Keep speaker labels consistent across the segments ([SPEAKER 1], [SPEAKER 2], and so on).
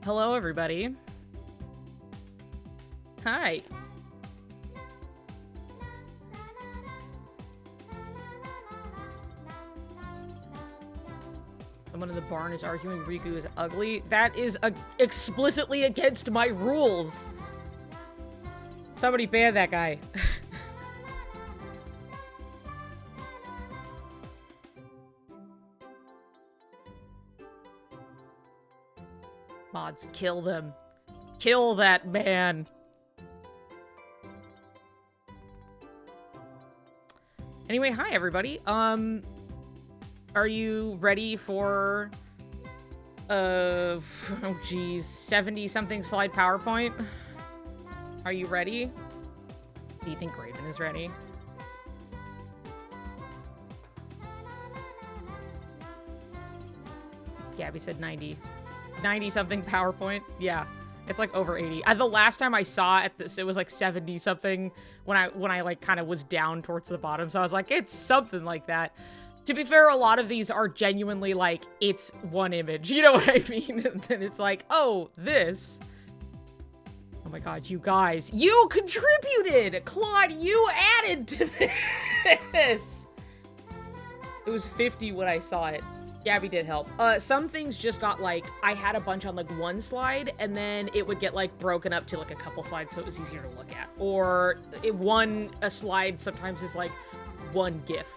[SPEAKER 1] Hello, everybody. Hi. Someone in the barn is arguing Riku is ugly. That is explicitly against my rules. Somebody ban that guy. Mods, kill them. Kill that man. Anyway, hi everybody. Are you ready for oh geez, 70 something slide PowerPoint? Are you ready? Do you think Graven is ready? Gabby said 90. 90 something PowerPoint. Yeah. It's like over 80. The last time I saw at this, it was like 70 something when I like kind of was down towards the bottom. So I was like, it's something like that. To be fair, a lot of these are genuinely like, it's one image. You know what I mean? And then it's like, oh, this. Oh my god, you guys. You contributed! Claude, you added to this! It was 50 when I saw it. Gabby did help. Some things just got like, I had a bunch on like one slide and then it would get like broken up to like a couple slides so it was easier to look at. Or a slide sometimes is like one GIF.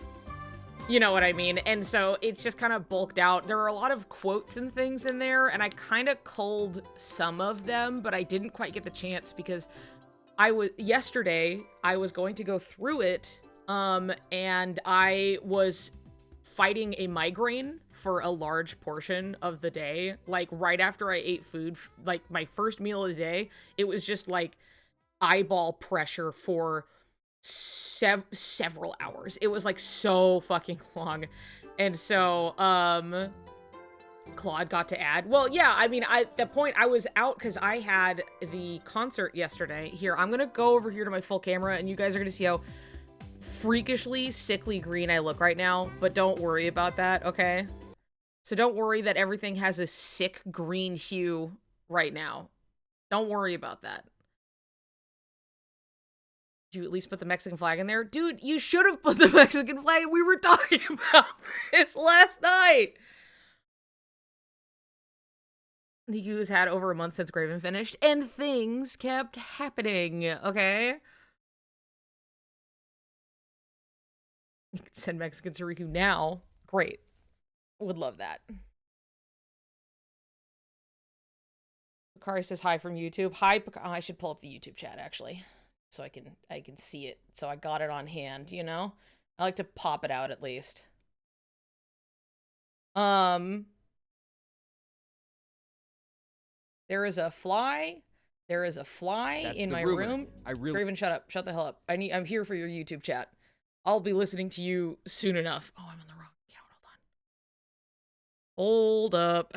[SPEAKER 1] You know what I mean? And so it's just kind of bulked out. There are a lot of quotes and things in there and I kind of culled some of them, but I didn't quite get the chance because yesterday I was going to go through it and I was fighting a migraine for a large portion of the day. Like right after I ate food, like my first meal of the day, it was just like eyeball pressure for several hours. It was like so fucking long. And so, Claude got to add. Well, yeah, I mean, the point I was out because I had the concert yesterday. Here, I'm gonna go over here to my full camera and you guys are gonna see how freakishly sickly green I look right now, but don't worry about that, okay? So don't worry that everything has a sick green hue right now. Don't worry about that. Did you at least put the Mexican flag in there? Dude, you should have put the Mexican flag. We were talking about this last night. Niku has had over a month since Graven finished, and things kept happening, okay? You can send Mexican to Riku now. Great. Would love that. Kari says hi from YouTube. Hi, I should pull up the YouTube chat, actually. So I can see it. So I got it on hand, you know? I like to pop it out at least. There is a fly. There is a fly in my room. Raven, shut up. Shut the hell up. I'm here for your YouTube chat. I'll be listening to you soon enough. Oh, I'm on the wrong account. Hold up.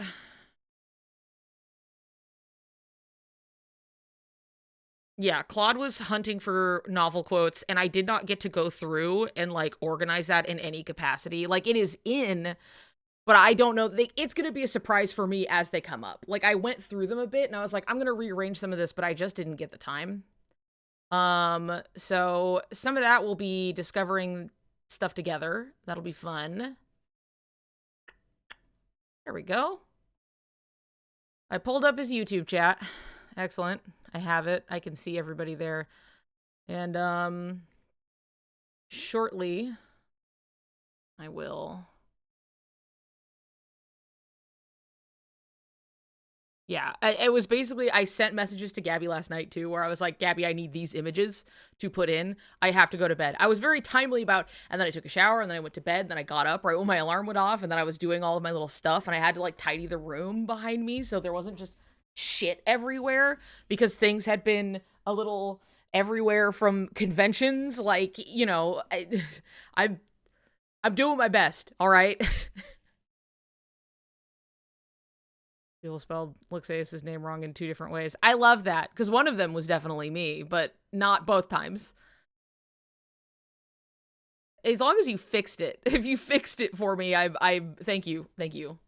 [SPEAKER 1] Yeah, Claude was hunting for novel quotes, and I did not get to go through and, like, organize that in any capacity. Like, it is in, but I don't know. It's going to be a surprise for me as they come up. Like, I went through them a bit, and I was like, I'm going to rearrange some of this, but I just didn't get the time. So some of that will be discovering stuff together. That'll be fun. There we go. I pulled up his YouTube chat. Excellent. I have it. I can see everybody there. And, shortly, I will... Yeah, it was basically, I sent messages to Gabby last night, too, where I was like, Gabby, I need these images to put in. I have to go to bed. I was very timely about, and then I took a shower, and then I went to bed, and then I got up right when my alarm went off, and then I was doing all of my little stuff, and I had to, like, tidy the room behind me, so there wasn't just shit everywhere, because things had been a little everywhere from conventions, like, you know, I'm doing my best, all right? People spelled Lixaeus' name wrong in 2 different ways. I love that, because one of them was definitely me, but not both times. As long as you fixed it. If you fixed it for me, I thank you. Thank you.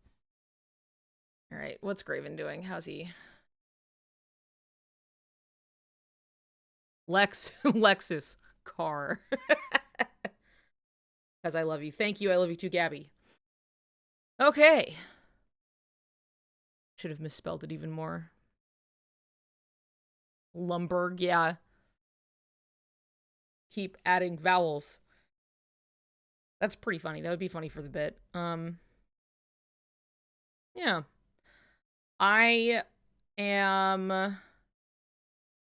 [SPEAKER 1] All right, what's Graven doing? How's he? Lexus car. Because I love you. Thank you. I love you too, Gabby. Okay. Should have misspelled it even more. Lumberg, yeah. Keep adding vowels. That's pretty funny. That would be funny for the bit. Yeah. I am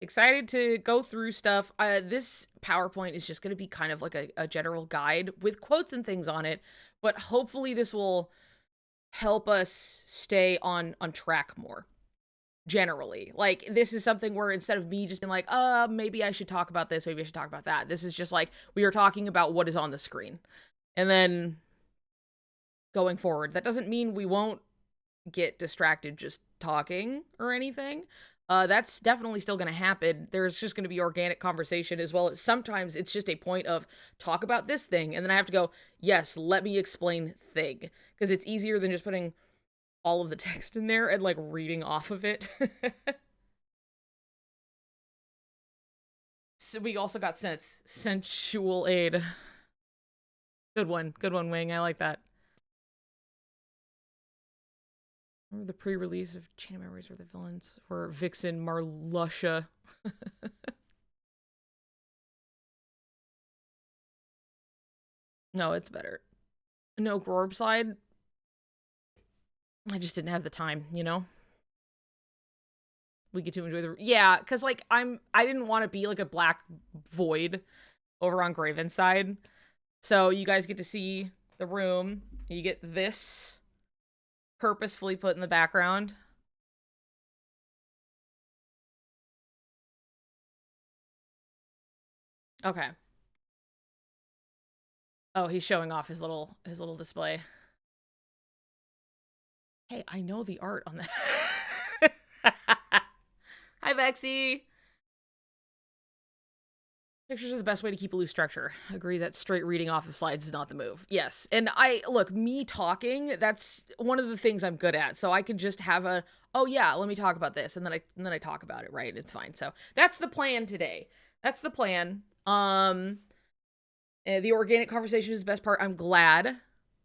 [SPEAKER 1] excited to go through stuff. This PowerPoint is just going to be kind of like a general guide with quotes and things on it, but hopefully this will help us stay on track more. Generally, like, this is something where instead of me just being like, maybe I should talk about this, maybe I should talk about that, this is just like, we are talking about what is on the screen. And then going forward, that doesn't mean we won't get distracted just talking or anything. That's definitely still going to happen. There's just going to be organic conversation, as well as sometimes it's just a point of talk about this thing, and then I have to go, yes, let me explain thing, because it's easier than just putting all of the text in there and like reading off of it. So we also got sensual aid. Good one, Wing. I like that. Remember the pre-release of Chain of Memories where the villains were Vixen, Marlusha. No, it's better. No Grorbside. I just didn't have the time, you know? We get to enjoy the... Yeah, because, like, I didn't want to be, like, a black void over on Graven's side. So you guys get to see the room. You get this purposefully put in the background. Okay. Oh, he's showing off his little display. Hey, I know the art on that. Hi, Vexy. Pictures are the best way to keep a loose structure. Agree that straight reading off of slides is not the move. Yes, and look, me talking, that's one of the things I'm good at. So I can just have a, oh yeah, let me talk about this, and then I talk about it, right? It's fine. So that's the plan today. That's the plan. The organic conversation is the best part. I'm glad.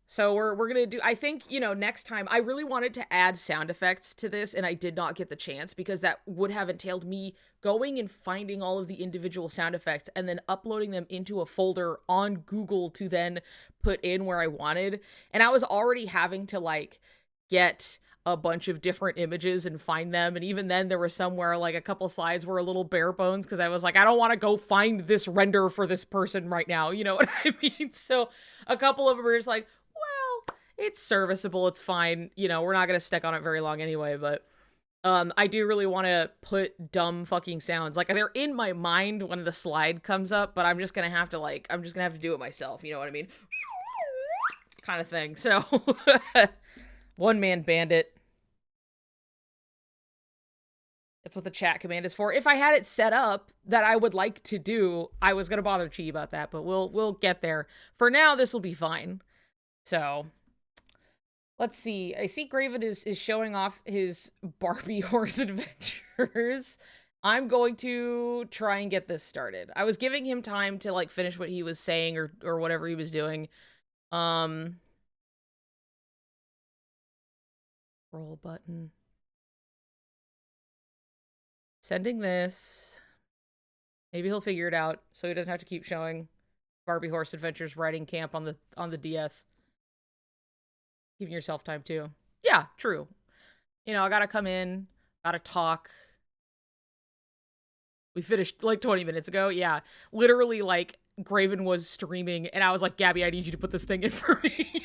[SPEAKER 1] So we're gonna do, I think, you know, next time, I really wanted to add sound effects to this, and I did not get the chance, because that would have entailed me going and finding all of the individual sound effects and then uploading them into a folder on Google to then put in where I wanted. And I was already having to, like, get a bunch of different images and find them, and even then there was somewhere, like, a couple slides were a little bare bones, because I was like, I don't want to go find this render for this person right now, you know what I mean? So a couple of them were just like, well, it's serviceable, it's fine, you know, we're not gonna stick on it very long anyway. But I do really want to put dumb fucking sounds, like, they're in my mind when the slide comes up, but I'm just gonna have to do it myself, you know what I mean? Kind of thing. So one-man bandit. That's what the chat command is for. If I had it set up that I would like to do, I was gonna bother Chi about that, but we'll get there. For now, this will be fine. So let's see. I see Graven is showing off his Barbie horse adventures. I'm going to try and get this started. I was giving him time to, like, finish what he was saying or whatever he was doing. Roll button. Sending this. Maybe he'll figure it out, so he doesn't have to keep showing Barbie Horse Adventures riding camp on the DS. Giving yourself time too. Yeah, true. You know, I gotta come in, gotta talk. We finished like 20 minutes ago. Yeah, literally, like, Graven was streaming, and I was like, Gabby, I need you to put this thing in for me.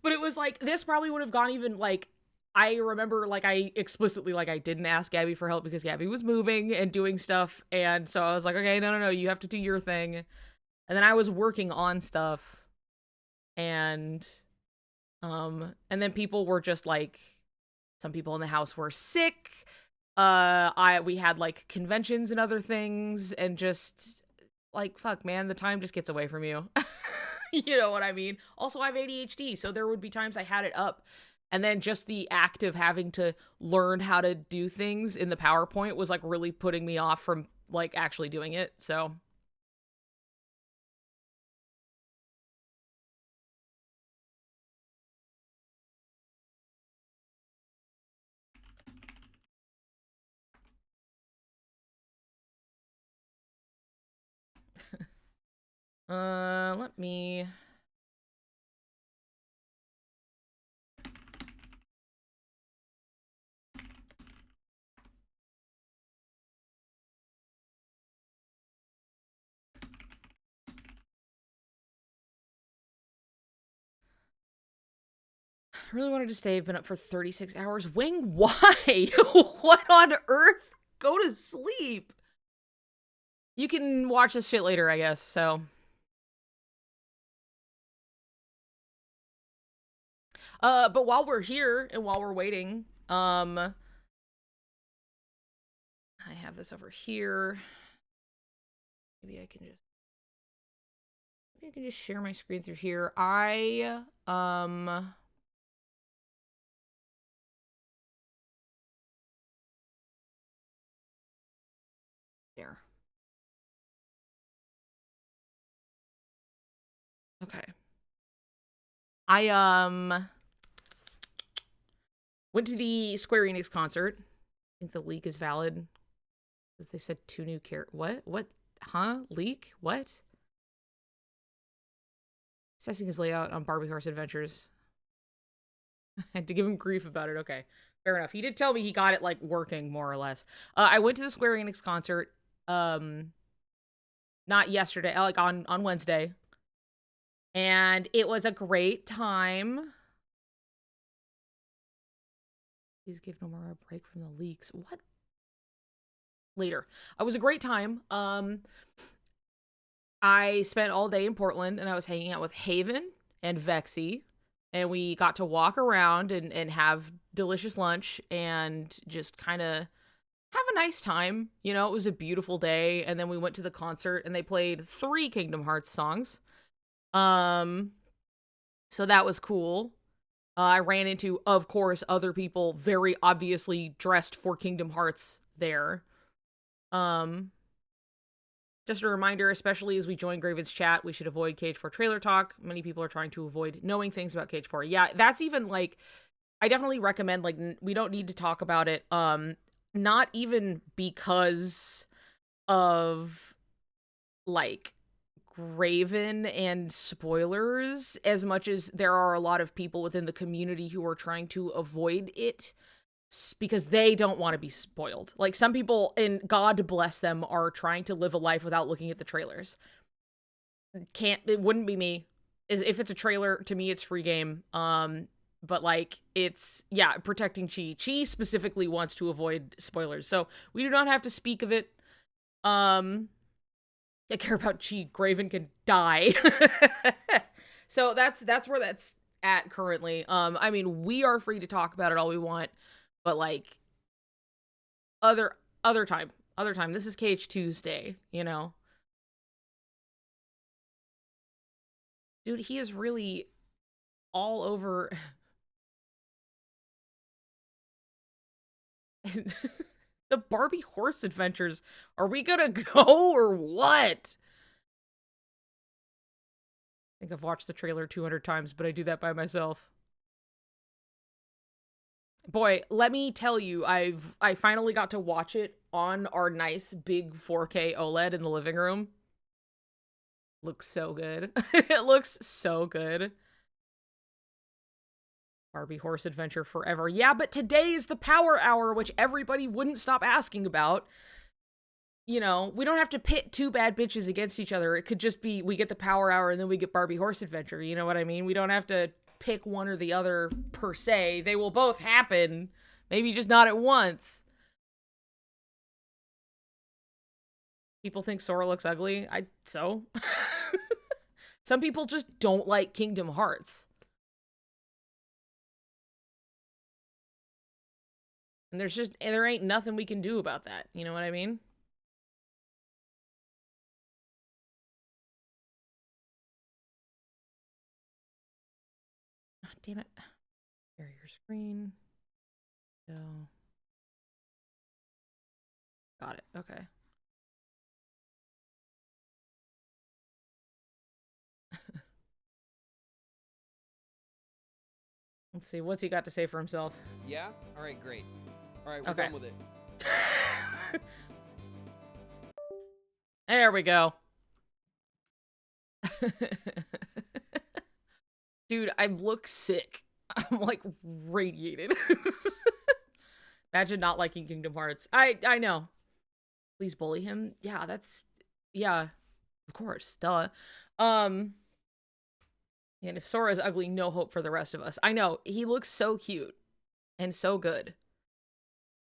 [SPEAKER 1] But it was like, this probably would have gone even, like, I remember, like, I explicitly, like, I didn't ask Gabby for help because Gabby was moving and doing stuff, and so I was like, okay, no, you have to do your thing. And then I was working on stuff, and then people were just, like, some people in the house were sick, we had, like, conventions and other things, and just, like, fuck, man, the time just gets away from you. You know what I mean? Also, I have ADHD, so there would be times I had it up, and then just the act of having to learn how to do things in the PowerPoint was, like, really putting me off from like actually doing it. So let me I really wanted to stay. I've been up for 36 hours. Wing, why? What on earth? Go to sleep. You can watch this shit later, I guess, so. But while we're here and while we're waiting, I have this over here. Maybe I can just share my screen through here. There. Okay. I went to the Square Enix concert. I think the leak is valid. Because they said 2 new What? What? Huh? Leak? What? Assessing his layout on Barbie Horse Adventures. I had to give him grief about it. Okay. Fair enough. He did tell me he got it, like, working, more or less. I went to the Square Enix concert, not yesterday, like, on Wednesday. And it was a great time. Please give Nomura a break from the leaks. What? Later. It was a great time. I spent all day in Portland, and I was hanging out with Haven and Vexy, and we got to walk around and have delicious lunch and just kind of have a nice time. You know, it was a beautiful day, and then we went to the concert, and they played 3 Kingdom Hearts songs. So that was cool. I ran into, of course, other people very obviously dressed for Kingdom Hearts there. Just a reminder, especially as we join Graven's chat, we should avoid KH4 trailer talk. Many people are trying to avoid knowing things about KH4. Yeah, that's even, like, I definitely recommend, like, we don't need to talk about it. Not even because of, like, Graven and spoilers, as much as there are a lot of people within the community who are trying to avoid it because they don't want to be spoiled. Like, some people, and God bless them, are trying to live a life without looking at the trailers. It wouldn't be me. If it's a trailer, to me, it's free game. But, like, it's, yeah, protecting Chi. Chi specifically wants to avoid spoilers, so we do not have to speak of it. I care about Chi. Graven can die. So that's where that's at currently. I mean, we are free to talk about it all we want, but, like, other time. This is KH Tuesday, you know? Dude, he is really all over. The Barbie Horse Adventures. Are we gonna go or what? I think I've watched the trailer 200 times, but I do that by myself. Boy, let me tell you, I finally got to watch it on our nice big 4K OLED in the living room. Looks so good. It looks so good. Barbie Horse Adventure forever. Yeah, but today is the Power Hour, which everybody wouldn't stop asking about. You know, we don't have to pit 2 bad bitches against each other. It could just be we get the Power Hour and then we get Barbie Horse Adventure. You know what I mean? We don't have to pick one or the other per se. They will both happen. Maybe just not at once. People think Sora looks ugly. So. Some people just don't like Kingdom Hearts. And there ain't nothing we can do about that. You know what I mean? Oh, damn it. Share your screen. So. Got it. Okay. Let's see, what's he got to say for himself?
[SPEAKER 2] Yeah? All right, great. All right, we're
[SPEAKER 1] Okay.
[SPEAKER 2] done with it.
[SPEAKER 1] There we go. Dude, I look sick. I'm like radiated. Imagine not liking Kingdom Hearts. I know. Please bully him. Yeah, yeah, of course, duh. And if Sora's ugly, no hope for the rest of us. I know, he looks so cute and so good.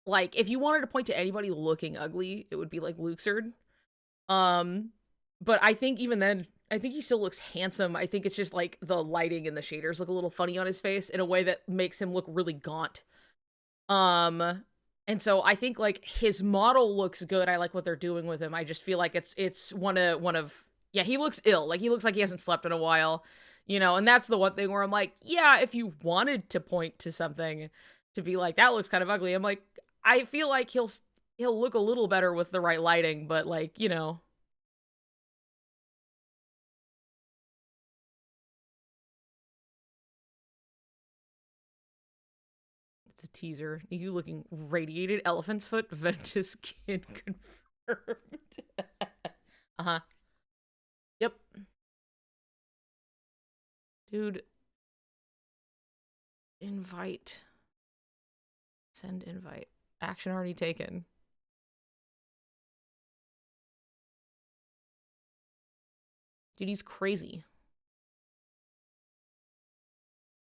[SPEAKER 1] Like, if you wanted to point to anybody looking ugly, it would be like Luxord. But I think even then, I think he still looks handsome. I think it's just like the lighting and the shaders look a little funny on his face in a way that makes him look really gaunt. And so I think like his model looks good. I like what they're doing with him. I just feel like it's one of yeah, he looks ill. Like he looks like he hasn't slept in a while, you know, and that's the one thing where I'm like, yeah, if you wanted to point to something to be like, that looks kind of ugly. I'm like, I feel like he'll look a little better with the right lighting, but like, you know. It's a teaser. You looking radiated. Elephant's foot. Ventus kid confirmed. Uh-huh. Yep. Dude. Invite. Send invite. Action already taken. Dude, he's crazy.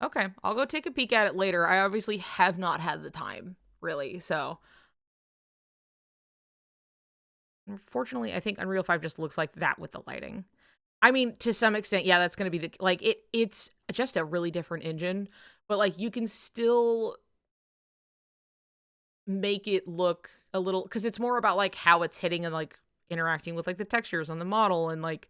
[SPEAKER 1] Okay, I'll go take a peek at it later. I obviously have not had the time, really, so. Unfortunately, I think Unreal 5 just looks like that with the lighting. I mean, to some extent, yeah, that's going to be the, like, it's just a really different engine, but, like, you can still make it look a little, because it's more about, like, how it's hitting and, like, interacting with, like, the textures on the model, and, like,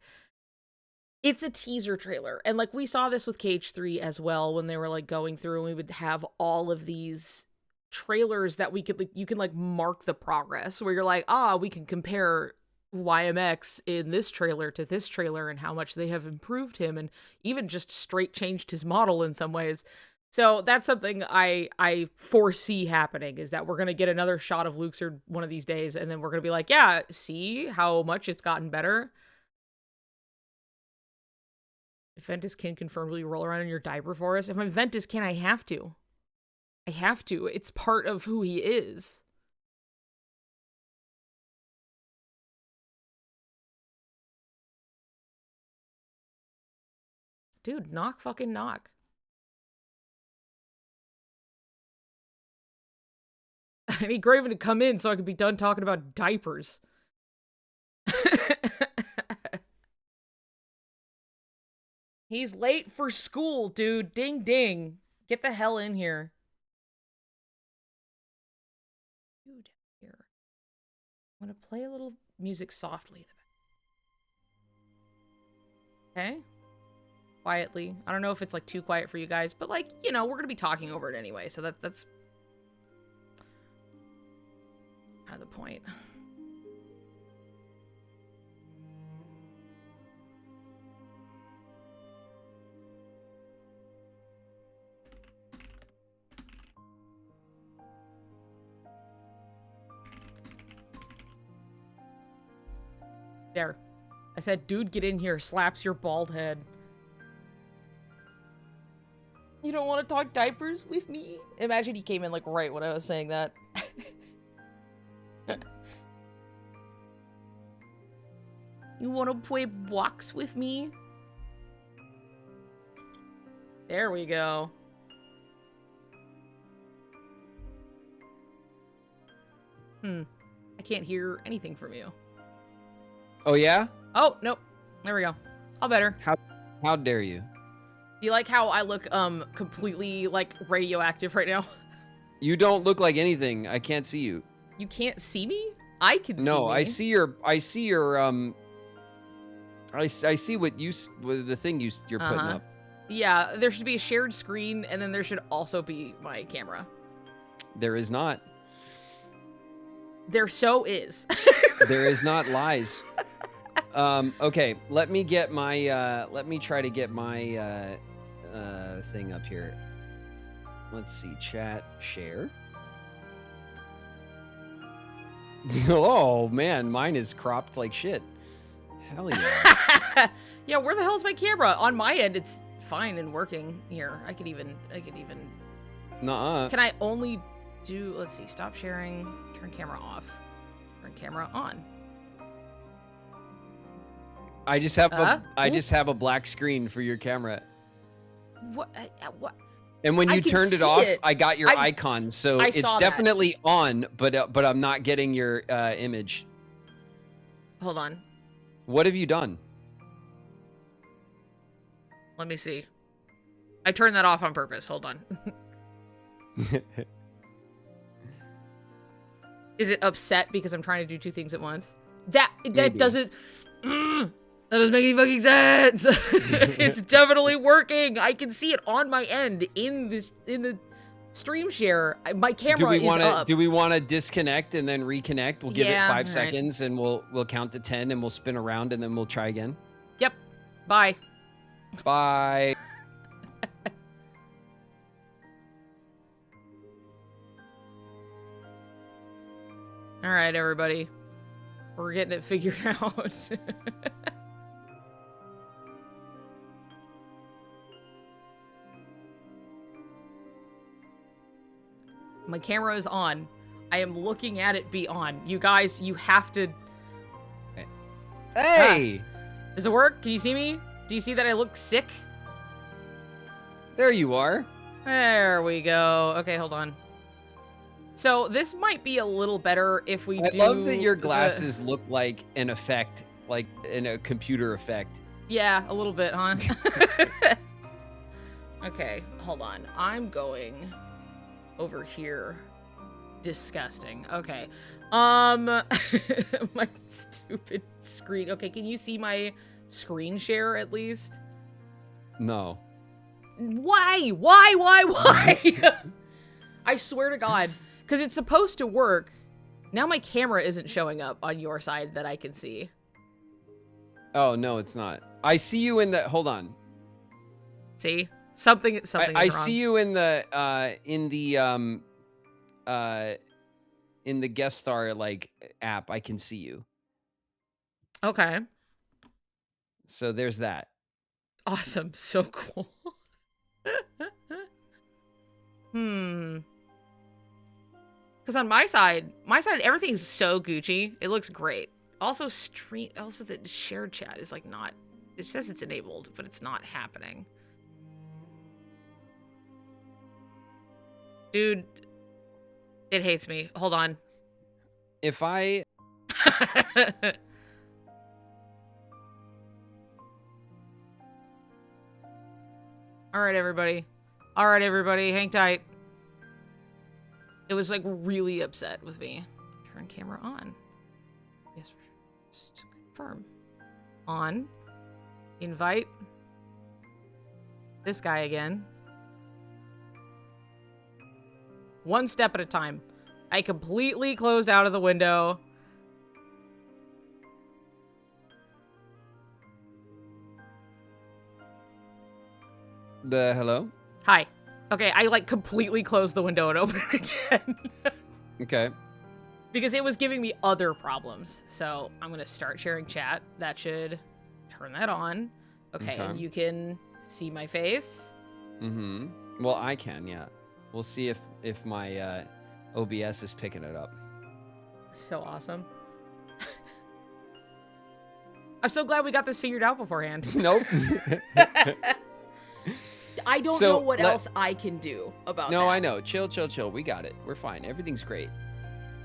[SPEAKER 1] it's a teaser trailer. And, like, we saw this with KH3 as well when they were, like, going through, and we would have all of these trailers that we could, like, you can, like, mark the progress, where you're like, we can compare YMX in this trailer to this trailer and how much they have improved him and even just straight changed his model in some ways. So that's something I foresee happening, is that we're going to get another shot of Luxord one of these days, and then we're going to be like, yeah, see how much it's gotten better? If Ventus can confirm, will you roll around in your diaper for us? If I'm Ventus Kin, I have to. I have to. It's part of who he is. Dude, knock fucking knock. I need Graven to come in so I can be done talking about diapers. He's late for school, dude. Ding ding. Get the hell in here. Dude, here. I'm gonna play a little music softly. Okay? Quietly. I don't know if it's like too quiet for you guys, but like, you know, we're gonna be talking over it anyway, so that's kind of the point. There. I said, dude, get in here. Slaps your bald head. You don't want to talk diapers with me? Imagine he came in like right when I was saying that. You want to play blocks with me? There we go. I can't hear anything from you.
[SPEAKER 2] Oh, yeah?
[SPEAKER 1] Oh, nope. There we go. All better.
[SPEAKER 2] How dare you?
[SPEAKER 1] Do you like how I look completely like radioactive right now?
[SPEAKER 2] You don't look like anything. I can't see you.
[SPEAKER 1] You can't see me? I can see me.
[SPEAKER 2] No, I see your I see what the thing you're putting up.
[SPEAKER 1] Yeah, there should be a shared screen, and then there should also be my camera.
[SPEAKER 2] There is not.
[SPEAKER 1] There so is.
[SPEAKER 2] There is not, lies. Okay, let me get my let me try to get my thing up here. let's see, chat, share. Oh man, mine is cropped like shit. Hell yeah.
[SPEAKER 1] Yeah, where the hell's my camera? On my end, it's fine and working. Here, I could even.
[SPEAKER 2] Nuh-uh.
[SPEAKER 1] Can I only do? Let's see. Stop sharing. Turn camera off. Turn camera on.
[SPEAKER 2] I just have a black screen for your camera.
[SPEAKER 1] What? What?
[SPEAKER 2] And when you turned it off, I got your icon, so
[SPEAKER 1] I
[SPEAKER 2] it's
[SPEAKER 1] saw
[SPEAKER 2] definitely on, but I'm not getting your image.
[SPEAKER 1] Hold on.
[SPEAKER 2] What have you done?
[SPEAKER 1] Let me see. I turned that off on purpose. Hold on. Is it upset because I'm trying to do two things at once? That doesn't. That doesn't make any fucking sense. It's definitely working. I can see it on my end in the stream share. My camera is up.
[SPEAKER 2] Do we want to disconnect and then reconnect? We'll give it 5 seconds
[SPEAKER 1] right.
[SPEAKER 2] and we'll count to 10 and we'll spin around and then we'll try again.
[SPEAKER 1] Yep. Bye.
[SPEAKER 2] Bye.
[SPEAKER 1] All right, everybody. We're getting it figured out. My camera is on. I am looking at it be on. You guys, you have to...
[SPEAKER 2] Hey!
[SPEAKER 1] Does it work? Can you see me? Do you see that I look sick?
[SPEAKER 2] There you are.
[SPEAKER 1] There we go. Okay, hold on. So this might be a little better if we do...
[SPEAKER 2] I love that your glasses look like an effect, like in a computer effect.
[SPEAKER 1] Yeah, a little bit, huh? Okay, hold on. I'm going over here. Disgusting. Okay. My stupid screen. Okay, can you see my screen share at least?
[SPEAKER 2] No.
[SPEAKER 1] Why? I swear to God. Because it's supposed to work. Now my camera isn't showing up on your side that I can see.
[SPEAKER 2] Oh, no, it's not. I see you in the... Hold on.
[SPEAKER 1] See? Something is
[SPEAKER 2] I
[SPEAKER 1] wrong.
[SPEAKER 2] see you in the guest star like app. I can see you.
[SPEAKER 1] Okay.
[SPEAKER 2] So there's that.
[SPEAKER 1] Awesome. So cool. Because on my side, everything's so Gucci. It looks great. Also, the shared chat is like not. It says it's enabled, but it's not happening. Dude, it hates me. Hold on.
[SPEAKER 2] If I...
[SPEAKER 1] All right, everybody. All right, everybody. Hang tight. It was like really upset with me. Turn camera on. Yes, just confirm. On. Invite. This guy again. One step at a time. I completely closed out of the window.
[SPEAKER 2] Hello?
[SPEAKER 1] Hi. Okay, I like completely closed the window and opened it again.
[SPEAKER 2] Okay.
[SPEAKER 1] Because it was giving me other problems. So I'm going to start sharing chat. That should turn that on. Okay, and you can see my face.
[SPEAKER 2] Mm-hmm. Well, I can, yeah. We'll see if my OBS is picking it up.
[SPEAKER 1] So awesome. I'm so glad we got this figured out beforehand.
[SPEAKER 2] Nope.
[SPEAKER 1] I don't know what else I can do about that.
[SPEAKER 2] No, I know. Chill. We got it. We're fine. Everything's great.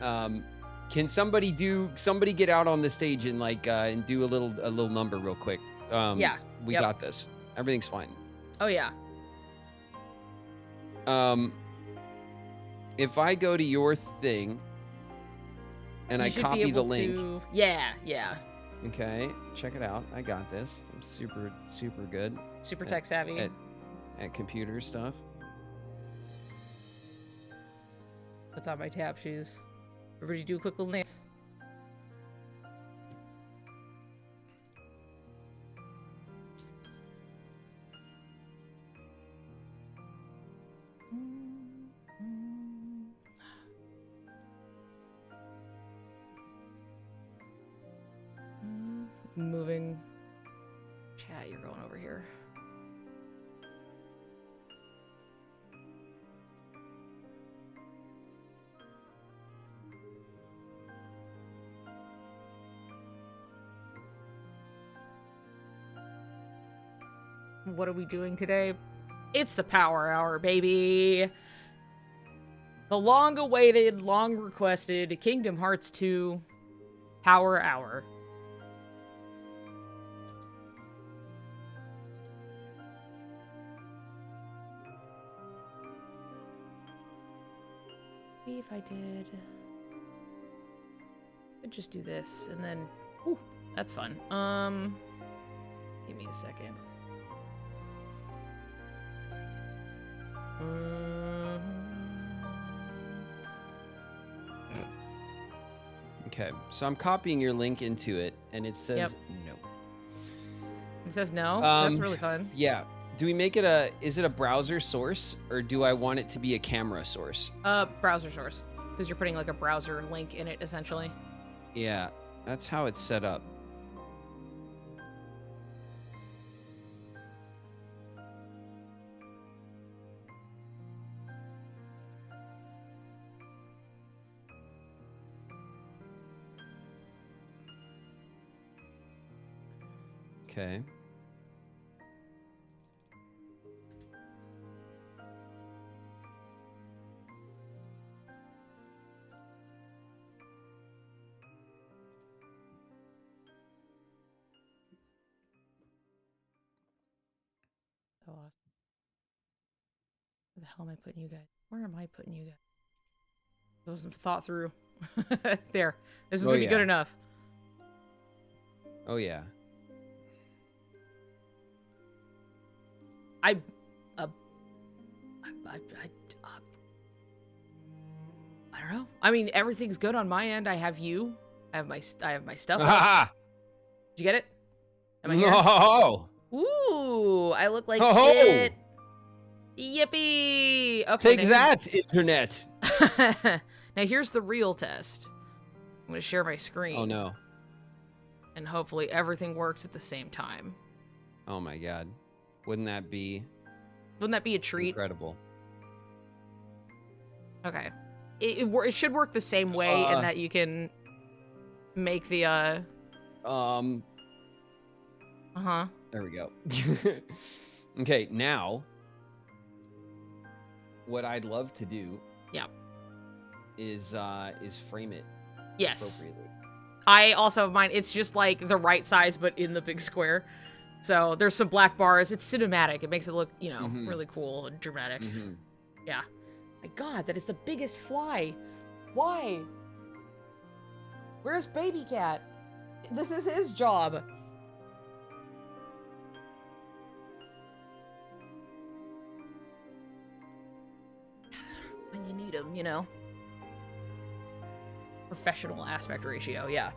[SPEAKER 2] Can somebody get out on the stage and like and do a little number real quick?
[SPEAKER 1] Yeah.
[SPEAKER 2] We got this. Everything's fine.
[SPEAKER 1] Oh yeah.
[SPEAKER 2] If I go to your thing and I copy the link.
[SPEAKER 1] Yeah.
[SPEAKER 2] Okay, check it out. I got this. I'm super good.
[SPEAKER 1] Super tech savvy.
[SPEAKER 2] At computer stuff.
[SPEAKER 1] What's on my tap shoes? Everybody do a quick little dance. moving. Chat, you're going over here. What are we doing today? It's the Power Hour, baby! The long-awaited, long-requested Kingdom Hearts 2 Power Hour. Maybe if I did... I'd just do this, and then... Ooh, that's fun. Give me a second.
[SPEAKER 2] Okay, so I'm copying your link into it, and it says no.
[SPEAKER 1] It says no? That's really fun.
[SPEAKER 2] Yeah. Do we make it is it a browser source, or do I want it to be a camera source?
[SPEAKER 1] Browser source. Because you're putting like a browser link in it, essentially.
[SPEAKER 2] Yeah, that's how it's set up. Okay.
[SPEAKER 1] So awesome. Where the hell am I putting you guys? Where am I putting you guys? It wasn't thought through. There. This is gonna be good enough.
[SPEAKER 2] Oh yeah.
[SPEAKER 1] I don't know. I mean, everything's good on my end. I have you. I have my stuff. Did you get it? Am I here?
[SPEAKER 2] No.
[SPEAKER 1] Ooh, I look like shit. Yippee! Okay,
[SPEAKER 2] take that, internet.
[SPEAKER 1] Now here's the real test. I'm gonna share my screen.
[SPEAKER 2] Oh no.
[SPEAKER 1] And hopefully everything works at the same time.
[SPEAKER 2] Oh my god. Wouldn't that be
[SPEAKER 1] a treat?
[SPEAKER 2] Incredible.
[SPEAKER 1] Okay. It should work the same way in that you can make the
[SPEAKER 2] There we go. Okay, now what I'd love to do is frame it appropriately.
[SPEAKER 1] I also have mine. It's just like the right size but in the big square. So there's some black bars. It's cinematic. It makes it look, really cool and dramatic. Yeah. My god, that is the biggest fly. Why? Where's Baby Cat? This is his job. When you need him, Professional aspect ratio, yeah.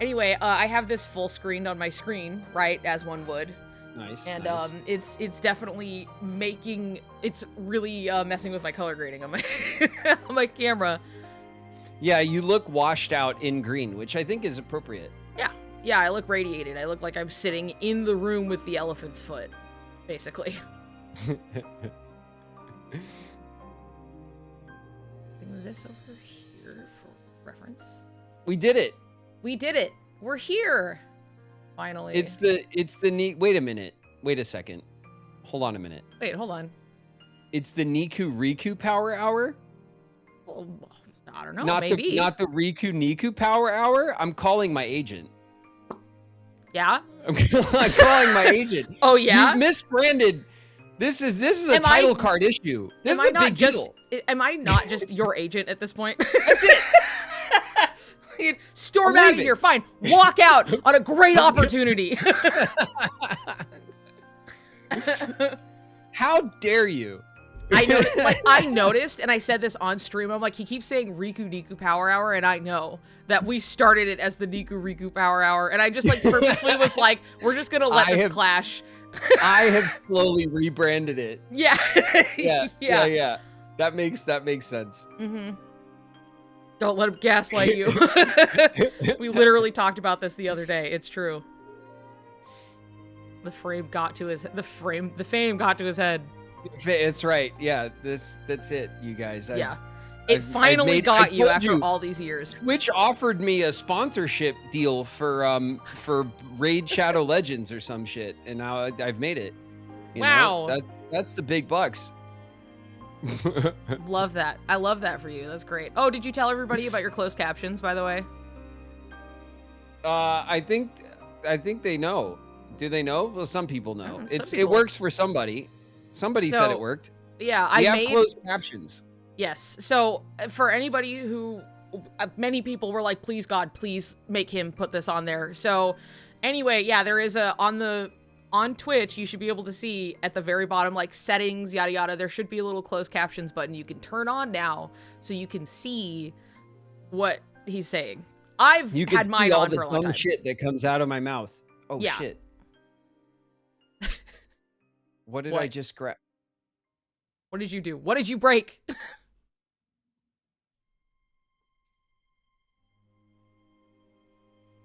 [SPEAKER 1] Anyway, I have this full screened on my screen, right, as one would.
[SPEAKER 2] Nice.
[SPEAKER 1] And
[SPEAKER 2] nice.
[SPEAKER 1] it's definitely it's really messing with my color grading on my on my camera.
[SPEAKER 2] Yeah, you look washed out in green, which I think is appropriate.
[SPEAKER 1] Yeah, I look radiated. I look like I'm sitting in the room with the elephant's foot, basically. Bring this over here for reference.
[SPEAKER 2] We did it.
[SPEAKER 1] We did it. We're here. Finally.
[SPEAKER 2] It's the neat. Wait a minute. Wait a second. Hold on a minute.
[SPEAKER 1] Wait, hold on.
[SPEAKER 2] It's the Niku Riku Power Hour.
[SPEAKER 1] Well, I don't know.
[SPEAKER 2] Not
[SPEAKER 1] maybe
[SPEAKER 2] not the Riku Niku Power Hour. I'm calling my agent.
[SPEAKER 1] Yeah.
[SPEAKER 2] I'm calling my agent.
[SPEAKER 1] Oh yeah.
[SPEAKER 2] You misbranded. This is a title card issue. This is a big deal.
[SPEAKER 1] Am I not just your agent at this point?
[SPEAKER 2] That's it.
[SPEAKER 1] Storm out of here. Fine. Walk out on a great opportunity.
[SPEAKER 2] How dare you?
[SPEAKER 1] I noticed, and I said this on stream. I'm like, he keeps saying Riku Niku Power Hour, and I know that we started it as the Niku Riku Power Hour, and I just purposely was like, we're just gonna let this clash.
[SPEAKER 2] I have slowly rebranded it.
[SPEAKER 1] Yeah.
[SPEAKER 2] Yeah. That makes sense.
[SPEAKER 1] Mm-hmm. Don't let him gaslight you. We literally talked about this the other day. It's true. The fame got to his head.
[SPEAKER 2] It's right. Yeah, that's it, you guys.
[SPEAKER 1] Yeah. It finally got you after all these years.
[SPEAKER 2] Twitch offered me a sponsorship deal for Raid Shadow Legends or some shit, and now I've made it. You know? That's the big bucks.
[SPEAKER 1] Love that. I love that for you. That's great. Oh, did you tell everybody about your closed captions, by the way?
[SPEAKER 2] I think they know. Do they know? Well, some people know. It
[SPEAKER 1] people.
[SPEAKER 2] works for somebody. Somebody said it worked.
[SPEAKER 1] Yeah,
[SPEAKER 2] we have closed captions.
[SPEAKER 1] Yes. So for anybody who, many people were like, please God, please make him put this on there. So anyway, yeah, there is on Twitch, you should be able to see at the very bottom, like settings, yada, yada. There should be a little closed captions button you can turn on now so you can see what he's saying. I've had mine on for a long time. You can see all the dumb
[SPEAKER 2] shit that comes out of my mouth. Oh,
[SPEAKER 1] yeah.
[SPEAKER 2] Shit. What did I just grab?
[SPEAKER 1] What did you do? What did you break?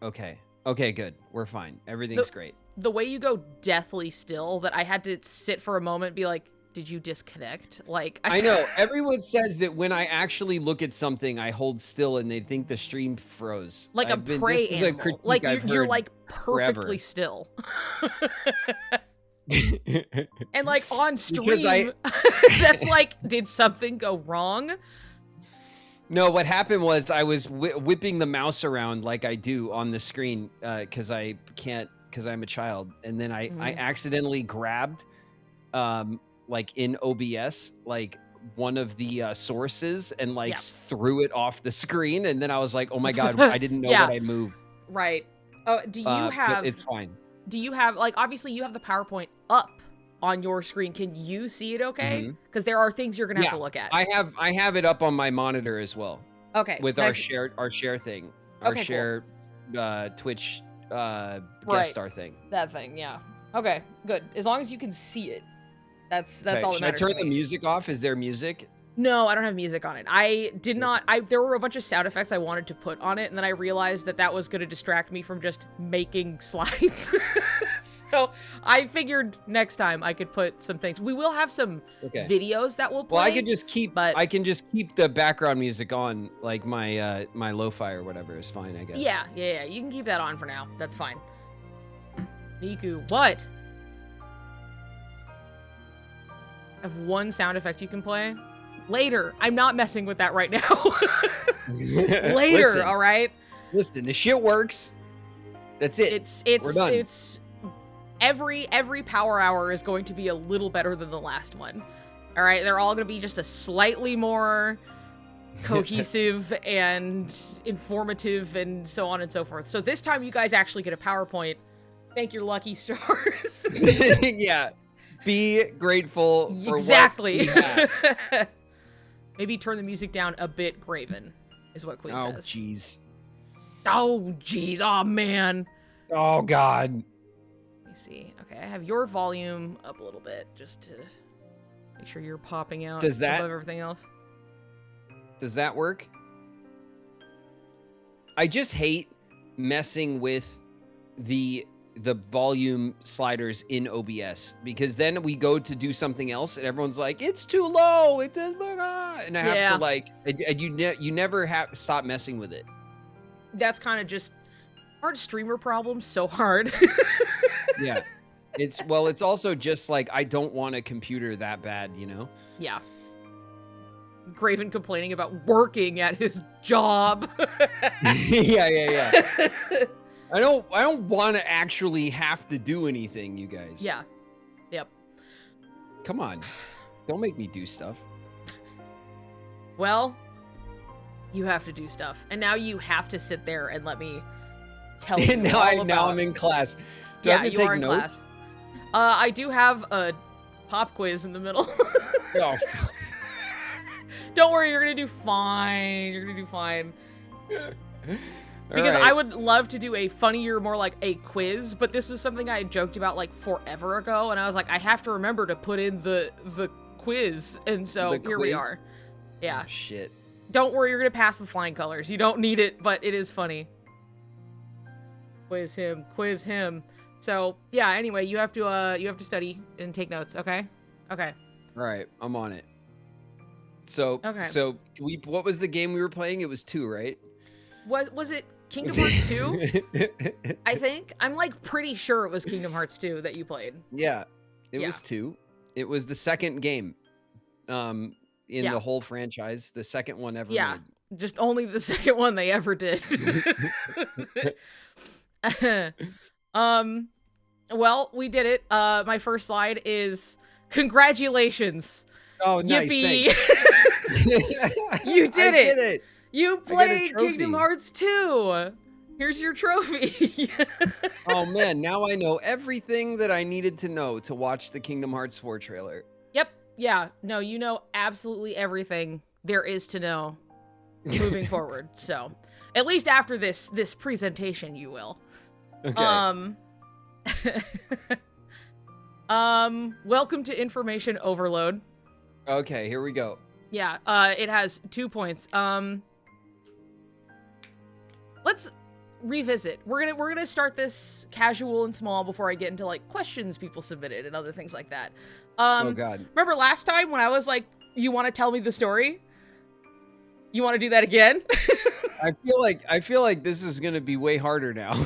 [SPEAKER 2] Okay, good. We're fine. Everything's great.
[SPEAKER 1] The way you go deathly still that I had to sit for a moment and be like, did you disconnect? Like
[SPEAKER 2] I know. Everyone says that when I actually look at something, I hold still and they think the stream froze.
[SPEAKER 1] Like a prey animal. Like you're like perfectly still. And like on stream, that's like, did something go wrong?
[SPEAKER 2] No, what happened was I was whipping the mouse around like I do on the screen because I can't, because I'm a child. And then I accidentally grabbed, like in OBS, like one of the sources and like threw it off the screen. And then I was like, oh my God, I didn't know what I moved.
[SPEAKER 1] Right. Oh, do you have...
[SPEAKER 2] It's fine.
[SPEAKER 1] Do you have, like, obviously you have the PowerPoint up on your screen. Can you see it okay? Because there are things you're going to have to look at.
[SPEAKER 2] I have it up on my monitor as well.
[SPEAKER 1] Okay.
[SPEAKER 2] With our share thing. Our share Twitch guest star thing.
[SPEAKER 1] That thing, yeah. Okay, good. As long as you can see it. That's all that matters.
[SPEAKER 2] Should I turn the music off? Is there music?
[SPEAKER 1] No, I don't have music on it. I did not. There were a bunch of sound effects I wanted to put on it, and then I realized that was going to distract me from just making slides. So I figured next time I could put some things. We will have some videos that will play.
[SPEAKER 2] Well, I can just keep the background music on, like my my lo-fi or whatever is fine, I guess.
[SPEAKER 1] Yeah. You can keep that on for now. That's fine. Niku, what? I have one sound effect you can play. Later. I'm not messing with that right now. Later, listen, all right?
[SPEAKER 2] Listen, the shit works. That's it. We're done.
[SPEAKER 1] It's every power hour is going to be a little better than the last one. All right? They're all going to be just a slightly more cohesive and informative and so on and so forth. So this time you guys actually get a PowerPoint. Thank your lucky stars.
[SPEAKER 2] Yeah. Be grateful for what we have.
[SPEAKER 1] Maybe turn the music down a bit, Graven, is what Queen says. Oh, jeez. Oh, man.
[SPEAKER 2] Oh, God.
[SPEAKER 1] Let me see. Okay, I have your volume up a little bit just to make sure you're popping out above everything else.
[SPEAKER 2] Does that work? I just hate messing with the volume sliders in OBS, because then we go to do something else and everyone's like, it's too low, it does, and I have to like, and you never stop messing with it.
[SPEAKER 1] That's kind of just hard streamer problems. So hard.
[SPEAKER 2] Yeah, it's also just like, I don't want a computer that bad, you know?
[SPEAKER 1] Yeah. Graven complaining about working at his job.
[SPEAKER 2] Yeah. I don't want to actually have to do anything, you guys.
[SPEAKER 1] Yeah. Yep.
[SPEAKER 2] Come on. Don't make me do stuff.
[SPEAKER 1] Well, you have to do stuff. And now you have to sit there and let me tell you
[SPEAKER 2] now I'm in class. Do I have to take notes?
[SPEAKER 1] Class. I do have a pop quiz in the middle.
[SPEAKER 2] Oh.
[SPEAKER 1] Don't worry, you're going to do fine. You're going to do fine. Because I would love to do a funnier, more like a quiz, but this was something I had joked about like forever ago, and I was like, I have to remember to put in the quiz, and so here we are. Yeah.
[SPEAKER 2] Oh, shit.
[SPEAKER 1] Don't worry, you're gonna pass with flying colors. You don't need it, but it is funny. Quiz him. So yeah. Anyway, you have to study and take notes. Okay. Okay.
[SPEAKER 2] All right, I'm on it. So what was the game we were playing? It was 2, right?
[SPEAKER 1] What was it? Kingdom Hearts 2? I think. I'm like pretty sure it was Kingdom Hearts 2 that you played.
[SPEAKER 2] Yeah. It was 2. It was the second game in the whole franchise, the second one ever made.
[SPEAKER 1] Just only the second one they ever did. Well, we did it. My first slide is congratulations.
[SPEAKER 2] Oh, nice.
[SPEAKER 1] Yippee. You did it. You played Kingdom Hearts 2. Here's your trophy.
[SPEAKER 2] Oh man, now I know everything that I needed to know to watch the Kingdom Hearts 4 trailer.
[SPEAKER 1] Yep. Yeah. No, you know absolutely everything there is to know moving forward. So, at least after this presentation, you will.
[SPEAKER 2] Okay.
[SPEAKER 1] Welcome to information overload.
[SPEAKER 2] Okay, here we go.
[SPEAKER 1] Yeah, it has 2 points. Let's revisit. We're gonna start this casual and small before I get into like questions people submitted and other things like that.
[SPEAKER 2] Oh god.
[SPEAKER 1] Remember last time when I was like, you want to tell me the story? You want to do that again?
[SPEAKER 2] I feel like this is gonna be way harder now.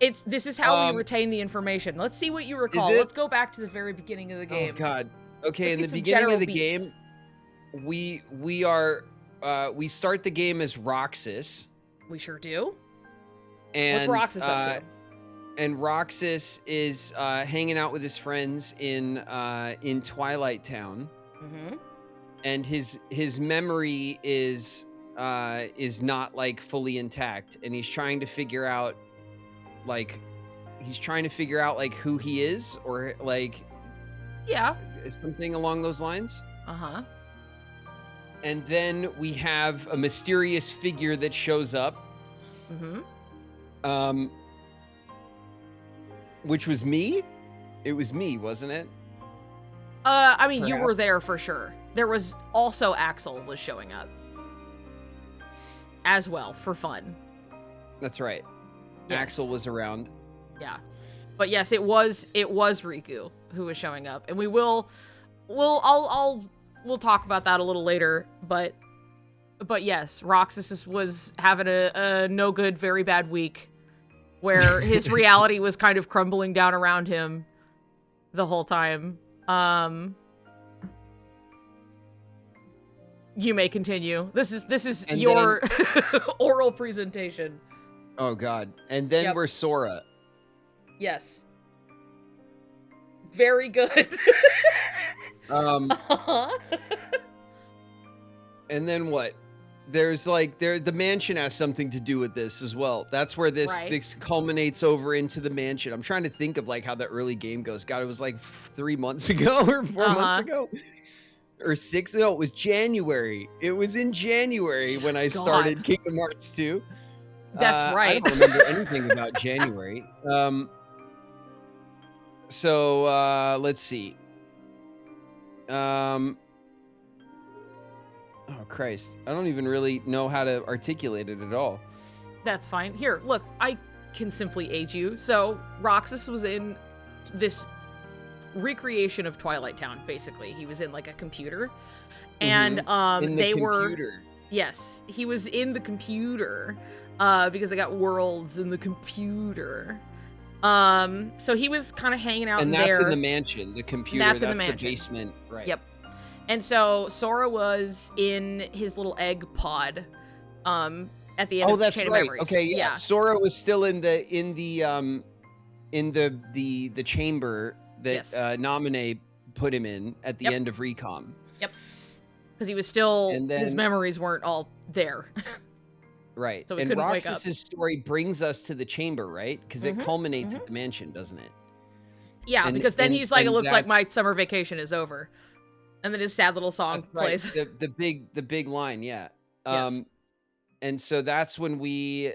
[SPEAKER 1] This is how we retain the information. Let's see what you recall. Let's go back to the very beginning of the game.
[SPEAKER 2] Oh god. Okay,
[SPEAKER 1] in
[SPEAKER 2] the beginning of the game, we start the game as Roxas.
[SPEAKER 1] We sure do.
[SPEAKER 2] And
[SPEAKER 1] what's Roxas up to?
[SPEAKER 2] And Roxas is hanging out with his friends in Twilight Town.
[SPEAKER 1] Mm-hmm.
[SPEAKER 2] And his memory is not like fully intact, and he's trying to figure out like who he is, or like something along those lines.
[SPEAKER 1] Uh-huh.
[SPEAKER 2] And then we have a mysterious figure that shows up.
[SPEAKER 1] Mm-hmm.
[SPEAKER 2] Which was me? It was me, wasn't it?
[SPEAKER 1] I mean, you were there for sure. There was also Axel was showing up as well for fun.
[SPEAKER 2] That's right.
[SPEAKER 1] Yes.
[SPEAKER 2] Axel was around.
[SPEAKER 1] Yeah. But yes, it was Riku who was showing up. And we'll talk about that a little later, but yes, Roxas was having a no good, very bad week where his reality was kind of crumbling down around him the whole time. You may continue. This is and your oral presentation.
[SPEAKER 2] Oh god. And then we're Sora.
[SPEAKER 1] Yes. Very good.
[SPEAKER 2] And then what? There's like the mansion has something to do with this as well. That's where this culminates over into the mansion. I'm trying to think of like how the early game goes. God, it was like 3 months ago or 4 months ago. Or 6. No, it was January. It was in January when I started Kingdom Hearts 2.
[SPEAKER 1] That's right.
[SPEAKER 2] I don't remember anything about January. So let's see. Oh Christ. I don't even really know how to articulate it at all.
[SPEAKER 1] That's fine. Here, look, I can simply aid you. So Roxas was in this recreation of Twilight Town, basically. He was in like a computer. And yes, he was in the computer because they got worlds in the computer. So he was kind of hanging out
[SPEAKER 2] and
[SPEAKER 1] there.
[SPEAKER 2] And that's in the mansion, the computer, that's the basement, right?
[SPEAKER 1] Yep. And so Sora was in his little egg pod at the end of Chain of Memories.
[SPEAKER 2] Okay, yeah. Sora was still in the chamber that Naminé put him in at the end of Recom.
[SPEAKER 1] Yep. Because he was still his memories weren't all there.
[SPEAKER 2] Right.
[SPEAKER 1] So we couldn't wake up.
[SPEAKER 2] Roxas's story brings us to the chamber, right? Because it culminates at the mansion, doesn't it?
[SPEAKER 1] Yeah, because then he's like, it looks like my summer vacation is over. And then his sad little song plays.
[SPEAKER 2] The big line, yeah.
[SPEAKER 1] Yes.
[SPEAKER 2] And so that's when we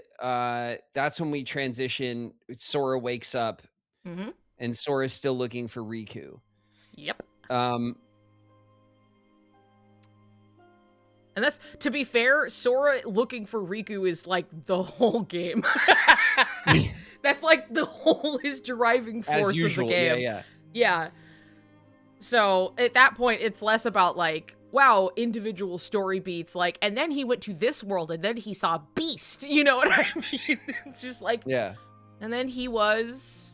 [SPEAKER 2] transition. Sora wakes up, and Sora's still looking for Riku.
[SPEAKER 1] Yep. And that's, to be fair, Sora looking for Riku is like the whole game. That's like his driving force
[SPEAKER 2] As usual,
[SPEAKER 1] of the game.
[SPEAKER 2] yeah.
[SPEAKER 1] Yeah. So at that point, it's less about like, wow, individual story beats, like, and then he went to this world and then he saw Beast. You know what I mean? It's just like,
[SPEAKER 2] Yeah.
[SPEAKER 1] And then he was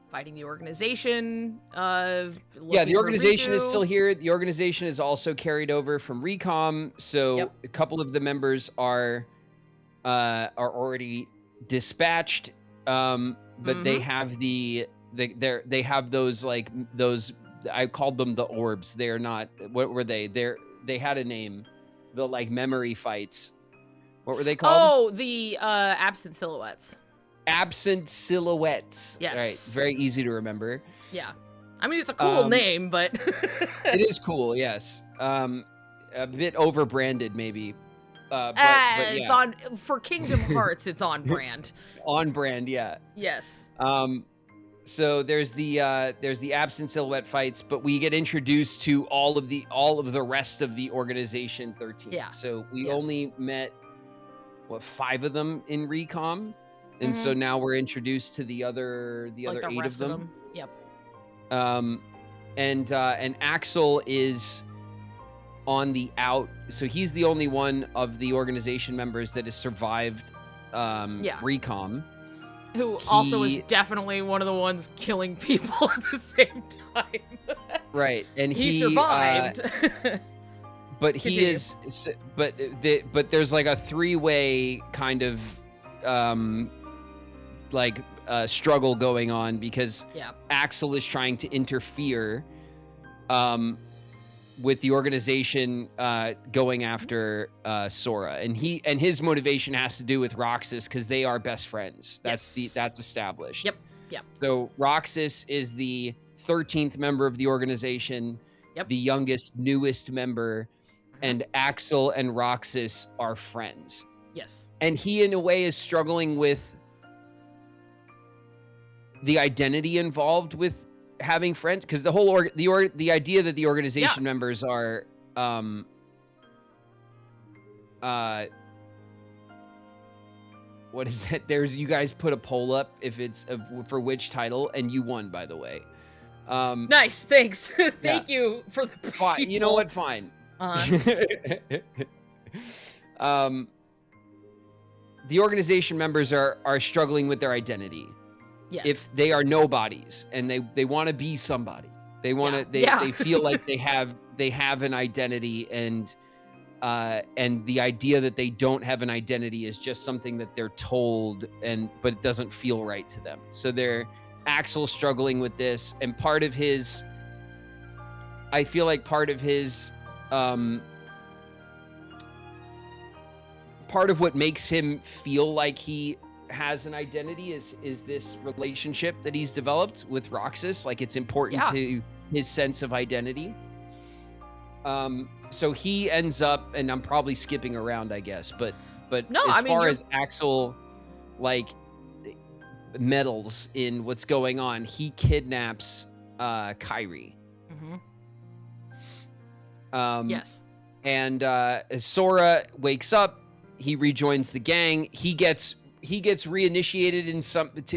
[SPEAKER 1] fighting the organization.
[SPEAKER 2] The organization is still here. The organization is also carried over from Recom. So a couple of the members are already dispatched. But they have they have those I called them the orbs. They are not, what were they? They had a name. The like memory fights. What were they called?
[SPEAKER 1] Oh, the absent silhouettes.
[SPEAKER 2] Absent silhouettes.
[SPEAKER 1] Yes.
[SPEAKER 2] Right. Very easy to remember.
[SPEAKER 1] Yeah. I mean, it's a cool name, but
[SPEAKER 2] it is cool. Yes. A bit over branded, maybe. But
[SPEAKER 1] it's on for Kingdom Hearts. It's on brand.
[SPEAKER 2] On brand, yeah.
[SPEAKER 1] Yes.
[SPEAKER 2] So there's the absent silhouette fights, but we get introduced to all of the rest of the organization 13.
[SPEAKER 1] Yeah.
[SPEAKER 2] So we only met 5 of them in Recom, and so now we're introduced to the other 8 of them.
[SPEAKER 1] Yep.
[SPEAKER 2] And Axel is on the out, so he's the only one of the organization members that has survived Recom.
[SPEAKER 1] Who also is definitely one of the ones killing people at the same time.
[SPEAKER 2] Right, and
[SPEAKER 1] he survived.
[SPEAKER 2] But he is, but there's like a 3-way kind of struggle going on because Axel is trying to interfere with the organization going after Sora, and his motivation has to do with Roxas because they are best friends. That's established.
[SPEAKER 1] Yep.
[SPEAKER 2] So Roxas is the 13th member of the organization, the youngest, newest member, and Axel and Roxas are friends.
[SPEAKER 1] Yes.
[SPEAKER 2] And he, in a way, is struggling with the identity involved with having friends, because the whole the idea that the organization members are what is it? You guys put a poll up if it's for which title, and you won, by the way.
[SPEAKER 1] Nice, thanks. Thank you for the people.
[SPEAKER 2] Fine. You know what? Fine. The organization members are struggling with their identity.
[SPEAKER 1] Yes.
[SPEAKER 2] If they are nobodies and they want to be somebody, they want to they feel like they have an identity, and the idea that they don't have an identity is just something that they're told, but it doesn't feel right to them. So Axel struggling with this, and I feel like part of what makes him feel like he has an identity is this relationship that he's developed with Roxas. Like, it's important to his sense of identity. So he ends up, and I'm probably skipping around, I guess, but no, as Axel meddles in what's going on, he kidnaps Kairi.
[SPEAKER 1] Yes.
[SPEAKER 2] And as Sora wakes up, he rejoins the gang. He gets reinitiated in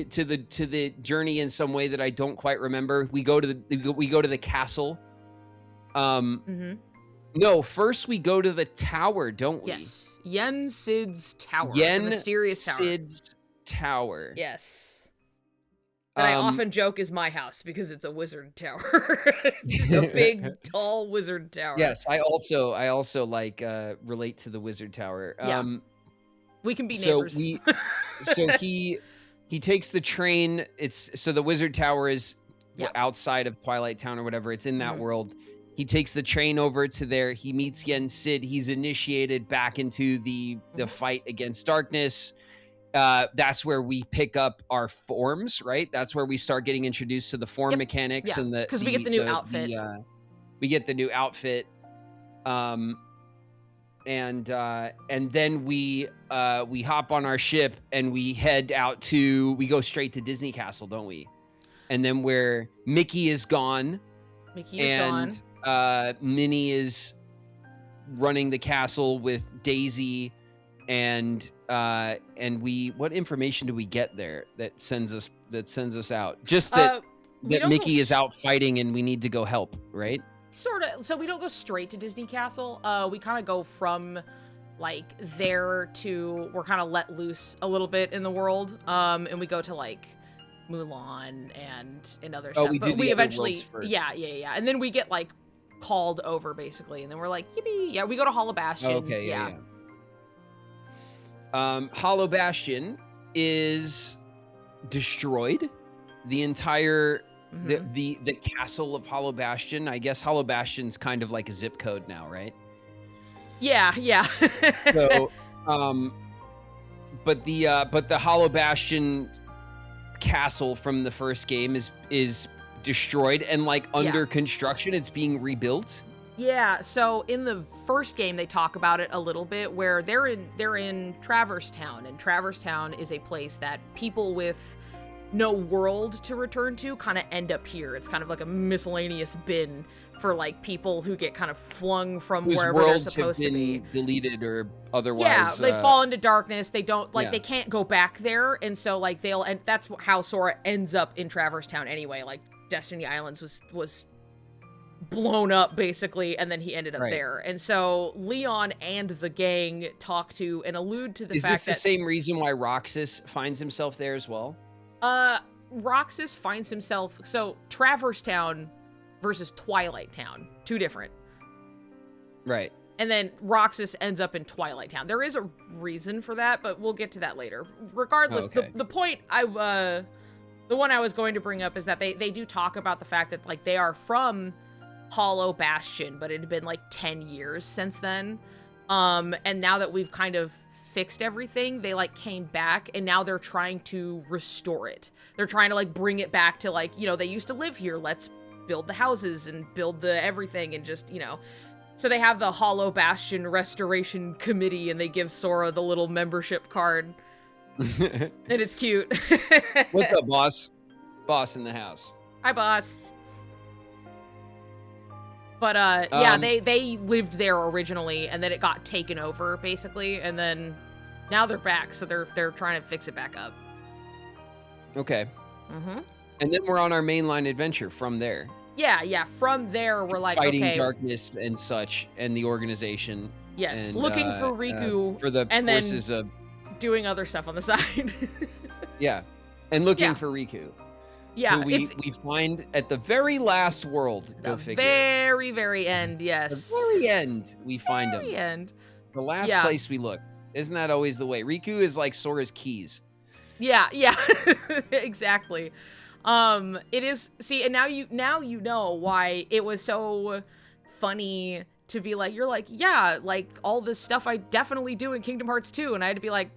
[SPEAKER 2] to the journey in some way that I don't quite remember. We go to the castle. No, first we go to the tower, don't we?
[SPEAKER 1] Yes. Yen Sid's tower. The mysterious tower.
[SPEAKER 2] Sid's tower.
[SPEAKER 1] Yes. And I often joke is my house because it's a wizard tower. It's a big, tall wizard tower.
[SPEAKER 2] Yes, I also relate to the wizard tower.
[SPEAKER 1] Yeah. We can be neighbors.
[SPEAKER 2] So he takes the train. So the wizard tower is outside of Twilight Town or whatever. It's in that world. He takes the train over to there. He meets Yen Sid. He's initiated back into the fight against darkness. That's where we pick up our forms, right? That's where we start getting introduced to the form mechanics and
[SPEAKER 1] because we get the new outfit.
[SPEAKER 2] We get the new outfit. And then we hop on our ship and we go straight to Disney Castle, don't we? And then where Mickey is gone.
[SPEAKER 1] Minnie is
[SPEAKER 2] running the castle with Daisy, and what information do we get there that sends us out? Just that
[SPEAKER 1] we don't
[SPEAKER 2] Mickey
[SPEAKER 1] go
[SPEAKER 2] is out fighting and we need to go help, right?
[SPEAKER 1] Sort of. So we don't go straight to Disney Castle. We kind of go from like there to, we're kind of let loose a little bit in the world. And we go to like Mulan and other stuff.
[SPEAKER 2] We do
[SPEAKER 1] but we
[SPEAKER 2] the other
[SPEAKER 1] eventually,
[SPEAKER 2] worlds first.
[SPEAKER 1] yeah. And then we get like called over basically, and then we're like, yippee. Yeah, we go to Hollow Bastion.
[SPEAKER 2] Okay, yeah. Hollow Bastion is destroyed. The entire the castle of Hollow Bastion. I guess Hollow Bastion's kind of like a zip code now, right?
[SPEAKER 1] Yeah.
[SPEAKER 2] So, but the Hollow Bastion castle from the first game is destroyed and like under construction. It's being rebuilt.
[SPEAKER 1] Yeah, so in the first game they talk about it a little bit, where they're in Traverse Town, and Traverse Town is a place that people with no world to return to kind of end up here. It's kind of like a miscellaneous bin for like people who get kind of flung from
[SPEAKER 2] Whose
[SPEAKER 1] wherever they're
[SPEAKER 2] worlds
[SPEAKER 1] supposed
[SPEAKER 2] have
[SPEAKER 1] to be.
[SPEAKER 2] been deleted or otherwise.
[SPEAKER 1] Yeah, they fall into darkness. They don't like they can't go back there, and so like and that's how Sora ends up in Traverse Town anyway. Like Destiny Islands was blown up basically, and then he ended up there. And so Leon and the gang talk to and allude to the fact that...
[SPEAKER 2] Is this the same reason why Roxas finds himself there as well?
[SPEAKER 1] Roxas finds himself... So Traverse Town versus Twilight Town, two different.
[SPEAKER 2] Right.
[SPEAKER 1] And then Roxas ends up in Twilight Town. There is a reason for that, but we'll get to that later. Regardless, the point the one I was going to bring up is that they do talk about the fact that like they are from Hollow Bastion, but it had been like 10 years since then. And now that we've kind of fixed everything, they like came back, and now they're trying to restore it. They're trying to like bring it back to like, they used to live here. Let's build the houses and build the everything and just, So they have the Hollow Bastion Restoration Committee, and they give Sora the little membership card. And it's cute.
[SPEAKER 2] What's up, boss? Boss in the house.
[SPEAKER 1] Hi, boss. But yeah, they lived there originally, and then it got taken over basically, and then now they're back, so they're trying to fix it back up.
[SPEAKER 2] Okay. And then we're on our mainline adventure from there.
[SPEAKER 1] Yeah. From there, we're like
[SPEAKER 2] fighting
[SPEAKER 1] okay,
[SPEAKER 2] darkness and such, and the organization.
[SPEAKER 1] Yes,
[SPEAKER 2] and,
[SPEAKER 1] looking for Riku
[SPEAKER 2] for the
[SPEAKER 1] and
[SPEAKER 2] forces
[SPEAKER 1] then
[SPEAKER 2] of
[SPEAKER 1] doing other stuff on the side.
[SPEAKER 2] Yeah, and looking for Riku.
[SPEAKER 1] Yeah,
[SPEAKER 2] who we find at the very last world.
[SPEAKER 1] The very, very end, yes.
[SPEAKER 2] The very end, we find him.
[SPEAKER 1] Very end.
[SPEAKER 2] The last place we look. Isn't that always the way? Riku is like Sora's keys.
[SPEAKER 1] Yeah, exactly. It is. See, and now you know why it was so funny to be like, you're like, yeah, like all this stuff I definitely do in Kingdom Hearts 2, and I had to be like,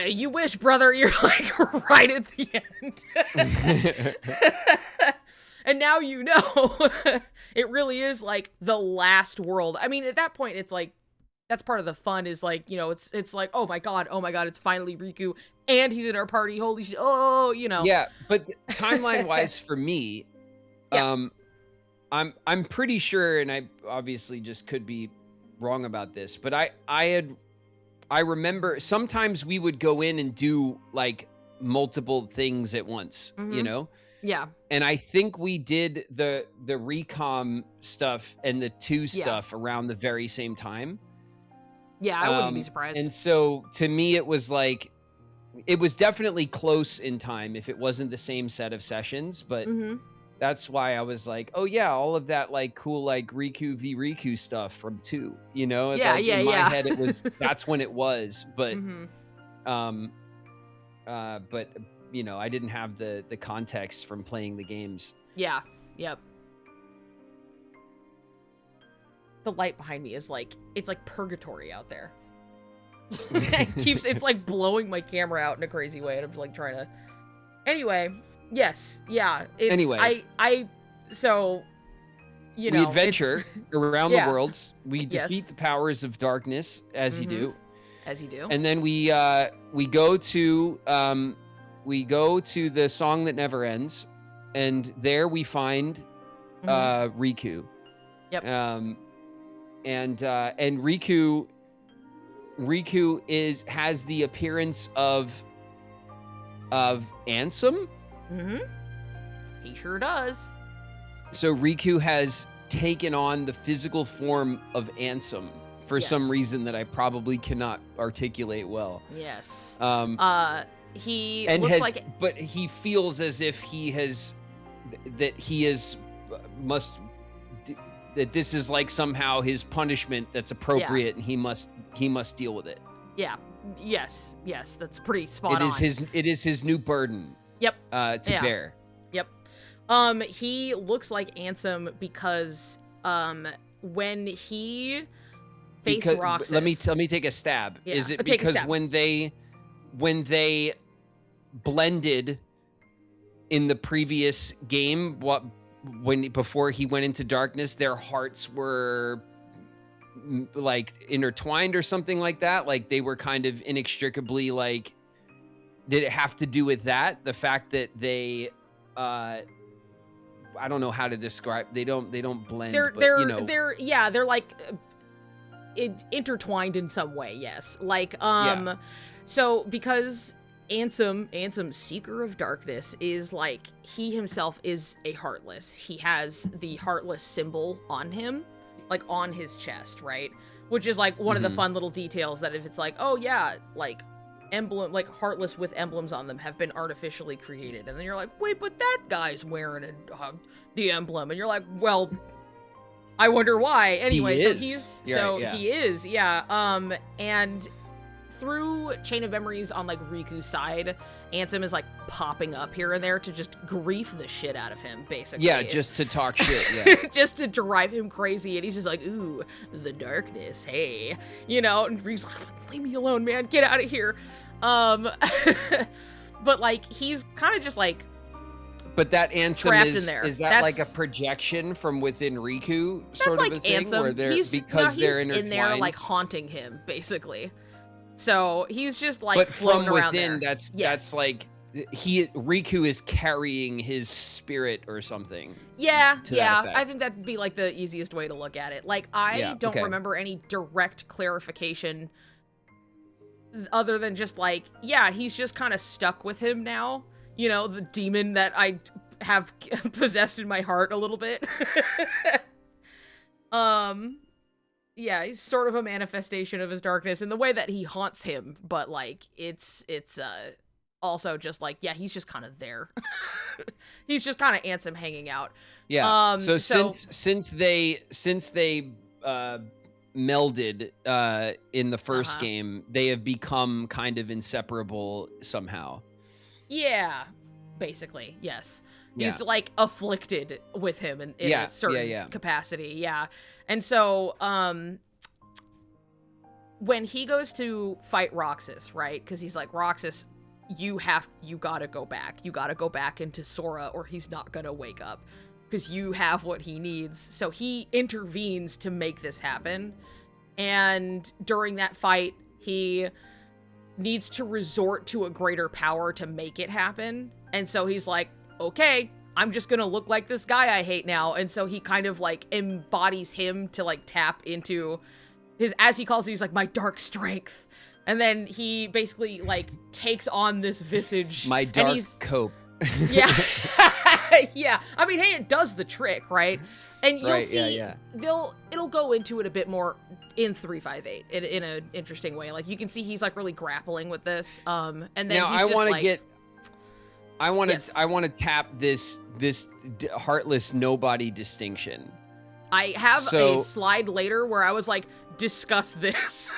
[SPEAKER 1] you wish, brother. You're like right at the end. And now you know. It really is like the last world. I mean, at that point, it's like, that's part of the fun is like, it's like, oh my god, it's finally Riku, and he's in our party, holy shit, Yeah,
[SPEAKER 2] but timeline-wise for me, I'm pretty sure, and I obviously just could be wrong about this, but I remember sometimes we would go in and do like multiple things at once,
[SPEAKER 1] Yeah.
[SPEAKER 2] And I think we did the recom stuff and the 2 stuff around the very same time.
[SPEAKER 1] Yeah, I wouldn't be surprised.
[SPEAKER 2] And so to me, it was like, it was definitely close in time if it wasn't the same set of sessions, but that's why I was like, oh yeah, all of that like cool like Riku v Riku stuff from 2, in my head it was that's when it was, but but I didn't have the context from playing the games.
[SPEAKER 1] Yeah. Yep. The light behind me is like, it's like purgatory out there. It's like blowing my camera out in a crazy way, and I'm like trying to. Anyway, yes, yeah.
[SPEAKER 2] Anyway,
[SPEAKER 1] so
[SPEAKER 2] we adventure around the worlds. We defeat the powers of darkness, as you do,
[SPEAKER 1] and
[SPEAKER 2] then we go to the song that never ends, and there we find Riku.
[SPEAKER 1] Yep.
[SPEAKER 2] and Riku has the appearance of Ansem.
[SPEAKER 1] Mm-hmm. He sure does.
[SPEAKER 2] So Riku has taken on the physical form of Ansem for some reason that I probably cannot articulate well.
[SPEAKER 1] Yes. He
[SPEAKER 2] and
[SPEAKER 1] looks like,
[SPEAKER 2] but he feels as if that this is like somehow his punishment that's appropriate, and he must deal with it.
[SPEAKER 1] Yeah. Yes. That's pretty spot on.
[SPEAKER 2] It is his new burden.
[SPEAKER 1] Yep.
[SPEAKER 2] To bear.
[SPEAKER 1] Yep. He looks like Ansem because when he faced Roxas.
[SPEAKER 2] Let me take a stab.
[SPEAKER 1] Yeah,
[SPEAKER 2] is it because when they blended in the previous game, before he went into darkness, their hearts were like intertwined or something like that? Like they were kind of inextricably like, did it have to do with that? The fact that they I don't know how to describe. They don't blend.
[SPEAKER 1] They're like intertwined in some way. Yes, like So because Ansem's Seeker of Darkness is like, he himself is a Heartless. He has the Heartless symbol on him, like on his chest, right? Which is like one of the fun little details that if it's like, oh yeah, like emblem, like Heartless with emblems on them have been artificially created, and then you're like, wait, but that guy's wearing the emblem, and you're like, well, I wonder why. Anyway, he is, and through Chain of Memories on like Riku's side, Ansem is like popping up here and there to just grief the shit out of him, basically.
[SPEAKER 2] Yeah, just to talk shit, yeah.
[SPEAKER 1] Just to drive him crazy, and he's just like, ooh, the darkness, hey. You know, and Riku's like, leave me alone, man, get out of here. But like, he's kind of just like,
[SPEAKER 2] but that Ansem
[SPEAKER 1] trapped
[SPEAKER 2] is
[SPEAKER 1] in there.
[SPEAKER 2] Is that like a projection from within Riku, sort
[SPEAKER 1] like
[SPEAKER 2] of a thing?
[SPEAKER 1] Ansem.
[SPEAKER 2] Where they're
[SPEAKER 1] he's
[SPEAKER 2] intertwined?
[SPEAKER 1] in there like haunting him, basically. So he's just like
[SPEAKER 2] but
[SPEAKER 1] floating
[SPEAKER 2] from
[SPEAKER 1] around
[SPEAKER 2] within,
[SPEAKER 1] there.
[SPEAKER 2] That's like Riku is carrying his spirit or something.
[SPEAKER 1] Yeah. I think that'd be like the easiest way to look at it. Like, I don't remember any direct clarification other than just like, yeah, he's just kind of stuck with him now. You know, the demon that I have possessed in my heart a little bit. Yeah, he's sort of a manifestation of his darkness in the way that he haunts him, but like it's also just like, yeah, he's just kind of there. He's just kind of Ansem hanging out.
[SPEAKER 2] Yeah. Since they melded in the first game, they have become kind of inseparable somehow.
[SPEAKER 1] Yeah, basically, yes. He's like afflicted with him in a certain capacity. Yeah. And so, when he goes to fight Roxas, right? Because he's like, Roxas, you gotta go back. You gotta go back into Sora or he's not gonna wake up. Because you have what he needs. So he intervenes to make this happen. And during that fight, he needs to resort to a greater power to make it happen. And so he's like, okay, I'm just gonna look like this guy I hate now. And so he kind of like embodies him to like tap into his, as he calls it, he's like, my dark strength. And then he basically like takes on this visage.
[SPEAKER 2] My dark cope.
[SPEAKER 1] Yeah. Yeah. I mean, hey, it does the trick, right? And you'll see, it'll go into it a bit more in 358 in an interesting way. Like you can see he's like really grappling with this. And then
[SPEAKER 2] now
[SPEAKER 1] he's
[SPEAKER 2] I want to tap this heartless nobody distinction.
[SPEAKER 1] I have a slide later where I was like, discuss this.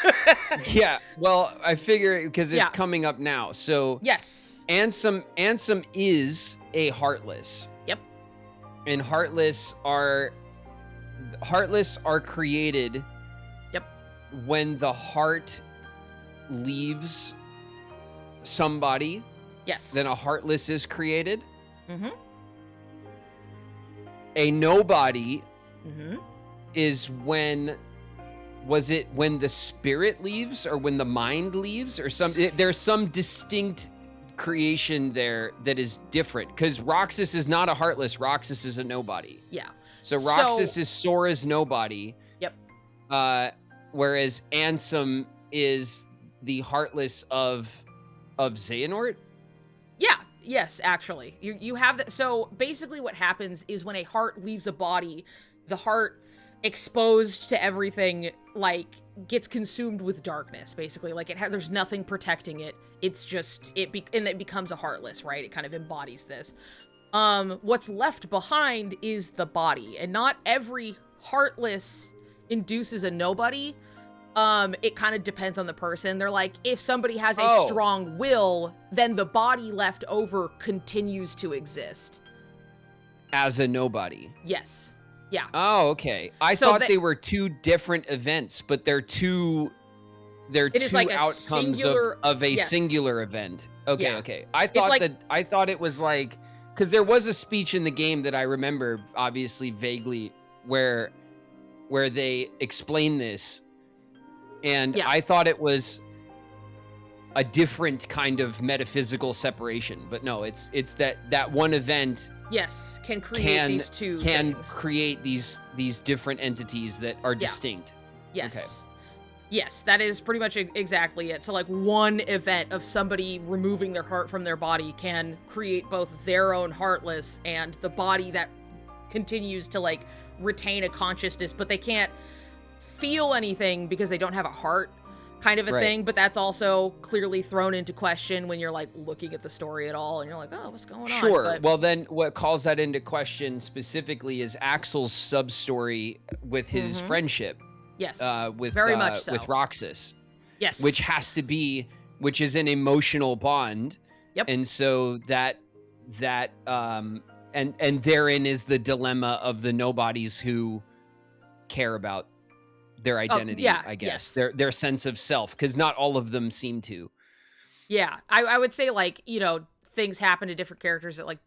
[SPEAKER 2] Yeah, well, I figure because it's coming up now. So
[SPEAKER 1] yes,
[SPEAKER 2] Ansem is a heartless.
[SPEAKER 1] Yep.
[SPEAKER 2] And heartless are created.
[SPEAKER 1] Yep. When
[SPEAKER 2] the heart leaves somebody.
[SPEAKER 1] Yes.
[SPEAKER 2] Then a heartless is created.
[SPEAKER 1] Mm-hmm.
[SPEAKER 2] A nobody is when the spirit leaves or when the mind leaves or there's some distinct creation there that is different because Roxas is not a heartless. Roxas is a nobody.
[SPEAKER 1] Yeah.
[SPEAKER 2] So Roxas is Sora's nobody.
[SPEAKER 1] Yep.
[SPEAKER 2] Whereas Ansem is the heartless of Xehanort.
[SPEAKER 1] Yeah. Yes, actually. You have that. So basically what happens is when a heart leaves a body, the heart exposed to everything, like, gets consumed with darkness, basically. Like, there's nothing protecting it. It's just, and it becomes a heartless, right? It kind of embodies this. What's left behind is the body, and not every heartless induces a nobody. It kind of depends on the person. They're like, if somebody has a strong will, then the body left over continues to exist.
[SPEAKER 2] As a nobody.
[SPEAKER 1] Yes. Yeah.
[SPEAKER 2] Oh, okay. I thought they were two different events, but they're two like outcomes of a singular event. Okay, okay. I thought it was like, because there was a speech in the game that I remember, obviously vaguely, where they explain this. And I thought it was a different kind of metaphysical separation, but no, it's that one event.
[SPEAKER 1] Yes, can create these two things.
[SPEAKER 2] Create these different entities that are distinct.
[SPEAKER 1] Yes. Okay. Yes, that is pretty much exactly it. So like one event of somebody removing their heart from their body can create both their own heartless and the body that continues to like retain a consciousness, but they can't feel anything because they don't have a heart, kind of a thing. But that's also clearly thrown into question when you're like looking at the story at all and you're like, oh, what's going on?
[SPEAKER 2] Sure. Well, then what calls that into question specifically is Axel's sub-story with his friendship.
[SPEAKER 1] Yes.
[SPEAKER 2] Very much so. With Roxas.
[SPEAKER 1] Yes.
[SPEAKER 2] Which is an emotional bond.
[SPEAKER 1] Yep.
[SPEAKER 2] And so that and therein is the dilemma of the nobodies who care about their identity, I guess.
[SPEAKER 1] Yes.
[SPEAKER 2] Their sense of self, because not all of them seem to.
[SPEAKER 1] Yeah. I would say, like, you know, things happen to different characters at, like,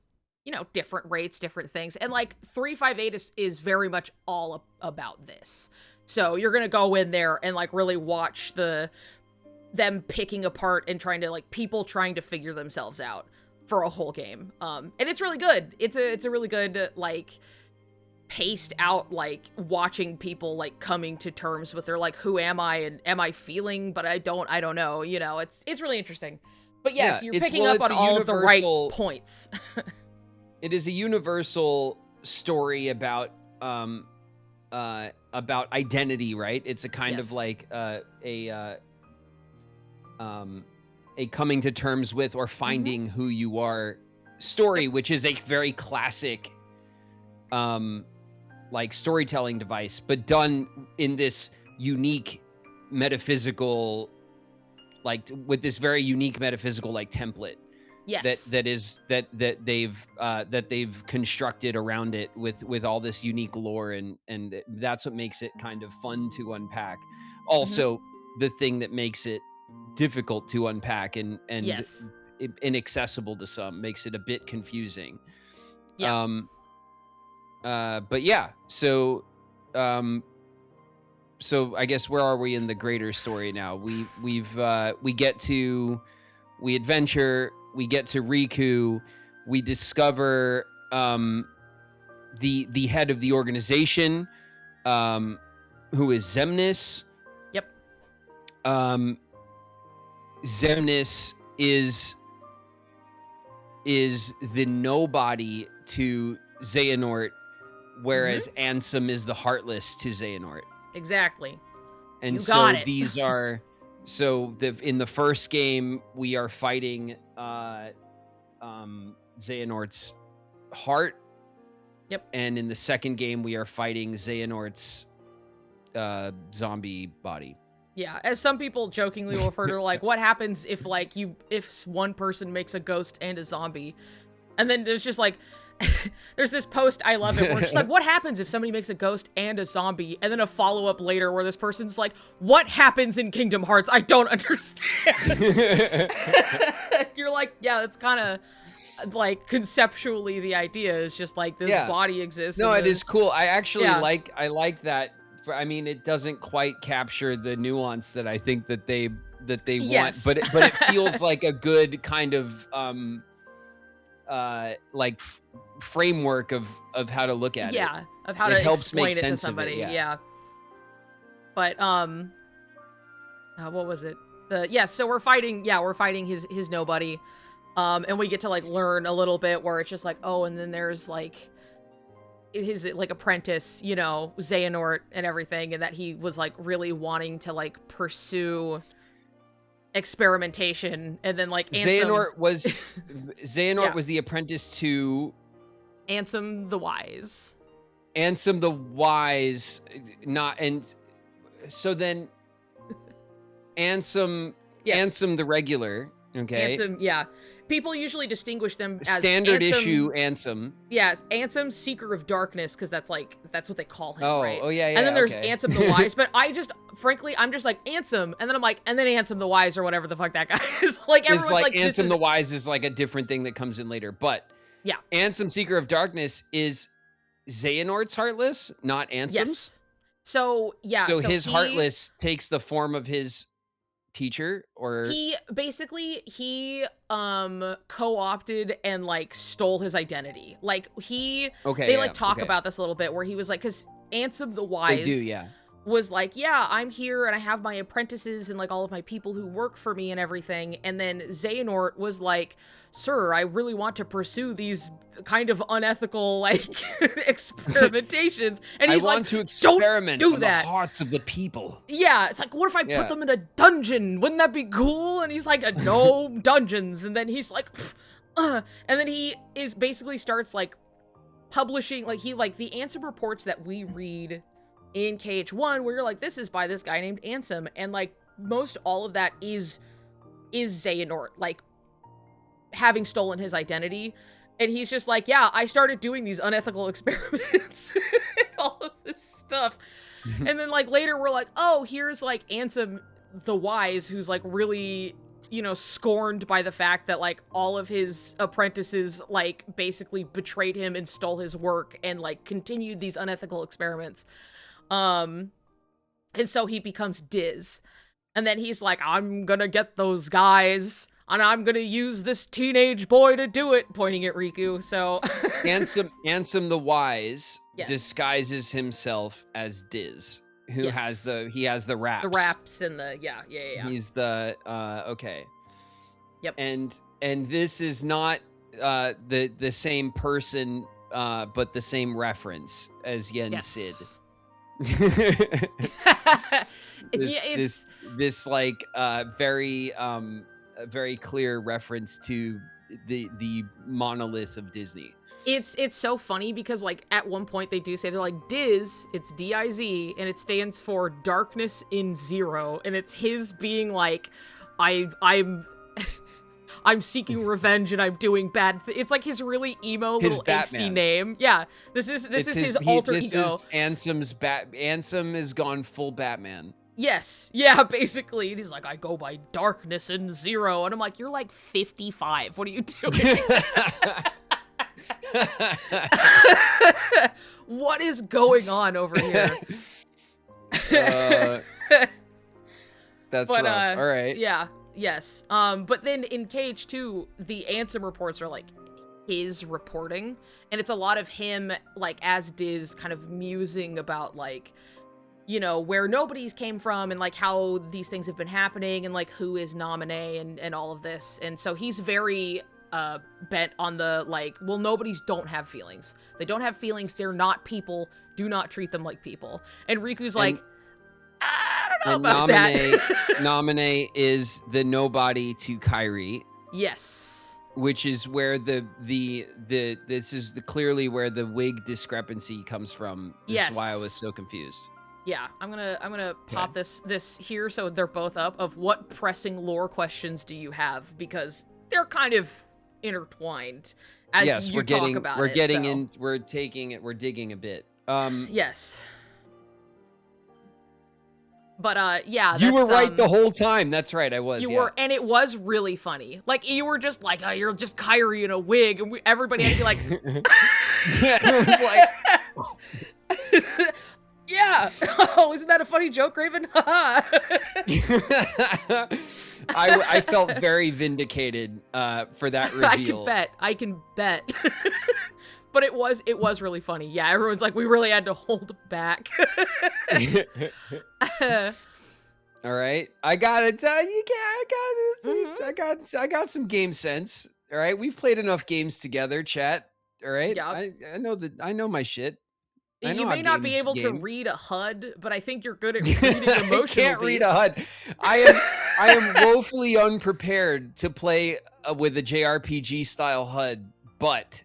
[SPEAKER 1] you know, different rates, different things. And, like, 358 is very much all about this. So you're going to go in there and, like, really watch them picking apart and trying to, like, people trying to figure themselves out for a whole game. And it's really good. It's a really good, like, paced out, like, watching people, like, coming to terms with their, like, who am I and am I feeling, but I don't know, you know, it's really interesting. But yes, you're picking up on all of the right points.
[SPEAKER 2] It is a universal story about identity, right? It's a kind of like a coming to terms with or finding who you are story, which is a very classic like storytelling device, but done in this unique metaphysical, like with this very unique metaphysical like template.
[SPEAKER 1] Yes.
[SPEAKER 2] that they've constructed around it with all this unique lore, and that's what makes it kind of fun to unpack. Also, the thing that makes it difficult to unpack and inaccessible to some, makes it a bit confusing.
[SPEAKER 1] Yeah.
[SPEAKER 2] But yeah, so I guess where are we in the greater story now? We adventure. We get to Riku. We discover the head of the organization, who is Xemnas.
[SPEAKER 1] Yep.
[SPEAKER 2] Xemnas is the nobody to Xehanort, whereas Ansem is the heartless to Xehanort.
[SPEAKER 1] Exactly.
[SPEAKER 2] And so these are. So in the first game, we are fighting Xehanort's heart.
[SPEAKER 1] Yep.
[SPEAKER 2] And in the second game, we are fighting Xehanort's zombie body.
[SPEAKER 1] Yeah, as some people jokingly will refer to, like, what happens if, like, if one person makes a ghost and a zombie? And then there's just, like, there's this post, I love it, where it's just like, what happens if somebody makes a ghost and a zombie? And then a follow-up later where this person's like, what happens in Kingdom Hearts? I don't understand. You're like, yeah, that's kind of, like, conceptually the idea is just, like, this body exists.
[SPEAKER 2] No, it is cool. I actually like that. I mean, it doesn't quite capture the nuance that I think that they want, but it feels like a good kind of like framework of how to look at it.
[SPEAKER 1] Yeah, of how to explain it to somebody. Yeah. But what was it? So we're fighting his nobody. And we get to like learn a little bit where it's just like, oh, and then there's like his like apprentice, you know, Xehanort and everything, and that he was like really wanting to like pursue experimentation, and then like
[SPEAKER 2] Xehanort was
[SPEAKER 1] Yeah.
[SPEAKER 2] was the apprentice to
[SPEAKER 1] Ansem the Wise.
[SPEAKER 2] Ansem the Wise, so then Ansem the regular, okay?
[SPEAKER 1] Ansem, yeah. People usually distinguish them as
[SPEAKER 2] standard
[SPEAKER 1] Ansem,
[SPEAKER 2] issue Ansem.
[SPEAKER 1] Yeah, Ansem, Seeker of Darkness, because that's what they call him, right?
[SPEAKER 2] Oh, yeah,
[SPEAKER 1] And then there's
[SPEAKER 2] okay.
[SPEAKER 1] Ansem the Wise, but I'm just like, Ansem, and then I'm like, and then Ansem the Wise, or whatever the fuck that guy is. Like, everyone's like
[SPEAKER 2] Ansem the Wise is like a different thing that comes in later, but
[SPEAKER 1] yeah.
[SPEAKER 2] Ansem, Seeker of Darkness is Xehanort's Heartless, not Ansem's?
[SPEAKER 1] Yes. So, yeah.
[SPEAKER 2] So his Heartless takes the form of his teacher, or
[SPEAKER 1] he co-opted and like stole his identity. Like they talk about this a little bit, where he was like, because Ansem the Wise was like, yeah, I'm here and I have my apprentices and like all of my people who work for me and everything. And then Xehanort was like, sir, I really want to pursue these kind of unethical like experimentations. And he's
[SPEAKER 2] I want to experiment
[SPEAKER 1] don't do
[SPEAKER 2] on
[SPEAKER 1] that.
[SPEAKER 2] The hearts of the people.
[SPEAKER 1] Yeah, it's like, what if I put them in a dungeon? Wouldn't that be cool? And he's like, no dungeons. And then he's like, and then he is basically starts like publishing, like the Ansem reports that we read in KH1, where you're like, this is by this guy named Ansem, and like most all of that is Xehanort like having stolen his identity, and he's just like, yeah, I started doing these unethical experiments and all of this stuff. And then like later we're like, oh, here's like Ansem the Wise, who's like really, you know, scorned by the fact that like all of his apprentices like basically betrayed him and stole his work and like continued these unethical experiments. And so he becomes Diz. And then he's like, I'm gonna get those guys, and I'm gonna use this teenage boy to do it, pointing at Riku. So
[SPEAKER 2] Ansem the Wise disguises himself as Diz, who has the raps.
[SPEAKER 1] The raps and the yeah.
[SPEAKER 2] He's the okay.
[SPEAKER 1] Yep.
[SPEAKER 2] And this is not the same person, but the same reference as Yen Sid. This like very clear reference to the monolith of Disney.
[SPEAKER 1] It's so funny because like at one point they do say, they're like, Diz, it's D-I-Z, and it stands for Darkness in Zero, and it's his being like, I'm seeking revenge and I'm doing bad it's like his really emo little angsty name. Yeah. This is his alter ego.
[SPEAKER 2] Ansem has gone full Batman.
[SPEAKER 1] Yes. Yeah, basically. And he's like, I go by Darkness in Zero. And I'm like, you're like 55. What are you doing? What is going on over here?
[SPEAKER 2] That's rough. All right.
[SPEAKER 1] Yeah. Yes. But then in KH2, the Ansem reports are like his reporting, and it's a lot of him like as Diz kind of musing about like, you know, where nobodies came from and like how these things have been happening and like who is nominee and all of this. And so he's very bent on the like, well, nobodies don't have feelings. They don't have feelings. They're not people. Do not treat them like people. And Riku's like, I don't know about that.
[SPEAKER 2] Nominee is the nobody to Kairi.
[SPEAKER 1] Yes.
[SPEAKER 2] Which is where this is clearly where the wig discrepancy comes from. This is why I was so confused.
[SPEAKER 1] Yeah, I'm gonna pop this here so they're both up. Of what pressing lore questions do you have? Because they're kind of intertwined as you talk about it.
[SPEAKER 2] We're digging a bit.
[SPEAKER 1] Yes. But yeah,
[SPEAKER 2] you were right the whole time. That's right, I was.
[SPEAKER 1] You were, and it was really funny. Like you were just like, oh, you're just Kairi in a wig, and everybody had to be like,
[SPEAKER 2] everyone's like,
[SPEAKER 1] yeah. Oh, isn't that a funny joke, Raven?
[SPEAKER 2] I felt very vindicated for that reveal.
[SPEAKER 1] I can bet. But it was really funny. Yeah, everyone's like, we really had to hold back.
[SPEAKER 2] All right, I gotta tell you,
[SPEAKER 1] Mhm.
[SPEAKER 2] I got some game sense. All right, we've played enough games together, chat. All right,
[SPEAKER 1] Yeah.
[SPEAKER 2] I know my shit. I know
[SPEAKER 1] You
[SPEAKER 2] how
[SPEAKER 1] may not be
[SPEAKER 2] games
[SPEAKER 1] able to
[SPEAKER 2] game.
[SPEAKER 1] read a HUD, but I think you're good at reading
[SPEAKER 2] I
[SPEAKER 1] emotional
[SPEAKER 2] can't read a
[SPEAKER 1] beats.
[SPEAKER 2] HUD. I am woefully unprepared to play with a JRPG style HUD, but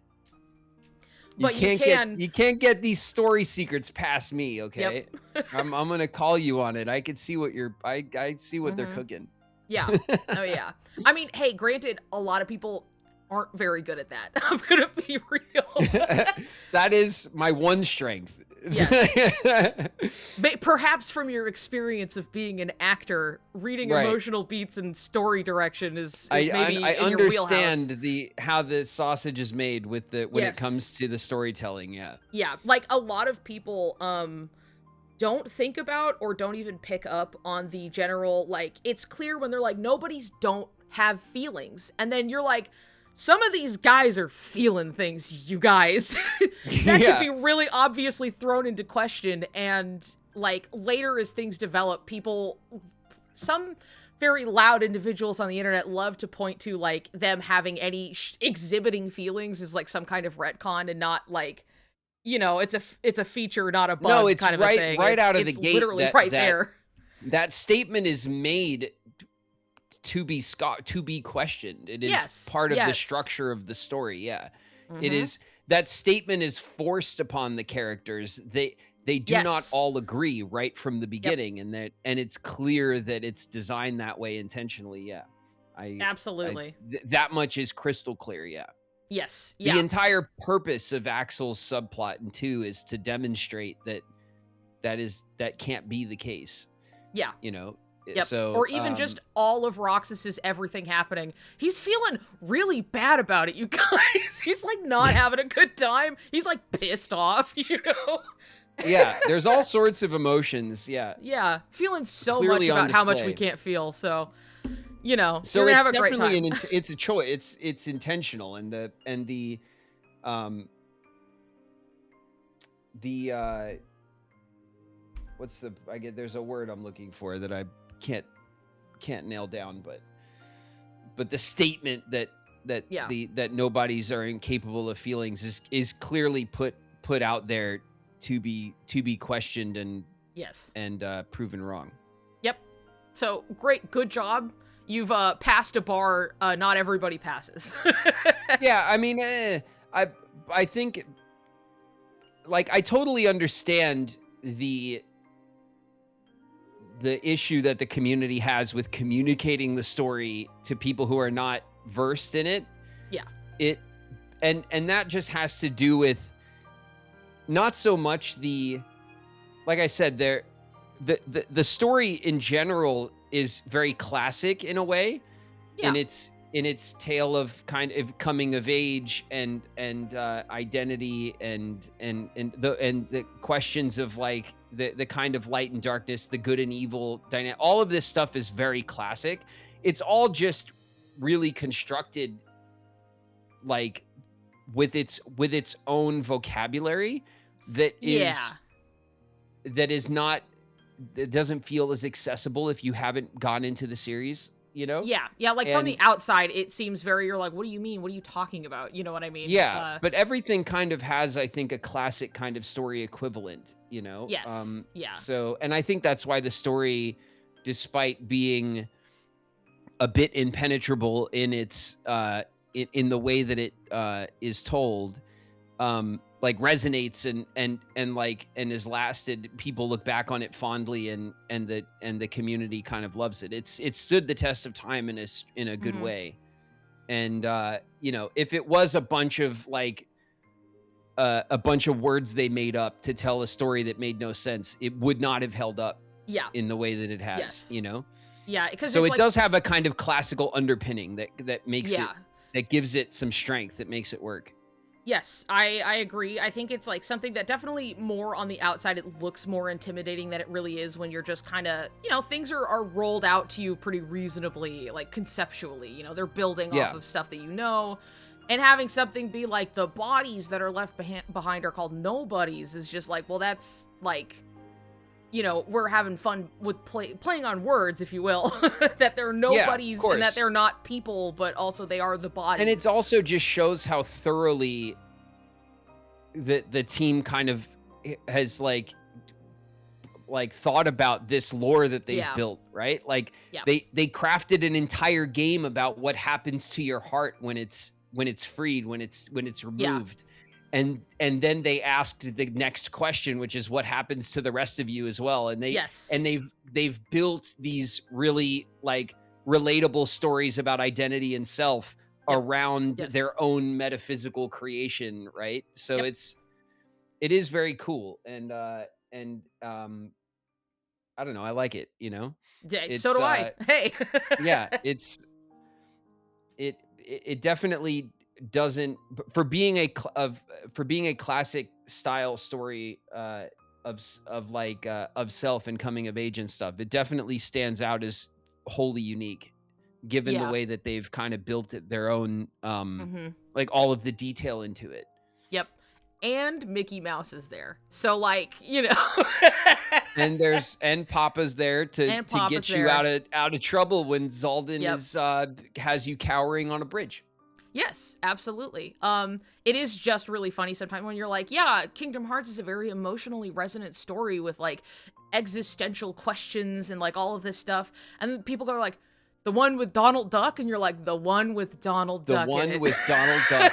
[SPEAKER 1] But you can.
[SPEAKER 2] you can't get these story secrets past me, okay?
[SPEAKER 1] Yep.
[SPEAKER 2] I'm gonna call you on it. I can see what I see what they're
[SPEAKER 1] Mhm.
[SPEAKER 2] cooking.
[SPEAKER 1] Yeah. Oh, yeah. I mean, hey, granted, a lot of people aren't very good at that. I'm gonna be real.
[SPEAKER 2] That is my one strength.
[SPEAKER 1] Yes. Perhaps from your experience of being an actor, reading
[SPEAKER 2] Right.
[SPEAKER 1] emotional beats and story direction is maybe
[SPEAKER 2] I
[SPEAKER 1] in your wheelhouse.
[SPEAKER 2] understand how the sausage is made with when it
[SPEAKER 1] Yes.
[SPEAKER 2] comes to the storytelling. Yeah.
[SPEAKER 1] Yeah, like a lot of people don't think about or don't even pick up on the general, like, it's clear when they're like, nobody's don't have feelings. And then you're like, some of these guys are feeling things, you guys. That should be really obviously thrown into question. And like later as things develop, some very loud individuals on the internet love to point to like them having any exhibiting feelings as like some kind of retcon and not like, it's a feature, not a bug.
[SPEAKER 2] No, it's
[SPEAKER 1] kind of
[SPEAKER 2] right
[SPEAKER 1] a thing.
[SPEAKER 2] right out of the
[SPEAKER 1] It's
[SPEAKER 2] gate.
[SPEAKER 1] literally right there.
[SPEAKER 2] That statement is made to be questioned. It is part of the structure of the story. Yeah. It is, that statement is forced upon the characters. They do not all agree right from the beginning, and it's clear that it's designed that way intentionally. Yeah.
[SPEAKER 1] Absolutely.
[SPEAKER 2] That much is crystal clear. Yeah.
[SPEAKER 1] Yes.
[SPEAKER 2] The
[SPEAKER 1] Yeah.
[SPEAKER 2] entire purpose of Axel's subplot in 2 is to demonstrate that can't be the case.
[SPEAKER 1] Yeah. Yep.
[SPEAKER 2] So,
[SPEAKER 1] or even just all of Roxas's everything happening. He's feeling really bad about it, you guys. He's like not having a good time. He's like pissed off,
[SPEAKER 2] Yeah, there's all sorts of emotions. Yeah.
[SPEAKER 1] Yeah, feeling so
[SPEAKER 2] Clearly
[SPEAKER 1] much
[SPEAKER 2] on
[SPEAKER 1] about how much we
[SPEAKER 2] display.
[SPEAKER 1] can't feel. So,
[SPEAKER 2] So
[SPEAKER 1] you're gonna
[SPEAKER 2] it's
[SPEAKER 1] have a great
[SPEAKER 2] definitely
[SPEAKER 1] time.
[SPEAKER 2] it's a choice. It's intentional, and the what's there's a word I'm looking for that I can't nail down, but the statement that nobodies are incapable of feelings is clearly put out there to be questioned and proven wrong.
[SPEAKER 1] Yep. So good job. You've passed a bar not everybody passes.
[SPEAKER 2] Yeah, I mean, I think, like, I totally understand the issue that the community has with communicating the story to people who are not versed in it.
[SPEAKER 1] Yeah.
[SPEAKER 2] And that just has to do with not so much like I said, the story in general is very classic in a way.
[SPEAKER 1] Yeah.
[SPEAKER 2] In its tale of kind of coming of age and identity and the questions of like the kind of light and darkness, the good and evil dynamic. All of this stuff is very classic. It's all just really constructed like with its own vocabulary that doesn't feel as accessible if you haven't gone into the series,
[SPEAKER 1] Yeah, like from the outside, it seems you're like, what do you mean? What are you talking about? You know what I mean?
[SPEAKER 2] Yeah, but everything kind of has, I think, a classic kind of story equivalent,
[SPEAKER 1] Yes, yeah.
[SPEAKER 2] So, and I think that's why the story, despite being a bit impenetrable in its, in the way that it is told, like resonates and has lasted. People look back on it fondly, and the community kind of loves it. It's stood the test of time in a good way. And if it was a bunch of words they made up to tell a story that made no sense, it would not have held up in the way that it has.
[SPEAKER 1] Yeah, because
[SPEAKER 2] so it does have a kind of classical underpinning that makes it, that gives it some strength, that makes it work.
[SPEAKER 1] Yes, I agree. I think it's like something that definitely more on the outside, it looks more intimidating than it really is when you're just kind of, things are rolled out to you pretty reasonably, like conceptually, they're building off of stuff that And having something be like the bodies that are left behind are called nobodies is just like, well, that's like, you know, we're having fun with playing on words, if you will, that they're nobodies and that they're not people, but also they are the bodies.
[SPEAKER 2] And it's also just shows how thoroughly the team kind of has like thought about this lore that they've built, right? Like they crafted an entire game about what happens to your heart when it's freed, when it's removed. And then they asked the next question, which is what happens to the rest of you as well. And they've built these really like relatable stories about identity and self around their own metaphysical creation, right? So it is very cool. And I don't know, I like it, you know?
[SPEAKER 1] So do I. Hey.
[SPEAKER 2] Yeah, it definitely doesn't, for being a classic style story of self and coming of age and stuff, it definitely stands out as wholly unique, given the way that they've kind of built it their own, like all of the detail into it.
[SPEAKER 1] Yep. And Mickey Mouse is there, so like, you know.
[SPEAKER 2] and Papa's there to get you out of trouble when Zaldin has you cowering on a bridge.
[SPEAKER 1] Yes, absolutely. It is just really funny sometimes when you're like, yeah, Kingdom Hearts is a very emotionally resonant story with like existential questions and like all of this stuff, and then people go like, the one with Donald Duck, and you're like, the one with Donald Duck. The one
[SPEAKER 2] with Donald Duck,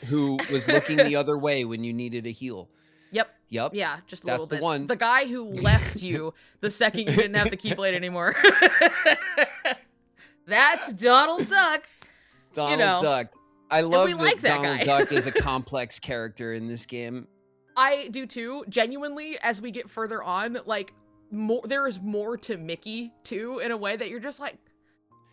[SPEAKER 2] who was looking the other way when you needed a heal.
[SPEAKER 1] Yep. Yeah, just a little bit. That's the one. The guy who left you the second you didn't have the Keyblade anymore. That's Donald Duck.
[SPEAKER 2] Donald Duck. I love that Donald Duck is a complex character in this game.
[SPEAKER 1] I do too. Genuinely, as we get further on, like there is more to Mickey too, in a way that you're just like,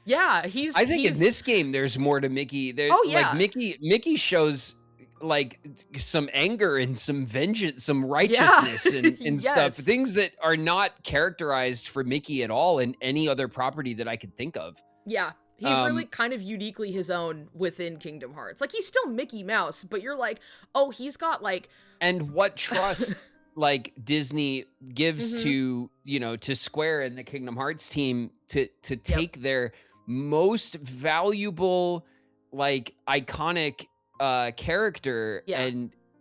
[SPEAKER 1] yeah, I think
[SPEAKER 2] in this game there's more to Mickey. Like Mickey shows like some anger and some vengeance, some righteousness and stuff. Things that are not characterized for Mickey at all in any other property that I could think of.
[SPEAKER 1] Yeah. He's really kind of uniquely his own within Kingdom Hearts. Like, he's still Mickey Mouse, but you're like, oh, he's got like...
[SPEAKER 2] And what trust like Disney gives to, you know, to Square and the Kingdom Hearts team to take their most valuable, like iconic character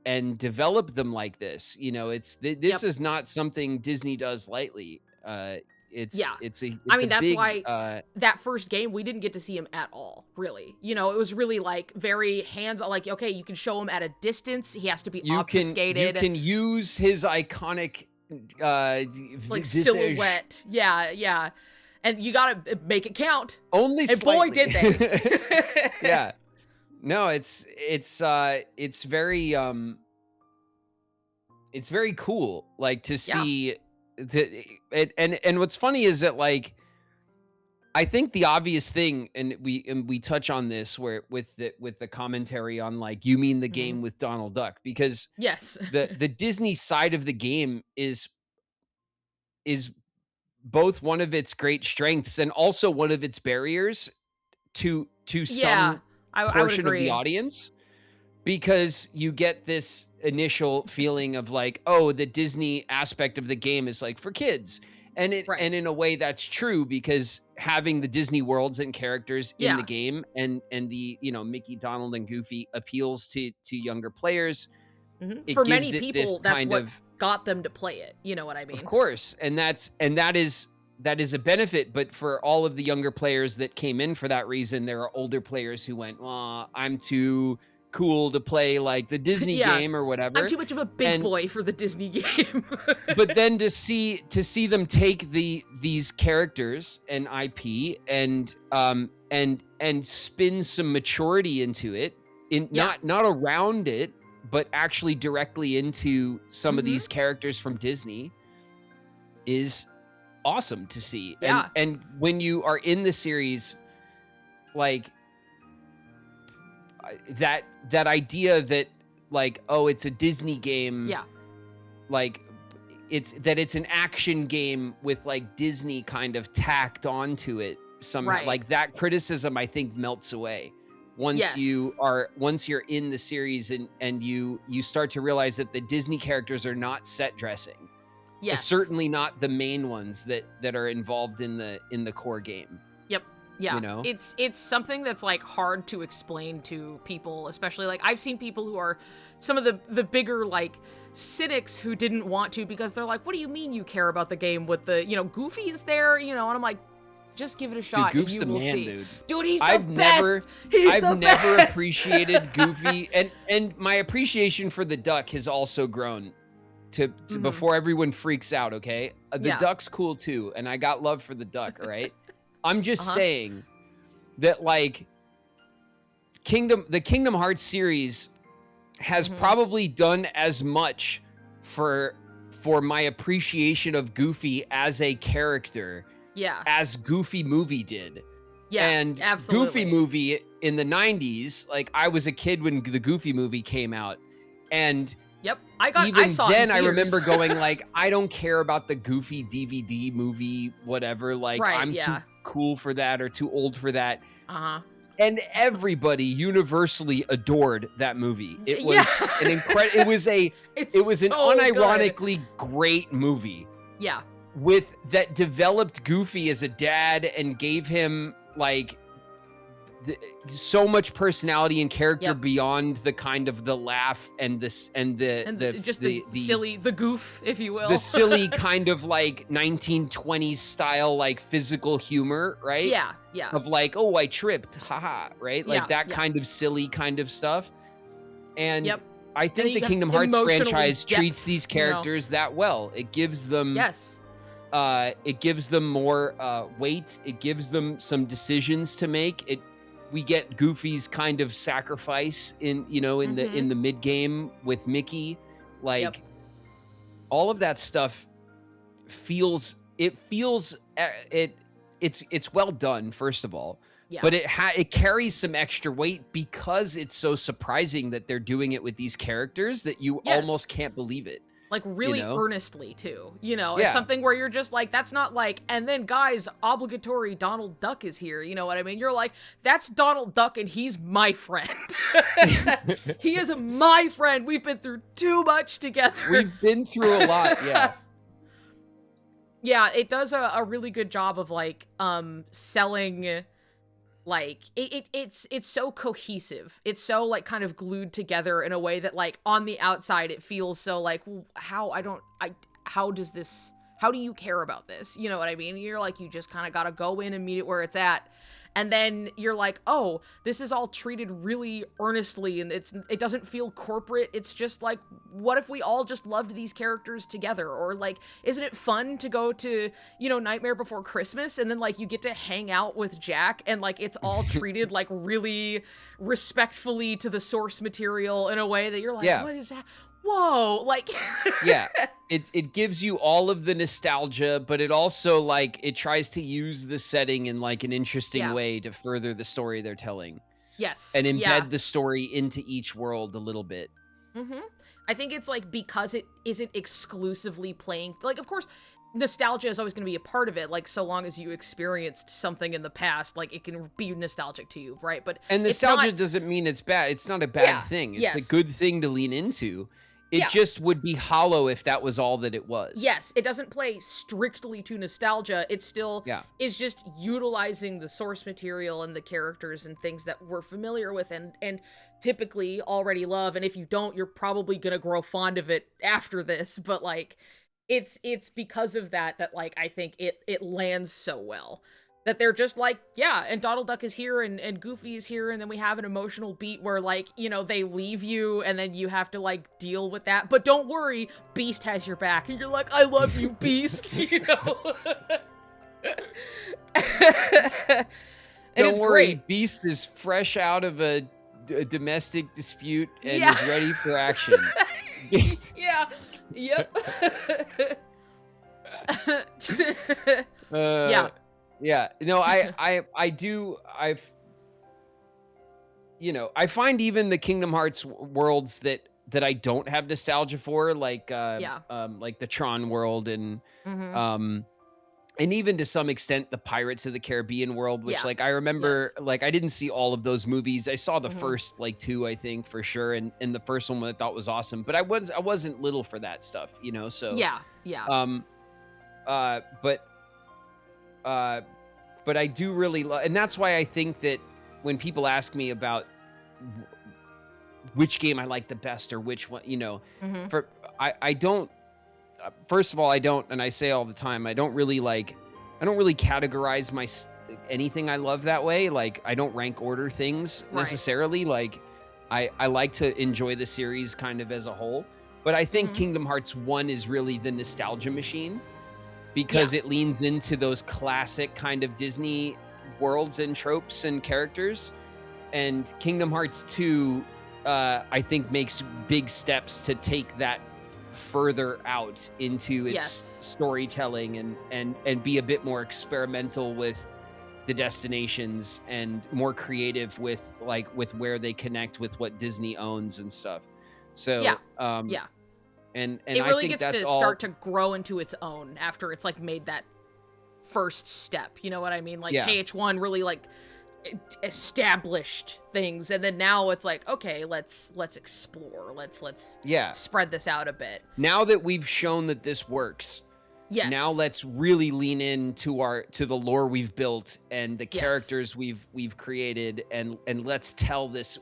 [SPEAKER 2] and develop them like this. You know, this is not something Disney does lightly. It's
[SPEAKER 1] that's why that first game we didn't get to see him at all, really. You know, it was really like very hands-on, like, okay, you can show him at a distance, he has to be obfuscated.
[SPEAKER 2] You can use his iconic
[SPEAKER 1] like silhouette. Yeah. And you gotta make it count.
[SPEAKER 2] Only slightly.
[SPEAKER 1] And boy, did they.
[SPEAKER 2] Yeah. No, it's very cool, like, to see and what's funny is that, like, I think the obvious thing, and we touch on this where with the commentary on, like, you mean the game with Donald Duck, because the Disney side of the game is both one of its great strengths and also one of its barriers to some portion of the audience, because you get this initial feeling of like, oh, the Disney aspect of the game is like for kids, and and in a way that's true, because having the Disney worlds and characters in the game and the, you know, Mickey, Donald, and Goofy appeals to younger players.
[SPEAKER 1] For many people, that's what got them to play it. You know what I mean?
[SPEAKER 2] Of course, and that is a benefit. But for all of the younger players that came in for that reason, there are older players who went, I'm too cool to play like the Disney game or whatever.
[SPEAKER 1] I'm too much of a big boy for the Disney game.
[SPEAKER 2] But then to see them take these characters and IP and spin some maturity into it, not around it, but actually directly into some of these characters from Disney, is awesome to see. And when you are in the series, like, that idea that, like, oh, it's a Disney game, like it's an action game with like Disney kind of tacked onto it somehow, like that criticism I think melts away. once
[SPEAKER 1] Yes.
[SPEAKER 2] once you're in the series and you start to realize that the Disney characters are not set dressing.
[SPEAKER 1] Yes.
[SPEAKER 2] Certainly not the main ones that are involved in the core game,
[SPEAKER 1] Yep. Yeah.
[SPEAKER 2] you know?
[SPEAKER 1] It's something that's like hard to explain to people, especially like I've seen people who are some of the bigger like cynics who didn't want to because they're like, what do you mean you care about the game with the, Goofy's there, and I'm like, just give it a
[SPEAKER 2] Dude,
[SPEAKER 1] shot and
[SPEAKER 2] Goof's
[SPEAKER 1] you
[SPEAKER 2] the
[SPEAKER 1] will
[SPEAKER 2] man,
[SPEAKER 1] see.
[SPEAKER 2] dude.
[SPEAKER 1] Dude, he's the
[SPEAKER 2] I've never
[SPEAKER 1] best. He's
[SPEAKER 2] I've
[SPEAKER 1] the
[SPEAKER 2] never
[SPEAKER 1] best.
[SPEAKER 2] appreciated Goofy and my appreciation for the duck has also grown to before everyone freaks out, okay? The
[SPEAKER 1] Yeah.
[SPEAKER 2] duck's cool too, and I got love for the duck, all right? I'm just
[SPEAKER 1] Uh-huh.
[SPEAKER 2] saying that like the Kingdom Hearts series has probably done as much for my appreciation of Goofy as a character
[SPEAKER 1] Yeah.
[SPEAKER 2] as Goofy movie did.
[SPEAKER 1] Yeah.
[SPEAKER 2] And
[SPEAKER 1] absolutely.
[SPEAKER 2] Goofy movie in the 90s, like I was a kid when the Goofy movie came out, and
[SPEAKER 1] Yep. I
[SPEAKER 2] even
[SPEAKER 1] saw it in
[SPEAKER 2] then I
[SPEAKER 1] theaters.
[SPEAKER 2] remember going like, I don't care about the Goofy DVD movie, whatever, like
[SPEAKER 1] Right,
[SPEAKER 2] I'm
[SPEAKER 1] yeah.
[SPEAKER 2] too cool for that or too old for that.
[SPEAKER 1] Uh-huh.
[SPEAKER 2] And everybody universally adored that movie. It was
[SPEAKER 1] Yeah.
[SPEAKER 2] an incredible it was an
[SPEAKER 1] It's so good.
[SPEAKER 2] unironically great movie
[SPEAKER 1] Yeah.
[SPEAKER 2] with that developed Goofy as a dad and gave him like so much personality and character
[SPEAKER 1] Yep.
[SPEAKER 2] beyond the kind of the laugh and this and the
[SPEAKER 1] silly, the goof, if you will.
[SPEAKER 2] the silly kind of like 1920s style like physical humor, right?
[SPEAKER 1] Yeah. Yeah.
[SPEAKER 2] Of like, oh, I tripped, haha, right? Like
[SPEAKER 1] Yeah,
[SPEAKER 2] that
[SPEAKER 1] yeah.
[SPEAKER 2] kind of silly kind of stuff. And
[SPEAKER 1] Yep.
[SPEAKER 2] I
[SPEAKER 1] then
[SPEAKER 2] think
[SPEAKER 1] you
[SPEAKER 2] the
[SPEAKER 1] have
[SPEAKER 2] Kingdom Hearts
[SPEAKER 1] emotionally
[SPEAKER 2] franchise
[SPEAKER 1] depth,
[SPEAKER 2] treats these characters that well. It gives them
[SPEAKER 1] Yes.
[SPEAKER 2] it gives them more weight. It gives them some decisions to make. We get Goofy's kind of sacrifice in the mid game with Mickey, like
[SPEAKER 1] Yep.
[SPEAKER 2] all of that stuff feels it's well done, first of all.
[SPEAKER 1] Yeah.
[SPEAKER 2] But it carries some extra weight because it's so surprising that they're doing it with these characters that you
[SPEAKER 1] Yes.
[SPEAKER 2] almost can't believe it.
[SPEAKER 1] Like really
[SPEAKER 2] know?
[SPEAKER 1] earnestly too. It's
[SPEAKER 2] Yeah.
[SPEAKER 1] something where you're just like, that's not like, and then guys, obligatory Donald Duck is here. You know what I mean? You're like, that's Donald Duck and he's my friend. He is my friend. We've been through too much together.
[SPEAKER 2] We've been through a lot, yeah.
[SPEAKER 1] Yeah, it does a really good job of like selling like it's so cohesive. It's so like kind of glued together in a way that like on the outside it feels so like how do you care about this? You know what I mean? You're like, you just kind of got to go in and meet it where it's at. And then you're like, oh, this is all treated really earnestly and it doesn't feel corporate. It's just like, what if we all just loved these characters together? Or like, isn't it fun to go to, Nightmare Before Christmas and then like you get to hang out with Jack and like it's all treated like really respectfully to the source material in a way that you're like,
[SPEAKER 2] Yeah.
[SPEAKER 1] what is that? Whoa, like
[SPEAKER 2] Yeah, it gives you all of the nostalgia, but it also like it tries to use the setting in like an interesting
[SPEAKER 1] Yeah.
[SPEAKER 2] way to further the story they're telling
[SPEAKER 1] yes,
[SPEAKER 2] and embed
[SPEAKER 1] yeah.
[SPEAKER 2] the story into each world a little bit.
[SPEAKER 1] I think it's like because it isn't exclusively playing, like of course nostalgia is always going to be a part of it, like so long as you experienced something in the past, like it can be nostalgic to you, right? But
[SPEAKER 2] And
[SPEAKER 1] it's
[SPEAKER 2] nostalgia
[SPEAKER 1] not-
[SPEAKER 2] doesn't mean it's bad. It's not a bad
[SPEAKER 1] Yeah,
[SPEAKER 2] thing. It's
[SPEAKER 1] yes.
[SPEAKER 2] a good thing to lean into. It
[SPEAKER 1] Yeah.
[SPEAKER 2] just would be hollow if that was all that it was.
[SPEAKER 1] Yes, it doesn't play strictly to nostalgia. It still
[SPEAKER 2] Yeah.
[SPEAKER 1] is just utilizing the source material and the characters and things that we're familiar with and typically already love. And if you don't, you're probably gonna grow fond of it after this. But like, it's because of that like I think it lands so well. That they're just like, yeah, and Donald Duck is here and Goofy is here, and then we have an emotional beat where like, they leave you and then you have to like deal with that. But don't worry, Beast has your back. And you're like, I love you, Beast, And
[SPEAKER 2] Don't
[SPEAKER 1] it's
[SPEAKER 2] worry,
[SPEAKER 1] great.
[SPEAKER 2] Beast is fresh out of a domestic dispute and
[SPEAKER 1] Yeah.
[SPEAKER 2] is ready for action.
[SPEAKER 1] Yeah. Yep. Yeah.
[SPEAKER 2] Yeah. No, I find even the Kingdom Hearts worlds that I don't have nostalgia for, like
[SPEAKER 1] Yeah.
[SPEAKER 2] like the Tron world and
[SPEAKER 1] Mhm.
[SPEAKER 2] and even to some extent the Pirates of the Caribbean world, which
[SPEAKER 1] Yeah.
[SPEAKER 2] like I remember,
[SPEAKER 1] Yes.
[SPEAKER 2] like I didn't see all of those movies. I saw the
[SPEAKER 1] Hmm.
[SPEAKER 2] first like two, I think for sure, and the first one I thought was awesome. But I wasn't little for that stuff, you know. So
[SPEAKER 1] Yeah. Yeah.
[SPEAKER 2] um uh but uh but I do really love, and that's why I think that when people ask me about which game I like the best or which one, you know,
[SPEAKER 1] Hmm.
[SPEAKER 2] for I don't first of all, I don't, and I say all the time, I don't really categorize anything I love that way. Like, I don't rank order things
[SPEAKER 1] Right.
[SPEAKER 2] necessarily. Like, I like to enjoy the series kind of as a whole. But I think
[SPEAKER 1] Hmm.
[SPEAKER 2] Kingdom Hearts 1 is really the nostalgia machine
[SPEAKER 1] Yeah.
[SPEAKER 2] because it leans into those classic kind of Disney worlds and tropes and characters. And Kingdom Hearts 2, I think makes big steps to take that further out into its
[SPEAKER 1] Yes.
[SPEAKER 2] storytelling and be a bit more experimental with the destinations and more creative with where they connect with what Disney owns and stuff.
[SPEAKER 1] Yeah.
[SPEAKER 2] So
[SPEAKER 1] Yeah.
[SPEAKER 2] and
[SPEAKER 1] It
[SPEAKER 2] I
[SPEAKER 1] really
[SPEAKER 2] think
[SPEAKER 1] gets
[SPEAKER 2] that's
[SPEAKER 1] to
[SPEAKER 2] all.
[SPEAKER 1] start to grow into its own after it's like made that first step. You know what I mean? Like
[SPEAKER 2] Yeah.
[SPEAKER 1] KH1 really like established things, and then now it's like, okay, let's explore. Let's
[SPEAKER 2] Yeah.
[SPEAKER 1] spread this out a bit.
[SPEAKER 2] Now that we've shown that this works, now
[SPEAKER 1] Yes.
[SPEAKER 2] let's really lean into to the lore we've built and the
[SPEAKER 1] Yes.
[SPEAKER 2] characters we've created, and let's tell this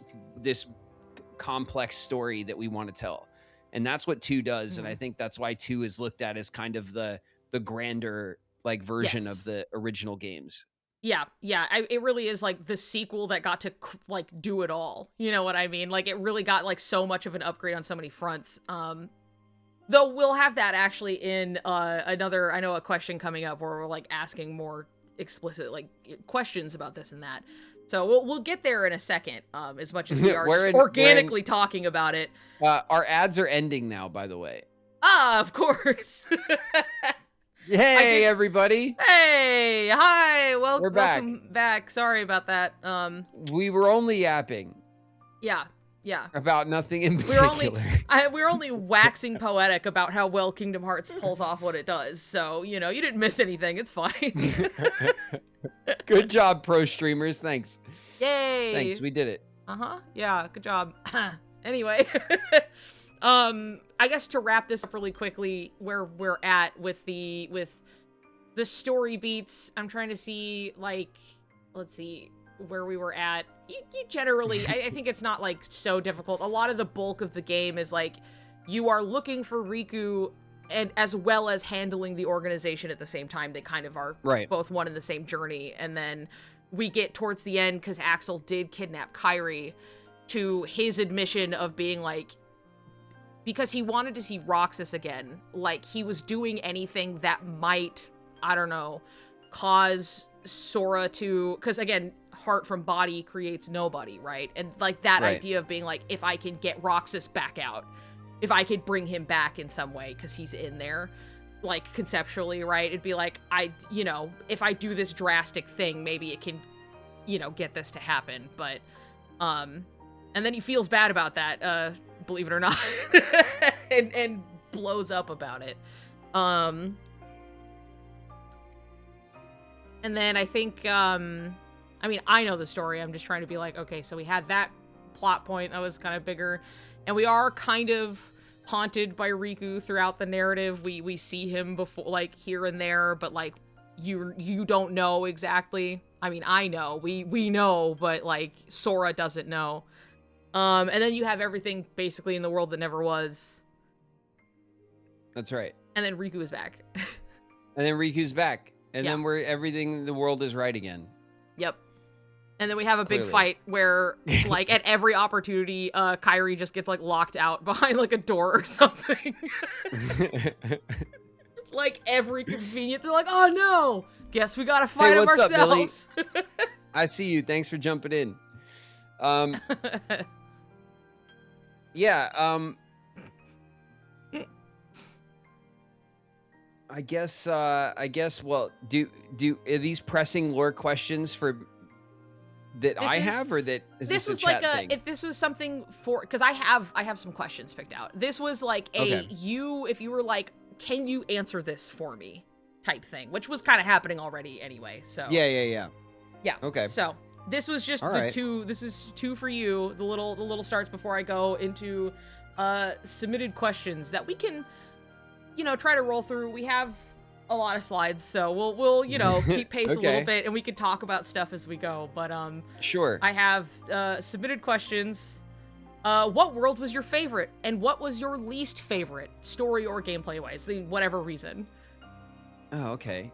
[SPEAKER 2] complex story that we want to tell. And that's what 2 does, and I
[SPEAKER 1] Mhm.
[SPEAKER 2] think that's why 2 is looked at as kind of the grander like version of
[SPEAKER 1] Yes.
[SPEAKER 2] the original games.
[SPEAKER 1] Yeah, yeah. It really is like the sequel that got to like do it all. You know what I mean? Like it really got like so much of an upgrade on so many fronts. Though we'll have that actually in another, I know, a question coming up where we're like asking more explicit like questions about this and that. So we'll get there in a second. As much as we are just
[SPEAKER 2] We're in
[SPEAKER 1] organically talking about it.
[SPEAKER 2] our ads are ending now, by the way.
[SPEAKER 1] Ah, of course.
[SPEAKER 2] Hey everybody.
[SPEAKER 1] Hey, hi.
[SPEAKER 2] We're back.
[SPEAKER 1] Welcome back. Sorry about that.
[SPEAKER 2] We were only yapping
[SPEAKER 1] Yeah, yeah.
[SPEAKER 2] about nothing in
[SPEAKER 1] We were only
[SPEAKER 2] particular.
[SPEAKER 1] we were only waxing poetic about how well Kingdom Hearts pulls off what it does. So, you know, you didn't miss anything. It's fine.
[SPEAKER 2] Good job, pro streamers. Thanks.
[SPEAKER 1] Yay.
[SPEAKER 2] Thanks. We did it.
[SPEAKER 1] Uh-huh. Yeah, good job. Anyway, I guess to wrap this up really quickly, where we're at with the story beats, I'm trying to see, like, let's see where we were at. You generally, I think it's not like so difficult. A lot of the bulk of the game is like you are looking for Riku, and as well as handling the organization at the same time. They kind of are
[SPEAKER 2] Right.
[SPEAKER 1] both one and the same journey. And then we get towards the end, because Axel did kidnap Kairi, to his admission of being like, because he wanted to see Roxas again, like he was doing anything that might, I don't know, cause Sora to, because again, heart from body creates nobody, right? And like that
[SPEAKER 2] Right.
[SPEAKER 1] idea of being like, if I can get Roxas back out, if I could bring him back in some way, because he's in there, like conceptually, right? It'd be like, you know, if I do this drastic thing, maybe it can, you know, get this to happen. But and then he feels bad about that, believe it or not, and blows up about it. And then I think, I mean, I know the story. I'm just trying to be like, okay, so we had that plot point that was kind of bigger, and we are kind of haunted by Riku throughout the narrative. We see him before, like here and there, but like you don't know exactly. I mean, I know, we know, but like Sora doesn't know. And then you have everything basically in the world that never was.
[SPEAKER 2] That's right.
[SPEAKER 1] And then Riku is back.
[SPEAKER 2] And then Riku's back. And
[SPEAKER 1] Yeah.
[SPEAKER 2] then everything in the world is right again.
[SPEAKER 1] Yep. And then we have a big
[SPEAKER 2] Clearly.
[SPEAKER 1] fight where, like, at every opportunity, Kairi just gets, like, locked out behind, like, a door or something. Like, every convenient, they're like, oh, no! Guess we gotta fight them
[SPEAKER 2] what's up, Billy?
[SPEAKER 1] ourselves.
[SPEAKER 2] I see you. Thanks for jumping in. Yeah, I guess well, do are these pressing lore questions for that
[SPEAKER 1] This
[SPEAKER 2] I
[SPEAKER 1] is-
[SPEAKER 2] have, or that is
[SPEAKER 1] This
[SPEAKER 2] this
[SPEAKER 1] was
[SPEAKER 2] a
[SPEAKER 1] like
[SPEAKER 2] chat
[SPEAKER 1] a,
[SPEAKER 2] thing?
[SPEAKER 1] if this was something for, because I have some questions picked out. This was like a,
[SPEAKER 2] Okay.
[SPEAKER 1] if you were like, can you answer this for me? type thing, which was kind of happening already anyway. So
[SPEAKER 2] Yeah.
[SPEAKER 1] yeah.
[SPEAKER 2] Okay.
[SPEAKER 1] So this was just
[SPEAKER 2] All
[SPEAKER 1] the
[SPEAKER 2] right.
[SPEAKER 1] two. This is two for you. The little starts before I go into submitted questions that we can, try to roll through. We have a lot of slides, so we'll keep pace a little
[SPEAKER 2] Okay.
[SPEAKER 1] bit, and we can talk about stuff as we go. But
[SPEAKER 2] Sure.
[SPEAKER 1] I have submitted questions. What world was your favorite, and what was your least favorite, story or gameplay wise, whatever reason?
[SPEAKER 2] Oh, okay.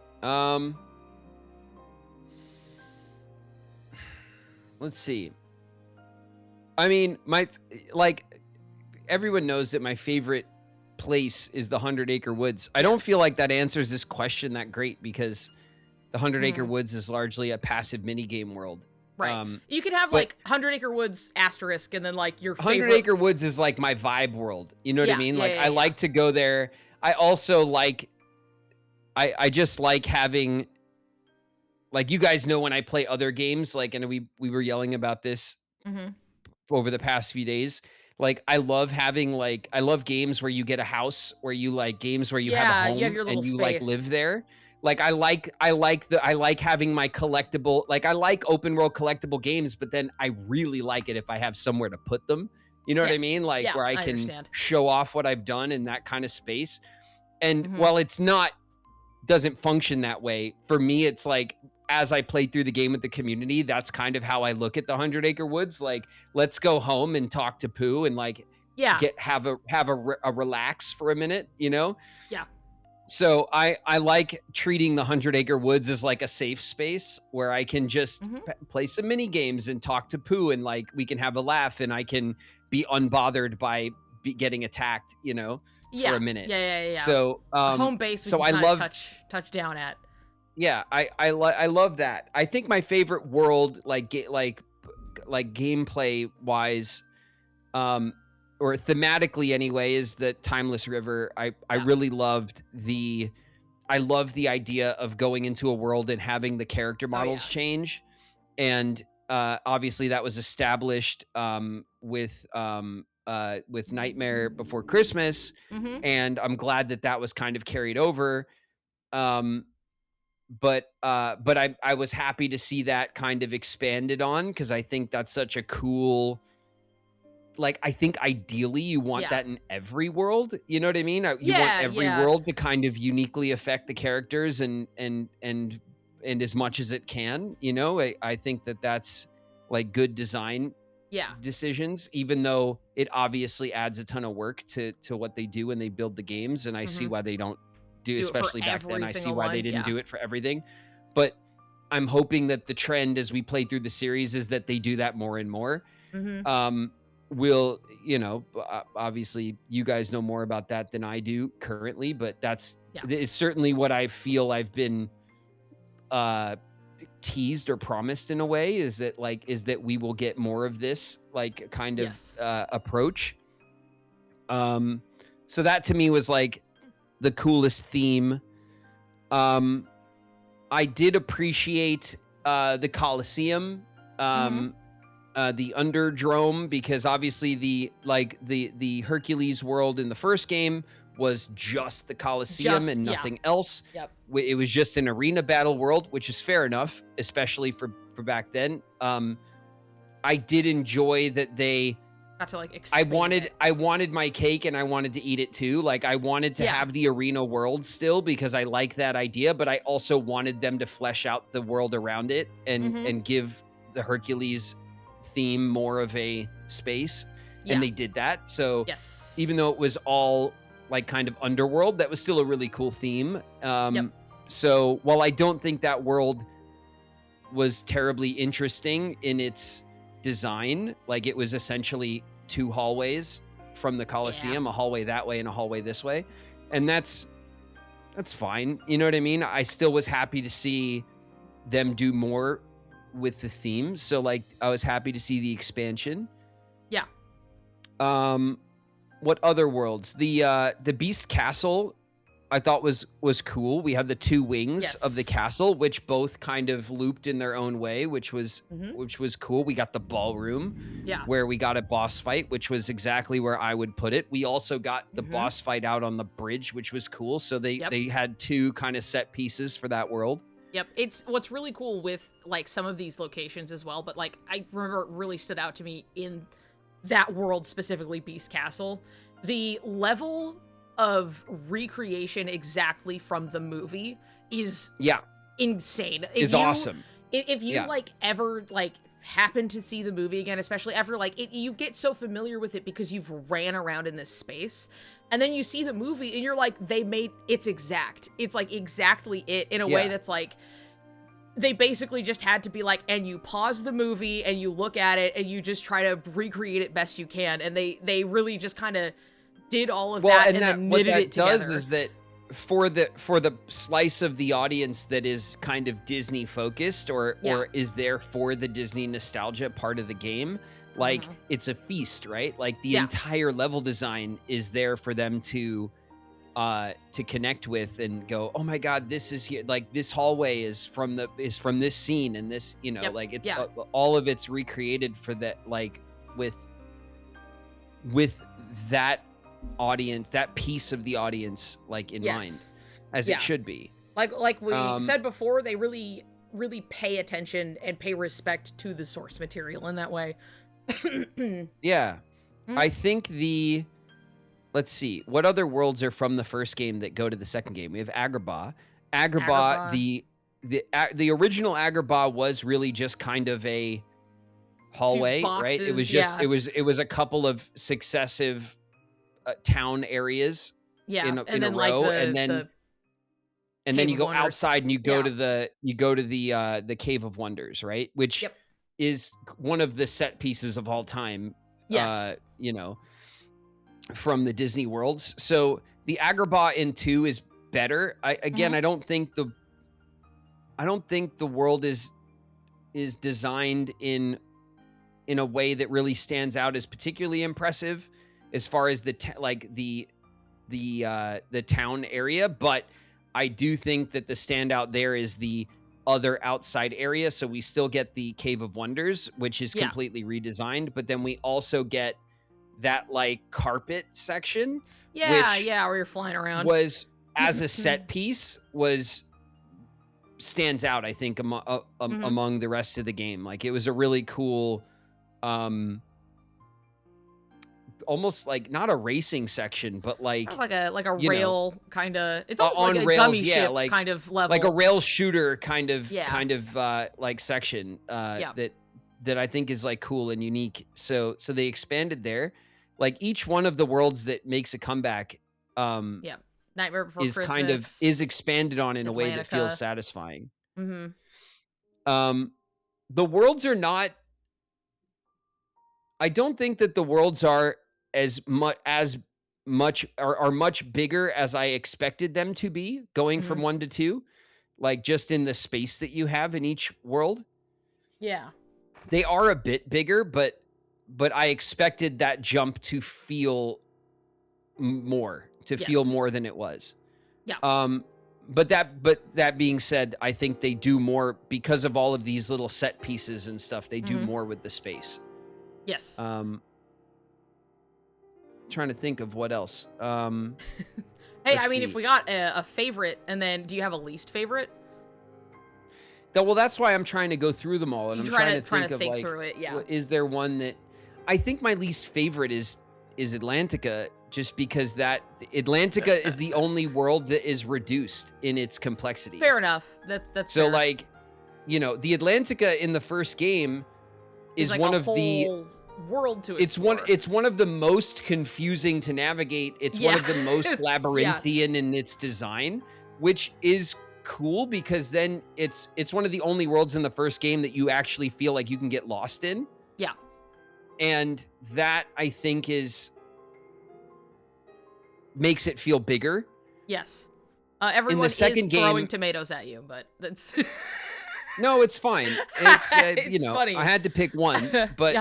[SPEAKER 2] Let's see. I mean, everyone knows that my favorite place is the 100 Acre Woods. I don't
[SPEAKER 1] Yes.
[SPEAKER 2] feel like that answers this question that great because the 100 Acre
[SPEAKER 1] Mhm.
[SPEAKER 2] Woods is largely a passive minigame world.
[SPEAKER 1] Right. You could have
[SPEAKER 2] but-
[SPEAKER 1] like 100 Acre Woods asterisk, and then like your
[SPEAKER 2] 100
[SPEAKER 1] favorite.
[SPEAKER 2] Acre Woods is like my vibe world. You know what I
[SPEAKER 1] Yeah,
[SPEAKER 2] mean?
[SPEAKER 1] yeah,
[SPEAKER 2] Like
[SPEAKER 1] yeah,
[SPEAKER 2] I
[SPEAKER 1] yeah.
[SPEAKER 2] like to go there. I also like I just like having, like, you guys know when I play other games, like, and we were yelling about this
[SPEAKER 1] Mhm.
[SPEAKER 2] over the past few days. Like, I love games where you get a house, where you like games where you have a
[SPEAKER 1] Yeah,
[SPEAKER 2] home
[SPEAKER 1] you have your little
[SPEAKER 2] and you like live
[SPEAKER 1] space.
[SPEAKER 2] there. Like I like having my collectible, like I like open world collectible games, but then I really like it if I have somewhere to put them. You know what I
[SPEAKER 1] Yes.
[SPEAKER 2] mean? Like
[SPEAKER 1] Yeah,
[SPEAKER 2] where I
[SPEAKER 1] I
[SPEAKER 2] can
[SPEAKER 1] understand.
[SPEAKER 2] show off what I've done in that kind of space. And
[SPEAKER 1] Mhm.
[SPEAKER 2] while doesn't function that way, for me, it's like as I play through the game with the community, that's kind of how I look at the 100 Acre Woods. Like, let's go home and talk to Pooh and like
[SPEAKER 1] Yeah.
[SPEAKER 2] have a relax for a minute, you know?
[SPEAKER 1] Yeah.
[SPEAKER 2] So I like treating the 100 Acre Woods as like a safe space where I can just
[SPEAKER 1] Mhm.
[SPEAKER 2] play some mini games and talk to Pooh, and like we can have a laugh and I can be unbothered by getting attacked, for a minute.
[SPEAKER 1] Yeah.
[SPEAKER 2] So
[SPEAKER 1] A home base we
[SPEAKER 2] so
[SPEAKER 1] can
[SPEAKER 2] I
[SPEAKER 1] kind of
[SPEAKER 2] love
[SPEAKER 1] touch down at.
[SPEAKER 2] yeah, I love that. I think my favorite world, like gameplay wise, or thematically anyway, is the Timeless River. I
[SPEAKER 1] Yeah.
[SPEAKER 2] really loved I love the idea of going into a world and having the character models
[SPEAKER 1] yeah.
[SPEAKER 2] change, and obviously that was established with Nightmare Before Christmas,
[SPEAKER 1] Mhm.
[SPEAKER 2] and I'm glad that was kind of carried over. But I was happy to see that kind of expanded on, because I think that's such a cool, like, I think ideally you want
[SPEAKER 1] Yeah.
[SPEAKER 2] that in every world. You know what I mean? You want every
[SPEAKER 1] Yeah.
[SPEAKER 2] world to kind of uniquely affect the characters and as much as it can. I think that's like good design
[SPEAKER 1] Yeah.
[SPEAKER 2] decisions, even though it obviously adds a ton of work to what they do when they build the games, and I see
[SPEAKER 1] Mhm.
[SPEAKER 2] why they don't do,
[SPEAKER 1] Do it for
[SPEAKER 2] especially back then.
[SPEAKER 1] every
[SPEAKER 2] I see
[SPEAKER 1] single
[SPEAKER 2] why they
[SPEAKER 1] one,
[SPEAKER 2] didn't
[SPEAKER 1] yeah.
[SPEAKER 2] do it for everything, but I'm hoping that the trend as we play through the series is that they do that more and more.
[SPEAKER 1] Mhm.
[SPEAKER 2] Will, obviously you guys know more about that than I do currently, but
[SPEAKER 1] Yeah.
[SPEAKER 2] it's certainly what I feel I've been teased or promised in a way, is that we will get more of this like kind of
[SPEAKER 1] Yes.
[SPEAKER 2] approach. So that to me was like the coolest theme. I did appreciate the Colosseum, the Underdrome, because obviously the Hercules world in the first game was just the Colosseum and nothing else.
[SPEAKER 1] Yep.
[SPEAKER 2] It was just an arena battle world, which is fair enough, especially for back then. I did enjoy that they
[SPEAKER 1] Not to like expand it.
[SPEAKER 2] I wanted my cake and I wanted to eat it too. Like, I wanted to have the arena world still because I like that idea, but I also wanted them to flesh out the world around it and give the Hercules theme more of a space.
[SPEAKER 1] Yeah.
[SPEAKER 2] And they did that. So
[SPEAKER 1] Yes.
[SPEAKER 2] even though it was all like kind of underworld, that was still a really cool theme. So while I don't think that world was terribly interesting in its design, like it was essentially two hallways from the Colosseum, a hallway that way and a hallway this way, and that's fine. You know what I mean? I still was happy to see them do more with the theme, so like I was happy to see the expansion.
[SPEAKER 1] Yeah.
[SPEAKER 2] What other worlds? The Beast Castle I thought was cool. We had the two wings of the
[SPEAKER 1] Yes.
[SPEAKER 2] castle, which both kind of looped in their own way, which was
[SPEAKER 1] Mm-hmm.
[SPEAKER 2] cool. We got the ballroom
[SPEAKER 1] Yeah.
[SPEAKER 2] where we got a boss fight, which was exactly where I would put it. We also got the
[SPEAKER 1] Mm-hmm.
[SPEAKER 2] boss fight out on the bridge, which was cool. So
[SPEAKER 1] Yep.
[SPEAKER 2] they had two kind of set pieces for that world.
[SPEAKER 1] Yep. It's what's really cool with like some of these locations as well, but like I remember it really stood out to me in that world, specifically Beast Castle, the level of recreation exactly from the movie is
[SPEAKER 2] Yeah,
[SPEAKER 1] insane.
[SPEAKER 2] is awesome.
[SPEAKER 1] If you
[SPEAKER 2] Yeah.
[SPEAKER 1] like ever like happen to see the movie again, especially after like you get so familiar with it because you've ran around in this space, and then you see the movie and you're like, they made it's exact. It's like exactly it in a way
[SPEAKER 2] Yeah.
[SPEAKER 1] that's like they basically just had to be like, and you pause the movie and you look at it and you just try to recreate it best you can, and they really just kind of did all of that and then
[SPEAKER 2] what
[SPEAKER 1] knitted
[SPEAKER 2] that
[SPEAKER 1] it together.
[SPEAKER 2] does is that for the slice of the audience that is kind of Disney focused or is there for the Disney nostalgia part of the game, like it's a feast, right? Like the entire level design is there for them to connect with and go, oh my god, this is here, like this hallway is from this scene, and this, you know, like it's all of it's recreated for that, like with that audience, that piece of the audience, like in mind, as it should be.
[SPEAKER 1] Like we said before, they really pay attention and pay respect to the source material in that way.
[SPEAKER 2] Yeah. I think let's see, what other worlds are from the first game that go to the second game? We have Agrabah. The original Agrabah was really just kind of a hallway, right? It was just it was a couple of successive town areas in a row, and then you go outside and you go to the Cave of Wonders, right? Which is one of the set pieces of all time. You know, from the Disney worlds. So the Agrabah in 2 is better. I don't think the world is designed in a way that really stands out as particularly impressive as far as the town area, but I do think that the standout there is the other outside area. So we still get the Cave of Wonders, which is completely redesigned, but then we also get that like carpet section.
[SPEAKER 1] Where you're flying around.
[SPEAKER 2] Was as a set piece stands out, I think, among the rest of the game. Like it was a really cool, almost like not a racing section, but like
[SPEAKER 1] a rail kind of. It's almost like a
[SPEAKER 2] rails,
[SPEAKER 1] gummy ship kind of level,
[SPEAKER 2] like a rail shooter kind of like section that I think is like cool and unique. So they expanded there. Like each one of the worlds that makes a comeback,
[SPEAKER 1] Nightmare Before
[SPEAKER 2] is
[SPEAKER 1] Christmas
[SPEAKER 2] kind of is expanded on in a way that
[SPEAKER 1] Atlantica.
[SPEAKER 2] feels satisfying. The worlds are not. I don't think that the worlds are as much are much bigger as I expected them to be, going from 1 to 2, like just in the space that you have in each world.
[SPEAKER 1] Yeah,
[SPEAKER 2] they are a bit bigger, but I expected that jump to feel more, feel more than it was.
[SPEAKER 1] Yeah.
[SPEAKER 2] But that being said, I think they do more because of all of these little set pieces and stuff. They do more with the space.
[SPEAKER 1] Yes.
[SPEAKER 2] Trying to think of what else.
[SPEAKER 1] Hey, I mean, if we got a favorite, and then do you have a least favorite?
[SPEAKER 2] Well, that's why I'm trying to go through them all, and I'm trying to think of
[SPEAKER 1] through it. Yeah.
[SPEAKER 2] Is there one that I think my least favorite is Atlantica, just because that Atlantica is the only world that is reduced in its complexity.
[SPEAKER 1] Fair enough. That's
[SPEAKER 2] so
[SPEAKER 1] fair.
[SPEAKER 2] Like, you know, the Atlantica in the first game is
[SPEAKER 1] like
[SPEAKER 2] one
[SPEAKER 1] a
[SPEAKER 2] of
[SPEAKER 1] whole
[SPEAKER 2] the
[SPEAKER 1] world to explore.
[SPEAKER 2] It's one of the most confusing to navigate. It's one of the most labyrinthian in its design, which is cool because then it's one of the only worlds in the first game that you actually feel like you can get lost in.
[SPEAKER 1] Yeah.
[SPEAKER 2] And that, I think, makes it feel bigger.
[SPEAKER 1] Yes. Everyone is throwing tomatoes at you, but that's
[SPEAKER 2] No, it's fine. It's
[SPEAKER 1] it's
[SPEAKER 2] you know,
[SPEAKER 1] funny.
[SPEAKER 2] I had to pick one, but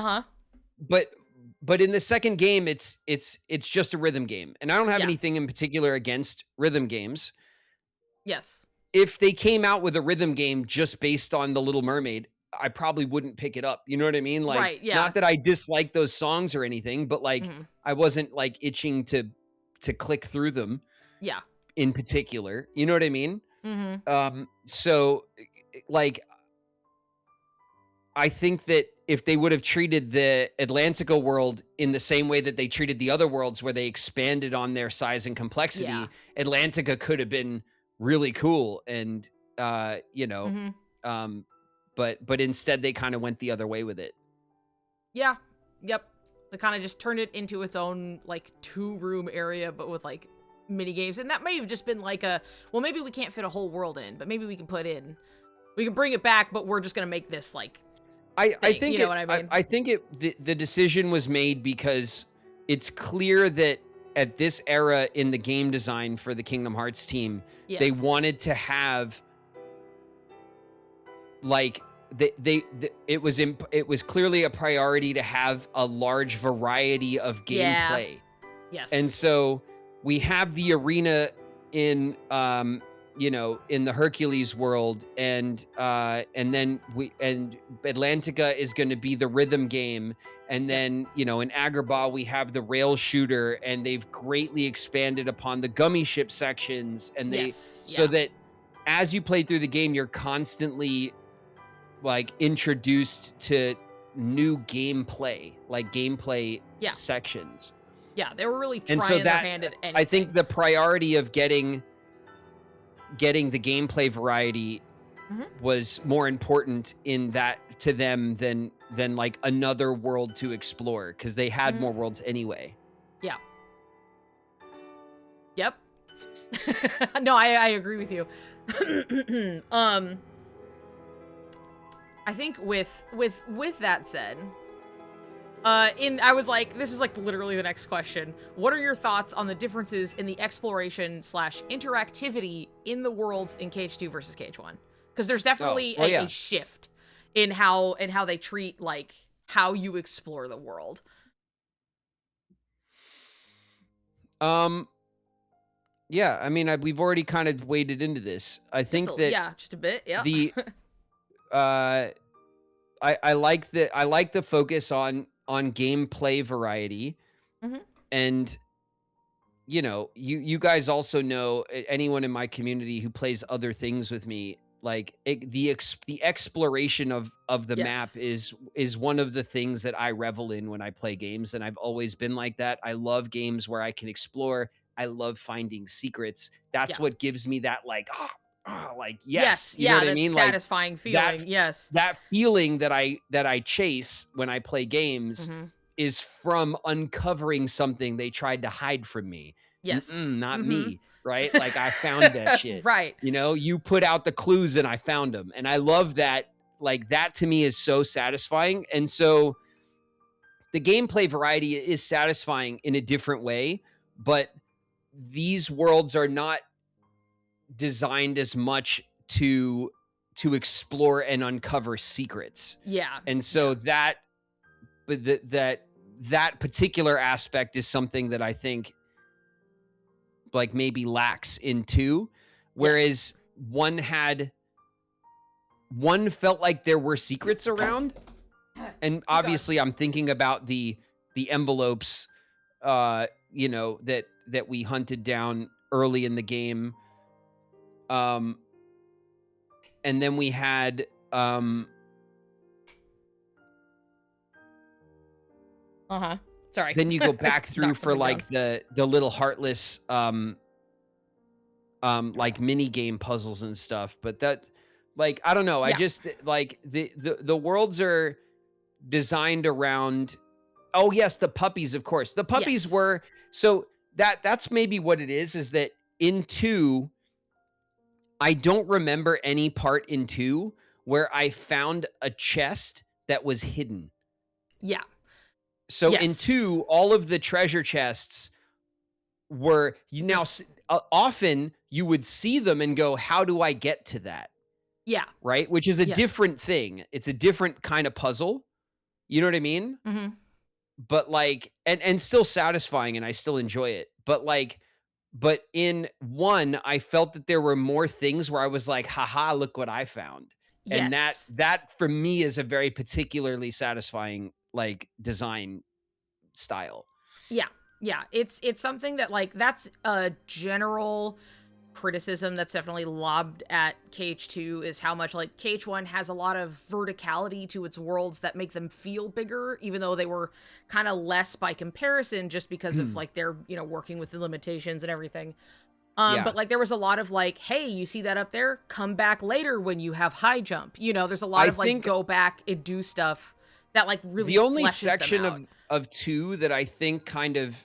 [SPEAKER 2] but in the second game, it's just a rhythm game, and I don't have
[SPEAKER 1] Yeah.
[SPEAKER 2] anything in particular against rhythm games.
[SPEAKER 1] Yes.
[SPEAKER 2] If they came out with a rhythm game just based on The Little Mermaid, I probably wouldn't pick it up. You know what I mean? Like,
[SPEAKER 1] Right. Yeah.
[SPEAKER 2] not that I dislike those songs or anything, but like
[SPEAKER 1] Hmm.
[SPEAKER 2] I wasn't like itching to click through them
[SPEAKER 1] Yeah.
[SPEAKER 2] in particular. You know what I mean?
[SPEAKER 1] Hmm.
[SPEAKER 2] So like I think that if they would have treated the Atlantica world in the same way that they treated the other worlds where they expanded on their size and complexity,
[SPEAKER 1] Yeah.
[SPEAKER 2] Atlantica could have been really cool and
[SPEAKER 1] Hmm.
[SPEAKER 2] but instead they kind of went the other way with it.
[SPEAKER 1] Yeah. Yep. They kind of just turned it into its own like 2-room area, but with like mini games. And that may have just been like well, maybe we can't fit a whole world in, but maybe we can bring it back, but we're just gonna make this like
[SPEAKER 2] I
[SPEAKER 1] thing,
[SPEAKER 2] think
[SPEAKER 1] you know what I mean?
[SPEAKER 2] I think the decision was made because it's clear that at this era in the game design for the Kingdom Hearts team, they
[SPEAKER 1] Yes.
[SPEAKER 2] wanted to have like it was clearly a priority to have a large variety of
[SPEAKER 1] Yeah.
[SPEAKER 2] gameplay.
[SPEAKER 1] Yes.
[SPEAKER 2] And so we have the arena in in the Hercules world, and then Atlantica is going to be the rhythm game, and then in Agrabah we have the rail shooter, and they've greatly expanded upon the gummy ship sections, and so that as you play through the game, you're constantly like introduced to new gameplay, like gameplay sections.
[SPEAKER 1] Yeah, they were really trying their hand at anything.
[SPEAKER 2] I think the priority of getting the gameplay variety was more important in that to them than like another world to explore, because they had more worlds anyway.
[SPEAKER 1] Yeah. Yep. No, I agree with you. I think with that said, I was like, this is like literally the next question. What are your thoughts on the differences in the exploration / interactivity in the worlds in KH2 versus KH1? Because there's definitely a shift in how they treat like how you explore the world.
[SPEAKER 2] Yeah, I mean, we've already kind of waded into this. I think
[SPEAKER 1] just a bit. Yeah.
[SPEAKER 2] I like the focus on gameplay variety. And you guys also know, anyone in my community who plays other things with me, like the exploration of the map is one of the things that I revel in when I play games, and I've always been like that. I love games where I can explore. I love finding secrets. That's what gives me that like like yes, you know what I mean?
[SPEAKER 1] Satisfying
[SPEAKER 2] like
[SPEAKER 1] feeling.
[SPEAKER 2] that feeling that I chase when I play games is from uncovering something they tried to hide from me. Not me, right? Like I found that shit.
[SPEAKER 1] Right.
[SPEAKER 2] You put out the clues and I found them, and I love that. Like that to me is so satisfying, and so the gameplay variety is satisfying in a different way, but these worlds are not designed as much to explore and uncover secrets.
[SPEAKER 1] Yeah.
[SPEAKER 2] And so that particular aspect is something that I think like maybe lacks in 2, whereas one felt like there were secrets around. And obviously I'm thinking about the envelopes that we hunted down early in the game. And then we had
[SPEAKER 1] Sorry.
[SPEAKER 2] Then you go back through for like the little heartless like mini game puzzles and stuff, but that like I don't know, I just like the worlds are designed around the puppies, of course. The puppies were so that's maybe what it is that in 2 I don't remember any part in 2 where I found a chest that was hidden.
[SPEAKER 1] Yeah.
[SPEAKER 2] So in 2, all of the treasure chests were often you would see them and go, how do I get to that?
[SPEAKER 1] Yeah.
[SPEAKER 2] Right? Which is a different thing. It's a different kind of puzzle. You know what I mean? like, and still satisfying, and I still enjoy it. But like, but in one, I felt that there were more things where I was like, haha, look what I found. And
[SPEAKER 1] Yes.
[SPEAKER 2] that for me is a very particularly satisfying like design style.
[SPEAKER 1] Yeah. Yeah. It's something that like that's a general criticism that's definitely lobbed at KH2 is how much like KH1 has a lot of verticality to its worlds that make them feel bigger, even though they were kind of less by comparison just because of like they're, working with the limitations and everything.
[SPEAKER 2] Yeah.
[SPEAKER 1] But like there was a lot of like, hey, you see that up there? Come back later when you have high jump. There's a lot
[SPEAKER 2] I
[SPEAKER 1] of like
[SPEAKER 2] think
[SPEAKER 1] go back and do stuff that like really
[SPEAKER 2] the only
[SPEAKER 1] fleshes them
[SPEAKER 2] section
[SPEAKER 1] out.
[SPEAKER 2] of two that I think kind of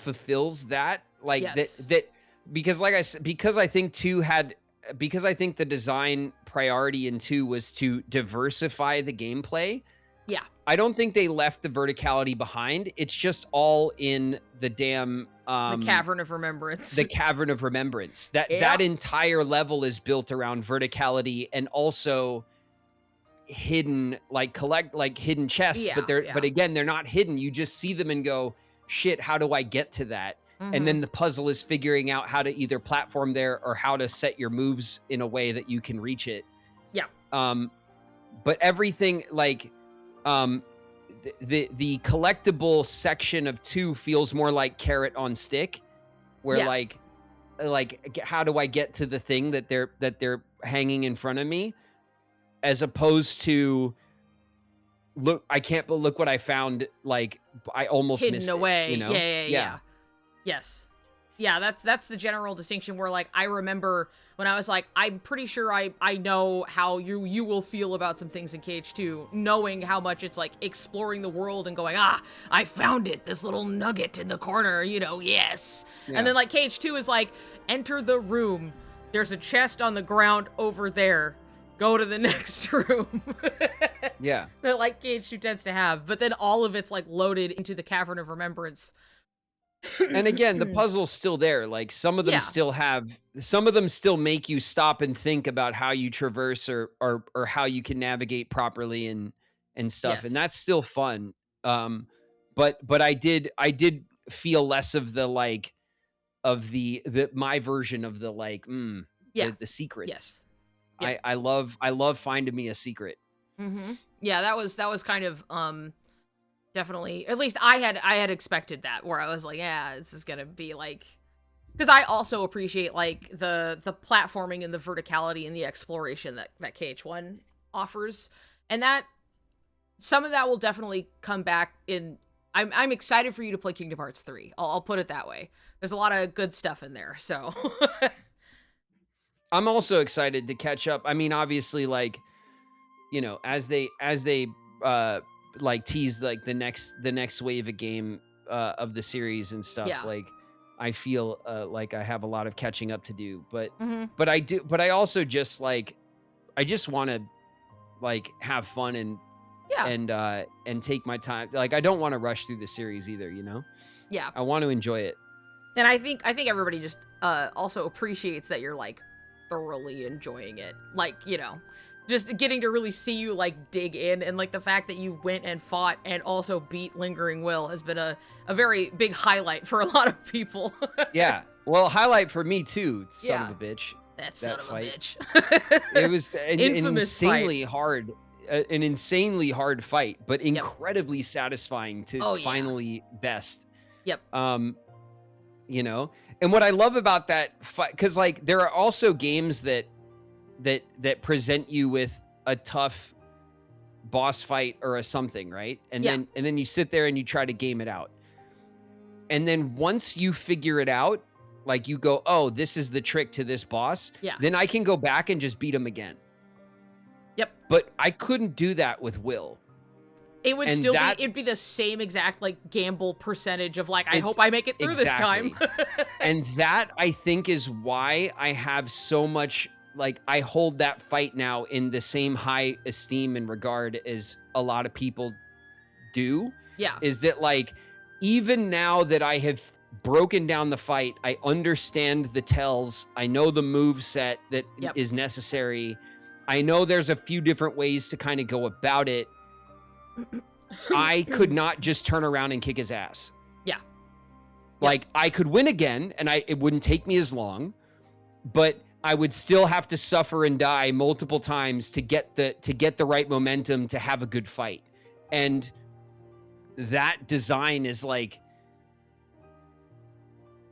[SPEAKER 2] fulfills that, like
[SPEAKER 1] Yes.
[SPEAKER 2] that because like I said, because I think the design priority in two was to diversify the gameplay.
[SPEAKER 1] Yeah.
[SPEAKER 2] I don't think they left the verticality behind. It's just all in the damn
[SPEAKER 1] The Cavern of Remembrance.
[SPEAKER 2] the Cavern of Remembrance. That
[SPEAKER 1] Yep.
[SPEAKER 2] entire level is built around verticality and also hidden hidden chests,
[SPEAKER 1] Yeah,
[SPEAKER 2] but
[SPEAKER 1] yeah.
[SPEAKER 2] again, they're not hidden. You just see them and go, shit, how do I get to that? And then the puzzle is figuring out how to either platform there or how to set your moves in a way that you can reach it.
[SPEAKER 1] Yeah.
[SPEAKER 2] But everything like the collectible section of two feels more like carrot on stick, where
[SPEAKER 1] Yeah.
[SPEAKER 2] like how do I get to the thing that they're hanging in front of me, as opposed to look what I found, like I almost
[SPEAKER 1] Hidden
[SPEAKER 2] missed
[SPEAKER 1] away.
[SPEAKER 2] it,
[SPEAKER 1] Yeah. Yes. Yeah, that's the general distinction where like I remember when I was like, I'm pretty sure I know how you will feel about some things in KH2, knowing how much it's like exploring the world and going, I found it, this little nugget in the corner, yes.
[SPEAKER 2] Yeah.
[SPEAKER 1] And then like KH2 is like, enter the room. There's a chest on the ground over there. Go to the next room.
[SPEAKER 2] Yeah.
[SPEAKER 1] That like KH2 tends to have, but then all of it's like loaded into the Cavern of Remembrance.
[SPEAKER 2] And again, the puzzle's still there. Like some of them still make you stop and think about how you traverse or how you can navigate properly and stuff.
[SPEAKER 1] Yes.
[SPEAKER 2] And that's still fun. But I did feel less of the like of the my version of the like the secret.
[SPEAKER 1] Yes. Yep.
[SPEAKER 2] I love finding me a secret.
[SPEAKER 1] Yeah, that was kind of definitely, at least I had expected that, where I was like, yeah, this is gonna be like, because I also appreciate like the platforming and the verticality and the exploration that KH1 offers, and that some of that will definitely come back in. I'm excited for you to play Kingdom Hearts 3. I'll put it that way. There's a lot of good stuff in there, so.
[SPEAKER 2] I'm also excited to catch up. I mean, obviously, like, as they like tease like the next wave of game of the series and stuff, like I feel like I have a lot of catching up to do, but I also just like I just want to like have fun and take my time. Like I don't want to rush through the series either,
[SPEAKER 1] Yeah.
[SPEAKER 2] I want to enjoy it.
[SPEAKER 1] And I think everybody just also appreciates that you're like thoroughly enjoying it. Like, just getting to really see you like dig in, and like the fact that you went and fought and also beat Lingering Will has been a very big highlight for a lot of people.
[SPEAKER 2] Yeah. Well, highlight for me too, son of a bitch.
[SPEAKER 1] That son of
[SPEAKER 2] fight.
[SPEAKER 1] A bitch.
[SPEAKER 2] It was an
[SPEAKER 1] insanely
[SPEAKER 2] hard an insanely hard fight, but incredibly satisfying to finally best.
[SPEAKER 1] Yep.
[SPEAKER 2] And what I love about that fight, because like there are also games that present you with a tough boss fight or a something, right? And then you sit there and you try to game it out. And then once you figure it out, like you go, oh, this is the trick to this boss.
[SPEAKER 1] Yeah.
[SPEAKER 2] Then I can go back and just beat him again.
[SPEAKER 1] Yep.
[SPEAKER 2] But I couldn't do that with Will.
[SPEAKER 1] It would it'd be the same exact like gamble percentage of like, I hope I make it through this time.
[SPEAKER 2] And that I think is why I have so much, like I hold that fight now in the same high esteem and regard as a lot of people do.
[SPEAKER 1] Yeah.
[SPEAKER 2] Is that like, even now that I have broken down the fight, I understand the tells, I know the move set that is necessary. I know there's a few different ways to kind of go about it. I could not just turn around and kick his ass.
[SPEAKER 1] Yeah.
[SPEAKER 2] Like I could win again and it wouldn't take me as long, but I would still have to suffer and die multiple times to get the right momentum to have a good fight. And that design is like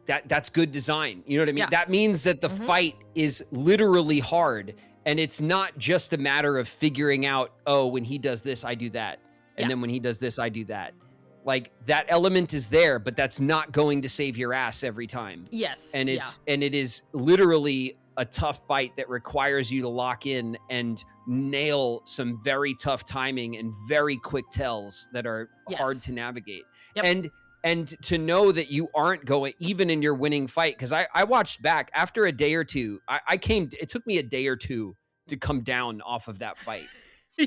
[SPEAKER 2] that's good design. You know what I mean?
[SPEAKER 1] Yeah.
[SPEAKER 2] That means that the fight is literally hard, and it's not just a matter of figuring out, oh, when he does this, I do that. And then when he does this, I do that. Like that element is there, but that's not going to save your ass every time.
[SPEAKER 1] Yes.
[SPEAKER 2] And it is literally a tough fight that requires you to lock in and nail some very tough timing and very quick tells that are hard to navigate.
[SPEAKER 1] Yep.
[SPEAKER 2] And to know that you aren't going, even in your winning fight, because I watched back after a day or two, it took me a day or two to come down off of that fight.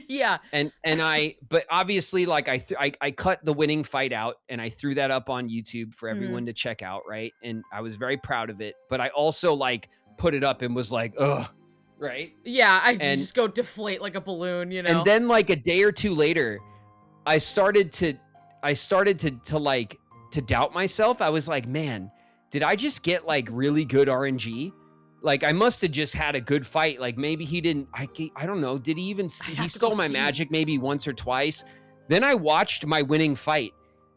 [SPEAKER 1] Yeah.
[SPEAKER 2] But obviously, like I cut the winning fight out and I threw that up on YouTube for everyone to check out, right? And I was very proud of it. But I also like put it up and was like, ugh, right?
[SPEAKER 1] Yeah, I just go deflate like a balloon, you know?
[SPEAKER 2] And then like a day or two later, I started to like to doubt myself. I was like, man, did I just get like really good RNG? Like I must have just had a good fight. Like maybe he didn't, I don't know. Did he even, he stole my magic maybe once or twice. Then I watched my winning fight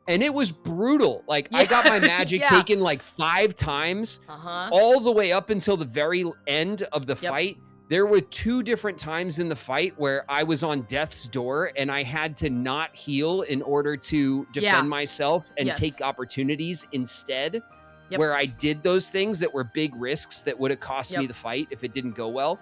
[SPEAKER 2] and it was brutal. Like I got my magic taken like 5 times all the way up until the very end of the fight. There were 2 different times in the fight where I was on death's door and I had to not heal in order to defend myself and take opportunities instead. Where I did those things that were big risks that would have cost me the fight if it didn't go well.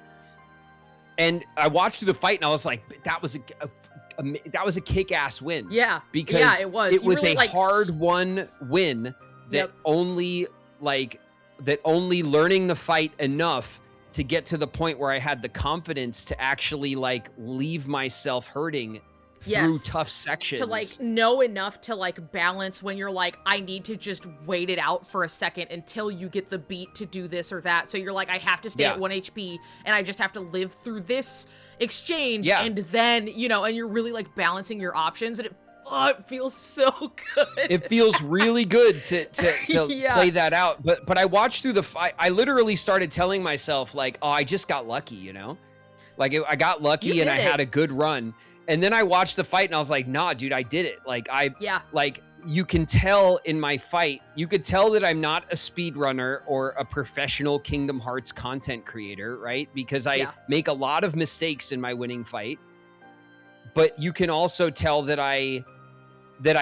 [SPEAKER 2] And I watched through the fight and I was like, that was a kick-ass win.
[SPEAKER 1] Yeah.
[SPEAKER 2] Because
[SPEAKER 1] it was.
[SPEAKER 2] It was really a hard-won win that only learning the fight enough to get to the point where I had the confidence to actually like leave myself hurting through tough sections.
[SPEAKER 1] To like know enough to like balance when you're like, I need to just wait it out for a second until you get the beat to do this or that. So you're like, I have to stay at 1 HP and I just have to live through this exchange. And then, you know, and you're really like balancing your options and it feels so good.
[SPEAKER 2] It feels really good to play that out. But I watched through the fight. I literally started telling myself like, oh, I just got lucky, you know? Like I got lucky and I had a good run. And then I watched the fight and I was like, nah, dude, I did it. Like like you can tell in my fight, you could tell that I'm not a speedrunner or a professional Kingdom Hearts content creator, right? Because I make a lot of mistakes in my winning fight. But you can also tell that I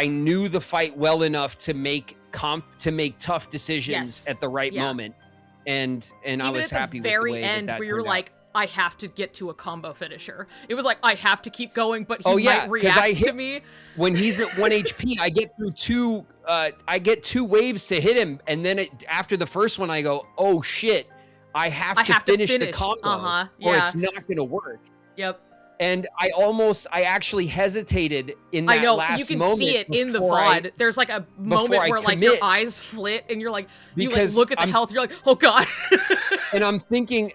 [SPEAKER 2] knew the fight well enough to make tough decisions at the right moment. And I was happy with the way that turned out. Even at the very end where you're like,
[SPEAKER 1] I have to get to a combo finisher. It was like, I have to keep going, but he might react to me.
[SPEAKER 2] When he's at 1 HP, I get through 2 waves to hit him. And then after the first one, I go, oh shit, I have to finish the combo or it's not going to work.
[SPEAKER 1] Yep.
[SPEAKER 2] And I actually hesitated in that last moment. I know, you can see it in the
[SPEAKER 1] VOD. There's like a moment where like your eyes flit and you're like, you like look at the health, you're like, oh God.
[SPEAKER 2] And I'm thinking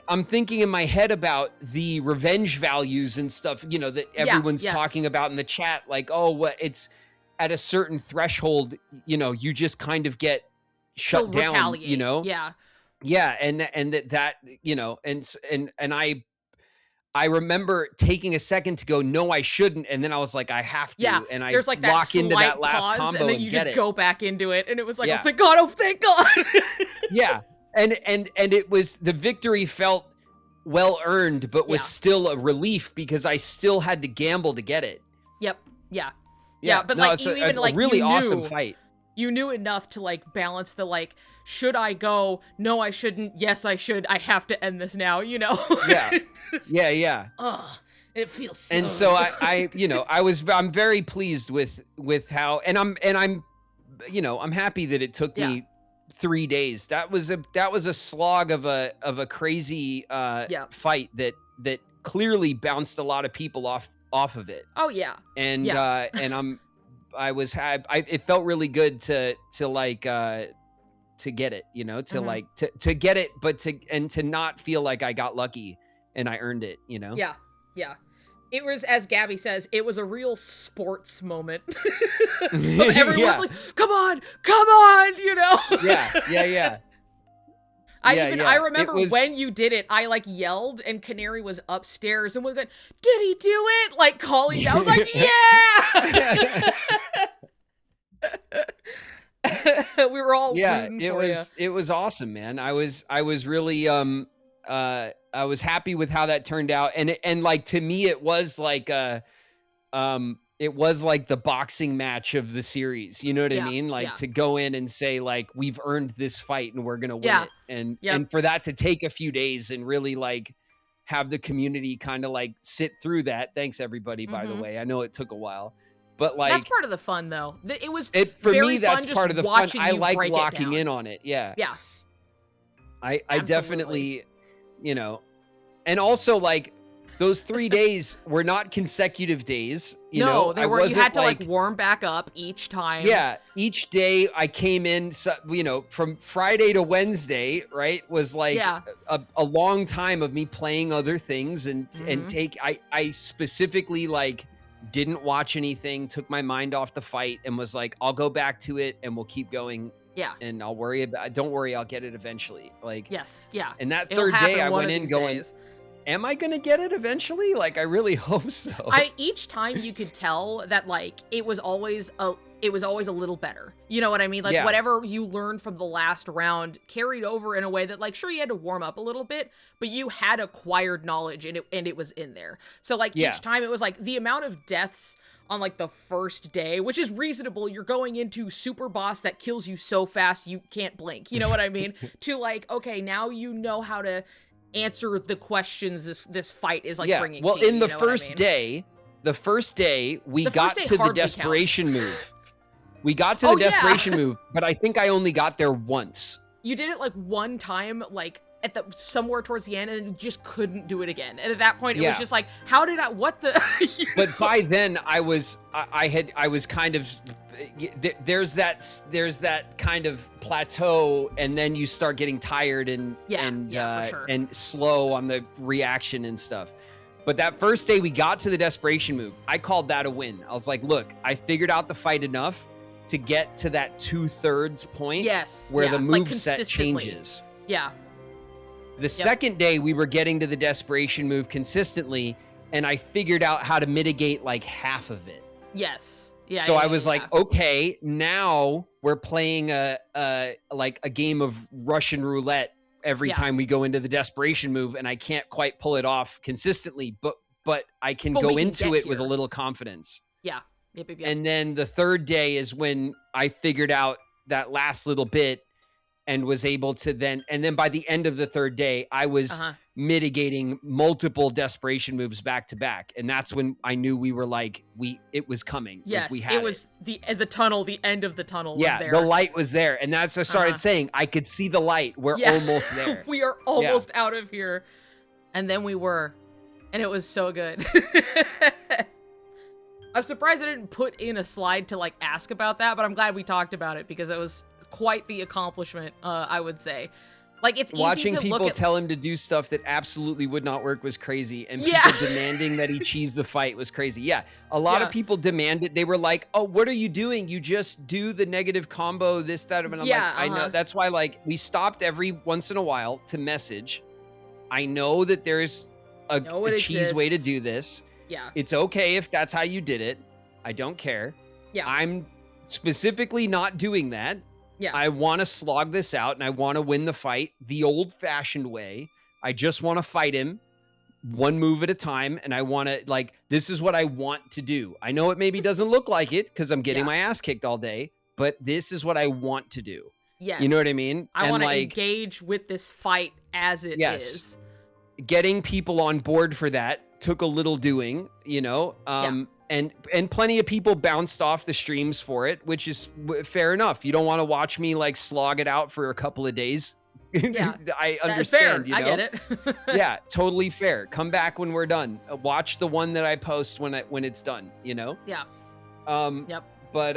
[SPEAKER 2] in my head about the revenge values and stuff, you know, that everyone's talking about in the chat. Like, oh, what it's at a certain threshold, you know, you just kind of get shut down, you know?
[SPEAKER 1] Yeah.
[SPEAKER 2] Yeah. And that, you know, and I remember taking a second to go, no, I shouldn't. And then I was like, I have to.
[SPEAKER 1] Yeah,
[SPEAKER 2] and I
[SPEAKER 1] there's like
[SPEAKER 2] lock
[SPEAKER 1] that
[SPEAKER 2] into that last
[SPEAKER 1] pause,
[SPEAKER 2] combo
[SPEAKER 1] and then you just go back into it. And it was like,
[SPEAKER 2] yeah.
[SPEAKER 1] Oh, thank God.
[SPEAKER 2] Yeah. And it was, the victory felt well earned, but was still a relief because I still had to gamble to get it.
[SPEAKER 1] Yep. Yeah. Yeah. But no, like, you even like,
[SPEAKER 2] really awesome fight.
[SPEAKER 1] You knew enough to like balance the like, should I go? No, I shouldn't. Yes, I should. I have to end this now, you know?
[SPEAKER 2] Yeah. Yeah.
[SPEAKER 1] Ugh, it feels so
[SPEAKER 2] And so I you know, I'm very pleased with how, and I'm you know, I'm happy that it took me 3 days. That was a slog of a crazy fight that clearly bounced a lot of people off of it.
[SPEAKER 1] Oh yeah.
[SPEAKER 2] And and it felt really good to like to get it, you know, to like to get it, but to not feel like I got lucky and I earned it, you know?
[SPEAKER 1] Yeah. It was, as Gabby says, it was a real sports moment. Everyone's
[SPEAKER 2] Yeah.
[SPEAKER 1] like, come on, you know?
[SPEAKER 2] Yeah.
[SPEAKER 1] I remember
[SPEAKER 2] It was,
[SPEAKER 1] when you did it, I like yelled and Canary was upstairs and was like, did he do it? Like calling down. I was like, yeah! We were all rooting for you.
[SPEAKER 2] It was awesome, man. I was really I was happy with how that turned out, and like to me it was like it was like the boxing match of the series, you know what I mean? Like to go in and say like we've earned this fight and we're gonna win it, and for that to take a few days and really like have the community kind of like sit through that. Thanks everybody, by the way. I know it took a while, but like
[SPEAKER 1] that's part of the fun though. It was
[SPEAKER 2] for
[SPEAKER 1] very
[SPEAKER 2] me that's
[SPEAKER 1] fun
[SPEAKER 2] part of the fun. I like locking in on it. Yeah. I definitely, you know, and also like those 3 days were not consecutive days. You know,
[SPEAKER 1] they were. You had to like warm back up each time.
[SPEAKER 2] Yeah, each day I came in, you know, from Friday to Wednesday, right, was like a long time of me playing other things and I specifically like didn't watch anything, took my mind off the fight and was like, I'll go back to it and we'll keep going. Yeah. And I'll worry about, don't worry, I'll get it eventually. Like, and that third day I went in going, am I going to get it eventually? Like, I really hope so.
[SPEAKER 1] Each time you could tell that like, it was always a little better. You know what I mean? Like whatever you learned from the last round carried over in a way that like, sure, you had to warm up a little bit, but you had acquired knowledge and it was in there. So like each time it was like the amount of deaths on like the first day, which is reasonable. You're going into super boss that kills you so fast you can't blink. You know what I mean? To like, okay, now you know how to answer the questions this fight is like bringing to you.
[SPEAKER 2] Well, in the first day, we got to the desperation move. We got to the desperation move, but I think I only got there once. You
[SPEAKER 1] did it like one time, like at somewhere towards the end, and you just couldn't do it again. And at that point, it was just like, how did I? What the?
[SPEAKER 2] But by then, I was kind of. There's that kind of plateau, and then you start getting tired and for sure. And slow on the reaction and stuff. But that first day we got to the desperation move, I called that a win. I was like, look, I figured out the fight enough to get to that 2/3 point where the move set changes.
[SPEAKER 1] Yeah.
[SPEAKER 2] The second day we were getting to the desperation move consistently, and I figured out how to mitigate like half of it.
[SPEAKER 1] Yes.
[SPEAKER 2] So I was like, okay, now we're playing a game of Russian roulette every time we go into the desperation move, and I can't quite pull it off consistently, but I can go into it with a little confidence.
[SPEAKER 1] Yeah. Yep.
[SPEAKER 2] And then the third day is when I figured out that last little bit and was able to then by the end of the third day, I was mitigating multiple desperation moves back to back. And that's when I knew we were like, it was coming.
[SPEAKER 1] Yes,
[SPEAKER 2] like
[SPEAKER 1] it was the tunnel, the end of the tunnel was there.
[SPEAKER 2] The light was there. And that's what I started saying. I could see the light. We're almost there.
[SPEAKER 1] We are almost out of here. And then we were. And it was so good. I'm surprised I didn't put in a slide to like ask about that, but I'm glad we talked about it because it was quite the accomplishment, I would say. Like, it's
[SPEAKER 2] watching
[SPEAKER 1] easy to
[SPEAKER 2] people
[SPEAKER 1] look at...
[SPEAKER 2] tell him to do stuff that absolutely would not work was crazy, and people demanding that he cheese the fight was crazy. Yeah, a lot of people demanded. They were like, "Oh, what are you doing? You just do the negative combo, this, that." And I'm like, I know. That's why, like, we stopped every once in a while to message. I know that there's a cheese way to do this.
[SPEAKER 1] Yeah,
[SPEAKER 2] it's okay if that's how you did it. I don't care.
[SPEAKER 1] Yeah,
[SPEAKER 2] I'm specifically not doing that.
[SPEAKER 1] Yeah.
[SPEAKER 2] I want to slog this out and I want to win the fight the old-fashioned way. I just want to fight him one move at a time, and I want to, like, this is what I want to do. I know it maybe doesn't look like it because I'm getting my ass kicked all day, but this is what I want to do.
[SPEAKER 1] Yes.
[SPEAKER 2] You know what I mean?
[SPEAKER 1] I want to engage with this fight as it is.
[SPEAKER 2] Getting people on board for that took a little doing, you know? And plenty of people bounced off the streams for it, which is fair enough. You don't want to watch me like slog it out for a couple of days.
[SPEAKER 1] Yeah,
[SPEAKER 2] I understand.
[SPEAKER 1] You know? I get it.
[SPEAKER 2] Yeah, totally fair. Come back when we're done. Watch the one that I post when it's done. You know.
[SPEAKER 1] Yeah.
[SPEAKER 2] But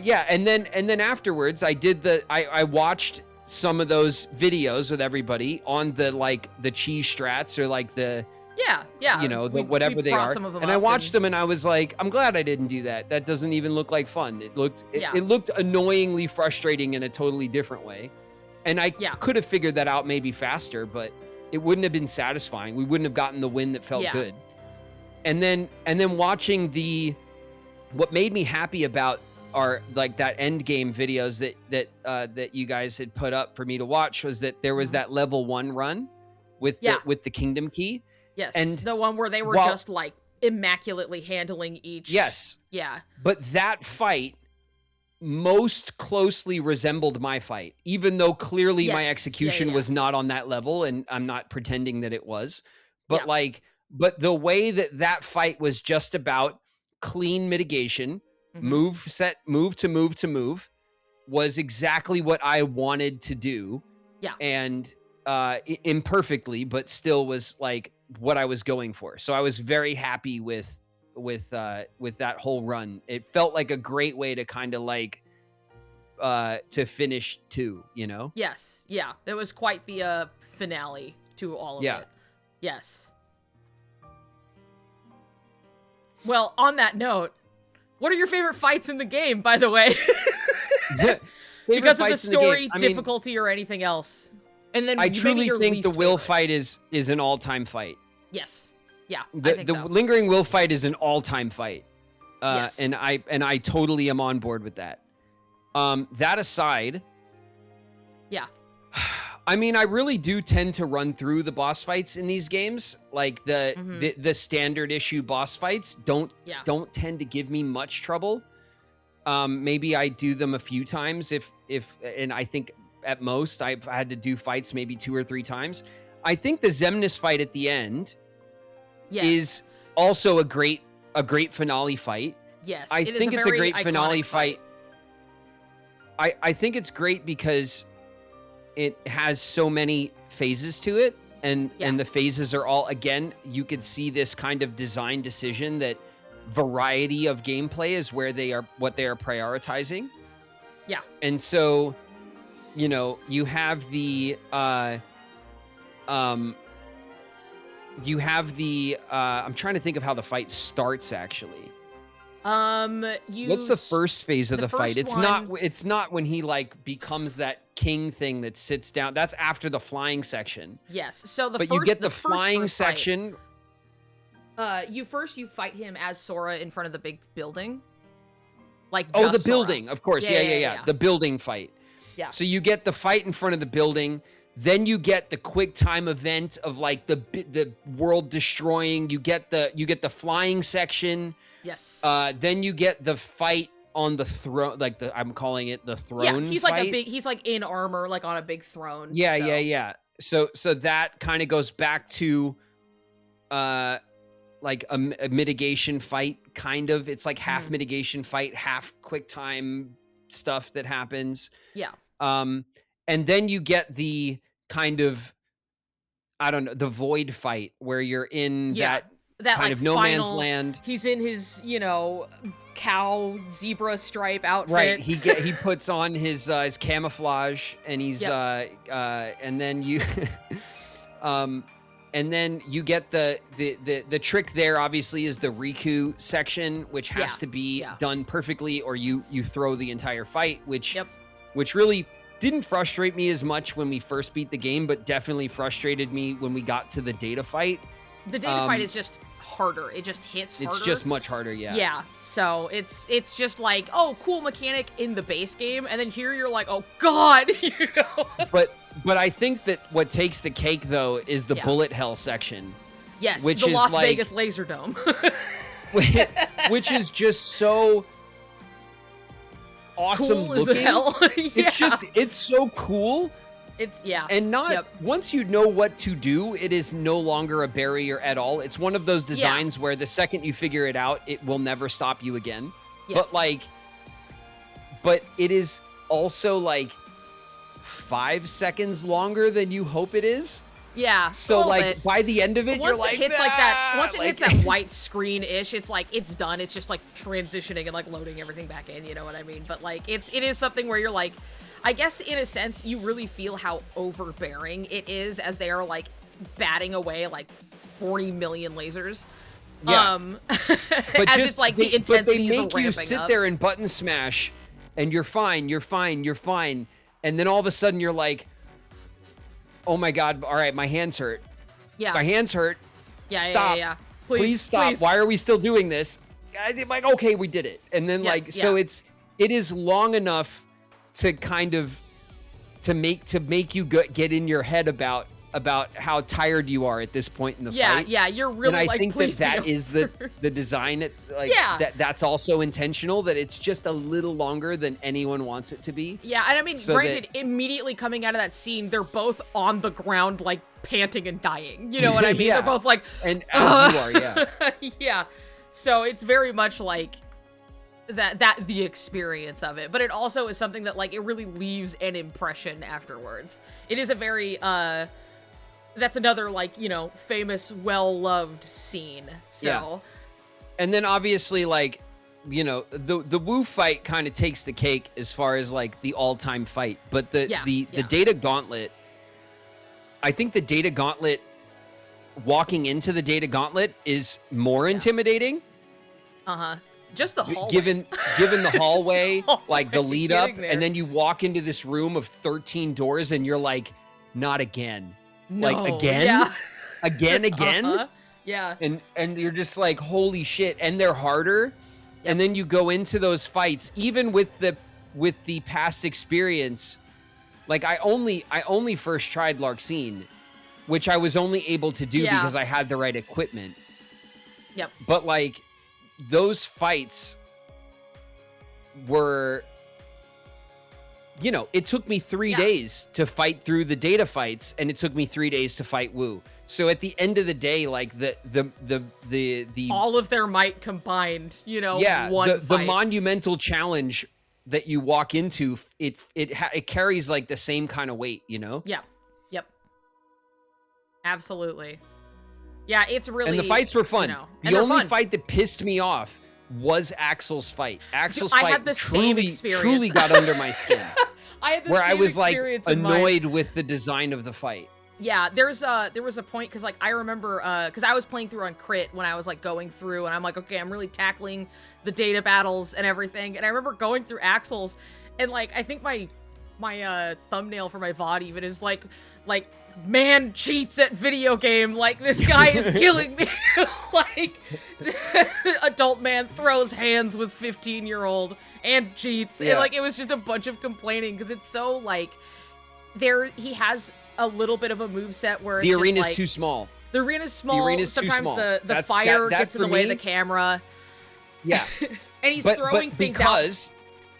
[SPEAKER 2] yeah, and then afterwards, I watched some of those videos with everybody on the cheese strats or like the
[SPEAKER 1] Yeah.
[SPEAKER 2] You know,
[SPEAKER 1] We
[SPEAKER 2] whatever they
[SPEAKER 1] brought
[SPEAKER 2] are.
[SPEAKER 1] some of them
[SPEAKER 2] And I
[SPEAKER 1] up
[SPEAKER 2] watched them and I was like, I'm glad I didn't do that. That doesn't even look like fun. It looked
[SPEAKER 1] Yeah.
[SPEAKER 2] it looked annoyingly frustrating in a totally different way. And I
[SPEAKER 1] Yeah.
[SPEAKER 2] could have figured that out maybe faster, but it wouldn't have been satisfying. We wouldn't have gotten the win that felt
[SPEAKER 1] Yeah.
[SPEAKER 2] good. And then watching what made me happy about our like that end game videos that you guys had put up for me to watch was that there was that level 1 run with the kingdom key.
[SPEAKER 1] Yes,
[SPEAKER 2] And
[SPEAKER 1] the one where they were just like immaculately handling each.
[SPEAKER 2] Yes.
[SPEAKER 1] Yeah.
[SPEAKER 2] But that fight most closely resembled my fight, even though clearly my execution was not on that level, and I'm not pretending that it was. But but the way that fight was just about clean mitigation, move to move was exactly what I wanted to do.
[SPEAKER 1] Yeah.
[SPEAKER 2] And imperfectly, but still was like what I was going for. So I was very happy with that whole run. It felt like a great way to kind of like to finish 2, you know?
[SPEAKER 1] Yes. Yeah. It was quite the finale to all of it. Yes. Well, on that note, what are your favorite fights in the game, by the way? Because of the story, difficulty, or anything else. And then
[SPEAKER 2] I truly think the will
[SPEAKER 1] favorite.
[SPEAKER 2] fight is an all-time fight.
[SPEAKER 1] Yes. Yeah.
[SPEAKER 2] The lingering will fight is an all-time fight.
[SPEAKER 1] Yes.
[SPEAKER 2] And I totally am on board with that. That aside,
[SPEAKER 1] yeah.
[SPEAKER 2] I mean, I really do tend to run through the boss fights in these games. Like the standard issue boss fights don't tend to give me much trouble. Maybe I do them a few times and I think at most I've had to do fights maybe 2 or 3 times. I think the Xemnas fight at the end is also a great finale fight.
[SPEAKER 1] Yes,
[SPEAKER 2] I think it's a great finale fight. I think it's great because it has so many phases to it, and the phases are all, again, you could see this kind of design decision that variety of gameplay is what they are prioritizing.
[SPEAKER 1] Yeah.
[SPEAKER 2] And so, you know, you have the I'm trying to think of how the fight starts actually. What's the first phase of the fight? It's not when he like becomes that king thing that sits down. That's after the flying section.
[SPEAKER 1] Yes. So
[SPEAKER 2] you get the flying section.
[SPEAKER 1] You fight him as Sora in front of the big building. Like
[SPEAKER 2] the
[SPEAKER 1] Sora.
[SPEAKER 2] building, of course. Yeah. The building fight.
[SPEAKER 1] Yeah.
[SPEAKER 2] So you get the fight in front of the building. Then you get the quick time event of like the world destroying. You get the flying section.
[SPEAKER 1] Yes.
[SPEAKER 2] Then you get the fight on the throne, like I'm calling it the throne.
[SPEAKER 1] Yeah, he's
[SPEAKER 2] fight.
[SPEAKER 1] like he's like in armor, like on a big throne.
[SPEAKER 2] Yeah. So that kind of goes back to, like a mitigation fight, kind of. It's like half mitigation fight, half quick time stuff that happens.
[SPEAKER 1] Yeah.
[SPEAKER 2] And then you get the kind of, I don't know, the void fight where you're in that kind
[SPEAKER 1] like
[SPEAKER 2] of no man's land.
[SPEAKER 1] He's in his, cow zebra stripe outfit.
[SPEAKER 2] Right. He puts on his camouflage, and he's and then you and then you get the trick there obviously is the Riku section, which has to be done perfectly or you throw the entire fight, which really didn't frustrate me as much when we first beat the game, but definitely frustrated me when we got to the data fight.
[SPEAKER 1] The data fight is just harder. It just hits harder.
[SPEAKER 2] It's just much harder, yeah.
[SPEAKER 1] Yeah. So it's just like, oh, cool mechanic in the base game, and then here you're like, oh god,
[SPEAKER 2] But I think that what takes the cake though is the bullet hell section.
[SPEAKER 1] Yes,
[SPEAKER 2] which
[SPEAKER 1] the
[SPEAKER 2] is
[SPEAKER 1] Las
[SPEAKER 2] like,
[SPEAKER 1] Vegas Laser Dome.
[SPEAKER 2] which is just so awesome
[SPEAKER 1] cool
[SPEAKER 2] looking.
[SPEAKER 1] As hell.
[SPEAKER 2] It's so cool. And once you know what to do, it is no longer a barrier at all. It's one of those designs where the second you figure it out, it will never stop you again.
[SPEAKER 1] Yes.
[SPEAKER 2] But it is also like 5 seconds longer than you hope it is.
[SPEAKER 1] Yeah.
[SPEAKER 2] So like by the end of it, you're like,
[SPEAKER 1] once it hits that white screen-ish, it's like it's done. It's just like transitioning and like loading everything back in. You know what I mean? But like it is something where you're like, I guess in a sense you really feel how overbearing it is as they are like batting away like 40 million lasers.
[SPEAKER 2] Yeah. But
[SPEAKER 1] as
[SPEAKER 2] just,
[SPEAKER 1] it's like the intensity is
[SPEAKER 2] they
[SPEAKER 1] ramping
[SPEAKER 2] make you sit
[SPEAKER 1] up.
[SPEAKER 2] there and button smash, and you're fine, and then all of a sudden you're like, oh my god, all right, my hands hurt.
[SPEAKER 1] Yeah.
[SPEAKER 2] My hands hurt.
[SPEAKER 1] Yeah.
[SPEAKER 2] Stop.
[SPEAKER 1] Yeah.
[SPEAKER 2] Please stop. Why are we still doing this? I'm like, okay, we did it. And then so it is long enough to kind of to make you get in your head about how tired you are at this point in the fight.
[SPEAKER 1] Yeah, you're really
[SPEAKER 2] and I think that is the design. That's also intentional, that it's just a little longer than anyone wants it to be.
[SPEAKER 1] Yeah, and I mean,
[SPEAKER 2] so
[SPEAKER 1] granted, immediately coming out of that scene, they're both on the ground, like, panting and dying. You know what I mean?
[SPEAKER 2] Yeah.
[SPEAKER 1] They're both like...
[SPEAKER 2] And as you are, yeah.
[SPEAKER 1] Yeah. So it's very much like that the experience of it. But it also is something that, like, it really leaves an impression afterwards. It is a very... that's another, like, you know, famous, well-loved scene. So,
[SPEAKER 2] yeah. And then obviously, like, you know, the Wu fight kind of takes the cake as far as like the all-time fight. But the Data Gauntlet, I think the Data Gauntlet, walking into the Data Gauntlet is more intimidating.
[SPEAKER 1] Just the hallway.
[SPEAKER 2] Given the hallway, like the lead up,
[SPEAKER 1] there.
[SPEAKER 2] and then you walk into this room of 13 doors, and you're like, not again.
[SPEAKER 1] No.
[SPEAKER 2] Like, again?
[SPEAKER 1] Yeah.
[SPEAKER 2] Again?
[SPEAKER 1] Yeah.
[SPEAKER 2] And you're just like, holy shit. And they're harder. Yep. And then you go into those fights, even with the past experience. Like, I only first tried Larxene, which I was only able to do because I had the right equipment.
[SPEAKER 1] Yep.
[SPEAKER 2] But like, those fights were, you know, it took me 3 days to fight through the Data fights, and it took me 3 days to fight Wu. So at the end of the day, like the
[SPEAKER 1] all of their might combined, you know,
[SPEAKER 2] the monumental challenge that you walk into, it carries like the same kind of weight, you know?
[SPEAKER 1] Yeah. Yep. Absolutely. Yeah, it's really...
[SPEAKER 2] And the fights were fun.
[SPEAKER 1] You know,
[SPEAKER 2] the only fight that pissed me off was Axel's fight. Axel's
[SPEAKER 1] I
[SPEAKER 2] fight
[SPEAKER 1] had the same experience.
[SPEAKER 2] truly got under my skin.
[SPEAKER 1] I had the
[SPEAKER 2] where
[SPEAKER 1] same
[SPEAKER 2] I was like annoyed
[SPEAKER 1] with
[SPEAKER 2] with the design of the fight.
[SPEAKER 1] Yeah, there was a point, because like I remember because I was playing through on crit when I was like going through, and I'm like, okay, I'm really tackling the Data battles and everything, and I remember going through Axel's, and like I think my thumbnail for my VOD even is like man cheats at video game, like this guy is killing me. Like adult man throws hands with 15-year-old and cheats. And like it was just a bunch of complaining, because it's so like he has a little bit of a moveset where
[SPEAKER 2] the arena's
[SPEAKER 1] like,
[SPEAKER 2] too small.
[SPEAKER 1] The arena's small.
[SPEAKER 2] The arena's
[SPEAKER 1] sometimes
[SPEAKER 2] too small.
[SPEAKER 1] The fire gets in the way of the camera.
[SPEAKER 2] Yeah.
[SPEAKER 1] And he's throwing things out.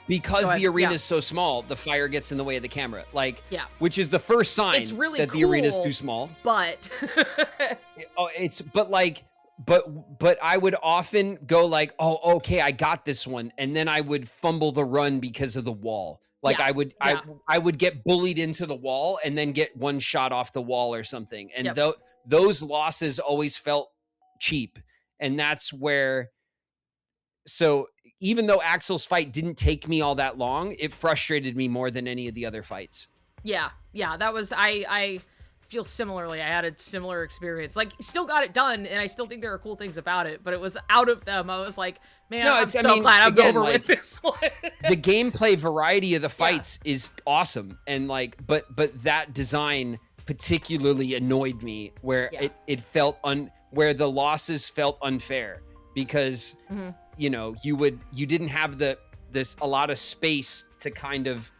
[SPEAKER 2] Because the arena is so small, the fire gets in the way of the camera. Like, which is the first sign
[SPEAKER 1] really
[SPEAKER 2] that the arena is too small.
[SPEAKER 1] But
[SPEAKER 2] but I would often go like, oh, okay, I got this one, and then I would fumble the run because of the wall. Like I would get bullied into the wall and then get one shot off the wall or something. And those losses always felt cheap. And that's where, so even though Axel's fight didn't take me all that long, it frustrated me more than any of the other fights.
[SPEAKER 1] Yeah, that was, I feel similarly. I had a similar experience. Like, still got it done, and I still think there are cool things about it, but it was out of them. I was like, man, I'm so glad I'm over with this one.
[SPEAKER 2] The gameplay variety of the fights is awesome, and like, but that design particularly annoyed me, where it felt where the losses felt unfair, because you know, you didn't have a lot of space to kind of,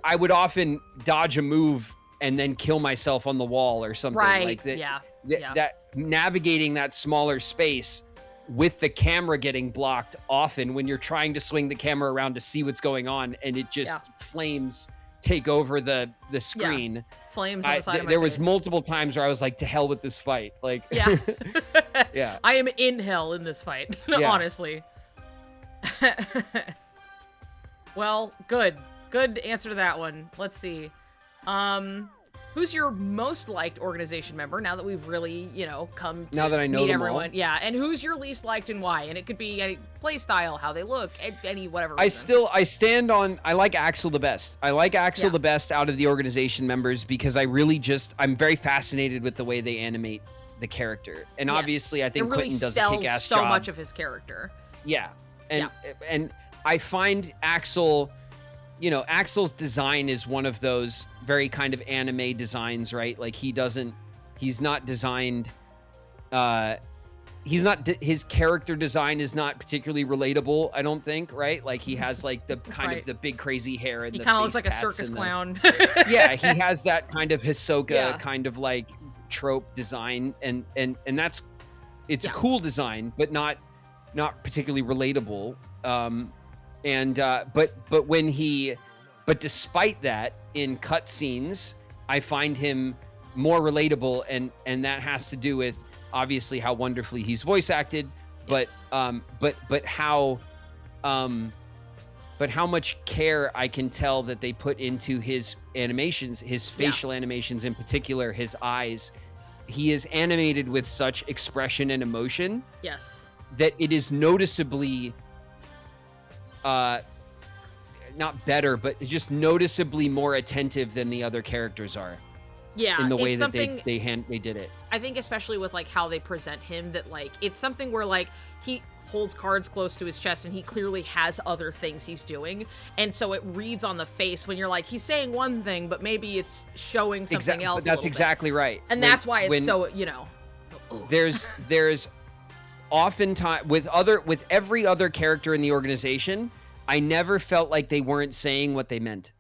[SPEAKER 2] I would often dodge a move and then kill myself on the wall or something like that. That navigating that smaller space with the camera getting blocked often when you're trying to swing the camera around to see what's going on, and it just flames take over the screen.
[SPEAKER 1] Yeah. Flames on the side of my
[SPEAKER 2] There
[SPEAKER 1] face.
[SPEAKER 2] was multiple times where I was like, to hell with this fight. Like, yeah.
[SPEAKER 1] I am in hell in this fight, honestly. Well, good answer to that one. Let's see. Who's your most liked organization member, now that we've really, you know, come to
[SPEAKER 2] now that I know
[SPEAKER 1] meet
[SPEAKER 2] them
[SPEAKER 1] everyone?
[SPEAKER 2] all?
[SPEAKER 1] Yeah, and who's your least liked and why? And it could be any play style, how they look, any whatever reason.
[SPEAKER 2] I like Axel the best. I like Axel the best out of the organization members, because I'm very fascinated with the way they animate the character. And
[SPEAKER 1] Yes.
[SPEAKER 2] obviously I think
[SPEAKER 1] it really
[SPEAKER 2] Quentin does a
[SPEAKER 1] sells
[SPEAKER 2] kick-ass
[SPEAKER 1] so
[SPEAKER 2] job.
[SPEAKER 1] much of his character.
[SPEAKER 2] Yeah. And I find Axel, you know, Axel's design is one of those very kind of anime designs, right? Like he's not designed, his character design is not particularly relatable, I don't think, right? Like he has like the kind of the big crazy hair and
[SPEAKER 1] he
[SPEAKER 2] the
[SPEAKER 1] kind of looks
[SPEAKER 2] face
[SPEAKER 1] like a
[SPEAKER 2] tats
[SPEAKER 1] circus
[SPEAKER 2] and
[SPEAKER 1] clown.
[SPEAKER 2] yeah, he has that kind of Hisoka kind of like trope design, and that's it's a cool design, but not particularly relatable. But despite that, in cutscenes, I find him more relatable, and that has to do with obviously how wonderfully he's voice acted, but how much care I can tell that they put into his animations, his facial animations in particular, his eyes. He is animated with such expression and emotion.
[SPEAKER 1] Yes.
[SPEAKER 2] That it is noticeably not better, but just noticeably more attentive than the other characters are.
[SPEAKER 1] Yeah,
[SPEAKER 2] in the way that they did it.
[SPEAKER 1] I think especially with like how they present him, that like it's something where like he holds cards close to his chest and he clearly has other things he's doing, and so it reads on the face when you're like, he's saying one thing but maybe it's showing something else.
[SPEAKER 2] That's exactly right.
[SPEAKER 1] And that's why it's so, you know,
[SPEAKER 2] there's oftentimes with every other character in the organization, I never felt like they weren't saying what they meant.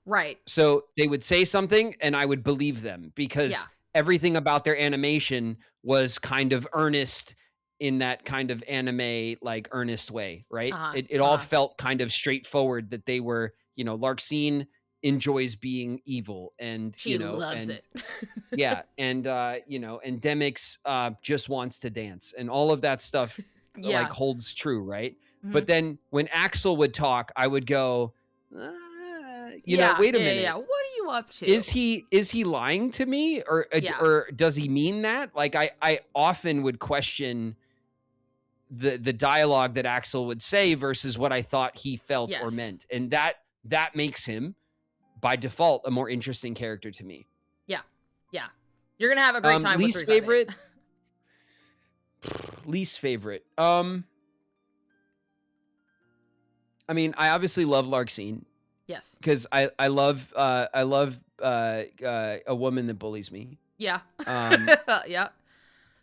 [SPEAKER 1] Right.
[SPEAKER 2] So they would say something and I would believe them because everything about their animation was kind of earnest in that kind of anime, like earnest way, right? It all felt kind of straightforward that they were, you know, Larxene enjoys being evil and,
[SPEAKER 1] she loves it.
[SPEAKER 2] yeah. And, you know, and Demix just wants to dance and all of that stuff like holds true, right? Mm-hmm. But then when Axel would talk, I would go, you know, wait a minute.
[SPEAKER 1] Yeah. What are you up to?
[SPEAKER 2] Is he lying to me or does he mean that? Like I often would question the dialogue that Axel would say versus what I thought he felt or meant. And that makes him by default a more interesting character to me. Yeah.
[SPEAKER 1] Yeah. You're going to have a great time with
[SPEAKER 2] least favorite. Least favorite. I mean, I obviously love Larxene.
[SPEAKER 1] Yes.
[SPEAKER 2] Because I love a woman that bullies me.
[SPEAKER 1] Yeah. Yeah.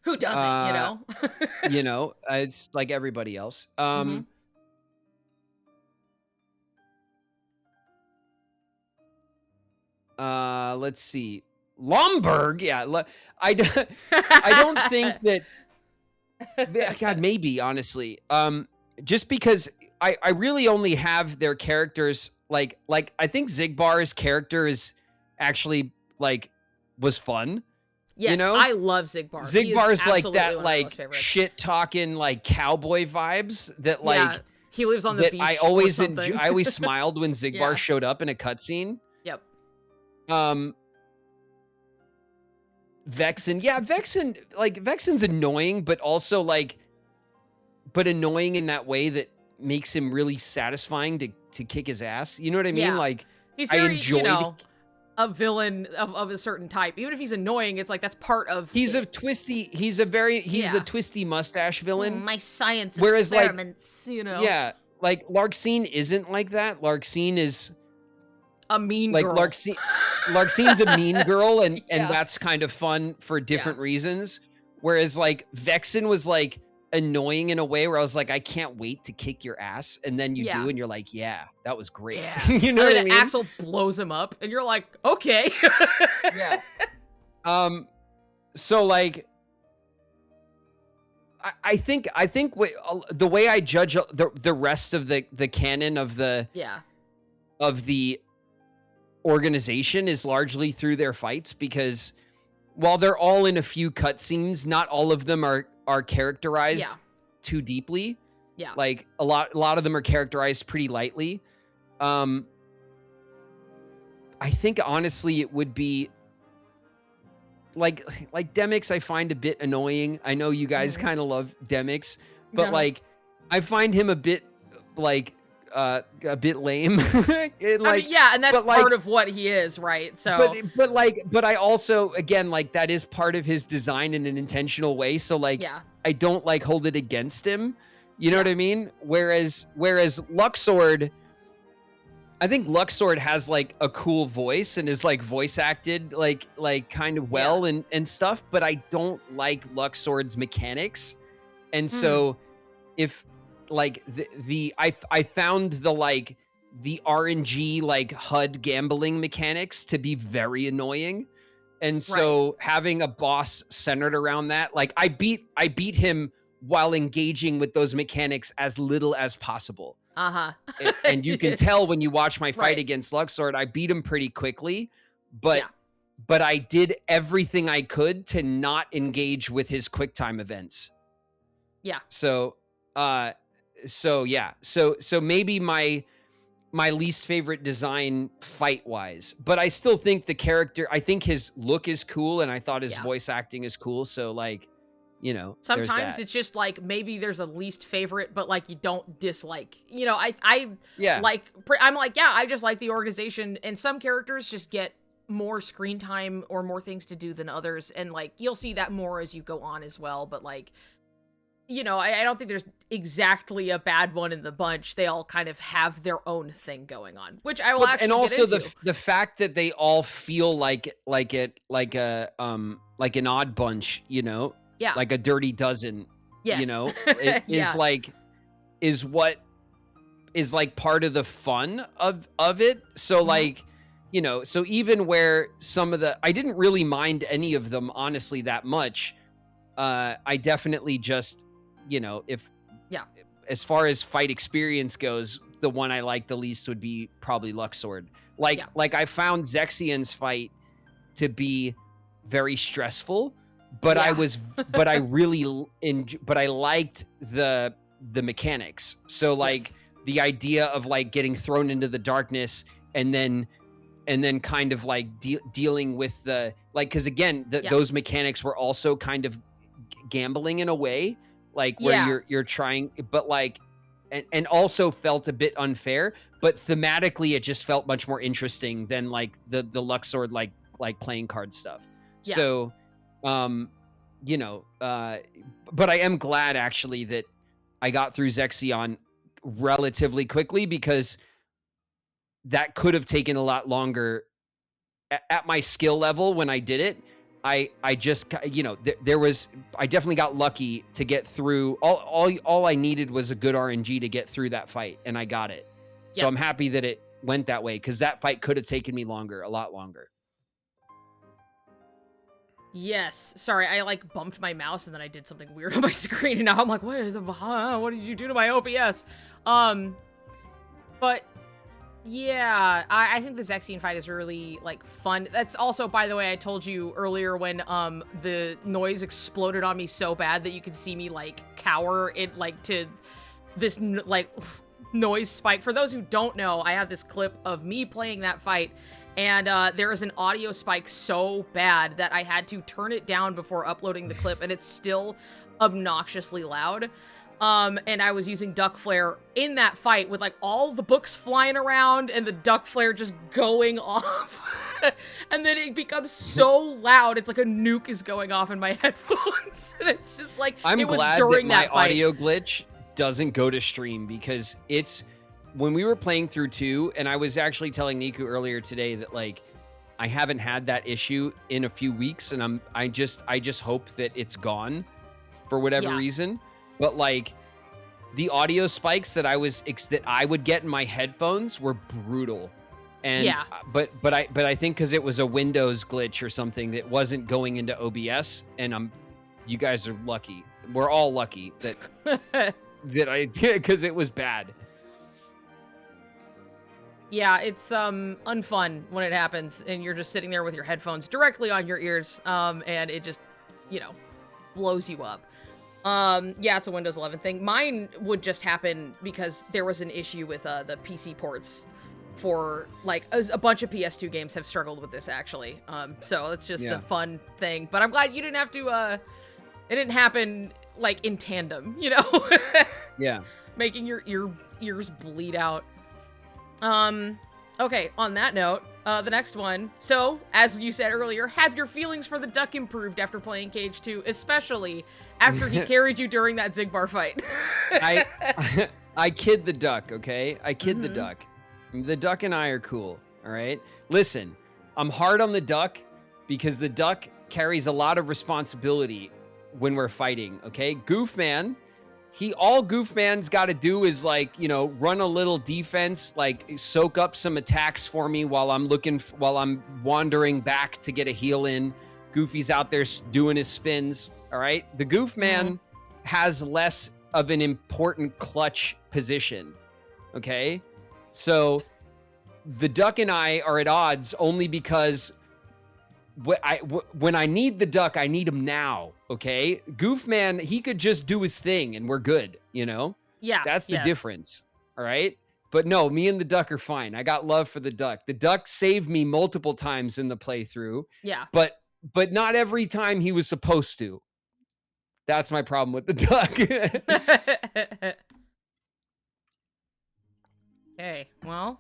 [SPEAKER 1] Who doesn't, you know?
[SPEAKER 2] You know, it's like everybody else. Let's see. Lomberg, yeah. I don't think that. God, maybe honestly. Just because I really only have their characters. Like I think Zigbar's character is actually like was fun.
[SPEAKER 1] Yes,
[SPEAKER 2] you know?
[SPEAKER 1] I love Zigbar.
[SPEAKER 2] Zigbar's like that like shit talking like cowboy vibes that like
[SPEAKER 1] he lives on the beach.
[SPEAKER 2] I always I always smiled when Zigbar showed up in a cutscene.
[SPEAKER 1] Yep.
[SPEAKER 2] Vexen, Vexen's annoying, but also like annoying in that way that makes him really satisfying to kick his ass. You know what I mean?
[SPEAKER 1] Yeah.
[SPEAKER 2] Like
[SPEAKER 1] he's very, I enjoyed a villain of a certain type. Even if he's annoying, it's like that's part of
[SPEAKER 2] he's a twisty mustache villain.
[SPEAKER 1] My science experiments, you know.
[SPEAKER 2] Yeah. Like Larxene isn't like that. Larxene is
[SPEAKER 1] a mean girl.
[SPEAKER 2] Larxene's a mean girl and that's kind of fun for different reasons. Whereas like Vexen was like annoying in a way where I was like, I can't wait to kick your ass, and then you do, and you're like, yeah, that was great.
[SPEAKER 1] Yeah.
[SPEAKER 2] You know what I mean?
[SPEAKER 1] Axel blows him up, and you're like, okay.
[SPEAKER 2] Yeah. So like, I think the way I judge the rest of the canon of the organization is largely through their fights, because while they're all in a few cutscenes, not all of them are characterized too deeply.
[SPEAKER 1] Yeah.
[SPEAKER 2] Like a lot of them are characterized pretty lightly. I think honestly it would be like Demix I find a bit annoying. I know you guys kind of love Demix, but like I find him a bit like a bit lame.
[SPEAKER 1] I mean, yeah, and that's
[SPEAKER 2] but, like,
[SPEAKER 1] part of what he is, right? So,
[SPEAKER 2] but I also, again, like, that is part of his design in an intentional way. So, like,
[SPEAKER 1] yeah,
[SPEAKER 2] I don't like hold it against him. You know
[SPEAKER 1] yeah,
[SPEAKER 2] what I mean? Whereas Luxord, I think Luxord has like a cool voice and is like voice acted like kind of
[SPEAKER 1] yeah.
[SPEAKER 2] well and stuff, but I don't like Luxord's mechanics. And
[SPEAKER 1] Mm,
[SPEAKER 2] so if like I found the like the RNG like HUD gambling mechanics to be very annoying. And
[SPEAKER 1] right.
[SPEAKER 2] so having a boss centered around that, like I beat him while engaging with those mechanics as little as possible.
[SPEAKER 1] Uh-huh.
[SPEAKER 2] And you can tell when you watch my fight
[SPEAKER 1] Right.
[SPEAKER 2] against Luxord, I beat him pretty quickly,
[SPEAKER 1] Yeah.
[SPEAKER 2] but I did everything I could to not engage with his quick time events.
[SPEAKER 1] Yeah.
[SPEAKER 2] So, uh, so yeah, so maybe my least favorite design fight wise, but I still think the character. I think his look is cool, and I thought his
[SPEAKER 1] Yeah.
[SPEAKER 2] voice acting is cool. So like, there's
[SPEAKER 1] Sometimes
[SPEAKER 2] that.
[SPEAKER 1] it's just like maybe there's a least favorite, but like you don't dislike. You know, I
[SPEAKER 2] Yeah,
[SPEAKER 1] like I'm like, yeah, I just like the organization, and some characters just get more screen time or more things to do than others, and like you'll see that more as you go on as well. But like, you know, I don't think there's exactly a bad one in the bunch. They all kind of have their own thing going on, which I will actually
[SPEAKER 2] and also
[SPEAKER 1] get into.
[SPEAKER 2] the fact that they all feel like an odd bunch,
[SPEAKER 1] Yeah.
[SPEAKER 2] like a dirty dozen,
[SPEAKER 1] Yes.
[SPEAKER 2] it is
[SPEAKER 1] Yeah.
[SPEAKER 2] like is what is like part of the fun of it. So
[SPEAKER 1] Mhm.
[SPEAKER 2] like, so even where some of I didn't really mind any of them honestly that much. I definitely just, if
[SPEAKER 1] Yeah.
[SPEAKER 2] as far as fight experience goes, the one I like the least would be probably Luxord.
[SPEAKER 1] Yeah.
[SPEAKER 2] Like I found Zexion's fight to be very stressful, but
[SPEAKER 1] Yeah.
[SPEAKER 2] but I really but I liked the mechanics. So like
[SPEAKER 1] Yes.
[SPEAKER 2] the idea of like getting thrown into the darkness and then kind of like dealing with the like, because again
[SPEAKER 1] Yeah.
[SPEAKER 2] those mechanics were also kind of gambling in a way, like where
[SPEAKER 1] Yeah.
[SPEAKER 2] you're trying, but like and also felt a bit unfair, but thematically it just felt much more interesting than like the Luxord like playing card stuff.
[SPEAKER 1] Yeah.
[SPEAKER 2] So you know but I am glad actually that I got through Zexion relatively quickly, because that could have taken a lot longer at my skill level when I did it. I just, there was, I definitely got lucky to get through. All I needed was a good RNG to get through that fight, and I got it. So
[SPEAKER 1] Yep.
[SPEAKER 2] I'm happy that it went that way, because that fight could have taken me longer, a lot longer.
[SPEAKER 1] Yes. Sorry, I like bumped my mouse and then I did something weird on my screen, and now I'm like, what did you do to my OBS? But yeah, I think the Zexion fight is really like fun. That's also, by the way, I told you earlier when the noise exploded on me so bad that you could see me like cower it like to this like noise spike. For those who don't know, I have this clip of me playing that fight, and there is an audio spike so bad that I had to turn it down before uploading the clip, and it's still obnoxiously loud. And I was using duck flare in that fight with like all the books flying around and the duck flare just going off. And then it becomes so loud, it's like a nuke is going off in my headphones. And it's just like,
[SPEAKER 2] I'm
[SPEAKER 1] it was
[SPEAKER 2] glad
[SPEAKER 1] during
[SPEAKER 2] that my
[SPEAKER 1] that fight.
[SPEAKER 2] audio glitch doesn't go to stream, because it's when we were playing through 2, and I was actually telling Niku earlier today that like I haven't had that issue in a few weeks, and I just hope that it's gone for whatever reason. But like the audio spikes that I would get in my headphones were brutal. And but I think because it was a Windows glitch or something that wasn't going into OBS, and you guys are lucky. We're all lucky that that I did, because it was bad.
[SPEAKER 1] Yeah, it's unfun when it happens and you're just sitting there with your headphones directly on your ears, and it just, blows you up. Yeah, it's a Windows 11 thing. Mine would just happen because there was an issue with the PC ports for like a bunch of PS2 games have struggled with this actually. So it's just a fun thing. But I'm glad you didn't have to. It didn't happen like in tandem,
[SPEAKER 2] Yeah.
[SPEAKER 1] making your ears bleed out. Okay, on that note, the next one. So, as you said earlier, have your feelings for the duck improved after playing KH2, especially after he carried you during that Zigbar fight?
[SPEAKER 2] I kid the duck, okay? I kid the duck. The duck and I are cool, all right? Listen, I'm hard on the duck because the duck carries a lot of responsibility when we're fighting, okay? Goofman, all Goofman's got to do is, like, you know, run a little defense, like soak up some attacks for me while I'm wandering back to get a heal in. Goofy's out there doing his spins, all right? The Goofman has less of an important clutch position, okay? So the duck and I are at odds only because when I need the duck, I need him now, okay? Goofman, he could just do his thing and we're good, you know?
[SPEAKER 1] Yeah.
[SPEAKER 2] That's the difference, all right? But no, me and the duck are fine. I got love for the duck. The duck saved me multiple times in the playthrough.
[SPEAKER 1] Yeah.
[SPEAKER 2] But not every time he was supposed to. That's my problem with the duck.
[SPEAKER 1] Okay, well.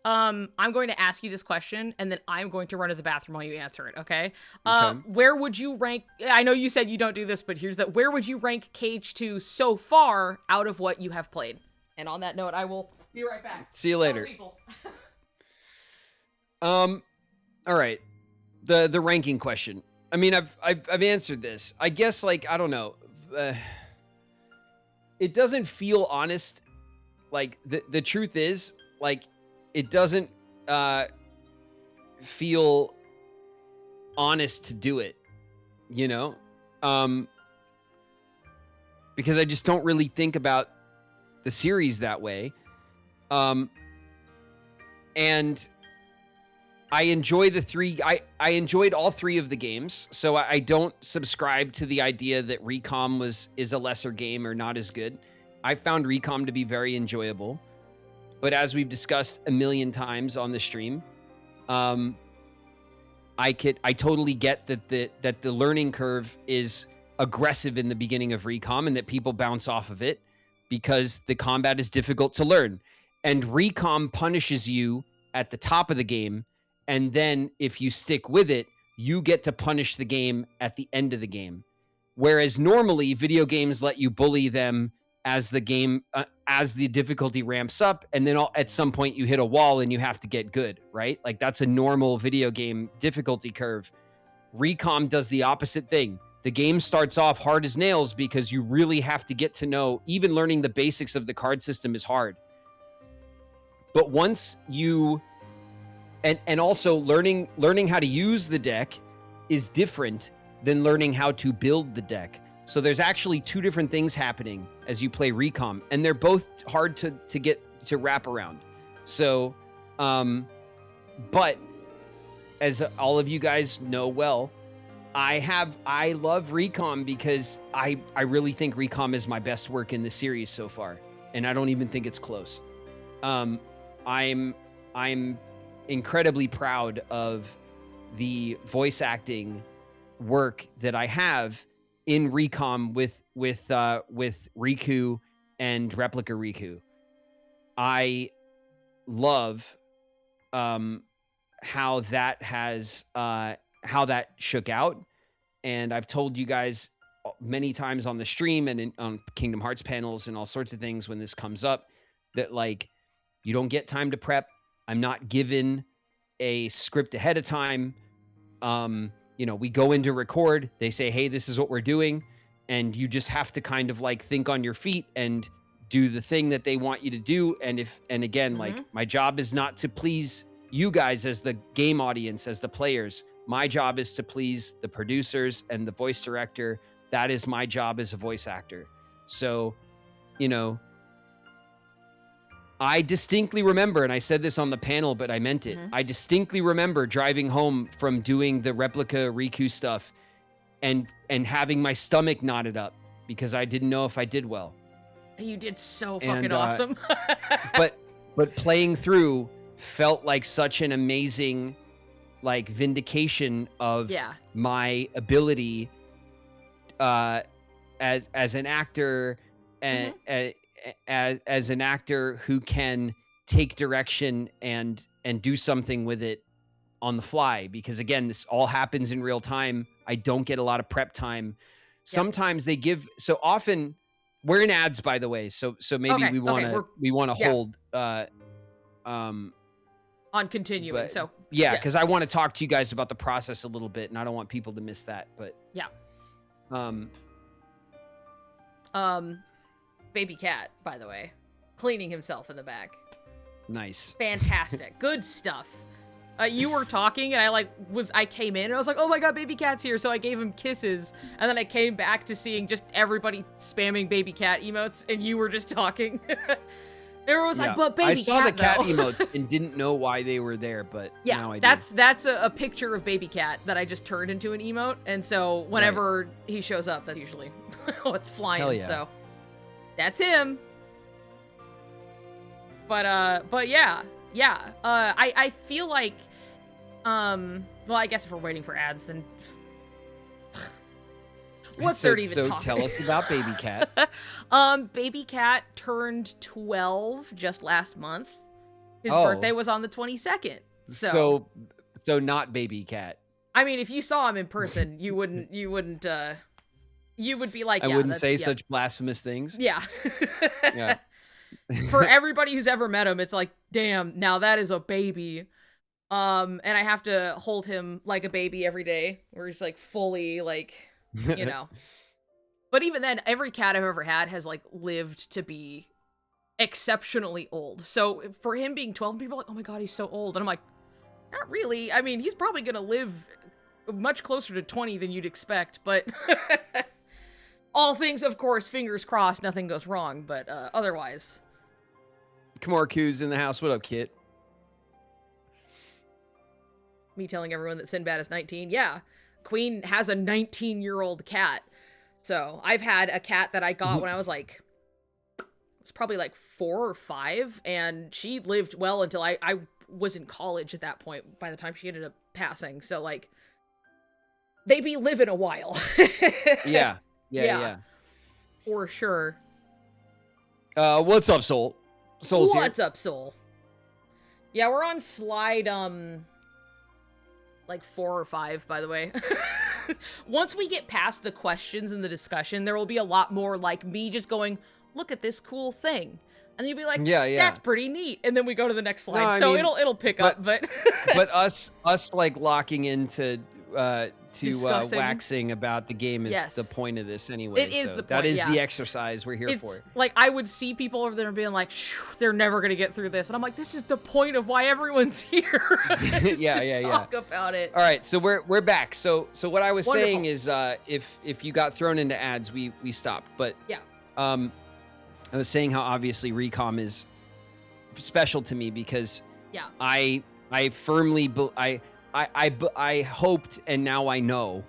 [SPEAKER 1] I'm going to ask you this question, and then I'm going to run to the bathroom while you answer it, okay?
[SPEAKER 2] Okay.
[SPEAKER 1] Where would you rank... I know you said you don't do this, but here's that. Where would you rank KH2 so far out of what you have played? And on that note, I will be right back.
[SPEAKER 2] See you later. All right. The ranking question. I mean, I've answered this. I guess, like, I don't know. It doesn't feel honest. Like, the truth is, like, it doesn't feel honest to do it, you know? Because I just don't really think about the series that way. And I enjoy I enjoyed all three of the games, so I don't subscribe to the idea that Recom is a lesser game or not as good. I found Recom to be very enjoyable. But as we've discussed a million times on the stream, I totally get that the learning curve is aggressive in the beginning of Recom and that people bounce off of it because the combat is difficult to learn. And Recom punishes you at the top of the game, and then if you stick with it, you get to punish the game at the end of the game. Whereas normally video games let you bully them as the game as the difficulty ramps up, and then at some point you hit a wall and you have to get good, right? Like, that's a normal video game difficulty curve. Recom does the opposite thing. The game starts off hard as nails because you really have to get to know, even learning the basics of the card system is hard. But once you and also learning how to use the deck is different than learning how to build the deck. So there's actually two different things happening as you play Recom, and they're both hard to get to wrap around. So, but as all of you guys know well, I love Recom because I really think Recom is my best work in the series so far, and I don't even think it's close. I'm incredibly proud of the voice acting work that I have in Recom with Riku and Replica Riku. I love how that shook out, and I've told you guys many times on the stream and on Kingdom Hearts panels and all sorts of things when this comes up that, like, you don't get time to prep. I'm not given a script ahead of time. You know, we go into record, they say, hey, this is what we're doing. And you just have to kind of, like, think on your feet and do the thing that they want you to do. And again, like, my job is not to please you guys as the game audience, as the players. My job is to please the producers and the voice director. That is my job as a voice actor. So, you know, I distinctly remember, and I said this on the panel, but I meant it. I distinctly remember driving home from doing the Replica Riku stuff and having my stomach knotted up because I didn't know if I did well.
[SPEAKER 1] You did so fucking awesome.
[SPEAKER 2] but playing through felt like such an amazing, like, vindication of my ability as an actor as an actor who can take direction and do something with it on the fly, because again, this all happens in real time. I don't get a lot of prep time. Sometimes they give, so often we're in ads, by the way. So maybe we want to hold
[SPEAKER 1] on continuing.
[SPEAKER 2] but
[SPEAKER 1] So
[SPEAKER 2] yeah, because I want to talk to you guys about the process a little bit, and I don't want people to miss that. But
[SPEAKER 1] baby cat, by the way, cleaning himself in the back.
[SPEAKER 2] Nice.
[SPEAKER 1] Fantastic. Good stuff. You were talking, and I came in, and I was like, oh my god, baby cat's here, so I gave him kisses, and then I came back to seeing just everybody spamming baby cat emotes, and you were just talking. Everyone was like, but baby cat,
[SPEAKER 2] I saw the cat emotes and didn't know why they were there, but now I do.
[SPEAKER 1] That's a picture of baby cat that I just turned into an emote, and so whenever he shows up, that's usually what's flying, so that's him. But yeah. I feel like, well, I guess if we're waiting for ads, then what's there to even talk?
[SPEAKER 2] So tell us about Baby Cat.
[SPEAKER 1] Baby Cat turned 12 just last month. His birthday was on the 22nd.
[SPEAKER 2] So not Baby Cat.
[SPEAKER 1] I mean, if you saw him in person, you would be like,
[SPEAKER 2] I wouldn't say such blasphemous things.
[SPEAKER 1] Yeah.
[SPEAKER 2] Yeah.
[SPEAKER 1] For everybody who's ever met him, it's like, damn, now that is a baby. And I have to hold him like a baby every day, where he's like fully like, you know. But even then, every cat I've ever had has like lived to be exceptionally old. So for him being 12, people are like, oh my god, he's so old. And I'm like, not really. I mean, he's probably gonna live much closer to 20 than you'd expect, but all things, of course, fingers crossed, nothing goes wrong, but otherwise.
[SPEAKER 2] Kamarku's in the house. What up, Kit?
[SPEAKER 1] Me telling everyone that Sinbad is 19. Yeah, Queen has a 19-year-old cat. So I've had a cat that I got when I was like, it was probably like 4 or 5, and she lived well until I was in college at that point, by the time she ended up passing. So like, they be living a while.
[SPEAKER 2] Yeah.
[SPEAKER 1] For sure.
[SPEAKER 2] What's up, Soul? Soul's here.
[SPEAKER 1] What's up, Soul? Yeah, we're on slide, like 4 or 5, by the way. Once we get past the questions and the discussion, there will be a lot more like me just going, look at this cool thing. And you'll be like, that's pretty neat. And then we go to the next slide. No, it'll pick up, but
[SPEAKER 2] but us like locking into waxing about the game is the point of this anyway.
[SPEAKER 1] It is the point.
[SPEAKER 2] That is the exercise we're here for.
[SPEAKER 1] Like, I would see people over there being like, they're never gonna get through this, and I'm like, this is the point of why everyone's here. Talk about it.
[SPEAKER 2] All right, so we're back. So what I was saying is, if you got thrown into ads, we stopped. But I was saying how obviously Recom is special to me because I firmly I hoped, and now I know,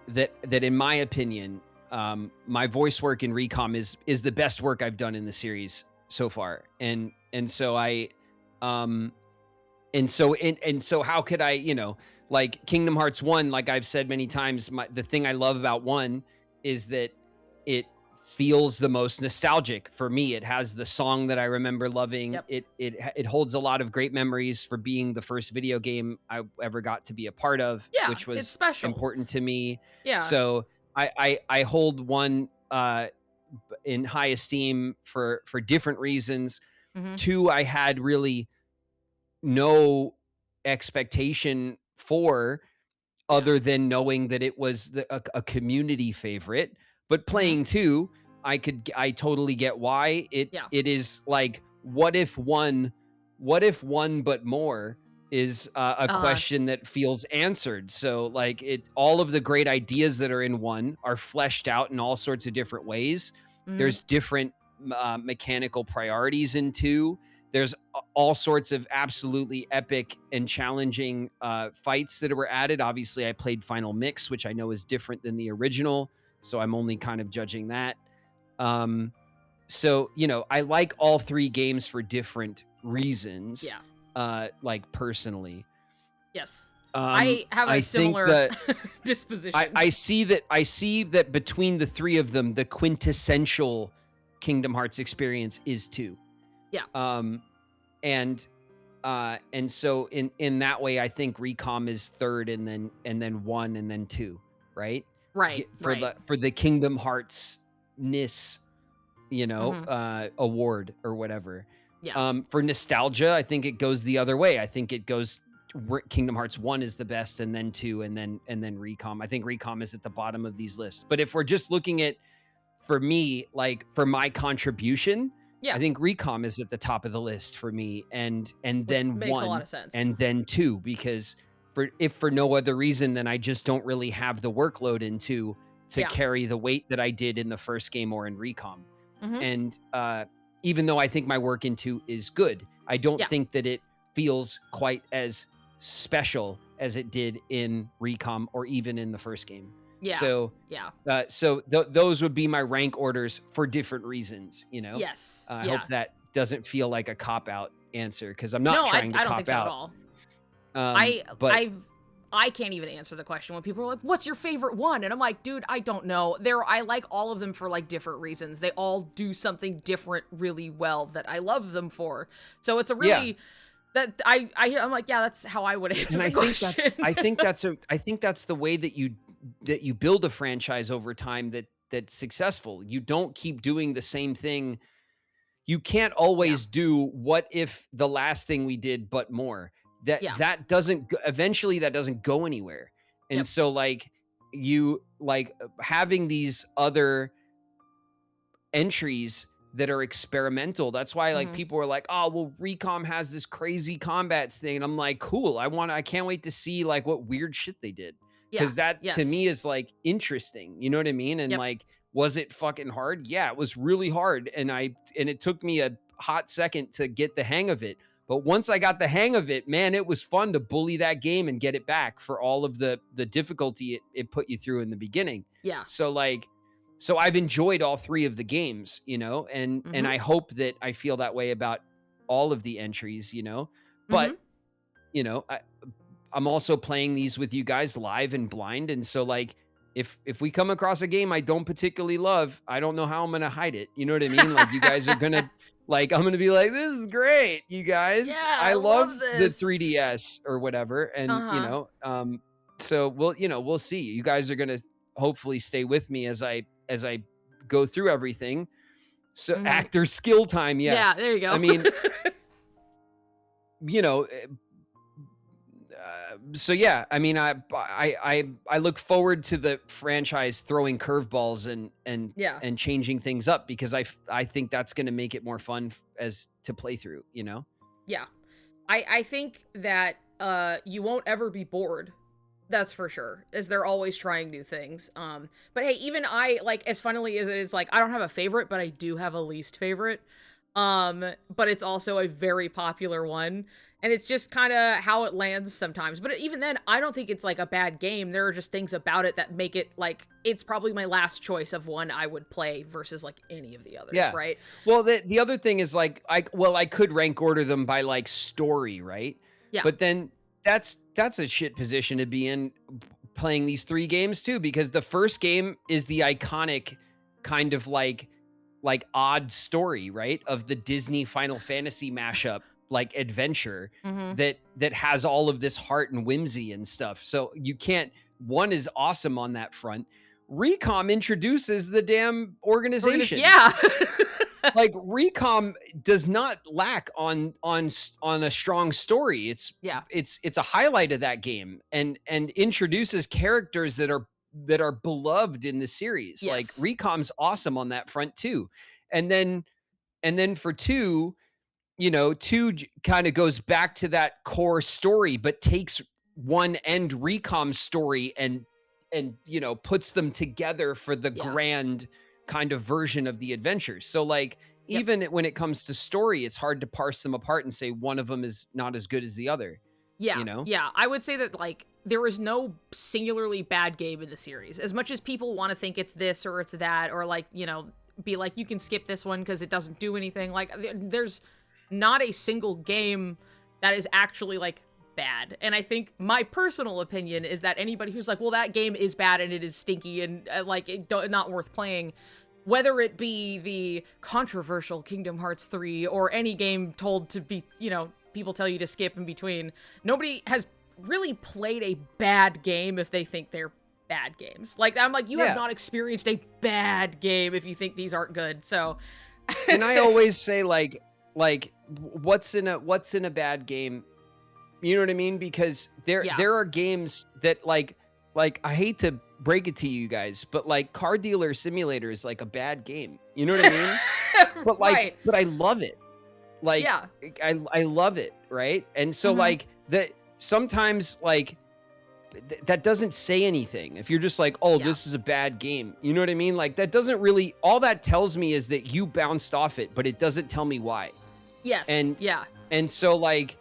[SPEAKER 2] that in my opinion, my voice work in Recom is the best work I've done in the series so far, and so how could I, like Kingdom Hearts 1, like I've said many times, the thing I love about 1 is that it feels the most nostalgic for me. It has the song that I remember loving. It holds a lot of great memories for being the first video game I ever got to be a part of, which was
[SPEAKER 1] special,
[SPEAKER 2] important to me. So I hold 1 in high esteem for different reasons. 2, I had really no expectation for, other than knowing that it was a community favorite. But playing 2, I totally get why it is like, what if one but more is a question that feels answered. So like all of the great ideas that are in 1 are fleshed out in all sorts of different ways. There's different mechanical priorities in 2. There's all sorts of absolutely epic and challenging fights that were added. Obviously, I played Final Mix, which I know is different than the original, so I'm only kind of judging that. So, I like all 3 games for different reasons. Like personally.
[SPEAKER 1] Yes. I have a
[SPEAKER 2] I think
[SPEAKER 1] similar
[SPEAKER 2] that
[SPEAKER 1] disposition.
[SPEAKER 2] I see that between the three of them, the quintessential Kingdom Hearts experience is 2.
[SPEAKER 1] Yeah.
[SPEAKER 2] And so in that way, I think Recom is 3rd, and then 1, and then 2, right?
[SPEAKER 1] Right.
[SPEAKER 2] For the Kingdom Hearts ness, award or whatever.
[SPEAKER 1] Yeah.
[SPEAKER 2] For nostalgia, I think it goes the other way. I think it goes Kingdom Hearts 1 is the best, and then 2, and then Recom. I think Recom is at the bottom of these lists. But if we're just looking at, for me, like for my contribution,
[SPEAKER 1] Yeah.
[SPEAKER 2] I think Recom is at the top of the list for me, and then
[SPEAKER 1] makes
[SPEAKER 2] 1
[SPEAKER 1] a lot of sense.
[SPEAKER 2] and then 2, because if for no other reason than I just don't really have the workload in 2 to carry the weight that I did in the first game or in Recom. And even though I think my work in 2 is good, I don't think that it feels quite as special as it did in Recom or even in the first game.
[SPEAKER 1] Yeah.
[SPEAKER 2] So those would be my rank orders for different reasons,
[SPEAKER 1] Yes.
[SPEAKER 2] I hope that doesn't feel like a cop-out answer, because I'm not trying to
[SPEAKER 1] I don't
[SPEAKER 2] cop
[SPEAKER 1] think so
[SPEAKER 2] out.
[SPEAKER 1] at all.
[SPEAKER 2] But
[SPEAKER 1] I can't even answer the question when people are like, what's your favorite one? And I'm like, dude, I don't know. I like all of them for like different reasons. They all do something different really well that I love them for. So it's a really that I'm like, yeah, that's how I would answer the question.
[SPEAKER 2] I think that's the way that you build a franchise over time that's successful. You don't keep doing the same thing. You can't always do what if the last thing we did, but more. That doesn't eventually that doesn't go anywhere. And so like you like having these other entries that are experimental. That's why like people are like, oh, well, Recom has this crazy combat thing. And I'm like, cool. I can't wait to see like what weird shit they did. Because that to me is like interesting. You know what I mean? And like, was it fucking hard? Yeah, it was really hard. And it took me a hot second to get the hang of it. But once I got the hang of it, man, it was fun to bully that game and get it back for all of the difficulty it put you through in the beginning.
[SPEAKER 1] Yeah.
[SPEAKER 2] So I've enjoyed all 3 of the games, and I hope that I feel that way about all of the entries, but I'm also playing these with you guys live and blind. And so like, if we come across a game I don't particularly love, I don't know how I'm going to hide it. You know what I mean? Like you guys are going to like, I'm going to be like, this is great, you guys.
[SPEAKER 1] Yeah,
[SPEAKER 2] I love the
[SPEAKER 1] this.
[SPEAKER 2] 3DS or whatever. And, so we'll see. You guys are going to hopefully stay with me as I go through everything. So actor skill time.
[SPEAKER 1] Yeah, there you go.
[SPEAKER 2] I mean, so yeah, I mean, I look forward to the franchise throwing curveballs and changing things up, because I think that's going to make it more fun as to play through,
[SPEAKER 1] Yeah. I think that you won't ever be bored. That's for sure, as they're always trying new things. But hey, even I, like, as funnily as it is, like, I don't have a favorite, but I do have a least favorite. But it's also a very popular one. And it's just kind of how it lands sometimes. But even then, I don't think it's like a bad game. There are just things about it that make it like, it's probably my last choice of one I would play versus like any of the others, right?
[SPEAKER 2] Well, the other thing is like, I could rank order them by like story, right?
[SPEAKER 1] Yeah.
[SPEAKER 2] But then that's a shit position to be in playing these 3 games too, because the first game is the iconic kind of like odd story, right? Of the Disney Final Fantasy mashup, like adventure that has all of this heart and whimsy and stuff. So you can't, 1 is awesome on that front. Recom introduces the damn organization.
[SPEAKER 1] Yeah.
[SPEAKER 2] Like Recom does not lack on a strong story. It's a highlight of that game and introduces characters that are beloved in the series.
[SPEAKER 1] Yes.
[SPEAKER 2] Like Recom's awesome on that front too. And then for 2, 2 kind of goes back to that core story, but takes 1 and Recom's story and puts them together for the grand kind of version of the adventures. So like, even when it comes to story, it's hard to parse them apart and say one of them is not as good as the other.
[SPEAKER 1] Yeah. Yeah. I would say that like there is no singularly bad game in the series. As much as people want to think it's this or it's that, or like, be like, you can skip this one because it doesn't do anything. Like there's not a single game that is actually like bad. And I think my personal opinion is that anybody who's like, well, that game is bad and it is stinky and not worth playing, whether it be the controversial Kingdom Hearts 3 or any game told to be, people tell you to skip in between, nobody has really played a bad game if they think they're bad games. Like, I'm like, you have not experienced a bad game if you think these aren't good. So,
[SPEAKER 2] and I always say like what's in a bad game? You know what I mean? Because there are games that like I hate to break it to you guys, but like Car Dealer Simulator is like a bad game. You know what I mean? But like, but I love it. Like, I love it, right? And so like that sometimes like that doesn't say anything. If you're just like, oh, this is a bad game, you know what I mean? Like that doesn't really. All that tells me is that you bounced off it, but it doesn't tell me why.
[SPEAKER 1] Yes.
[SPEAKER 2] And so like,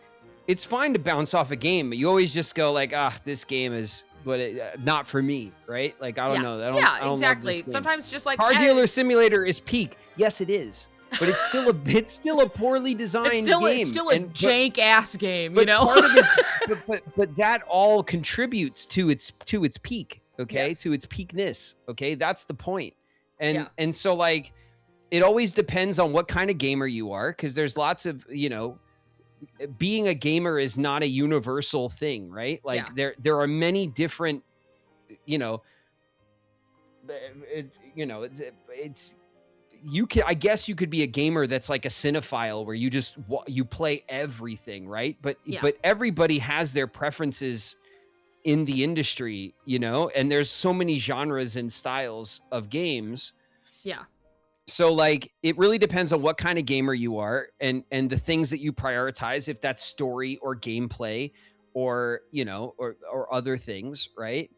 [SPEAKER 2] it's fine to bounce off a game, but you always just go like, this game is. But not for me, right? Like, I don't know. I don't
[SPEAKER 1] exactly.
[SPEAKER 2] Love this game.
[SPEAKER 1] Sometimes just like
[SPEAKER 2] Car Dealer Simulator is peak. Yes, it is. But it's still a poorly designed game.
[SPEAKER 1] It's still a jank ass game,
[SPEAKER 2] but part of it's, but that all contributes to its peak, okay?
[SPEAKER 1] Yes.
[SPEAKER 2] To its peakness, okay? That's the point. And so like, it always depends on what kind of gamer you are, because there's lots of, being a gamer is not a universal thing, right? Like there are many different, it's I guess you could be a gamer that's like a cinephile where you play everything, right? But everybody has their preferences in the industry, and there's so many genres and styles of games.
[SPEAKER 1] Yeah.
[SPEAKER 2] So like, it really depends on what kind of gamer you are and the things that you prioritize, if that's story or gameplay or, or other things. Right.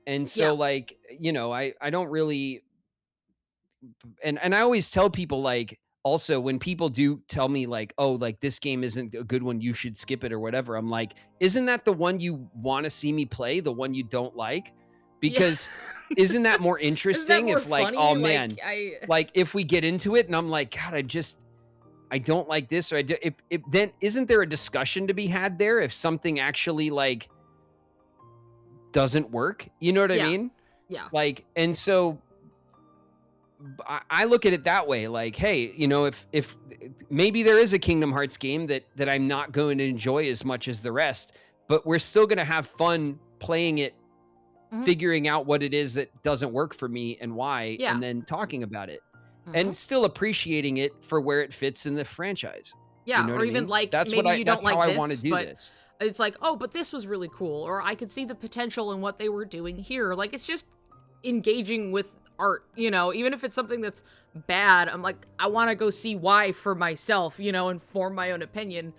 [SPEAKER 2] And so like, I don't really, and I always tell people like, also when people do tell me like, oh, like this game isn't a good one, you should skip it or whatever. I'm like, isn't that the one you want to see me play? The one you don't like? Because isn't that more interesting?
[SPEAKER 1] More
[SPEAKER 2] if like,
[SPEAKER 1] funny?
[SPEAKER 2] oh man, like if we get into it and I'm like, God, I don't like this, or if then isn't there a discussion to be had there if something actually like doesn't work? You know what I mean?
[SPEAKER 1] Yeah.
[SPEAKER 2] Like, and so I look at it that way. Like, hey, if maybe there is a Kingdom Hearts game that I'm not going to enjoy as much as the rest, but we're still going to have fun playing it. Figuring out what it is that doesn't work for me and why, and then talking about it and still appreciating it for where it fits in the franchise.
[SPEAKER 1] Yeah. Or even like,
[SPEAKER 2] that's
[SPEAKER 1] maybe you don't like this,
[SPEAKER 2] I want to do this.
[SPEAKER 1] It's like, oh, but this was really cool. Or I could see the potential in what they were doing here. Like, it's just engaging with art, even if it's something that's bad, I'm like, I want to go see why for myself, and form my own opinion.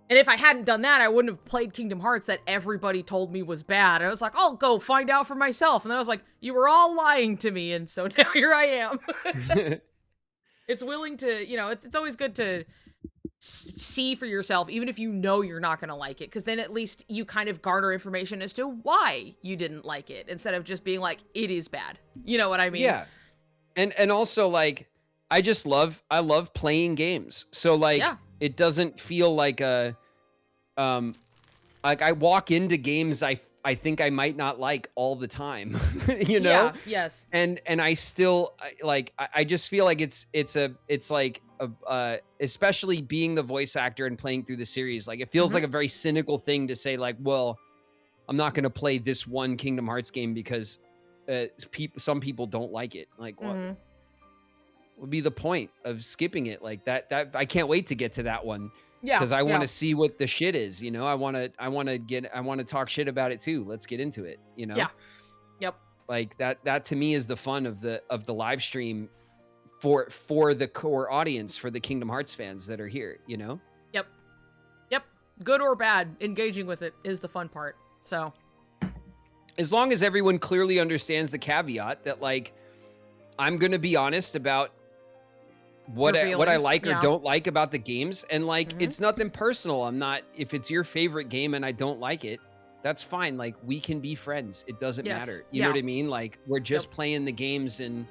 [SPEAKER 1] And if I hadn't done that, I wouldn't have played Kingdom Hearts that everybody told me was bad. I was like, I'll go find out for myself. And then I was like, you were all lying to me. And so now here I am. It's willing to, it's always good to see for yourself, even if you're not going to like it. Because then at least you kind of garner information as to why you didn't like it, instead of just being like, it is bad. You know what I mean?
[SPEAKER 2] Yeah. And also like, I love playing games. So like, it doesn't feel like like I walk into games I think I might not like all the time,
[SPEAKER 1] Yeah, yes.
[SPEAKER 2] And I still like, I just feel like it's like especially being the voice actor and playing through the series, like it feels like a very cynical thing to say like, well, I'm not going to play this one Kingdom Hearts game because some people don't like it. Like, what would be the point of skipping it? Like that I can't wait to get to that one.
[SPEAKER 1] Yeah.
[SPEAKER 2] Because I want to see what the shit is, I want to talk shit about it too. Let's get into it,
[SPEAKER 1] Yeah. Yep.
[SPEAKER 2] Like that to me is the fun of the live stream for the core audience, for the Kingdom Hearts fans that are here,
[SPEAKER 1] Yep. Good or bad, engaging with it is the fun part. So
[SPEAKER 2] as long as everyone clearly understands the caveat that like, I'm going to be honest about what I like or don't like about the games. And like, it's nothing personal. I'm not, if it's your favorite game and I don't like it, that's fine. Like, we can be friends. It doesn't matter. You know what I mean? Like, we're just playing the games and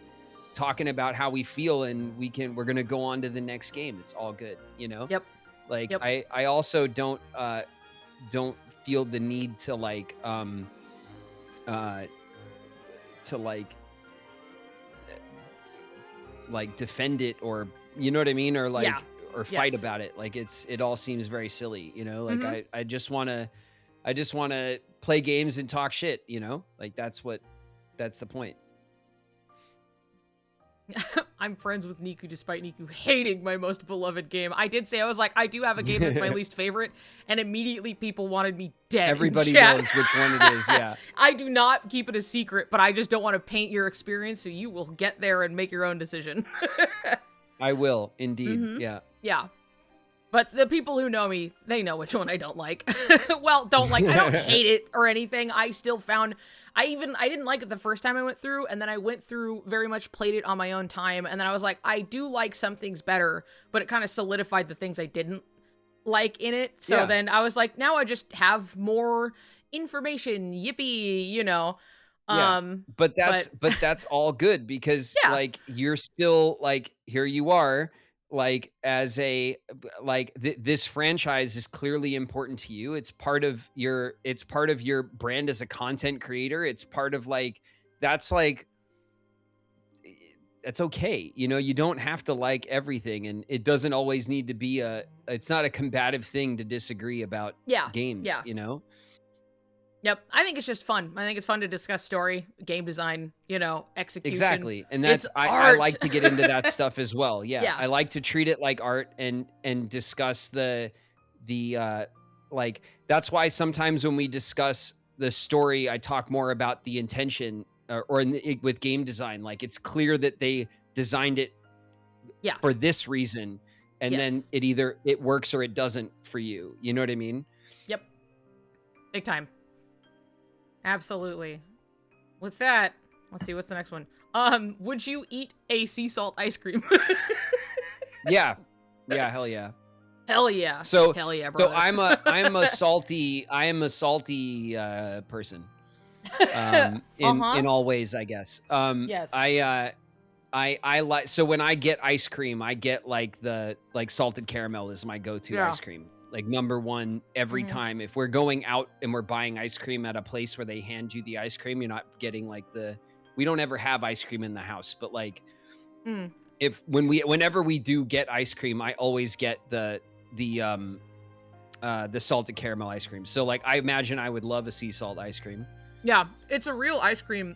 [SPEAKER 2] talking about how we feel, and we're going to go on to the next game. It's all good,
[SPEAKER 1] Yep.
[SPEAKER 2] Like, I also don't feel the need to to defend it, or you know what I mean, or
[SPEAKER 1] Yeah.
[SPEAKER 2] fight
[SPEAKER 1] Yes.
[SPEAKER 2] about it. Like it all seems very silly, you know? Like
[SPEAKER 1] Mhm.
[SPEAKER 2] I just want to play games and talk shit, you know? Like that's the point.
[SPEAKER 1] I'm friends with Niku despite Niku hating my most beloved game. I did say, I was like, I do have a game that's my least favorite, and immediately people wanted me dead in
[SPEAKER 2] Everybody
[SPEAKER 1] chat.
[SPEAKER 2] knows which one it is, yeah.
[SPEAKER 1] I do not keep it a secret, but I just don't want to paint your experience, so you will get there and make your own decision.
[SPEAKER 2] I will, indeed.
[SPEAKER 1] Mhm.
[SPEAKER 2] Yeah.
[SPEAKER 1] Yeah. But the people who know me, they know which one I don't like. Well, don't like, I don't hate it or anything. I still found, I didn't like it the first time I went through, and then I went through, very much played it on my own time, and then I was like, I do like some things better, but it kind of solidified the things I didn't like in it. So
[SPEAKER 2] Yeah.
[SPEAKER 1] then I was like, now I just have more information, yippee, you know.
[SPEAKER 2] Yeah. But that's all good, because
[SPEAKER 1] Yeah.
[SPEAKER 2] like you're still like, here you are, like as a this franchise is clearly important to you. It's part of your brand as a content creator. It's part of that's like that's okay. You know, you don't have to like everything, and it doesn't always need to be it's not a combative thing to disagree about
[SPEAKER 1] Yeah.
[SPEAKER 2] games,
[SPEAKER 1] Yeah.
[SPEAKER 2] you know?
[SPEAKER 1] Yep. I think it's just fun. I think it's fun to discuss story, game design, you know, execution.
[SPEAKER 2] Exactly. And
[SPEAKER 1] It's
[SPEAKER 2] I
[SPEAKER 1] art.
[SPEAKER 2] like to get into that stuff as well. Yeah.
[SPEAKER 1] Yeah.
[SPEAKER 2] I like to treat it like art and discuss the that's why sometimes when we discuss the story, I talk more about the intention, with game design. Like it's clear that they designed it
[SPEAKER 1] Yeah.
[SPEAKER 2] for this reason, and then
[SPEAKER 1] Yes.
[SPEAKER 2] it works or it doesn't for you. You know what I mean?
[SPEAKER 1] Yep. Big time. Absolutely. With that, let's see, what's the next one? Would you eat a sea salt ice cream?
[SPEAKER 2] Yeah. Yeah, hell yeah.
[SPEAKER 1] Hell yeah.
[SPEAKER 2] So
[SPEAKER 1] Hell yeah,
[SPEAKER 2] So
[SPEAKER 1] brother.
[SPEAKER 2] I am a salty person. In all ways, I guess.
[SPEAKER 1] Yes.
[SPEAKER 2] I like, so when I get ice cream, I get the salted caramel is my go-to
[SPEAKER 1] Yeah.
[SPEAKER 2] ice cream. Like number one every
[SPEAKER 1] Mhm.
[SPEAKER 2] time. If we're going out and we're buying ice cream at a place where they hand you the ice cream, you're not getting we don't ever have ice cream in the house, but
[SPEAKER 1] Mm.
[SPEAKER 2] whenever we do get ice cream, I always get the salted caramel ice cream. So I imagine I would love a sea salt ice cream.
[SPEAKER 1] Yeah, it's a real ice cream.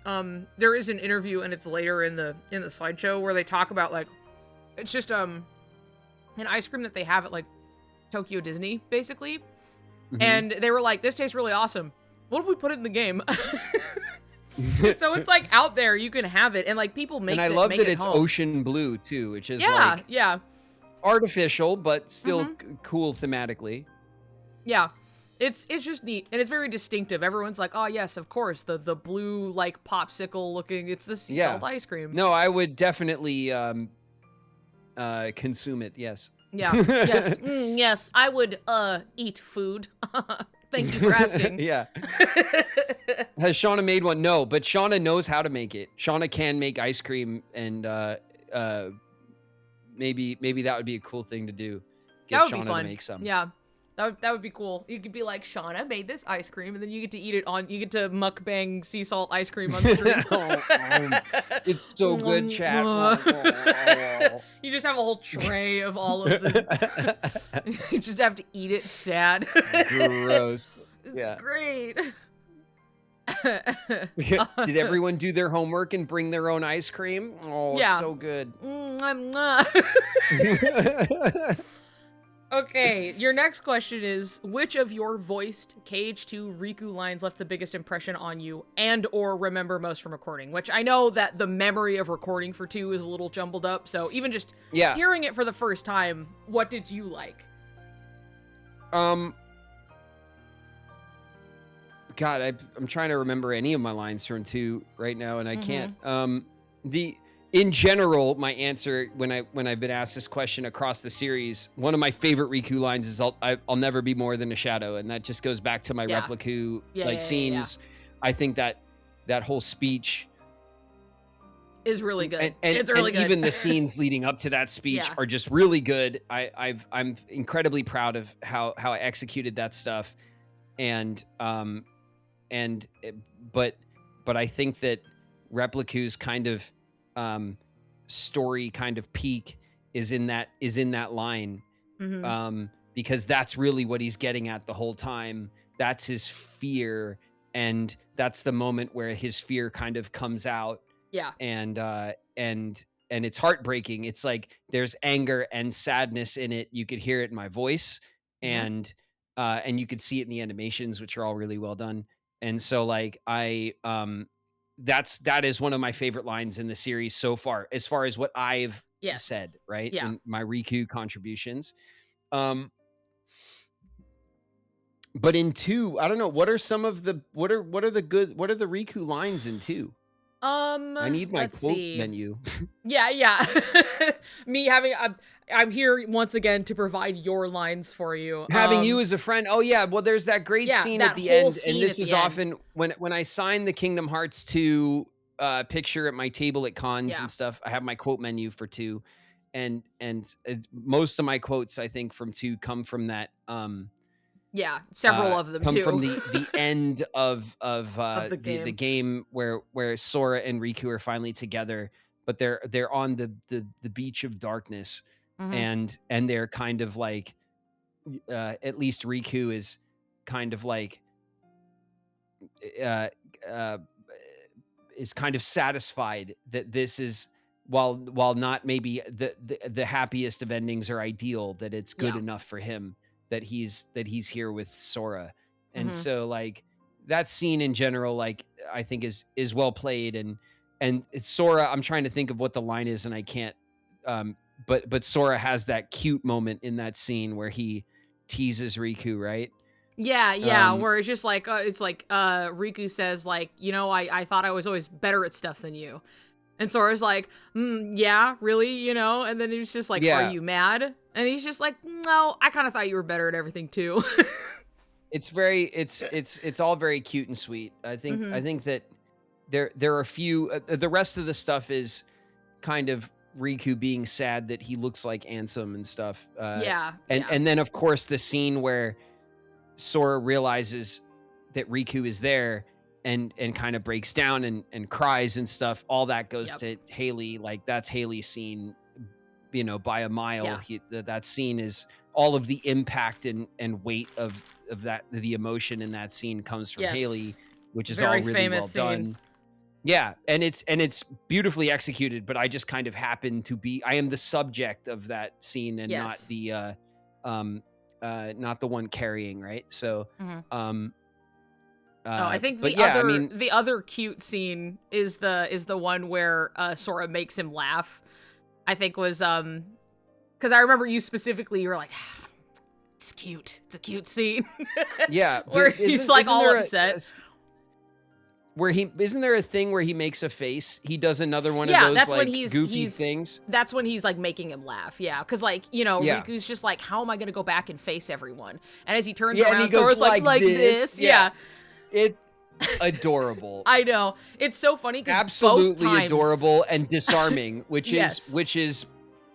[SPEAKER 1] There is an interview, and it's later in the slideshow, where they talk about it's just an ice cream that they have at Tokyo Disney, basically.
[SPEAKER 2] Mhm.
[SPEAKER 1] And they were like, this tastes really awesome. What if we put it in the game? So it's out there, you can have it, and people make
[SPEAKER 2] and I
[SPEAKER 1] it,
[SPEAKER 2] love
[SPEAKER 1] make
[SPEAKER 2] that
[SPEAKER 1] it
[SPEAKER 2] it's
[SPEAKER 1] home.
[SPEAKER 2] ocean blue too, which is
[SPEAKER 1] Yeah.
[SPEAKER 2] artificial but still
[SPEAKER 1] Mhm.
[SPEAKER 2] cool thematically.
[SPEAKER 1] Yeah. It's just neat, and it's very distinctive. Everyone's like, oh yes, of course, the blue popsicle looking, it's the sea salt ice cream.
[SPEAKER 2] No, I would definitely consume it. Yes.
[SPEAKER 1] Yeah. Yes. Yes. I would eat food. Thank you for asking.
[SPEAKER 2] Yeah. Has Shauna made one? No, but Shauna knows how to make it. Shauna can make ice cream, and maybe that would be a cool thing to do. Get
[SPEAKER 1] That would
[SPEAKER 2] Shauna
[SPEAKER 1] be fun.
[SPEAKER 2] to make some.
[SPEAKER 1] Yeah. That would be cool. You could be like, Shauna made this ice cream, and then you get to eat it you get to mukbang sea salt ice cream on stream.
[SPEAKER 2] It's so good, chat.
[SPEAKER 1] You just have a whole tray of all of the. You just have to eat it sad.
[SPEAKER 2] Gross.
[SPEAKER 1] It's
[SPEAKER 2] Yeah.
[SPEAKER 1] great.
[SPEAKER 2] Did everyone do their homework and bring their own ice cream? Oh,
[SPEAKER 1] Yeah.
[SPEAKER 2] it's so good.
[SPEAKER 1] Okay, your next question is, which of your voiced KH2 Riku lines left the biggest impression on you and or remember most from recording? Which I know that the memory of recording for 2 is a little jumbled up, so even just hearing it for the first time, what did you like?
[SPEAKER 2] God, I'm trying to remember any of my lines from 2 right now, and I can't. In general, my answer when I've been asked this question across the series, one of my favorite Riku lines is "I'll never be more than a shadow," and that just goes back to my Repliku scenes. I think that whole speech
[SPEAKER 1] is really good.
[SPEAKER 2] And
[SPEAKER 1] it's really good.
[SPEAKER 2] Even the scenes leading up to that speech are just really good. I'm incredibly proud of how I executed that stuff. and and but I think that Replicu's kind of story kind of peak is in that line, because that's really what he's getting at the whole time. That's his fear, and that's the moment where his fear kind of comes out.
[SPEAKER 1] Yeah.
[SPEAKER 2] And it's heartbreaking. It's like there's anger and sadness in it. You could hear it in my voice, and you could see it in the animations, which are all really well done. And so like that is one of my favorite lines in the series so far, as far as what I've said, right?
[SPEAKER 1] Yeah.
[SPEAKER 2] In my Riku contributions. But in 2, I don't know, what are some of the what are the Riku lines in 2? I need my quote menu.
[SPEAKER 1] Yeah. Me having I'm here once again to provide your lines for you.
[SPEAKER 2] Having you as a friend. Oh yeah, well there's that great scene at the end, and this is often when I sign the Kingdom Hearts 2 picture at my table at cons and stuff, I have my quote menu for 2, and most of my quotes I think from 2 come from that
[SPEAKER 1] several of them
[SPEAKER 2] come
[SPEAKER 1] too.
[SPEAKER 2] from the end of the game where Sora and Riku are finally together, but they're on the beach of darkness, and they're kind of like at least Riku is kind of like is kind of satisfied that this is, while not maybe the happiest of endings or ideal, that it's good enough for him that he's here with Sora. And so like that scene in general, like I think is well played, and it's Sora. I'm trying to think of what the line is and I can't, but Sora has that cute moment in that scene where he teases Riku, right?
[SPEAKER 1] Yeah, where it's just like Riku says like, I thought I was always better at stuff than you. And Sora's like, yeah, really, and then he's just like, are you mad? And he's just like, no, I kind of thought you were better at everything too.
[SPEAKER 2] It's all very cute and sweet. I think that there are a few, the rest of the stuff is kind of Riku being sad that he looks like Ansem and stuff. And then of course the scene where Sora realizes that Riku is there and kind of breaks down and cries and stuff, all that goes to Haley. Like that's Haley's scene, by a mile. That scene is all of the impact and weight of that, the emotion in that scene comes from Haley, which is
[SPEAKER 1] very
[SPEAKER 2] all really
[SPEAKER 1] famous
[SPEAKER 2] well
[SPEAKER 1] scene.
[SPEAKER 2] done. Yeah, and it's beautifully executed, but I just kind of happen to be, I am the subject of that scene and not the not the one carrying, right? So
[SPEAKER 1] I think the other cute scene is the one where Sora makes him laugh. I think was because I remember you specifically. You were like, "It's cute. It's a cute scene."
[SPEAKER 2] Yeah,
[SPEAKER 1] where he's like all upset.
[SPEAKER 2] Where isn't there a thing where he makes a face? He does another one of those
[SPEAKER 1] that's
[SPEAKER 2] like
[SPEAKER 1] when
[SPEAKER 2] goofy things.
[SPEAKER 1] That's when he's like making him laugh. Yeah, because like Riku's just like, how am I gonna go back and face everyone? And as he turns around,
[SPEAKER 2] and he goes
[SPEAKER 1] Sora's like this. Yeah.
[SPEAKER 2] It's adorable.
[SPEAKER 1] I know. It's so funny because
[SPEAKER 2] absolutely adorable and disarming, which is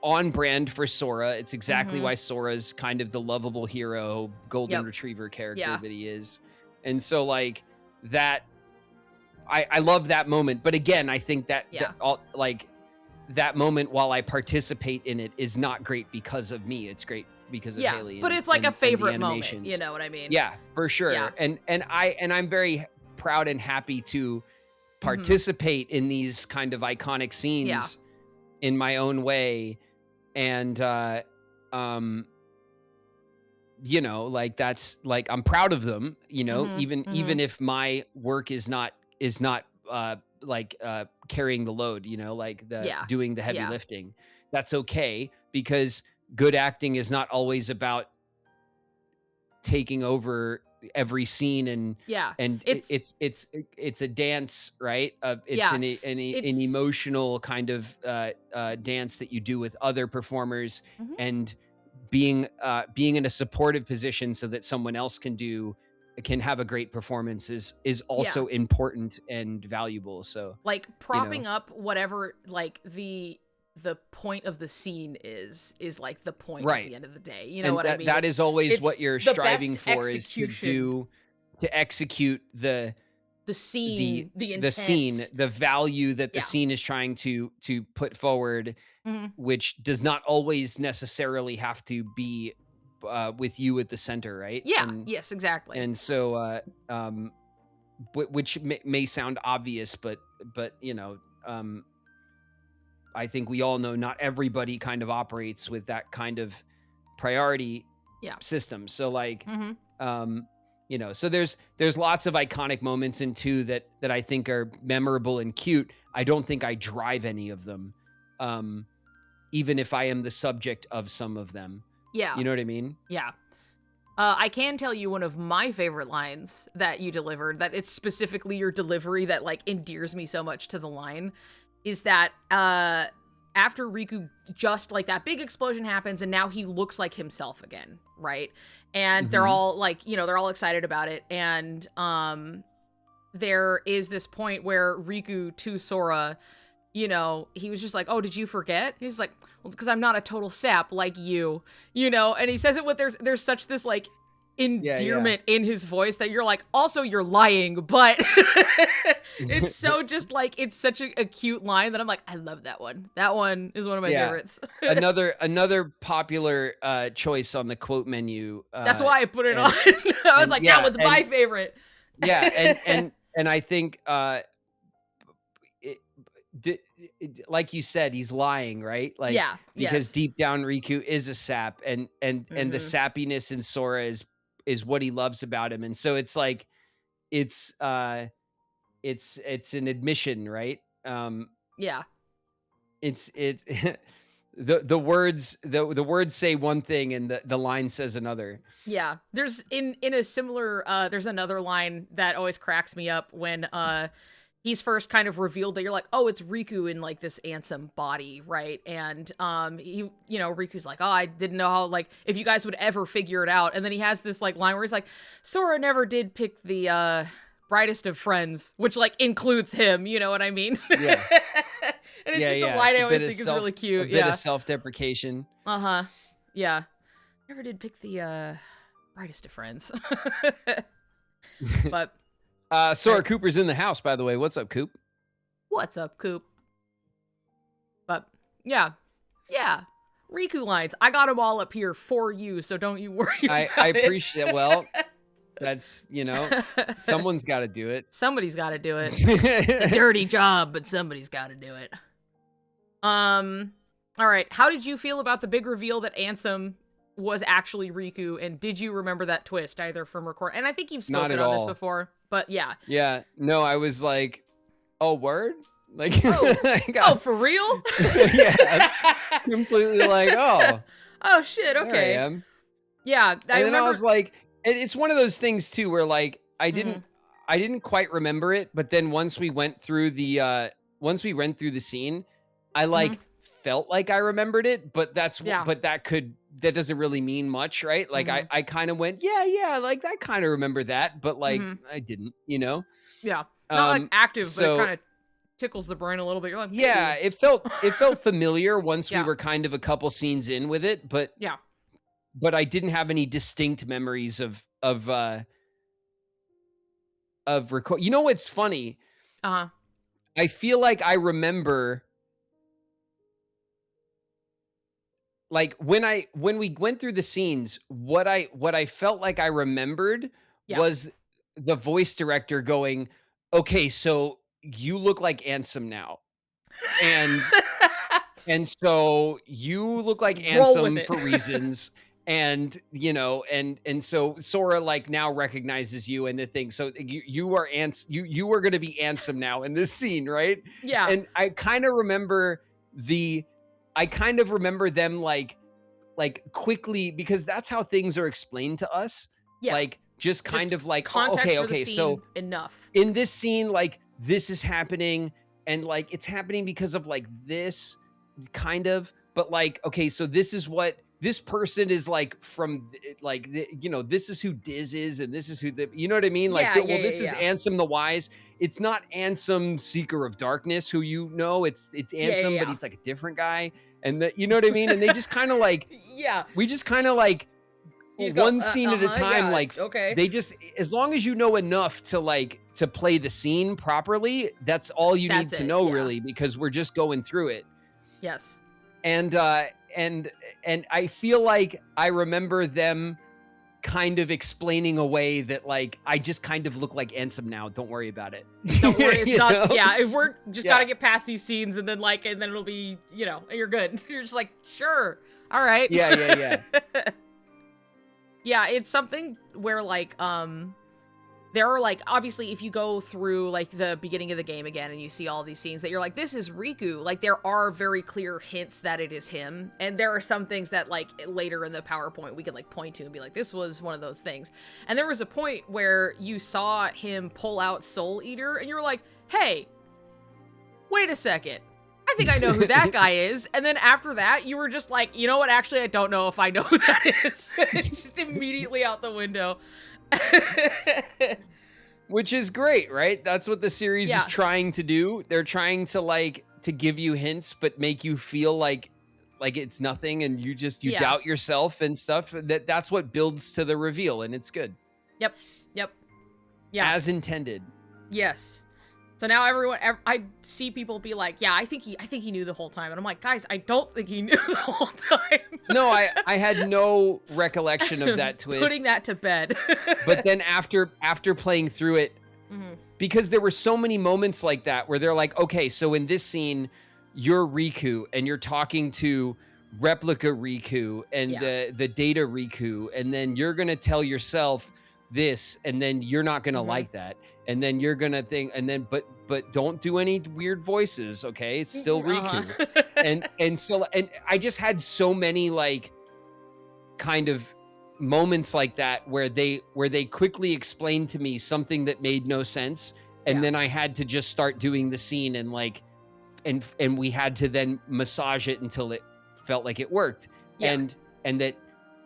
[SPEAKER 2] on brand for Sora. It's exactly why Sora's kind of the lovable hero, golden retriever character that he is. And so like that, I love that moment. But again, I think that that moment, while I participate in it, is not great because of me. It's great because of Haley.
[SPEAKER 1] But it's like a favorite moment. You know what I mean?
[SPEAKER 2] Yeah, for sure. Yeah. And I'm very proud and happy to participate in these kind of iconic scenes in my own way. And like that's like, I'm proud of them, even if my work is not carrying the load, like doing the heavy lifting. That's okay, because good acting is not always about taking over every scene and it's a dance, right? It's an emotional kind of dance that you do with other performers, and being in a supportive position so that someone else can have a great performance is also important and valuable. So
[SPEAKER 1] like propping up whatever like the point of the scene is like the point at the end of the day. You know what I mean?
[SPEAKER 2] That is always what you're striving for, is to do to execute
[SPEAKER 1] the scene, the intent.
[SPEAKER 2] scene, the value that the
[SPEAKER 1] Yeah.
[SPEAKER 2] scene is trying to put forward, which does not always necessarily have to be with you at the center, right?
[SPEAKER 1] Yeah. Yes, exactly.
[SPEAKER 2] And so, which may sound obvious, but you know, I think we all know not everybody kind of operates with that kind of priority system. So like, you know, so there's lots of iconic moments in 2 that I think are memorable and cute. I don't think I drive any of them, even if I am the subject of some of them.
[SPEAKER 1] Yeah.
[SPEAKER 2] You know what I mean?
[SPEAKER 1] Yeah. I can tell you one of my favorite lines that you delivered, that it's specifically your delivery that like endears me so much to the line, is that after Riku, just like that big explosion happens and now he looks like himself again, right? And they're all like, you know, they're all excited about it. And there is this point where Riku to Sora, you know, he was just like, oh, did you forget? He's like, well, it's because I'm not a total sap like you know, and he says it with there's such this like endearment in his voice that you're like, also you're lying, but it's so just like, it's such a cute line that I'm like, I love that one. That one is one of my favorites.
[SPEAKER 2] another popular choice on the quote menu.
[SPEAKER 1] That's why I put it on. I was like, that one's my favorite.
[SPEAKER 2] Yeah, and I think like you said, he's lying, right? Like, because deep down Riku is a sap, and the sappiness in Sora is what he loves about him, and so it's like it's an admission, right? It's the words say one thing and the line says another.
[SPEAKER 1] Yeah, there's in a similar there's another line that always cracks me up when he's first kind of revealed that you're like, oh, it's Riku in like this Ansem body, right? And he, you know, Riku's like, oh, I didn't know how, like, if you guys would ever figure it out. And then he has this like line where he's like, Sora never did pick the brightest of friends, which like includes him, you know what I mean? Yeah. And it's just a line I always think is really cute.
[SPEAKER 2] A bit of self-deprecation.
[SPEAKER 1] Yeah. Never did pick the brightest of friends. But
[SPEAKER 2] Sora Cooper's in the house, by the way. What's up, Coop?
[SPEAKER 1] What's up, Coop? But yeah, Riku lines. I got them all up here for you, so don't you worry.
[SPEAKER 2] I appreciate it. Well, that's, you know, someone's got to do it.
[SPEAKER 1] Somebody's got to do it. It's a dirty job, but somebody's got to do it. All right. How did you feel about the big reveal that Ansem was actually Riku, and did you remember that twist either from record? And I think you've spoken on this before, but yeah.
[SPEAKER 2] Yeah. No, I was like, oh, word? Like,
[SPEAKER 1] oh, for real?
[SPEAKER 2] Yeah. Completely like, oh.
[SPEAKER 1] Oh, shit. Okay.
[SPEAKER 2] There I am.
[SPEAKER 1] Yeah.
[SPEAKER 2] I was like, it's one of those things too, where like, I didn't quite remember it, but then once we went through the scene, I like felt like I remembered it, but that doesn't really mean much, right? Like I kind of went, yeah, like I kind of remember that, but like I didn't, you know?
[SPEAKER 1] Yeah. Not like active, but it kind of tickles the brain a little bit. You're like, maybe.
[SPEAKER 2] Yeah, it felt familiar once we were kind of a couple scenes in with it, but I didn't have any distinct memories of record. You know what's funny? I feel like I remember, like when we went through the scenes, what I felt like I remembered was the voice director going, okay, so you look like Ansem now. And so you look like Ansem for reasons. And, you know, and so Sora like now recognizes you and the thing. So you are you are going to be Ansem now in this scene, right?
[SPEAKER 1] Yeah.
[SPEAKER 2] And I kind of remember them like quickly, because that's how things are explained to us.
[SPEAKER 1] Yeah.
[SPEAKER 2] Like just kind of like,
[SPEAKER 1] context
[SPEAKER 2] okay,
[SPEAKER 1] for the scene,
[SPEAKER 2] so
[SPEAKER 1] enough.
[SPEAKER 2] In this scene, like this is happening, and like it's happening because of like this kind of, but like, okay, so this is what this person is like from, like, you know, this is who Diz is, and this is who you know what I mean? Like, this is Ansem the Wise. It's not Ansem, Seeker of Darkness, who you know, it's Ansem, but he's like a different guy. And you know what I mean? And they just kind of like,
[SPEAKER 1] yeah,
[SPEAKER 2] we just kind of like
[SPEAKER 1] You just go,
[SPEAKER 2] one scene at a time,
[SPEAKER 1] yeah,
[SPEAKER 2] like
[SPEAKER 1] okay.
[SPEAKER 2] they just, as long as you know enough to like to play the scene properly, that's all you need
[SPEAKER 1] That's
[SPEAKER 2] to
[SPEAKER 1] it,
[SPEAKER 2] know
[SPEAKER 1] yeah.
[SPEAKER 2] really, because we're just going through it.
[SPEAKER 1] Yes.
[SPEAKER 2] And and I feel like I remember them kind of explaining away that like I just kind of look like Ansem now. Don't worry about it.
[SPEAKER 1] Don't worry, it's
[SPEAKER 2] You
[SPEAKER 1] not.
[SPEAKER 2] know?
[SPEAKER 1] Yeah, we're just
[SPEAKER 2] Yeah.
[SPEAKER 1] gotta get past these scenes, and then it'll be, you're good. You're just like, sure, all right.
[SPEAKER 2] Yeah.
[SPEAKER 1] Yeah, it's something where there are like, obviously if you go through like the beginning of the game again and you see all these scenes that you're like, this is Riku, like there are very clear hints that it is him, and there are some things that like later in the PowerPoint we can like point to and be like, this was one of those things. And there was a point where you saw him pull out Soul Eater and you were like, hey, wait a second, I think I know who that guy is. And then after that, you were just like, you know what? Actually, I don't know if I know who that is. It's just immediately out the window.
[SPEAKER 2] Which is great, right? That's what the series
[SPEAKER 1] Yeah.
[SPEAKER 2] is trying to do. They're trying to like to give you hints, but make you feel like it's nothing, and you
[SPEAKER 1] Yeah.
[SPEAKER 2] doubt yourself and stuff. That's what builds to the reveal, and it's good.
[SPEAKER 1] Yep. Yeah.
[SPEAKER 2] As intended.
[SPEAKER 1] Yes. So now I see people be like, yeah, I think he knew the whole time. And I'm like, guys, I don't think he knew the whole time.
[SPEAKER 2] No, I had no recollection of that twist.
[SPEAKER 1] Putting that to bed.
[SPEAKER 2] But then after playing through it, because there were so many moments like that where they're like, okay, so in this scene, you're Riku and you're talking to replica Riku and the data Riku, and then you're gonna tell yourself this, and then you're not gonna like that, and then you're gonna think, and then but don't do any weird voices, okay? It's still Riku. And so I just had so many like kind of moments like that where they quickly explained to me something that made no sense, and then I had to just start doing the scene and like and we had to then massage it until it felt like it worked. And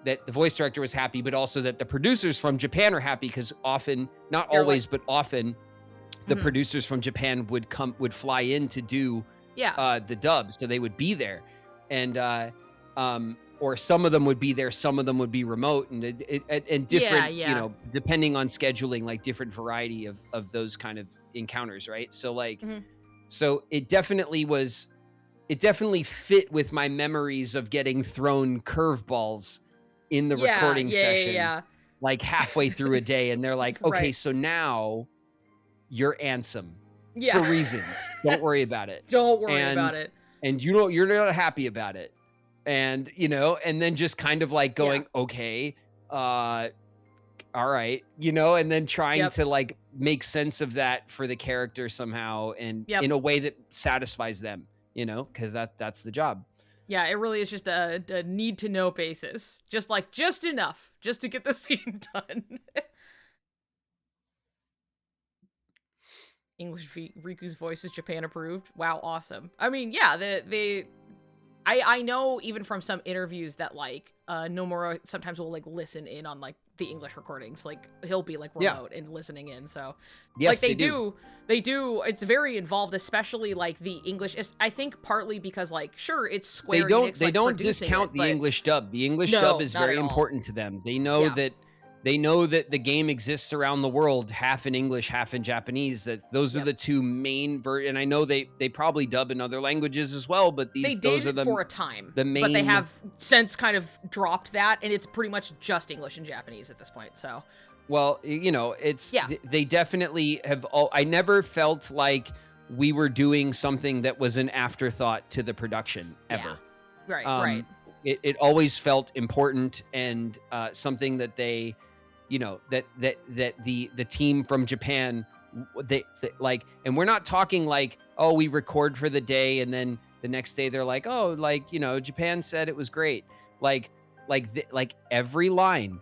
[SPEAKER 2] that the voice director was happy, but also that the producers from Japan are happy, because often, not always, but often the producers from Japan would fly in to do the dub, so they would be there, and or some of them would be there, some of them would be remote, and different, you know, depending on scheduling, like different variety of those kind of encounters, right? So like, so it definitely fit with my memories of getting thrown curveballs in the recording session, like halfway through a day, and they're like, okay, so now you're Ansem for reasons. Don't worry about it.
[SPEAKER 1] Don't worry about it.
[SPEAKER 2] And you're not happy about it. And, you know, and then just kind of like going, okay, all right, you know, and then trying to like make sense of that for the character somehow, and in a way that satisfies them, you know, because that's the job.
[SPEAKER 1] Yeah, it really is just a need to know basis. Just enough just to get the scene done. English Riku's voice is Japan approved. Wow, awesome. I mean, yeah, I know even from some interviews that like Nomura sometimes will like listen in on like the English recordings. Like he'll be like remote and listening in. So like they do. It's very involved, especially like the English. I think partly because like sure it's Square Enix.
[SPEAKER 2] They don't discount the English dub. The English dub is very important to them. They know that the game exists around the world, half in English, half in Japanese. That those are the two main and I know they probably dub in other languages as well, but those are
[SPEAKER 1] for a time.
[SPEAKER 2] The main,
[SPEAKER 1] but they have since kind of dropped that, and it's pretty much just English and Japanese at this point. So,
[SPEAKER 2] well, you know, they definitely have. I never felt like we were doing something that was an afterthought to the production ever.
[SPEAKER 1] Yeah. Right.
[SPEAKER 2] It always felt important, and something that they, you know, that the team from Japan, they like, and we're not talking like, oh, we record for the day and then the next day they're like, oh, like, you know, Japan said it was great. Like every line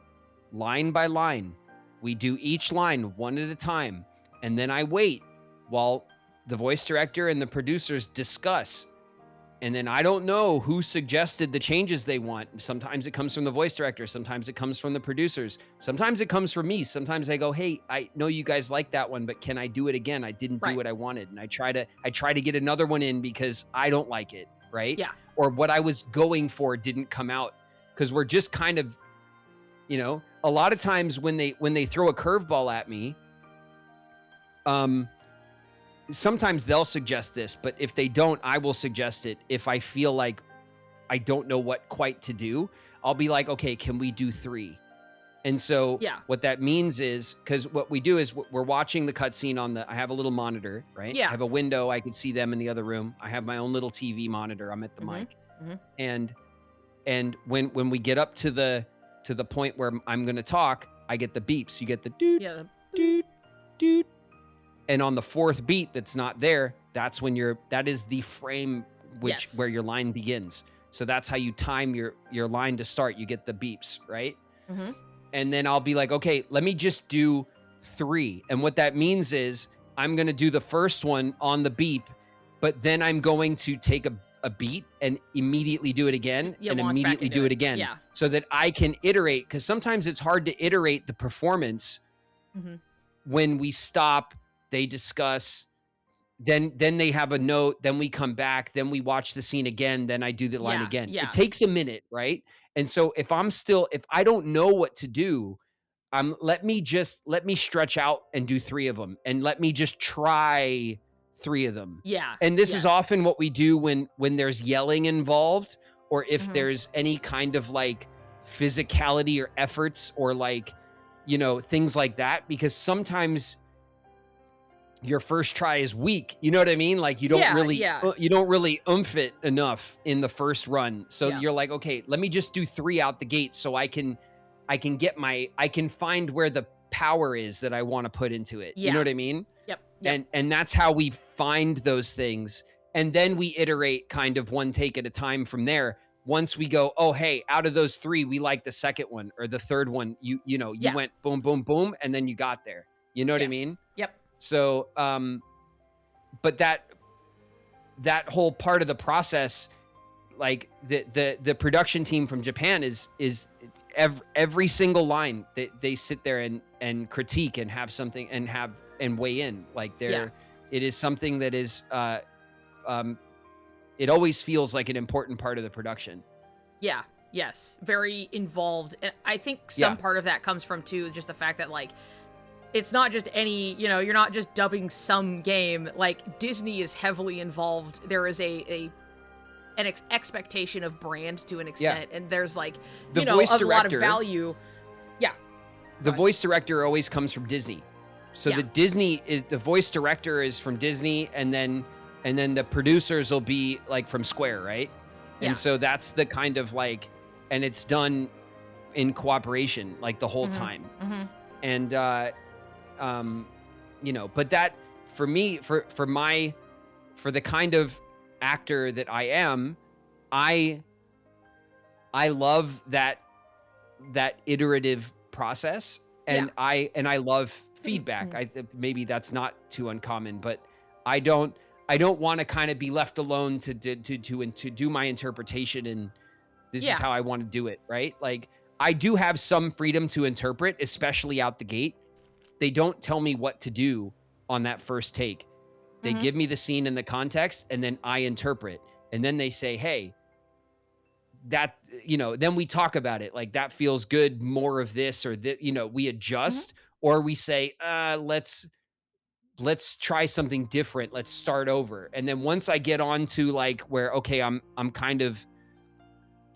[SPEAKER 2] by line, we do each line one at a time, and then I wait while the voice director and the producers discuss. And then I don't know who suggested the changes they want. Sometimes it comes from the voice director. Sometimes it comes from the producers. Sometimes it comes from me. Sometimes I go, hey, I know you guys like that one, but can I do it again? I didn't do what I wanted. And I try to get another one in because I don't like it, right?
[SPEAKER 1] Yeah.
[SPEAKER 2] Or what I was going for didn't come out, because we're just kind of You know, a lot of times when they throw a curveball at me, sometimes they'll suggest this, but if they don't, I will suggest it. If I feel like I don't know what quite to do, I'll be like, okay, can we do 3? And so
[SPEAKER 1] Yeah.
[SPEAKER 2] what that means is, because what we do is we're watching the cutscene I have a little monitor, right?
[SPEAKER 1] Yeah.
[SPEAKER 2] I have a window. I can see them in the other room. I have my own little TV monitor. I'm at the mic. And when we get up to the point where I'm going to talk, I get the beeps. You get the doot, doot, doot. And on the 4th beat that's not there, that's when that is the frame where your line begins. So that's how you time your line to start. You get the beeps, right? And then I'll be like, okay, let me just do 3. And what that means is I'm going to do the first one on the beep, but then I'm going to take a beat and immediately do it again and immediately do it again so that I can iterate. Because sometimes it's hard to iterate the performance when we stop, they discuss, then they have a note, then we come back, then we watch the scene again, then I do the line again. It takes a minute, right? And so if I don't know what to do, let me stretch out and do 3 of them, and let me just try 3 of them.
[SPEAKER 1] Yeah.
[SPEAKER 2] And this is often what we do when there's yelling involved, or if there's any kind of like physicality or efforts or like, you know, things like that, because sometimes your first try is weak. You know what I mean? Like you don't really oomph it enough in the first run. So you're like, okay, let me just do 3 out the gate so I can find where the power is that I want to put into it. You know what I mean?
[SPEAKER 1] Yep.
[SPEAKER 2] And that's how we find those things. And then we iterate kind of one take at a time from there. Once we go, oh, hey, out of those 3, we like the second one or the third one. You went boom, boom, boom, and then you got there. You know what I mean?
[SPEAKER 1] Yep.
[SPEAKER 2] So, but that whole part of the process, like the production team from Japan is every single line they sit there and critique and have something and weigh in. Like it is something that is, it always feels like an important part of the production.
[SPEAKER 1] Yeah. Yes. Very involved. And I think some part of that comes from too, just the fact that like, it's not just any, you're not just dubbing some game. Like Disney is heavily involved. There is an expectation of brand to an extent, and there's like a lot of value. Yeah,
[SPEAKER 2] the voice director always comes from Disney, so the voice director is from Disney, and then the producers will be like from Square, right?
[SPEAKER 1] Yeah.
[SPEAKER 2] And so that's the kind of like, and it's done in cooperation like the whole time, and but that for me, for the kind of actor that I am, I love that iterative process, and I love feedback. Maybe that's not too uncommon, but I don't want to kind of be left alone to do my interpretation, and this is how I want to do it, right? Like I do have some freedom to interpret, especially out the gate. They don't tell me what to do on that first take. They give me the scene and the context, and then I interpret. And then they say, hey, that, then we talk about it. Like that feels good. More of this or that, we adjust, or we say, let's try something different. Let's start over. And then once I get on to like where, okay, I'm kind of,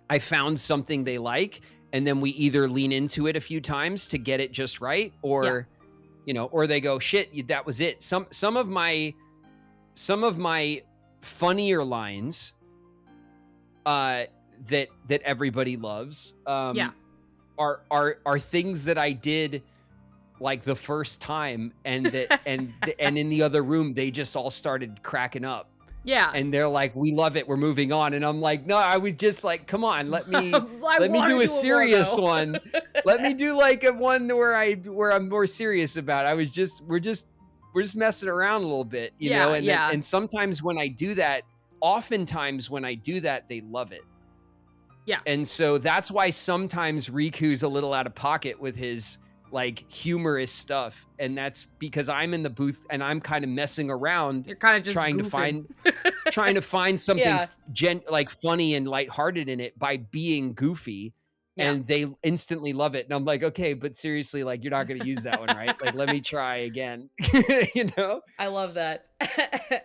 [SPEAKER 2] I found something they like, and then we either lean into it a few times to get it just right, or, or they go, shit, that was it. Some of my funnier lines that everybody loves are things that I did like the first time, and that and in the other room they just all started cracking up.
[SPEAKER 1] Yeah.
[SPEAKER 2] And they're like, we love it, we're moving on. And I'm like, no, I was just like, come on, let me do a serious one. Let me do like a one where I'm more serious about it. We're just messing around a little bit, you know? And sometimes when I do that, oftentimes when I do that, they love it.
[SPEAKER 1] Yeah.
[SPEAKER 2] And so that's why sometimes Riku's a little out of pocket with his like humorous stuff, and that's because I'm in the booth and I'm kind of messing around.
[SPEAKER 1] You're kind of just
[SPEAKER 2] trying to find something like funny and lighthearted in it by being goofy,
[SPEAKER 1] Yeah.
[SPEAKER 2] and they instantly love it. And I'm like, okay, but seriously, like you're not going to use that one, right? Like, let me try again. You know?
[SPEAKER 1] I love that.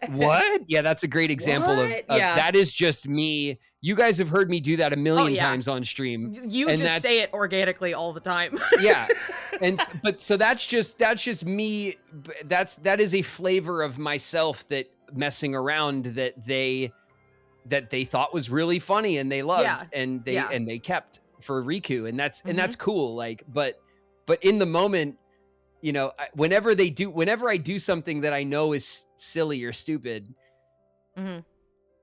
[SPEAKER 2] What? Yeah, that's a great example
[SPEAKER 1] What?
[SPEAKER 2] of
[SPEAKER 1] Yeah.
[SPEAKER 2] that is just me. You guys have heard me do that a
[SPEAKER 1] Oh
[SPEAKER 2] million
[SPEAKER 1] yeah.
[SPEAKER 2] times on stream.
[SPEAKER 1] You
[SPEAKER 2] And
[SPEAKER 1] just
[SPEAKER 2] that's
[SPEAKER 1] say it organically all the time.
[SPEAKER 2] yeah. But so that's just me. That is a flavor of myself that messing around that they thought was really funny and they loved
[SPEAKER 1] Yeah.
[SPEAKER 2] and
[SPEAKER 1] Yeah.
[SPEAKER 2] they kept for Riku, and that's
[SPEAKER 1] Mhm.
[SPEAKER 2] cool. Like, but in the moment, you know, whenever I do something that I know is silly or stupid
[SPEAKER 1] Mhm.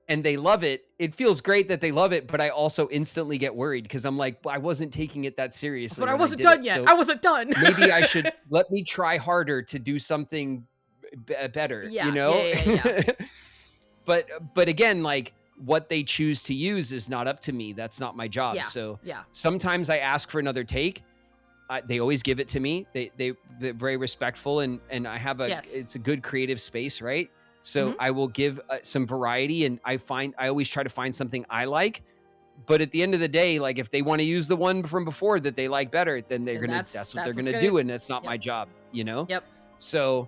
[SPEAKER 2] and they love it, it feels great that they love it, but I also instantly get worried because I'm like, well, I wasn't taking it that seriously
[SPEAKER 1] But I
[SPEAKER 2] when I
[SPEAKER 1] wasn't
[SPEAKER 2] did
[SPEAKER 1] done
[SPEAKER 2] it.
[SPEAKER 1] yet.
[SPEAKER 2] So
[SPEAKER 1] I wasn't done.
[SPEAKER 2] maybe I should let me try harder to do something better, you
[SPEAKER 1] Yeah. Yeah.
[SPEAKER 2] know?
[SPEAKER 1] Yeah. Yeah.
[SPEAKER 2] But again, like what they choose to use is not up to me. That's not my job.
[SPEAKER 1] Yeah.
[SPEAKER 2] So
[SPEAKER 1] Yeah.
[SPEAKER 2] sometimes I ask for another take. They always give it to me. They're very respectful, and I have
[SPEAKER 1] Yes.
[SPEAKER 2] it's a good creative space, right? So
[SPEAKER 1] Mhm.
[SPEAKER 2] I will give some variety, and I always try to find something I like. But at the end of the day, like if they want to use the one from before that they like better, then
[SPEAKER 1] And
[SPEAKER 2] that's what they're
[SPEAKER 1] that's what's
[SPEAKER 2] gonna
[SPEAKER 1] gonna.
[SPEAKER 2] do, and it's not
[SPEAKER 1] Yep.
[SPEAKER 2] my job, you know.
[SPEAKER 1] Yep.
[SPEAKER 2] So,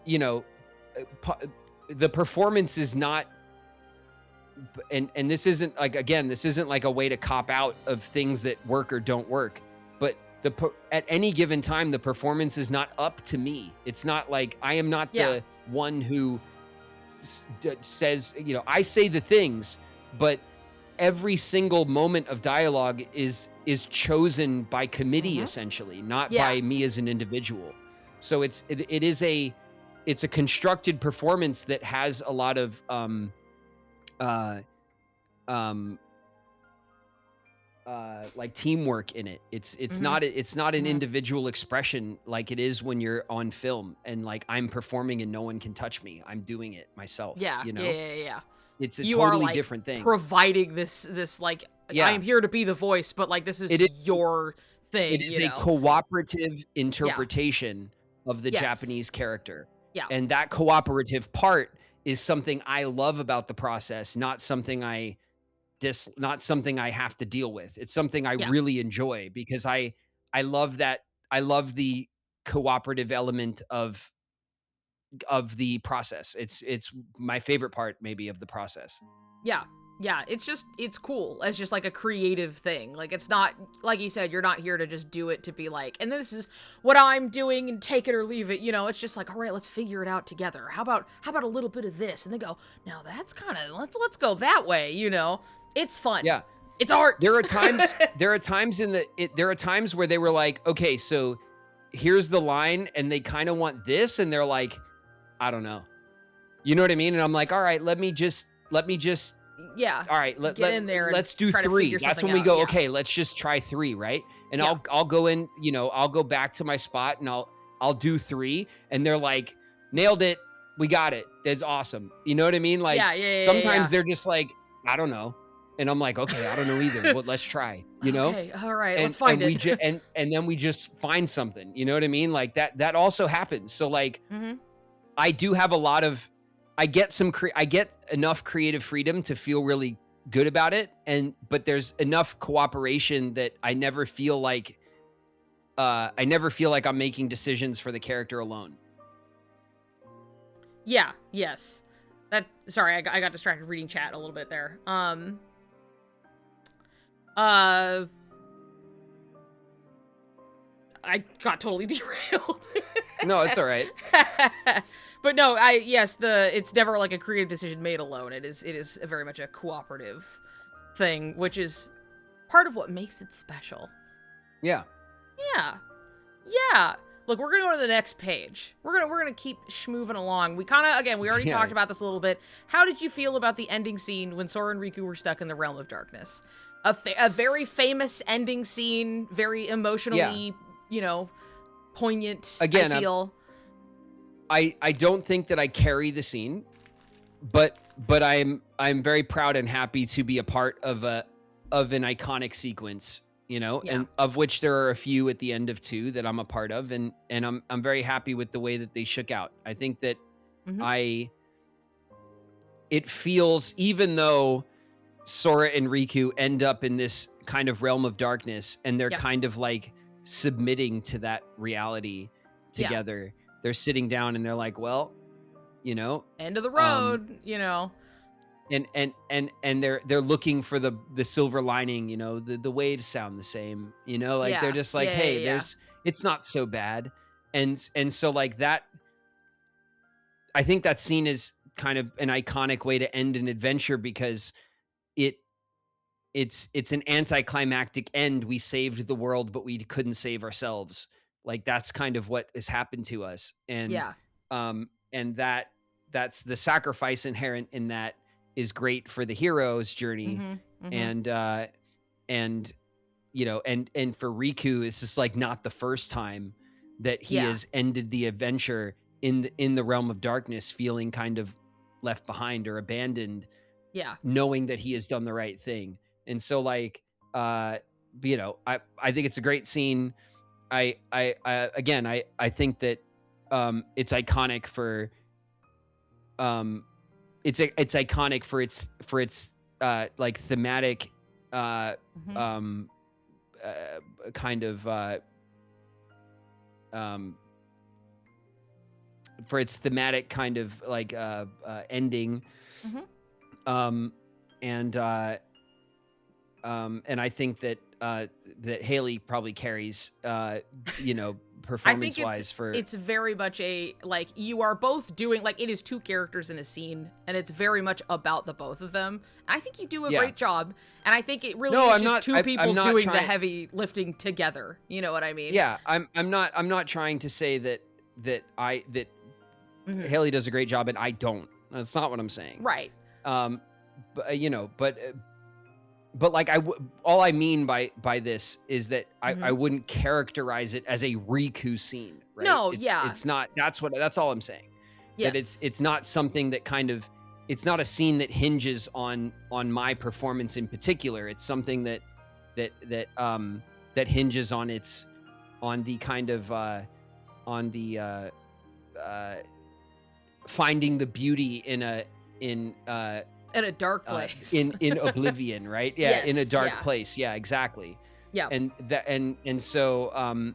[SPEAKER 2] you know, the performance is not, and this isn't like, again, this isn't like a way to cop out of things that work or don't work, but at any given time the performance is not up to me. It's not like I am not
[SPEAKER 1] Yeah.
[SPEAKER 2] the one who says, you know, I say the things, but every single moment of dialogue is chosen by committee,
[SPEAKER 1] Mhm.
[SPEAKER 2] essentially, not
[SPEAKER 1] Yeah.
[SPEAKER 2] by me as an individual. So it's a constructed performance that has a lot of uh um like teamwork in it.
[SPEAKER 1] Mhm.
[SPEAKER 2] It's not an
[SPEAKER 1] Mhm.
[SPEAKER 2] individual expression like it is when you're on film and like I'm performing and no one can touch me. I'm doing it myself,
[SPEAKER 1] Yeah.
[SPEAKER 2] you
[SPEAKER 1] Yeah.
[SPEAKER 2] know?
[SPEAKER 1] Yeah. Yeah.
[SPEAKER 2] It's a
[SPEAKER 1] You are
[SPEAKER 2] totally
[SPEAKER 1] like
[SPEAKER 2] different thing.
[SPEAKER 1] providing this like I
[SPEAKER 2] Yeah.
[SPEAKER 1] am here to be the voice, but like this
[SPEAKER 2] It
[SPEAKER 1] is
[SPEAKER 2] is
[SPEAKER 1] your
[SPEAKER 2] it
[SPEAKER 1] thing,
[SPEAKER 2] is
[SPEAKER 1] you
[SPEAKER 2] a
[SPEAKER 1] know.
[SPEAKER 2] cooperative
[SPEAKER 1] Yeah.
[SPEAKER 2] interpretation of the
[SPEAKER 1] Yes.
[SPEAKER 2] Japanese character.
[SPEAKER 1] Yeah.
[SPEAKER 2] And that cooperative part is something I love about the process, not something not something I have to deal with. It's something I
[SPEAKER 1] Yeah.
[SPEAKER 2] really enjoy because I love that. I love the cooperative element of the process. It's my favorite part maybe of the process.
[SPEAKER 1] Yeah. Yeah, it's cool as just like a creative thing. Like it's not like you said, you're not here to just do it to be like, and this is what I'm doing and take it or leave it. You know, it's just like, all right, let's figure it out together. How about a little bit of this? And they go, now that's kind of let's go that way. You know, it's fun.
[SPEAKER 2] Yeah.
[SPEAKER 1] It's art.
[SPEAKER 2] There are times where they were like, okay, so here's the line, and they kind of want this, and they're like, I don't know. You know what I mean? And I'm like, all right, let me just
[SPEAKER 1] Yeah,
[SPEAKER 2] all right,
[SPEAKER 1] get in there and
[SPEAKER 2] let's do
[SPEAKER 1] try to
[SPEAKER 2] 3.
[SPEAKER 1] figure
[SPEAKER 2] That's
[SPEAKER 1] something
[SPEAKER 2] when we
[SPEAKER 1] out.
[SPEAKER 2] go,
[SPEAKER 1] Yeah,
[SPEAKER 2] okay, let's just try 3, right? And
[SPEAKER 1] yeah,
[SPEAKER 2] I'll go in, you know, I'll go back to my spot and I'll do 3, and they're like, nailed it. We got it. That's awesome. You know what I mean? Like
[SPEAKER 1] yeah, yeah, yeah, yeah,
[SPEAKER 2] sometimes
[SPEAKER 1] yeah.
[SPEAKER 2] they're just like, I don't know. And I'm like, okay, I don't know either. Well, let's try, you know?
[SPEAKER 1] Okay, all right,
[SPEAKER 2] And
[SPEAKER 1] let's find
[SPEAKER 2] we
[SPEAKER 1] it.
[SPEAKER 2] just and then we just find something. You know what I mean? Like that also happens. So like
[SPEAKER 1] Hmm.
[SPEAKER 2] I do have a lot of I get enough creative freedom to feel really good about it, but there's enough cooperation that I never feel like I'm making decisions for the character alone.
[SPEAKER 1] Yeah, yes. That. Sorry, I got distracted reading chat a little bit there. Uh, I got totally derailed.
[SPEAKER 2] No, it's all right.
[SPEAKER 1] But no, it's never like a creative decision made alone. It is very much a cooperative thing, which is part of what makes it special.
[SPEAKER 2] Yeah.
[SPEAKER 1] Yeah. Yeah. Look, we're gonna go to the next page. We're gonna keep moving along. We kind of again, we already
[SPEAKER 2] Yeah.
[SPEAKER 1] talked about this a little bit. How did you feel about the ending scene when Sora and Riku were stuck in the realm of darkness? A very famous ending scene, very emotionally, poignant.
[SPEAKER 2] Again,
[SPEAKER 1] I feel.
[SPEAKER 2] I don't think that I carry the scene, but I'm very proud and happy to be a part of an iconic sequence, you know,
[SPEAKER 1] Yeah.
[SPEAKER 2] and of which there are a few at the end of 2 that I'm a part of, and I'm very happy with the way that they shook out. I think that
[SPEAKER 1] Mhm.
[SPEAKER 2] it feels, even though Sora and Riku end up in this kind of realm of darkness, and they're
[SPEAKER 1] Yep.
[SPEAKER 2] kind of like submitting to that reality
[SPEAKER 1] Yeah.
[SPEAKER 2] together. They're sitting down and they're like, well, you know,
[SPEAKER 1] End of the road, you know.
[SPEAKER 2] and they're looking for the silver lining, you know, the waves sound the same, you know, like they're
[SPEAKER 1] Yeah.
[SPEAKER 2] just like,
[SPEAKER 1] Yeah,
[SPEAKER 2] hey,
[SPEAKER 1] yeah, yeah.
[SPEAKER 2] it's not so bad. And so like that, I think that scene is kind of an iconic way to end an adventure because it it's an anticlimactic end. We saved the world, but we couldn't save ourselves. Like that's kind of what has happened to us.
[SPEAKER 1] Yeah.
[SPEAKER 2] And that's the sacrifice inherent in that is great for the hero's journey.
[SPEAKER 1] Mm-hmm. Mm-hmm.
[SPEAKER 2] And you know, and for Riku, it's just like not the first time that he
[SPEAKER 1] Yeah.
[SPEAKER 2] has ended the adventure in the realm of darkness, feeling kind of left behind or abandoned,
[SPEAKER 1] Yeah.
[SPEAKER 2] knowing that he has done the right thing. And so like you know, I think it's a great scene. I think that it's iconic for it's iconic for its like thematic
[SPEAKER 1] Mm-hmm.
[SPEAKER 2] kind of for its thematic kind of like ending.
[SPEAKER 1] Mm-hmm.
[SPEAKER 2] And I think that that Haley probably carries you know,
[SPEAKER 1] I think
[SPEAKER 2] performance wise for
[SPEAKER 1] it's very much a, like, you are both doing, like, it is two characters in a scene, and it's very much about the both of them. And I think you do a
[SPEAKER 2] Yeah.
[SPEAKER 1] great job, and I think it really
[SPEAKER 2] No,
[SPEAKER 1] is
[SPEAKER 2] I'm
[SPEAKER 1] just
[SPEAKER 2] not-
[SPEAKER 1] two
[SPEAKER 2] I'm
[SPEAKER 1] people
[SPEAKER 2] not
[SPEAKER 1] doing the
[SPEAKER 2] trying-
[SPEAKER 1] heavy lifting together. You know what I mean?
[SPEAKER 2] Yeah, I'm not trying to say that
[SPEAKER 1] Mhm.
[SPEAKER 2] Haley does a great job and I don't. That's not what I'm saying.
[SPEAKER 1] Right.
[SPEAKER 2] But you know, but like all I mean by this is that I wouldn't characterize it as a Riku scene, right?
[SPEAKER 1] No,
[SPEAKER 2] it's,
[SPEAKER 1] yeah.
[SPEAKER 2] It's not. That's all I'm saying.
[SPEAKER 1] Yes.
[SPEAKER 2] That it's not something that kind of, it's not a scene that hinges on my performance in particular. It's something that hinges on the kind of on the finding the beauty in
[SPEAKER 1] a dark place.
[SPEAKER 2] in oblivion, right? Yeah, in a
[SPEAKER 1] Yes,
[SPEAKER 2] dark
[SPEAKER 1] yeah.
[SPEAKER 2] place. Yeah, exactly.
[SPEAKER 1] Yeah.
[SPEAKER 2] And so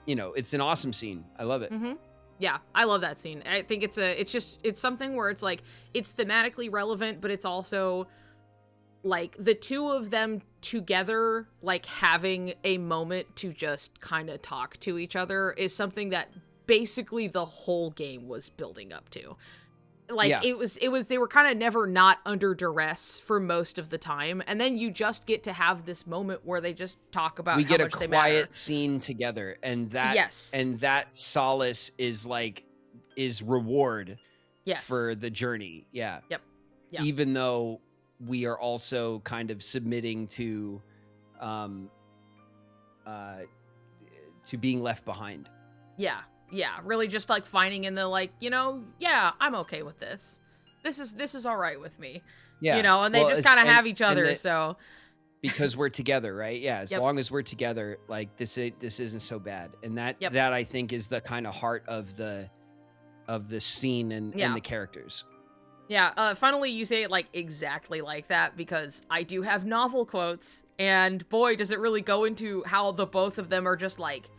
[SPEAKER 2] you know, it's an awesome scene. I love it.
[SPEAKER 1] Mm-hmm. Yeah, I love that scene. I think it's something where it's like, it's thematically relevant, but it's also like the two of them together, like having a moment to just kind of talk to each other is something that basically the whole game was building up to. Like,
[SPEAKER 2] Yeah.
[SPEAKER 1] it was they were kind of never not under duress for most of the time, and then you just get to have this moment where they just talk about
[SPEAKER 2] We
[SPEAKER 1] how
[SPEAKER 2] get a
[SPEAKER 1] much they matter.
[SPEAKER 2] quiet scene together, and that
[SPEAKER 1] Yes.
[SPEAKER 2] and that solace is reward
[SPEAKER 1] Yes.
[SPEAKER 2] for the journey. Yeah.
[SPEAKER 1] Yep. Yeah.
[SPEAKER 2] Even though we are also kind of submitting to being left behind.
[SPEAKER 1] Yeah. Yeah, really just like finding in the, like, you know, yeah, I'm okay with this. This is all right with me.
[SPEAKER 2] Yeah.
[SPEAKER 1] You know, and they
[SPEAKER 2] Well,
[SPEAKER 1] just
[SPEAKER 2] it's-
[SPEAKER 1] kind of
[SPEAKER 2] and-
[SPEAKER 1] have each
[SPEAKER 2] and
[SPEAKER 1] other,
[SPEAKER 2] the-
[SPEAKER 1] so
[SPEAKER 2] because we're together, right? Yeah, as
[SPEAKER 1] Yep.
[SPEAKER 2] long as we're together, like this isn't so bad. And that
[SPEAKER 1] Yep.
[SPEAKER 2] that I think is the kind of heart of the scene and
[SPEAKER 1] Yeah.
[SPEAKER 2] the characters.
[SPEAKER 1] yeah, funnily you say it like exactly like that, because I do have novel quotes, and boy, does it really go into how the both of them are just like,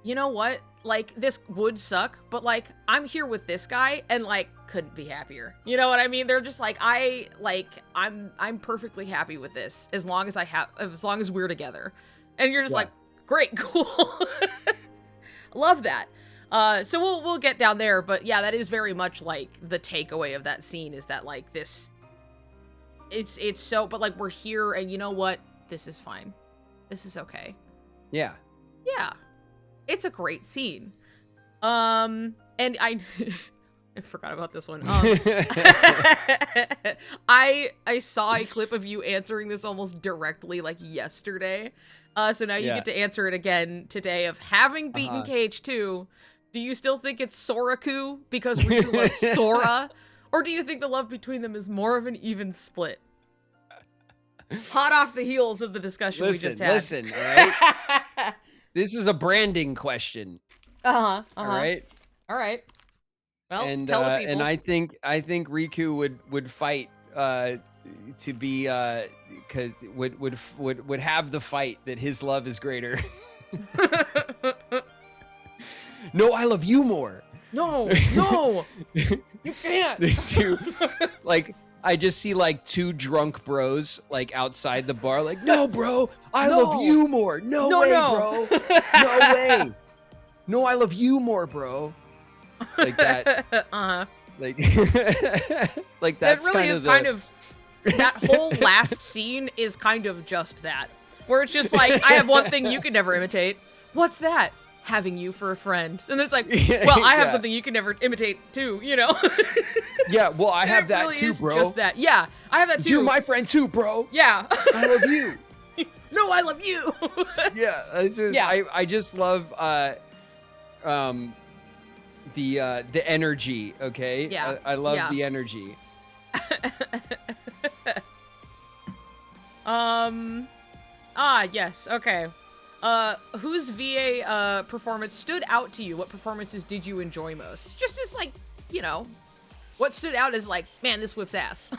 [SPEAKER 1] you know what? Like, this would suck, but like, I'm here with this guy and like couldn't be happier. You know what I mean? They're just like, I'm perfectly happy with this as long as we're together. And you're just
[SPEAKER 2] Yeah.
[SPEAKER 1] like, great, cool. Love that. So we'll get down there, but yeah, that is very much like the takeaway of that scene, is that like this, it's so, but like we're here, and you know what? This is fine. This is okay. Yeah. It's a great scene. And I I forgot about this one. I saw a clip of you answering this almost directly like yesterday. So now you
[SPEAKER 2] Yeah.
[SPEAKER 1] get to answer it again today, of having beaten
[SPEAKER 2] Uh-huh.
[SPEAKER 1] KH2. Do you still think it's Soraku because Riku loves Sora? Or do you think the love between them is more of an even split? Hot off the heels of the discussion we just had.
[SPEAKER 2] Listen, all right? This is a branding question,
[SPEAKER 1] All
[SPEAKER 2] all right?
[SPEAKER 1] Well,
[SPEAKER 2] And
[SPEAKER 1] tell the people.
[SPEAKER 2] and I think Riku would fight to be would have the fight that his love is greater. No, I love you more.
[SPEAKER 1] No, you can't.
[SPEAKER 2] Like, I just see like two drunk bros like outside the bar, like, no, bro, I love you more. No way, bro. No way. No, I love you more, bro. Like that. Like, like that's
[SPEAKER 1] that really is kind of that whole last scene is kind of just that, where it's just like, I have one thing you can never imitate. What's that? Having you for a friend. And it's like, well, I have something you can never imitate too, you know?
[SPEAKER 2] Yeah, well, I have that
[SPEAKER 1] really
[SPEAKER 2] too,
[SPEAKER 1] is
[SPEAKER 2] bro.
[SPEAKER 1] Just that. Yeah, I have that too.
[SPEAKER 2] You're my friend too, bro.
[SPEAKER 1] Yeah.
[SPEAKER 2] I love you.
[SPEAKER 1] No, I love you.
[SPEAKER 2] Yeah, it's just, I just love the energy, okay?
[SPEAKER 1] Yeah.
[SPEAKER 2] I love the energy.
[SPEAKER 1] Yes, okay. Whose VA performance stood out to you? What performances did you enjoy most? Just as, like, you know, what stood out as like, man, this whips ass.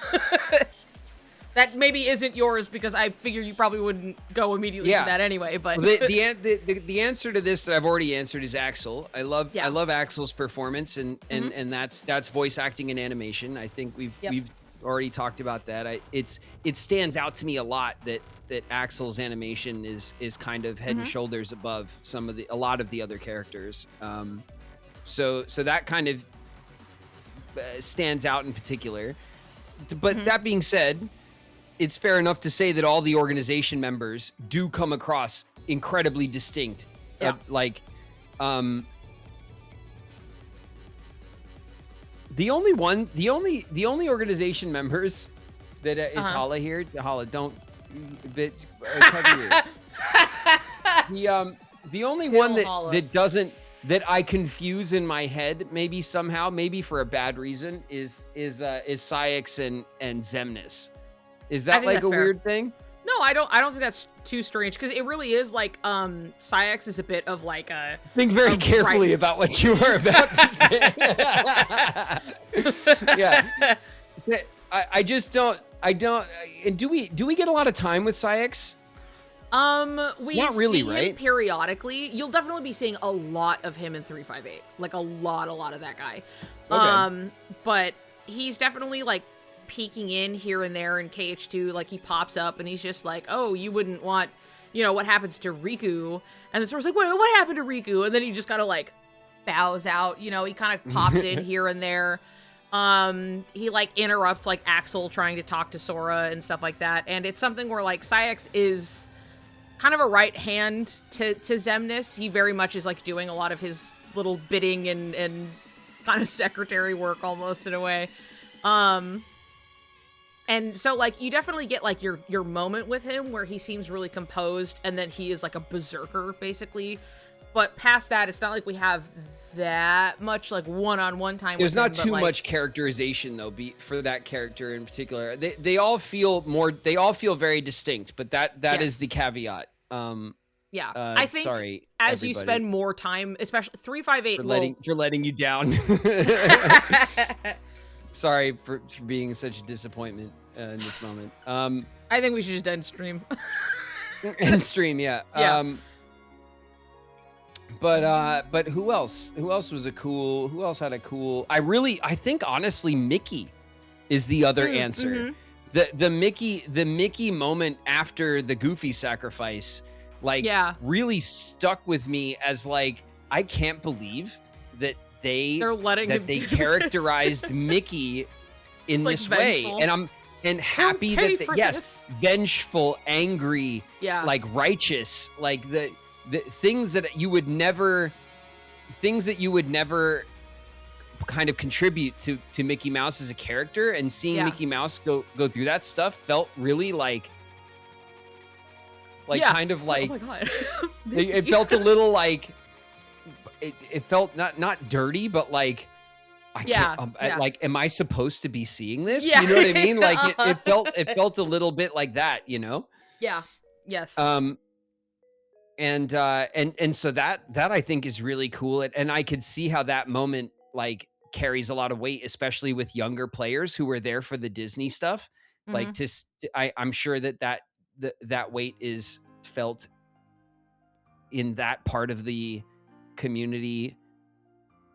[SPEAKER 1] That maybe isn't yours, because I figure you probably wouldn't go immediately to that anyway. But
[SPEAKER 2] the answer to this that I've already answered is Axel. I love Axel's performance, and that's voice acting and animation. I think we've already talked about that. It stands out to me a lot that Axel's animation is kind of head and shoulders above a lot of the other characters. So that kind of stands out in particular. But that being said, it's fair enough to say that all the organization members do come across incredibly distinct. The only organization members that is Hala here. Hala, don't. Cover your. The only one that I confuse in my head, maybe somehow, maybe for a bad reason, is Syx and Xemnas. Is that like a weird thing?
[SPEAKER 1] No, I don't think that's too strange, because it really is like Syx is a bit of like a.
[SPEAKER 2] Think very carefully about what you were about to say. Yeah, I just don't. And do we get a lot of time with Syx?
[SPEAKER 1] We
[SPEAKER 2] Not really,
[SPEAKER 1] see him periodically. You'll definitely be seeing a lot of him in 358, like a lot of that guy. Okay. But he's definitely like peeking in here and there in KH2. Like, he pops up and he's just like, oh, you wouldn't want, what happens to Riku? And the source like, wait, what happened to Riku? And then he just kind of like bows out. He kind of pops in here and there. He like interrupts like Axel trying to talk to Sora and stuff like that. And it's something where like Syx is kind of a right hand to Xemnas. He very much is like doing a lot of his little bidding and kind of secretary work almost in a way. And so like you definitely get like your moment with him where he seems really composed, and then he is like a berserker basically. But past that, it's not like we have that much like one-on-one time.
[SPEAKER 2] There's
[SPEAKER 1] with
[SPEAKER 2] not too much characterization though for that character in particular. They all feel very distinct, but that is the caveat.
[SPEAKER 1] I think
[SPEAKER 2] sorry,
[SPEAKER 1] as
[SPEAKER 2] everybody.
[SPEAKER 1] You spend more time, especially 358
[SPEAKER 2] for letting you down. Sorry for being such a disappointment in this moment.
[SPEAKER 1] I think we should just end stream.
[SPEAKER 2] End stream, yeah. But who else? Who else was who else had a cool? I think honestly Mickey is the other answer. The Mickey moment after the Goofy sacrifice, really stuck with me as like, I can't believe that they characterized Mickey in this way, and I'm happy that yes, vengeful, angry, like righteous, like the things that you would never kind of contribute to Mickey Mouse as a character, and seeing Mickey Mouse go through that stuff felt really like kind of like, oh my God. it felt a little like it felt not dirty, but like I can't like, am I supposed to be seeing this? You know what I mean? Like it felt a little bit like that,
[SPEAKER 1] Yeah. Yes.
[SPEAKER 2] And so that I think is really cool. And I could see how that moment like carries a lot of weight, especially with younger players who were there for the Disney stuff. Like
[SPEAKER 1] Mhm.
[SPEAKER 2] I'm sure that weight is felt in that part of the community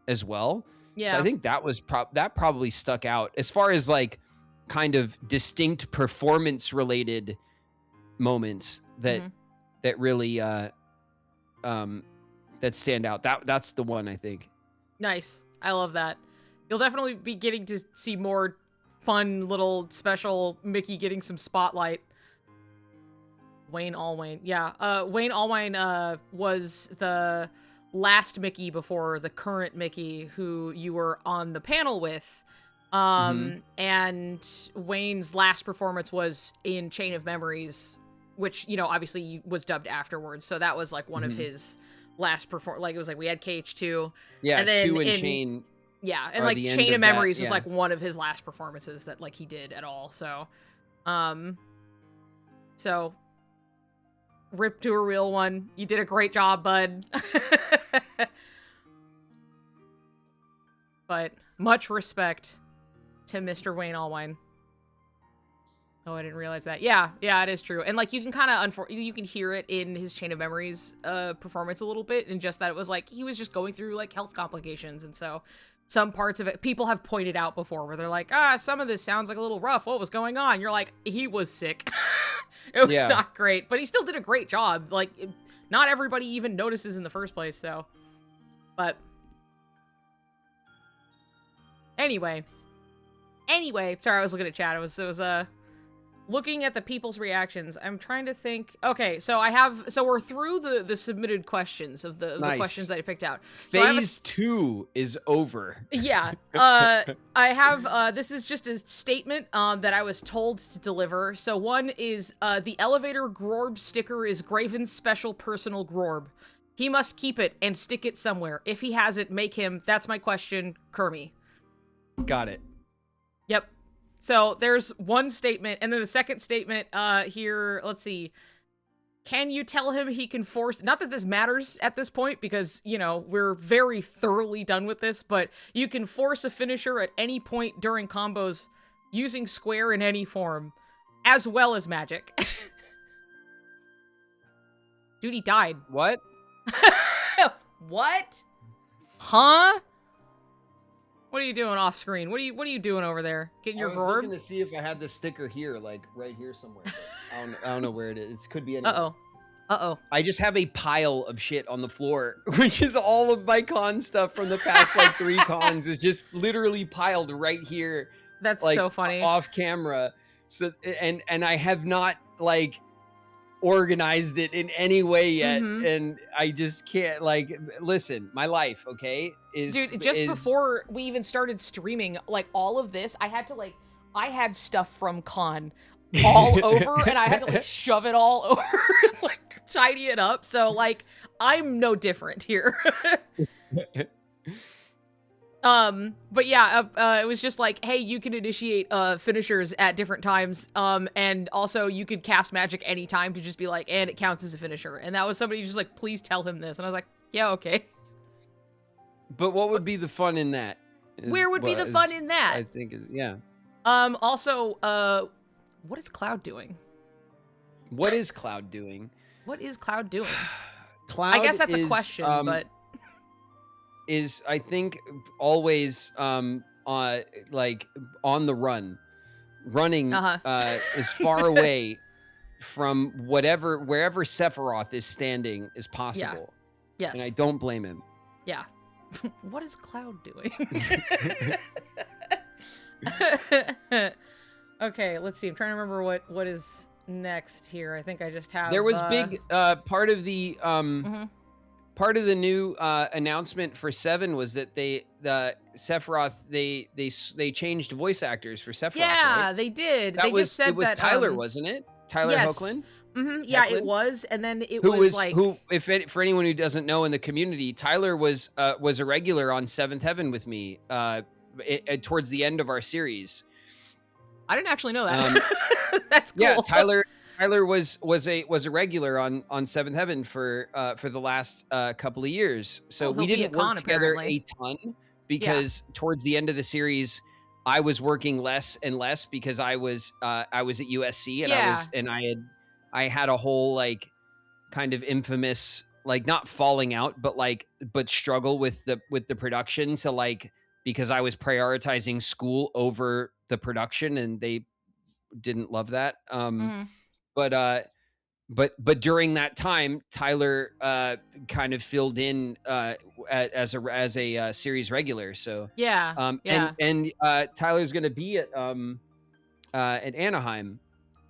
[SPEAKER 2] as well. So I
[SPEAKER 1] Yeah.
[SPEAKER 2] think that probably stuck out as far as like kind of distinct performance related moments
[SPEAKER 1] Mhm.
[SPEAKER 2] that really um that stand out. That's the one I think.
[SPEAKER 1] Nice. I love that. You'll definitely be getting to see more fun little special Mickey getting some spotlight. Wayne Allwine. Yeah. Wayne Allwine was the last Mickey before the current Mickey who you were on the panel with.
[SPEAKER 2] Mhm.
[SPEAKER 1] And Wayne's last performance was in Chain of Memories, which, obviously was dubbed afterwards. So that was like one of
[SPEAKER 2] Mhm.
[SPEAKER 1] his last like it was like we had KH2
[SPEAKER 2] Yeah,
[SPEAKER 1] and then
[SPEAKER 2] 2 and
[SPEAKER 1] in
[SPEAKER 2] Chain
[SPEAKER 1] yeah, and
[SPEAKER 2] are
[SPEAKER 1] like
[SPEAKER 2] the end
[SPEAKER 1] Chain of
[SPEAKER 2] of that.
[SPEAKER 1] Memories was
[SPEAKER 2] Yeah.
[SPEAKER 1] like one of his last performances that like he did at all. Um so rip to a real one. You did a great job, bud. But much respect to Mr. Wayne Allwine. Oh, I didn't realize that. Yeah, it is true. And like you can kind of you can hear it in his Chain of Memories performance a little bit, and just that it was like he was just going through like health complications, and so some parts of it people have pointed out before where they're like, some of this sounds like a little rough. What was going on? You're like, he was sick. It was
[SPEAKER 2] Yeah.
[SPEAKER 1] not great, but he still did a great job. Like, not everybody even notices in the first place. So, but anyway, sorry, I was looking at chat. It was looking at the people's reactions. I'm trying to think. Okay, so we're through the submitted questions of the
[SPEAKER 2] Nice.
[SPEAKER 1] questions that I picked out.
[SPEAKER 2] Phase 2 is over.
[SPEAKER 1] Yeah. I have this is just a statement that I was told to deliver. So one is the elevator Grorb sticker is Graven's special personal Grorb. He must keep it and stick it somewhere. If he has it, make him. That's my question, Kermie.
[SPEAKER 2] Got it.
[SPEAKER 1] Yep. So there's one statement, and then the second statement here, let's see. Can you tell him he can force... Not that this matters at this point, because, we're very thoroughly done with this, but you can force a finisher at any point during combos using square in any form, as well as magic. Dude, he died.
[SPEAKER 2] What?
[SPEAKER 1] What? Huh? What are you doing off screen? What are you doing over there? Getting your
[SPEAKER 2] I was
[SPEAKER 1] Grorb?
[SPEAKER 2] looking to see if I had the sticker here, like right here somewhere. I don't know where it is. It could be anywhere.
[SPEAKER 1] Uh-oh.
[SPEAKER 2] I just have a pile of shit on the floor, which is all of my con stuff from the past like 3 cons is just literally piled right here.
[SPEAKER 1] That's
[SPEAKER 2] like,
[SPEAKER 1] so funny.
[SPEAKER 2] Off camera. So and I have not like organized it in any way yet, and I just can't listen. My life, okay, is
[SPEAKER 1] dude. Just before we even started streaming, like all of this, I had stuff from con all over, and I had to shove it all over, tidy it up. So I'm no different here. But yeah, it was just like, hey, you can initiate finishers at different times, and also you could cast magic anytime to just be like, and it counts as a finisher. And that was somebody just like, please tell him this, and I was like, yeah, okay.
[SPEAKER 2] But what would be the fun in that?
[SPEAKER 1] Where would be the fun in that?
[SPEAKER 2] I think, yeah.
[SPEAKER 1] Also, what is Cloud doing?
[SPEAKER 2] What is Cloud doing?
[SPEAKER 1] What is Cloud doing?
[SPEAKER 2] Cloud,
[SPEAKER 1] I guess that's a question, but
[SPEAKER 2] is I think always like on the run, running as far away from wherever Sephiroth is standing as possible.
[SPEAKER 1] Yeah. Yes.
[SPEAKER 2] And I don't blame him.
[SPEAKER 1] Yeah. What is Cloud doing? Okay, let's see. I'm trying to remember what is next here. I think I just have.
[SPEAKER 2] There was big part of the part of the new announcement for 7 was that Sephiroth they changed voice actors for Sephiroth.
[SPEAKER 1] Yeah,
[SPEAKER 2] right?
[SPEAKER 1] they did.
[SPEAKER 2] It was Tyler,
[SPEAKER 1] that,
[SPEAKER 2] wasn't it? Tyler Hoechlin?
[SPEAKER 1] Yeah, it was, and then
[SPEAKER 2] for anyone who doesn't know in the community, Tyler was a regular on 7th Heaven with me towards the end of our series.
[SPEAKER 1] I didn't actually know that. That's cool.
[SPEAKER 2] Yeah, Tyler was a regular on 7th Heaven for the last couple of years. So we didn't work together a ton because towards the end of the series, I was working less and less because I was at USC, and
[SPEAKER 1] Yeah.
[SPEAKER 2] I had a whole like kind of infamous, like, not falling out, but struggle with the production, to like, because I was prioritizing school over the production, and they didn't love that.
[SPEAKER 1] Mhm.
[SPEAKER 2] But but during that time, Tyler kind of filled in as a series regular. So
[SPEAKER 1] Yeah. Yeah.
[SPEAKER 2] and Tyler's going to be at Anaheim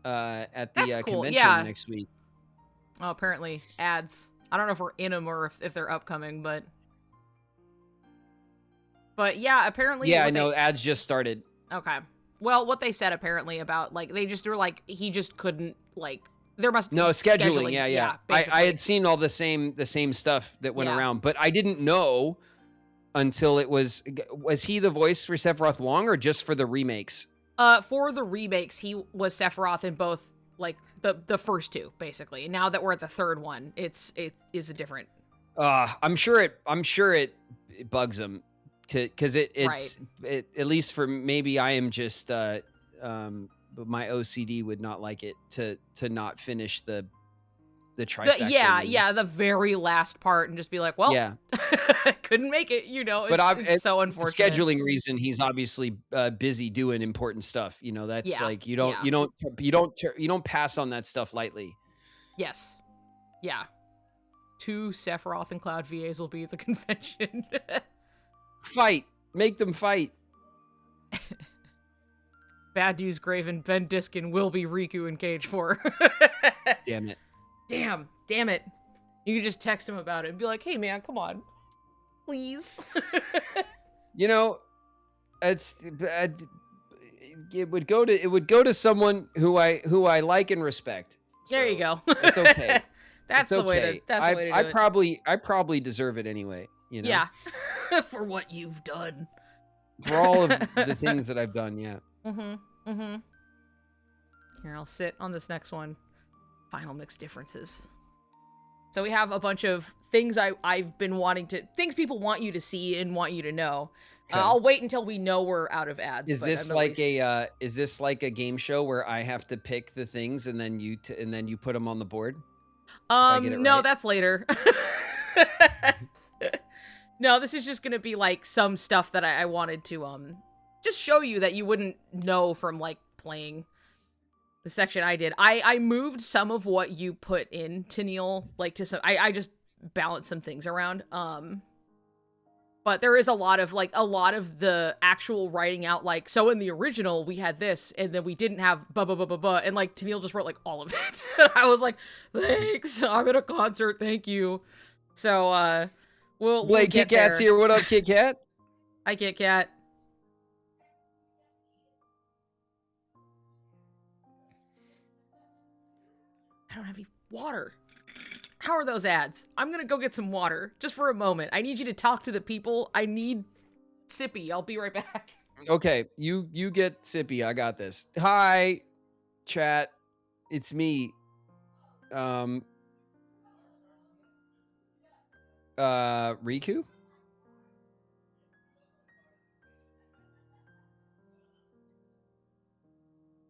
[SPEAKER 2] at
[SPEAKER 1] That's
[SPEAKER 2] the
[SPEAKER 1] cool.
[SPEAKER 2] convention
[SPEAKER 1] Yeah.
[SPEAKER 2] next week.
[SPEAKER 1] Oh, apparently ads. I don't know if we're in them or if they're upcoming, but yeah, apparently
[SPEAKER 2] Yeah, I
[SPEAKER 1] what
[SPEAKER 2] know
[SPEAKER 1] they
[SPEAKER 2] ads just started.
[SPEAKER 1] okay. Well, what they said apparently about like they just were like he just couldn't like there must
[SPEAKER 2] No,
[SPEAKER 1] be
[SPEAKER 2] scheduling. Yeah, yeah.
[SPEAKER 1] Yeah,
[SPEAKER 2] I
[SPEAKER 1] basically.
[SPEAKER 2] had seen all the same stuff that went
[SPEAKER 1] Yeah.
[SPEAKER 2] around, but I didn't know until it was he the voice for Sephiroth Long, or just for the remakes?
[SPEAKER 1] For the remakes, he was Sephiroth in both like the first two, basically. And now that we're at the third one, it is a different.
[SPEAKER 2] I'm sure it bugs him because
[SPEAKER 1] Right.
[SPEAKER 2] it, at least for maybe I am just but my OCD would not like it to not finish the trifecta, you know?
[SPEAKER 1] Yeah, the very last part, and just be like, well,
[SPEAKER 2] Yeah.
[SPEAKER 1] couldn't make it. You know,
[SPEAKER 2] But
[SPEAKER 1] it's so
[SPEAKER 2] it's a
[SPEAKER 1] unfortunate.
[SPEAKER 2] scheduling reason. He's obviously busy doing important stuff. You know, that's
[SPEAKER 1] Yeah,
[SPEAKER 2] like
[SPEAKER 1] yeah,
[SPEAKER 2] you don't pass on that stuff lightly.
[SPEAKER 1] yes, yeah. 2 Sephiroth and Cloud VAs will be at the convention.
[SPEAKER 2] Fight, make them fight.
[SPEAKER 1] Bad News Graven, Ben Diskin will be Riku in KH2.
[SPEAKER 2] Damn it.
[SPEAKER 1] Damn it. You can just text him about it and be like, hey man, come on. Please.
[SPEAKER 2] You know, it would go to someone who I like and respect.
[SPEAKER 1] There you go.
[SPEAKER 2] It's okay.
[SPEAKER 1] That's
[SPEAKER 2] It's
[SPEAKER 1] the way
[SPEAKER 2] okay.
[SPEAKER 1] to do it.
[SPEAKER 2] I probably deserve it anyway, you know.
[SPEAKER 1] Yeah. For what you've done.
[SPEAKER 2] For all of the things that I've done, yeah.
[SPEAKER 1] Here, I'll sit on this next one. Final mix differences. So we have a bunch of things I've been wanting to, things people want you to see and want you to know.
[SPEAKER 2] Okay.
[SPEAKER 1] I'll wait until we know we're out of ads.
[SPEAKER 2] Is this like a game show where I have to pick the things and then you put them on the board?
[SPEAKER 1] No,
[SPEAKER 2] right?
[SPEAKER 1] that's later. No, this is just gonna be like some stuff that I wanted to just show you that you wouldn't know from like playing the section I did. I moved some of what you put in to Neil, like to some I just balanced some things around. But there is a lot of the actual writing out, like, so in the original we had this and then we didn't have blah, and like Tennille just wrote like all of it. And I was like, thanks, I'm at a concert, thank you. So we'll
[SPEAKER 2] Kit Kat's here. What up, Kit Kat?
[SPEAKER 1] Hi, Kit Kat. I don't have any water. How are those ads? I'm gonna go get some water, just for a moment. I need you to talk to the people. I need Sippy. I'll be right back.
[SPEAKER 2] Okay, you get Sippy. I got this. Hi, chat. It's me. Riku?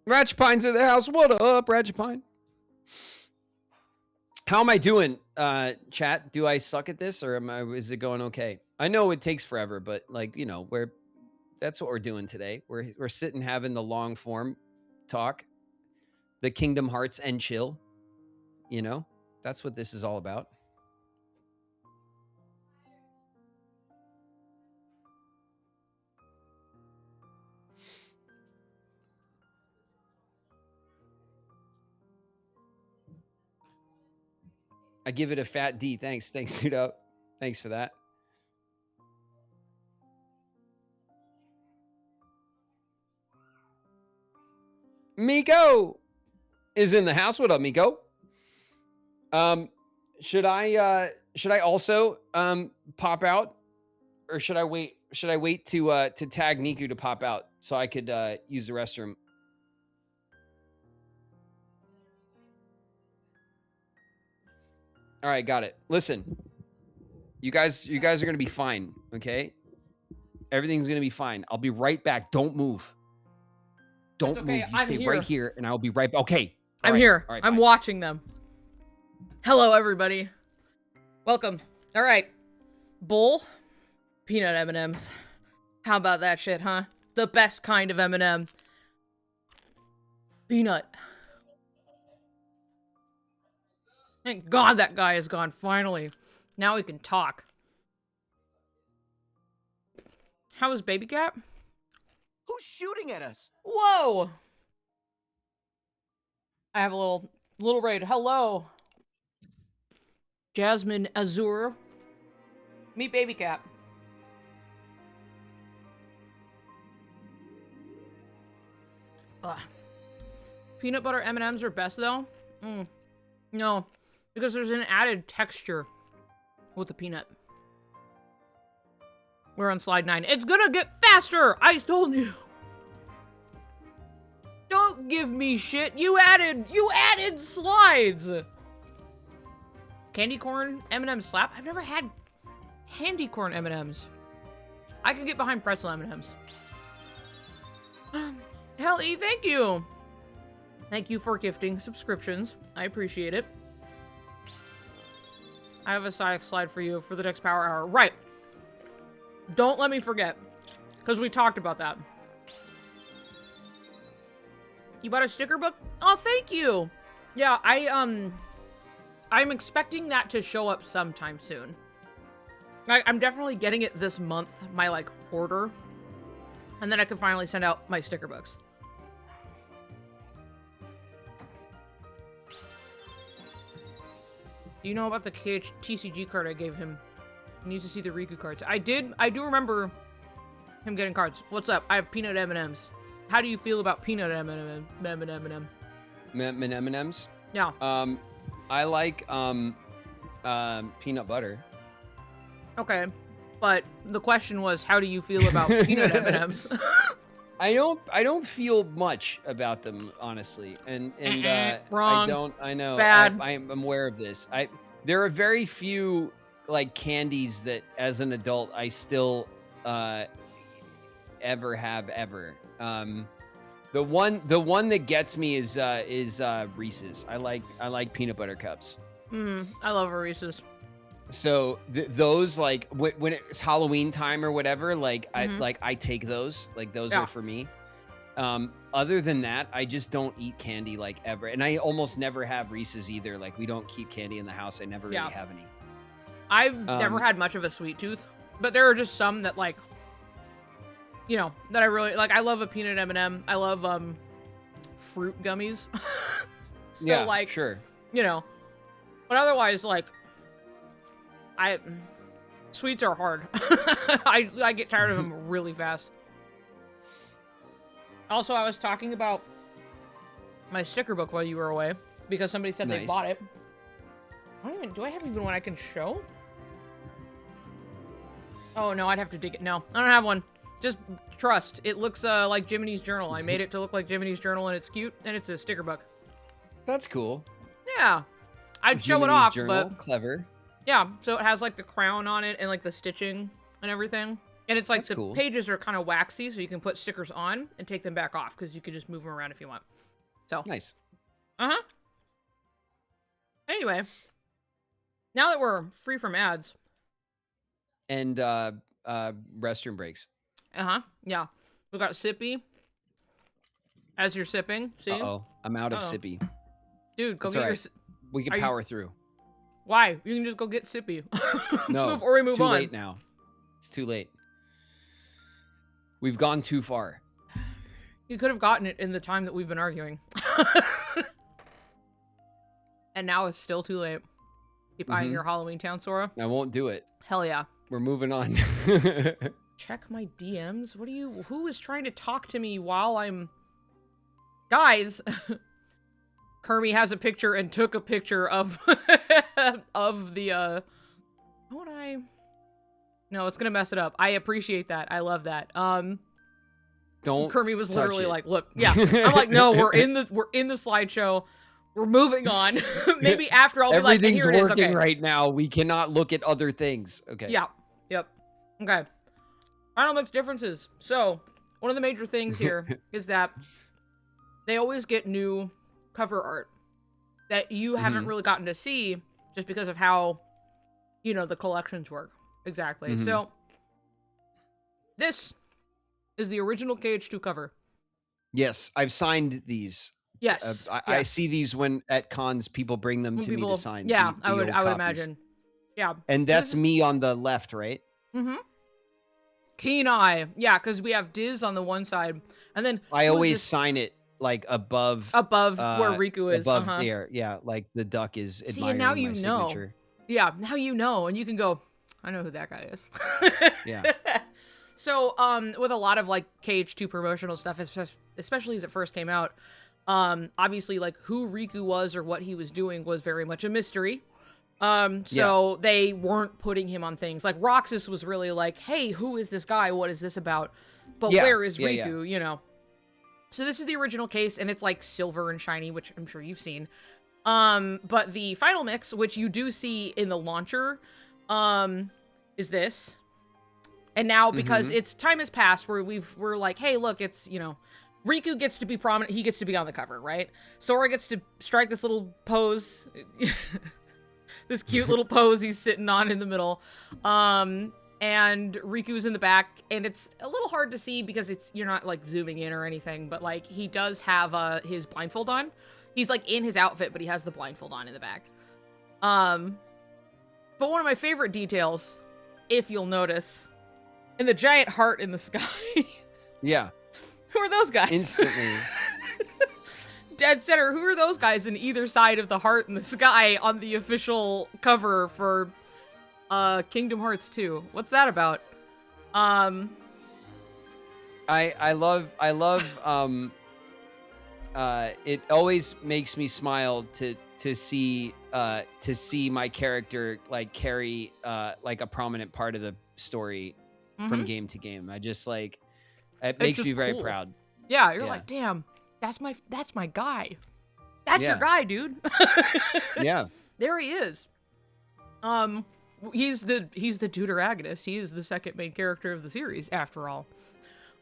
[SPEAKER 2] Ratchetpine's in the house. What up, Ratchetpine? How am I doing, chat? Do I suck at this, or is it going okay? I know it takes forever, but like, you know, that's what we're doing today. We're sitting having the long form talk, the Kingdom Hearts and chill. You know, that's what this is all about. I give it a fat D. Thanks, Sudo. Thanks for that. Miko is in the house. What up, Miko? Should I also pop out, or should I wait? Should I wait to tag Niku to pop out so I could use the restroom? All right, got it. Listen, you guys are gonna be fine, okay? Everything's gonna be fine. I'll be right back. Don't move. Don't
[SPEAKER 1] It's okay.
[SPEAKER 2] move. You
[SPEAKER 1] I'm
[SPEAKER 2] stay
[SPEAKER 1] here.
[SPEAKER 2] right here, and I'll be right back. Okay.
[SPEAKER 1] I'm here.
[SPEAKER 2] All right,
[SPEAKER 1] I'm
[SPEAKER 2] bye.
[SPEAKER 1] watching them. Hello, everybody. Welcome. All right. Bowl. Peanut M&Ms. How about that shit, huh? The best kind of M&M. Peanut. Thank God that guy is gone, finally. Now we can talk. How is Baby Cat?
[SPEAKER 3] Who's shooting at us?
[SPEAKER 1] Whoa! I have a little raid. Hello. Jasmine Azure. Meet Baby Cat. Ugh. Peanut butter M&Ms are best though? No, because there's an added texture with the peanut. We're on slide 9. It's gonna get faster! I told you! Don't give me shit! You added slides! Candy corn M&M slap? I've never had candy corn M&Ms. I could get behind pretzel M&Ms. Hell E, thank you! Thank you for gifting subscriptions. I appreciate it. I have a slide for you for the next power hour. Right. Don't let me forget. Because we talked about that. You bought a sticker book? Oh, thank you! Yeah, I'm expecting that to show up sometime soon. I'm definitely getting it this month, my, like, order. And then I can finally send out my sticker books. Do you know about the KH TCG card I gave him? He needs to see the Riku cards. I do remember him getting cards. What's up? I have peanut M&Ms. How do you feel about peanut M&M?
[SPEAKER 2] M&Ms?
[SPEAKER 1] Yeah.
[SPEAKER 2] I like peanut butter.
[SPEAKER 1] Okay. But the question was, how do you feel about peanut M&Ms?
[SPEAKER 2] I don't feel much about them, honestly, and
[SPEAKER 1] wrong.
[SPEAKER 2] I know.
[SPEAKER 1] Bad.
[SPEAKER 2] I'm aware of this. There are very few like candies that, as an adult, I still ever have. The one that gets me is Reese's. I like peanut butter cups.
[SPEAKER 1] I love a Reese's.
[SPEAKER 2] So those, like when it's Halloween time or whatever, like I take those. Like those are for me. Other than that, I just don't eat candy like ever, and I almost never have Reese's either. Like we don't keep candy in the house. I never really have any.
[SPEAKER 1] I've never had much of a sweet tooth, but there are just some that, like, you know, that I really like. I love a peanut M&M. I love fruit gummies. So,
[SPEAKER 2] yeah,
[SPEAKER 1] like,
[SPEAKER 2] sure.
[SPEAKER 1] You know, but otherwise, like, sweets are hard. I get tired of them really fast. Also, I was talking about my sticker book while you were away because somebody said they bought it. Do I have even one I can show? Oh no, I'd have to dig it. No, I don't have one. Just trust. It looks like Jiminy's Journal. I made it to look like Jiminy's Journal, and it's cute, and it's a sticker book.
[SPEAKER 2] That's cool.
[SPEAKER 1] Yeah, I'd show it
[SPEAKER 2] Jiminy's
[SPEAKER 1] off,
[SPEAKER 2] Journal.
[SPEAKER 1] but
[SPEAKER 2] Clever.
[SPEAKER 1] yeah. So it has like the crown on it and like the stitching and everything, and it's like
[SPEAKER 2] That's cool.
[SPEAKER 1] pages are kind of waxy, so you can put stickers on and take them back off because you can just move them around if you want. So
[SPEAKER 2] Nice.
[SPEAKER 1] Anyway, now that we're free from ads.
[SPEAKER 2] And restroom breaks.
[SPEAKER 1] Yeah. We got Sippy. As you're sipping, see?
[SPEAKER 2] Uh-oh. I'm out of Sippy.
[SPEAKER 1] Dude, go
[SPEAKER 2] It's
[SPEAKER 1] get
[SPEAKER 2] all
[SPEAKER 1] your...
[SPEAKER 2] right. We can power through.
[SPEAKER 1] Why? You can just go get Sippy.
[SPEAKER 2] No,
[SPEAKER 1] Or we move
[SPEAKER 2] it's too
[SPEAKER 1] on.
[SPEAKER 2] late now. It's too late. We've gone too far.
[SPEAKER 1] You could have gotten it in the time that we've been arguing. And now it's still too late. Keep eyeing your Halloween town, Sora.
[SPEAKER 2] I won't do it.
[SPEAKER 1] Hell yeah.
[SPEAKER 2] We're moving on.
[SPEAKER 1] Check my DMs? Who is trying to talk to me while I'm... Guys! Kermie has a picture and took a picture of of the No, it's gonna mess it up. I appreciate that. I love that.
[SPEAKER 2] Don't
[SPEAKER 1] Kermie was literally
[SPEAKER 2] it.
[SPEAKER 1] like, look, yeah. I'm like, no, we're in the slideshow. We're moving on. Maybe after I'll be like,
[SPEAKER 2] everything's
[SPEAKER 1] here it is.
[SPEAKER 2] working
[SPEAKER 1] Okay.
[SPEAKER 2] right now. We cannot look at other things. Okay.
[SPEAKER 1] Yeah. Yep. Okay. Final mix differences. So, one of the major things here is that they always get new cover art that you haven't really gotten to see just because of how, you know, the collections work. Exactly. So, this is the original KH2 cover.
[SPEAKER 2] Yes, I've signed these.
[SPEAKER 1] Yes.
[SPEAKER 2] I see these when at cons people bring them to me to sign.
[SPEAKER 1] Yeah,
[SPEAKER 2] the
[SPEAKER 1] I would
[SPEAKER 2] old copies.
[SPEAKER 1] imagine. Yeah.
[SPEAKER 2] And that's me on the left, right?
[SPEAKER 1] Mm-hmm. Keen eye. Yeah, because we have Diz on the one side, and then
[SPEAKER 2] I always sign it like above
[SPEAKER 1] where Riku is.
[SPEAKER 2] Above there. Yeah, like the duck is admiring
[SPEAKER 1] See, and now you
[SPEAKER 2] my
[SPEAKER 1] know.
[SPEAKER 2] signature.
[SPEAKER 1] Yeah, now you know, and you can go, I know who that guy is.
[SPEAKER 2] Yeah.
[SPEAKER 1] So, with a lot of like KH2 promotional stuff, especially as it first came out, obviously like who Riku was or what he was doing was very much a mystery. So they weren't putting him on things. Like Roxas was really like, hey, who is this guy? What is this about? But where is Riku, you know? So this is the original case, and it's like silver and shiny, which I'm sure you've seen. But the final mix, which you do see in the launcher, is this. And now, because it's time has passed where we're like, hey, look, it's, you know, Riku gets to be prominent. He gets to be on the cover, right? Sora gets to strike this little pose. This cute little pose he's sitting on in the middle. And Riku's in the back, and it's a little hard to see because you're not like zooming in or anything, but like he does have his blindfold on. He's like in his outfit, but he has the blindfold on in the back. But one of my favorite details, if you'll notice, in the giant heart in the sky.
[SPEAKER 2] Yeah.
[SPEAKER 1] Who are those guys?
[SPEAKER 2] Instantly.
[SPEAKER 1] Dead center. Who are those guys in either side of the heart in the sky on the official cover for Kingdom Hearts 2? What's that about?
[SPEAKER 2] I love it always makes me smile to see my character like carry like a prominent part of the story from game to game. I just like it makes me very proud.
[SPEAKER 1] Yeah, you're like, damn, that's my guy. That's your guy, dude.
[SPEAKER 2] Yeah.
[SPEAKER 1] There he is. He's the deuteragonist. He is the second main character of the series, after all.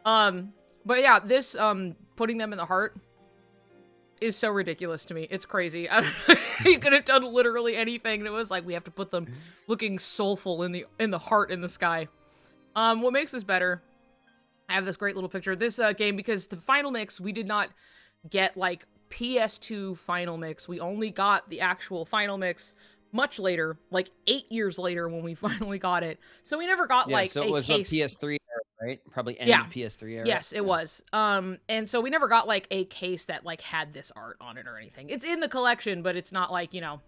[SPEAKER 1] But yeah, this putting them in the heart is so ridiculous to me. It's crazy. You could have done literally anything. And it was like, we have to put them looking soulful in the heart in the sky. What makes this better, I have this great little picture of this game, because the final mix, we did not get like PS2 final mix. We only got the actual final mix much later, like 8 years later when we finally got it. So we never got like
[SPEAKER 2] so
[SPEAKER 1] a
[SPEAKER 2] it was
[SPEAKER 1] case.
[SPEAKER 2] a PS3 era, right? Probably end PS3 era.
[SPEAKER 1] Yes, it was. And so we never got like a case that like had this art on it or anything. It's in the collection, but it's not like, you know,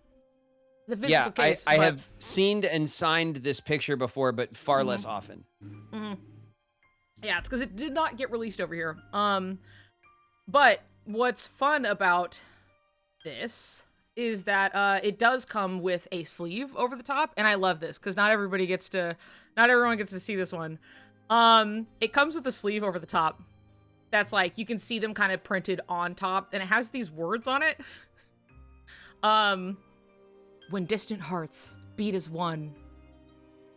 [SPEAKER 1] the physical case.
[SPEAKER 2] I have seen and signed this picture before, but far less often.
[SPEAKER 1] Yeah, it's because it did not get released over here. But what's fun about this is that it does come with a sleeve over the top, and I love this because not everyone gets to see this one. It comes with a sleeve over the top that's like, you can see them kind of printed on top, and it has these words on it. When distant hearts beat as one,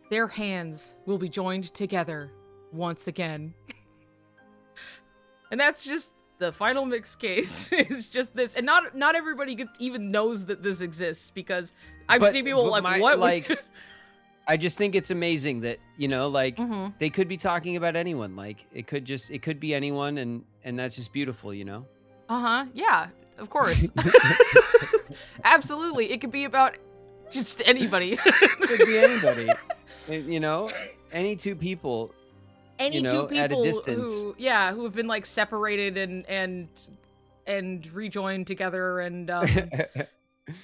[SPEAKER 1] their hands will be joined together once again. And that's just the final mix case. Is just this, and not everybody even knows that this exists, because I've seen people like, what?
[SPEAKER 2] Like, I just think it's amazing that, you know, like they could be talking about anyone. Like it could be anyone, and that's just beautiful, you know?
[SPEAKER 1] Yeah, of course. Absolutely. It could be about just anybody.
[SPEAKER 2] It could be anybody. You know, any two people.
[SPEAKER 1] Any two people
[SPEAKER 2] at a distance.
[SPEAKER 1] who have been like separated and rejoined together, and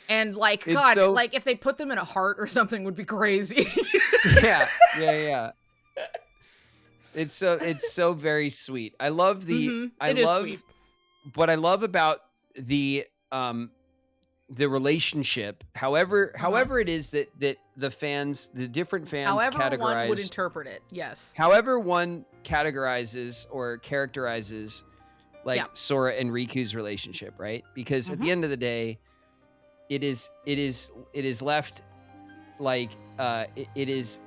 [SPEAKER 1] and like, God, like if they put them in a heart or something would be crazy.
[SPEAKER 2] Yeah. It's so very sweet. I love the what I love about the relationship. However it is that the fans, the different fans
[SPEAKER 1] however one would interpret it. Yes.
[SPEAKER 2] However one categorizes or characterizes like Sora and Riku's relationship, right? Because at the end of the day, it is left like it is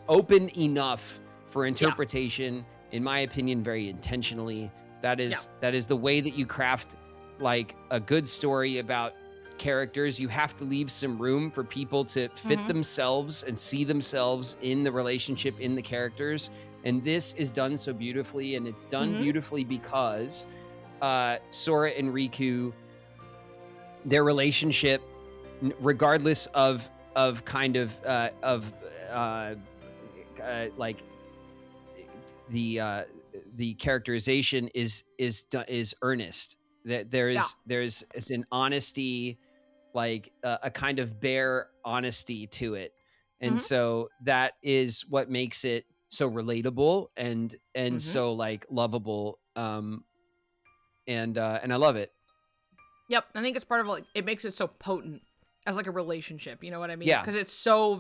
[SPEAKER 2] open enough for interpretation, in my opinion, very intentionally. That is the way that you craft like a good story about characters. You have to leave some room for people to fit themselves and see themselves in the relationship, in the characters. And this is done so beautifully, and it's done beautifully because Sora and Riku, their relationship, regardless of kind of like the characterization is earnest. That there's an honesty, like a kind of bare honesty to it, and so that is what makes it so relatable and so like lovable. And I love it.
[SPEAKER 1] Yep, I think it's part of like it makes it so potent as like a relationship. You know what I mean?
[SPEAKER 2] Yeah.
[SPEAKER 1] Because it's so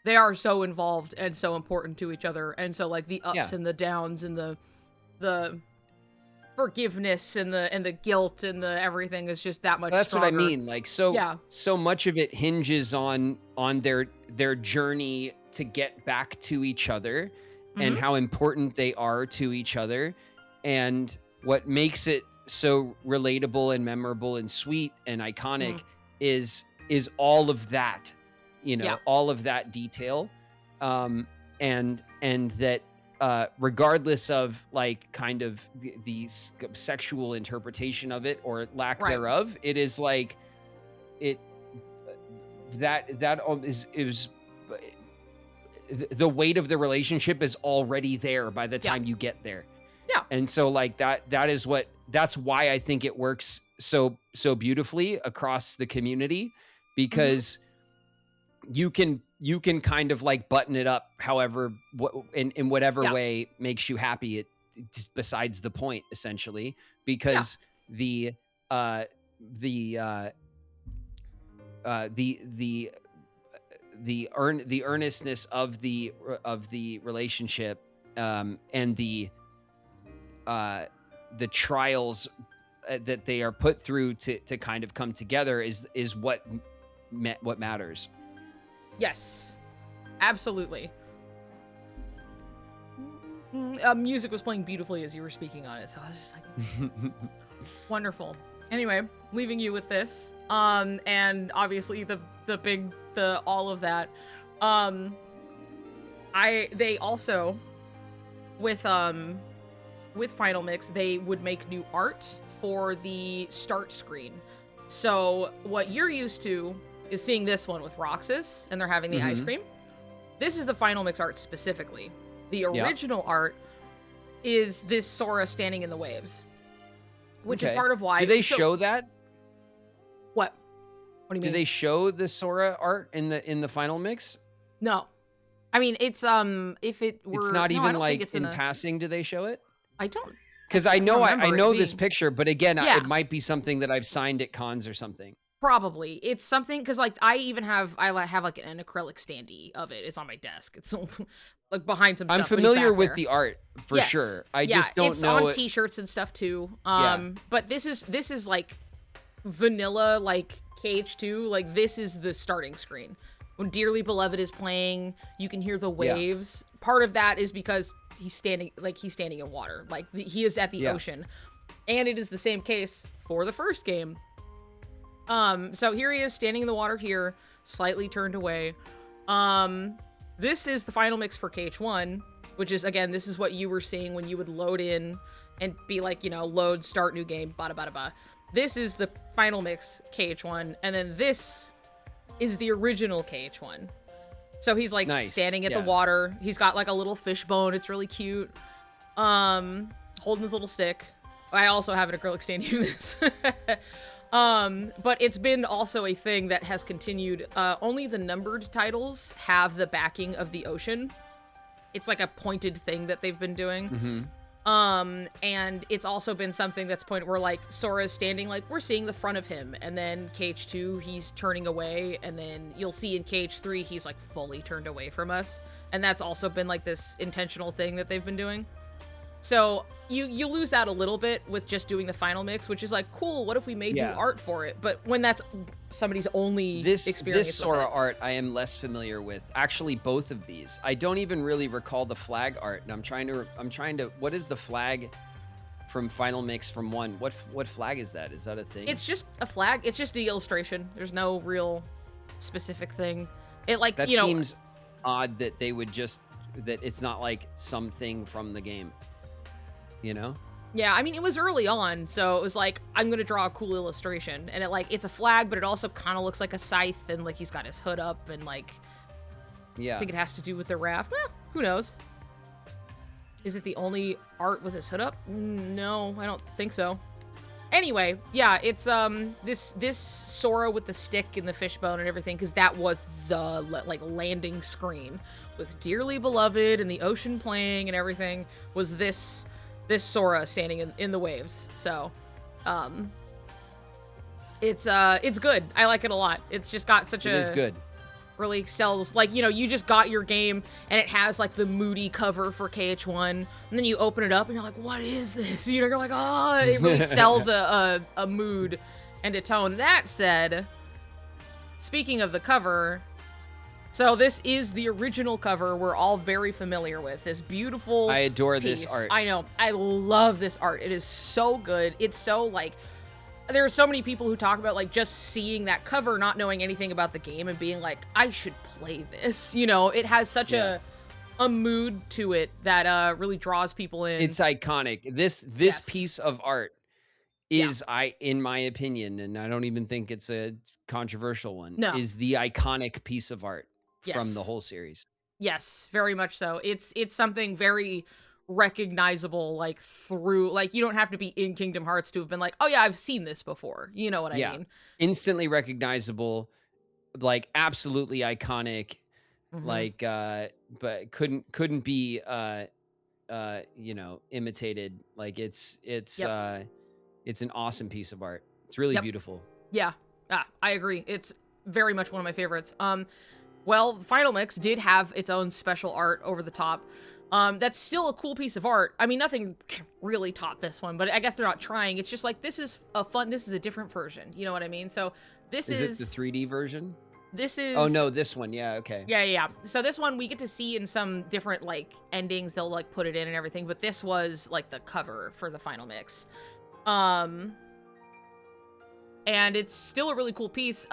[SPEAKER 1] they are so involved and so important to each other, and so like the ups and the downs and the forgiveness and the guilt and the everything is just that much
[SPEAKER 2] That's
[SPEAKER 1] stronger.
[SPEAKER 2] what I mean. Like so much of it hinges on their journey to get back to each other and how important they are to each other, and what makes it so relatable and memorable and sweet and iconic is all of that, all of that detail, and that regardless of like kind of the sexual interpretation of it or lack thereof, it is like it is the weight of the relationship is already there by the time you get there.
[SPEAKER 1] Yeah.
[SPEAKER 2] And so like that's why I think it works so beautifully across the community, because you can kind of like button it up however in whatever way makes you happy. It besides the point, essentially, because the earnestness of the relationship, and the trials that they are put through to kind of come together is what matters.
[SPEAKER 1] Yes, absolutely. Music was playing beautifully as you were speaking on it, so I was just like, wonderful. Anyway, leaving you with this, and obviously the all of that. They also with Final Mix, they would make new art for the start screen. So what you're used to is seeing this one with Roxas, and they're having the ice cream. This is the Final Mix art specifically. The original art is this Sora standing in the waves, which is part of why.
[SPEAKER 2] Do they show that?
[SPEAKER 1] What? What do you mean?
[SPEAKER 2] Do they show the Sora art in the Final Mix?
[SPEAKER 1] No. I mean, it's if it were,
[SPEAKER 2] it's not even like
[SPEAKER 1] it's
[SPEAKER 2] in passing. Do they show it?
[SPEAKER 1] I don't.
[SPEAKER 2] Because I know this picture, but again, it might be something that I've signed at cons or something.
[SPEAKER 1] Probably. It's something, because like I have like an acrylic standee of it. It's on my desk. It's like behind some stuff.
[SPEAKER 2] I'm familiar with the art for sure. I just don't know.
[SPEAKER 1] It's on t-shirts and stuff too. But this is like vanilla, like KH2. Like this is the starting screen. When Dearly Beloved is playing, you can hear the waves. Part of that is because he's standing in water. Like he is at the ocean. And it is the same case for the first game. So here he is standing in the water here, slightly turned away. This is the Final Mix for KH1, which is, again, this is what you were seeing when you would load in and be like, load, start new game, bada bada bada. This is the Final Mix KH1, and then this is the original KH1. So he's like standing at the water. He's got like a little fish bone. It's really cute. Holding his little stick. I also have an acrylic stand in this. But it's been also a thing that has continued. Only the numbered titles have the backing of the ocean. It's like a pointed thing that they've been doing. And it's also been something that's point where like Sora's standing, like we're seeing the front of him, and then KH2 he's turning away, and then you'll see in KH3 he's like fully turned away from us, and that's also been like this intentional thing that they've been doing. So you lose that a little bit with just doing the final mix, which is like, cool, what if we made new art for it? But when that's somebody's only experience
[SPEAKER 2] this Sora art, I am less familiar with. Actually, both of these. I don't even really recall the flag art. And I'm trying to what is the flag from Final Mix from 1? What flag is that? Is that a thing?
[SPEAKER 1] It's just a flag. It's just the illustration. There's no real specific thing. It like,
[SPEAKER 2] that
[SPEAKER 1] you know,
[SPEAKER 2] seems odd that they would just that it's not like something from the game. You know?
[SPEAKER 1] Yeah, I mean, it was early on, so it was like, I'm gonna draw a cool illustration. And it's a flag, but it also kind of looks like a scythe, and like he's got his hood up, and like,
[SPEAKER 2] yeah.
[SPEAKER 1] I think it has to do with the raft. Well, who knows? Is it the only art with his hood up? No, I don't think so. Anyway, yeah, it's this Sora with the stick and the fishbone and everything, because that was the like landing screen with Dearly Beloved and the ocean playing and everything, was this Sora standing in the waves. So it's good. I like it a lot. It's just got such
[SPEAKER 2] It is good.
[SPEAKER 1] Really excels, like, you know, you just got your game and it has like the moody cover for KH1, and then you open it up and you're like, what is this? You know, you're like, oh, it really sells a mood and a tone. That said, speaking of the cover, so this is the original cover we're all very familiar with. This beautiful
[SPEAKER 2] I adore
[SPEAKER 1] piece.
[SPEAKER 2] this art.
[SPEAKER 1] I know. I love this art. It is so good. It's so like, there are so many people who talk about like just seeing that cover, not knowing anything about the game and being like, I should play this. You know, it has such a mood to it that really draws people in.
[SPEAKER 2] It's iconic. This piece of art is, in my opinion, and I don't even think it's a controversial one, is the iconic piece of art from the whole series.
[SPEAKER 1] Yes, very much so. It's something very recognizable, like through, like, you don't have to be in Kingdom Hearts to have been like, oh yeah, I've seen this before. You know what I mean?
[SPEAKER 2] Instantly recognizable, like absolutely iconic, like but couldn't be you know, imitated. Like it's an awesome piece of art. It's really beautiful.
[SPEAKER 1] Yeah. I agree. It's very much one of my favorites. Well, Final Mix did have its own special art over the top. That's still a cool piece of art. I mean, nothing can really top this one, but I guess they're not trying. It's just like, this is a different version. You know what I mean? So this is
[SPEAKER 2] it the 3D version?
[SPEAKER 1] This is...
[SPEAKER 2] Oh, no, this one. Yeah, okay.
[SPEAKER 1] Yeah. So this one we get to see in some different, like, endings. They'll, like, put it in and everything, but this was, like, the cover for the Final Mix. And it's still a really cool piece.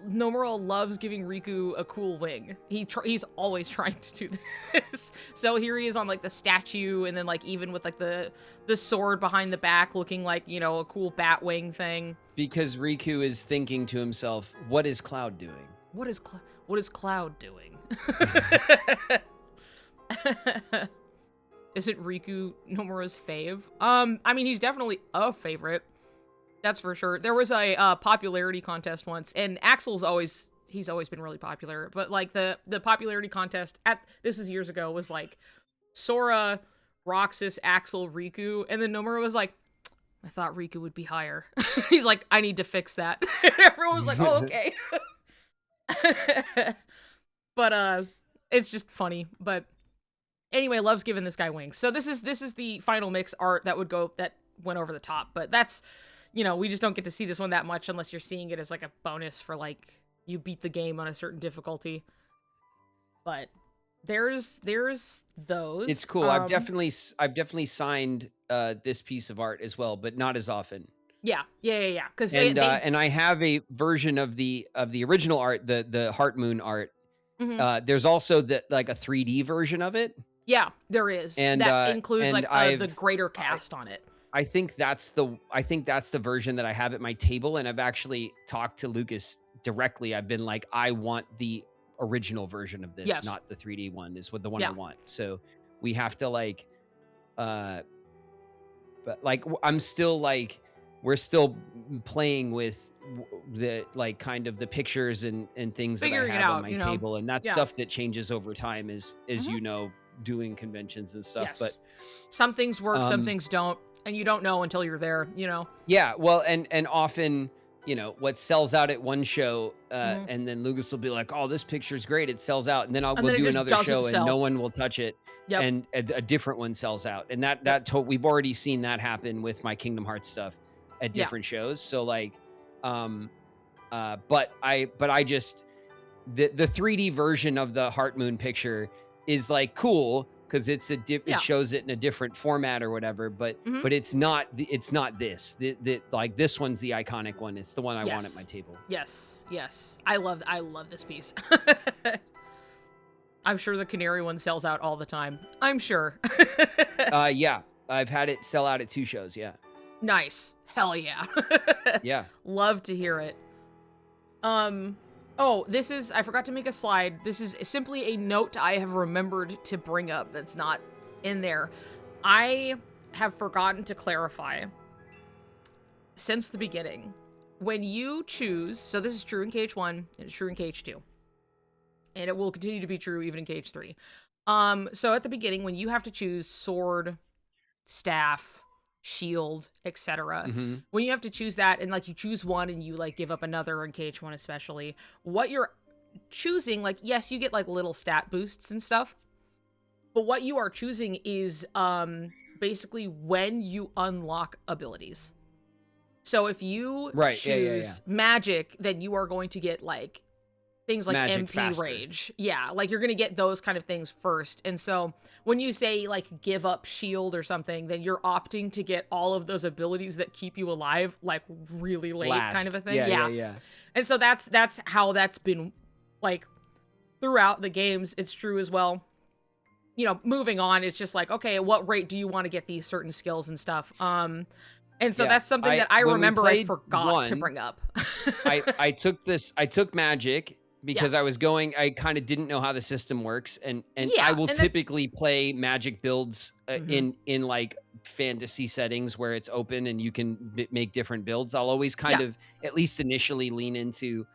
[SPEAKER 1] Nomura loves giving Riku a cool wing. He's always trying to do this. So here he is on like the statue, and then like even with like the sword behind the back, looking like, you know, a cool bat wing thing.
[SPEAKER 2] Because Riku is thinking to himself, "What is Cloud doing?
[SPEAKER 1] What is Cloud doing?" Is it Riku Nomura's fave? I mean, he's definitely a favorite. That's for sure. There was a popularity contest once, and he's always been really popular, but like the popularity contest this was years ago, was like Sora, Roxas, Axel, Riku, and then Nomura was like, I thought Riku would be higher. He's like, I need to fix that. And everyone was like, oh, okay. But it's just funny. But anyway, loves giving this guy wings. So this is the Final Mix art that went over the top, but that's, you know, we just don't get to see this one that much unless you're seeing it as like a bonus for like you beat the game on a certain difficulty. But there's those.
[SPEAKER 2] It's cool. I've definitely signed this piece of art as well, but not as often.
[SPEAKER 1] Yeah. Because
[SPEAKER 2] and I have a version of the original art, the Heart Moon art. There's also a 3D version of it.
[SPEAKER 1] Yeah, there is, and that includes the greater cast on it.
[SPEAKER 2] I think that's the version that I have at my table, and I've actually talked to Lucas directly. I've been like, I want the original version of this, not the 3D one. Is what the one I want. So we have to but like I'm still like, we're still playing with the like kind of the pictures and things
[SPEAKER 1] figuring
[SPEAKER 2] that I have
[SPEAKER 1] out,
[SPEAKER 2] on my table, and that's stuff that changes over time as you know, doing conventions and stuff. But
[SPEAKER 1] some things work, some things don't. And you don't know until you're there, you know?
[SPEAKER 2] Yeah, well, and often what sells out at one show, and then Lucas will be like, "Oh, this picture's great. It sells out." And then
[SPEAKER 1] And
[SPEAKER 2] we'll
[SPEAKER 1] then it
[SPEAKER 2] do
[SPEAKER 1] just
[SPEAKER 2] another
[SPEAKER 1] doesn't
[SPEAKER 2] show
[SPEAKER 1] sell.
[SPEAKER 2] and no one will touch it.
[SPEAKER 1] Yep.
[SPEAKER 2] And a different one sells out. And we've already seen that happen with my Kingdom Hearts stuff at different shows. So like, but I just, the 3D version of the Heart Moon picture is like cool because it shows it in a different format or whatever, but it's not this. Like this one's the iconic one. It's the one I want at my table.
[SPEAKER 1] Yes. I love this piece. I'm sure the Canary one sells out all the time. I'm sure.
[SPEAKER 2] Yeah. I've had it sell out at 2 shows. Yeah.
[SPEAKER 1] Nice. Hell yeah.
[SPEAKER 2] Yeah.
[SPEAKER 1] Love to hear it. Oh, I forgot to make a slide. This is simply a note I have remembered to bring up that's not in there. I have forgotten to clarify since the beginning. When you choose, so this is true in KH1, and it's true in KH2. And it will continue to be true even in KH3. So at the beginning, when you have to choose sword, staff, shield, etc., when you have to choose that, and like you choose one and you like give up another in KH1 especially, what you're choosing, like, yes, you get like little stat boosts and stuff, but what you are choosing is basically when you unlock abilities. So if you choose magic, then you are going to get like things like
[SPEAKER 2] magic
[SPEAKER 1] MP
[SPEAKER 2] faster.
[SPEAKER 1] Rage. Yeah, like you're going to get those kind of things first. And so when you say like give up shield or something, then you're opting to get all of those abilities that keep you alive like really late kind of a thing.
[SPEAKER 2] Yeah.
[SPEAKER 1] And so that's how that's been like throughout the games. It's true as well. Moving on, it's just like, okay, at what rate do you want to get these certain skills and stuff? And so that's something that I remember I forgot to bring up.
[SPEAKER 2] I took magic because I kind of didn't know how the system works, and I will typically play magic builds in like fantasy settings where it's open and you can make different builds. I'll always kind of at least initially lean into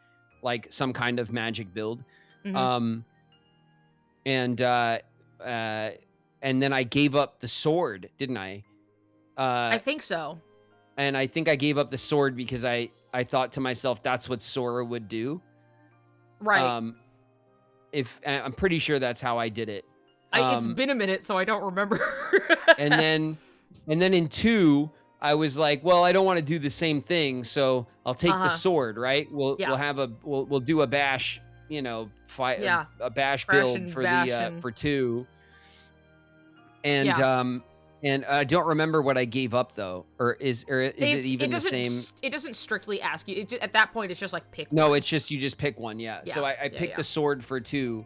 [SPEAKER 2] like some kind of magic build. And then I gave up the sword, didn't I?
[SPEAKER 1] I think so.
[SPEAKER 2] And I think I gave up the sword because I thought to myself, that's what Sora would do.
[SPEAKER 1] Right.
[SPEAKER 2] I'm pretty sure that's how I did it.
[SPEAKER 1] It's been a minute, so I don't remember.
[SPEAKER 2] and then in 2, I was like, well, I don't want to do the same thing, so I'll take the sword, right? We'll do a bash, a bash build for 2. And I don't remember what I gave up though, or is it even the same?
[SPEAKER 1] It doesn't strictly ask you. At that point, it's just like pick.
[SPEAKER 2] No,
[SPEAKER 1] one.
[SPEAKER 2] it's just you just pick one. Yeah. So I picked the sword for 2,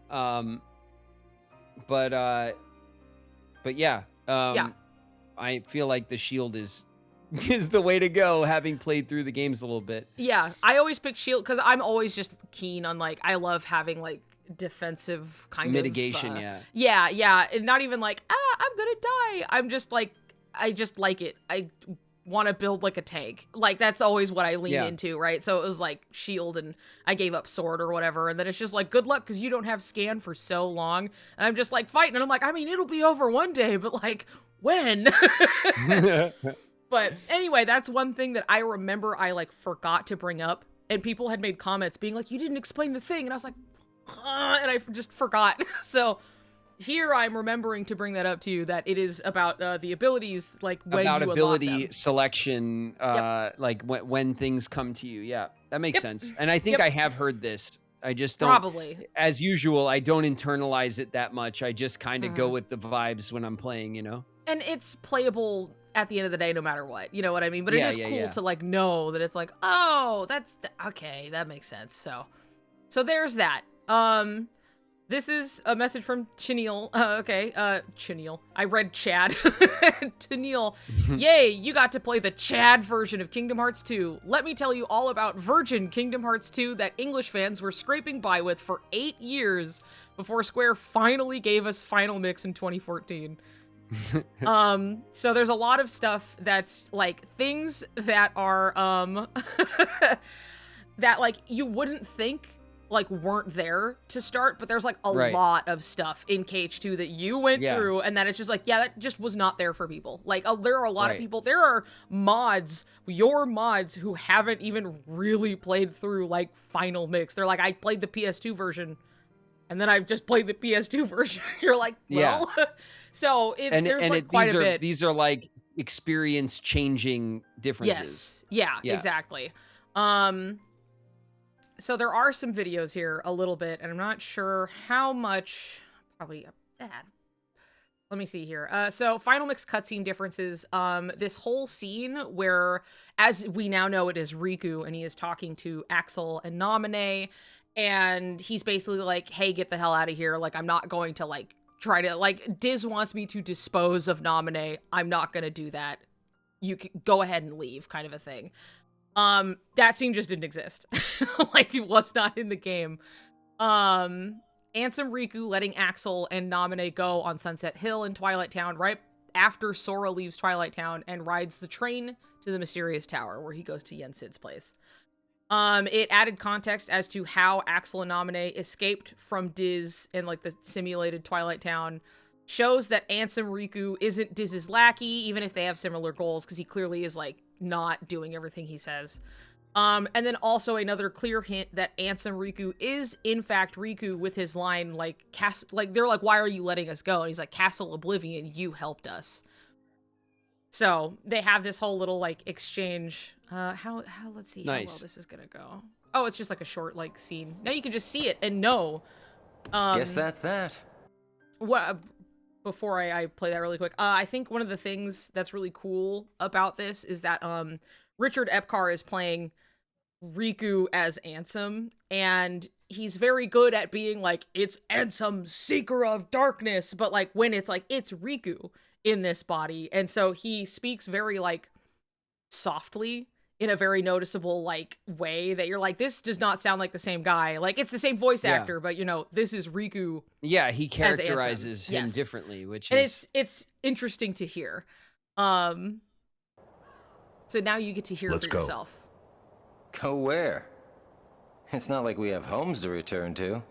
[SPEAKER 2] but yeah. I feel like the shield is the way to go, having played through the games a little bit.
[SPEAKER 1] Yeah, I always pick shield because I'm always just keen on like I love having like defensive kind
[SPEAKER 2] mitigation,
[SPEAKER 1] of yeah, and not even like I'm gonna die. I'm just like I just like it. I want to build like a tank. Like that's always what I lean into, right? So it was like shield, and I gave up sword or whatever, and then it's just like good luck because you don't have scan for so long, and I'm just like fighting, and I'm like, I mean, it'll be over one day, but like when? But anyway, that's one thing that I remember I like forgot to bring up, and people had made comments being like, you didn't explain the thing, and I was like, and I just forgot. So here I'm remembering to bring that up to you, that it is about the abilities, like when
[SPEAKER 2] about
[SPEAKER 1] you
[SPEAKER 2] ability
[SPEAKER 1] unlock them.
[SPEAKER 2] Selection, like when things come to you. Yeah, that makes sense. And I think I have heard this. I just don't.
[SPEAKER 1] Probably.
[SPEAKER 2] As usual, I don't internalize it that much. I just kind of go with the vibes when I'm playing,
[SPEAKER 1] And it's playable at the end of the day, no matter what. You know what I mean? But it is cool to like know that it's like, oh, that's okay. That makes sense. So there's that. This is a message from Chenille. Chenille. I read Chad. Chenille. Yay, you got to play the Chad version of Kingdom Hearts 2. Let me tell you all about Virgin Kingdom Hearts 2 that English fans were scraping by with for 8 years before Square finally gave us Final Mix in 2014. So there's a lot of stuff that's like things that are that like you wouldn't think like weren't there to start, but there's like a
[SPEAKER 2] Right.
[SPEAKER 1] lot of stuff in KH2 that you went
[SPEAKER 2] Yeah.
[SPEAKER 1] through, and that it's just like, yeah, that just was not there for people. Like there are a lot of
[SPEAKER 2] Right.
[SPEAKER 1] people, there are your mods who haven't even really played through like Final Mix. They're like, I played the PS2 version, and then I've just played the PS2 version. You're like, well, so there's like quite a bit.
[SPEAKER 2] These are like experience changing differences.
[SPEAKER 1] Yes. Yeah, exactly. So there are some videos here a little bit, and I'm not sure how much, probably bad. Let me see here. So Final Mix cutscene differences. This whole scene where, as we now know, it is Riku, and he is talking to Axel and Naminé, and he's basically like, hey, get the hell out of here. Like, I'm not going to, like, try to, like, Diz wants me to dispose of Naminé. I'm not going to do that. You can go ahead and leave, kind of a thing. That scene just didn't exist. Like, it was not in the game. Ansem Riku letting Axel and Naminé go on Sunset Hill in Twilight Town right after Sora leaves Twilight Town and rides the train to the mysterious tower where he goes to Yen Sid's place. It added context as to how Axel and Naminé escaped from Diz in, like, the simulated Twilight Town. Shows that Ansem Riku isn't Diz's lackey, even if they have similar goals, because he clearly is, like, not doing everything he says. And then also another clear hint that Ansem Riku is, in fact, Riku with his line, like, they're like, why are you letting us go? And he's like, Castle Oblivion, you helped us. So they have this whole little, like, exchange. Let's see how well this is gonna go. Oh, it's just like a short, like, scene. Now you can just see it and know.
[SPEAKER 3] Guess that's that.
[SPEAKER 1] Before I play that really quick, I think one of the things that's really cool about this is that Richard Epcar is playing Riku as Ansem, and he's very good at being like, it's Ansem, Seeker of Darkness, but like when it's like, it's Riku in this body, and so he speaks very like softly in a very noticeable like way that you're like, this does not sound like the same guy. Like, it's the same voice actor, but you know, this is Riku.
[SPEAKER 2] Yeah, he characterizes him differently, which is
[SPEAKER 1] it's interesting to hear. So now you get to hear it for yourself.
[SPEAKER 3] Go where? It's not like we have homes to return to.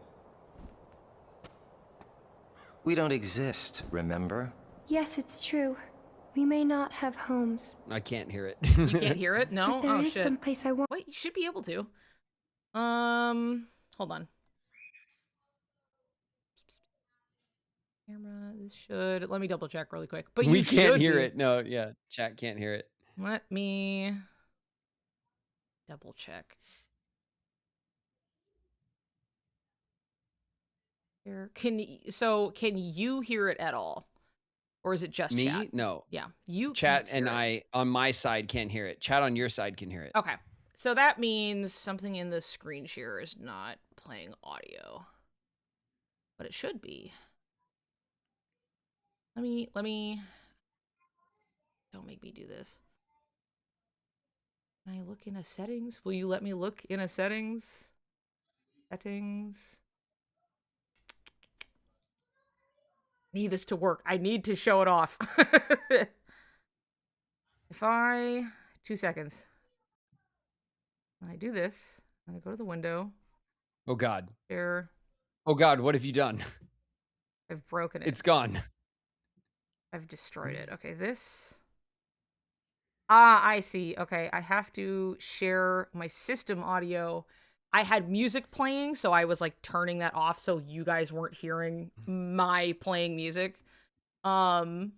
[SPEAKER 3] We don't exist, remember?
[SPEAKER 4] Yes, it's true. We may not have homes.
[SPEAKER 2] I can't hear it.
[SPEAKER 1] You can't hear it? No?
[SPEAKER 4] But there is
[SPEAKER 1] shit.
[SPEAKER 4] some place I want.
[SPEAKER 1] Wait, you should be able to. Hold on. Camera, this should... Let me double check really quick. But
[SPEAKER 2] we can't hear it. No, yeah. Chat can't hear it.
[SPEAKER 1] Let me double check. Here. Can you hear it at all? Or is it just
[SPEAKER 2] me?
[SPEAKER 1] chat?
[SPEAKER 2] No.
[SPEAKER 1] Yeah. You
[SPEAKER 2] chat
[SPEAKER 1] can't
[SPEAKER 2] and
[SPEAKER 1] hear it.
[SPEAKER 2] I on my side can't hear it. Chat on your side can hear it.
[SPEAKER 1] Okay. So that means something in the screen share is not playing audio. But it should be. Let me don't make me do this. Can I look in a settings? Will you let me look in a settings? Settings. Need this to work. I need to show it off. If I 2 seconds. When I do this, and I go to the window.
[SPEAKER 2] Oh God.
[SPEAKER 1] There.
[SPEAKER 2] Oh God, what have you done?
[SPEAKER 1] I've broken it.
[SPEAKER 2] It's gone.
[SPEAKER 1] I've destroyed it. Okay, this. Ah, I see. Okay, I have to share my system audio. I had music playing, so I was like turning that off so you guys weren't hearing my playing music. Just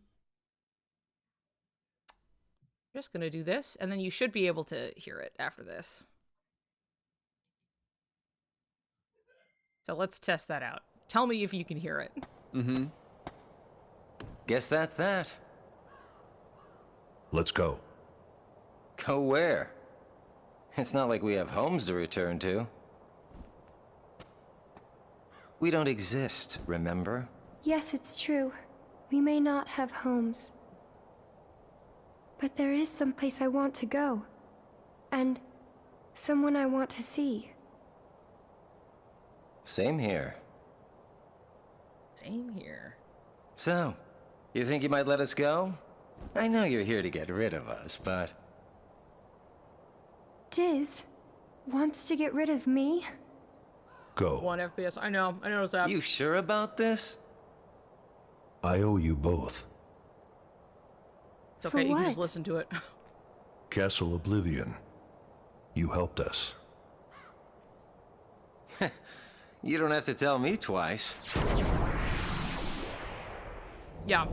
[SPEAKER 1] gonna do this, and then you should be able to hear it after this. So let's test that out. Tell me if you can hear it.
[SPEAKER 2] Mm-hmm.
[SPEAKER 3] Guess that's that.
[SPEAKER 5] Let's go.
[SPEAKER 3] Go where? It's not like we have homes to return to. We don't exist, remember?
[SPEAKER 4] Yes, it's true. We may not have homes. But there is some place I want to go. And someone I want to see.
[SPEAKER 3] Same here.
[SPEAKER 1] Same here.
[SPEAKER 3] So, you think you might let us go? I know you're here to get rid of us, but...
[SPEAKER 4] Diz wants to get rid of me?
[SPEAKER 5] Go.
[SPEAKER 1] 1 FPS. I know. I noticed that.
[SPEAKER 3] You sure about this?
[SPEAKER 5] I owe you both.
[SPEAKER 1] It's
[SPEAKER 4] For
[SPEAKER 1] okay. You can just
[SPEAKER 4] what?
[SPEAKER 1] listen to it.
[SPEAKER 5] Castle Oblivion. You helped us.
[SPEAKER 3] You don't have to tell me twice.
[SPEAKER 1] Yeah.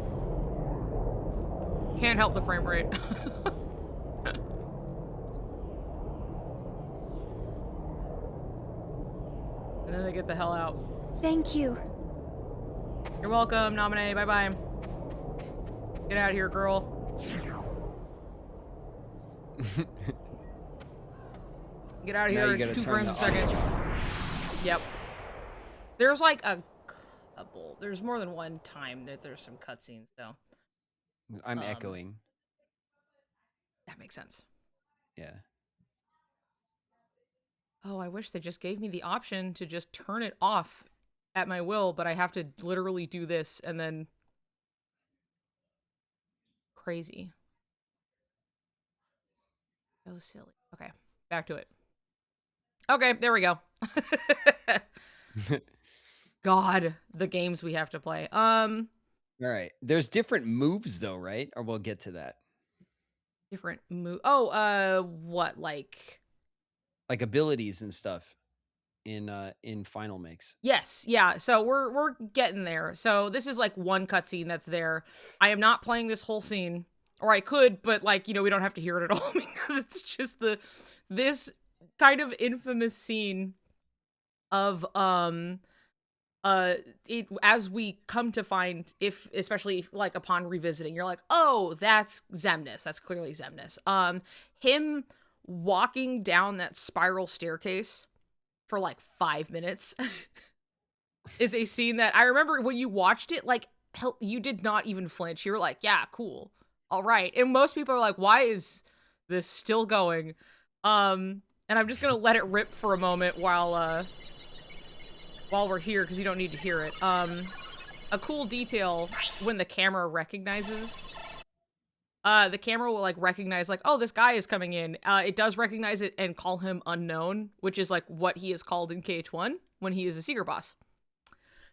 [SPEAKER 1] Can't help the frame rate. And then they get the hell out.
[SPEAKER 4] Thank you.
[SPEAKER 1] You're welcome, Nominee. Bye-bye. Get out of here, girl. Get out of
[SPEAKER 2] Now you
[SPEAKER 1] here.
[SPEAKER 2] gotta
[SPEAKER 1] 2
[SPEAKER 2] turn
[SPEAKER 1] frames a
[SPEAKER 2] the
[SPEAKER 1] second.
[SPEAKER 2] audio.
[SPEAKER 1] Yep. There's like a couple. There's more than one time that there's some cutscenes, though.
[SPEAKER 2] I'm echoing.
[SPEAKER 1] That makes sense.
[SPEAKER 2] Yeah.
[SPEAKER 1] Oh, I wish they just gave me the option to just turn it off at my will, but I have to literally do this and then... Crazy. So silly. Okay, back to it. Okay, there we go. God, the games we have to play.
[SPEAKER 2] All right. There's different moves though, right? Or we'll get to that.
[SPEAKER 1] Different move. Oh, what, like
[SPEAKER 2] abilities and stuff in Final Mix.
[SPEAKER 1] Yes, yeah. So we're getting there. So this is like one cutscene that's there. I am not playing this whole scene, or I could, but like, we don't have to hear it at all because it's just this kind of infamous scene of as we come to find, especially if, like, upon revisiting, you're like, oh, that's Xemnas. That's clearly Xemnas. Him walking down that spiral staircase for like 5 minutes is a scene that I remember when you watched it, like, hell, you did not even flinch. You were like, yeah, cool. All right. And most people are like, why is this still going? And I'm just going to let it rip for a moment while we're here, because you don't need to hear it. A cool detail when the camera recognizes, the camera will like recognize like, oh, this guy is coming in. It does recognize it and call him unknown, which is like what he is called in KH1 when he is a secret boss.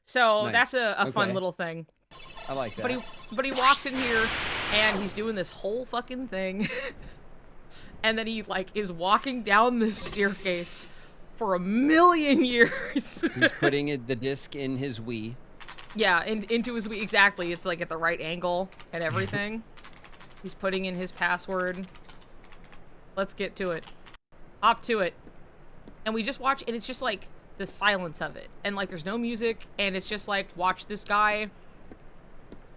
[SPEAKER 1] So
[SPEAKER 2] Nice.
[SPEAKER 1] That's a fun
[SPEAKER 2] Okay.
[SPEAKER 1] little thing.
[SPEAKER 2] I like that.
[SPEAKER 1] But he walks in here and he's doing this whole fucking thing. And then he like is walking down this staircase for 1,000,000 years.
[SPEAKER 2] He's putting the disc in his Wii.
[SPEAKER 1] Yeah, into his Wii. Exactly. It's like at the right angle and everything. He's putting in his password. Let's get to it. Hop to it. And we just watch, and it's just like the silence of it. And like there's no music, and it's just like, watch this guy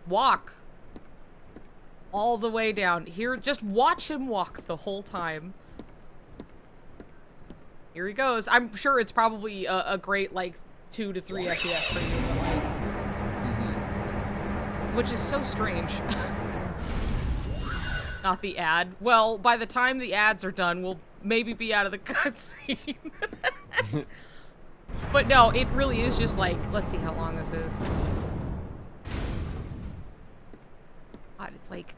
[SPEAKER 1] walk all the way down here. Just watch him walk the whole time. Here he goes. I'm sure it's probably a great like 2 to 3 FPS for you, but like, which is so strange. Not the ad. Well, by the time the ads are done, we'll maybe be out of the cutscene. But no, it really is just like, let's see how long this is. God, it's like,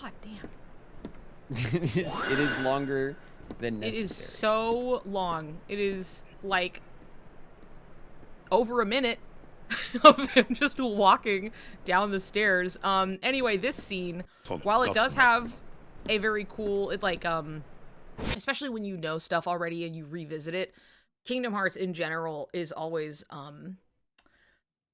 [SPEAKER 1] god damn.
[SPEAKER 2] It is longer than necessary.
[SPEAKER 1] It is so long. It is like over a minute of him just walking down the stairs. Anyway, this scene, while it does have a very cool, it like, especially when you know stuff already and you revisit it, Kingdom Hearts in general is always,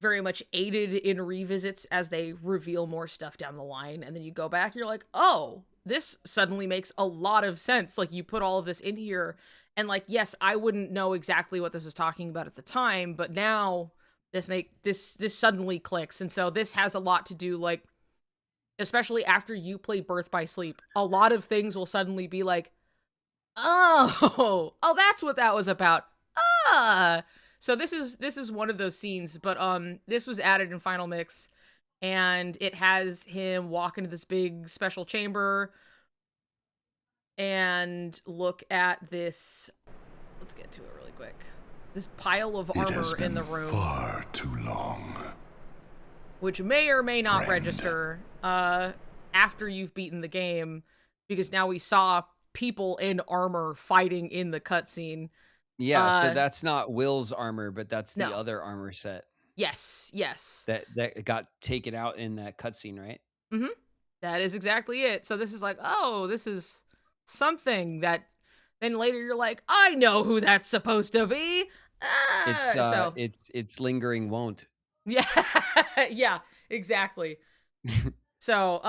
[SPEAKER 1] very much aided in revisits as they reveal more stuff down the line. And then you go back, you're like, oh, this suddenly makes a lot of sense. Like, you put all of this in here, and like, yes, I wouldn't know exactly what this is talking about at the time, but now this suddenly clicks. And so this has a lot to do, like, especially after you play Birth by Sleep, a lot of things will suddenly be like, oh, that's what that was about. So this is one of those scenes, but this was added in Final Mix, and it has him walk into this big special chamber and look at this. Let's get to it really quick. This pile of armor in the room.
[SPEAKER 5] Far too long.
[SPEAKER 1] Which may or may not
[SPEAKER 5] Friend.
[SPEAKER 1] register after you've beaten the game, because now we saw people in armor fighting in the cutscene.
[SPEAKER 2] Yeah, so that's not Will's armor, but that's the
[SPEAKER 1] No.
[SPEAKER 2] other armor set
[SPEAKER 1] Yes.
[SPEAKER 2] that got taken out in that cutscene, right?
[SPEAKER 1] Mm-hmm. That is exactly it. So this is like, oh, this is something that then later you're like, I know who that's supposed to be. So
[SPEAKER 2] It's lingering won't.
[SPEAKER 1] yeah, yeah, exactly. So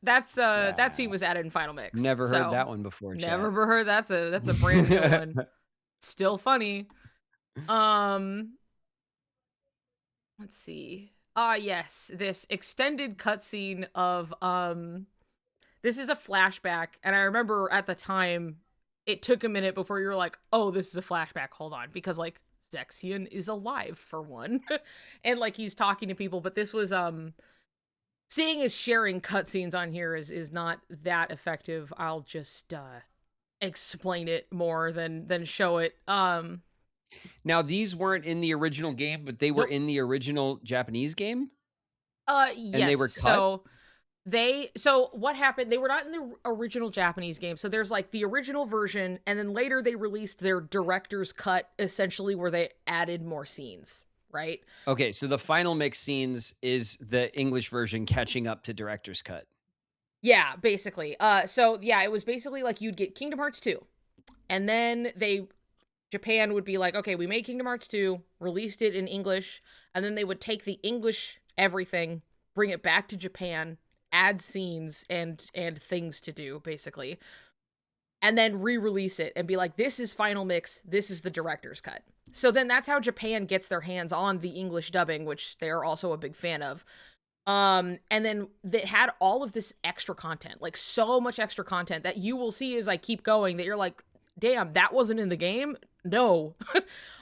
[SPEAKER 1] that scene was added in Final Mix.
[SPEAKER 2] Never heard
[SPEAKER 1] So,
[SPEAKER 2] that one before,
[SPEAKER 1] Never
[SPEAKER 2] chat.
[SPEAKER 1] heard that's a brand new one. Still funny. Let's see. Yes, this extended cutscene of this is a flashback, and I remember at the time it took a minute before you were like, oh, this is a flashback. Hold on, because like Zexion is alive for one, and like he's talking to people. But this was seeing as sharing cutscenes on here is not that effective. I'll just explain it more than show it.
[SPEAKER 2] Now these weren't in the original game, but they were
[SPEAKER 1] Nope.
[SPEAKER 2] in the original Japanese game.
[SPEAKER 1] Yes.
[SPEAKER 2] And they were cut?
[SPEAKER 1] So what happened, they were not in the original Japanese game. So there's like the original version, and then later they released their director's cut, essentially, where they added more scenes, right?
[SPEAKER 2] Okay, so the final mix scenes is the English version catching up to director's cut.
[SPEAKER 1] Yeah, basically. So yeah, it was basically like you'd get Kingdom Hearts 2. And then Japan would be like, okay, we made Kingdom Hearts 2, released it in English, and then they would take the English everything, bring it back to Japan, add scenes and things to do, basically, and then re-release it and be like, this is final mix, this is the director's cut. So then that's how Japan gets their hands on the English dubbing, which they're also a big fan of. And then that had all of this extra content, like so much extra content that you will see as I keep going, that you're like, damn, that wasn't in the game? No.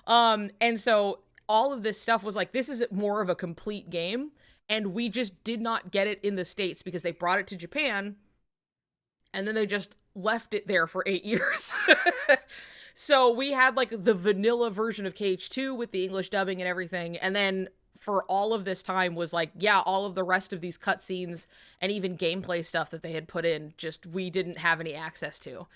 [SPEAKER 1] And so all of this stuff was like, this is more of a complete game, and we just did not get it in the States because they brought it to Japan, and then they just left it there for 8 years. So we had like the vanilla version of KH2 with the English dubbing and everything, and then for all of this time was like, yeah, all of the rest of these cutscenes and even gameplay stuff that they had put in, just we didn't have any access to.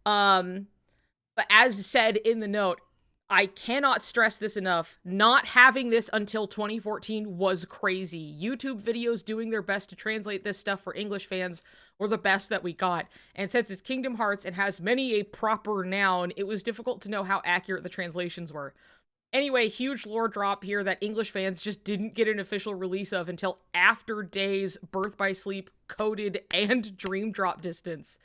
[SPEAKER 1] But as said in the note, I cannot stress this enough. Not having this until 2014 was crazy. YouTube videos doing their best to translate this stuff for English fans were the best that we got. And since it's Kingdom Hearts and has many a proper noun, it was difficult to know how accurate the translations were. Anyway, huge lore drop here that English fans just didn't get an official release of until after Days, Birth by Sleep, Coded, and Dream Drop Distance.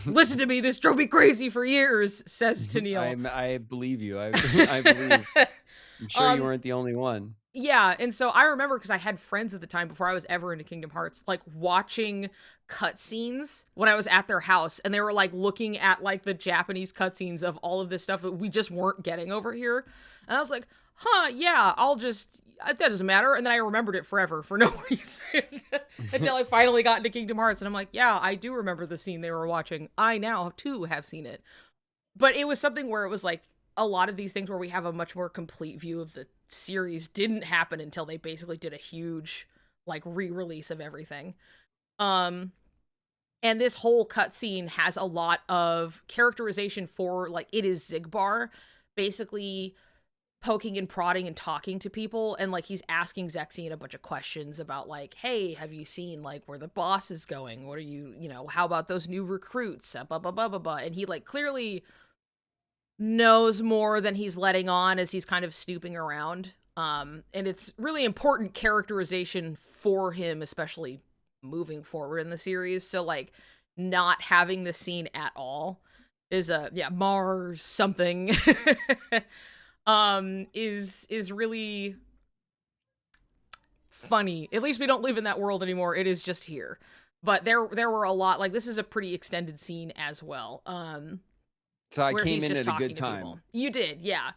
[SPEAKER 1] Listen to me, this drove me crazy for years, says Tennille.
[SPEAKER 2] I believe you. I believe. I'm sure you weren't the only one.
[SPEAKER 1] Yeah, and so I remember, because I had friends at the time before I was ever into Kingdom Hearts, like watching cutscenes when I was at their house, and they were like looking at like the Japanese cutscenes of all of this stuff that we just weren't getting over here. And I was like, huh, yeah, that doesn't matter. And then I remembered it forever for no reason until I finally got into Kingdom Hearts. And I'm like, yeah, I do remember the scene they were watching. I now too have seen it. But it was something where it was like a lot of these things where we have a much more complete view of the series didn't happen until they basically did a huge like re-release of everything. And this whole cutscene has a lot of characterization for, like, it is Zigbar basically poking and prodding and talking to people, and like he's asking Zexion a bunch of questions about like, hey, have you seen like where the boss is going? What are you know, how about those new recruits? Blah blah blah blah blah. And he like clearly knows more than he's letting on as he's kind of snooping around. And it's really important characterization for him, especially moving forward in the series. So like not having this scene at all is Mars something is really funny. At least we don't live in that world anymore. It is just here. But there were a lot, like, this is a pretty extended scene as well.
[SPEAKER 2] So I came in at a good time.
[SPEAKER 1] You did, yeah.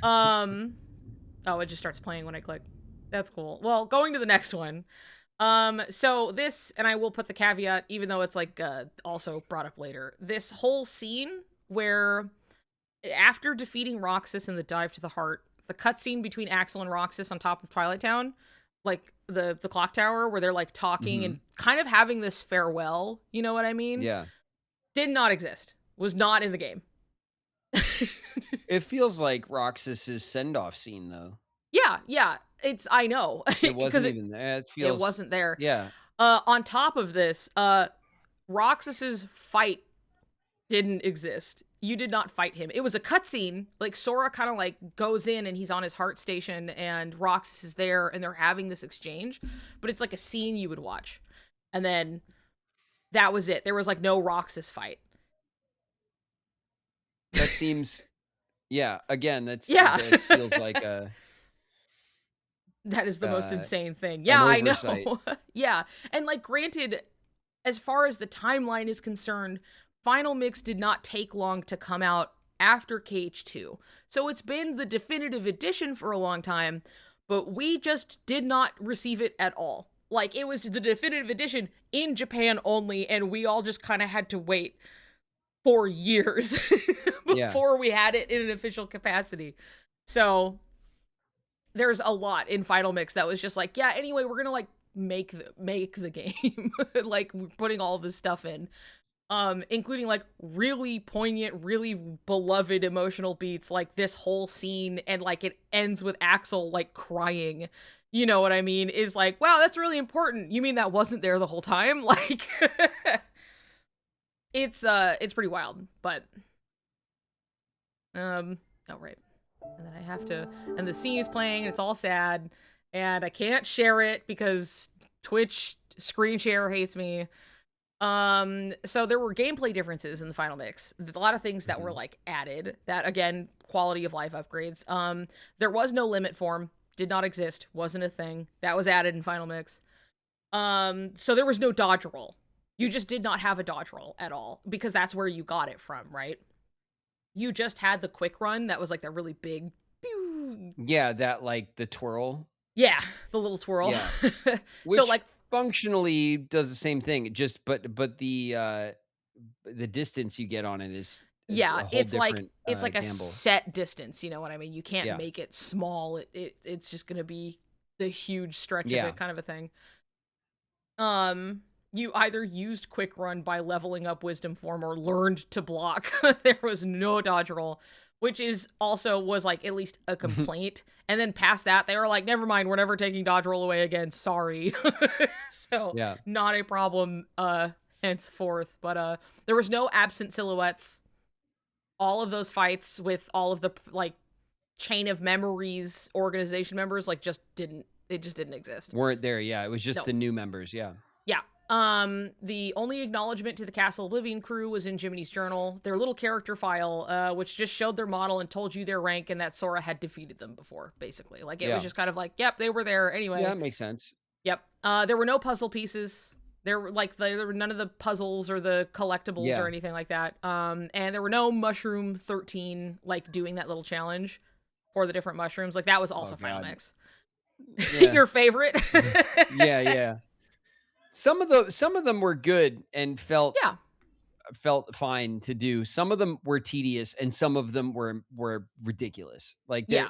[SPEAKER 1] Oh, it just starts playing when I click. That's cool. Well, going to the next one. So this, and I will put the caveat, even though it's like also brought up later, this whole scene where after defeating Roxas in the dive to the heart, the cutscene between Axel and Roxas on top of Twilight Town, like the clock tower where they're like talking and kind of having this farewell, you know what I mean?
[SPEAKER 2] Yeah.
[SPEAKER 1] Did not exist. Was not in the game.
[SPEAKER 2] It feels like Roxas's send-off scene, though.
[SPEAKER 1] Yeah, I know.
[SPEAKER 2] It
[SPEAKER 1] Because
[SPEAKER 2] wasn't even there. It
[SPEAKER 1] it
[SPEAKER 2] feels,
[SPEAKER 1] wasn't there.
[SPEAKER 2] yeah.
[SPEAKER 1] On top of this, Roxas's fight didn't exist. You did not fight him. It was a cutscene. Like, Sora kind of like goes in and he's on his heart station and Roxas is there and they're having this exchange, but it's like a scene you would watch. And then that was it. There was like no Roxas fight.
[SPEAKER 2] That seems, yeah. Again,
[SPEAKER 1] Yeah.
[SPEAKER 2] that feels like a.
[SPEAKER 1] That is the most
[SPEAKER 2] Uh,
[SPEAKER 1] insane thing. Yeah, I
[SPEAKER 2] oversight.
[SPEAKER 1] know. Yeah. And like, granted, as far as the timeline is concerned, Final Mix did not take long to come out after KH2. So it's been the definitive edition for a long time, but we just did not receive it at all. Like, it was the definitive edition in Japan only, and we all just kind of had to wait for years before we had it in an official capacity. So there's a lot in Final Mix that was just like, yeah, anyway, we're gonna like make the game. Like, we're putting all this stuff in. Including like really poignant, really beloved emotional beats, like this whole scene, and like it ends with Axel like crying. You know what I mean? Is like, wow, that's really important. You mean that wasn't there the whole time? Like, it's pretty wild, but oh right. And then I have to, and the scene is playing, and it's all sad, and I can't share it because Twitch screen share hates me. So there were gameplay differences in the Final Mix. A lot of things that were like added that, again, quality of life upgrades. There was no limit form, did not exist, wasn't a thing. That was added in Final Mix. So there was no dodge roll. You just did not have a dodge roll at all because that's where you got it from, right? You just had the quick run that was like that really big pew.
[SPEAKER 2] Yeah, that like the twirl.
[SPEAKER 1] Yeah, the little twirl.
[SPEAKER 2] Yeah. Which
[SPEAKER 1] So like
[SPEAKER 2] functionally does the same thing. Just but the distance you get on it is a whole
[SPEAKER 1] it's like
[SPEAKER 2] different,
[SPEAKER 1] a
[SPEAKER 2] gamble.
[SPEAKER 1] set distance, you know what I mean? You can't
[SPEAKER 2] Yeah.
[SPEAKER 1] make it small. It's just gonna be the huge stretch
[SPEAKER 2] Yeah.
[SPEAKER 1] of it kind of a thing. You either used quick run by leveling up wisdom form or learned to block. There was no dodge roll, which is also was like at least a complaint. And then past that, they were like, never mind, we're never taking dodge roll away again. Sorry. So
[SPEAKER 2] Yeah.
[SPEAKER 1] not a problem henceforth. But there was no absent silhouettes. All of those fights with all of the like chain of memories organization members like just didn't exist.
[SPEAKER 2] Weren't there, yeah. It was just
[SPEAKER 1] No.
[SPEAKER 2] the new members, yeah.
[SPEAKER 1] Yeah. The only acknowledgement to the Castle Oblivion crew was in Jiminy's journal, their little character file, which just showed their model and told you their rank and that Sora had defeated them before, basically. Like, it was just kind of like, yep, they were there anyway.
[SPEAKER 2] Yeah, that makes sense.
[SPEAKER 1] Yep. There were no puzzle pieces. There were none of the puzzles or the collectibles or anything like that. And there were no Mushroom 13, like, doing that little challenge for the different mushrooms. Like, that was also Final
[SPEAKER 2] God.
[SPEAKER 1] Mix.
[SPEAKER 2] Yeah.
[SPEAKER 1] Your favorite?
[SPEAKER 2] Yeah. Some of them were good and felt fine to do. Some of them were tedious and some of them were ridiculous. Like there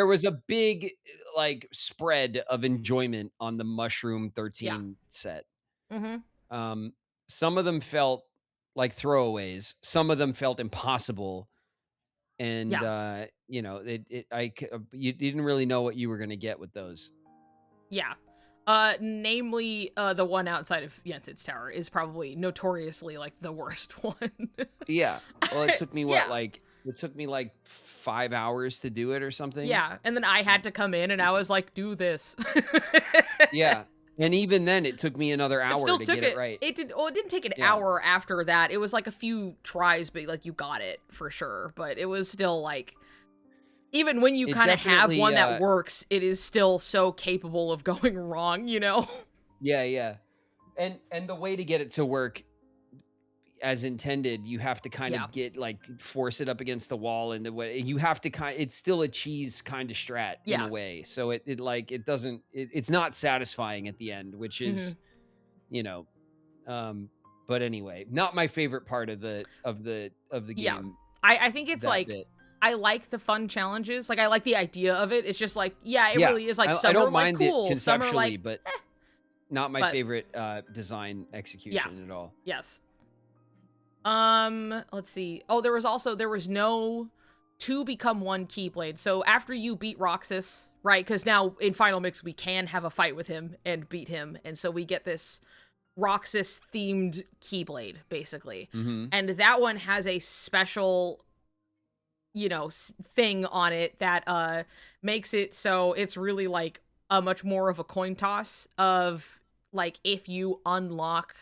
[SPEAKER 2] was a big like spread of enjoyment on the Mushroom 13 set.
[SPEAKER 1] Mm-hmm.
[SPEAKER 2] Some of them felt like throwaways. Some of them felt impossible. And you know, you didn't really know what you were going to get with those.
[SPEAKER 1] Yeah. Namely, the one outside of Yensid's Tower is probably notoriously, like, the worst one.
[SPEAKER 2] Yeah. Well, it took me it took me like 5 hours to do it or something.
[SPEAKER 1] Yeah. And then I had to come in and I was like, do this.
[SPEAKER 2] Yeah. And even then it took me another hour to get it right.
[SPEAKER 1] It didn't take an hour after that. It was like a few tries, but like you got it for sure. But it was still like, even when you kind of have one that works, it is still so capable of going wrong, you know?
[SPEAKER 2] Yeah. And the way to get it to work as intended, you have to kind of get like force it up against the wall in the way you have to it's still a cheese kind of strat in a way. So it's not satisfying at the end, which is, you know, but anyway, not my favorite part of the game.
[SPEAKER 1] Yeah. I think it's like bit. I like the fun challenges. Like, I like the idea of it. It's just like, it really is like some
[SPEAKER 2] I don't
[SPEAKER 1] are
[SPEAKER 2] mind
[SPEAKER 1] like cool,
[SPEAKER 2] it conceptually,
[SPEAKER 1] some are like,
[SPEAKER 2] but not my favorite design execution at all.
[SPEAKER 1] Yes. Let's see. Oh, there was no 2 become 1 Keyblade. So after you beat Roxas, right? Because now in Final Mix we can have a fight with him and beat him, and so we get this Roxas themed Keyblade basically, and that one has a special, thing on it that makes it so it's really like a much more of a coin toss of like if you unlock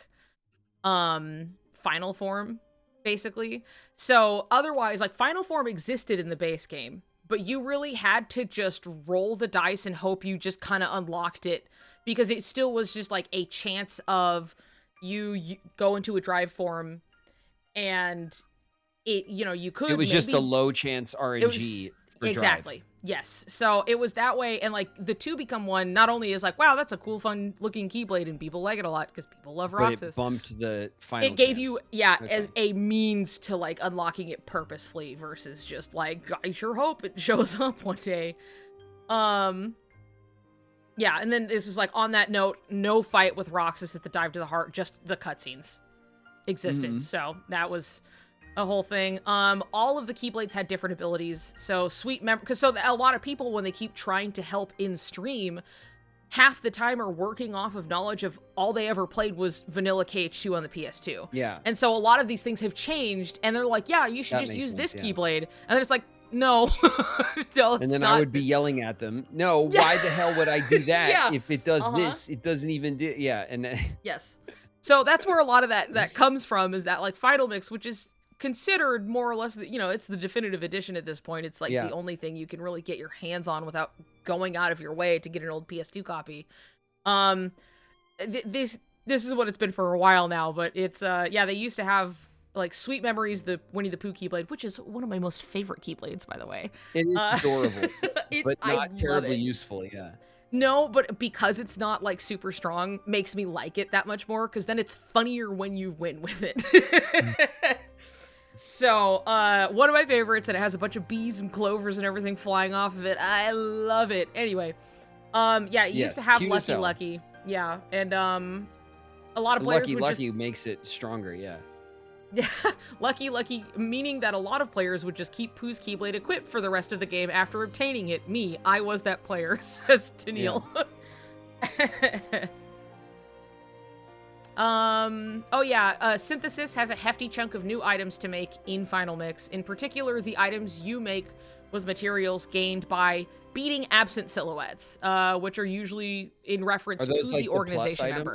[SPEAKER 1] final form basically. So otherwise, like, final form existed in the base game, but you really had to just roll the dice and hope you just kind of unlocked it, because it still was just like a chance of you go into a drive form and you could,
[SPEAKER 2] it was just a low chance RNG for
[SPEAKER 1] exactly
[SPEAKER 2] drive.
[SPEAKER 1] Yes, so it was that way. And like the 2 become 1 not only is like, wow, that's a cool fun looking Keyblade and people like it a lot because people love Roxas,
[SPEAKER 2] but it bumped the final
[SPEAKER 1] it gave
[SPEAKER 2] chance.
[SPEAKER 1] you as a means to like unlocking it purposefully versus just like, I sure hope it shows up one day. And then this is like, on that note, no fight with Roxas at the Dive to the Heart, just the cutscenes existed. So that was a whole thing. All of the Keyblades had different abilities. So because a lot of people, when they keep trying to help in stream, half the time are working off of knowledge of all they ever played was vanilla KH2 on the PS2.
[SPEAKER 2] Yeah.
[SPEAKER 1] And so a lot of these things have changed, and they're like, yeah, you should just use this Keyblade. And then it's like, no. No,
[SPEAKER 2] and then
[SPEAKER 1] not.
[SPEAKER 2] I would be yelling at them. No, why the hell would I do that if it does this? It doesn't even do. Yeah. And
[SPEAKER 1] yes. So that's where a lot of that comes from, is that like Final Mix, which is considered more or less, it's the definitive edition at this point. It's like the only thing you can really get your hands on without going out of your way to get an old PS2 copy. This is what it's been for a while now, but it's they used to have like Sweet Memories, the Winnie the Pooh Keyblade, which is one of my most favorite Keyblades, by the way.
[SPEAKER 2] It is adorable, but not terribly useful. Yeah. No,
[SPEAKER 1] but because it's not like super strong, makes me like it that much more, because then it's funnier when you win with it. So, one of my favorites, and it has a bunch of bees and clovers and everything flying off of it. I love it. Anyway, it used to have Lucky Lucky. Yeah, and a lot of players
[SPEAKER 2] Lucky makes it stronger, yeah.
[SPEAKER 1] Yeah, Lucky, meaning that a lot of players would just keep Pooh's Keyblade equipped for the rest of the game after obtaining it. I was that player, says Tennille. Yeah. Synthesis has a hefty chunk of new items to make in Final Mix. In particular, the items you make with materials gained by beating absent silhouettes, which are usually in reference to the organization member.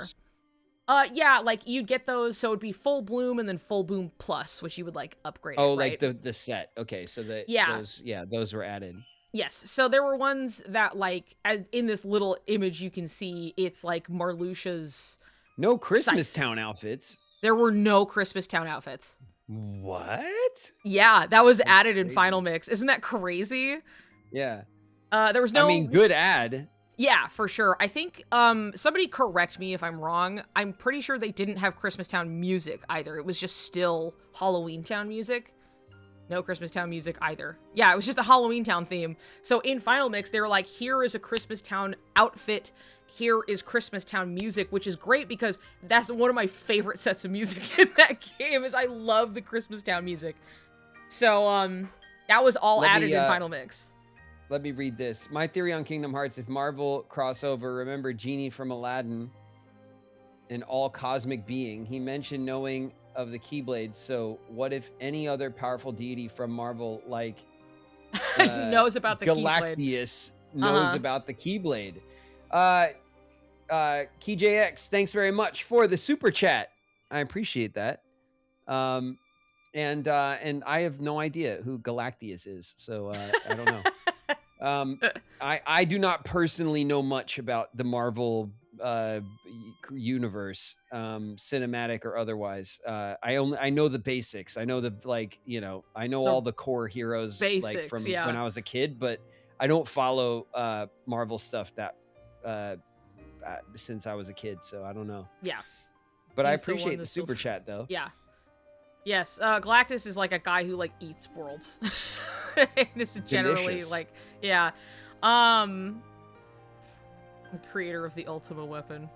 [SPEAKER 1] Like you'd get those, so it'd be Full Bloom and then Full Bloom Plus, which you would like upgrade.
[SPEAKER 2] Oh,
[SPEAKER 1] right?
[SPEAKER 2] like the set. Okay, so those were added.
[SPEAKER 1] Yes, so there were ones that, like, as in this little image you can see, it's like Marluxia's.
[SPEAKER 2] No Christmas Town outfits.
[SPEAKER 1] There were no Christmas Town outfits.
[SPEAKER 2] What?
[SPEAKER 1] Yeah, that was added in Final Mix. Isn't that crazy?
[SPEAKER 2] Yeah.
[SPEAKER 1] There was no.
[SPEAKER 2] I mean, good ad.
[SPEAKER 1] Yeah, for sure. I think somebody correct me if I'm wrong. I'm pretty sure they didn't have Christmas Town music either. It was just still Halloween Town music. No Christmas Town music either. Yeah, it was just the Halloween Town theme. So in Final Mix, they were like, here is a Christmas Town outfit. Here is Christmas Town music, which is great because that's one of my favorite sets of music in that game. Is I love the Christmas Town music. So that was all added in Final Mix.
[SPEAKER 2] Let me read this. My theory on Kingdom Hearts: if Marvel crossover, remember Genie from Aladdin, an all cosmic being. He mentioned knowing of the Keyblades. So what if any other powerful deity from Marvel, like
[SPEAKER 1] knows about the Keyblade?
[SPEAKER 2] Galactus knows about the Keyblade. KJX, thanks very much for the super chat. I appreciate that. And I have no idea who Galactus is, so I don't know. I do not personally know much about the Marvel universe, cinematic or otherwise. I know the basics. I know I know all the core heroes
[SPEAKER 1] basics,
[SPEAKER 2] like from when I was a kid, but I don't follow Marvel stuff that since I was a kid, so I don't know.
[SPEAKER 1] Yeah.
[SPEAKER 2] But I appreciate the super chat though.
[SPEAKER 1] Yeah. Yes, Galactus is like a guy who like eats worlds. It's generally
[SPEAKER 2] Delicious.
[SPEAKER 1] like, yeah. The creator of the Ultima weapon.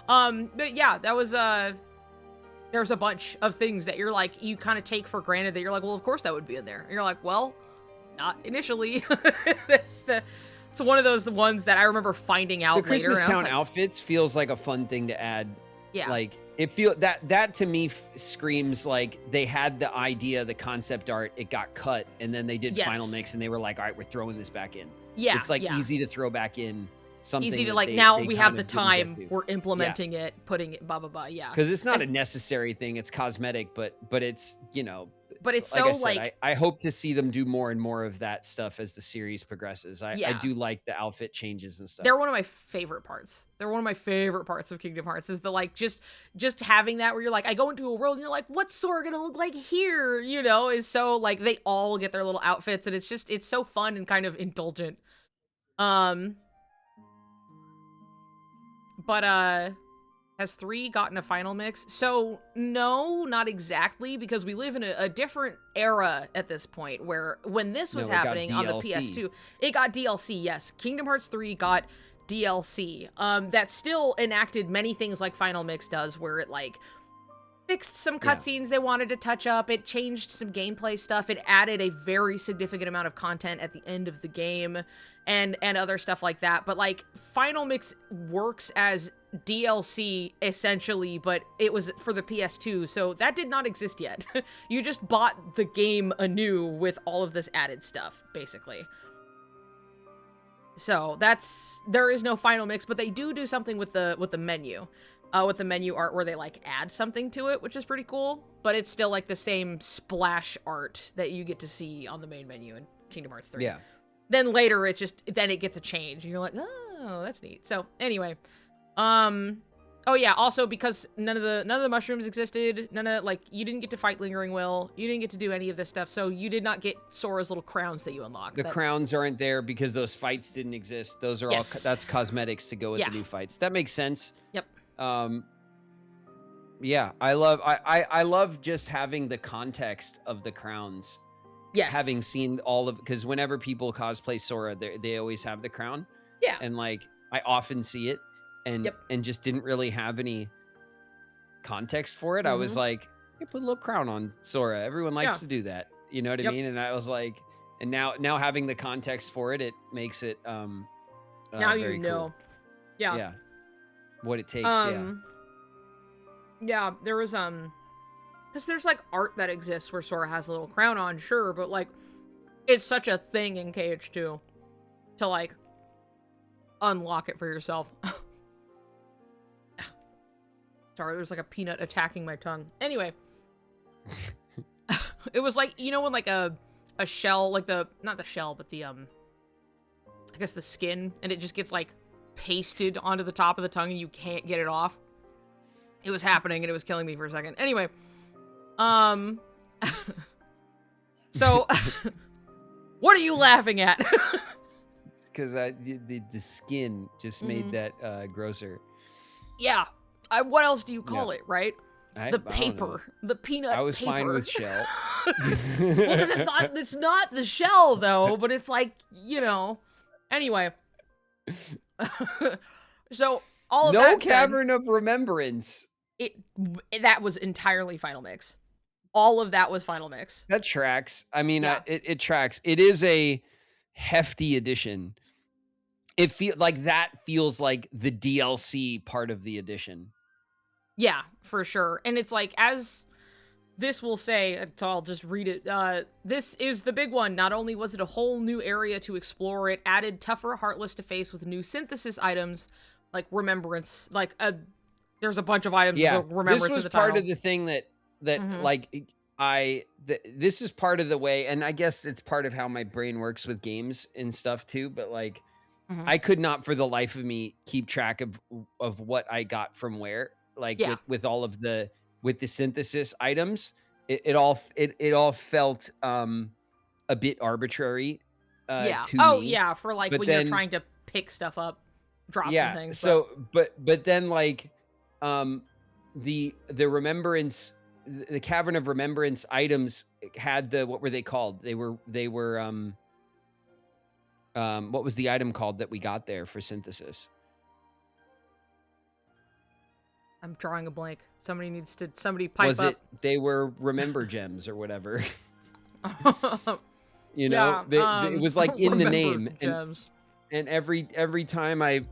[SPEAKER 1] But yeah, that there's a bunch of things that you're like, you kind of take for granted that you're like, well, of course that would be in there. And you're like, well, not initially. It's one of those ones that I remember finding out
[SPEAKER 2] The
[SPEAKER 1] later.
[SPEAKER 2] Christmas
[SPEAKER 1] And I was
[SPEAKER 2] Town
[SPEAKER 1] like,
[SPEAKER 2] outfits feels like a fun thing to add.
[SPEAKER 1] yeah.
[SPEAKER 2] Like it feel that to me screams like they had the idea, the concept art, it got cut, and then they did final mix, and they were like, all right, we're throwing this back in.
[SPEAKER 1] Yeah.
[SPEAKER 2] It's like easy to throw back in something.
[SPEAKER 1] Easy to
[SPEAKER 2] that
[SPEAKER 1] like,
[SPEAKER 2] they
[SPEAKER 1] now we have
[SPEAKER 2] kind
[SPEAKER 1] the
[SPEAKER 2] of didn't
[SPEAKER 1] time,
[SPEAKER 2] get to.
[SPEAKER 1] we're implementing it, putting it, blah, blah, blah. Yeah.
[SPEAKER 2] Because it's not a necessary thing, it's cosmetic, but it's, you know,
[SPEAKER 1] but it's
[SPEAKER 2] like
[SPEAKER 1] so
[SPEAKER 2] I said, I hope to see them do more and more of that stuff as the series progresses. I do like the outfit changes and stuff.
[SPEAKER 1] They're one of my favorite parts. They're one of my favorite parts of Kingdom Hearts is the like just having that where you're like, I go into a world and you're like, what's Sora gonna look like here? You know, is so like they all get their little outfits and it's so fun and kind of indulgent. But has 3 gotten a final mix? So no, not exactly, because we live in a different era at this point where when this was happening on the PS2, it got DLC, yes. Kingdom Hearts 3 got DLC. That still enacted many things like Final Mix does, where it like fixed some cutscenes they wanted to touch up, it changed some gameplay stuff, it added a very significant amount of content at the end of the game, and other stuff like that. But like Final Mix works as DLC essentially, but it was for the PS2, so that did not exist yet. You just bought the game anew with all of this added stuff, basically. So there is no final mix, but they do something with the menu. With the menu art where they like add something to it, which is pretty cool, but it's still like the same splash art that you get to see on the main menu in Kingdom Hearts 3. Yeah. Then later it gets a change and you're like, oh, that's neat. So anyway, oh yeah, also because none of the mushrooms existed, you didn't get to fight Lingering Will, you didn't get to do any of this stuff, so you did not get Sora's little crowns that you unlocked.
[SPEAKER 2] The crowns aren't there because those fights didn't exist. Those are all that's cosmetics to go with the new fights. That makes sense.
[SPEAKER 1] Yep.
[SPEAKER 2] Yeah, I love just having the context of the crowns.
[SPEAKER 1] Yes.
[SPEAKER 2] Having seen all of, because whenever people cosplay Sora, they always have the crown.
[SPEAKER 1] Yeah.
[SPEAKER 2] And like I often see it, and just didn't really have any context for it. I was like, hey, put a little crown on Sora. Everyone likes to do that. You know what I mean? And I was like, and now having the context for it, it makes it
[SPEAKER 1] now
[SPEAKER 2] very
[SPEAKER 1] you know.
[SPEAKER 2] cool.
[SPEAKER 1] Yeah.
[SPEAKER 2] Yeah. What it takes,
[SPEAKER 1] Yeah, there was because there's like art that exists where Sora has a little crown on, sure, but like it's such a thing in KH2 to like unlock it for yourself. Sorry, there's like a peanut attacking my tongue. Anyway, it was like, you know, when like a shell, like not the shell, but the I guess the skin, and it just gets like pasted onto the top of the tongue and you can't get it off. It was happening and it was killing me for a second. Anyway, so what are you laughing at?
[SPEAKER 2] It's because the skin just made that grosser.
[SPEAKER 1] Yeah. What else do you call it, right? The paper, the peanut paper.
[SPEAKER 2] I was fine with shell.
[SPEAKER 1] Well, because it's not the shell though, but it's like, you know. Anyway. So all of that
[SPEAKER 2] No Cavern of Remembrance.
[SPEAKER 1] That was entirely Final Mix. All of that was Final Mix.
[SPEAKER 2] That tracks. I mean, it tracks. It is a hefty edition. It feels like the DLC part of the edition.
[SPEAKER 1] Yeah, for sure. And it's like, as this will say, so I'll just read it. This is the big one. Not only was it a whole new area to explore, it added tougher Heartless to face with new synthesis items, like Remembrance. Like, there's a bunch of items with Remembrance in the title.
[SPEAKER 2] This was part of the thing that like, this is part of the way, and I guess it's part of how my brain works with games and stuff too, but like, I could not for the life of me keep track of what I got from where. Like with all of the synthesis items, it all felt a bit arbitrary. To me.
[SPEAKER 1] Yeah, for like when you're trying to pick stuff up, drop some things.
[SPEAKER 2] So, but then like, the Remembrance, the Cavern of Remembrance items had what were they called? They were what was the item called that we got there for synthesis?
[SPEAKER 1] I'm drawing a blank. Somebody pipe
[SPEAKER 2] Was
[SPEAKER 1] up.
[SPEAKER 2] it they were remember gems or whatever? You
[SPEAKER 1] Yeah,
[SPEAKER 2] know, it was like in the
[SPEAKER 1] remember
[SPEAKER 2] name,
[SPEAKER 1] gems.
[SPEAKER 2] and every time I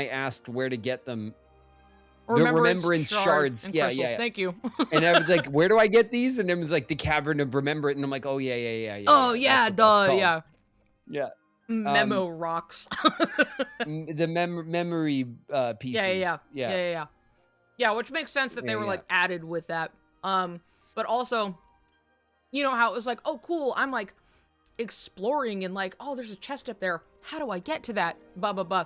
[SPEAKER 2] asked where to get them, the
[SPEAKER 1] Remembrance
[SPEAKER 2] remembrance shards.
[SPEAKER 1] and
[SPEAKER 2] Yeah,
[SPEAKER 1] crystals.
[SPEAKER 2] yeah.
[SPEAKER 1] Thank you.
[SPEAKER 2] And I was like, where do I get these? And it was like the Cavern of Remembrance, and I'm like, oh yeah.
[SPEAKER 1] Oh
[SPEAKER 2] That's
[SPEAKER 1] yeah,
[SPEAKER 2] what that's
[SPEAKER 1] duh,
[SPEAKER 2] called.
[SPEAKER 1] yeah.
[SPEAKER 2] Yeah.
[SPEAKER 1] Memo rocks.
[SPEAKER 2] The memory pieces.
[SPEAKER 1] Yeah, which makes sense that they were like added with that. But also, you know how it was like, oh cool, I'm like exploring and like, oh, there's a chest up there. How do I get to that? Blah blah blah.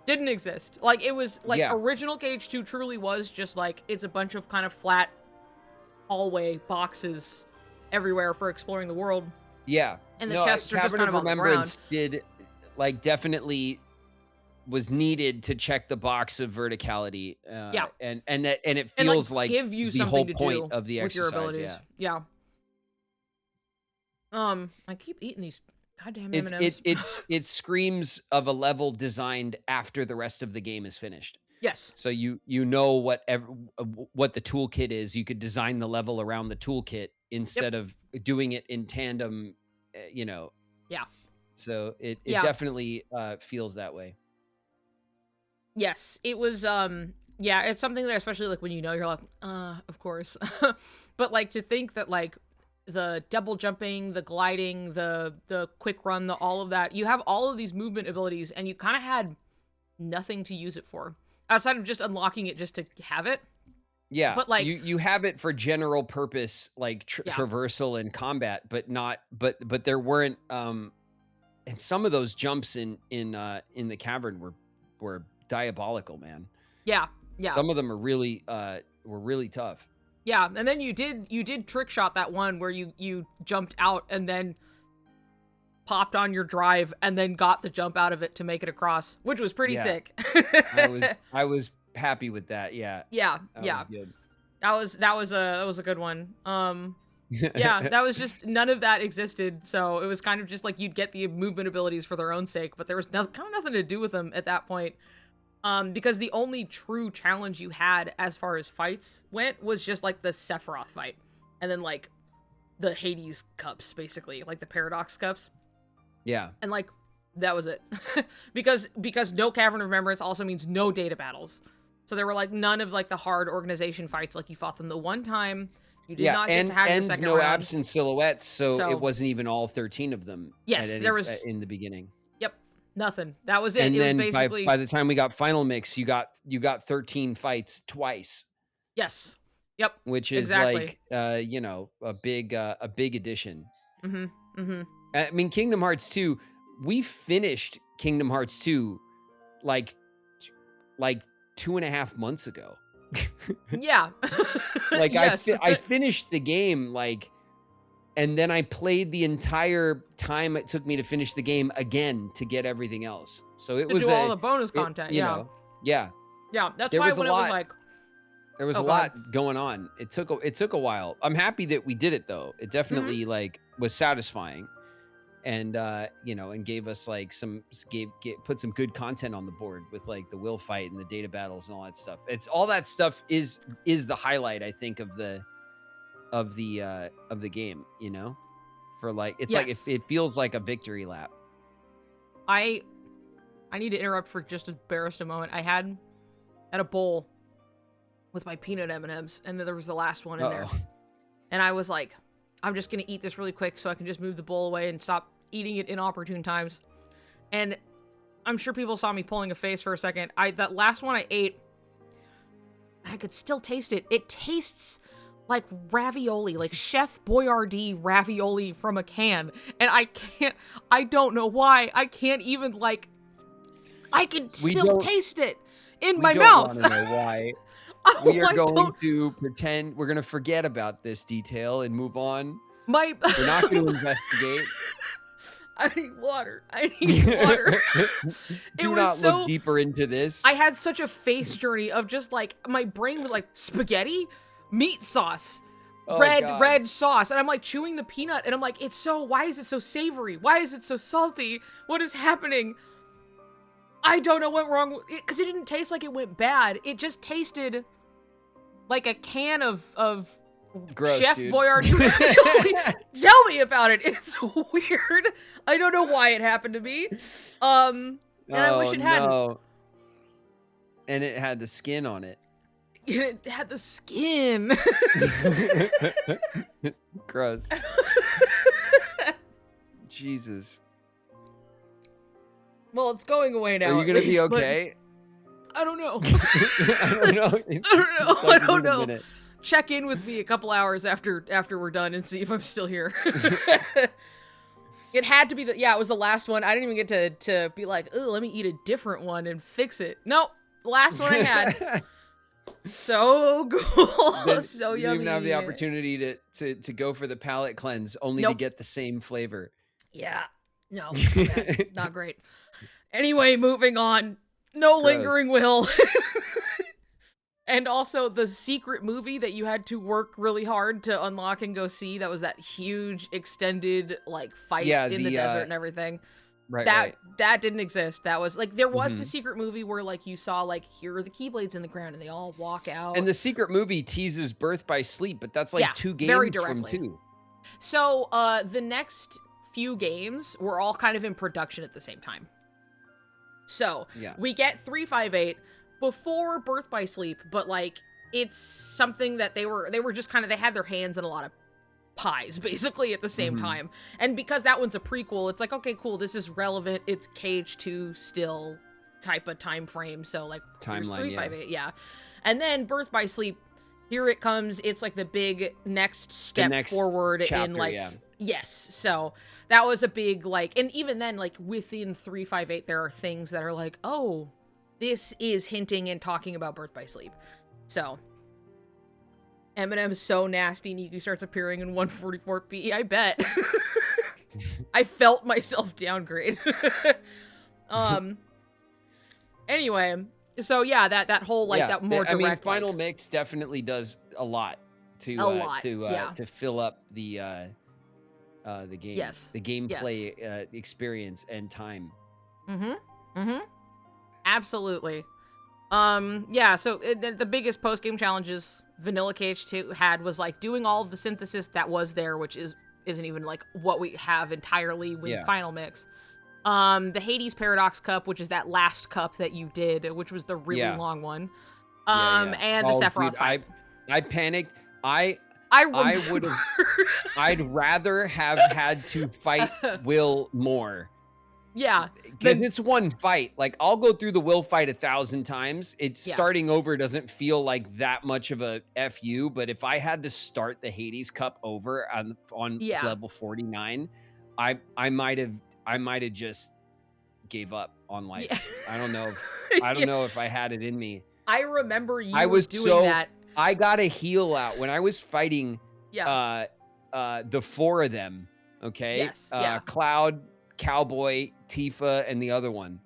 [SPEAKER 1] Didn't exist. Like it was like original KH2 truly was just like it's a bunch of kind of flat hallway boxes everywhere for exploring the world.
[SPEAKER 2] Yeah.
[SPEAKER 1] And the chests are just kind of on the ground.
[SPEAKER 2] Remembrance did like definitely was needed to check the box of verticality. And it feels like
[SPEAKER 1] give you
[SPEAKER 2] the
[SPEAKER 1] something
[SPEAKER 2] whole
[SPEAKER 1] to
[SPEAKER 2] point
[SPEAKER 1] do
[SPEAKER 2] of the
[SPEAKER 1] with
[SPEAKER 2] exercise.
[SPEAKER 1] your abilities. Yeah. I keep eating these goddamn M&Ms.
[SPEAKER 2] It screams of a level designed after the rest of the game is finished.
[SPEAKER 1] Yes.
[SPEAKER 2] So you know what the toolkit is. You could design the level around the toolkit instead of doing it in tandem. You know.
[SPEAKER 1] Yeah.
[SPEAKER 2] So it definitely feels that way.
[SPEAKER 1] Yes, it was. It's something that especially like when you know you're like, of course, but like to think that like the double jumping, the gliding, the quick run, all of that, you have all of these movement abilities, and you kind of had nothing to use it for outside of just unlocking it just to have it.
[SPEAKER 2] Yeah,
[SPEAKER 1] but like
[SPEAKER 2] you have it for general purpose like traversal and combat, but not but there weren't and some of those jumps in the cavern were diabolical, man. Yeah. Some of them are really were really tough.
[SPEAKER 1] Yeah, and then you did trick shot that one where you jumped out and then popped on your drive and then got the jump out of it to make it across, which was pretty sick.
[SPEAKER 2] I was happy with that. Yeah.
[SPEAKER 1] Was good. That was a good one. That was just none of that existed, so it was kind of just like you'd get the movement abilities for their own sake, but there was kind of nothing to do with them at that point. Because the only true challenge you had as far as fights went was just like the Sephiroth fight, and then like the Hades cups, basically like the Paradox cups.
[SPEAKER 2] Yeah,
[SPEAKER 1] and like that was it. because no Cavern of Remembrance also means no data battles. So there were like none of like the hard organization fights. Like you fought them the one time. You did not get to have your second
[SPEAKER 2] no
[SPEAKER 1] round.
[SPEAKER 2] absent silhouettes, so it wasn't even all 13 of them.
[SPEAKER 1] Yes, there was
[SPEAKER 2] in the beginning.
[SPEAKER 1] Yep, nothing. That was it.
[SPEAKER 2] And
[SPEAKER 1] it
[SPEAKER 2] then
[SPEAKER 1] was basically
[SPEAKER 2] by the time we got final mix, you got 13 fights twice.
[SPEAKER 1] Yes. Yep.
[SPEAKER 2] Which is like a big addition.
[SPEAKER 1] Mm-hmm. Mm-hmm.
[SPEAKER 2] I mean, Kingdom Hearts 2. We finished Kingdom Hearts 2 like 2.5 months ago.
[SPEAKER 1] Yeah.
[SPEAKER 2] Like
[SPEAKER 1] yes.
[SPEAKER 2] I finished the game and then I played the entire time it took me to finish the game again to get everything else. So it was
[SPEAKER 1] all the bonus content.
[SPEAKER 2] Yeah.
[SPEAKER 1] Yeah. That's why when it was like
[SPEAKER 2] there was a lot going on. It took a while. I'm happy that we did it though. It definitely like was satisfying. And and gave us like put some good content on the board with like the will fight and the data battles and all that stuff. It's all that stuff is the highlight, I think, of the game. For like it's like it feels like a victory lap.
[SPEAKER 1] I need to interrupt for just a barest a moment. I had a bowl with my peanut M&Ms, and then there was the last one in there, and I was like, I'm just gonna eat this really quick so I can just move the bowl away and stop eating it inopportune times. And I'm sure people saw me pulling a face for a second. That last one I ate, and I could still taste it. It tastes like ravioli, like Chef Boyardee ravioli from a can. And I don't know why. I can't even like, I can still taste it in my mouth.
[SPEAKER 2] We don't want to know why. We are going to pretend we're going to forget about this detail and move on. We're not going to investigate.
[SPEAKER 1] I need water.
[SPEAKER 2] Do not look deeper into this.
[SPEAKER 1] I had such a face journey of just like, my brain was like, spaghetti, meat sauce, red sauce. And I'm like chewing the peanut and I'm like, why is it so savory? Why is it so salty? What is happening? I don't know what wrong because it didn't taste like it went bad. It just tasted like a can of
[SPEAKER 2] Gross,
[SPEAKER 1] Chef
[SPEAKER 2] dude.
[SPEAKER 1] Boyardee ravioli. Tell me about it. It's weird. I don't know why it happened to me. And I wish it hadn't.
[SPEAKER 2] No. And it had the skin on it.
[SPEAKER 1] It had the skin.
[SPEAKER 2] Gross. Jesus.
[SPEAKER 1] Well, it's going away now.
[SPEAKER 2] Are you
[SPEAKER 1] at
[SPEAKER 2] gonna be
[SPEAKER 1] least, but
[SPEAKER 2] okay?
[SPEAKER 1] I don't know.
[SPEAKER 2] I don't know.
[SPEAKER 1] I don't know. Check in with me a couple hours after we're done and see if I'm still here. It had to be it was the last one. I didn't even get to be like, oh, let me eat a different one and fix it. Nope, the last one I had. So cool. So
[SPEAKER 2] you
[SPEAKER 1] yummy.
[SPEAKER 2] didn't even have the opportunity to go for the palate cleanse, only to get the same flavor.
[SPEAKER 1] Yeah. No, not great. Anyway, moving on. No
[SPEAKER 2] Gross.
[SPEAKER 1] lingering will. And also the secret movie that you had to work really hard to unlock and go see. That was that huge extended like fight in the desert and everything.
[SPEAKER 2] Right.
[SPEAKER 1] That didn't exist. That was like there was the secret movie where like you saw like here are the Keyblades in the ground and they all walk out.
[SPEAKER 2] And the secret movie teases Birth by Sleep, but that's like 2 games
[SPEAKER 1] very
[SPEAKER 2] from
[SPEAKER 1] directly.
[SPEAKER 2] 2.
[SPEAKER 1] So the next few games were all kind of in production at the same time. So we get 358 before Birth by Sleep, but like it's something that they were just kind of they had their hands in a lot of pies basically at the same time. And because that one's a prequel, it's like, okay, cool, this is relevant. It's KH2 still type of time frame. So like here's 358, And then Birth by Sleep, here it comes. It's like the big next step forward
[SPEAKER 2] chapter,
[SPEAKER 1] in like yes. So that was a big like, and even then like within 358 there are things that are like, oh, this is hinting and talking about Birth by Sleep. So Eminem's so nasty. Niku starts appearing in 144p. I bet. I felt myself downgrade. Anyway, so yeah, that whole like that more direct.
[SPEAKER 2] I mean, Final Mix definitely does a lot to fill up the game, the gameplay experience and time.
[SPEAKER 1] Absolutely. So the biggest post-game challenges Vanilla KH2 had was like doing all of the synthesis that was there, which isn't even like what we have entirely with Final Mix. The Hades Paradox Cup, which is that last cup that you did, which was the really long one. And the Sephiroth fight.
[SPEAKER 2] I panicked. I would have. I'd rather have had to fight Will more.
[SPEAKER 1] Yeah.
[SPEAKER 2] Because it's one fight. Like, I'll go through the Will fight 1,000 times. It's starting over doesn't feel like that much of a FU, but if I had to start the Hades Cup over on level 49, I might have just gave up on life.
[SPEAKER 1] Yeah.
[SPEAKER 2] I don't know. I don't know if I had it in me.
[SPEAKER 1] I remember you doing that.
[SPEAKER 2] I got a heal out when I was fighting the 4 of them. Okay.
[SPEAKER 1] Yes.
[SPEAKER 2] Cloud, Cowboy, Tifa, and the other one,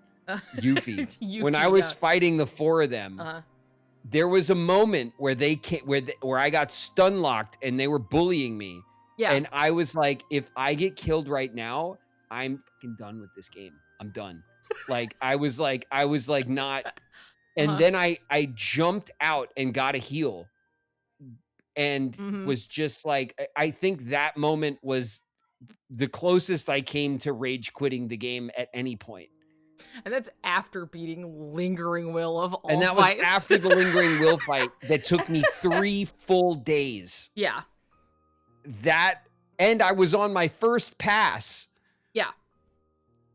[SPEAKER 2] Yuffie.
[SPEAKER 1] Yuffie,
[SPEAKER 2] when I was fighting the 4 of them, there was a moment where where I got stun locked and they were bullying me. Yeah. And I was like, if I get killed right now, I'm fucking done with this game. I'm done. Like I was like not. And then I jumped out and got a heal, and was just like, I think that moment was the closest I came to rage quitting the game at any point.
[SPEAKER 1] And that's after beating Lingering Will of all
[SPEAKER 2] And that
[SPEAKER 1] fights.
[SPEAKER 2] was after the Lingering Will fight that took me 3 full days.
[SPEAKER 1] Yeah.
[SPEAKER 2] And I was on my first pass.
[SPEAKER 1] Yeah.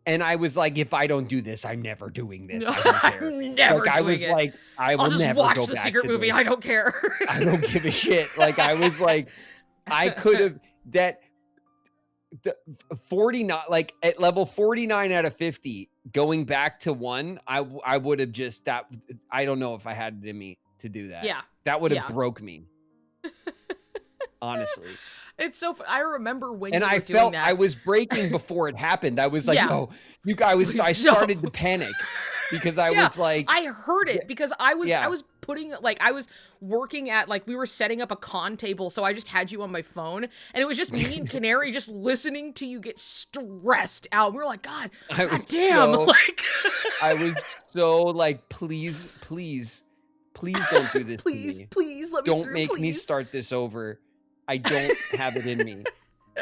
[SPEAKER 2] And I was like, if I don't do this, I'm never doing this.
[SPEAKER 1] No,
[SPEAKER 2] I don't care.
[SPEAKER 1] I'm never
[SPEAKER 2] like, I was
[SPEAKER 1] doing it.
[SPEAKER 2] Like, I will
[SPEAKER 1] I'll just
[SPEAKER 2] never
[SPEAKER 1] watch
[SPEAKER 2] go
[SPEAKER 1] the
[SPEAKER 2] back
[SPEAKER 1] secret
[SPEAKER 2] to
[SPEAKER 1] movie.
[SPEAKER 2] this.
[SPEAKER 1] I don't care.
[SPEAKER 2] I don't give a shit. Like I was like, I could have the 49, like at level 49 out of 50, going back to 1, I would have just I don't know if I had it in me to do that.
[SPEAKER 1] Yeah.
[SPEAKER 2] That would have broke me. Honestly.
[SPEAKER 1] It's so I remember when
[SPEAKER 2] and
[SPEAKER 1] you were
[SPEAKER 2] I
[SPEAKER 1] doing
[SPEAKER 2] felt
[SPEAKER 1] that.
[SPEAKER 2] I was breaking before it happened. I was like, no, you guys, I started to panic because I was like,
[SPEAKER 1] I heard it because I was
[SPEAKER 2] Yeah.
[SPEAKER 1] I was putting like I was working at like we were setting up a con table, so I just had you on my phone, and it was just me and Canary just listening to you get stressed out. We were like, God damn, like
[SPEAKER 2] I was so like, please don't do this to me.
[SPEAKER 1] Please let me
[SPEAKER 2] Don't
[SPEAKER 1] through,
[SPEAKER 2] make me
[SPEAKER 1] please.
[SPEAKER 2] start this over. I don't have it in me.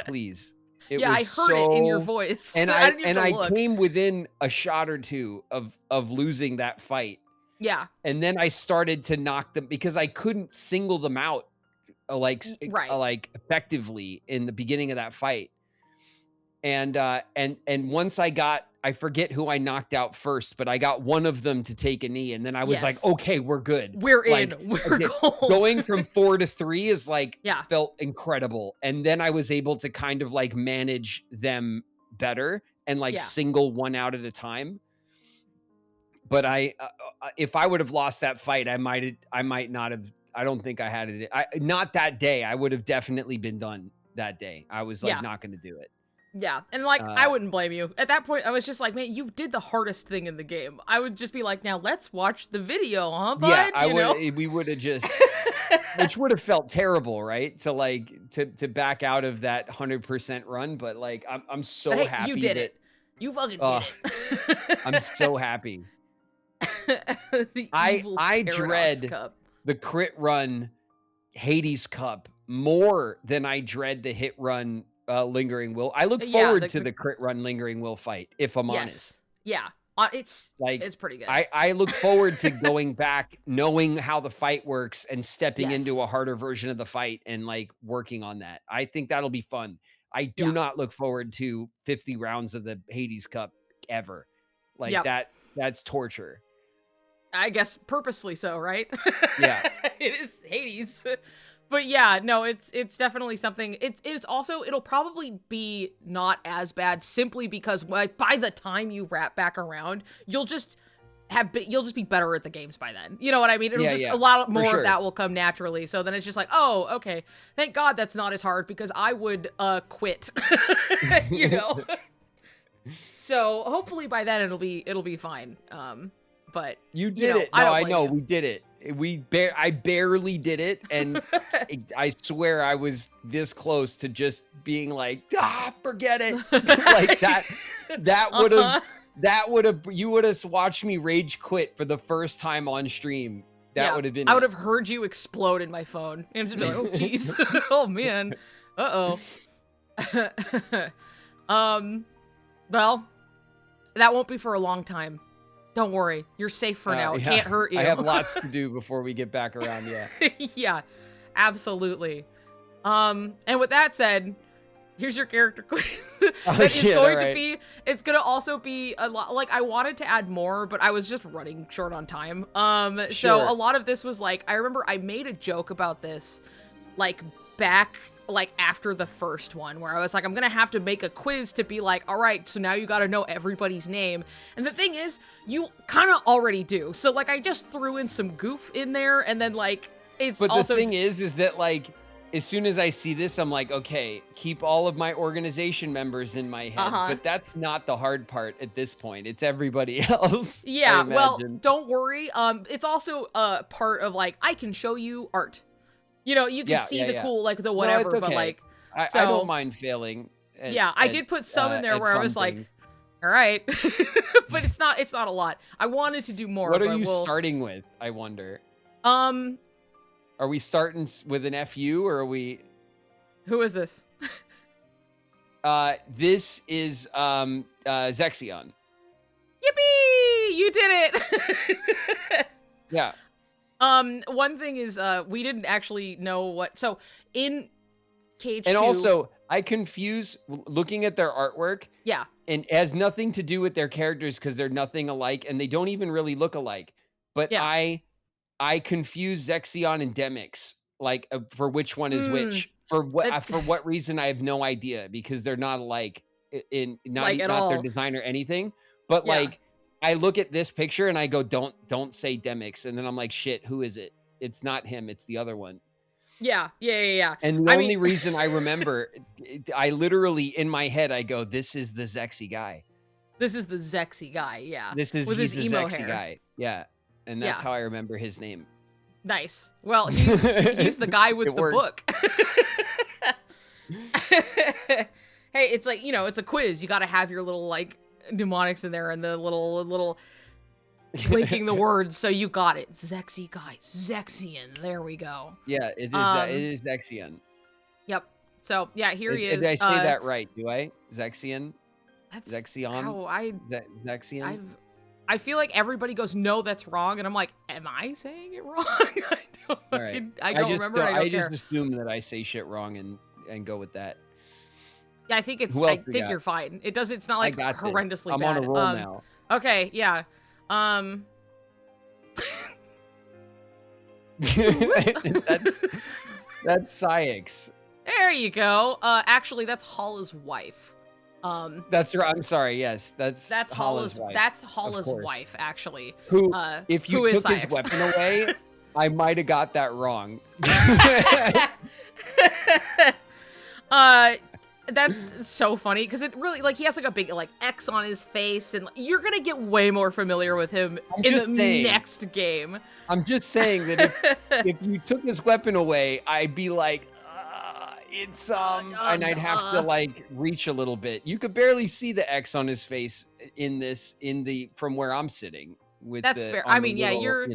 [SPEAKER 2] Please. It was
[SPEAKER 1] I heard it in your voice.
[SPEAKER 2] And
[SPEAKER 1] I didn't even have to
[SPEAKER 2] I
[SPEAKER 1] look.
[SPEAKER 2] came within a shot or two of losing that fight.
[SPEAKER 1] Yeah.
[SPEAKER 2] And then I started to knock them because I couldn't single them out like effectively in the beginning of that fight. And once I forget who I knocked out first, but I got one of them to take a knee, and then I was like, okay, we're good.
[SPEAKER 1] We're
[SPEAKER 2] like,
[SPEAKER 1] in. We're gold.
[SPEAKER 2] Going from 4 to 3 is like felt incredible. And then I was able to kind of like manage them better and like single one out at a time. But if I would have lost that fight, I might not have. I don't think I had it. Not that day. I would have definitely been done that day. I was like not going to do it.
[SPEAKER 1] Yeah, and like I wouldn't blame you. At that point, I was just like, man, you did the hardest thing in the game. I would just be like, now let's watch the video, huh, bud?
[SPEAKER 2] Yeah, I would. We would have just, which would have felt terrible, right? To like to back out of that 100% run, but like I'm so happy
[SPEAKER 1] you did it. You fucking did it.
[SPEAKER 2] I'm so happy. I dread the crit run Hades Cup more than I dread the hit run Lingering Will. I look forward to the crit run Lingering Will fight, if I'm honest.
[SPEAKER 1] Yeah. It's pretty good.
[SPEAKER 2] I look forward to going back, knowing how the fight works and stepping into a harder version of the fight and like working on that. I think that'll be fun. I do not look forward to 50 rounds of the Hades Cup ever. Like that's torture.
[SPEAKER 1] I guess purposefully so, right?
[SPEAKER 2] Yeah.
[SPEAKER 1] It is Hades. But yeah, no, it's definitely something. It's also, it'll probably be not as bad simply because like by the time you wrap back around, you'll just be better at the games by then. You know what I mean? It'll a lot more of that will come naturally. So then it's just like, oh, okay. Thank God that's not as hard because I would quit. You know? So hopefully by then it'll be fine. But
[SPEAKER 2] you did it. No, I know we did it. I barely did it, and I swear I was this close to just being like, forget it. Like that would have you would have watched me rage quit for the first time on stream. That would have been.
[SPEAKER 1] I would have heard you explode in my phone and just be like, oh jeez, oh man, well, that won't be for a long time. Don't worry. You're safe for now. It can't hurt you.
[SPEAKER 2] I have lots to do before we get back around,
[SPEAKER 1] Yeah, absolutely. And with that said, here's your character quiz. It's going to also be a lot, like, I wanted to add more, but I was just running short on time. So a lot of this was like, I remember I made a joke about this, like, back like after the first one where I was like, I'm gonna have to make a quiz to be like, all right, so now you gotta know everybody's name. And the thing is, you kind of already do. So like I just threw in some goof in there and then like it's
[SPEAKER 2] but
[SPEAKER 1] also-
[SPEAKER 2] the thing is that like as soon as I see this, I'm like, okay, keep all of my organization members in my head. But that's not the hard part at this point. It's everybody else.
[SPEAKER 1] Yeah, well, don't worry. It's also part of like, I can show you art. You know, you can see the cool, like the whatever,
[SPEAKER 2] okay.
[SPEAKER 1] but like,
[SPEAKER 2] I don't mind failing.
[SPEAKER 1] I did put some in there where I was like, all right, but it's not a lot. I wanted to do more.
[SPEAKER 2] What are you starting with? I wonder. Are we starting with an FU or are we?
[SPEAKER 1] Who is this?
[SPEAKER 2] This is Zexion.
[SPEAKER 1] Yippee! You did it.
[SPEAKER 2] Yeah.
[SPEAKER 1] One thing is, we didn't actually know what. So in KH2,
[SPEAKER 2] and also I confuse looking at their artwork.
[SPEAKER 1] Yeah.
[SPEAKER 2] And it has nothing to do with their characters because they're nothing alike, and they don't even really look alike. But I confuse Zexion and Demix, like for which one is which. For what reason I have no idea because they're not alike in not their design or anything. But like. I look at this picture and I go, don't say Demix. And then I'm like, shit, who is it? It's not him. It's the other one.
[SPEAKER 1] Yeah.
[SPEAKER 2] And the only reason I remember, I literally, in my head, I go, this is the Zexy guy.
[SPEAKER 1] This is the Zexy guy, yeah.
[SPEAKER 2] This is
[SPEAKER 1] with
[SPEAKER 2] he's
[SPEAKER 1] his
[SPEAKER 2] the
[SPEAKER 1] emo
[SPEAKER 2] sexy
[SPEAKER 1] hair.
[SPEAKER 2] guy. Yeah. And that's
[SPEAKER 1] Yeah.
[SPEAKER 2] how I remember his name.
[SPEAKER 1] Nice. Well, he's the guy with
[SPEAKER 2] It
[SPEAKER 1] the
[SPEAKER 2] worked.
[SPEAKER 1] book. Hey, it's like, it's a quiz. You got to have your little like mnemonics in there and the little linking the words, so you got it. Zexy guy, Zexian. There we go.
[SPEAKER 2] Yeah, it is Zexion.
[SPEAKER 1] Yep. So yeah, here he is.
[SPEAKER 2] Did I say that right? Do I? Zexion?
[SPEAKER 1] That's
[SPEAKER 2] Zexion?
[SPEAKER 1] how
[SPEAKER 2] Zexion?
[SPEAKER 1] I feel like everybody goes, no, that's wrong, and I'm like, am I saying it wrong?
[SPEAKER 2] All right.
[SPEAKER 1] I don't remember. I
[SPEAKER 2] just assume that I say shit wrong and go with that.
[SPEAKER 1] Yeah, I think it's.
[SPEAKER 2] Who else
[SPEAKER 1] I
[SPEAKER 2] we
[SPEAKER 1] think
[SPEAKER 2] got?
[SPEAKER 1] you're fine. It does. It's not like
[SPEAKER 2] I got this.
[SPEAKER 1] horrendously
[SPEAKER 2] I'm
[SPEAKER 1] bad.
[SPEAKER 2] on a roll now.
[SPEAKER 1] Okay. Yeah.
[SPEAKER 2] that's Syx.
[SPEAKER 1] There you go. Actually, that's Hala's wife.
[SPEAKER 2] That's right. I'm sorry. Yes, that's
[SPEAKER 1] Hala's
[SPEAKER 2] wife.
[SPEAKER 1] That's Hala's
[SPEAKER 2] course.
[SPEAKER 1] wife, actually.
[SPEAKER 2] Who, if you
[SPEAKER 1] who is
[SPEAKER 2] took his
[SPEAKER 1] Syx.
[SPEAKER 2] weapon away, I might have got that wrong.
[SPEAKER 1] That's so funny because it really he has like a big X on his face, and you're gonna get way more familiar with him in the next game.
[SPEAKER 2] I'm just saying that if you took his weapon away, I'd be like, it's and I'd have to reach a little bit. You could barely see the X on his face from where I'm sitting.
[SPEAKER 1] That's fair. I mean, yeah, you're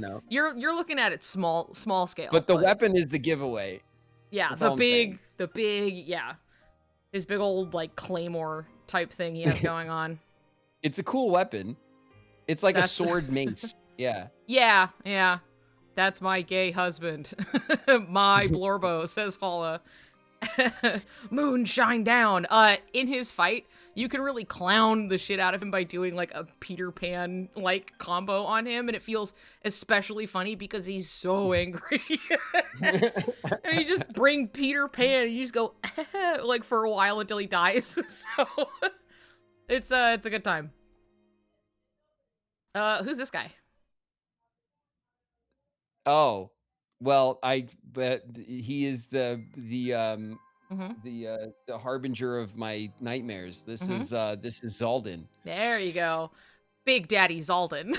[SPEAKER 1] looking at it small scale.
[SPEAKER 2] But the weapon is the giveaway.
[SPEAKER 1] Yeah,
[SPEAKER 2] That's
[SPEAKER 1] the
[SPEAKER 2] all I'm saying.
[SPEAKER 1] big, yeah. His big old claymore type thing he has going on.
[SPEAKER 2] It's a cool weapon. It's like a sword mace. Yeah.
[SPEAKER 1] Yeah. That's my gay husband. My Blorbo, says Hala. Moon shine down. In his fight, you can really clown the shit out of him by doing a Peter Pan combo on him, and it feels especially funny because he's so angry. And you just bring Peter Pan and you just go for a while until he dies. So it's a good time. Who's this guy?
[SPEAKER 2] Oh, well, but he is the harbinger of my nightmares. This is Zaldin.
[SPEAKER 1] There you go, Big Daddy Zaldin.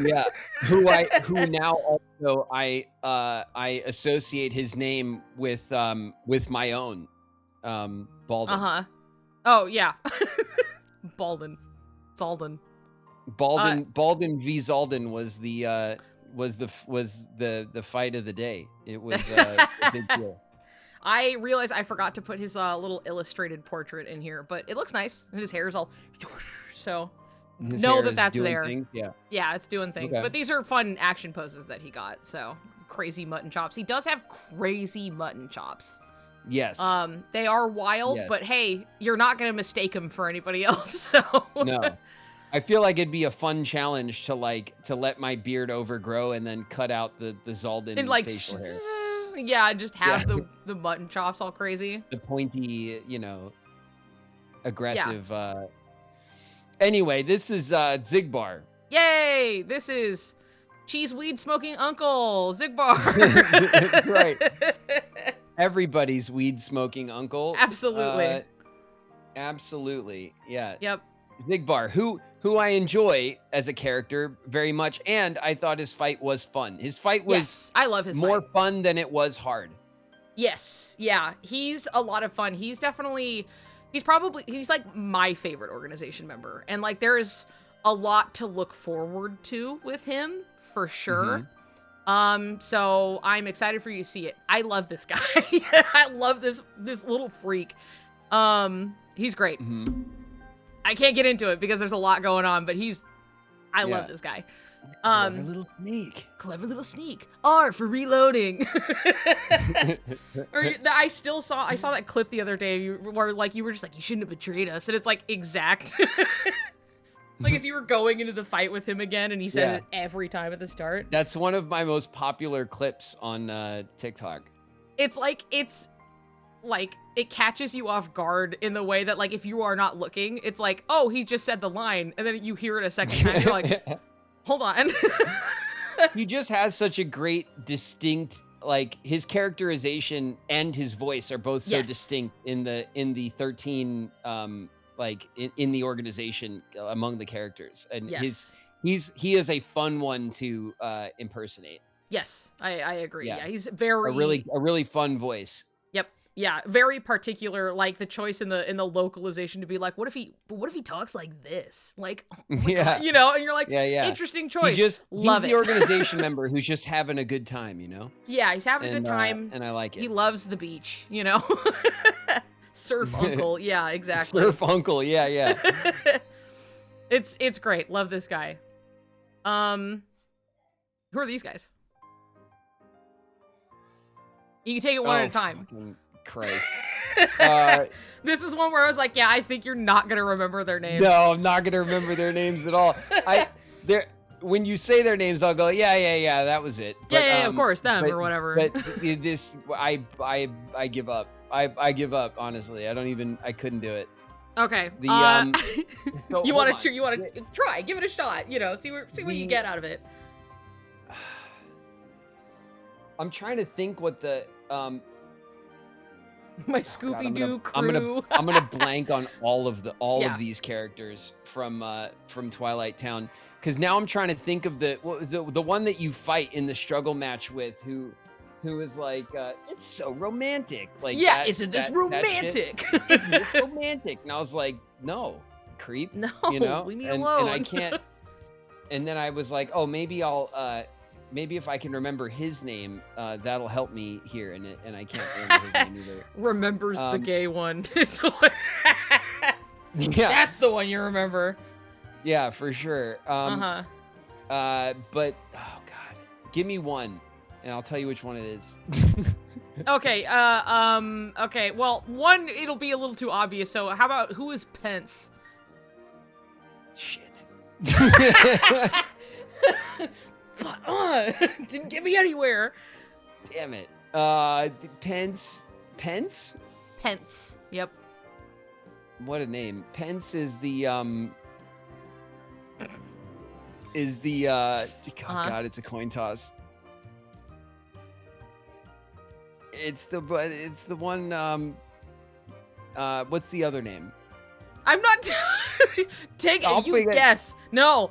[SPEAKER 2] Yeah, who now also I associate his name with my own Baldin.
[SPEAKER 1] Oh yeah, Baldin, Zaldin.
[SPEAKER 2] Baldin v Zaldin was the fight of the day. It was a big deal.
[SPEAKER 1] I realized I forgot to put his little illustrated portrait in here, but it looks nice. And his hair is all so know that that's there.
[SPEAKER 2] Things.
[SPEAKER 1] Yeah, it's doing things.
[SPEAKER 2] Okay.
[SPEAKER 1] But these are fun action poses that he got. So crazy mutton chops. He does have crazy mutton chops.
[SPEAKER 2] Yes.
[SPEAKER 1] They are wild,
[SPEAKER 2] Yes.
[SPEAKER 1] but hey, you're not gonna mistake him for anybody else. So
[SPEAKER 2] No. I feel like it'd be a fun challenge to let my beard overgrow and then cut out the Zaldin
[SPEAKER 1] and
[SPEAKER 2] facial hair.
[SPEAKER 1] Yeah, just have the mutton chops all crazy.
[SPEAKER 2] The pointy, aggressive. Anyway, this is Zigbar.
[SPEAKER 1] Yay! This is cheese weed smoking uncle Zigbar.
[SPEAKER 2] Right. Everybody's weed smoking uncle.
[SPEAKER 1] Absolutely.
[SPEAKER 2] Absolutely. Yeah.
[SPEAKER 1] Yep.
[SPEAKER 2] Zigbar, who I enjoy as a character very much, and I thought his fight was fun. His fight was
[SPEAKER 1] I love his
[SPEAKER 2] more
[SPEAKER 1] fight.
[SPEAKER 2] fun than it was hard.
[SPEAKER 1] Yes, yeah, he's a lot of fun. He's like my favorite organization member, and there's a lot to look forward to with him for sure. So I'm excited for you to see it. I love this guy. I love this little freak. He's great. I can't get into it because there's a lot going on, but I love this guy.
[SPEAKER 2] Clever little sneak.
[SPEAKER 1] Clever little sneak. R for reloading. I saw that clip the other day where you were just you shouldn't have betrayed us, and it's exact. As you were going into the fight with him again, and he says it every time at the start.
[SPEAKER 2] That's one of my most popular clips on TikTok.
[SPEAKER 1] It catches you off guard in the way that if you are not looking, it's oh, he just said the line, and then you hear it a second time, you're like, hold on.
[SPEAKER 2] He just has such a great distinct his characterization and his voice are both so distinct in the 13 like in the organization among the characters, and
[SPEAKER 1] Yes.
[SPEAKER 2] he is a fun one to impersonate.
[SPEAKER 1] Yes, I agree.
[SPEAKER 2] Yeah.
[SPEAKER 1] Yeah, he's
[SPEAKER 2] A
[SPEAKER 1] very
[SPEAKER 2] really fun voice.
[SPEAKER 1] Yep. Yeah, very particular. Like the choice in the localization to be like, what if he talks like this? Like, oh my
[SPEAKER 2] Yeah.
[SPEAKER 1] God, you know, and you're like,
[SPEAKER 2] Yeah.
[SPEAKER 1] interesting choice.
[SPEAKER 2] He's
[SPEAKER 1] Love
[SPEAKER 2] the
[SPEAKER 1] it.
[SPEAKER 2] organization member who's just having a good time, you know.
[SPEAKER 1] Yeah, he's having a good time.
[SPEAKER 2] And I like it.
[SPEAKER 1] He loves the beach, you know. Surf uncle. Yeah, exactly.
[SPEAKER 2] Surf uncle. Yeah.
[SPEAKER 1] It's great. Love this guy. Who are these guys? You can take it one at a time.
[SPEAKER 2] Fucking Christ.
[SPEAKER 1] This is one where I was like, yeah, I think you're not gonna remember their names.
[SPEAKER 2] No, I'm not gonna remember their names at all. When you say their names, I'll go, yeah, that was it. But,
[SPEAKER 1] yeah, of course, them or whatever.
[SPEAKER 2] But this, I give up. I give up. Honestly, I couldn't do it.
[SPEAKER 1] Okay.
[SPEAKER 2] So,
[SPEAKER 1] you
[SPEAKER 2] hold
[SPEAKER 1] want to
[SPEAKER 2] on.
[SPEAKER 1] try, give it a shot. You know, see what you get out of it.
[SPEAKER 2] I'm trying to think what the
[SPEAKER 1] My Scooby Doo crew.
[SPEAKER 2] I'm gonna blank on all of
[SPEAKER 1] Yeah.
[SPEAKER 2] these characters from Twilight Town, because now I'm trying to think of the one that you fight in the struggle match with, who is like, it's so romantic. Like,
[SPEAKER 1] yeah, isn't this romantic?
[SPEAKER 2] Isn't this romantic? And I was like, no, creep.
[SPEAKER 1] No,
[SPEAKER 2] you know,
[SPEAKER 1] leave me
[SPEAKER 2] and
[SPEAKER 1] alone.
[SPEAKER 2] I can't. And then I was like, oh, maybe maybe if I can remember his name, that'll help me here. And I can't remember his name either.
[SPEAKER 1] Remembers the gay one.
[SPEAKER 2] Yeah,
[SPEAKER 1] That's the one you remember.
[SPEAKER 2] yeah, for sure.
[SPEAKER 1] Uh-huh.
[SPEAKER 2] But oh god, give me one, and I'll tell you which one it is.
[SPEAKER 1] Okay, okay, well, one, it'll be a little too obvious, so how about, who is Pence?
[SPEAKER 2] Shit.
[SPEAKER 1] Didn't get me anywhere.
[SPEAKER 2] Damn it. Pence?
[SPEAKER 1] Pence, yep.
[SPEAKER 2] What a name. Pence is the oh god, it's a coin toss. It's the one what's the other name?
[SPEAKER 1] I'm not take
[SPEAKER 2] I'll
[SPEAKER 1] it, you
[SPEAKER 2] figure-
[SPEAKER 1] guess. No.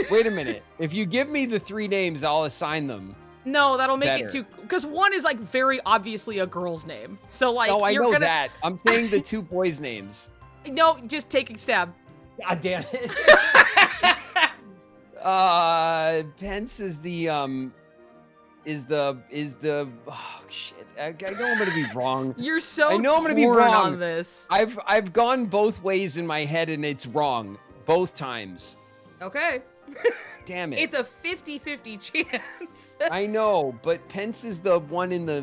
[SPEAKER 2] Wait a minute. If you give me the 3 names, I'll assign them.
[SPEAKER 1] No, that'll make
[SPEAKER 2] Better.
[SPEAKER 1] it too, because one is like very obviously a girl's name. So like,
[SPEAKER 2] No, I
[SPEAKER 1] you're
[SPEAKER 2] know
[SPEAKER 1] gonna,
[SPEAKER 2] that. I'm saying the 2 boys' names.
[SPEAKER 1] No, just take a stab.
[SPEAKER 2] God damn it. Pence is the oh shit. I know I'm gonna be wrong.
[SPEAKER 1] You're so
[SPEAKER 2] I know I'm gonna be
[SPEAKER 1] torn
[SPEAKER 2] wrong
[SPEAKER 1] on this.
[SPEAKER 2] I've gone both ways in my head and it's wrong both times.
[SPEAKER 1] Okay.
[SPEAKER 2] Damn it.
[SPEAKER 1] It's a 50-50 chance.
[SPEAKER 2] I know, but Pence is the one in the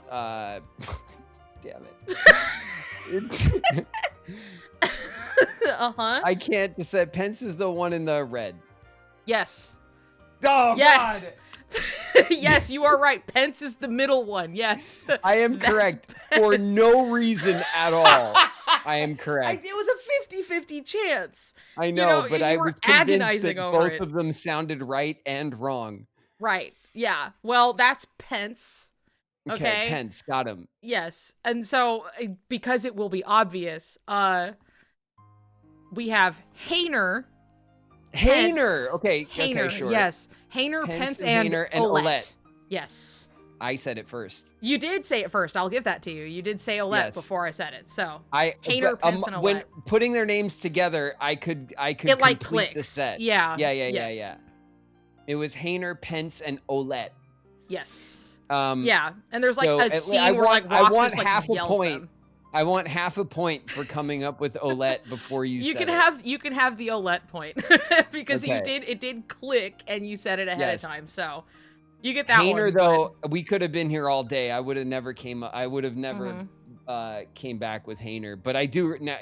[SPEAKER 2] damn it.
[SPEAKER 1] Uh-huh.
[SPEAKER 2] I can't decide. Pence is the one in the red.
[SPEAKER 1] Yes.
[SPEAKER 2] Oh
[SPEAKER 1] Yes.
[SPEAKER 2] god.
[SPEAKER 1] Yes, you are right. Pence is the middle one. Yes.
[SPEAKER 2] I am
[SPEAKER 1] That's
[SPEAKER 2] correct for
[SPEAKER 1] Pence.
[SPEAKER 2] no reason at all. I am correct.
[SPEAKER 1] It was a 50-50 chance.
[SPEAKER 2] I know, but
[SPEAKER 1] you
[SPEAKER 2] I
[SPEAKER 1] were
[SPEAKER 2] was convinced
[SPEAKER 1] agonizing
[SPEAKER 2] that
[SPEAKER 1] over
[SPEAKER 2] both
[SPEAKER 1] it.
[SPEAKER 2] of them sounded right and wrong.
[SPEAKER 1] Right. Yeah. Well, that's Pence. Okay.
[SPEAKER 2] Pence, got him.
[SPEAKER 1] Yes. And so, because it will be obvious, we have Hayner. Pence.
[SPEAKER 2] Okay,
[SPEAKER 1] Hayner,
[SPEAKER 2] okay, sure.
[SPEAKER 1] yes. Hayner, Pence, and
[SPEAKER 2] Hayner, and
[SPEAKER 1] Olette. Yes.
[SPEAKER 2] I said it first.
[SPEAKER 1] You did say it first. I'll give that to you. You did say Olette
[SPEAKER 2] Yes.
[SPEAKER 1] before I said it. So
[SPEAKER 2] Hayner,
[SPEAKER 1] Hayner, Pence, and Olette.
[SPEAKER 2] when putting their names together, I could
[SPEAKER 1] It like
[SPEAKER 2] complete the
[SPEAKER 1] clicks.
[SPEAKER 2] set.
[SPEAKER 1] Yeah.
[SPEAKER 2] Yeah.
[SPEAKER 1] Yes.
[SPEAKER 2] It was Hayner, Pence, and Olette.
[SPEAKER 1] Yes.
[SPEAKER 2] Yeah.
[SPEAKER 1] Yeah. And there's like
[SPEAKER 2] so
[SPEAKER 1] a scene
[SPEAKER 2] I
[SPEAKER 1] where
[SPEAKER 2] want-
[SPEAKER 1] like
[SPEAKER 2] I
[SPEAKER 1] Roxas
[SPEAKER 2] want
[SPEAKER 1] like
[SPEAKER 2] half a
[SPEAKER 1] yells
[SPEAKER 2] point.
[SPEAKER 1] them.
[SPEAKER 2] I want half a point for coming up with Olette before you said
[SPEAKER 1] can
[SPEAKER 2] it.
[SPEAKER 1] have the Olette point because
[SPEAKER 2] Okay.
[SPEAKER 1] it did click and you said it ahead
[SPEAKER 2] Yes.
[SPEAKER 1] of time. So you get that
[SPEAKER 2] Hayner,
[SPEAKER 1] one.
[SPEAKER 2] though, we could have been here all day. I would have never
[SPEAKER 1] Mm-hmm.
[SPEAKER 2] came back with Hayner, but I do now.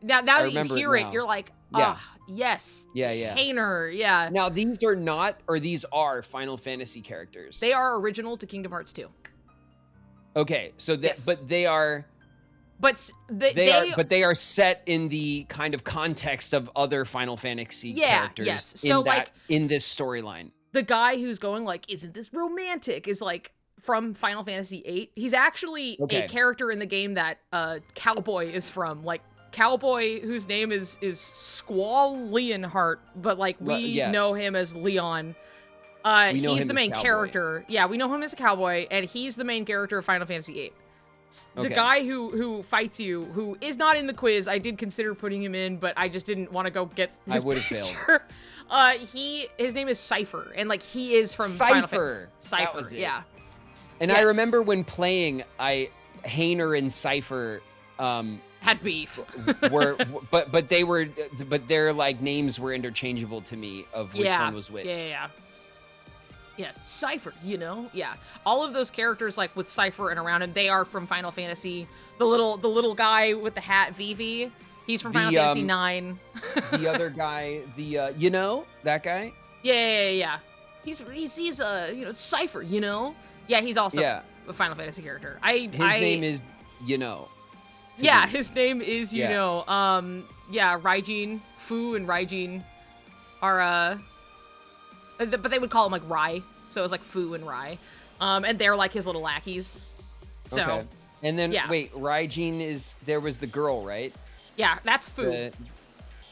[SPEAKER 1] Now
[SPEAKER 2] I
[SPEAKER 1] that you
[SPEAKER 2] remember it
[SPEAKER 1] hear it,
[SPEAKER 2] now.
[SPEAKER 1] you're like,
[SPEAKER 2] Yeah.
[SPEAKER 1] yes.
[SPEAKER 2] Yeah.
[SPEAKER 1] Hayner, yeah.
[SPEAKER 2] Now these are not, or these are Final Fantasy characters.
[SPEAKER 1] They are original to Kingdom Hearts 2.
[SPEAKER 2] Okay, so
[SPEAKER 1] Yes.
[SPEAKER 2] but they are.
[SPEAKER 1] But
[SPEAKER 2] They are set in the kind of context of other Final Fantasy
[SPEAKER 1] Yeah,
[SPEAKER 2] characters.
[SPEAKER 1] yes. So, like-
[SPEAKER 2] in this storyline.
[SPEAKER 1] the guy who's going like, isn't this romantic? Is like from Final Fantasy VIII. He's actually a character in the game that Cowboy is from. Like, Cowboy, whose name is Squall Leonhart, but like we know him as Leon. He's the main character. Yeah, we know him as a cowboy, and he's the main character of Final Fantasy VIII. The guy who fights you, who is not in the quiz, I did consider putting him in, but I just didn't want to go get his picture. His name is Cypher, and like he is from Final Fantasy. Cypher, yeah.
[SPEAKER 2] And I remember when playing, Hainer and Cypher
[SPEAKER 1] had beef.
[SPEAKER 2] but their like names were interchangeable to me of which one was which.
[SPEAKER 1] Yeah. Yes, Cypher, you know? Yeah. All of those characters, like, with Cypher and around him, they are from Final Fantasy. The little guy with the hat, Vivi, he's from Final Fantasy 9.
[SPEAKER 2] The other guy, that guy?
[SPEAKER 1] Yeah. He's Cypher, you know? Yeah, he's also a Final Fantasy character. His
[SPEAKER 2] name is,
[SPEAKER 1] Yeah, his name is, Raijin, Fu and Raijin are, but they would call him like Rai, so it was like Fu and Rai, and they're like his little lackeys. So,
[SPEAKER 2] okay. And then wait, Raijin there was the girl, right?
[SPEAKER 1] Yeah, that's Fu.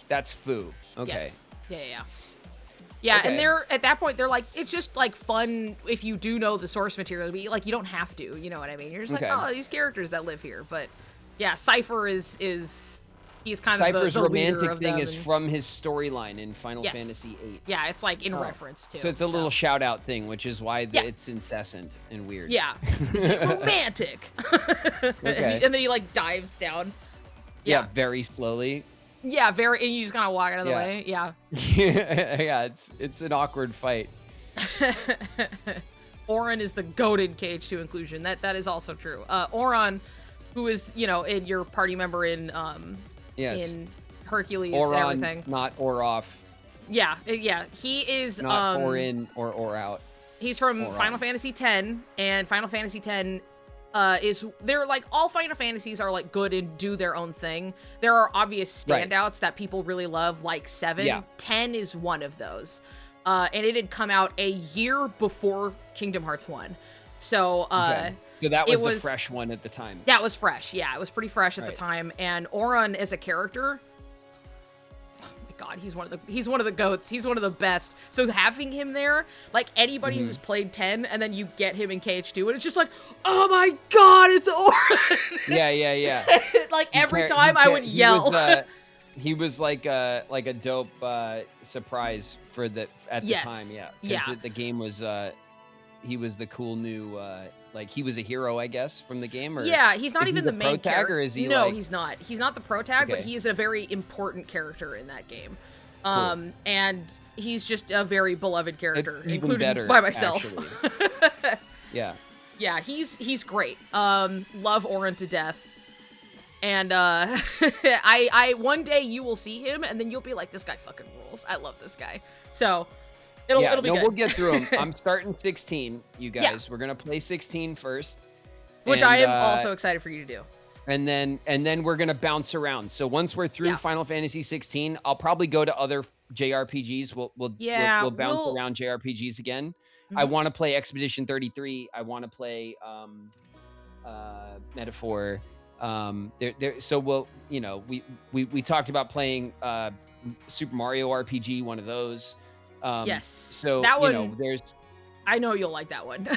[SPEAKER 2] That's Fu. Okay.
[SPEAKER 1] Yes. Yeah, okay. And they're at that point they're like, it's just like fun if you do know the source material, but like you don't have to, you know what I mean? You're just like, oh, these characters that live here, but yeah, Cypher is. He's kind of
[SPEAKER 2] Cypher's
[SPEAKER 1] the
[SPEAKER 2] romantic
[SPEAKER 1] of
[SPEAKER 2] thing
[SPEAKER 1] them
[SPEAKER 2] is from his storyline in Final
[SPEAKER 1] yes.
[SPEAKER 2] Fantasy VIII.
[SPEAKER 1] Yeah, it's like in reference to.
[SPEAKER 2] So it's a little shout out thing, which is why it's incessant and weird.
[SPEAKER 1] Yeah, he's like, romantic.
[SPEAKER 2] Okay.
[SPEAKER 1] And then he like dives down.
[SPEAKER 2] Yeah, very slowly.
[SPEAKER 1] Yeah, and you just kind of walk out of the way. Yeah.
[SPEAKER 2] Yeah, it's an awkward fight.
[SPEAKER 1] Auron is the goated KH2 inclusion. That is also true. Auron, who is in your party member in in Hercules
[SPEAKER 2] or
[SPEAKER 1] and
[SPEAKER 2] on,
[SPEAKER 1] everything.
[SPEAKER 2] Not or off.
[SPEAKER 1] Yeah. He is
[SPEAKER 2] not or in or out.
[SPEAKER 1] He's from Final Fantasy X, and Final Fantasy X they're like all Final Fantasies are like good and do their own thing. There are obvious standouts that people really love, like 7.
[SPEAKER 2] Yeah.
[SPEAKER 1] 10 is one of those. And it had come out a year before Kingdom Hearts 1. So
[SPEAKER 2] So that was the fresh one at the time.
[SPEAKER 1] That was fresh, yeah. It was pretty fresh at the time. And Auron as a character, oh my god, he's one of the goats. He's one of the best. So having him there, like anybody who's played 10, and then you get him in KH2, and it's just like, oh my god, it's Auron.
[SPEAKER 2] Yeah.
[SPEAKER 1] Like every time I would yell.
[SPEAKER 2] He was like a dope surprise for the time, yeah. Because the game was he was the cool new he was a hero, I guess, from the game. Or
[SPEAKER 1] yeah, he's not even the main character.
[SPEAKER 2] Or is he
[SPEAKER 1] no, he's not. He's not the pro tag, but he is a very important character in that game. Cool. And he's just a very beloved character, including better, by myself.
[SPEAKER 2] Yeah.
[SPEAKER 1] Yeah, he's great. Love Auron to death. And I one day you will see him, and then you'll be like, this guy fucking rules. I love this guy. So it'll be good.
[SPEAKER 2] We'll get through them. I'm starting 16, you guys. Yeah. We're gonna play 16 first,
[SPEAKER 1] which I am also excited for you to do.
[SPEAKER 2] And then we're gonna bounce around. So once we're through Final Fantasy 16, I'll probably go to other JRPGs. We'll bounce around JRPGs again. Mm-hmm. I want to play Expedition 33. I want to play Metaphor. So we'll, we talked about playing Super Mario RPG, one of those.
[SPEAKER 1] Yes.
[SPEAKER 2] So
[SPEAKER 1] that one,
[SPEAKER 2] there's.
[SPEAKER 1] I know you'll like that one.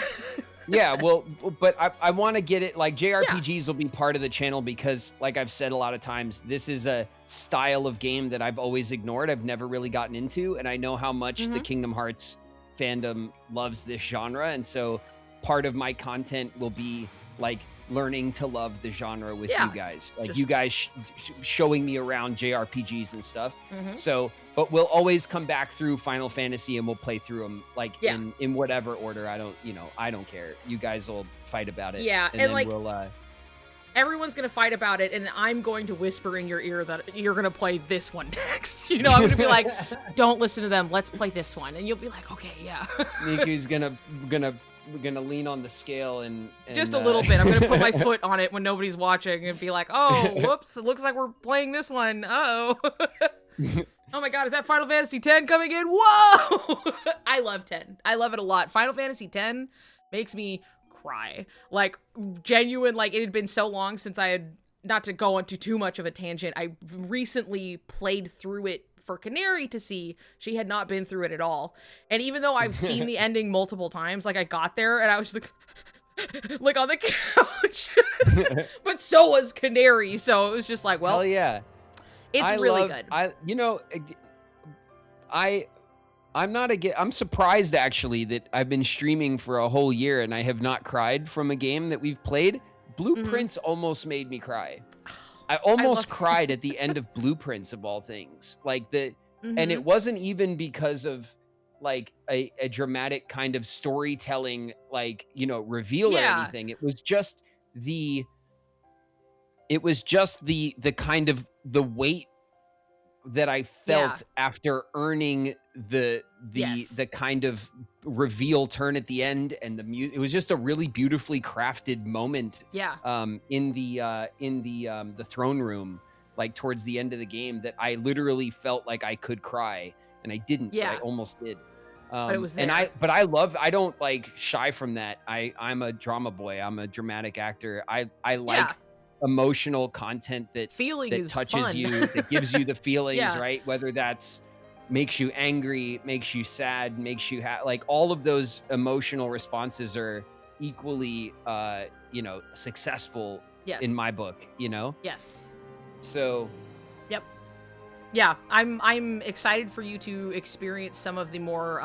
[SPEAKER 2] Yeah, well, but I want to get it, like JRPGs will be part of the channel because, like I've said a lot of times, this is a style of game that I've always ignored. I've never really gotten into, and I know how much the Kingdom Hearts fandom loves this genre, and so part of my content will be like learning to love the genre with you guys, like you guys showing me around JRPGs and stuff. So, but we'll always come back through Final Fantasy and we'll play through them in whatever order. I don't care. You guys will fight about it.
[SPEAKER 1] Yeah,
[SPEAKER 2] and then
[SPEAKER 1] like
[SPEAKER 2] we'll
[SPEAKER 1] everyone's gonna fight about it, and I'm going to whisper in your ear that you're gonna play this one next. I'm gonna be like, don't listen to them. Let's play this one, and you'll be like, okay, yeah.
[SPEAKER 2] Niku's gonna lean on the scale and
[SPEAKER 1] just a little bit. I'm gonna put my foot on it when nobody's watching and be like, oh, whoops, it looks like we're playing this one. Oh my god, is that Final Fantasy X coming in? Whoa! I love 10. I love it a lot. Final Fantasy X makes me cry. Like, genuine, like, it had been so long since I had, not to go into too much of a tangent, I recently played through it for Canary to see. She had not been through it at all. And even though I've seen the ending multiple times, like, I got there and I was just like on the couch. But so was Canary, so it was just like, well,
[SPEAKER 2] hell yeah.
[SPEAKER 1] it's really good.
[SPEAKER 2] I'm surprised actually that I've been streaming for a whole year and I have not cried from a game that we've played. Blueprints almost made me cry. I almost cried at the end of Blueprints of all things. Like and it wasn't even because of like a dramatic kind of storytelling, like, you know, reveal or anything. It was just the kind of the weight that I felt after earning the kind of reveal turn at the end, and the music. It was just a really beautifully crafted moment. In the throne room, like towards the end of the game, that I literally felt like I could cry, and I didn't. But I almost did.
[SPEAKER 1] But it was there.
[SPEAKER 2] I don't like shy from that. I'm a drama boy. I'm a dramatic actor. I like emotional content that touches
[SPEAKER 1] fun.
[SPEAKER 2] you, that gives you the feelings, right? Whether that's makes you angry, makes you sad, makes you like all of those emotional responses are equally successful in my book, you know?
[SPEAKER 1] Yes.
[SPEAKER 2] So
[SPEAKER 1] yeah, I'm excited for you to experience some of the more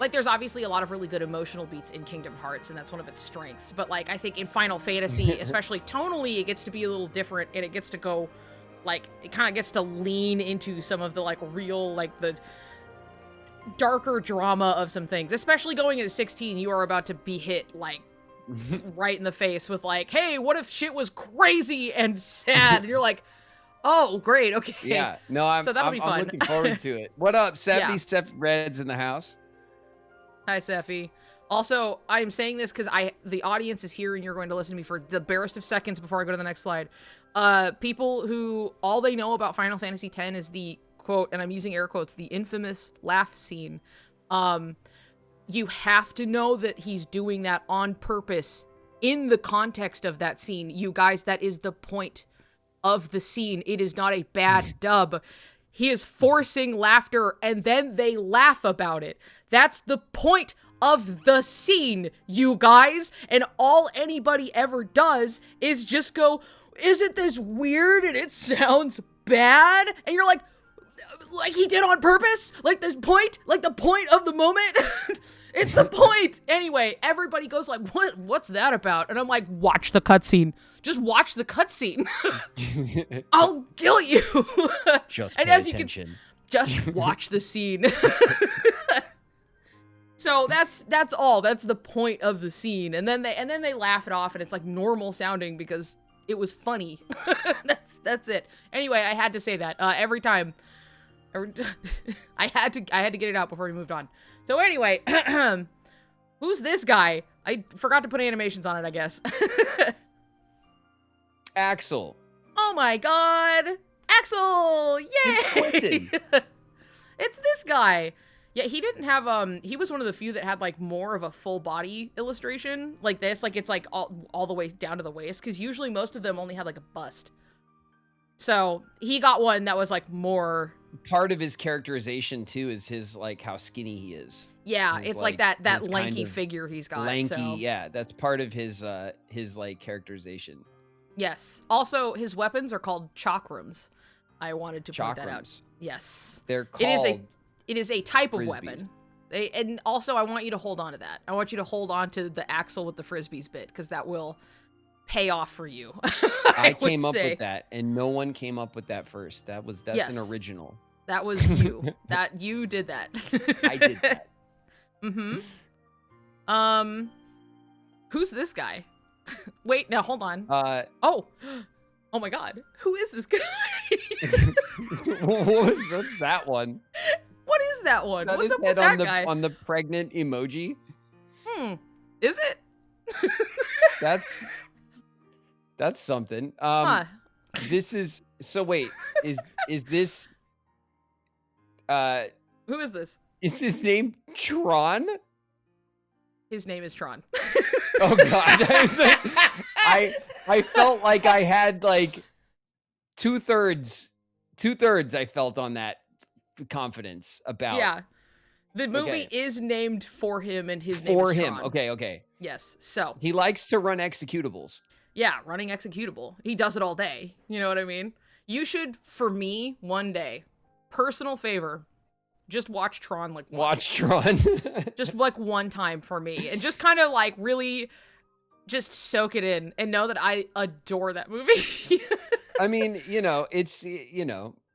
[SPEAKER 1] like, there's obviously a lot of really good emotional beats in Kingdom Hearts, and that's one of its strengths. But like, I think in Final Fantasy, especially tonally, it gets to be a little different, and it gets to go, like, it kind of gets to lean into some of the like real, like the darker drama of some things. Especially going into 16, you are about to be hit like right in the face with like, hey, what if shit was crazy and sad? And you're like, oh, great, okay.
[SPEAKER 2] Yeah, no,
[SPEAKER 1] so that'll be fun.
[SPEAKER 2] I'm looking forward to it. What up, Seppi? Seth Red's in the house.
[SPEAKER 1] Hi, Sephi. Also, I'm saying this because the audience is here and you're going to listen to me for the barest of seconds before I go to the next slide. People who, all they know about Final Fantasy X is the, quote, and I'm using air quotes, the infamous laugh scene. You have to know that he's doing that on purpose in the context of that scene. You guys, that is the point of the scene. It is not a bad dub. He is forcing laughter, and then they laugh about it. That's the point of the scene, you guys. And all anybody ever does is just go, isn't this weird? And it sounds bad. And you're like he did on purpose? Like this point? Like the point of the moment? It's the point. Anyway, everybody goes like, what's that about? And I'm like, watch the cutscene. Just watch the cutscene. I'll kill you.
[SPEAKER 2] Just
[SPEAKER 1] and
[SPEAKER 2] pay
[SPEAKER 1] as
[SPEAKER 2] attention.
[SPEAKER 1] You can just watch the scene. So that's all. That's the point of the scene. And then they laugh it off, and it's like normal sounding because it was funny. That's it. Anyway, I had to say that every time. I had to get it out before we moved on. So anyway, who's this guy? I forgot to put animations on it, I guess.
[SPEAKER 2] Axel.
[SPEAKER 1] Oh my god. Axel! Yay!
[SPEAKER 2] It's Quentin.
[SPEAKER 1] It's this guy. Yeah, he didn't have, he was one of the few that had, like, more of a full body illustration. Like this, like, it's, like, all the way down to the waist. Because usually most of them only had, like, a bust. So, he got one that was, like, more...
[SPEAKER 2] Part of his characterization, too, is his, like, how skinny he is.
[SPEAKER 1] Yeah,
[SPEAKER 2] his,
[SPEAKER 1] it's like that lanky
[SPEAKER 2] kind of
[SPEAKER 1] figure he's got.
[SPEAKER 2] Lanky,
[SPEAKER 1] so.
[SPEAKER 2] yeah. That's part of his like, characterization.
[SPEAKER 1] Yes. Also, his weapons are called chakrams. I wanted to point that out. Yes.
[SPEAKER 2] They're called...
[SPEAKER 1] It is a type
[SPEAKER 2] frisbees.
[SPEAKER 1] of weapon. And also, I want you to hold on to that. I want you to hold on to the Axel with the frisbees bit, because that will pay off for you.
[SPEAKER 2] I came up with that, and no one came up with that first. That's an original.
[SPEAKER 1] That was you. You did that.
[SPEAKER 2] I did that.
[SPEAKER 1] Mm-hmm. Who's this guy? Wait, now hold on. Oh my god. Who is this guy?
[SPEAKER 2] What's that one?
[SPEAKER 1] What is that one?
[SPEAKER 2] What's
[SPEAKER 1] up with that guy?
[SPEAKER 2] On the pregnant emoji?
[SPEAKER 1] Is it?
[SPEAKER 2] That's something. This is wait, is this
[SPEAKER 1] who is this?
[SPEAKER 2] Is his name Tron?
[SPEAKER 1] His name is Tron.
[SPEAKER 2] Oh God. I felt like I had like two-thirds I felt on that confidence about.
[SPEAKER 1] Yeah. The movie is named for him, and his name is Tron.
[SPEAKER 2] Okay.
[SPEAKER 1] Yes. So
[SPEAKER 2] He likes to run executables.
[SPEAKER 1] yeah, running executable. He does it all day. You know what I mean? You should, for me, one day, personal favor, just watch Tron like once.
[SPEAKER 2] Watch Tron.
[SPEAKER 1] Just like one time for me, and just kind of like really just soak it in and know that I adore that movie.
[SPEAKER 2] I mean, it's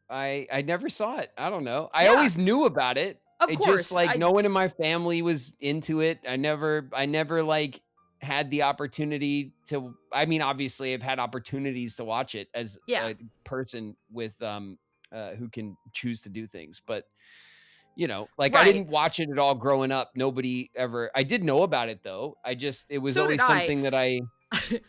[SPEAKER 2] I never saw it. I don't know. I
[SPEAKER 1] Yeah.
[SPEAKER 2] always knew about it.
[SPEAKER 1] Of
[SPEAKER 2] It
[SPEAKER 1] course,
[SPEAKER 2] just like no one in my family was into it. I never like had the opportunity to. I mean, obviously, I've had opportunities to watch it as a person with who can choose to do things, but like I didn't watch it at all growing up. Nobody ever. I did know about it though. It was
[SPEAKER 1] So
[SPEAKER 2] always
[SPEAKER 1] did I.
[SPEAKER 2] something that I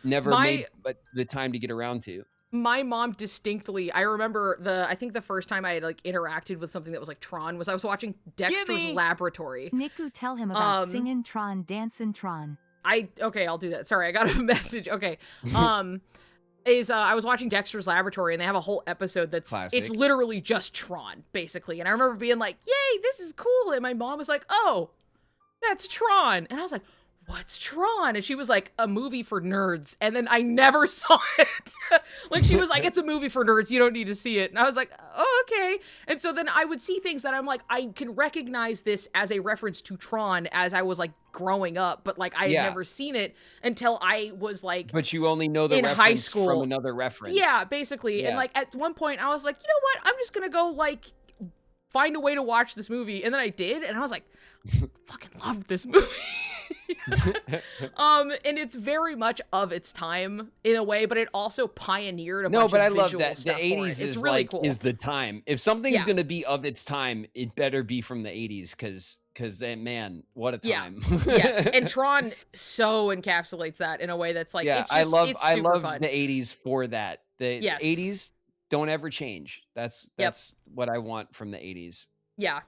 [SPEAKER 2] never made but the time to get around to.
[SPEAKER 1] My mom distinctly, I remember I think the first time I had like interacted with something that was like Tron was I was watching Dexter's Laboratory.
[SPEAKER 6] Niku, tell him about singing Tron, dancing Tron.
[SPEAKER 1] Okay, I'll do that. Sorry, I got a message. Okay. I was watching Dexter's Laboratory, and they have a whole episode that's
[SPEAKER 2] Classic.
[SPEAKER 1] It's literally just Tron, basically. And I remember being like, "Yay, this is cool!" And my mom was like, "Oh, that's Tron," and I was like, "What's Tron?" And she was like, "A movie for nerds." And then I never saw it. Like she was like, "It's a movie for nerds. You don't need to see it." And I was like, "Oh, okay." And so then I would see things that I'm like, I can recognize this as a reference to Tron as I was like growing up, but like I had never seen it until I was like,
[SPEAKER 2] but you only know the
[SPEAKER 1] in
[SPEAKER 2] reference
[SPEAKER 1] high school
[SPEAKER 2] from another reference.
[SPEAKER 1] Yeah, basically. And like at one point I was like, you know what? I'm just gonna go like find a way to watch this movie. And then I did, and I was like, fucking loved this movie. And it's very much of its time in a way, but it also pioneered a bunch of visual
[SPEAKER 2] love that
[SPEAKER 1] stuff
[SPEAKER 2] the
[SPEAKER 1] for
[SPEAKER 2] 80s
[SPEAKER 1] it. It's
[SPEAKER 2] is
[SPEAKER 1] really
[SPEAKER 2] like
[SPEAKER 1] cool.
[SPEAKER 2] is the time. If something's going to be of its time, it better be from the 80s cuz then man, what a time.
[SPEAKER 1] Yes, and Tron so encapsulates that in a way that's like it's just,
[SPEAKER 2] I love
[SPEAKER 1] fun.
[SPEAKER 2] the 80s for that. The 80s don't ever change. That's what I want from the 80s.
[SPEAKER 1] Yeah.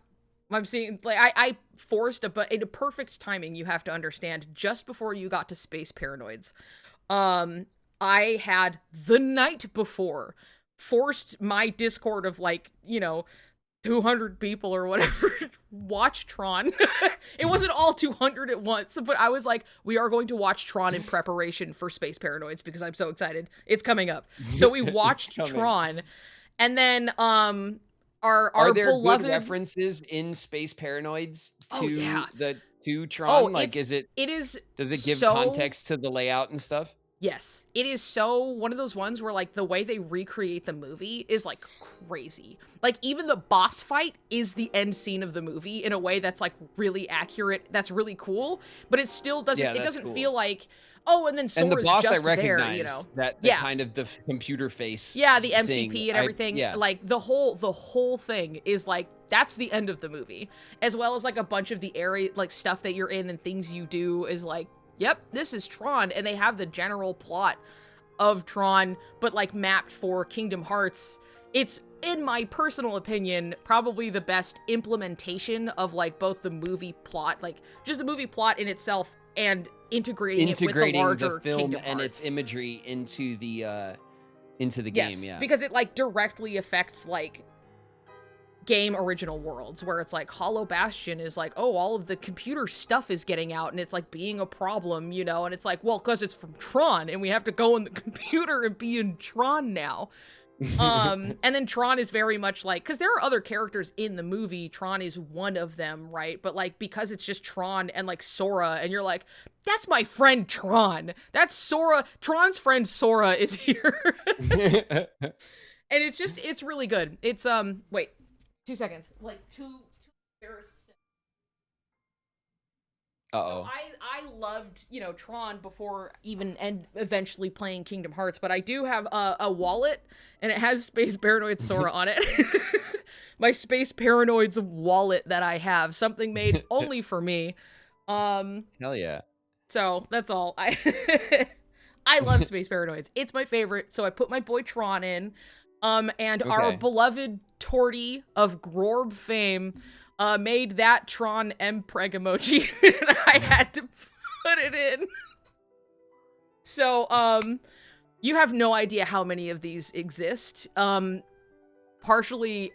[SPEAKER 1] I'm seeing, like, I forced but in a perfect timing, you have to understand, just before you got to Space Paranoids, I had the night before forced my Discord of, like, 200 people or whatever watch Tron. It wasn't all 200 at once, but I was like, we are going to watch Tron in preparation for Space Paranoids because I'm so excited. It's coming up. So we watched Tron, and then, Are
[SPEAKER 2] there
[SPEAKER 1] beloved
[SPEAKER 2] good references in Space Paranoids to to Tron?
[SPEAKER 1] Oh,
[SPEAKER 2] like, does it give context to the layout and stuff?
[SPEAKER 1] Yes, it is so one of those ones where like the way they recreate the movie is like crazy. Like even the boss fight is the end scene of the movie in a way that's like really accurate. That's really cool, but it still doesn't. It doesn't feel like, oh, and then Sora's
[SPEAKER 2] and the boss
[SPEAKER 1] just
[SPEAKER 2] I recognize
[SPEAKER 1] there,
[SPEAKER 2] that kind of the computer face.
[SPEAKER 1] Yeah, the MCP
[SPEAKER 2] thing,
[SPEAKER 1] and everything. Like the whole thing is like that's the end of the movie, as well as like a bunch of the area like stuff that you're in and things you do is like, yep, this is Tron, and they have the general plot of Tron, but like mapped for Kingdom Hearts. It's, in my personal opinion, probably the best implementation of like both the movie plot, like just the movie plot in itself, and integrating it with the larger
[SPEAKER 2] film
[SPEAKER 1] Kingdom
[SPEAKER 2] and
[SPEAKER 1] Hearts.
[SPEAKER 2] its imagery into the game. Yeah,
[SPEAKER 1] because it like directly affects like game original worlds, where it's like Hollow Bastion is like, oh, all of the computer stuff is getting out and it's like being a problem, and it's like, well, because it's from Tron and we have to go in the computer and be in Tron now. And then Tron is very much like, because there are other characters in the movie, Tron is one of them, right? But like because it's just Tron and like Sora, and you're like, that's my friend Tron, that's Sora, Tron's friend Sora is here. And it's really good. It's wait 2 seconds. Like two embarrassed.
[SPEAKER 2] Uh-oh.
[SPEAKER 1] I loved, Tron before even and eventually playing Kingdom Hearts, but I do have a wallet, and it has Space Paranoid Sora on it. My Space Paranoids wallet that I have, something made only for me.
[SPEAKER 2] Hell yeah.
[SPEAKER 1] So that's all. I love Space Paranoids. It's my favorite, so I put my boy Tron in. And our beloved Torty of Grorb fame made that Tron Mpreg emoji. And I had to put it in. So, you have no idea how many of these exist. Partially,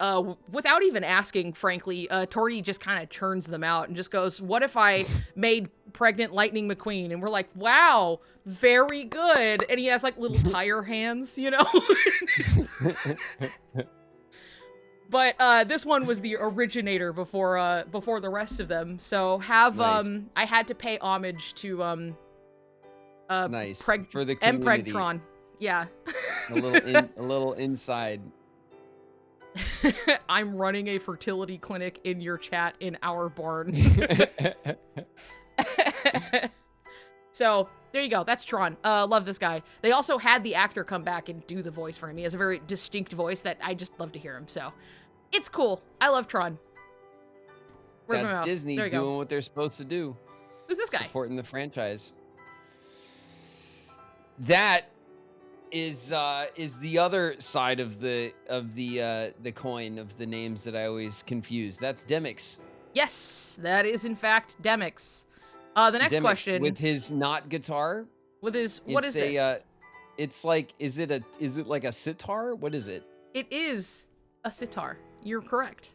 [SPEAKER 1] without even asking, frankly, Torty just kind of churns them out and just goes, what if I made pregnant Lightning McQueen? And we're like, wow, very good. And he has like little tire hands, you know? But this one was the originator before the rest of them. So
[SPEAKER 2] Nice.
[SPEAKER 1] I had to pay homage to
[SPEAKER 2] Nice. For the community.
[SPEAKER 1] Pregtron. Yeah.
[SPEAKER 2] a little inside.
[SPEAKER 1] I'm running a fertility clinic in your chat in our barn. So there you go. That's Tron. Love this guy. They also had the actor come back and do the voice for him. He has a very distinct voice that I just love to hear him. So it's cool. I love Tron. Where's my
[SPEAKER 2] That's
[SPEAKER 1] mouse?
[SPEAKER 2] Disney
[SPEAKER 1] There you
[SPEAKER 2] doing
[SPEAKER 1] go.
[SPEAKER 2] what they're supposed to do.
[SPEAKER 1] Who's this guy?
[SPEAKER 2] Supporting the franchise. That is the other side of the coin of the names that I always confuse. That's Demix.
[SPEAKER 1] Yes, that is in fact Demix. The next
[SPEAKER 2] Demix
[SPEAKER 1] question
[SPEAKER 2] with his not guitar.
[SPEAKER 1] with his what is
[SPEAKER 2] It's
[SPEAKER 1] this?
[SPEAKER 2] it's like is it like a sitar? What is it?
[SPEAKER 1] It is a sitar. You're correct.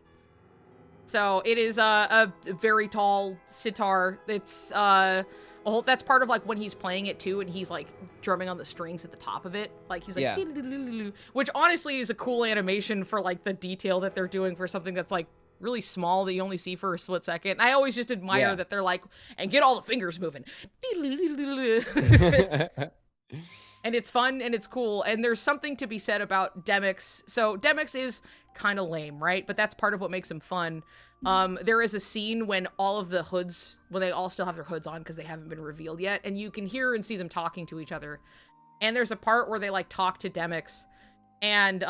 [SPEAKER 1] So it is a very tall sitar. It's that's part of like when he's playing it too, and he's like drumming on the strings at the top of it. Like he's like,
[SPEAKER 2] Yeah.
[SPEAKER 1] which honestly is a cool animation for like the detail that they're doing for something that's like really small that you only see for a split second. I always just admire
[SPEAKER 2] Yeah.
[SPEAKER 1] that they're like, and get all the fingers moving. And it's fun and it's cool. And there's something to be said about Demix. So Demix is kind of lame, right? But that's part of what makes him fun. There is a scene when all of the hoods, when they all still have their hoods on because they haven't been revealed yet, and you can hear and see them talking to each other. And there's a part where they like talk to Demix, and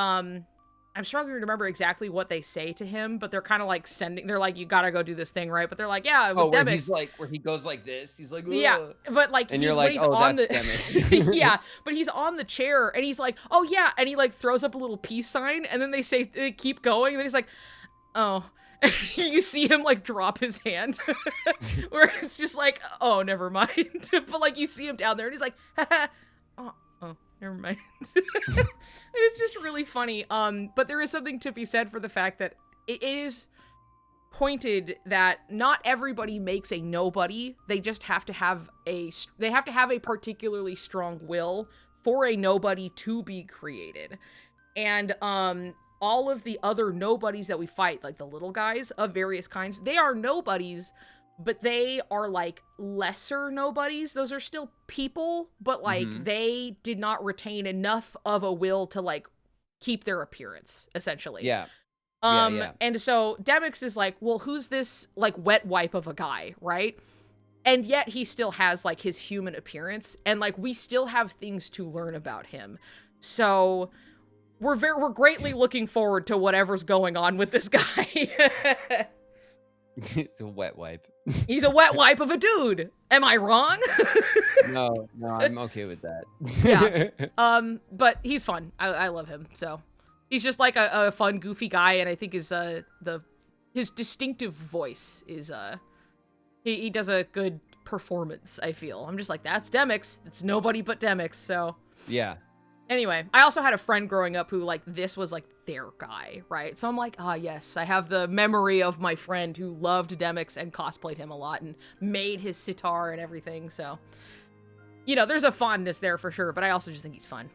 [SPEAKER 1] I'm struggling to remember exactly what they say to him, but they're kind of like they're like, you gotta go do this thing, right? But they're like, yeah, with
[SPEAKER 2] where
[SPEAKER 1] Demix.
[SPEAKER 2] he's like, where he goes like this. He's like,
[SPEAKER 1] Yeah,
[SPEAKER 2] "Ugh."
[SPEAKER 1] but like
[SPEAKER 2] And
[SPEAKER 1] he's,
[SPEAKER 2] you're
[SPEAKER 1] when
[SPEAKER 2] like,
[SPEAKER 1] he's
[SPEAKER 2] oh,
[SPEAKER 1] on
[SPEAKER 2] that's
[SPEAKER 1] the
[SPEAKER 2] Demix.
[SPEAKER 1] yeah, but he's on the chair and he's like, oh yeah, and he like throws up a little peace sign, and then they keep going, and then he's like, oh. You see him like drop his hand, where it's just like, oh, never mind. But like you see him down there, and he's like, oh, never mind. And it's just really funny. But there is something to be said for the fact that it is pointed that not everybody makes a nobody. They just have to have a particularly strong will for a nobody to be created. And all of the other nobodies that we fight, like the little guys of various kinds, they are nobodies, but they are like lesser nobodies. Those are still people, but like they did not retain enough of a will to like keep their appearance, essentially.
[SPEAKER 2] Yeah.
[SPEAKER 1] And so Demix is like, well, who's this like wet wipe of a guy, right? And yet he still has like his human appearance, and like we still have things to learn about him. So we're greatly looking forward to whatever's going on with this guy.
[SPEAKER 2] It's a wet wipe.
[SPEAKER 1] He's a wet wipe of a dude. Am I wrong?
[SPEAKER 2] No, I'm okay with that.
[SPEAKER 1] Yeah. But he's fun. I love him. So he's just like a fun, goofy guy, and I think his distinctive voice is he does a good performance, I feel. I'm just like, that's Demix. It's nobody but Demix. So
[SPEAKER 2] Yeah.
[SPEAKER 1] anyway, I also had a friend growing up who, like, this was, like, their guy, right? So I'm like, yes, I have the memory of my friend who loved Demix and cosplayed him a lot and made his sitar and everything, so. You know, there's a fondness there for sure, but I also just think he's fun.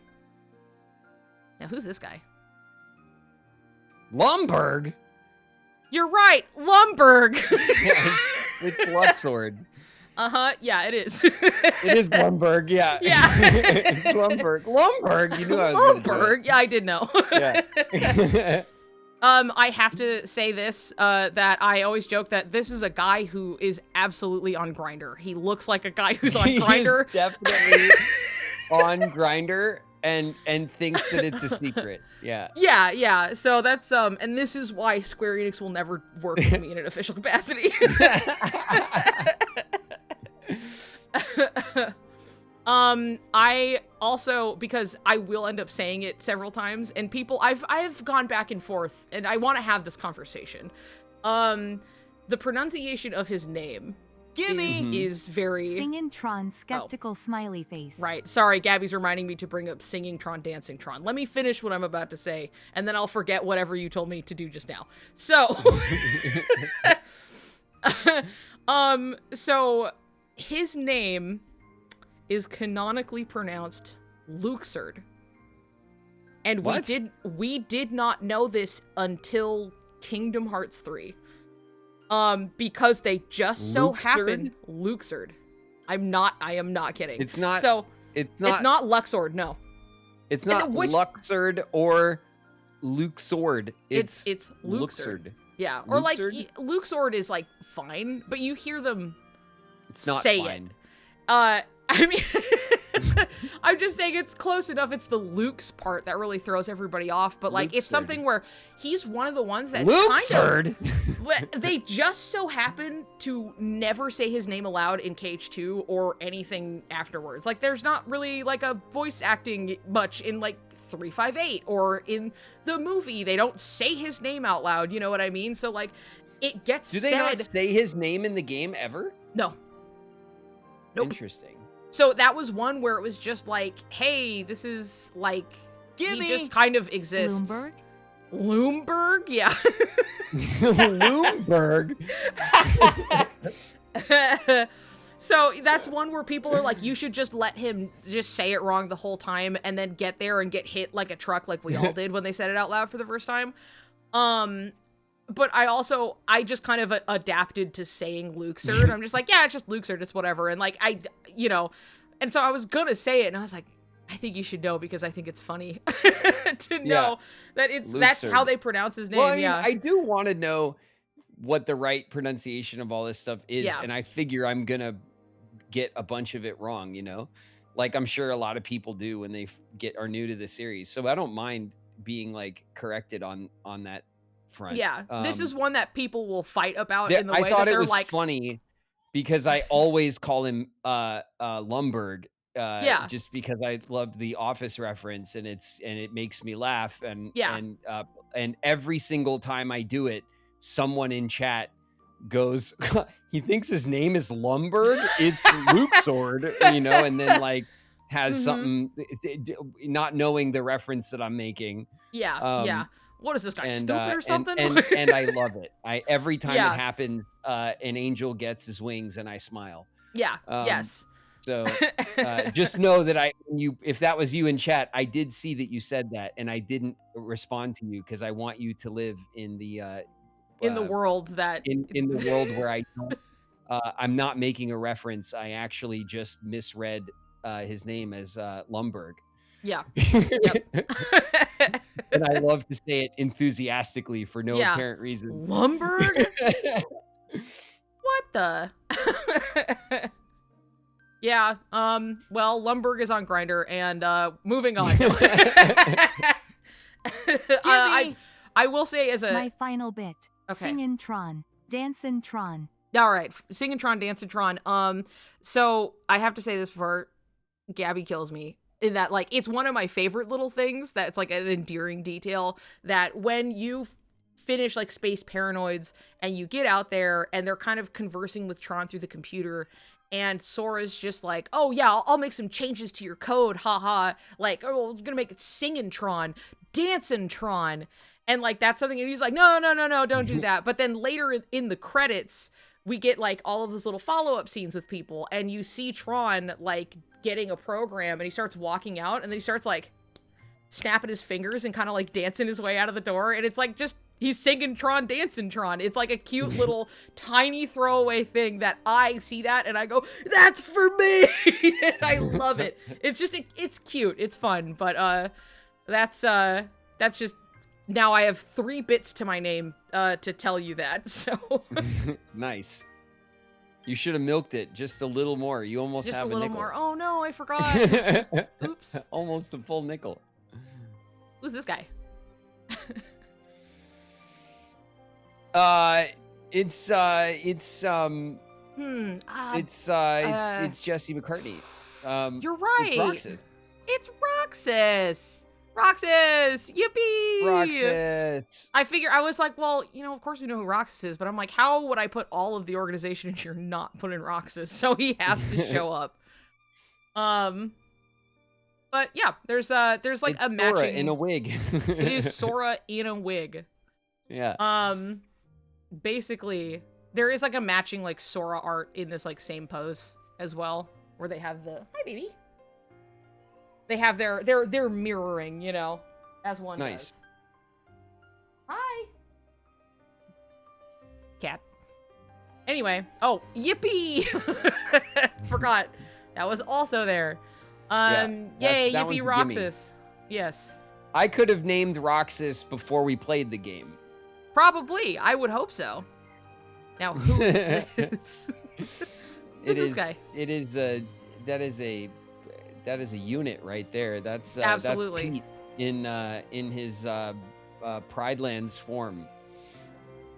[SPEAKER 1] Now, who's this guy?
[SPEAKER 2] Lumberg.
[SPEAKER 1] You're right, Lumberg!
[SPEAKER 2] It's Bloodsword.
[SPEAKER 1] Uh-huh, yeah, it is.
[SPEAKER 2] It is Lumberg, yeah.
[SPEAKER 1] Yeah.
[SPEAKER 2] It's Lumberg. Lumberg, you knew I was gonna do it.
[SPEAKER 1] Lumberg, yeah, I did know.
[SPEAKER 2] Yeah.
[SPEAKER 1] I have to say this, that I always joke that this is a guy who is absolutely on Grindr. He looks like a guy who's on
[SPEAKER 2] He is
[SPEAKER 1] Grindr.
[SPEAKER 2] definitely on Grindr and thinks that it's a secret. Yeah.
[SPEAKER 1] Yeah. So that's, and this is why Square Enix will never work with me in an official capacity. I also, because I will end up saying it several times, and people, I've gone back and forth, and I want to have this conversation. The pronunciation of his name, is very
[SPEAKER 6] Singin' Tron skeptical smiley face.
[SPEAKER 1] right. Sorry, Gabby's reminding me to bring up Singing Tron, Dancing Tron. Let me finish what I'm about to say, and then I'll forget whatever you told me to do just now. So, so his name is canonically pronounced Luxord. And
[SPEAKER 2] What?
[SPEAKER 1] we did not know this until Kingdom Hearts 3. Because they just so happened Luxord. I am not kidding.
[SPEAKER 2] It's not.
[SPEAKER 1] So
[SPEAKER 2] It's
[SPEAKER 1] it's not Luxord, no.
[SPEAKER 2] It's not Luxord or Luxord. It's
[SPEAKER 1] Luxord. Yeah, or like
[SPEAKER 2] Luxord?
[SPEAKER 1] Luxord is like fine, but you hear them
[SPEAKER 2] It's not
[SPEAKER 1] say
[SPEAKER 2] fine.
[SPEAKER 1] it. I mean, I'm just saying it's close enough. It's the Luke's part that really throws everybody off. But like, it's
[SPEAKER 2] Luxord.
[SPEAKER 1] something where he's one of the ones that
[SPEAKER 2] Luxord.
[SPEAKER 1] they just so happen to never say his name aloud in KH2 or anything afterwards. Like, there's not really like a voice acting much in like 358 or in the movie. They don't say his name out loud. You know what I mean? So like, it gets
[SPEAKER 2] Do they not say his name in the game ever?
[SPEAKER 1] No. Nope.
[SPEAKER 2] Interesting.
[SPEAKER 1] So that was one where it was just like, hey, this is like, he just kind of exists. Loomberg? Yeah.
[SPEAKER 2] Loomberg.
[SPEAKER 1] So that's one where people are like, you should just let him just say it wrong the whole time and then get there and get hit like a truck like we all did when they said it out loud for the first time. But I just kind of adapted to saying Luxord. I'm just like, yeah, it's just Luxord, it's whatever. And like, and so I was gonna say it and I was like, I think you should know because I think it's funny to know that that's how they pronounce his name.
[SPEAKER 2] Well, I mean, I do want to know what the right pronunciation of all this stuff is, and I figure I'm gonna get a bunch of it wrong, you know? Like I'm sure a lot of people do when they are new to the series. So I don't mind being like corrected on that front.
[SPEAKER 1] Yeah, this is one that people will fight about in the way
[SPEAKER 2] I thought
[SPEAKER 1] that they're
[SPEAKER 2] it was
[SPEAKER 1] like
[SPEAKER 2] funny because I always call him Lumberg. Just because I love the Office reference and it makes me laugh and every single time I do it, someone in chat goes, he thinks his name is Lumberg. It's Luxord, you know, and then like has something not knowing the reference that I'm making.
[SPEAKER 1] Yeah. What is this guy, stupid or something?
[SPEAKER 2] And I love it. Every time it happens, an angel gets his wings and I smile.
[SPEAKER 1] Yeah. Yes.
[SPEAKER 2] So just know that if that was you in chat, I did see that you said that and I didn't respond to you because I want you to live in the
[SPEAKER 1] world that
[SPEAKER 2] in the world where I don't I'm not making a reference. I actually just misread his name as Lumberg.
[SPEAKER 1] Yeah.
[SPEAKER 2] And I love to say it enthusiastically for no apparent reason.
[SPEAKER 1] Lumberg? What the? Yeah. Well, Lumberg is on Grindr, and moving on. I will say as
[SPEAKER 6] my final bit.
[SPEAKER 1] Okay.
[SPEAKER 6] Singin' Tron, Dancin' Tron.
[SPEAKER 1] All right, Singin' Tron, Dancin' Tron. So I have to say this before Gabby kills me. In that, like, it's one of my favorite little things that's like an endearing detail that when you finish like Space Paranoids and you get out there and they're kind of conversing with Tron through the computer and Sora's just like, oh yeah, I'll make some changes to your code, haha. Like, oh, I'm gonna make it Singin' Tron, Dancin' Tron. And like, that's something, and he's like, no, don't do that. But then later in the credits, we get like all of those little follow-up scenes with people and you see Tron like getting a program and he starts walking out and then he starts like snapping his fingers and kind of like dancing his way out of the door. And it's like, just, he's singing Tron, dancing Tron. It's like a cute little tiny throwaway thing that I see that and I go, that's for me. And I love it. It's just, it's cute. It's fun. But that's just, now I have 3 bits to my name to tell you that. So
[SPEAKER 2] nice. You should have milked it just a little more. You almost
[SPEAKER 1] just
[SPEAKER 2] have
[SPEAKER 1] a little
[SPEAKER 2] nickel.
[SPEAKER 1] more. Oh no, I forgot. Oops.
[SPEAKER 2] Almost a full nickel.
[SPEAKER 1] Who's this guy?
[SPEAKER 2] It's Jesse McCartney.
[SPEAKER 1] You're right.
[SPEAKER 2] It's Roxas.
[SPEAKER 1] It's Roxas. Roxas! Yippee!
[SPEAKER 2] Roxas.
[SPEAKER 1] I was like, well, of course we know who Roxas is, but I'm like, how would I put all of the organization if you're not putting Roxas? So he has to show up. But yeah, there's like
[SPEAKER 2] It's
[SPEAKER 1] a
[SPEAKER 2] Sora
[SPEAKER 1] matching
[SPEAKER 2] in a wig.
[SPEAKER 1] It is Sora in a wig.
[SPEAKER 2] Yeah.
[SPEAKER 1] Basically, there is like a matching like Sora art in this like same pose as well, where they have the hi baby. They have their mirroring, as one
[SPEAKER 2] Nice.
[SPEAKER 1] does. Hi. Cat. Anyway, oh, yippee! Forgot. That was also there. Yay,
[SPEAKER 2] that
[SPEAKER 1] yippee
[SPEAKER 2] one's a gimme.
[SPEAKER 1] Roxas. Yes.
[SPEAKER 2] I could have named Roxas before we played the game.
[SPEAKER 1] Probably. I would hope so. Now, who is this? Who's this guy?
[SPEAKER 2] It is that is a unit right there. That's
[SPEAKER 1] Absolutely.
[SPEAKER 2] Pete in his Pridelands form.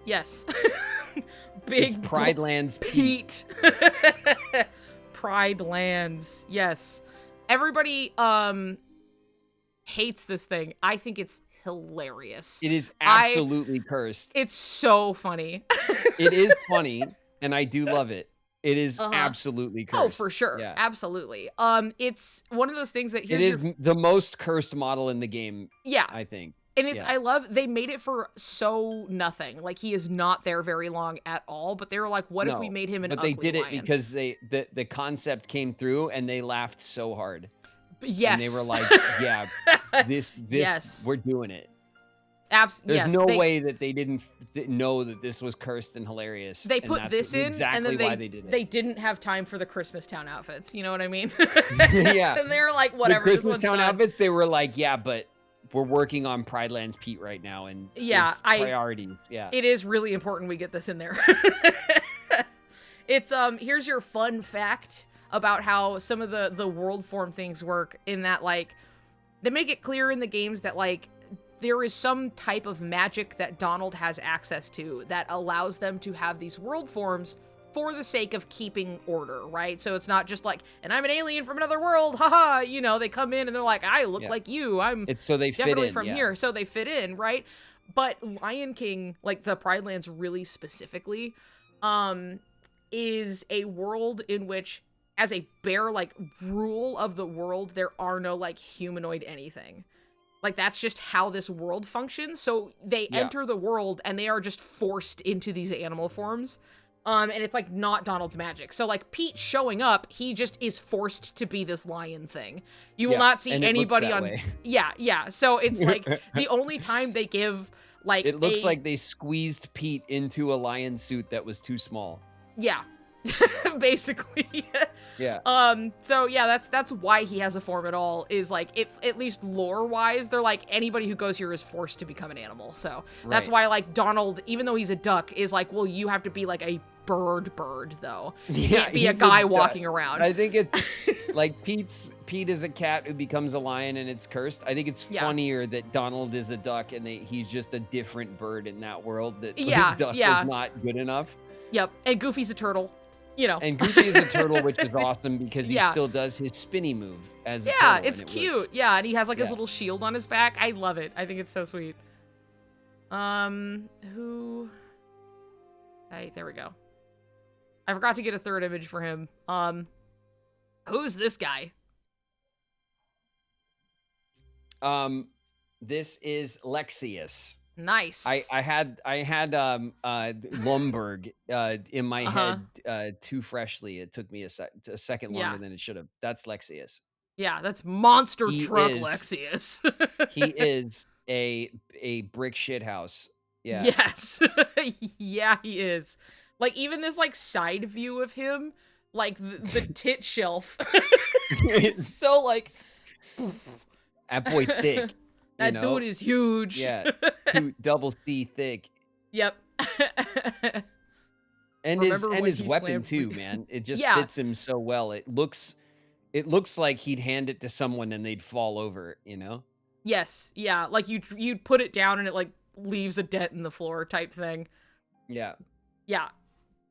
[SPEAKER 1] Yes.
[SPEAKER 2] It's
[SPEAKER 1] Big
[SPEAKER 2] Pridelands
[SPEAKER 1] Pete. Pride Lands. Yes. Everybody hates this thing. I think it's hilarious.
[SPEAKER 2] It is absolutely cursed.
[SPEAKER 1] It's so funny.
[SPEAKER 2] It is funny, and I do love it. It is absolutely cursed.
[SPEAKER 1] Oh, for sure.
[SPEAKER 2] Yeah.
[SPEAKER 1] Absolutely. It's one of those things that
[SPEAKER 2] It is the most cursed model in the game.
[SPEAKER 1] Yeah.
[SPEAKER 2] I think.
[SPEAKER 1] And I love they made it for so nothing. Like he is not there very long at all. But they were like, what if we made him an ugly
[SPEAKER 2] But they did it
[SPEAKER 1] lion?
[SPEAKER 2] because the concept came through and they laughed so hard.
[SPEAKER 1] Yes.
[SPEAKER 2] And they were like, yeah, this
[SPEAKER 1] Yes.
[SPEAKER 2] we're doing it.
[SPEAKER 1] There's
[SPEAKER 2] There's no way that they didn't know that this was cursed and hilarious.
[SPEAKER 1] They
[SPEAKER 2] and
[SPEAKER 1] put
[SPEAKER 2] that's
[SPEAKER 1] this in,
[SPEAKER 2] exactly
[SPEAKER 1] and then
[SPEAKER 2] why they did it.
[SPEAKER 1] they didn't have time for the Christmas Town outfits. You know what I mean?
[SPEAKER 2] Yeah.
[SPEAKER 1] And they were like, whatever.
[SPEAKER 2] The
[SPEAKER 1] this
[SPEAKER 2] Christmas
[SPEAKER 1] one's
[SPEAKER 2] Town
[SPEAKER 1] done.
[SPEAKER 2] outfits, they were like, yeah, but we're working on Pridelands Pete right now, and it's priorities. Yeah.
[SPEAKER 1] It is really important we get this in there. It's here's your fun fact about how some of the world form things work, in that like they make it clear in the games that like there is some type of magic that Donald has access to that allows them to have these world forms for the sake of keeping order, right? So it's not just like, and I'm an alien from another world, haha, they come in and they're like, I look like you,
[SPEAKER 2] It's so they fit
[SPEAKER 1] definitely
[SPEAKER 2] in,
[SPEAKER 1] from here, so they fit in, right? But Lion King, like the Pride Lands really specifically, is a world in which, as a bare like rule of the world, there are no like humanoid anything. Like that's just how this world functions. So they enter the world and they are just forced into these animal forms. And it's like not Donald's magic. So like Pete showing up, he just is forced to be this lion thing. You will not see anybody on
[SPEAKER 2] way.
[SPEAKER 1] Yeah. So it's like the only time they give like
[SPEAKER 2] it looks like they squeezed Pete into a lion suit that was too small.
[SPEAKER 1] Yeah. Basically.
[SPEAKER 2] Yeah.
[SPEAKER 1] So yeah, that's why he has a form at all, is like, if at least lore wise, they're like, anybody who goes here is forced to become an animal. So that's why like Donald, even though he's a duck, is like, well, you have to be like a bird though. You can't be a guy walking around.
[SPEAKER 2] I think it's like Pete is a cat who becomes a lion and it's cursed. I think it's funnier that Donald is a duck and he's just a different bird in that world, that duck is not good enough.
[SPEAKER 1] Yep. And Goofy's a turtle.
[SPEAKER 2] And Goofy is a turtle, which is awesome because he still does his spinny move as a turtle.
[SPEAKER 1] It's cute.
[SPEAKER 2] Works.
[SPEAKER 1] Yeah, and he has like his little shield on his back. I love it. I think it's so sweet. Who? Hey, there we go. I forgot to get a third image for him. Who's this guy?
[SPEAKER 2] This is Lexius.
[SPEAKER 1] Nice.
[SPEAKER 2] I had Lumberg in my head too freshly. It took me a second longer than it should have. That's Lexius.
[SPEAKER 1] Yeah, that's monster truck Lexius.
[SPEAKER 2] He is a brick shit house. Yeah.
[SPEAKER 1] Yes. Yeah, he is. Like even this like side view of him, like the tit shelf. It's so like
[SPEAKER 2] that boy thick.
[SPEAKER 1] That dude is huge.
[SPEAKER 2] Yeah, double C thick.
[SPEAKER 1] Yep.
[SPEAKER 2] And his weapon too, man. It just fits him so well. It looks like he'd hand it to someone and they'd fall over,
[SPEAKER 1] Yes. Yeah. Like you'd put it down and it like leaves a dent in the floor type thing.
[SPEAKER 2] Yeah.
[SPEAKER 1] Yeah.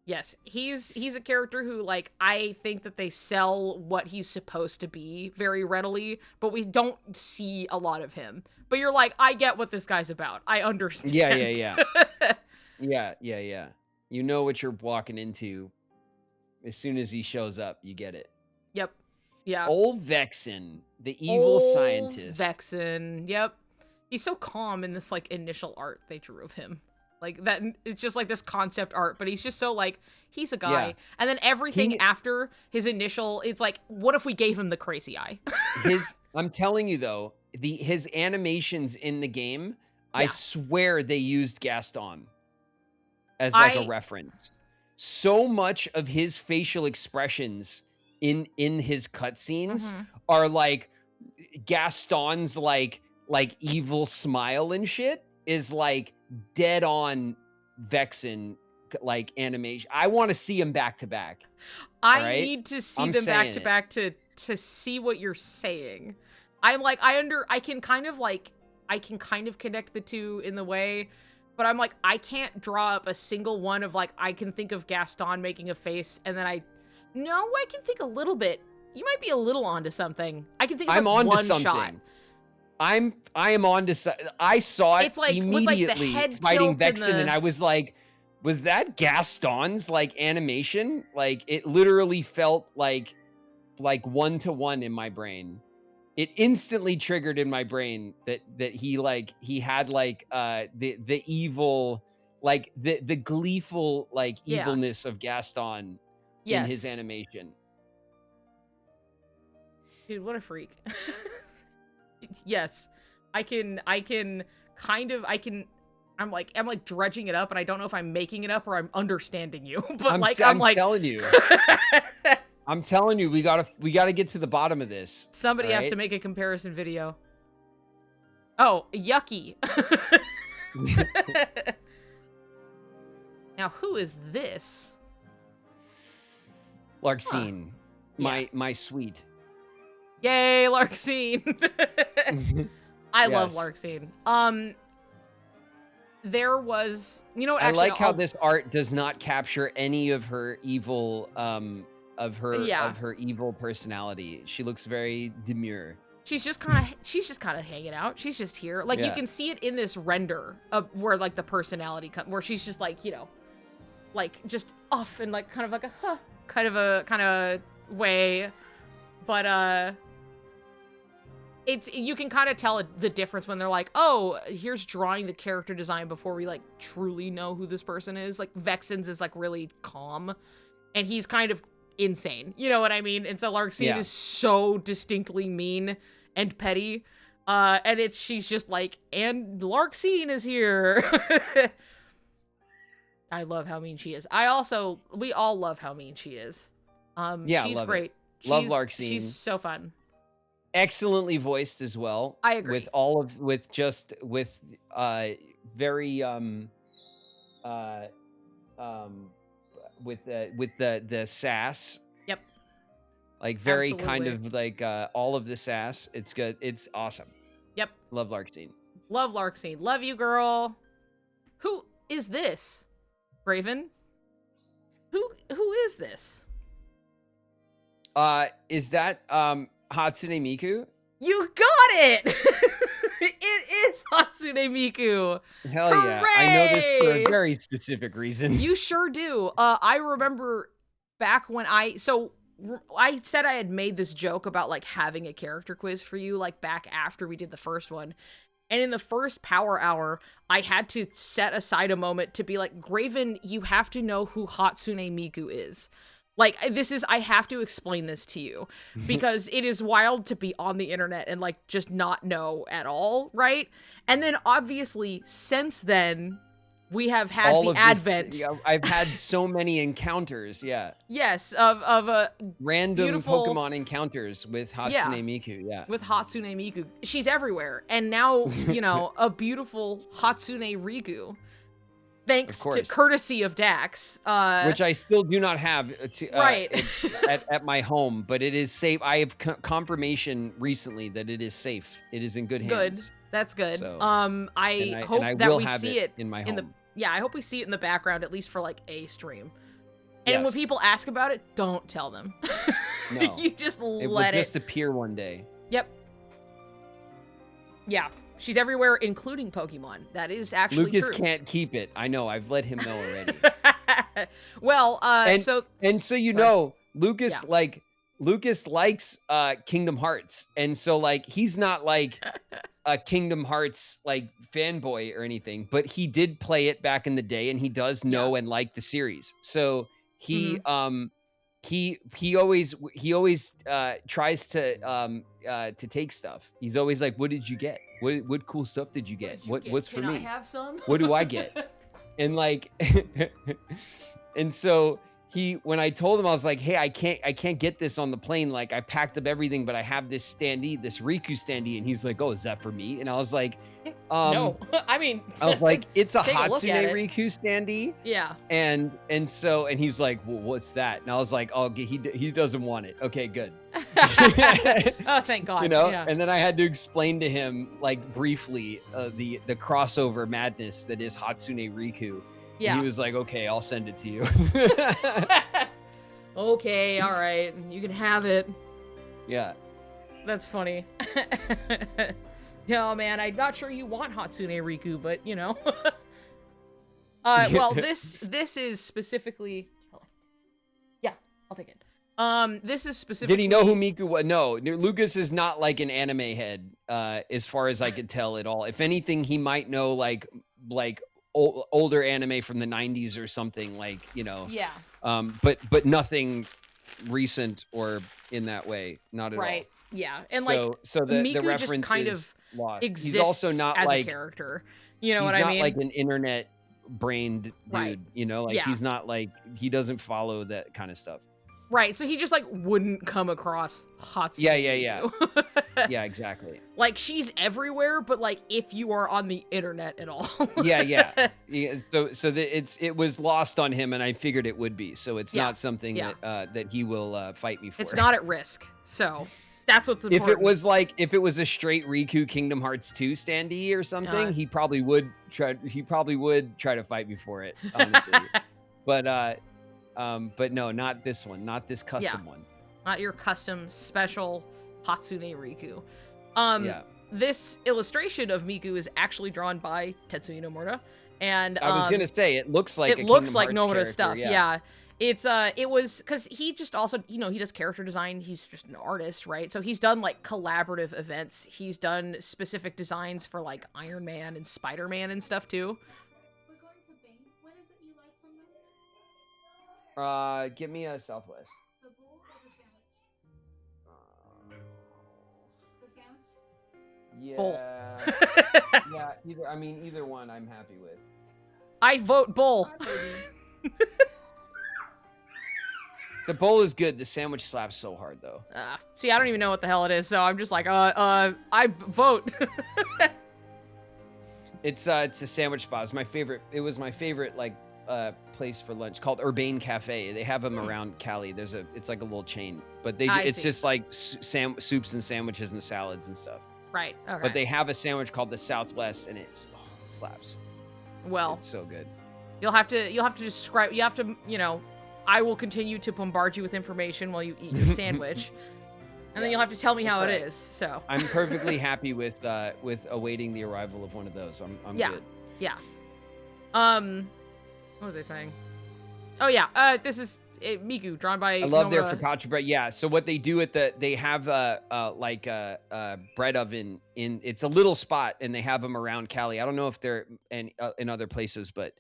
[SPEAKER 1] Yes, he's a character who, like, I think that they sell what he's supposed to be very readily, but we don't see a lot of him. But you're like, I get what this guy's about. I understand.
[SPEAKER 2] Yeah. You know what you're walking into. As soon as he shows up, you get it.
[SPEAKER 1] Yep. Yeah.
[SPEAKER 2] Old Vexen, the evil scientist.
[SPEAKER 1] Vexen. Yep. He's so calm in this, like, initial art they drew of him. Like, that, it's just, like, this concept art, but he's just so, like, he's a guy.
[SPEAKER 2] Yeah.
[SPEAKER 1] And then everything after his initial, it's like, what if we gave him the crazy eye?
[SPEAKER 2] I'm telling you, though, his animations in the game, I swear they used Gaston as, like, a reference. So much of his facial expressions in his cutscenes are, like, Gaston's, like evil smile and shit is, like, dead on Vexen, like, animation. I want to see him back to back.
[SPEAKER 1] I need to see them back to back to see what you're saying. I'm like, I can kind of connect the two in the way, but I'm like, I can't draw up a single one of, like, I can think of Gaston making a face, and then I can think a little bit. You might be a little onto something. I can think of one shot.
[SPEAKER 2] I am on to. I saw it
[SPEAKER 1] it's like,
[SPEAKER 2] immediately
[SPEAKER 1] with, like, the head
[SPEAKER 2] fighting
[SPEAKER 1] tilt
[SPEAKER 2] Vexen, and I was like, was that Gaston's, like, animation? Like, it literally felt like 1-to-1 in my brain. It instantly triggered in my brain that he had, like, the evil, like, the gleeful, like, evilness of Gaston in his animation.
[SPEAKER 1] Dude, what a freak. Yes, I'm like dredging it up, and I don't know if I'm making it up or I'm understanding you. But I'm
[SPEAKER 2] telling you. I'm telling you, we gotta get to the bottom of this.
[SPEAKER 1] Somebody has to make a comparison video. Oh, yucky. Now, who is this?
[SPEAKER 2] Larxene, my sweet.
[SPEAKER 1] Yay, Larxene. I love
[SPEAKER 2] Yes.
[SPEAKER 1] Larxene. There was, actually,
[SPEAKER 2] I like how this art does not capture any of her evil, of her evil personality. She looks very demure.
[SPEAKER 1] She's just kind of hanging out. She's just here. Like, you can see it in this render of where, like, the personality where she's just, like, like, just off and, like, kind of like a kind of way. But you can kind of tell the difference when they're like, oh, here's drawing the character design before we, like, truly know who this person is. Like, Vexen's is, like, really calm, and he's kind of insane. You know what I mean? And so Larxene is so distinctly mean and petty. And she's just like, and Larxene is here. I love how mean she is. We all love how mean she is. She's great.
[SPEAKER 2] Love Larxene.
[SPEAKER 1] She's so fun.
[SPEAKER 2] Excellently voiced as well.
[SPEAKER 1] I agree.
[SPEAKER 2] With the sass.
[SPEAKER 1] Yep.
[SPEAKER 2] Like, very kind of like all of the sass. It's good. It's awesome.
[SPEAKER 1] Yep.
[SPEAKER 2] Love Larxene.
[SPEAKER 1] Love Larxene. Love you, girl. Who is this? Graven? Who is this?
[SPEAKER 2] Is that Hatsune Miku?
[SPEAKER 1] You got it! It is Hatsune Miku.
[SPEAKER 2] Hell yeah.
[SPEAKER 1] Hooray!
[SPEAKER 2] I know this for a very specific reason.
[SPEAKER 1] You sure do. I remember back when I said I had made this joke about, like, having a character quiz for you, like, back after we did the first one. And in the first Power Hour, I had to set aside a moment to be like, Graven, you have to know who Hatsune Miku is. Like, I have to explain this to you, because it is wild to be on the internet and, like, just not know at all, right? And then, obviously, since then, we have had the advent.
[SPEAKER 2] I've had so many encounters,
[SPEAKER 1] Yes, of a
[SPEAKER 2] random
[SPEAKER 1] beautiful
[SPEAKER 2] Pokemon encounters with Hatsune Miku,
[SPEAKER 1] with Hatsune Miku. She's everywhere. And now, a beautiful Hatsune Riku. Thanks to courtesy of Dax.
[SPEAKER 2] Which I still do not have
[SPEAKER 1] right.
[SPEAKER 2] at my home, but it is safe. I have confirmation recently that it is safe. It is in good hands.
[SPEAKER 1] Good. That's good.
[SPEAKER 2] So,
[SPEAKER 1] I hope that we see it in my home. I hope we see it in the background, at least for, like, a stream. And when
[SPEAKER 2] Yes.
[SPEAKER 1] people ask about it, don't tell them.
[SPEAKER 2] No.
[SPEAKER 1] You just
[SPEAKER 2] It will
[SPEAKER 1] let
[SPEAKER 2] just appear one day.
[SPEAKER 1] Yep. Yeah. She's everywhere, including Pokemon. That is actually
[SPEAKER 2] Lucas
[SPEAKER 1] true.
[SPEAKER 2] can't keep it. I know. I've let him know already.
[SPEAKER 1] Well,
[SPEAKER 2] And-
[SPEAKER 1] so
[SPEAKER 2] you
[SPEAKER 1] Go ahead.
[SPEAKER 2] know, Lucas
[SPEAKER 1] Yeah.
[SPEAKER 2] Lucas likes Kingdom Hearts, and so like he's not like a Kingdom Hearts like fanboy or anything, but he did play it back in the day, and he does know and like the series. So he he always tries to take stuff. He's always like, "What did you get? What cool stuff did you get? What's for
[SPEAKER 1] Can
[SPEAKER 2] me?
[SPEAKER 1] I have some?
[SPEAKER 2] What do I get?" And like and so when I told him, I was like, "Hey, I can't get this on the plane. Like I packed up everything, but I have this standee, this Riku standee." And he's like, "Oh, is that for me?" And I was like,
[SPEAKER 1] No. I mean,
[SPEAKER 2] I was like, "It's a
[SPEAKER 1] take a look
[SPEAKER 2] Hatsune
[SPEAKER 1] at it.
[SPEAKER 2] Riku standee."
[SPEAKER 1] yeah.
[SPEAKER 2] And he's like, "Well, what's that?" And I was like, "Oh, he doesn't want it. Okay, good."
[SPEAKER 1] Oh, thank God.
[SPEAKER 2] You know,
[SPEAKER 1] Yeah.
[SPEAKER 2] and then I had to explain to him like briefly the crossover madness that is Hatsune Riku.
[SPEAKER 1] Yeah.
[SPEAKER 2] And he was like, "Okay, I'll send it to you."
[SPEAKER 1] Okay, all right. You can have it.
[SPEAKER 2] Yeah.
[SPEAKER 1] That's funny. No, man, I'm not sure you want Hatsune Riku, but you know. Well, this is specifically. Yeah, I'll take it. This is specifically.
[SPEAKER 2] Did he know who Miku was? No, Lucas is not like an anime head, as far as I could tell at all. If anything, he might know like older anime from the 90s or something, like, you know.
[SPEAKER 1] Yeah.
[SPEAKER 2] But nothing recent or in that way, not at all.
[SPEAKER 1] Right. Yeah, and
[SPEAKER 2] So the
[SPEAKER 1] Miku
[SPEAKER 2] reference
[SPEAKER 1] just kind
[SPEAKER 2] is
[SPEAKER 1] of
[SPEAKER 2] lost.
[SPEAKER 1] exists
[SPEAKER 2] He's also not
[SPEAKER 1] as
[SPEAKER 2] like
[SPEAKER 1] a character. You know
[SPEAKER 2] he's
[SPEAKER 1] what I
[SPEAKER 2] not
[SPEAKER 1] mean?
[SPEAKER 2] like an internet brained dude,
[SPEAKER 1] Right.
[SPEAKER 2] you know, like
[SPEAKER 1] Yeah.
[SPEAKER 2] he's not like, he doesn't follow that kind of stuff.
[SPEAKER 1] Right. So he just like wouldn't come across Hatsune.
[SPEAKER 2] Yeah.
[SPEAKER 1] Riku.
[SPEAKER 2] Yeah, exactly.
[SPEAKER 1] Like she's everywhere, but like if you are on the internet at all.
[SPEAKER 2] Yeah. So it was lost on him, and I figured it would be. So it's
[SPEAKER 1] Yeah,
[SPEAKER 2] not something
[SPEAKER 1] yeah.
[SPEAKER 2] that he will fight me for.
[SPEAKER 1] It's not at risk. So that's what's
[SPEAKER 2] If
[SPEAKER 1] important.
[SPEAKER 2] it was a straight Riku Kingdom Hearts 2 standee or something, he probably would try to fight me for it, honestly. But no, not this one, not this custom one.
[SPEAKER 1] Not your custom special Hatsune Riku.
[SPEAKER 2] Yeah.
[SPEAKER 1] This illustration of Miku is actually drawn by Tetsuya Nomura, and
[SPEAKER 2] I was gonna say it looks like
[SPEAKER 1] it looks like
[SPEAKER 2] Kingdom Hearts
[SPEAKER 1] Nomura
[SPEAKER 2] character,
[SPEAKER 1] stuff.
[SPEAKER 2] Yeah.
[SPEAKER 1] It was because he just also, you know, he does character design. He's just an artist, right? So he's done like collaborative events. He's done specific designs for like Iron Man and Spider-Man and stuff too.
[SPEAKER 2] Give me a Southwest. Yeah.
[SPEAKER 1] Bowl.
[SPEAKER 2] Yeah. Either one, I'm happy with.
[SPEAKER 1] I vote bowl.
[SPEAKER 2] The bowl is good. The sandwich slaps so hard though.
[SPEAKER 1] See, I don't even know what the hell it is, so I'm just like, I vote.
[SPEAKER 2] It's a sandwich spot. It was my favorite like place for lunch, called Urbane Cafe. They have them around Cali. It's like a little chain, but it's
[SPEAKER 1] see.
[SPEAKER 2] just like soups and sandwiches and salads and stuff.
[SPEAKER 1] Right. Okay.
[SPEAKER 2] But they have a sandwich called the Southwest, and it slaps.
[SPEAKER 1] well,
[SPEAKER 2] It's so good.
[SPEAKER 1] you'll have to describe. You have to, you know, I will continue to bombard you with information while you eat your sandwich, and then you'll have to tell me how it
[SPEAKER 2] right.
[SPEAKER 1] is. So
[SPEAKER 2] I'm perfectly happy with awaiting the arrival of one of those. I'm
[SPEAKER 1] Yeah.
[SPEAKER 2] good.
[SPEAKER 1] yeah. What was I saying? Oh yeah. This is Miku, drawn by.
[SPEAKER 2] I love their
[SPEAKER 1] Nomura.
[SPEAKER 2] focaccia bread. Yeah. So what they do they have a bread oven it's a little spot, and they have them around Cali. I don't know if they're in other places, but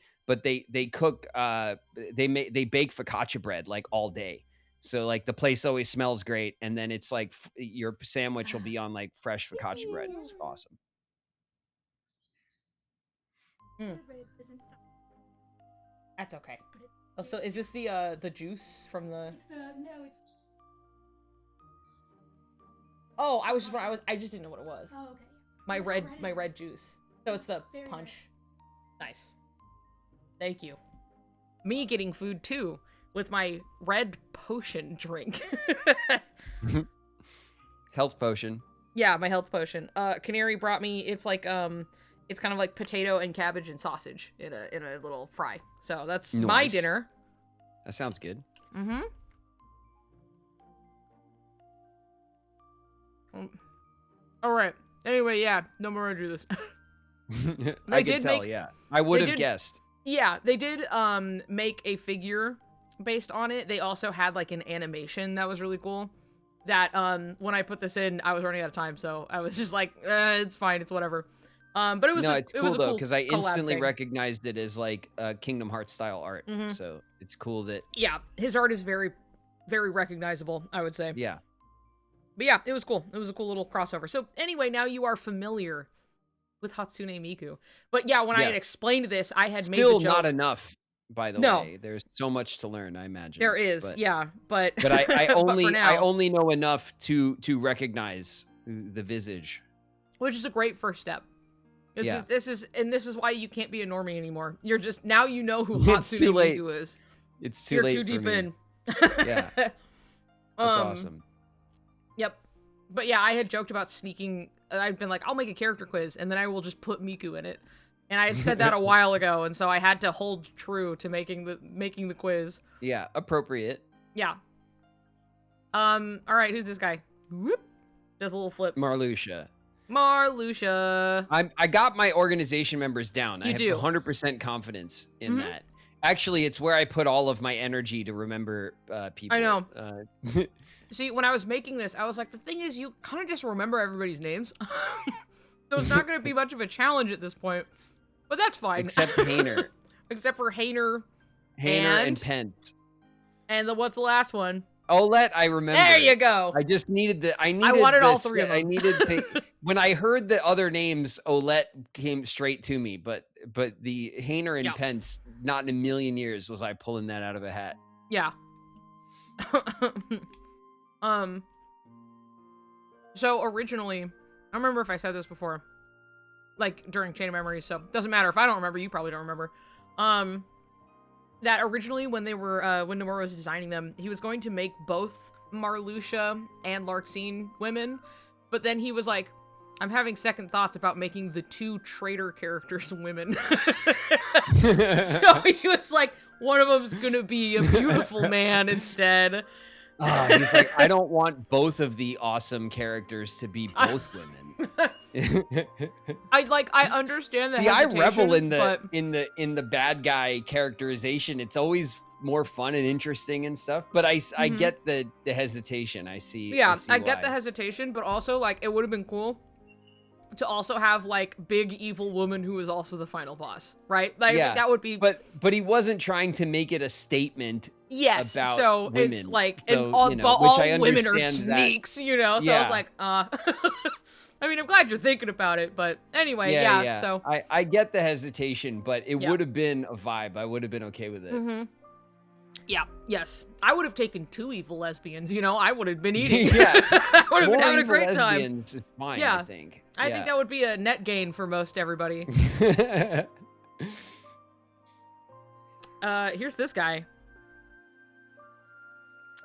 [SPEAKER 2] they cook they bake focaccia bread like all day. So like the place always smells great, and then it's like your sandwich will be on like fresh focaccia bread. It's awesome.
[SPEAKER 1] That's okay. Oh, so is this the juice from the? Oh, I just didn't know what it was.
[SPEAKER 7] Oh, okay.
[SPEAKER 1] My red juice. So it's the punch. Nice. Thank you. Me getting food too with my red potion drink.
[SPEAKER 2] Health potion.
[SPEAKER 1] Yeah, my health potion. Canary brought me. It's like it's kind of like potato and cabbage and sausage in a little fry. So that's my
[SPEAKER 2] Nice.
[SPEAKER 1] dinner.
[SPEAKER 2] That sounds good.
[SPEAKER 1] Mm-hmm. All right. Anyway, yeah, no more to do this.
[SPEAKER 2] I can tell, yeah. I would have guessed.
[SPEAKER 1] Yeah, they did make a figure based on it. They also had like an animation that was really cool. That when I put this in, I was running out of time, so I was just like, it's fine, it's whatever. But it was
[SPEAKER 2] it's cool though, because I
[SPEAKER 1] collab
[SPEAKER 2] instantly
[SPEAKER 1] thing.
[SPEAKER 2] recognized it as like Kingdom Hearts style art.
[SPEAKER 1] Mhm.
[SPEAKER 2] So it's cool that
[SPEAKER 1] Yeah, his art is very, very recognizable, I would say.
[SPEAKER 2] yeah.
[SPEAKER 1] But yeah, it was cool. It was a cool little crossover. So anyway, now you are familiar with Hatsune Miku. But yeah, when I had
[SPEAKER 2] Yes.
[SPEAKER 1] explained this, I had
[SPEAKER 2] Still
[SPEAKER 1] made the joke.
[SPEAKER 2] not enough, by the
[SPEAKER 1] No.
[SPEAKER 2] way. There's so much to learn, I imagine.
[SPEAKER 1] There is,
[SPEAKER 2] but,
[SPEAKER 1] yeah, but
[SPEAKER 2] But I
[SPEAKER 1] but for
[SPEAKER 2] only
[SPEAKER 1] now,
[SPEAKER 2] I only know enough to recognize the visage.
[SPEAKER 1] which is a great first step. It's
[SPEAKER 2] Yeah.
[SPEAKER 1] this is why you can't be a normie anymore. You're just now you know who
[SPEAKER 2] It's
[SPEAKER 1] Hatsune
[SPEAKER 2] too late.
[SPEAKER 1] Miku is.
[SPEAKER 2] It's too
[SPEAKER 1] You're
[SPEAKER 2] late
[SPEAKER 1] too deep
[SPEAKER 2] for me.
[SPEAKER 1] in.
[SPEAKER 2] Yeah. That's awesome.
[SPEAKER 1] Yep. But yeah, I had joked about sneaking. I'd been like, I'll make a character quiz, and then I will just put Miku in it. And I had said that a while ago, and so I had to hold true to making the quiz.
[SPEAKER 2] Yeah, appropriate.
[SPEAKER 1] Yeah. All right, who's this guy? Whoop. Does a little flip.
[SPEAKER 2] Marluxia.
[SPEAKER 1] Marluxia.
[SPEAKER 2] I got my organization members down. I
[SPEAKER 1] You
[SPEAKER 2] have
[SPEAKER 1] do.
[SPEAKER 2] 100% confidence in
[SPEAKER 1] Mhm.
[SPEAKER 2] that. Actually, it's where I put all of my energy to remember people.
[SPEAKER 1] I know. See, when I was making this, I was like, the thing is, you kind of just remember everybody's names. So it's not going to be much of a challenge at this point. But that's fine.
[SPEAKER 2] Except Hayner.
[SPEAKER 1] Except for Hayner.
[SPEAKER 2] And Pence.
[SPEAKER 1] And what's the last one?
[SPEAKER 2] Olette, I remember.
[SPEAKER 1] There you go.
[SPEAKER 2] I just needed I
[SPEAKER 1] wanted all three of them.
[SPEAKER 2] I needed when I heard the other names, Olette came straight to me, but the Hayner and
[SPEAKER 1] Yeah.
[SPEAKER 2] Pence, not in a million years was I pulling that out of a hat.
[SPEAKER 1] Yeah. So originally, I don't remember if I said this before, like during Chain of Memories, so it doesn't matter if I don't remember, you probably don't remember. That originally when they were, when Nomura was designing them, he was going to make both Marluxia and Larxene women, but then he was like, I'm having second thoughts about making the two traitor characters women. So he was like, one of them's gonna be a beautiful man instead.
[SPEAKER 2] He's like, I don't want both of the awesome characters to be both women.
[SPEAKER 1] I understand that.
[SPEAKER 2] See, I revel in
[SPEAKER 1] but...
[SPEAKER 2] in the bad guy characterization. It's always more fun and interesting and stuff. But I get the hesitation. I see.
[SPEAKER 1] Yeah, I
[SPEAKER 2] why.
[SPEAKER 1] get the hesitation, but also like it would have been cool to also have like big evil woman who is also the final boss, right? Like
[SPEAKER 2] Yeah,
[SPEAKER 1] that would be.
[SPEAKER 2] But he wasn't trying to make it a statement.
[SPEAKER 1] Yes,
[SPEAKER 2] about
[SPEAKER 1] so
[SPEAKER 2] women.
[SPEAKER 1] it's like,
[SPEAKER 2] So,
[SPEAKER 1] and all,
[SPEAKER 2] you know,
[SPEAKER 1] but
[SPEAKER 2] which
[SPEAKER 1] all
[SPEAKER 2] I
[SPEAKER 1] women are
[SPEAKER 2] understand that.
[SPEAKER 1] sneaks, you know. So I was like, I mean, I'm glad you're thinking about it, but anyway, yeah. So
[SPEAKER 2] I get the hesitation, but it
[SPEAKER 1] Yeah.
[SPEAKER 2] would have been a vibe. I would have been okay with it.
[SPEAKER 1] yeah, yes, I would have taken two evil lesbians. You know, I would have been eating.
[SPEAKER 2] Yeah.
[SPEAKER 1] I would have been
[SPEAKER 2] More
[SPEAKER 1] having a
[SPEAKER 2] evil
[SPEAKER 1] great time.
[SPEAKER 2] lesbians is fine,
[SPEAKER 1] Yeah.
[SPEAKER 2] I think.
[SPEAKER 1] I think that would be a net gain for most everybody. Here's this guy.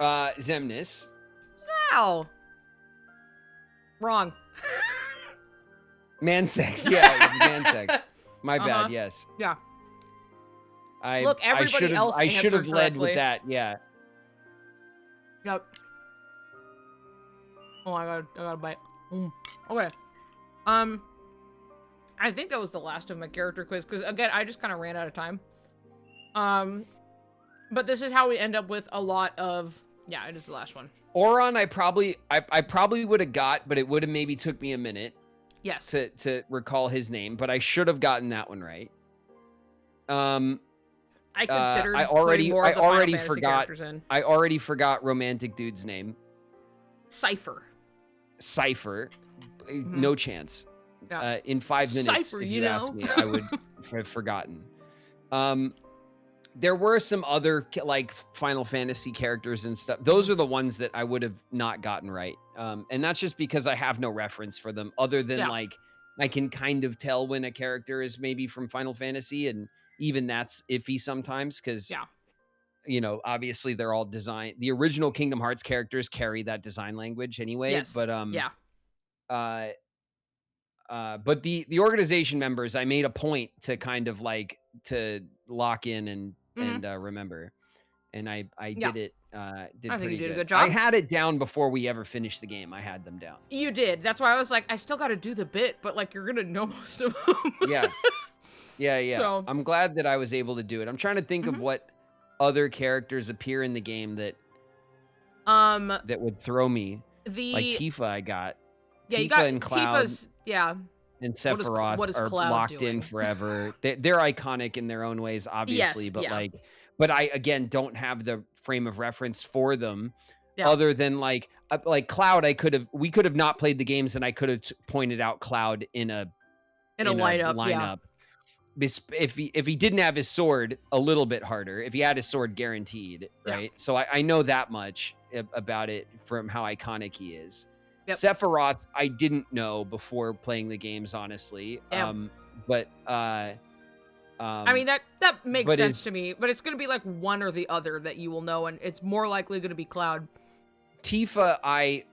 [SPEAKER 2] Xemnas.
[SPEAKER 1] Ow. Wrong.
[SPEAKER 2] Man sex. Yeah, it's man sex. My
[SPEAKER 1] Uh-huh.
[SPEAKER 2] bad. Yes.
[SPEAKER 1] Yeah.
[SPEAKER 2] I
[SPEAKER 1] everybody else
[SPEAKER 2] I should have
[SPEAKER 1] answered
[SPEAKER 2] led
[SPEAKER 1] correctly.
[SPEAKER 2] with that. Yeah.
[SPEAKER 1] Yep. Oh, I got a bite. Okay. I think that was the last of my character quiz because again, I just kind of ran out of time. But this is how we end up with a lot of. Yeah, it is the last one.
[SPEAKER 2] Oron, I probably would have got, but it would have maybe took me a minute
[SPEAKER 1] Yes.
[SPEAKER 2] to recall his name, but I should have gotten that one right.
[SPEAKER 1] I considered
[SPEAKER 2] I already-
[SPEAKER 1] putting more
[SPEAKER 2] I
[SPEAKER 1] of the Final
[SPEAKER 2] already
[SPEAKER 1] Fantasy
[SPEAKER 2] forgot-
[SPEAKER 1] characters in.
[SPEAKER 2] I already forgot romantic dude's name.
[SPEAKER 1] Cypher.
[SPEAKER 2] Cypher. No chance.
[SPEAKER 1] Yeah.
[SPEAKER 2] In 5 minutes,
[SPEAKER 1] Cypher,
[SPEAKER 2] if
[SPEAKER 1] you
[SPEAKER 2] you asked
[SPEAKER 1] know?
[SPEAKER 2] me, I would have forgotten. There were some other like Final Fantasy characters and stuff. Those are the ones that I would have not gotten right. And that's just because I have no reference for them other than
[SPEAKER 1] Yeah.
[SPEAKER 2] like I can kind of tell when a character is maybe from Final Fantasy, and even that's iffy sometimes because
[SPEAKER 1] Yeah.
[SPEAKER 2] you know, obviously they're all designed. The original Kingdom Hearts characters carry that design language anyway.
[SPEAKER 1] Yes.
[SPEAKER 2] But
[SPEAKER 1] Yeah.
[SPEAKER 2] but the organization members, I made a point to kind of like to lock in and remember. and I
[SPEAKER 1] Yeah.
[SPEAKER 2] did it. Did
[SPEAKER 1] I think
[SPEAKER 2] pretty
[SPEAKER 1] you did a
[SPEAKER 2] good.
[SPEAKER 1] good job.
[SPEAKER 2] I had it down before we ever finished the game. I had them down.
[SPEAKER 1] You did. That's why I was like, I still got to do the bit, but like you're gonna know most of them.
[SPEAKER 2] Yeah. Yeah.
[SPEAKER 1] So-
[SPEAKER 2] I'm glad that I was able to do it. I'm trying to think of what other characters appear in the game that would throw me. Like Tifa, I got.
[SPEAKER 1] Yeah,
[SPEAKER 2] Tifa
[SPEAKER 1] you got
[SPEAKER 2] and Cloud
[SPEAKER 1] Tifa's. Yeah.
[SPEAKER 2] and Sephiroth
[SPEAKER 1] what is
[SPEAKER 2] are
[SPEAKER 1] Cloud
[SPEAKER 2] locked
[SPEAKER 1] doing?
[SPEAKER 2] in forever. They're iconic in their own ways, obviously,
[SPEAKER 1] Yes,
[SPEAKER 2] but
[SPEAKER 1] yeah.
[SPEAKER 2] but I again don't have the frame of reference for them.
[SPEAKER 1] Yeah.
[SPEAKER 2] Other than like Cloud, we could have not played the games, and I could have pointed out Cloud in a
[SPEAKER 1] lineup. Yeah.
[SPEAKER 2] If he didn't have his sword, a little bit harder. If he had his sword, guaranteed, right?
[SPEAKER 1] Yeah.
[SPEAKER 2] So I know that much about it from how iconic he is.
[SPEAKER 1] Yep.
[SPEAKER 2] Sephiroth, I didn't know before playing the games, honestly.
[SPEAKER 1] Yeah. I mean that makes sense to me, but it's gonna be like one or the other that you will know, and it's more likely gonna be Cloud.
[SPEAKER 2] Tifa, I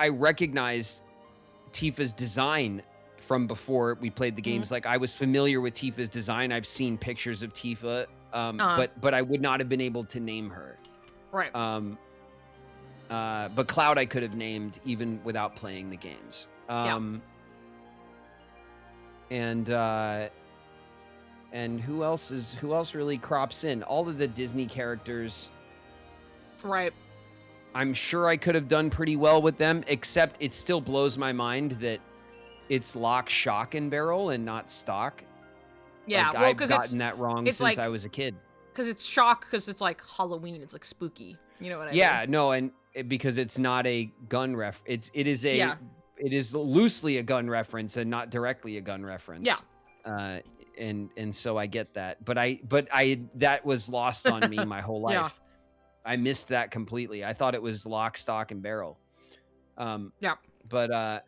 [SPEAKER 2] recognized Tifa's design from before we played the games. Like I was familiar with Tifa's design. I've seen pictures of Tifa, but I would not have been able to name her.
[SPEAKER 1] Right.
[SPEAKER 2] But Cloud I could have named even without playing the games. And who else really crops in? All of the Disney characters.
[SPEAKER 1] Right.
[SPEAKER 2] I'm sure I could have done pretty well with them, except it still blows my mind that it's Lock, Shock, and Barrel and not Stock.
[SPEAKER 1] Yeah,
[SPEAKER 2] like,
[SPEAKER 1] well,
[SPEAKER 2] I've gotten that wrong since
[SPEAKER 1] like,
[SPEAKER 2] I was a kid.
[SPEAKER 1] Because it's Shock, because it's like Halloween, it's like spooky. You know what I mean?
[SPEAKER 2] Yeah, no, and because it's not a gun it is loosely a gun reference and not directly a gun reference.
[SPEAKER 1] Yeah.
[SPEAKER 2] And so I get that, but that was lost on me my whole life.
[SPEAKER 1] Yeah.
[SPEAKER 2] I missed that completely. I thought it was Lock, Stock, and Barrel. But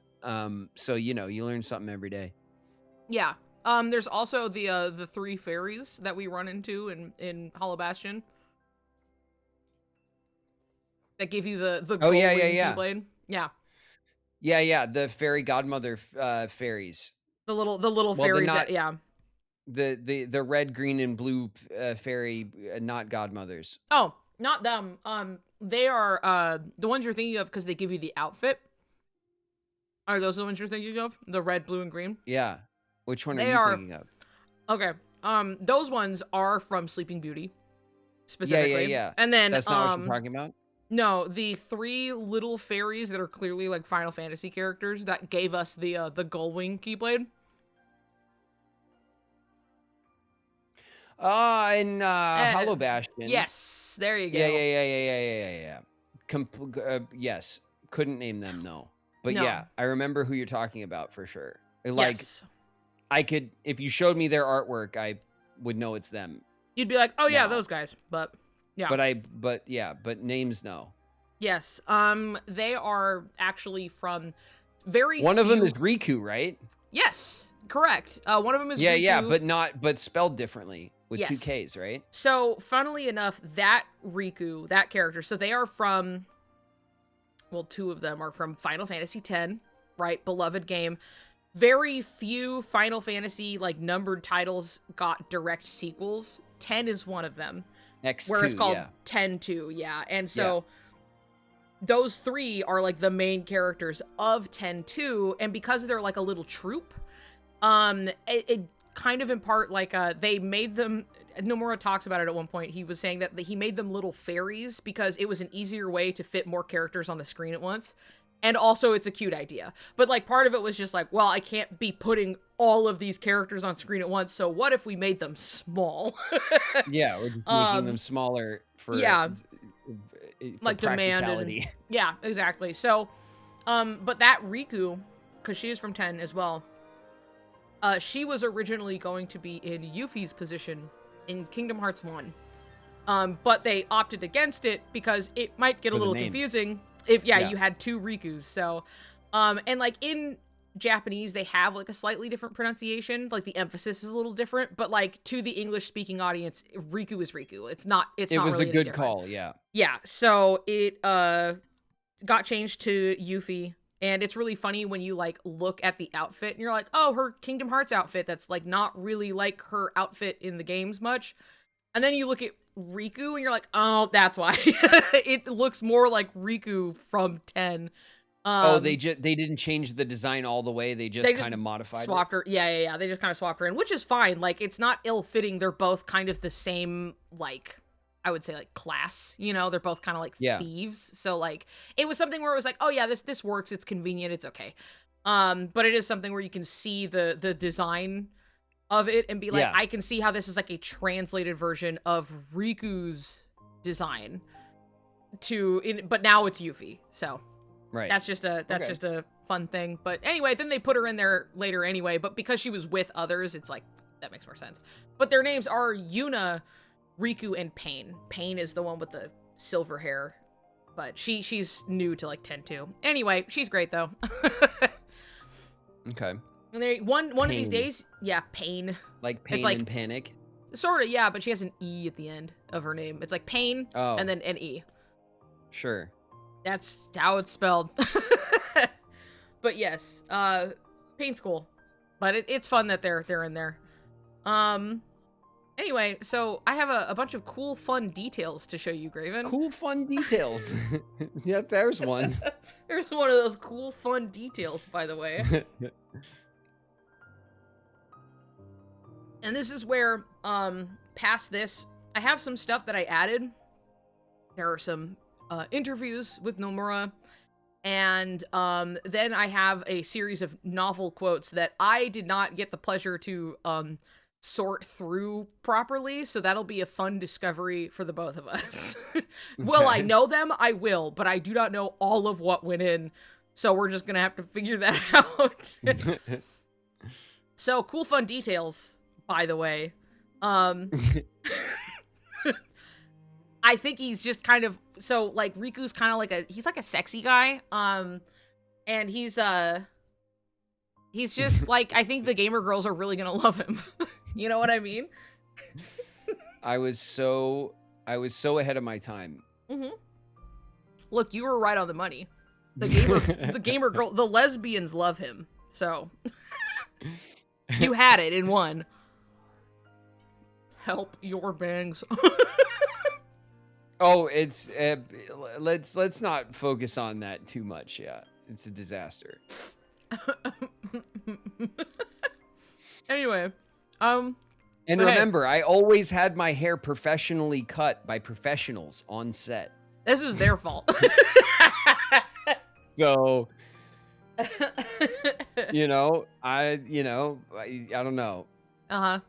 [SPEAKER 2] so you learn something every day.
[SPEAKER 1] Yeah. There's also the 3 fairies that we run into in Hollow Bastion that give you the gold Keyblade. Yeah.
[SPEAKER 2] The fairy godmother fairies.
[SPEAKER 1] The little fairies
[SPEAKER 2] The red, green, and blue fairy, not godmothers.
[SPEAKER 1] Oh, not them. They are the ones you're thinking of because they give you the outfit. Are those the ones you're thinking of? The red, blue, and green?
[SPEAKER 2] Yeah. Which one are you thinking of?
[SPEAKER 1] Okay. Those ones are from Sleeping Beauty, specifically.
[SPEAKER 2] Yeah.
[SPEAKER 1] And then
[SPEAKER 2] that's not what you're talking about?
[SPEAKER 1] No, the 3 little fairies that are clearly like Final Fantasy characters that gave us the Gullwing Keyblade.
[SPEAKER 2] In Hollow Bastion.
[SPEAKER 1] Yes, there you go.
[SPEAKER 2] Yeah. Yes. Couldn't name them, no. But
[SPEAKER 1] No.
[SPEAKER 2] yeah, I remember who you're talking about for sure. Like,
[SPEAKER 1] Yes.
[SPEAKER 2] I could, if you showed me their artwork, I would know it's them.
[SPEAKER 1] You'd be like, oh yeah,
[SPEAKER 2] No.
[SPEAKER 1] those guys. But yeah.
[SPEAKER 2] But names, no.
[SPEAKER 1] Yes. They are actually from very
[SPEAKER 2] One of them
[SPEAKER 1] few-
[SPEAKER 2] is Riku, right?
[SPEAKER 1] Yes, correct. One of them is Riku.
[SPEAKER 2] Yeah, but spelled differently with
[SPEAKER 1] Yes.
[SPEAKER 2] 2 Ks, right?
[SPEAKER 1] So, funnily enough, that Riku, that character, so they are from, well, 2 of them are from Final Fantasy X, right? Beloved game. Very few Final Fantasy, like, numbered titles got direct sequels. 10 is one of them.
[SPEAKER 2] X2,
[SPEAKER 1] where it's called
[SPEAKER 2] yeah.
[SPEAKER 1] 10-2, yeah. And so, those 3 are, like, the main characters of 10-2, and because they're, like, a little troop, it kind of in part, like, they made them, Nomura talks about it at one point, he was saying that he made them little fairies because it was an easier way to fit more characters on the screen at once, and also it's a cute idea. But, like, part of it was just like, well, I can't be putting all of these characters on screen at once, so what if we made them small?
[SPEAKER 2] Yeah, we're just making them smaller for
[SPEAKER 1] like demand and, yeah, exactly. So, but that Riku, because she is from 10 as well, she was originally going to be in Yuffie's position in Kingdom Hearts 1. But they opted against it because it might get a little confusing if, you had 2 Rikus. So, and like in Japanese, they have like a slightly different pronunciation. Like the emphasis is a little different, but like to the English speaking audience, Riku is Riku. It was
[SPEAKER 2] really
[SPEAKER 1] a
[SPEAKER 2] good call. Yeah.
[SPEAKER 1] Yeah. So it, got changed to Yuffie. And it's really funny when you, like, look at the outfit and you're like, oh, her Kingdom Hearts outfit that's, like, not really like her outfit in the games much. And then you look at Riku, and you're like, oh, that's why. It looks more like Riku from 10.
[SPEAKER 2] They didn't change the design all the way. They just kind of modified
[SPEAKER 1] swapped her. Yeah. They just kind of swapped her in, which is fine. Like, it's not ill-fitting. They're both kind of the same, like, I would say, like, class. You know, they're both kind of like thieves. So, like, it was something where it was like, oh yeah, this works. It's convenient. It's okay. But it is something where you can see the design of it and be like, I can see how this is like a translated version of Riku's design but now it's Yuffie. So.
[SPEAKER 2] Right.
[SPEAKER 1] That's just a fun thing. But anyway, then they put her in there later anyway. But because she was with others, it's like, that makes more sense. But their names are Yuna, Riku, and Pain. Pain is the one with the silver hair. But she's new to like 10 too. Anyway, she's great though.
[SPEAKER 2] Okay.
[SPEAKER 1] And one of these days, Pain.
[SPEAKER 2] Like Pain and Panic?
[SPEAKER 1] Sort of, yeah, but she has an E at the end of her name. It's like Pain and then an E. Sure. That's how it's spelled. But yes, Pain's cool. But it's fun that they're in there. Anyway, so I have a bunch of cool, fun details to show you, Graven.
[SPEAKER 2] Cool, fun details. Yeah, there's one.
[SPEAKER 1] There's one of those cool, fun details, by the way. And this is where, past this, I have some stuff that I added. There are some interviews with Nomura, and then I have a series of novel quotes that I did not get the pleasure to sort through properly, so that'll be a fun discovery for the both of us. Will I know them? I will, but I do not know all of what went in, so we're just gonna have to figure that out. So, cool fun details, by the way. I think he's just kind of, so, like, Riku's kind of like he's like a sexy guy, and he's just, like, I think the gamer girls are really gonna love him. You know what I mean?
[SPEAKER 2] I was so ahead of my time.
[SPEAKER 1] Mm-hmm. Look, you were right on the money. The gamer girl, the lesbians love him, so. You had it in one. Help your bangs.
[SPEAKER 2] Oh, it's let's not focus on that too much. Yeah, it's a disaster.
[SPEAKER 1] Anyway,
[SPEAKER 2] and remember, I always had my hair professionally cut by professionals on set.
[SPEAKER 1] This is their fault.
[SPEAKER 2] So, I don't know.
[SPEAKER 1] Uh-huh.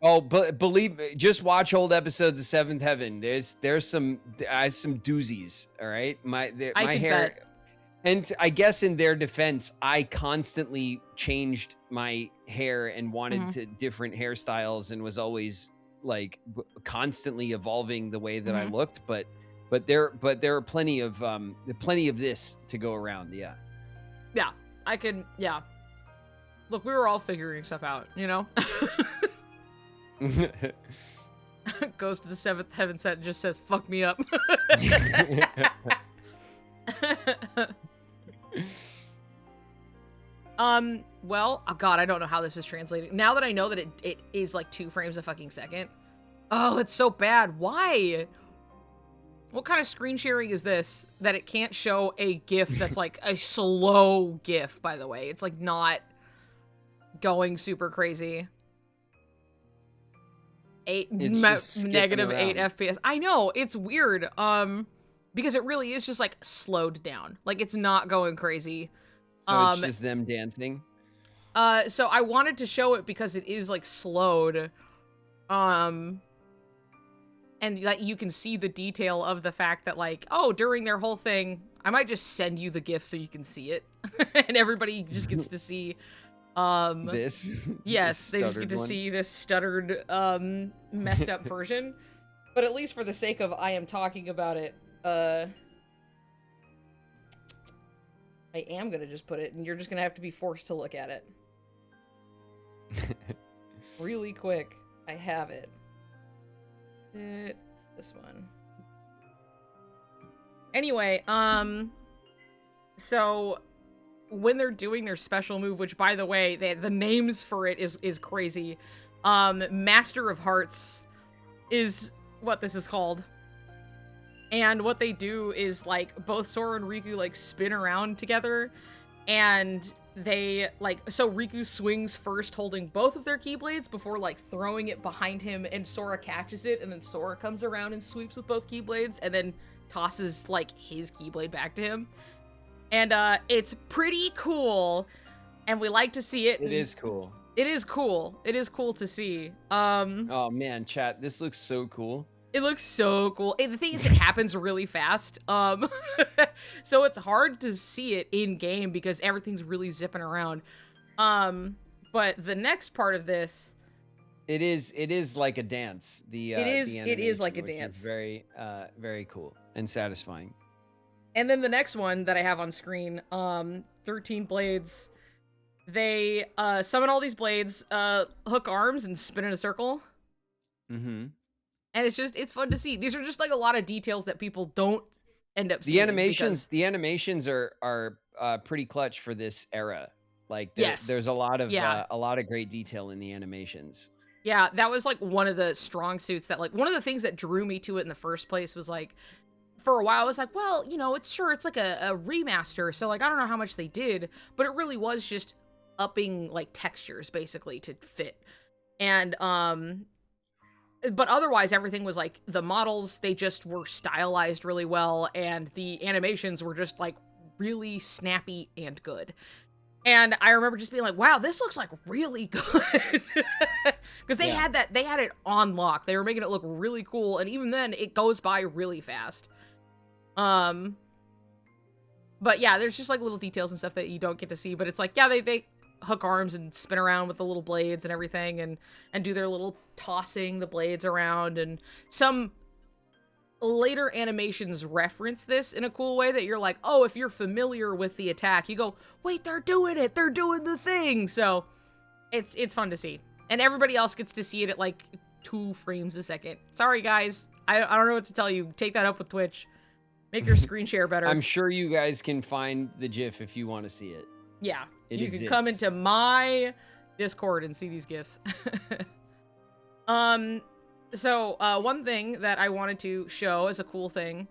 [SPEAKER 2] Oh, but believe me, just watch old episodes of Seventh Heaven. There's some doozies. All right, my hair, bet. And I guess in their defense, I constantly changed my hair and wanted to different hairstyles and was always like constantly evolving the way that I looked. But there are plenty of this to go around. Yeah.
[SPEAKER 1] Yeah, I can. Yeah. Look, we were all figuring stuff out, you know. Goes to the Seventh Heaven set and just says, fuck me up. Well, oh god, I don't know how this is translating. Now that I know that it is like 2 frames a fucking second. Oh, it's so bad. Why? What kind of screen sharing is this that it can't show a GIF that's like a slow GIF, by the way? It's like not going super crazy. Negative 8 FPS. I know, it's weird. Because it really is just like slowed down. Like it's not going crazy.
[SPEAKER 2] So it's just them dancing.
[SPEAKER 1] So I wanted to show it because it is like slowed. And like you can see the detail of the fact that like, oh, during their whole thing, I might just send you the GIF so you can see it. And everybody just gets to see
[SPEAKER 2] this.
[SPEAKER 1] Yes, they just get to see this stuttered messed up version. But at least for the sake of I am talking about it, I am gonna just put it, and you're just gonna have to be forced to look at it. Really quick. I have it. It's this one. Anyway, so when they're doing their special move, which by the way, the names for it is crazy. Master of Hearts is what this is called. And what they do is, like, both Sora and Riku, like, spin around together, and they, like, so Riku swings first holding both of their Keyblades before, like, throwing it behind him, and Sora catches it, and then Sora comes around and sweeps with both Keyblades, and then tosses, like, his Keyblade back to him. And, it's pretty cool, and we like to see it.
[SPEAKER 2] It is cool.
[SPEAKER 1] It is cool. It is cool to see.
[SPEAKER 2] Oh man, chat, this looks so cool.
[SPEAKER 1] It looks so cool. And the thing is, it happens really fast. So it's hard to see it in game because everything's really zipping around. But the next part of this,
[SPEAKER 2] it is like a dance.
[SPEAKER 1] It is like a
[SPEAKER 2] which is
[SPEAKER 1] dance.
[SPEAKER 2] very very cool and satisfying.
[SPEAKER 1] And then the next one that I have on screen, 13 blades. They summon all these blades, hook arms, and spin in a circle.
[SPEAKER 2] Mm-hmm.
[SPEAKER 1] And it's fun to see. These are just like a lot of details that people don't end up seeing.
[SPEAKER 2] The animations are pretty clutch for this era. Like there's a lot of great detail in the animations.
[SPEAKER 1] Yeah, that was like one of the strong suits that, like, one of the things that drew me to it in the first place was, like, for a while I was like, well, you know, it's like a remaster, so, like, I don't know how much they did, but it really was just upping, like, textures basically to fit. And but otherwise everything was like the models, they just were stylized really well, and the animations were just like really snappy and good. And I remember just being like, wow, this looks like really good. Because they had it on lock. They were making it look really cool, and even then it goes by really fast. But yeah, there's just like little details and stuff that you don't get to see, but it's like, yeah, they hook arms and spin around with the little blades and everything, and do their little tossing the blades around, and some later animations reference this in a cool way that you're like, oh, if you're familiar with the attack, you go, wait, they're doing it, they're doing the thing. So it's fun to see, and everybody else gets to see it at like 2 frames a second. Sorry guys, I don't know what to tell you. Take that up with Twitch, make your screen share better.
[SPEAKER 2] I'm sure you guys can find the GIF if you want to see it.
[SPEAKER 1] Yeah,
[SPEAKER 2] you
[SPEAKER 1] can come into my Discord and see these GIFs. So one thing that I wanted to show as a cool thing.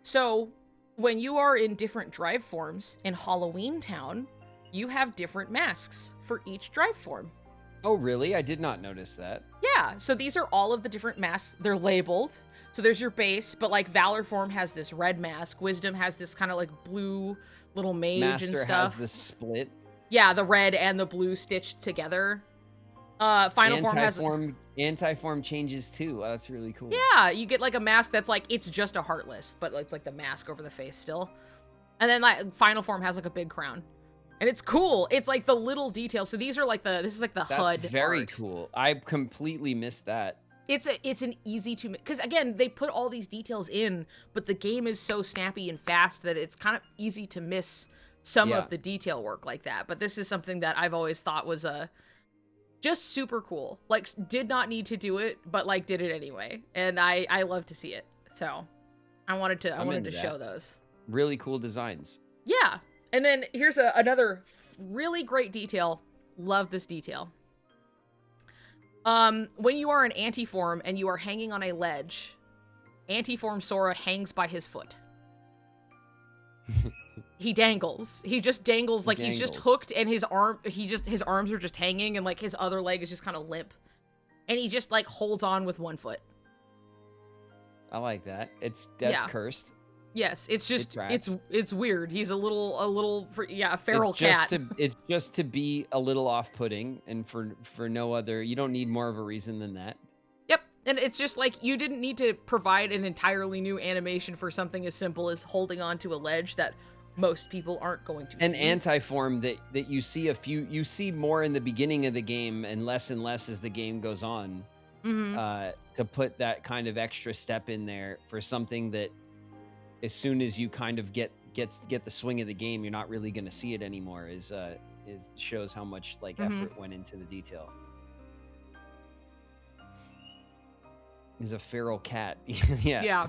[SPEAKER 1] So when you are in different drive forms in Halloween Town, you have different masks for each drive form.
[SPEAKER 2] Oh, really? I did not notice that.
[SPEAKER 1] Yeah, so these are all of the different masks. They're labeled. So there's your base, but like Valor form has this red mask. Wisdom has this kind of like blue little mage
[SPEAKER 2] Master
[SPEAKER 1] and stuff.
[SPEAKER 2] has the split.
[SPEAKER 1] Yeah, the red and the blue stitched together. Final form has
[SPEAKER 2] anti-form changes too. Oh, that's really cool.
[SPEAKER 1] Yeah, you get like a mask that's like, it's just a heartless, but it's like the mask over the face still. And then like final form has like a big crown. And it's cool. It's like the little details. So these are like this is like the HUD.
[SPEAKER 2] That's very
[SPEAKER 1] art.
[SPEAKER 2] cool. I completely missed that.
[SPEAKER 1] It's an easy to, because again, they put all these details in, but the game is so snappy and fast that it's kind of easy to miss some of the detail work like that. But this is something that I've always thought was just super cool. Like, did not need to do it, but like did it anyway. And I love to see it. So I wanted to show those.
[SPEAKER 2] Really cool designs.
[SPEAKER 1] Yeah. And then here's another really great detail. Love this detail. When you are an anti-form and you are hanging on a ledge, anti-form Sora hangs by his foot. He dangles. He just dangles, like he's just hooked, and his arms are just hanging, and like his other leg is just kind of limp. And he just like holds on with one foot.
[SPEAKER 2] I like that. That's cursed.
[SPEAKER 1] Yes, it's just it's weird. He's a feral cat.
[SPEAKER 2] It's just to be a little off-putting, and for no other. You don't need more of a reason than that.
[SPEAKER 1] Yep, and it's just like you didn't need to provide an entirely new animation for something as simple as holding onto a ledge that most people aren't going to see.
[SPEAKER 2] An anti-form that you see more in the beginning of the game and less as the game goes on.
[SPEAKER 1] Mm-hmm.
[SPEAKER 2] To put that kind of extra step in there for something that, as soon as you kind of get the swing of the game, you're not really going to see it anymore. Is shows how much like effort went into the detail. He's a feral cat. Yeah.
[SPEAKER 1] Yeah.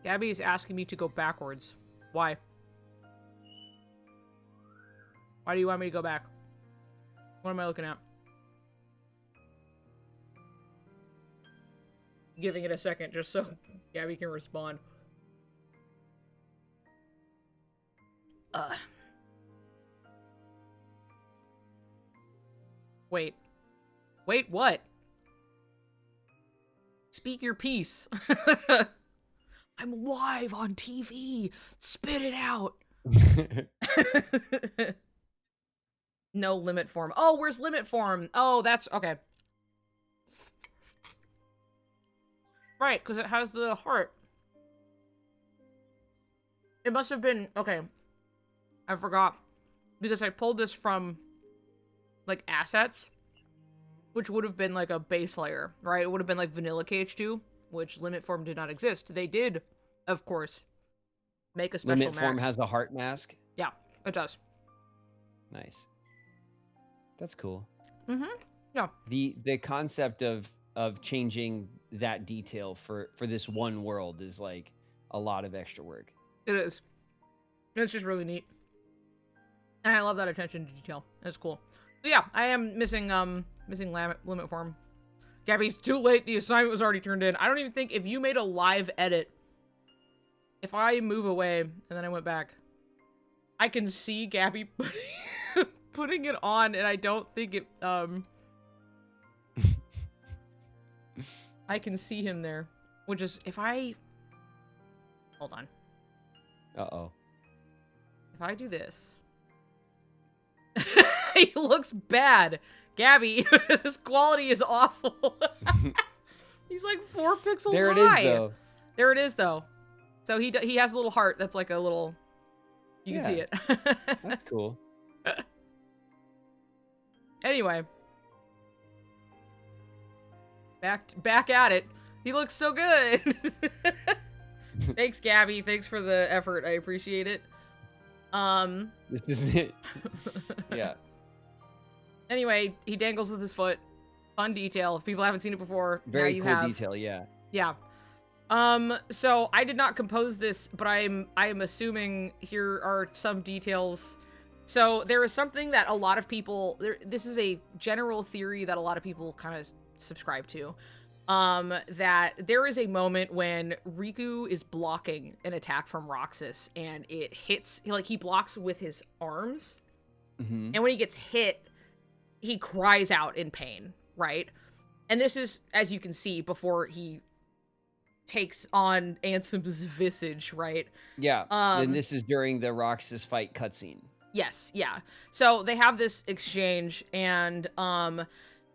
[SPEAKER 1] Gabby's asking me to go backwards. Why? Why do you want me to go back? What am I looking at? giving it a second just so Gabby can respond. Wait. Wait, what? Speak your piece. I'm live on TV. Spit it out. No limit form. Oh, where's limit form? Oh, that's okay. Right, because it has the heart. It must have been okay. I forgot because I pulled this from like assets, which would have been like a base layer, right? It would have been like vanilla KH2, which limit form did not exist. They did, of course, make a special
[SPEAKER 2] Limit form
[SPEAKER 1] max.
[SPEAKER 2] has a heart mask.
[SPEAKER 1] Yeah, it does.
[SPEAKER 2] Nice. That's cool.
[SPEAKER 1] Mm-hmm. Yeah.
[SPEAKER 2] The concept of changing that detail for this one world is like a lot of extra work.
[SPEAKER 1] It is. It's just really neat. And I love that attention to detail. It's cool. But yeah, I am missing limit form. Gabby, it's too late. The assignment was already turned in. I don't even think if you made a live edit, if I move away and then I went back, I can see Gabby putting it on, and I don't think it, I can see him there, which is, if I, hold on.
[SPEAKER 2] Uh-oh.
[SPEAKER 1] If I do this, he looks bad. Gabby, this quality is awful. He's like 4 pixels
[SPEAKER 2] There it
[SPEAKER 1] high.
[SPEAKER 2] is, though.
[SPEAKER 1] There it is, though. So he has a little heart that's like a little, you can see it.
[SPEAKER 2] That's cool.
[SPEAKER 1] Anyway. Back at it. He looks so good. Thanks, Gabby. Thanks for the effort. I appreciate it.
[SPEAKER 2] This isn't it. Yeah.
[SPEAKER 1] Anyway, he dangles with his foot. Fun detail. If people haven't seen it before,
[SPEAKER 2] Very
[SPEAKER 1] now you
[SPEAKER 2] cool
[SPEAKER 1] have.
[SPEAKER 2] detail, yeah.
[SPEAKER 1] Yeah. So I did not compose this, but I am assuming here are some details. So there is something that a lot of people, this is a general theory that a lot of people kind of subscribe to. That there is a moment when Riku is blocking an attack from Roxas and it hits, like he blocks with his arms.
[SPEAKER 2] Mm-hmm.
[SPEAKER 1] And when he gets hit, he cries out in pain, right? And this is, as you can see, before he takes on Ansem's visage, right?
[SPEAKER 2] Yeah, and this is during the Roxas fight cutscene.
[SPEAKER 1] Yes, yeah. So they have this exchange, and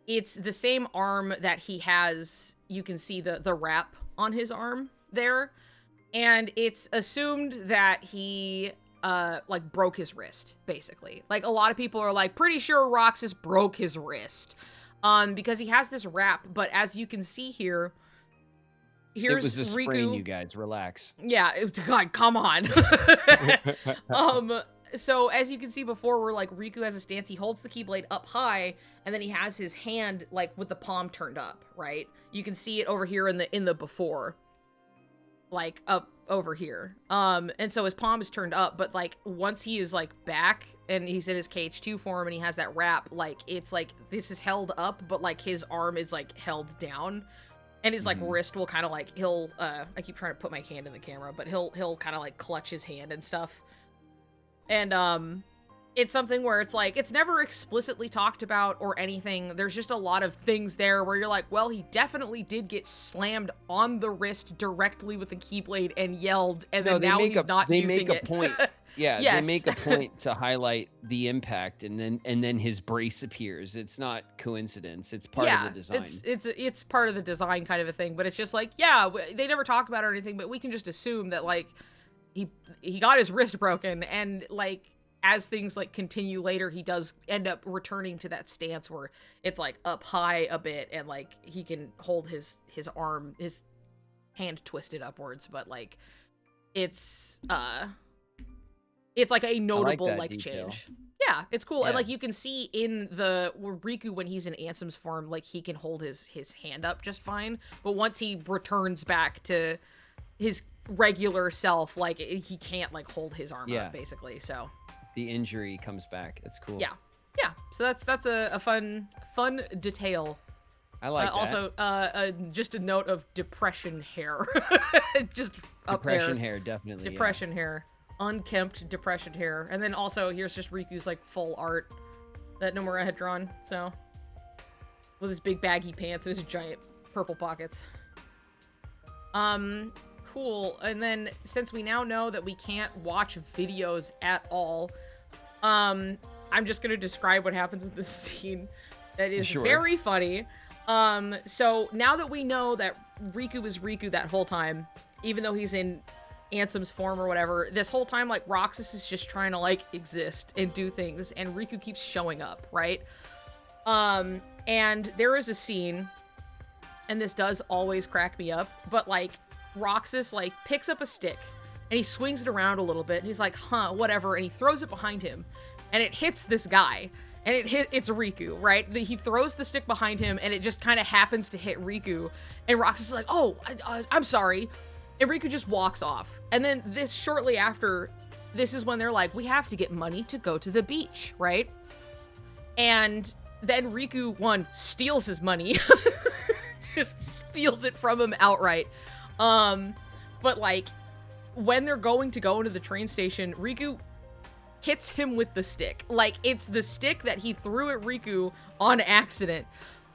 [SPEAKER 1] it's the same arm that he has. You can see the wrap on his arm there, and it's assumed that he like broke his wrist, basically. Like a lot of people are like pretty sure Roxas broke his wrist, because he has this wrap. But as you can see here, here's
[SPEAKER 2] it was a
[SPEAKER 1] Riku.
[SPEAKER 2] sprain, you guys. Relax.
[SPEAKER 1] Yeah, God, come on. So as you can see before, where like Riku has a stance, he holds the Keyblade up high, and then he has his hand like with the palm turned up, right? You can see it over here in the before, like up over here. And so his palm is turned up, but like once he is like back and he's in his KH2 form and he has that wrap, like it's like this is held up, but like his arm is like held down. And his like wrist will kind of like he'll I keep trying to put my hand in the camera, but he'll kind of like clutch his hand and stuff. And it's something where it's like it's never explicitly talked about or anything. There's just a lot of things there where you're like, well, he definitely did get slammed on the wrist directly with the Keyblade and yelled, and then now he's not using it.
[SPEAKER 2] They make a point. Yeah,
[SPEAKER 1] Yes.
[SPEAKER 2] they make a point to highlight the impact, and then his brace appears. It's not coincidence. It's part of the design.
[SPEAKER 1] It's part of the design kind of a thing, but it's just like, yeah, they never talk about it or anything, but we can just assume that like he got his wrist broken, and like as things like continue later, he does end up returning to that stance where it's like up high a bit, and like he can hold his arm, his hand twisted upwards, but like it's like a notable like
[SPEAKER 2] detail.
[SPEAKER 1] change. Yeah, it's cool.
[SPEAKER 2] Yeah.
[SPEAKER 1] And like you can see in the Riku when he's in Ansem's form, like he can hold his hand up just fine. But once he returns back to his regular self, like he can't like hold his arm up basically. So
[SPEAKER 2] the injury comes back. It's cool.
[SPEAKER 1] Yeah. So that's a fun detail.
[SPEAKER 2] I like that.
[SPEAKER 1] Also, just a note of depression hair. Just up
[SPEAKER 2] Depression
[SPEAKER 1] there.
[SPEAKER 2] hair, definitely.
[SPEAKER 1] Depression hair. Unkempt depression hair. And then also, here's just Riku's, like, full art that Nomura had drawn, so. With his big baggy pants and his giant purple pockets. Cool. And then, since we now know that we can't watch videos at all, I'm just gonna describe what happens in this scene. That is very funny. So now that we know that Riku is Riku that whole time, even though he's in Ansem's form or whatever, this whole time, like, Roxas is just trying to, like, exist and do things, and Riku keeps showing up, right? And there is a scene, and this does always crack me up, but, like, Roxas, like, picks up a stick, and he swings it around a little bit, and he's like, huh, whatever, and he throws it behind him, and it hits this guy. And it's Riku, right? He throws the stick behind him, and it just kind of happens to hit Riku. And Roxas is like, oh, I'm sorry. And Riku just walks off. And then shortly after, this is when they're like, we have to get money to go to the beach, right? And then Riku, steals his money. Just steals it from him outright. But, like, when they're going to go into the train station, Riku hits him with the stick. Like, it's the stick that he threw at Riku on accident.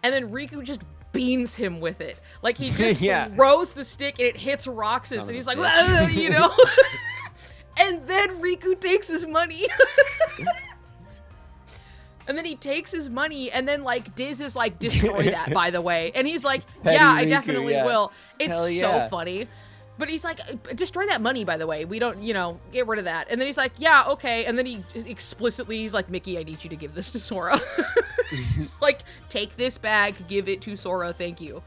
[SPEAKER 1] And then Riku just beans him with it. Like, he just throws the stick and it hits Roxas. And he's like, you know? And then Riku takes his money. And then he takes his money, and then, like, Diz is like, destroy that, by the way. And he's like, yeah, I definitely will. It's so funny. But he's like, destroy that money, by the way. We don't, get rid of that. And then he's like, yeah, okay. And then he's like, Mickey, I need you to give this to Sora. He's like, take this bag, give it to Sora, thank you.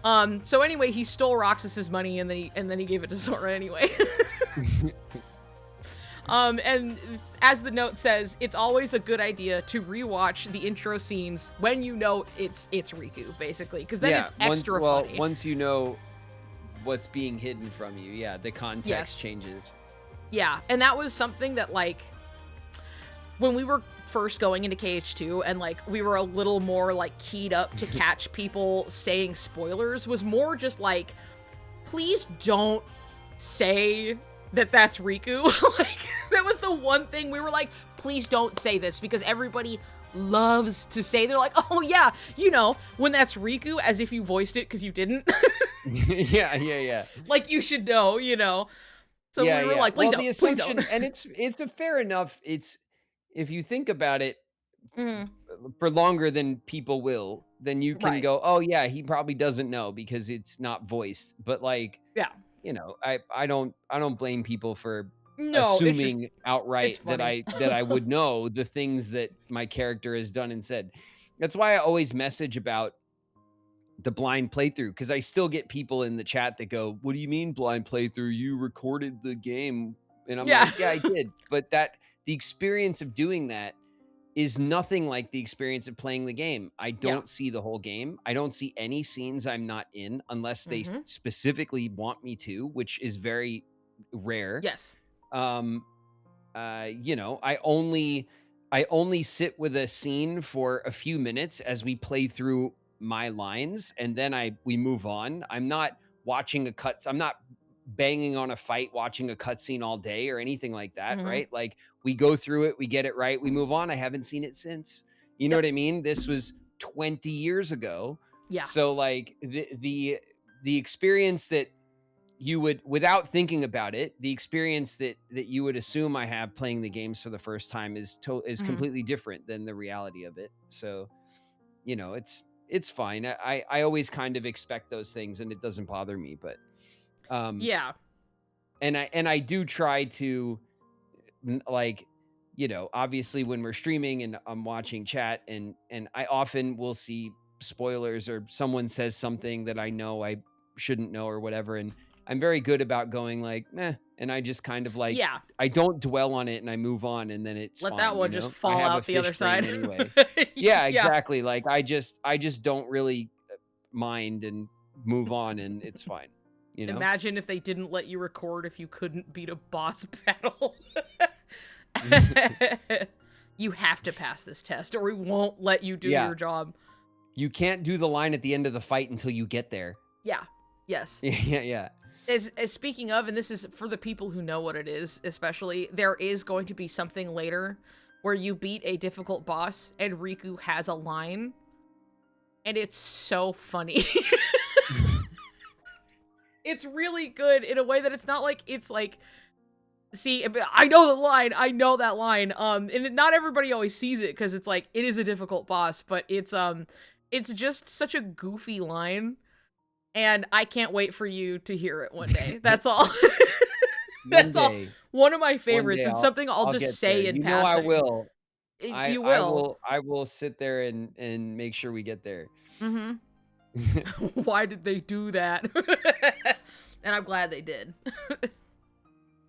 [SPEAKER 1] So anyway, he stole Roxas's money, and then he gave it to Sora anyway. And as the note says, it's always a good idea to rewatch the intro scenes when you know it's Riku, basically, because then it's extra funny.
[SPEAKER 2] Once you know what's being hidden from you, the context changes.
[SPEAKER 1] Yeah, and that was something that, like, when we were first going into KH2 and, like, we were a little more, like, keyed up to catch people saying spoilers, was more just like, please don't say that that's Riku. Like, that was the one thing we were like, please don't say this, because everybody loves to say, they're like, oh yeah, when that's Riku, as if you voiced it because you didn't.
[SPEAKER 2] yeah.
[SPEAKER 1] Like, you should know, So we were like, please don't, please don't.
[SPEAKER 2] And it's a fair enough, if you think about it, for longer than people will, then you can go, oh yeah, he probably doesn't know because it's not voiced. But, like, I don't blame people for assuming outright that I would know the things that my character has done and said. That's why I always message about the blind playthrough, because I still get people in the chat that go, what do you mean blind playthrough? You recorded the game. And I'm like, yeah, I did. But the experience of doing that is nothing like the experience of playing the game. I don't see the whole game. I don't see any scenes I'm not in unless they specifically want me to, which is very rare.
[SPEAKER 1] Yes.
[SPEAKER 2] I only sit with a scene for a few minutes as we play through my lines, and then we move on. I'm not watching I'm not banging on a fight, watching a cutscene all day or anything like that, right? Like, we go through it, we get it right, we move on. I haven't seen it since. You know what I mean? This was 20 years ago.
[SPEAKER 1] Yeah.
[SPEAKER 2] So, like, the experience that you would, without thinking about it, the experience that you would assume I have playing the games for the first time is completely different than the reality of it. So, it's fine. I always kind of expect those things, and it doesn't bother me, but and I do try to, like, obviously when we're streaming and I'm watching chat, and I often will see spoilers or someone says something that I know I shouldn't know or whatever, and I'm very good about going like, meh, and I just kind of like, I don't dwell on it and I move on, and then it's
[SPEAKER 1] let
[SPEAKER 2] fine,
[SPEAKER 1] that one just fall out the other side
[SPEAKER 2] anyway. Yeah, exactly. Like, I just don't really mind and move on, and it's fine.
[SPEAKER 1] Imagine if they didn't let you record if you couldn't beat a boss battle. You have to pass this test or we won't let you do your job.
[SPEAKER 2] You can't do the line at the end of the fight until you get there.
[SPEAKER 1] Yeah. Yes.
[SPEAKER 2] Yeah.
[SPEAKER 1] As speaking of, and this is for the people who know what it is, especially, there is going to be something later where you beat a difficult boss and Riku has a line, and it's so funny. It's really good in a way that it's not like, it's like, see, I know the line, I know that line, and not everybody always sees it, because it's like, it is a difficult boss, but it's just such a goofy line. And I can't wait for you to hear it one day. That's all. That's all. One of my favorites. It's something I'll just say in passing.
[SPEAKER 2] I will.
[SPEAKER 1] You will.
[SPEAKER 2] I will sit there and make sure we get there.
[SPEAKER 1] Mm-hmm. Why did they do that? And I'm glad they did.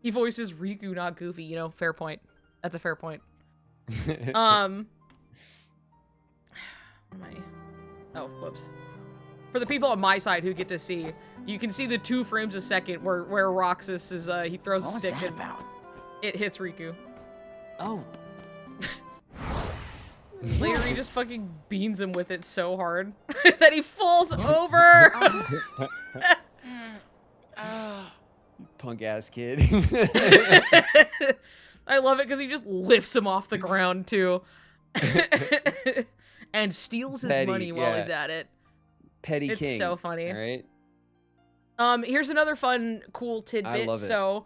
[SPEAKER 1] He voices Riku, not Goofy. You know, fair point. That's a fair point. Oh, whoops. For the people on my side who get to see, you can see the 2 frames a second where Roxas is, he throws a stick and it hits Riku.
[SPEAKER 3] Oh.
[SPEAKER 1] Later he just fucking beans him with it so hard that he falls over.
[SPEAKER 2] Punk ass kid.
[SPEAKER 1] I love it because he just lifts him off the ground too. And steals his money while he's at it.
[SPEAKER 2] Petty
[SPEAKER 1] it's
[SPEAKER 2] king.
[SPEAKER 1] So funny.
[SPEAKER 2] All right.
[SPEAKER 1] Here's another fun, cool tidbit.
[SPEAKER 2] I love it.
[SPEAKER 1] So,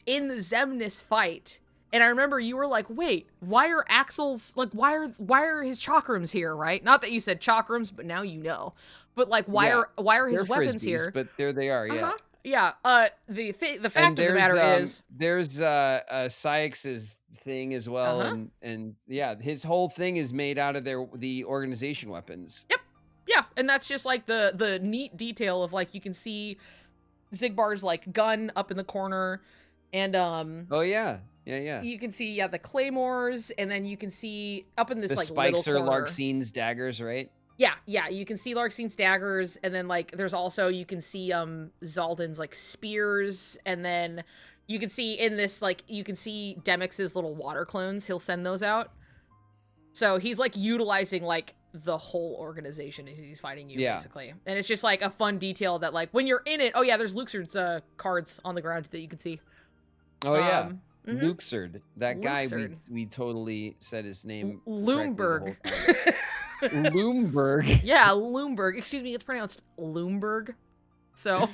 [SPEAKER 1] in the Xemnas fight, and I remember you were like, "Wait, why are Axel's like why are his chakrams here?" Right? Not that you said chakrams, but now you know. But like, why are his weapons
[SPEAKER 2] frisbees,
[SPEAKER 1] here?
[SPEAKER 2] But there they are. Yeah.
[SPEAKER 1] Yeah. The fact of the matter is,
[SPEAKER 2] there's Sykes's thing as well, and yeah, his whole thing is made out of the organization weapons.
[SPEAKER 1] Yep. Yeah, and that's just like the neat detail of like you can see Zigbar's like gun up in the corner, and
[SPEAKER 2] oh yeah.
[SPEAKER 1] You can see the claymores, and then you can see up in this
[SPEAKER 2] the
[SPEAKER 1] like
[SPEAKER 2] spikes
[SPEAKER 1] little
[SPEAKER 2] are
[SPEAKER 1] corner.
[SPEAKER 2] Larxine's daggers, right?
[SPEAKER 1] Yeah, you can see Larxine's daggers, and then like there's also you can see Zaldan's like spears, and then you can see in this like you can see Demyx's little water clones. He'll send those out. So he's like utilizing like the whole organization as he's fighting you, basically. And it's just like a fun detail that like when you're in it, oh yeah, there's Luxord's cards on the ground that you can see.
[SPEAKER 2] Oh yeah. Luxord. That guy
[SPEAKER 1] Luxord.
[SPEAKER 2] we totally said his name.
[SPEAKER 1] Loomberg.
[SPEAKER 2] Loomberg.
[SPEAKER 1] Yeah, Loomberg. Excuse me, it's pronounced Loomberg. So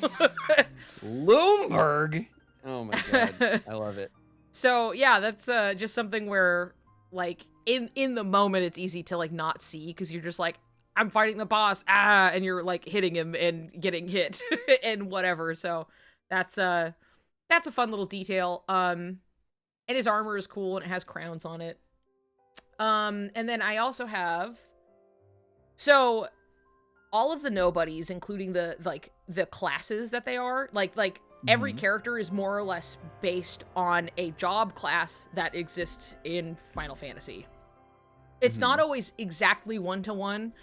[SPEAKER 2] Loomberg. Oh my god. I love it.
[SPEAKER 1] So yeah, that's just something where like in the moment it's easy to like not see because you're just like, I'm fighting the boss, and you're like hitting him and getting hit and whatever. So that's a fun little detail. And his armor is cool and it has crowns on it. And then I also have, so all of the nobodies, including the classes that they are, like every character is more or less based on a job class that exists in Final Fantasy. It's not always exactly one-to-one.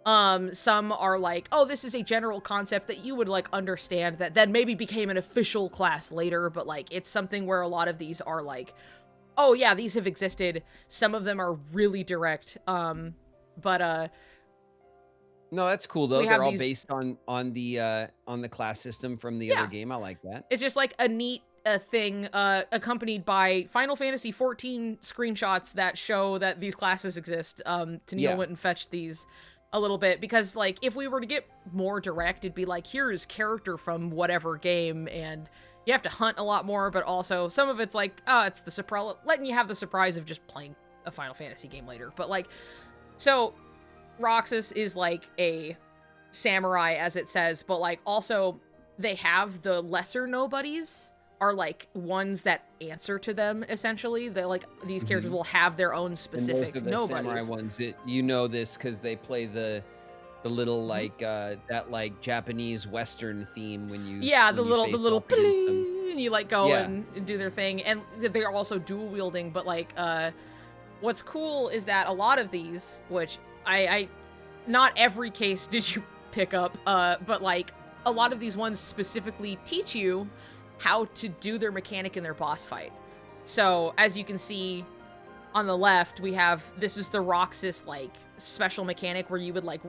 [SPEAKER 1] Some are like, oh, this is a general concept that you would like understand that then maybe became an official class later, but like it's something where a lot of these are like, oh yeah, these have existed. Some of them are really direct. No,
[SPEAKER 2] that's cool though. They're all based on the class system from the other game. I like that.
[SPEAKER 1] It's just like a neat thing accompanied by Final Fantasy 14 screenshots that show that these classes exist. Tennille went and fetched these a little bit because like if we were to get more direct, it'd be like, here's character from whatever game, and you have to hunt a lot more, but also some of it's like, it's the surprise, letting you have the surprise of just playing a Final Fantasy game later. But like, so Roxas is like a samurai, as it says, but like also they have the lesser nobodies are like ones that answer to them, essentially. They're like, these characters will have their own specific
[SPEAKER 2] and those are the
[SPEAKER 1] nobodies.
[SPEAKER 2] Samurai ones. You know this because they play the little like that like Japanese Western theme when you
[SPEAKER 1] the little pling, and you like go and do their thing, and they're also dual wielding. But like what's cool is that a lot of these, which I not every case did you pick up, but like a lot of these ones specifically teach you how to do their mechanic in their boss fight. So as you can see on the left, we have, this is the Roxas like special mechanic where you would like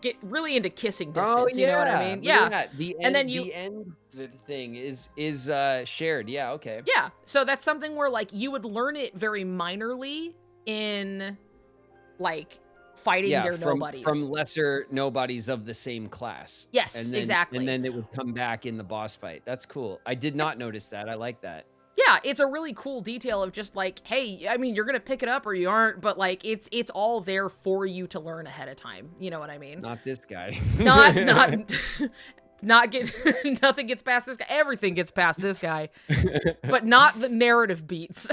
[SPEAKER 1] get really into kissing
[SPEAKER 2] Oh
[SPEAKER 1] distance. You know what I
[SPEAKER 2] yeah,
[SPEAKER 1] mean?
[SPEAKER 2] look
[SPEAKER 1] Yeah.
[SPEAKER 2] at that. The end,
[SPEAKER 1] And then you
[SPEAKER 2] the end thing is shared. Yeah, okay.
[SPEAKER 1] Yeah, so that's something where, like, you would learn it very minorly in, like, fighting
[SPEAKER 2] Yeah,
[SPEAKER 1] their
[SPEAKER 2] from
[SPEAKER 1] nobodies.
[SPEAKER 2] lesser nobodies of the same class.
[SPEAKER 1] Yes,
[SPEAKER 2] And then,
[SPEAKER 1] exactly.
[SPEAKER 2] And then it would come back in the boss fight. That's cool. I did not notice that. I like that.
[SPEAKER 1] Yeah, it's a really cool detail of just, like, hey, I mean, you're gonna pick it up or you aren't, but, like, it's all there for you to learn ahead of time. You know what I mean?
[SPEAKER 2] Not this guy.
[SPEAKER 1] Not get nothing gets past this guy. Everything gets past this guy, but not the narrative beats.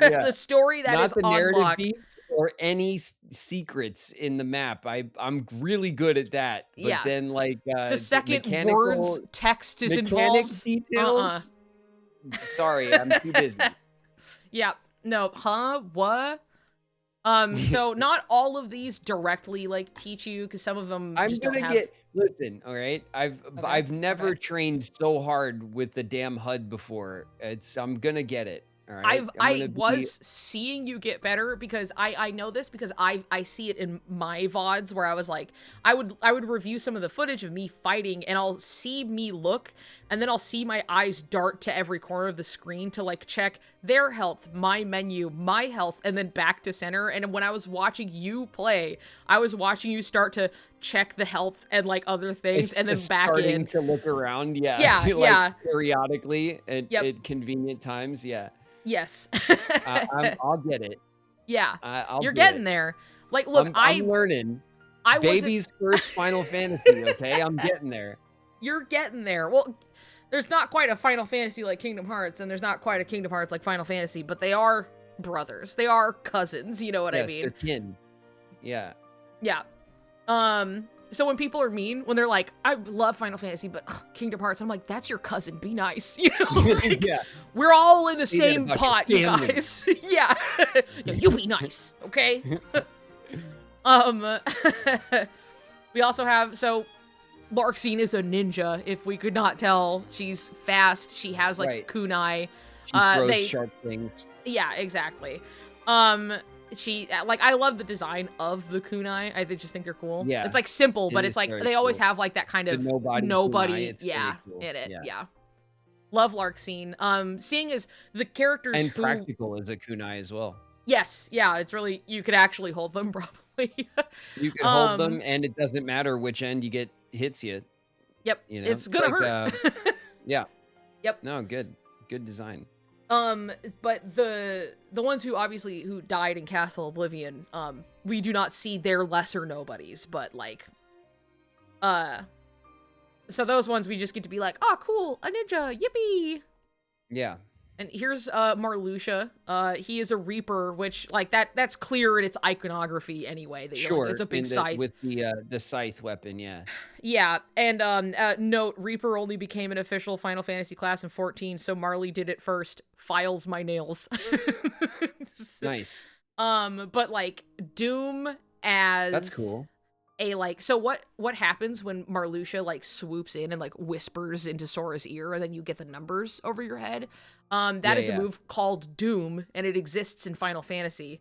[SPEAKER 2] Yeah.
[SPEAKER 1] The story that
[SPEAKER 2] Not
[SPEAKER 1] is
[SPEAKER 2] the narrative
[SPEAKER 1] unlocked.
[SPEAKER 2] beats or any secrets in the map. I'm really good at that. But
[SPEAKER 1] Yeah.
[SPEAKER 2] then like
[SPEAKER 1] The second
[SPEAKER 2] mechanical
[SPEAKER 1] words text is
[SPEAKER 2] mechanic
[SPEAKER 1] involved.
[SPEAKER 2] details. Sorry, I'm too busy.
[SPEAKER 1] Yeah. No. Huh? What? So not all of these directly like teach you, because some of them
[SPEAKER 2] I'm
[SPEAKER 1] just
[SPEAKER 2] gonna
[SPEAKER 1] don't have.
[SPEAKER 2] listen, all right. I've never trained so hard with the damn HUD before. I'm gonna get it. All right.
[SPEAKER 1] I was seeing you get better because I know this because I see it in my VODs where I was like, I would review some of the footage of me fighting and I'll see me look and then I'll see my eyes dart to every corner of the screen to like check their health, my menu, my health, and then back to center. And when I was watching you play, I was watching you start to check the health and like other things and then back
[SPEAKER 2] starting
[SPEAKER 1] in.
[SPEAKER 2] to look around. Yeah.
[SPEAKER 1] Yeah,
[SPEAKER 2] like,
[SPEAKER 1] yeah.
[SPEAKER 2] Periodically at convenient times. Yeah.
[SPEAKER 1] Yes.
[SPEAKER 2] I'll get it.
[SPEAKER 1] Yeah. You're
[SPEAKER 2] get
[SPEAKER 1] getting
[SPEAKER 2] it.
[SPEAKER 1] there. Like, look,
[SPEAKER 2] I'm learning.
[SPEAKER 1] I wasn't.
[SPEAKER 2] Baby's first Final Fantasy. Okay, I'm getting there.
[SPEAKER 1] You're getting there. Well, there's not quite a Final Fantasy like Kingdom Hearts, and there's not quite a Kingdom Hearts like Final Fantasy, but they are brothers. They are cousins. You know what I mean?
[SPEAKER 2] They're kin. Yeah.
[SPEAKER 1] Yeah. So when people are mean, when they're like, I love Final Fantasy, but Kingdom Hearts, I'm like, that's your cousin. Be nice. You know? Like,
[SPEAKER 2] Yeah.
[SPEAKER 1] We're all in the
[SPEAKER 2] Say that
[SPEAKER 1] same
[SPEAKER 2] about
[SPEAKER 1] pot,
[SPEAKER 2] your
[SPEAKER 1] you
[SPEAKER 2] family.
[SPEAKER 1] guys. Yeah. Yeah, you be nice, okay? We also have, so Larxene is a ninja, if we could not tell. She's fast. She has like
[SPEAKER 2] Right.
[SPEAKER 1] kunai.
[SPEAKER 2] She throws sharp things.
[SPEAKER 1] Yeah, exactly. She like, I love the design of the kunai. I just think they're cool.
[SPEAKER 2] Yeah.
[SPEAKER 1] It's like simple, but
[SPEAKER 2] It
[SPEAKER 1] it's
[SPEAKER 2] is
[SPEAKER 1] like
[SPEAKER 2] very
[SPEAKER 1] they always
[SPEAKER 2] cool.
[SPEAKER 1] have like that kind
[SPEAKER 2] The
[SPEAKER 1] of
[SPEAKER 2] nobody kunai, it's very
[SPEAKER 1] yeah,
[SPEAKER 2] cool.
[SPEAKER 1] in it.
[SPEAKER 2] Yeah.
[SPEAKER 1] Yeah. Love Larxene. Seeing as the characters
[SPEAKER 2] And
[SPEAKER 1] who
[SPEAKER 2] practical as a kunai as well.
[SPEAKER 1] yes, yeah, it's really, you could actually hold them probably.
[SPEAKER 2] You can hold them, and it doesn't matter which end you get hits you.
[SPEAKER 1] Yep.
[SPEAKER 2] You know,
[SPEAKER 1] It's gonna hurt.
[SPEAKER 2] Yeah.
[SPEAKER 1] Yep.
[SPEAKER 2] No, good design.
[SPEAKER 1] But the ones who obviously who died in Castle Oblivion, we do not see their lesser nobodies, but like, so those ones we just get to be like, oh, cool, a ninja, yippee!
[SPEAKER 2] Yeah.
[SPEAKER 1] And here's Marluxia. He is a Reaper, which like that's clear in its iconography anyway. That
[SPEAKER 2] Sure.
[SPEAKER 1] it's a big
[SPEAKER 2] in
[SPEAKER 1] scythe
[SPEAKER 2] with the scythe weapon. Yeah.
[SPEAKER 1] Yeah, and note, Reaper only became an official Final Fantasy class in 14, so Marley did it first. Files my nails.
[SPEAKER 2] Nice.
[SPEAKER 1] But like Doom as
[SPEAKER 2] That's cool.
[SPEAKER 1] a like, so what happens when Marluxia like swoops in and like whispers into Sora's ear, and then you get the numbers over your head? That is a move called Doom, and it exists in Final Fantasy.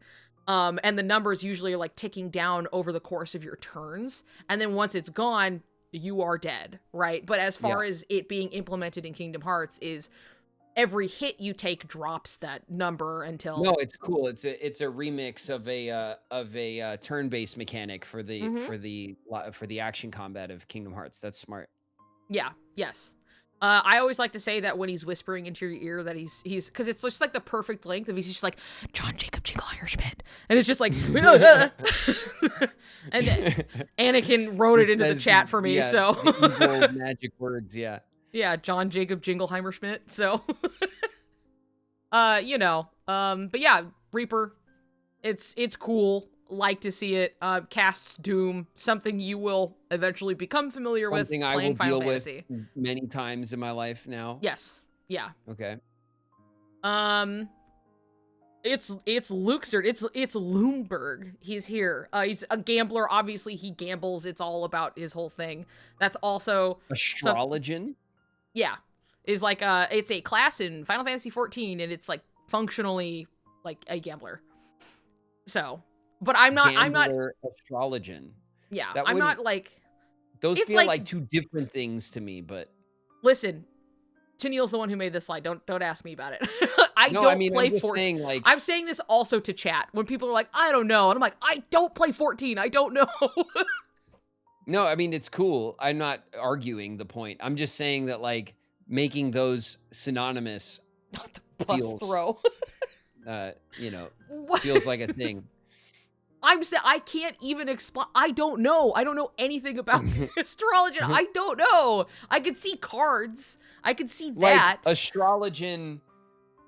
[SPEAKER 1] And the numbers usually are like ticking down over the course of your turns, and then once it's gone, you are dead, right? But as far as it being implemented in Kingdom Hearts is every hit you take drops that number until
[SPEAKER 2] No, it's cool. It's a remix of a turn-based mechanic for the action combat of Kingdom Hearts. That's smart.
[SPEAKER 1] Yeah, yes. I always like to say that when he's whispering into your ear that he's because it's just like the perfect length of he's just like John Jacob Jingleheimer Schmidt, and it's just like and Anakin wrote it into the chat for me, so
[SPEAKER 2] the evil magic words, yeah.
[SPEAKER 1] Yeah, John Jacob Jingleheimer Schmidt. So but yeah, Reaper, it's cool. Like to see it. Casts Doom, something you will eventually become familiar with
[SPEAKER 2] Something I
[SPEAKER 1] playing
[SPEAKER 2] will
[SPEAKER 1] Final
[SPEAKER 2] deal
[SPEAKER 1] Fantasy.
[SPEAKER 2] with many times in my life now.
[SPEAKER 1] Yes. Yeah.
[SPEAKER 2] Okay.
[SPEAKER 1] It's Luxord. It's Loomberg. He's here. He's a gambler. Obviously, he gambles. It's all about his whole thing. That's also
[SPEAKER 2] Astrologian.
[SPEAKER 1] Yeah, is like it's a class in Final Fantasy 14, and it's like functionally like a gambler. So, but I'm not
[SPEAKER 2] Astrologian.
[SPEAKER 1] Yeah,
[SPEAKER 2] That
[SPEAKER 1] I'm
[SPEAKER 2] wouldn't-
[SPEAKER 1] not like...
[SPEAKER 2] Those
[SPEAKER 1] It's
[SPEAKER 2] feel
[SPEAKER 1] like-
[SPEAKER 2] like two different things to me, but
[SPEAKER 1] Listen, Tennille's the one who made this slide. Don't ask me about it. I
[SPEAKER 2] no,
[SPEAKER 1] don't
[SPEAKER 2] I mean,
[SPEAKER 1] play
[SPEAKER 2] I'm just
[SPEAKER 1] 14.
[SPEAKER 2] saying, like,
[SPEAKER 1] I'm saying this also to chat when people are like, I don't know. And I'm like, I don't play 14. I don't know.
[SPEAKER 2] no, I mean, it's cool. I'm not arguing the point. I'm just saying that, like, making those synonymous,
[SPEAKER 1] Not the bus
[SPEAKER 2] Feels-
[SPEAKER 1] throw.
[SPEAKER 2] you know,
[SPEAKER 1] What?
[SPEAKER 2] feels like a thing.
[SPEAKER 1] I'm saying I can't even explain. I don't know. I don't know anything about astrology. I don't know. I could see cards. I could see that.
[SPEAKER 2] Like astrologian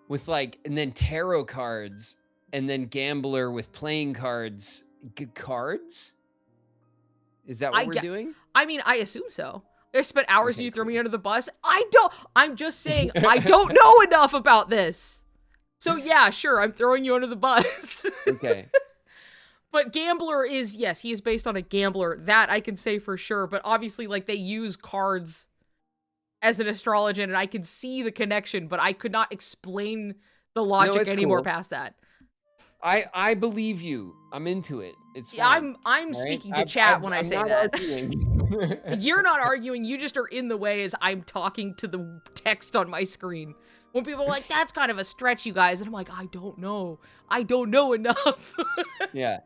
[SPEAKER 2] with like, and then tarot cards, and then gambler with playing cards. Cards? Is that what we're doing?
[SPEAKER 1] I mean, I assume so. I spent hours
[SPEAKER 2] Okay,
[SPEAKER 1] and you throw
[SPEAKER 2] cool.
[SPEAKER 1] me under the bus. I'm just saying I don't know enough about this. So yeah, sure, I'm throwing you under the bus.
[SPEAKER 2] Okay.
[SPEAKER 1] But gambler is, yes, he is based on a gambler. That I can say for sure. But obviously, like, they use cards as an astrologian, and I can see the connection, but I could not explain the logic
[SPEAKER 2] it's
[SPEAKER 1] anymore
[SPEAKER 2] cool.
[SPEAKER 1] past that.
[SPEAKER 2] I believe you. I'm into it. It's
[SPEAKER 1] Yeah,
[SPEAKER 2] fine.
[SPEAKER 1] I'm
[SPEAKER 2] All right?
[SPEAKER 1] speaking to chat when I
[SPEAKER 2] I'm
[SPEAKER 1] say
[SPEAKER 2] not
[SPEAKER 1] that.
[SPEAKER 2] arguing.
[SPEAKER 1] You're not arguing, you just are in the way as I'm talking to the text on my screen. When people are like, that's kind of a stretch, you guys. And I'm like, I don't know. I don't know enough.
[SPEAKER 2] Yeah.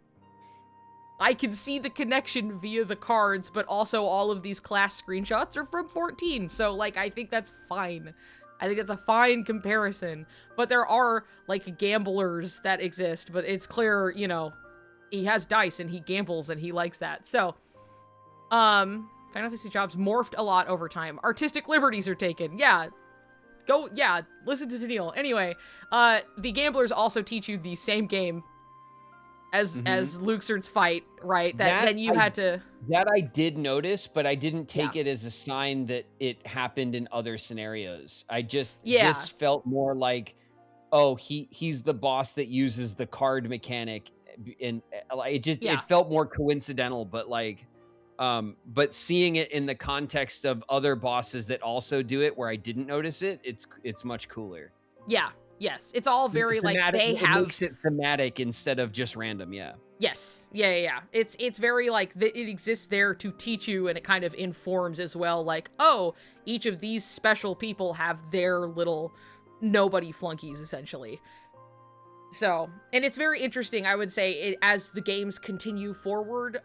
[SPEAKER 1] I can see the connection via the cards, but also all of these class screenshots are from 14. So, like, I think that's fine. I think it's a fine comparison. But there are, like, gamblers that exist, but it's clear, you know, he has dice and he gambles and he likes that. So, Final Fantasy jobs morphed a lot over time. Artistic liberties are taken. Yeah. Listen to Daniil. Anyway, the gamblers also teach you the same game as Luxord's fight, right? That then you had to...
[SPEAKER 2] That I did notice, but I didn't take
[SPEAKER 1] Yeah.
[SPEAKER 2] it as a sign that it happened in other scenarios. I just
[SPEAKER 1] Yeah.
[SPEAKER 2] this felt more like, oh, he's the boss that uses the card mechanic, and it felt more coincidental, but like, but seeing it in the context of other bosses that also do it, where I didn't notice it, it's much cooler.
[SPEAKER 1] Yeah. Yes. It's all very, like,
[SPEAKER 2] Thematic-
[SPEAKER 1] they
[SPEAKER 2] it
[SPEAKER 1] have...
[SPEAKER 2] makes it thematic instead of just random. Yeah.
[SPEAKER 1] Yes. Yeah. It's very, like, it exists there to teach you, and it kind of informs as well, like, oh, each of these special people have their little nobody flunkies, essentially. So, and it's very interesting, I would say, as the games continue forward,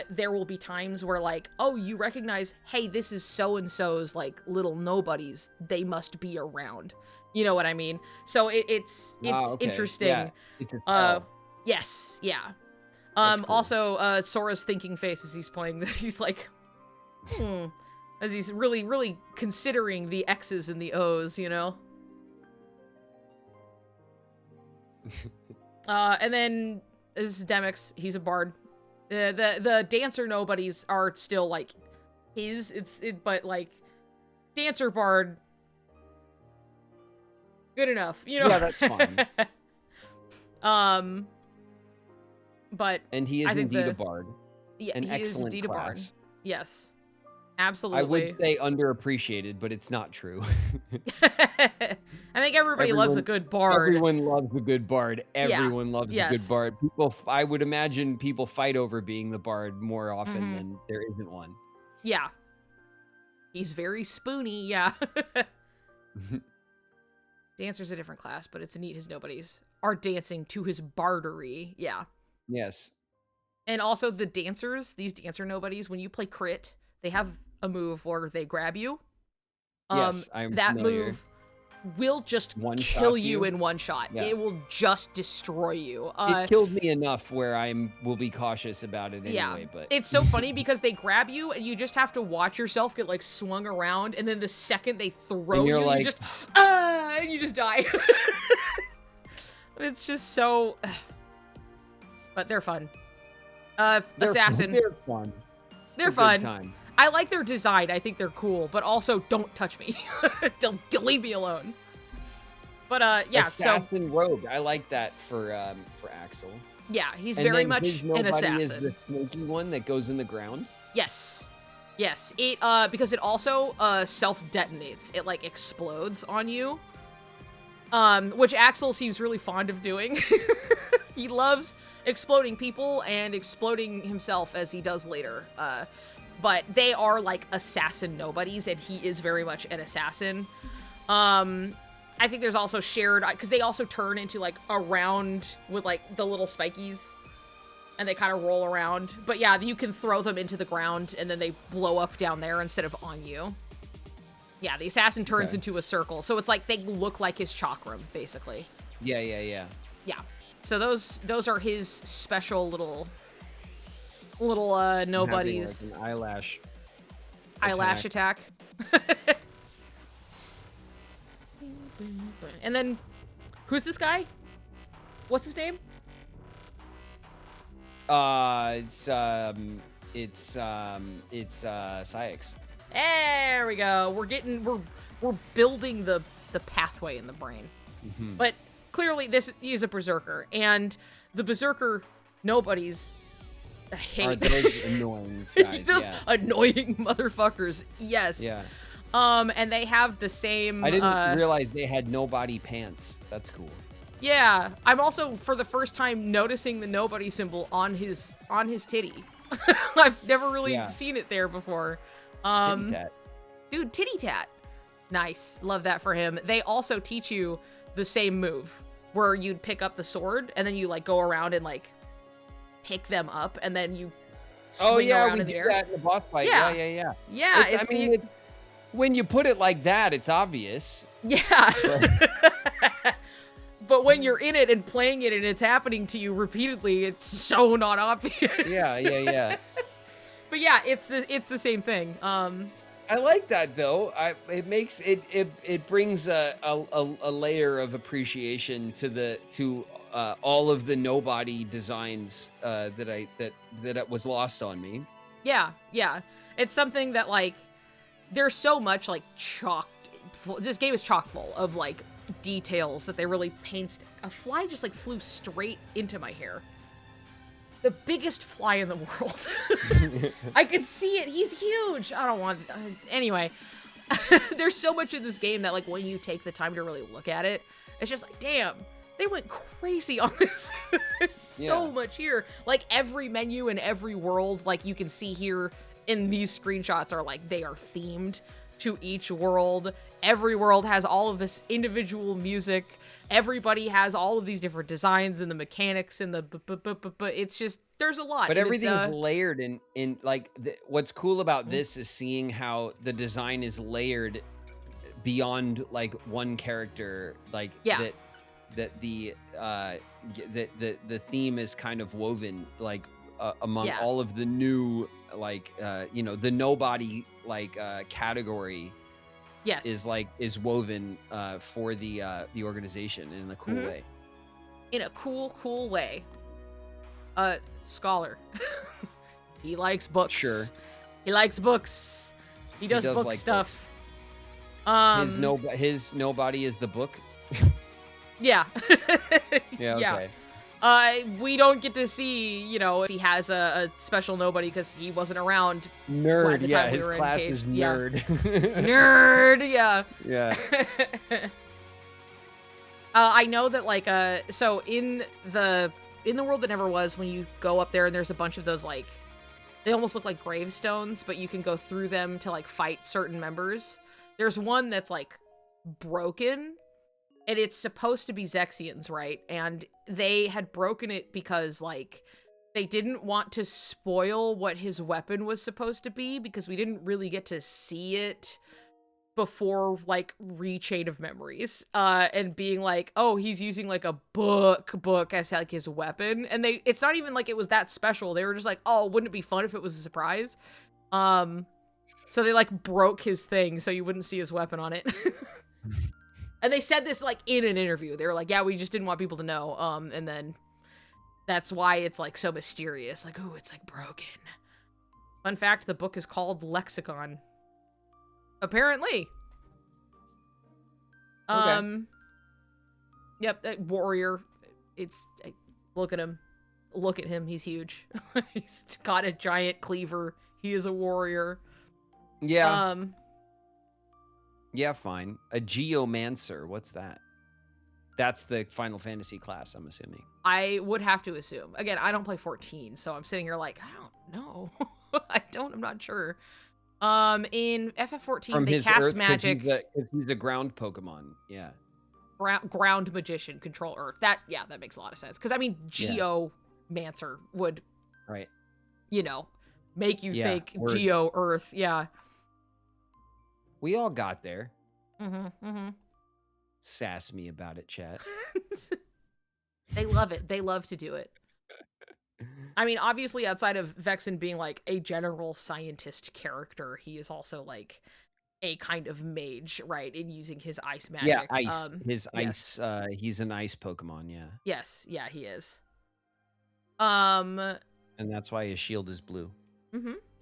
[SPEAKER 1] there will be times where, like, oh, you recognize, hey, this is so-and-so's, like, little nobodies. They must be around. You know what I mean? So it's
[SPEAKER 2] Okay.
[SPEAKER 1] interesting.
[SPEAKER 2] Yeah. It's a tell.
[SPEAKER 1] Yes, yeah.
[SPEAKER 2] That's cool.
[SPEAKER 1] Also, Sora's thinking face as he's playing this, he's like, as he's really, really considering the X's and the O's, you know? And then this is Demix, he's a bard. The dancer nobodies are still, like, but, like, dancer bard, good enough, you know?
[SPEAKER 2] Yeah, that's fine.
[SPEAKER 1] But
[SPEAKER 2] And he is
[SPEAKER 1] I think
[SPEAKER 2] indeed a bard.
[SPEAKER 1] yeah,
[SPEAKER 2] An
[SPEAKER 1] he
[SPEAKER 2] excellent
[SPEAKER 1] is indeed a bard.
[SPEAKER 2] class.
[SPEAKER 1] Yes,
[SPEAKER 2] I
[SPEAKER 1] absolutely.
[SPEAKER 2] would say underappreciated, but it's not true.
[SPEAKER 1] I think everybody loves a good bard.
[SPEAKER 2] Everyone loves a good bard.
[SPEAKER 1] Yeah.
[SPEAKER 2] Everyone loves a
[SPEAKER 1] Yes.
[SPEAKER 2] good bard. I would imagine people fight over being the bard more often
[SPEAKER 1] Mhm.
[SPEAKER 2] than there isn't one.
[SPEAKER 1] Yeah. He's very spoony, yeah. Dancer's a different class, but it's neat his nobodies are dancing to his bardery. Yeah.
[SPEAKER 2] Yes.
[SPEAKER 1] And also the dancers, these dancer nobodies, when you play crit, they have a move where they grab you.
[SPEAKER 2] Yes, I'm
[SPEAKER 1] that
[SPEAKER 2] familiar.
[SPEAKER 1] move will just
[SPEAKER 2] One-shots
[SPEAKER 1] kill you
[SPEAKER 2] you?
[SPEAKER 1] in one shot.
[SPEAKER 2] Yeah.
[SPEAKER 1] It will just destroy you.
[SPEAKER 2] It killed me enough where will be cautious about it anyway. But
[SPEAKER 1] It's so funny because they grab you and you just have to watch yourself get, like, swung around, and then the second they throw
[SPEAKER 2] And you're
[SPEAKER 1] you,
[SPEAKER 2] like,
[SPEAKER 1] you just and you just die. It's just so but they're fun. Assassin.
[SPEAKER 2] They're fun.
[SPEAKER 1] They're
[SPEAKER 2] It's a good
[SPEAKER 1] fun.
[SPEAKER 2] time.
[SPEAKER 1] I like their design. I think they're cool, but also don't touch me. Don't leave me alone. But yeah,
[SPEAKER 2] Assassin rogue. I like that for Axel.
[SPEAKER 1] yeah, he's
[SPEAKER 2] And
[SPEAKER 1] very
[SPEAKER 2] then
[SPEAKER 1] much
[SPEAKER 2] his
[SPEAKER 1] an
[SPEAKER 2] nobody
[SPEAKER 1] assassin.
[SPEAKER 2] is the snaky one that goes in the ground.
[SPEAKER 1] Yes. Yes. It because it also self-detonates. It, like, explodes on you. Which Axel seems really fond of doing. He loves exploding people and exploding himself as he does later. But they are like assassin nobodies, and he is very much an assassin. I think there's also shared, because they also turn into like a round with like the little spikies, and they kind of roll around. But yeah, you can throw them into the ground, and then they blow up down there instead of on you. Yeah, the assassin turns into a circle, so it's like they look like his chakram, basically.
[SPEAKER 2] Yeah.
[SPEAKER 1] Yeah. So those are his special little nobodies.
[SPEAKER 2] Like an
[SPEAKER 1] eyelash attack. And then, who's this guy? What's his name?
[SPEAKER 2] It's Syx.
[SPEAKER 1] There we go. We're building the pathway in the brain. But clearly he's a berserker, and the berserker nobodies I hate
[SPEAKER 2] Are those annoying guys?
[SPEAKER 1] those annoying motherfuckers. Yes.
[SPEAKER 2] Yeah.
[SPEAKER 1] And they have the same.
[SPEAKER 2] I didn't realize they had no body pants. That's cool.
[SPEAKER 1] Yeah, I'm also for the first time noticing the nobody symbol on his titty. I've never really seen it there before.
[SPEAKER 2] Titty tat.
[SPEAKER 1] Dude, titty tat. Nice. Love that for him. They also teach you the same move where you'd pick up the sword and then you like go around and like pick them up and then you swing around in the air.
[SPEAKER 2] That in the boss fight.
[SPEAKER 1] Yeah.
[SPEAKER 2] Yeah. When you put it like that, it's obvious.
[SPEAKER 1] Yeah. But when you're in it and playing it and it's happening to you repeatedly, it's so not obvious.
[SPEAKER 2] Yeah.
[SPEAKER 1] But yeah, it's the same thing.
[SPEAKER 2] I like that though. It makes it brings a layer of appreciation to all of the nobody designs that was lost on me.
[SPEAKER 1] Yeah. It's something that like there's so much like this game is chock full of like details that they really paint. A fly just like flew straight into my hair. The biggest fly in the world. I can see it. He's huge. I don't want. Anyway, there's so much in this game that like when you take the time to really look at it, it's just like, damn, they went crazy on this. There's so much here. Like every menu in every world, like you can see here in these screenshots are like they are themed to each world. Every world has all of this individual music. Everybody has all of these different designs and the mechanics and but it's just there's a lot.
[SPEAKER 2] But everything's layered in like what's cool about this is seeing how the design is layered beyond like one character, like that the theme is kind of woven like among all of the new like the nobody like category is woven for the organization in a cool way.
[SPEAKER 1] In a cool way. Scholar. He likes books.
[SPEAKER 2] Sure.
[SPEAKER 1] He likes books. He does book like stuff.
[SPEAKER 2] Books. His nobody is the book.
[SPEAKER 1] Yeah.
[SPEAKER 2] Okay.
[SPEAKER 1] We don't get to see, if he has a special nobody because he wasn't around.
[SPEAKER 2] Nerd, yeah, his class is nerd.
[SPEAKER 1] Nerd, yeah.
[SPEAKER 2] Yeah.
[SPEAKER 1] I know that, like, so in the world that never was, when you go up there and there's a bunch of those, like, they almost look like gravestones, but you can go through them to, like, fight certain members. There's one that's, like, broken. And it's supposed to be Zexian's, right? And they had broken it because, like, they didn't want to spoil what his weapon was supposed to be because we didn't really get to see it before, like, Rechain of Memories. And being like, oh, he's using, like, a book as, like, his weapon. And it's not even like it was that special. They were just like, oh, wouldn't it be fun if it was a surprise? So they, like, broke his thing so you wouldn't see his weapon on it. And they said this, like, in an interview. They were like, yeah, we just didn't want people to know. And then that's why it's, like, so mysterious. Like, oh, it's, like, broken. Fun fact, the book is called Lexicon. Apparently.
[SPEAKER 2] Okay.
[SPEAKER 1] Yep, warrior. Look at him. Look at him. He's huge. He's got a giant cleaver. He is a warrior.
[SPEAKER 2] Yeah. Yeah, fine. A geomancer. What's that? That's the Final Fantasy class, I'm assuming.
[SPEAKER 1] I would have to assume. Again, I don't play 14, so I'm sitting here like, I don't know. I'm not sure. In FF14,
[SPEAKER 2] From
[SPEAKER 1] they
[SPEAKER 2] his
[SPEAKER 1] cast
[SPEAKER 2] Earth,
[SPEAKER 1] magic.
[SPEAKER 2] because he's a ground Pokemon. Yeah.
[SPEAKER 1] Ground magician, control Earth. That makes a lot of sense. Because, I mean, Geomancer would,
[SPEAKER 2] Right.
[SPEAKER 1] make you
[SPEAKER 2] Yeah,
[SPEAKER 1] think
[SPEAKER 2] words.
[SPEAKER 1] Geo Earth. Yeah.
[SPEAKER 2] We all got there.
[SPEAKER 1] Mm-hmm.
[SPEAKER 2] Sass me about it, chat.
[SPEAKER 1] They love it. They love to do it. I mean, obviously, outside of Vexen being like a general scientist character, he is also like a kind of mage, right? In using his ice magic.
[SPEAKER 2] Yeah, ice.
[SPEAKER 1] Yes.
[SPEAKER 2] Ice. He's an ice Pokemon. Yeah.
[SPEAKER 1] Yes. Yeah, he is.
[SPEAKER 2] And that's why his shield is blue.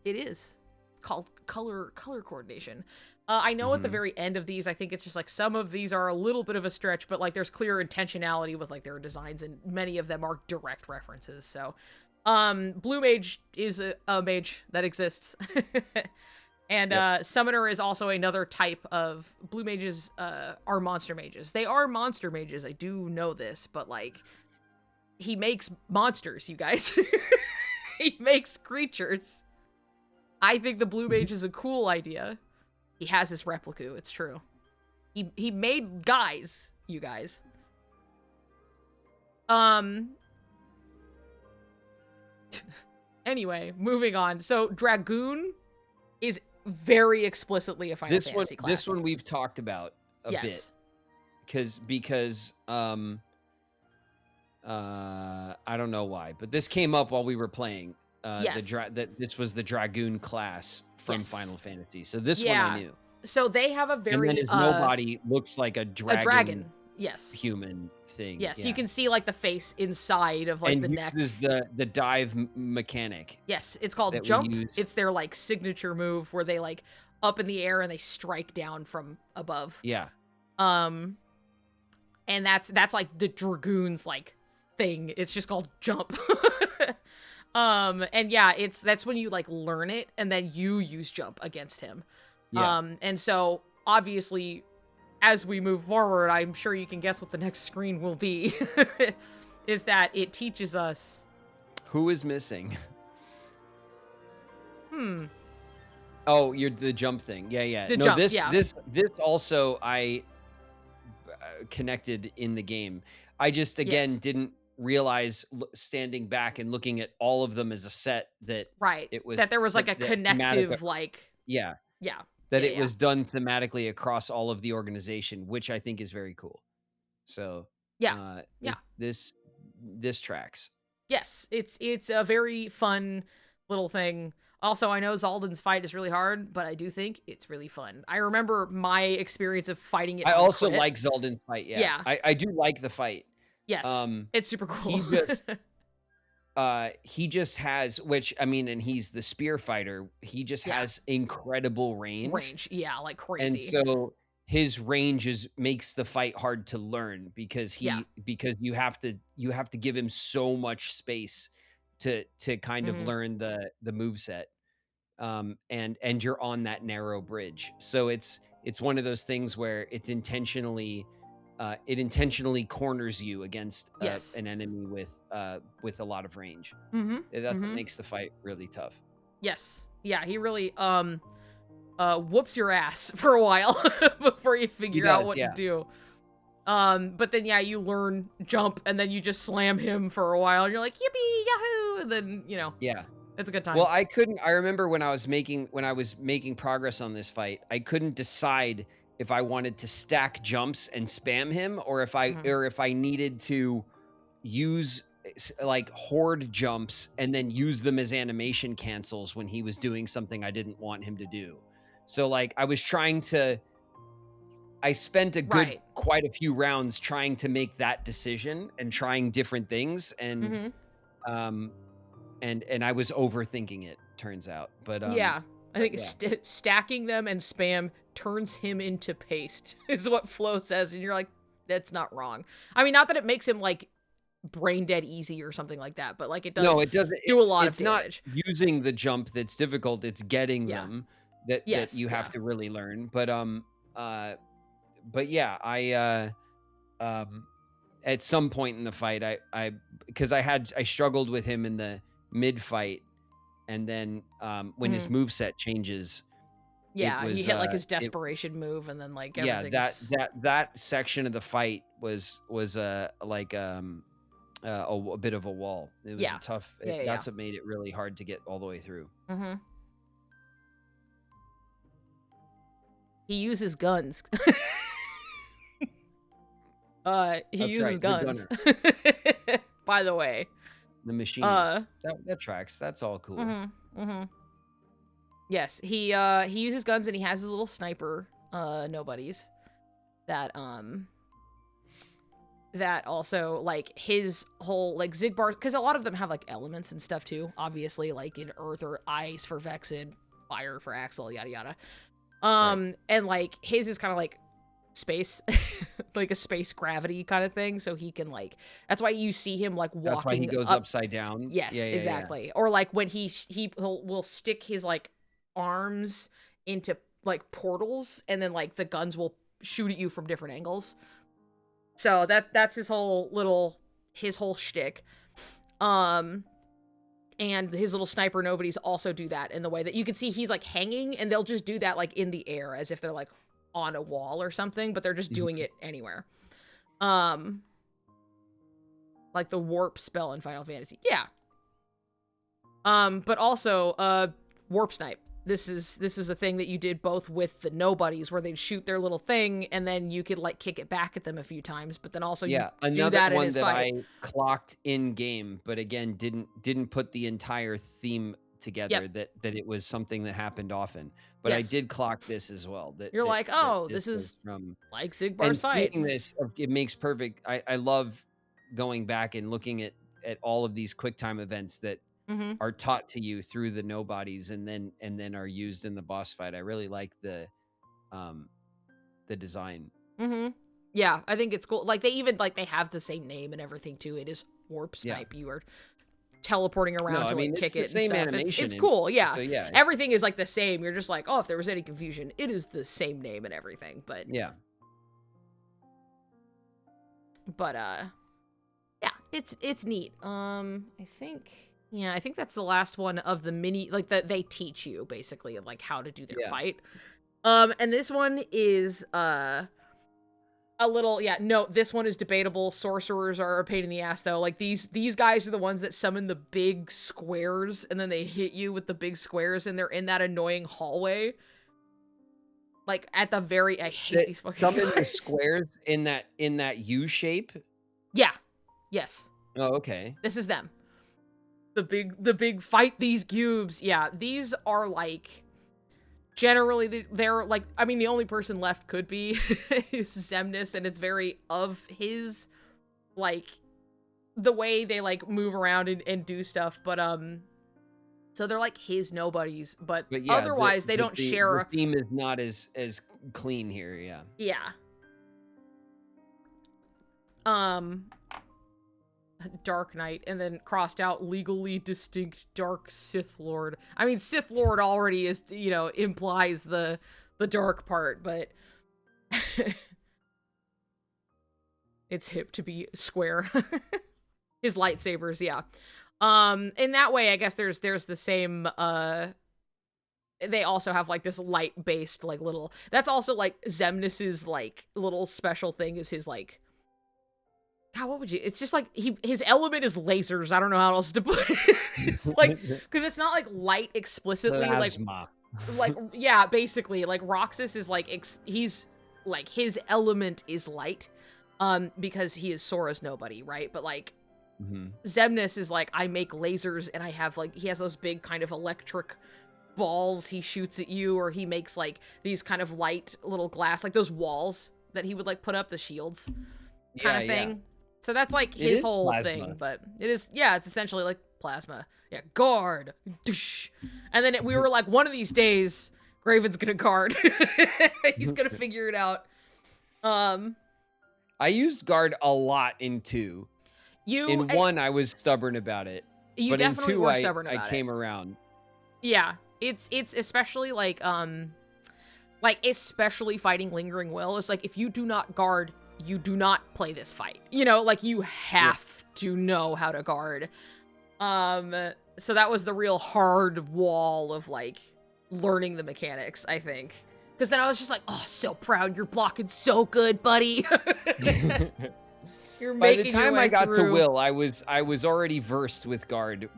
[SPEAKER 1] It is. It's called color coordination. I know at the very end of these, I think it's just like some of these are a little bit of a stretch, but like there's clear intentionality with like their designs, and many of them are direct references. So, Blue Mage is a mage that exists. And Summoner is also another type of Blue Mages. Are monster mages. They are monster mages. I do know this, but like he makes monsters, you guys. He makes creatures. I think the Blue Mage is a cool idea. He has his Replicoo, it's true. He made guys, you guys. Anyway, moving on. So Dragoon is very explicitly a Final Fantasy class.
[SPEAKER 2] This one we've talked about a bit. Because I don't know why, but this came up while we were playing. This was the Dragoon class from Final Fantasy. So this one I knew.
[SPEAKER 1] So they have a very...
[SPEAKER 2] And then his nobody looks like a dragon.
[SPEAKER 1] Yes.
[SPEAKER 2] Human thing.
[SPEAKER 1] Yes, you can see like the face inside of like the neck.
[SPEAKER 2] And uses the dive mechanic.
[SPEAKER 1] Yes, it's called jump. It's their like signature move where they like up in the air and they strike down from above.
[SPEAKER 2] Yeah.
[SPEAKER 1] And that's like the Dragoon's like thing. It's just called jump. And yeah, that's when you like learn it and then you use jump against him.
[SPEAKER 2] Yeah.
[SPEAKER 1] And so obviously as we move forward, I'm sure you can guess what the next screen will be. Is that it teaches us
[SPEAKER 2] who is missing. Oh, you're the jump thing. Yeah. This also I connected in the game. I just again didn't realize standing back and looking at all of them as a set that it was
[SPEAKER 1] that there was like a connective
[SPEAKER 2] it was done thematically across all of the organization, which I think is very cool. So this tracks.
[SPEAKER 1] Yes, it's a very fun little thing. Also, I know Zaldan's fight is really hard, but I do think it's really fun. I remember my experience of fighting it.
[SPEAKER 2] I also like Zaldan's fight. Yeah. I do like the fight.
[SPEAKER 1] Yes, it's super cool.
[SPEAKER 2] He just has, which I mean, and he's the spear fighter. He just has incredible range.
[SPEAKER 1] Yeah, like crazy.
[SPEAKER 2] And so his range makes the fight hard to learn because because you have to give him so much space to kind of learn the moveset. And you're on that narrow bridge. So it's one of those things where it's intentionally corners you against an enemy with a lot of range. That's what makes the fight really tough.
[SPEAKER 1] Yes. Yeah, he really whoops your ass for a while before you figure out what to do. But then you learn jump and then you just slam him for a while and you're like, yippee, yahoo, and then it's a good time.
[SPEAKER 2] Well, I remember when I was making progress on this fight, I couldn't decide if I wanted to stack jumps and spam him or if I needed to use like horde jumps and then use them as animation cancels when he was doing something I didn't want him to do. So like I spent quite a few rounds trying to make that decision and trying different things and I was overthinking it, turns out. But
[SPEAKER 1] I think stacking them and spam turns him into paste is what Flo says, and you're like, that's not wrong. I mean, not that it makes him like brain dead easy or something like that, but like it does.
[SPEAKER 2] No, it doesn't
[SPEAKER 1] do a lot of damage.
[SPEAKER 2] It's not using the jump that's difficult. It's getting them that you have to really learn. But yeah, at some point in the fight, because I struggled with him in the mid fight, and then when his moveset changes,
[SPEAKER 1] Yeah,
[SPEAKER 2] it
[SPEAKER 1] he
[SPEAKER 2] was
[SPEAKER 1] hit like his desperation move, and then like
[SPEAKER 2] yeah,
[SPEAKER 1] everything's
[SPEAKER 2] that section of the fight was like a bit of a wall. It was
[SPEAKER 1] Yeah.
[SPEAKER 2] a tough.
[SPEAKER 1] Yeah, yeah,
[SPEAKER 2] That's what made it really hard to get all the way through.
[SPEAKER 1] Mm-hmm. He uses guns. He
[SPEAKER 2] That's
[SPEAKER 1] uses
[SPEAKER 2] right, the
[SPEAKER 1] guns. By the way.
[SPEAKER 2] The machinist. That tracks. That's all cool.
[SPEAKER 1] Mm-hmm. Mm-hmm. Yes, he uses guns, and he has his little sniper nobodies that also like his whole like Zigbar, because a lot of them have like elements and stuff too, obviously, like in earth or ice for Vexed, fire for Axel, yada yada.
[SPEAKER 2] Right.
[SPEAKER 1] And like his is kind of like space, like a space gravity kind of thing, so he can like, that's why you see him like walking.
[SPEAKER 2] That's why he goes
[SPEAKER 1] up,
[SPEAKER 2] upside down.
[SPEAKER 1] yes,
[SPEAKER 2] Yeah,
[SPEAKER 1] exactly. Or like when will stick his like arms into like portals, and then like the guns will shoot at you from different angles. So that's his whole shtick. And his little sniper nobodies also do that in the way that you can see he's like hanging, and they'll just do that like in the air as if they're like on a wall or something, but they're just doing it anywhere. Like the warp spell in Final Fantasy. Yeah. But also warp snipe. This is a thing that you did both with the nobodies, where they'd shoot their little thing, and then you could like kick it back at them a few times, but then also you do
[SPEAKER 2] another
[SPEAKER 1] that in
[SPEAKER 2] one
[SPEAKER 1] his
[SPEAKER 2] that
[SPEAKER 1] fight.
[SPEAKER 2] I clocked in game, but again didn't put the entire theme together, that it was something that happened often. But
[SPEAKER 1] Yes.
[SPEAKER 2] I did clock this as well. That
[SPEAKER 1] You're
[SPEAKER 2] that-
[SPEAKER 1] like,
[SPEAKER 2] that
[SPEAKER 1] oh, this
[SPEAKER 2] was
[SPEAKER 1] is
[SPEAKER 2] from
[SPEAKER 1] like
[SPEAKER 2] and
[SPEAKER 1] Zigbar's fight.
[SPEAKER 2] seeing this, it makes perfect. I love going back and looking at all of these QuickTime events that
[SPEAKER 1] Mm-hmm.
[SPEAKER 2] are taught to you through the nobodies, and then are used in the boss fight. I really like the design.
[SPEAKER 1] Mm-hmm. Yeah, I think it's cool. Like they even like they have the same name and everything too. It is warp snipe. You are teleporting around to like kick it and stuff. It's cool. Yeah.
[SPEAKER 2] So yeah,
[SPEAKER 1] Everything is like the same. You're just like, oh, if there was any confusion, it is the same name and everything. But
[SPEAKER 2] yeah.
[SPEAKER 1] Yeah, it's neat. I think that's the last one of the mini, like that they teach you basically like how to do their fight. And this one is a little, no, this one is debatable. Sorcerers are a pain in the ass though. Like these guys are the ones that summon the big squares, and then they hit you with the big squares, and they're in that annoying hallway. Like at the very, I hate these fucking
[SPEAKER 2] summon the
[SPEAKER 1] guys.
[SPEAKER 2] squares in that U shape.
[SPEAKER 1] Yeah. Yes.
[SPEAKER 2] Oh, okay.
[SPEAKER 1] This is them. The big fight these cubes. Yeah, these are like generally they're like, I mean, the only person left could be is Xemnas, and it's very of his, like the way they like move around and do stuff, but so they're like his nobodies, but
[SPEAKER 2] yeah,
[SPEAKER 1] otherwise they don't share.
[SPEAKER 2] The theme is not as clean here. Yeah.
[SPEAKER 1] Dark Knight, and then crossed out legally distinct Dark Sith Lord. I mean, Sith Lord already is, implies the dark part, but it's hip to be square. His lightsabers, yeah. In that way, I guess there's the same, they also have like this light-based like little, that's also like Xemnas's like little special thing is his like, God, what would you? It's just like his element is lasers. I don't know how else to put it. It's like, because it's not like light explicitly,
[SPEAKER 2] Plasma.
[SPEAKER 1] like yeah, basically like Roxas is like he's like his element is light, because he is Sora's nobody, right? But like Xemnas is like, I make lasers, and I have like, he has those big kind of electric balls he shoots at you, or he makes like these kind of light little glass, like those walls that he would like put up, the shields kind of thing. So that's like his whole thing, but it is, it's essentially like plasma. Yeah, guard. Doosh. And then we were like, one of these days, Graven's gonna guard. He's gonna figure it out.
[SPEAKER 2] I used guard a lot in 2. In 1, I was stubborn about it.
[SPEAKER 1] You
[SPEAKER 2] but
[SPEAKER 1] definitely
[SPEAKER 2] in 2,
[SPEAKER 1] were stubborn about
[SPEAKER 2] I came around.
[SPEAKER 1] Yeah, it's especially like especially fighting Lingering Will. It's like, if you do not guard, you do not play this fight. You know, like you have to know how to guard. So that was the real hard wall of like learning the mechanics, I think. Because then I was just like, oh, so proud. You're blocking so good, buddy. You're
[SPEAKER 2] By
[SPEAKER 1] making
[SPEAKER 2] the time
[SPEAKER 1] your way
[SPEAKER 2] I got
[SPEAKER 1] through.
[SPEAKER 2] to Will, I was already versed with guard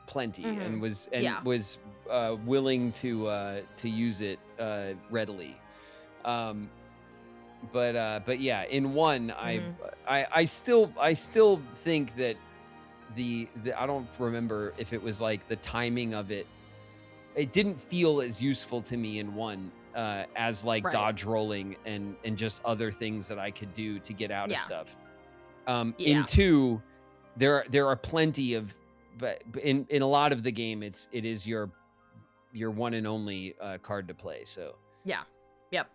[SPEAKER 2] plenty and was willing to use it readily. But yeah, in one, I still think that the I don't remember if it was like the timing of it. It didn't feel as useful to me in one as like dodge rolling and just other things that I could do to get out of stuff. In two, there are plenty of, but in a lot of the game, it is your one and only card to play. So
[SPEAKER 1] yeah, yep.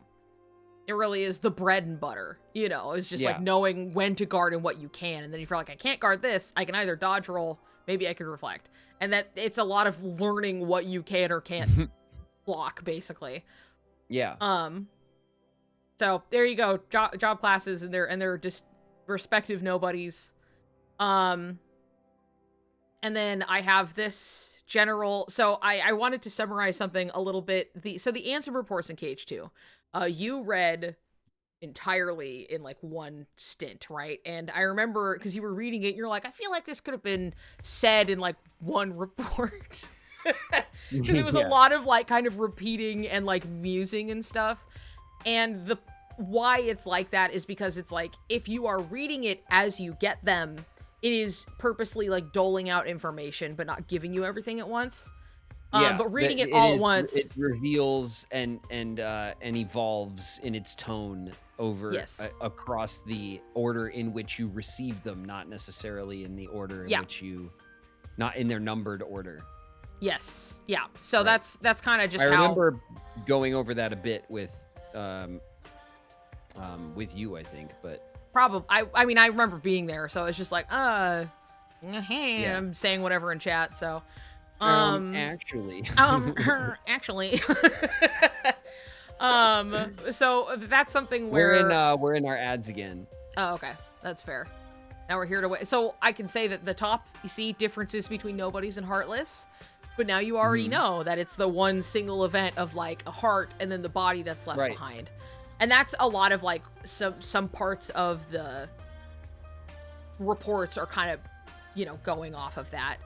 [SPEAKER 1] It really is the bread and butter, you know, it's just like knowing when to guard and what you can. And then if you're like, I can't guard this, I can either dodge roll, maybe I can reflect. And that it's a lot of learning what you can or can't block, basically.
[SPEAKER 2] Yeah.
[SPEAKER 1] So there you go. Job classes and their just respective nobodies. And then I have this general. So I wanted to summarize something a little bit. So the answer reports in KH2. You read entirely in like one stint, right? And I remember because you were reading it, you're like, I feel like this could have been said in like one report. Because it was a lot of like kind of repeating and like musing and stuff. And the why it's like that is because it's like if you are reading it as you get them, it is purposely like doling out information but not giving you everything at once. But reading it all at once,
[SPEAKER 2] it reveals and evolves in its tone over across the order in which you receive them, not necessarily in the order in which you, not in their numbered order.
[SPEAKER 1] Yes, yeah. So that's kind of just
[SPEAKER 2] I
[SPEAKER 1] how.
[SPEAKER 2] remember going over that a bit with you, I think, but
[SPEAKER 1] probably. I mean, I remember being there, so it's just like, hey, I'm saying whatever in chat, so.
[SPEAKER 2] Actually.
[SPEAKER 1] Actually. So that's something where
[SPEAKER 2] we're in our ads again.
[SPEAKER 1] Oh, okay. That's fair. Now we're here to wait. So I can say that the top, you see differences between Nobodies and Heartless, but now you already know that it's the one single event of like a heart and then the body that's left behind. And that's a lot of like some parts of the reports are kind of, you know, going off of that.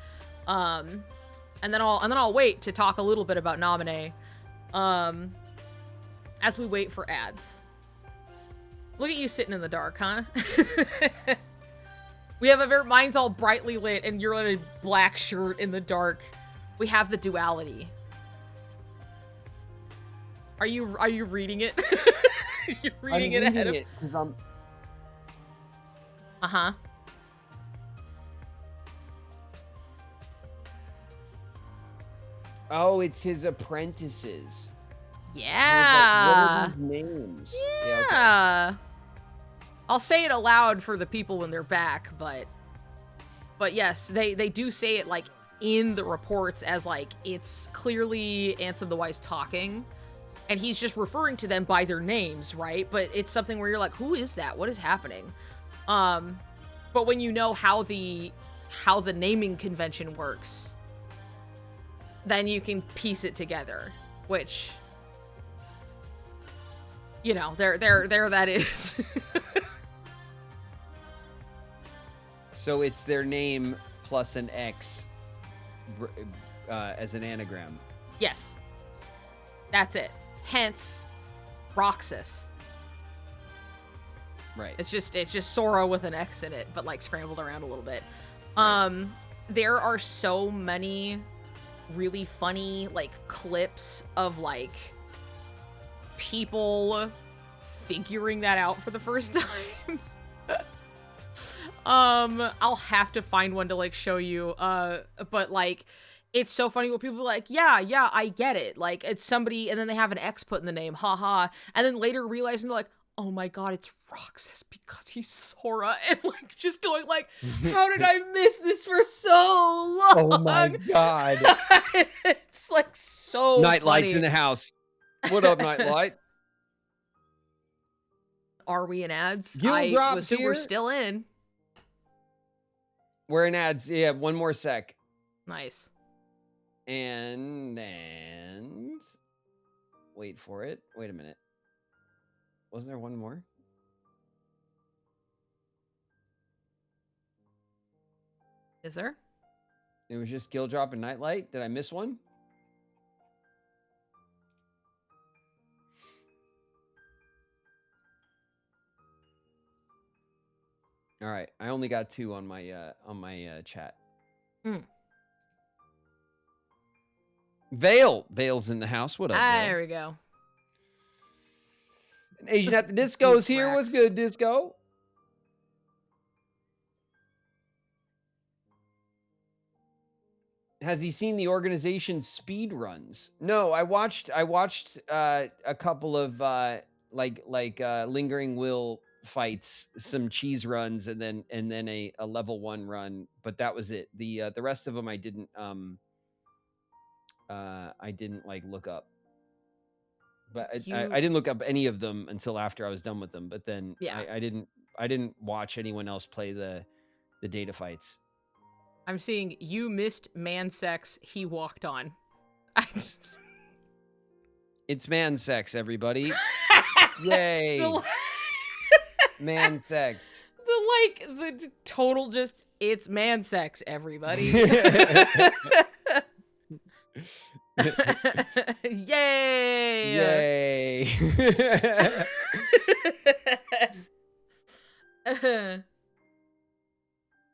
[SPEAKER 1] And then I'll wait to talk a little bit about Nominee, as we wait for ads. Look at you sitting in the dark, huh? We have mine's all brightly lit, and you're in a black shirt in the dark. We have the duality. Are you reading it? You're reading it ahead of. Uh-huh.
[SPEAKER 2] Oh, it's his apprentices.
[SPEAKER 1] Yeah.
[SPEAKER 2] Like, what are these names?
[SPEAKER 1] Yeah. Okay. I'll say it aloud for the people when they're back, but yes, they do say it like in the reports as like it's clearly Ansem the Wise talking, and he's just referring to them by their names, right? But it's something where you're like, who is that? What is happening? But when you know how the naming convention works, then you can piece it together, which, you know, there that is.
[SPEAKER 2] So it's their name plus an X as an anagram.
[SPEAKER 1] Yes. That's it. Hence, Roxas.
[SPEAKER 2] Right.
[SPEAKER 1] It's just Sora with an X in it, but like scrambled around a little bit. There are so many really funny like clips of like people figuring that out for the first time. I'll have to find one to like show you, but like it's so funny when people are like, yeah, I get it, like it's somebody and then they have an X put in the name, haha, and then later realizing they're like, oh my god, it's Roxas because he's Sora, and like just going like, how did I miss this for so long?
[SPEAKER 2] Oh my god.
[SPEAKER 1] It's like so
[SPEAKER 2] Nightlight's
[SPEAKER 1] funny.
[SPEAKER 2] in the house. What up, Nightlight?
[SPEAKER 1] Are we in ads?
[SPEAKER 2] Gil
[SPEAKER 1] I
[SPEAKER 2] drops
[SPEAKER 1] assume
[SPEAKER 2] here.
[SPEAKER 1] we're still in.
[SPEAKER 2] We're in ads. Yeah, one more sec.
[SPEAKER 1] Nice.
[SPEAKER 2] And wait for it. Wait a minute. Wasn't there one more?
[SPEAKER 1] Is there?
[SPEAKER 2] It was just Gil drop and Nightlight. Did I miss one? All right, I only got 2 on my chat.
[SPEAKER 1] Mm.
[SPEAKER 2] Vale's in the house. What up, Vale?
[SPEAKER 1] There we go.
[SPEAKER 2] Asian at the Disco's here. What's
[SPEAKER 1] Cracks.
[SPEAKER 2] good, Disco? Has he seen the organization's speed runs? No, I watched a couple of lingering will fights, some cheese runs, and then a level 1 run, but that was it. The rest of them I didn't like look up. But I didn't look up any of them until after I was done with them. But then
[SPEAKER 1] Yeah.
[SPEAKER 2] I didn't watch anyone else play the data fights.
[SPEAKER 1] I'm seeing you missed man sex. He walked on.
[SPEAKER 2] It's man sex, everybody. Yay. Man sex.
[SPEAKER 1] The total just, it's man sex, everybody. Yay!
[SPEAKER 2] Yay.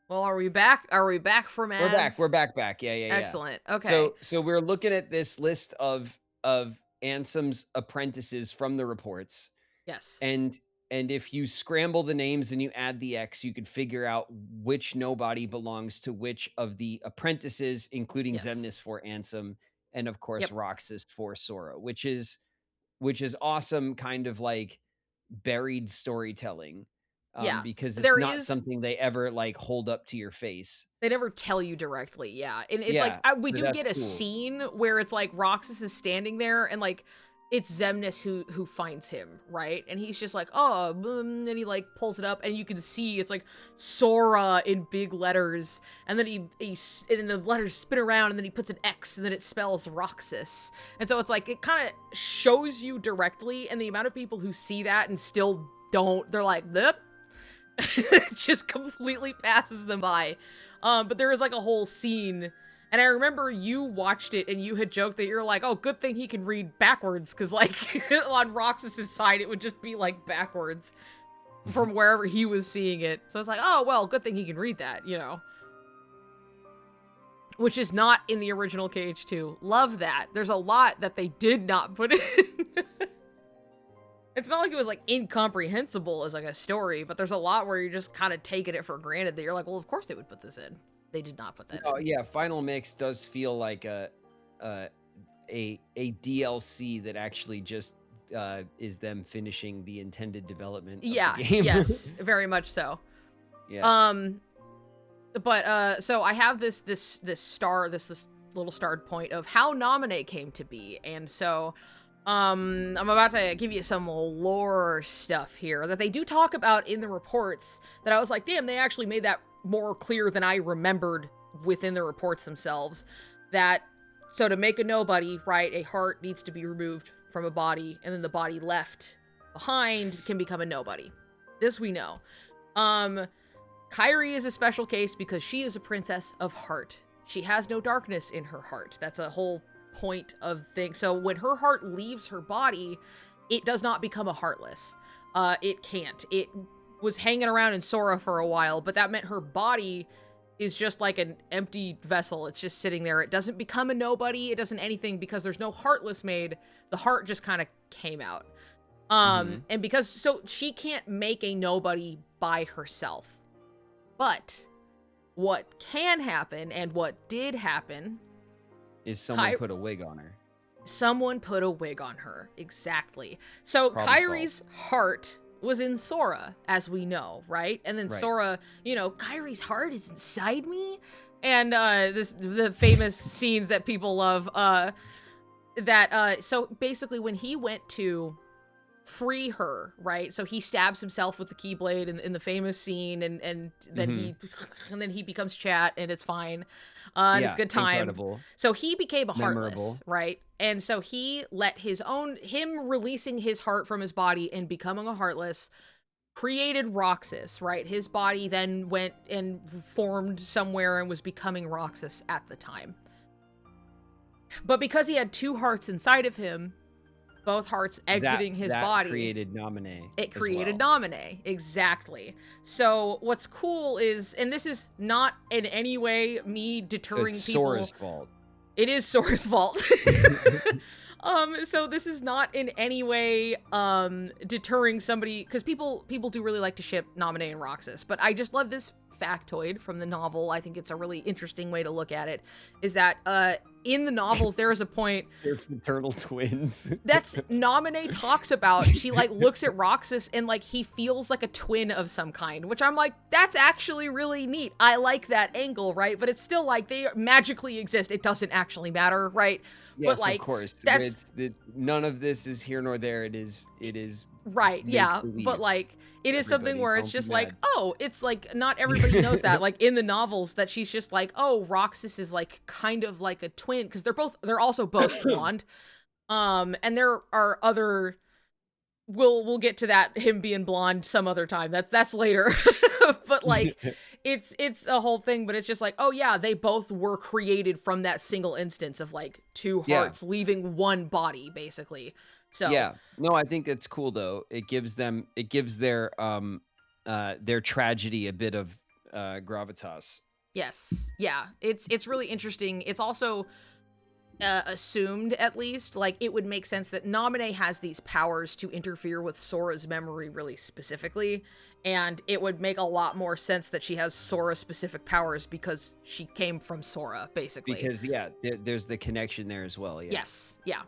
[SPEAKER 1] Well, are we back? Are we back from ads?
[SPEAKER 2] We're back. Yeah.
[SPEAKER 1] Excellent. Okay.
[SPEAKER 2] So we're looking at this list of Ansem's apprentices from the reports.
[SPEAKER 1] Yes.
[SPEAKER 2] And if you scramble the names and you add the X, you could figure out which nobody belongs to which of the apprentices, including
[SPEAKER 1] Yes.
[SPEAKER 2] Xemnas for Ansem, and of course
[SPEAKER 1] Yep.
[SPEAKER 2] Roxas for Sora, which is awesome, kind of like buried storytelling.
[SPEAKER 1] Yeah,
[SPEAKER 2] Because it's
[SPEAKER 1] there
[SPEAKER 2] not
[SPEAKER 1] is-
[SPEAKER 2] something they ever like hold up to your face.
[SPEAKER 1] They never tell you directly, yeah. And it's
[SPEAKER 2] Yeah,
[SPEAKER 1] like, we
[SPEAKER 2] but
[SPEAKER 1] do
[SPEAKER 2] that's
[SPEAKER 1] get a
[SPEAKER 2] cool.
[SPEAKER 1] scene where it's like Roxas is standing there and like, it's Xemnas who finds him, right? And he's just like, oh, and he like pulls it up and you can see it's like Sora in big letters. And then and then the letters spin around and then he puts an X and then it spells Roxas. And so it's like, it kind of shows you directly, and the amount of people who see that and still don't, they're like, yep. It just completely passes them by. But there was like a whole scene, and I remember you watched it and you had joked that you're like, oh, good thing he can read backwards, because like on Roxas's side it would just be like backwards from wherever he was seeing it. So it's like, oh well, good thing he can read that, you know. Which is not in the original KH2. Love that. There's a lot that they did not put in. It's not like it was like incomprehensible as like a story, but there's a lot where you're just kind of taking it for granted that you're like, well, of course they would put this in. They did not put that in.
[SPEAKER 2] Oh yeah, Final Mix does feel like a DLC that actually just is them finishing the intended development of
[SPEAKER 1] Yeah,
[SPEAKER 2] the game.
[SPEAKER 1] yes, very much so.
[SPEAKER 2] Yeah.
[SPEAKER 1] But so I have this little starred point of how Nominate came to be, and so I'm about to give you some lore stuff here that they do talk about in the reports that I was like, damn, they actually made that more clear than I remembered within the reports themselves. That, so to make a nobody, right, a heart needs to be removed from a body, and then the body left behind can become a nobody. This we know. Kairi is a special case because she is a princess of heart. She has no darkness in her heart. That's a whole point of things. So when her heart leaves her body, it does not become a heartless. It can't. It was hanging around in Sora for a while, but that meant her body is just like an empty vessel. It's just sitting there. It doesn't become a nobody. It doesn't anything because there's no heartless made. The heart just kind of came out. And because, so she can't make a nobody by herself. But what can happen, and what did happen,
[SPEAKER 2] Is someone put a wig on her.
[SPEAKER 1] Someone put a wig on her. Exactly. So
[SPEAKER 2] Problem
[SPEAKER 1] Kairi's heart was in Sora, as we know, right? And then
[SPEAKER 2] Right.
[SPEAKER 1] Sora, you know, Kairi's heart is inside me. And the famous scenes that people love, so basically when he went to free her, right? So he stabs himself with the Keyblade in the famous scene, and then he becomes Chat, and it's fine, and it's a good time.
[SPEAKER 2] Incredible.
[SPEAKER 1] So he became a Heartless,
[SPEAKER 2] Memorable.
[SPEAKER 1] right? And so he let him releasing his heart from his body and becoming a Heartless created Roxas, right? His body then went and formed somewhere and was becoming Roxas at the time. But because he had 2 hearts inside of him, both hearts exiting his body,
[SPEAKER 2] created Naminé.
[SPEAKER 1] It created Naminé, exactly. So what's cool is, and this is not in any way me deterring
[SPEAKER 2] it's
[SPEAKER 1] people.
[SPEAKER 2] Sora's fault.
[SPEAKER 1] It is Sora's fault. So this is not in any way deterring somebody, because people do really like to ship Naminé and Roxas, but I just love this factoid from the novel. I think it's a really interesting way to look at it, is that in the novels there is a point
[SPEAKER 2] They're fraternal twins.
[SPEAKER 1] that's Naminé talks about. She like looks at Roxas and like he feels like a twin of some kind, which I'm like, that's actually really neat. I like that angle, right? But it's still like they magically exist. It doesn't actually matter, right?
[SPEAKER 2] Yes,
[SPEAKER 1] but like
[SPEAKER 2] of course.
[SPEAKER 1] that's
[SPEAKER 2] None of this is here nor there. It is
[SPEAKER 1] right, yeah.
[SPEAKER 2] make-believe.
[SPEAKER 1] But like it is something
[SPEAKER 2] Everybody,
[SPEAKER 1] where
[SPEAKER 2] don't
[SPEAKER 1] it's
[SPEAKER 2] be
[SPEAKER 1] just like,
[SPEAKER 2] mad.
[SPEAKER 1] oh, it's like not everybody knows that. Like in the novels, that she's just like, oh, Roxas is like kind of like a twin, because they're also both blonde. And there are other. We'll get to that, him being blonde some other time. That's later. But like it's a whole thing, but it's just like, oh yeah, they both were created from that single instance of like 2 hearts leaving one body, basically. So
[SPEAKER 2] Yeah. No, I think it's cool though. It gives their tragedy a bit of gravitas.
[SPEAKER 1] yes. Yeah. It's really interesting. It's also assumed, at least, like it would make sense that Naminé has these powers to interfere with Sora's memory really specifically, and it would make a lot more sense that she has Sora specific powers because she came from Sora, basically.
[SPEAKER 2] Because there's the connection there as well. Yeah.
[SPEAKER 1] Yes, yeah.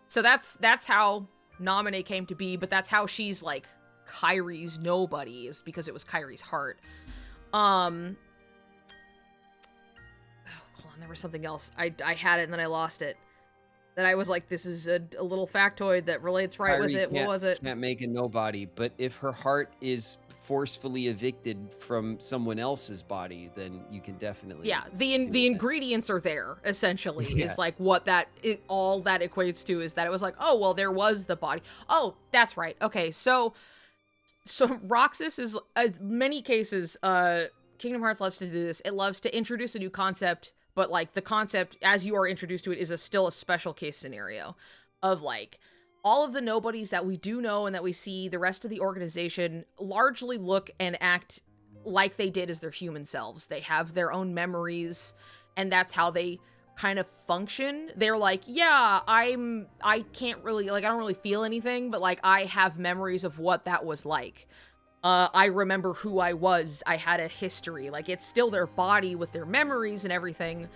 [SPEAKER 1] So that's how Naminé came to be, but that's how she's like Kairi's nobody, is because it was Kairi's heart. Hold on, there was something else. I had it and then I lost it. That I was like, this is a little factoid that relates right with
[SPEAKER 2] Kairi
[SPEAKER 1] it. What was it?
[SPEAKER 2] Can't make a nobody, but if her heart is forcefully evicted from someone else's body, then you can definitely.
[SPEAKER 1] Yeah,
[SPEAKER 2] do
[SPEAKER 1] the
[SPEAKER 2] that.
[SPEAKER 1] ingredients are there, essentially.
[SPEAKER 2] Yeah.
[SPEAKER 1] Is like what all that equates to, is that it was like, oh, well, there was the body. Oh, that's right. Okay, so Roxas is, as many cases, Kingdom Hearts loves to do this. It loves to introduce a new concept, but like the concept as you are introduced to it is still a special case scenario of like all of the nobodies that we do know and that we see the rest of the organization largely look and act like they did as their human selves. They have their own memories, and that's how they kind of function. They're like, yeah, I can't really, like, I don't really feel anything, but like I have memories of what that was like. I remember who I was. I had a history. Like, it's still their body with their memories and everything,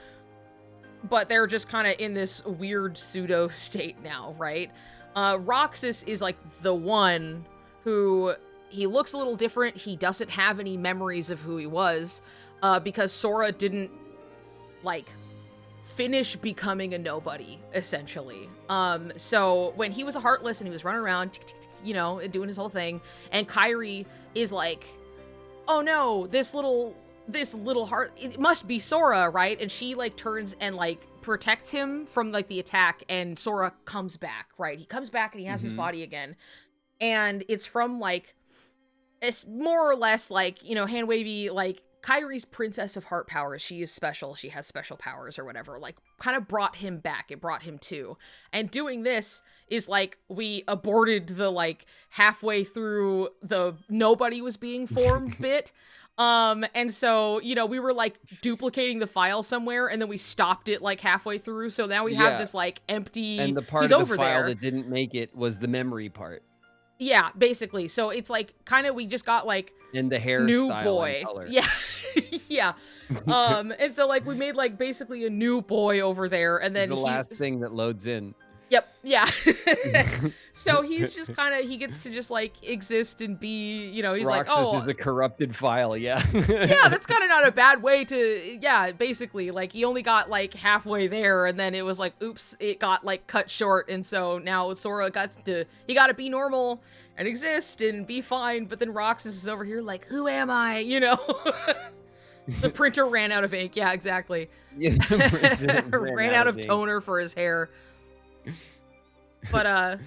[SPEAKER 1] but they're just kind of in this weird pseudo state now, right? Roxas is like the one who, he looks a little different. He doesn't have any memories of who he was, because Sora didn't like finish becoming a nobody, essentially. So when he was a Heartless and he was running around, you know, doing his whole thing, and Kairi is like, oh no, this little heart, it must be Sora, right? And she like turns and like protects him from like the attack, and Sora comes back, right? He comes back and he has his body again. And it's from like, it's more or less like, you know, hand wavy, like Kairi's Princess of Heart powers. She is special. She has special powers or whatever. Like, kind of brought him back. It brought him to. And doing this is like, we aborted the like halfway through the nobody was being formed bit. And so, you know, we were like duplicating the file somewhere, and then we stopped it like halfway through. So now we have this like empty.
[SPEAKER 2] And the part
[SPEAKER 1] he's
[SPEAKER 2] of the
[SPEAKER 1] over
[SPEAKER 2] file
[SPEAKER 1] there.
[SPEAKER 2] that didn't make it was the memory part.
[SPEAKER 1] Yeah, basically. So it's like kind of, we just got like
[SPEAKER 2] And the hair
[SPEAKER 1] new
[SPEAKER 2] style
[SPEAKER 1] boy.
[SPEAKER 2] and color.
[SPEAKER 1] Yeah. Yeah. And so like we made like basically a new boy over there, and
[SPEAKER 2] It's
[SPEAKER 1] then
[SPEAKER 2] the last thing that loads in.
[SPEAKER 1] Yep. Yeah. So he's just kind of, he gets to just like exist and be, you know, he's like,
[SPEAKER 2] Roxas
[SPEAKER 1] oh,
[SPEAKER 2] is a corrupted file. Yeah.
[SPEAKER 1] yeah, that's kind of not a bad way to, yeah, basically, like, he only got, like, halfway there, and then it was like, oops, it got, like, cut short, and so now Sora he got to be normal and exist and be fine, but then Roxas is over here like, who am I, you know? The printer ran out of ink, yeah, exactly.
[SPEAKER 2] Yeah,
[SPEAKER 1] ran out of
[SPEAKER 2] ink.
[SPEAKER 1] toner for his hair. But,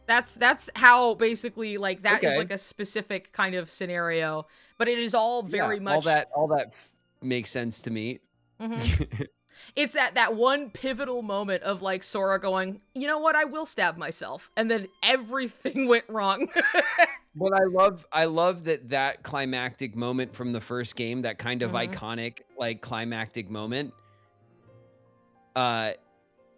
[SPEAKER 1] that's how basically, like, that is
[SPEAKER 2] Okay.
[SPEAKER 1] like a specific kind of scenario, but it is all very
[SPEAKER 2] Yeah,
[SPEAKER 1] much
[SPEAKER 2] all that makes sense to me.
[SPEAKER 1] Mhm. It's that one pivotal moment of like Sora going, you know what, I will stab myself, and then everything went wrong.
[SPEAKER 2] But I love that climactic moment from the first game, that kind of
[SPEAKER 1] Mhm.
[SPEAKER 2] iconic like climactic moment, uh,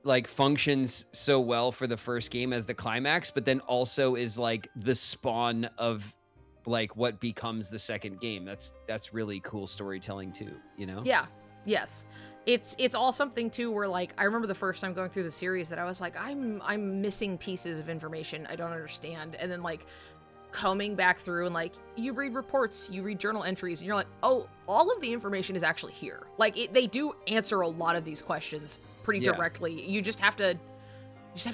[SPEAKER 2] like functions so well for the first game as the climax, but then also is like the spawn of like what becomes the second game. That's really cool storytelling too, you know?
[SPEAKER 1] Yeah. Yes. It's all something too where like I remember the first time going through the series that I was like I'm missing pieces of information I don't understand, and then like coming back through and like you read reports, you read journal entries, and you're like, oh, all of the information is actually here. Like they do answer a lot of these questions pretty
[SPEAKER 2] Yeah.
[SPEAKER 1] directly. You just have to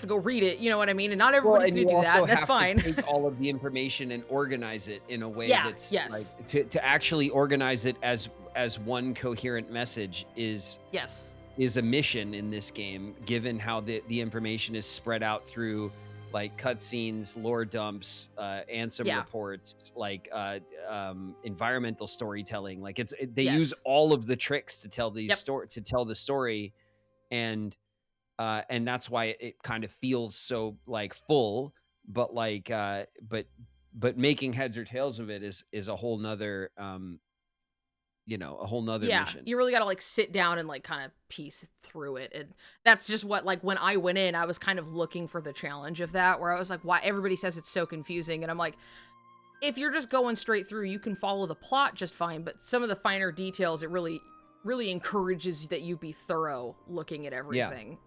[SPEAKER 1] go read it, you know what I mean? And not
[SPEAKER 2] Well,
[SPEAKER 1] everybody's
[SPEAKER 2] and
[SPEAKER 1] gonna
[SPEAKER 2] you
[SPEAKER 1] do that.
[SPEAKER 2] also
[SPEAKER 1] That's
[SPEAKER 2] have
[SPEAKER 1] fine.
[SPEAKER 2] to take all of the information and organize it in a way
[SPEAKER 1] Yeah,
[SPEAKER 2] that's
[SPEAKER 1] yes.
[SPEAKER 2] like to actually organize it as one coherent message is
[SPEAKER 1] Yes.
[SPEAKER 2] a mission in this game, given how the information is spread out through like cutscenes, lore dumps, answer
[SPEAKER 1] Yeah.
[SPEAKER 2] reports, like environmental storytelling. Like they
[SPEAKER 1] Yes.
[SPEAKER 2] use all of the tricks to tell these
[SPEAKER 1] Yep.
[SPEAKER 2] to tell the story, and that's why it kind of feels so like full, but like but making heads or tails of it is a whole nother a whole nother
[SPEAKER 1] Yeah,
[SPEAKER 2] mission.
[SPEAKER 1] you really gotta like sit down and like kind of piece through it, and that's just what like when I went in, I was kind of looking for the challenge of that, where I was like, why everybody says it's so confusing, and I'm like, if you're just going straight through, you can follow the plot just fine, but some of the finer details, it really encourages that you be thorough looking at everything.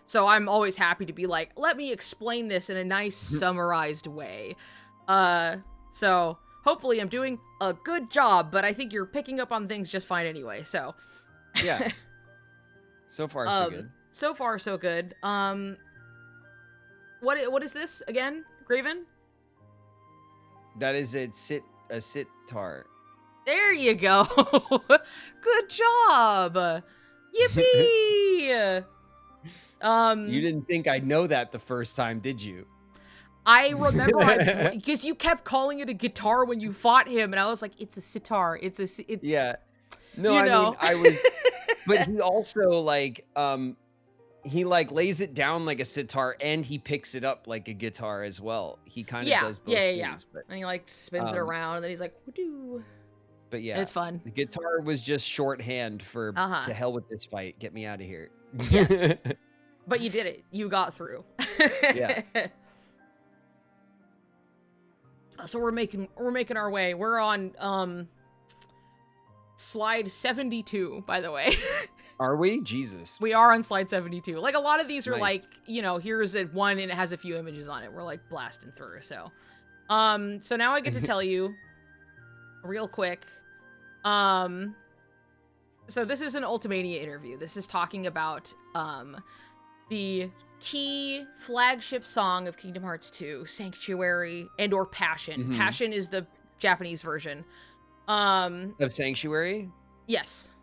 [SPEAKER 1] So I'm always happy to be like, let me explain this in a nice summarized way. So hopefully I'm doing a good job, but I think you're picking up on things just fine anyway. So
[SPEAKER 2] Yeah. So far, so good.
[SPEAKER 1] So far so good. What is this again, Graven?
[SPEAKER 2] That is a sitar.
[SPEAKER 1] There you go. Good job. Yippee.
[SPEAKER 2] You didn't think I'd know that the first time, did you?
[SPEAKER 1] I remember because you kept calling it a guitar when you fought him, and I was like, it's a sitar. It's
[SPEAKER 2] Yeah. No,
[SPEAKER 1] you
[SPEAKER 2] I
[SPEAKER 1] know.
[SPEAKER 2] mean, I was, but he also like, he like lays it down like a sitar and he picks it up like a guitar as well. He kind of does both things. But,
[SPEAKER 1] and he like spins it around, and then he's like, "Woo-doo."
[SPEAKER 2] but yeah,
[SPEAKER 1] And it's fun.
[SPEAKER 2] The guitar was just shorthand for
[SPEAKER 1] Uh-huh.
[SPEAKER 2] to hell with this fight. Get me out of here.
[SPEAKER 1] Yes. But you did it. You got through.
[SPEAKER 2] Yeah.
[SPEAKER 1] So we're making our way. We're on slide 72, by the way.
[SPEAKER 2] Are we? Jesus.
[SPEAKER 1] We are on slide 72. Like a lot of these are
[SPEAKER 2] Nice.
[SPEAKER 1] like, you know, here's a one and it has a few images on it. We're like blasting through. So now I get to tell you real quick. So this is an Ultimania interview. This is talking about the key flagship song of Kingdom Hearts 2, Sanctuary and/or Passion.
[SPEAKER 2] Mhm.
[SPEAKER 1] Passion is the Japanese version.
[SPEAKER 2] Of Sanctuary?
[SPEAKER 1] Yes.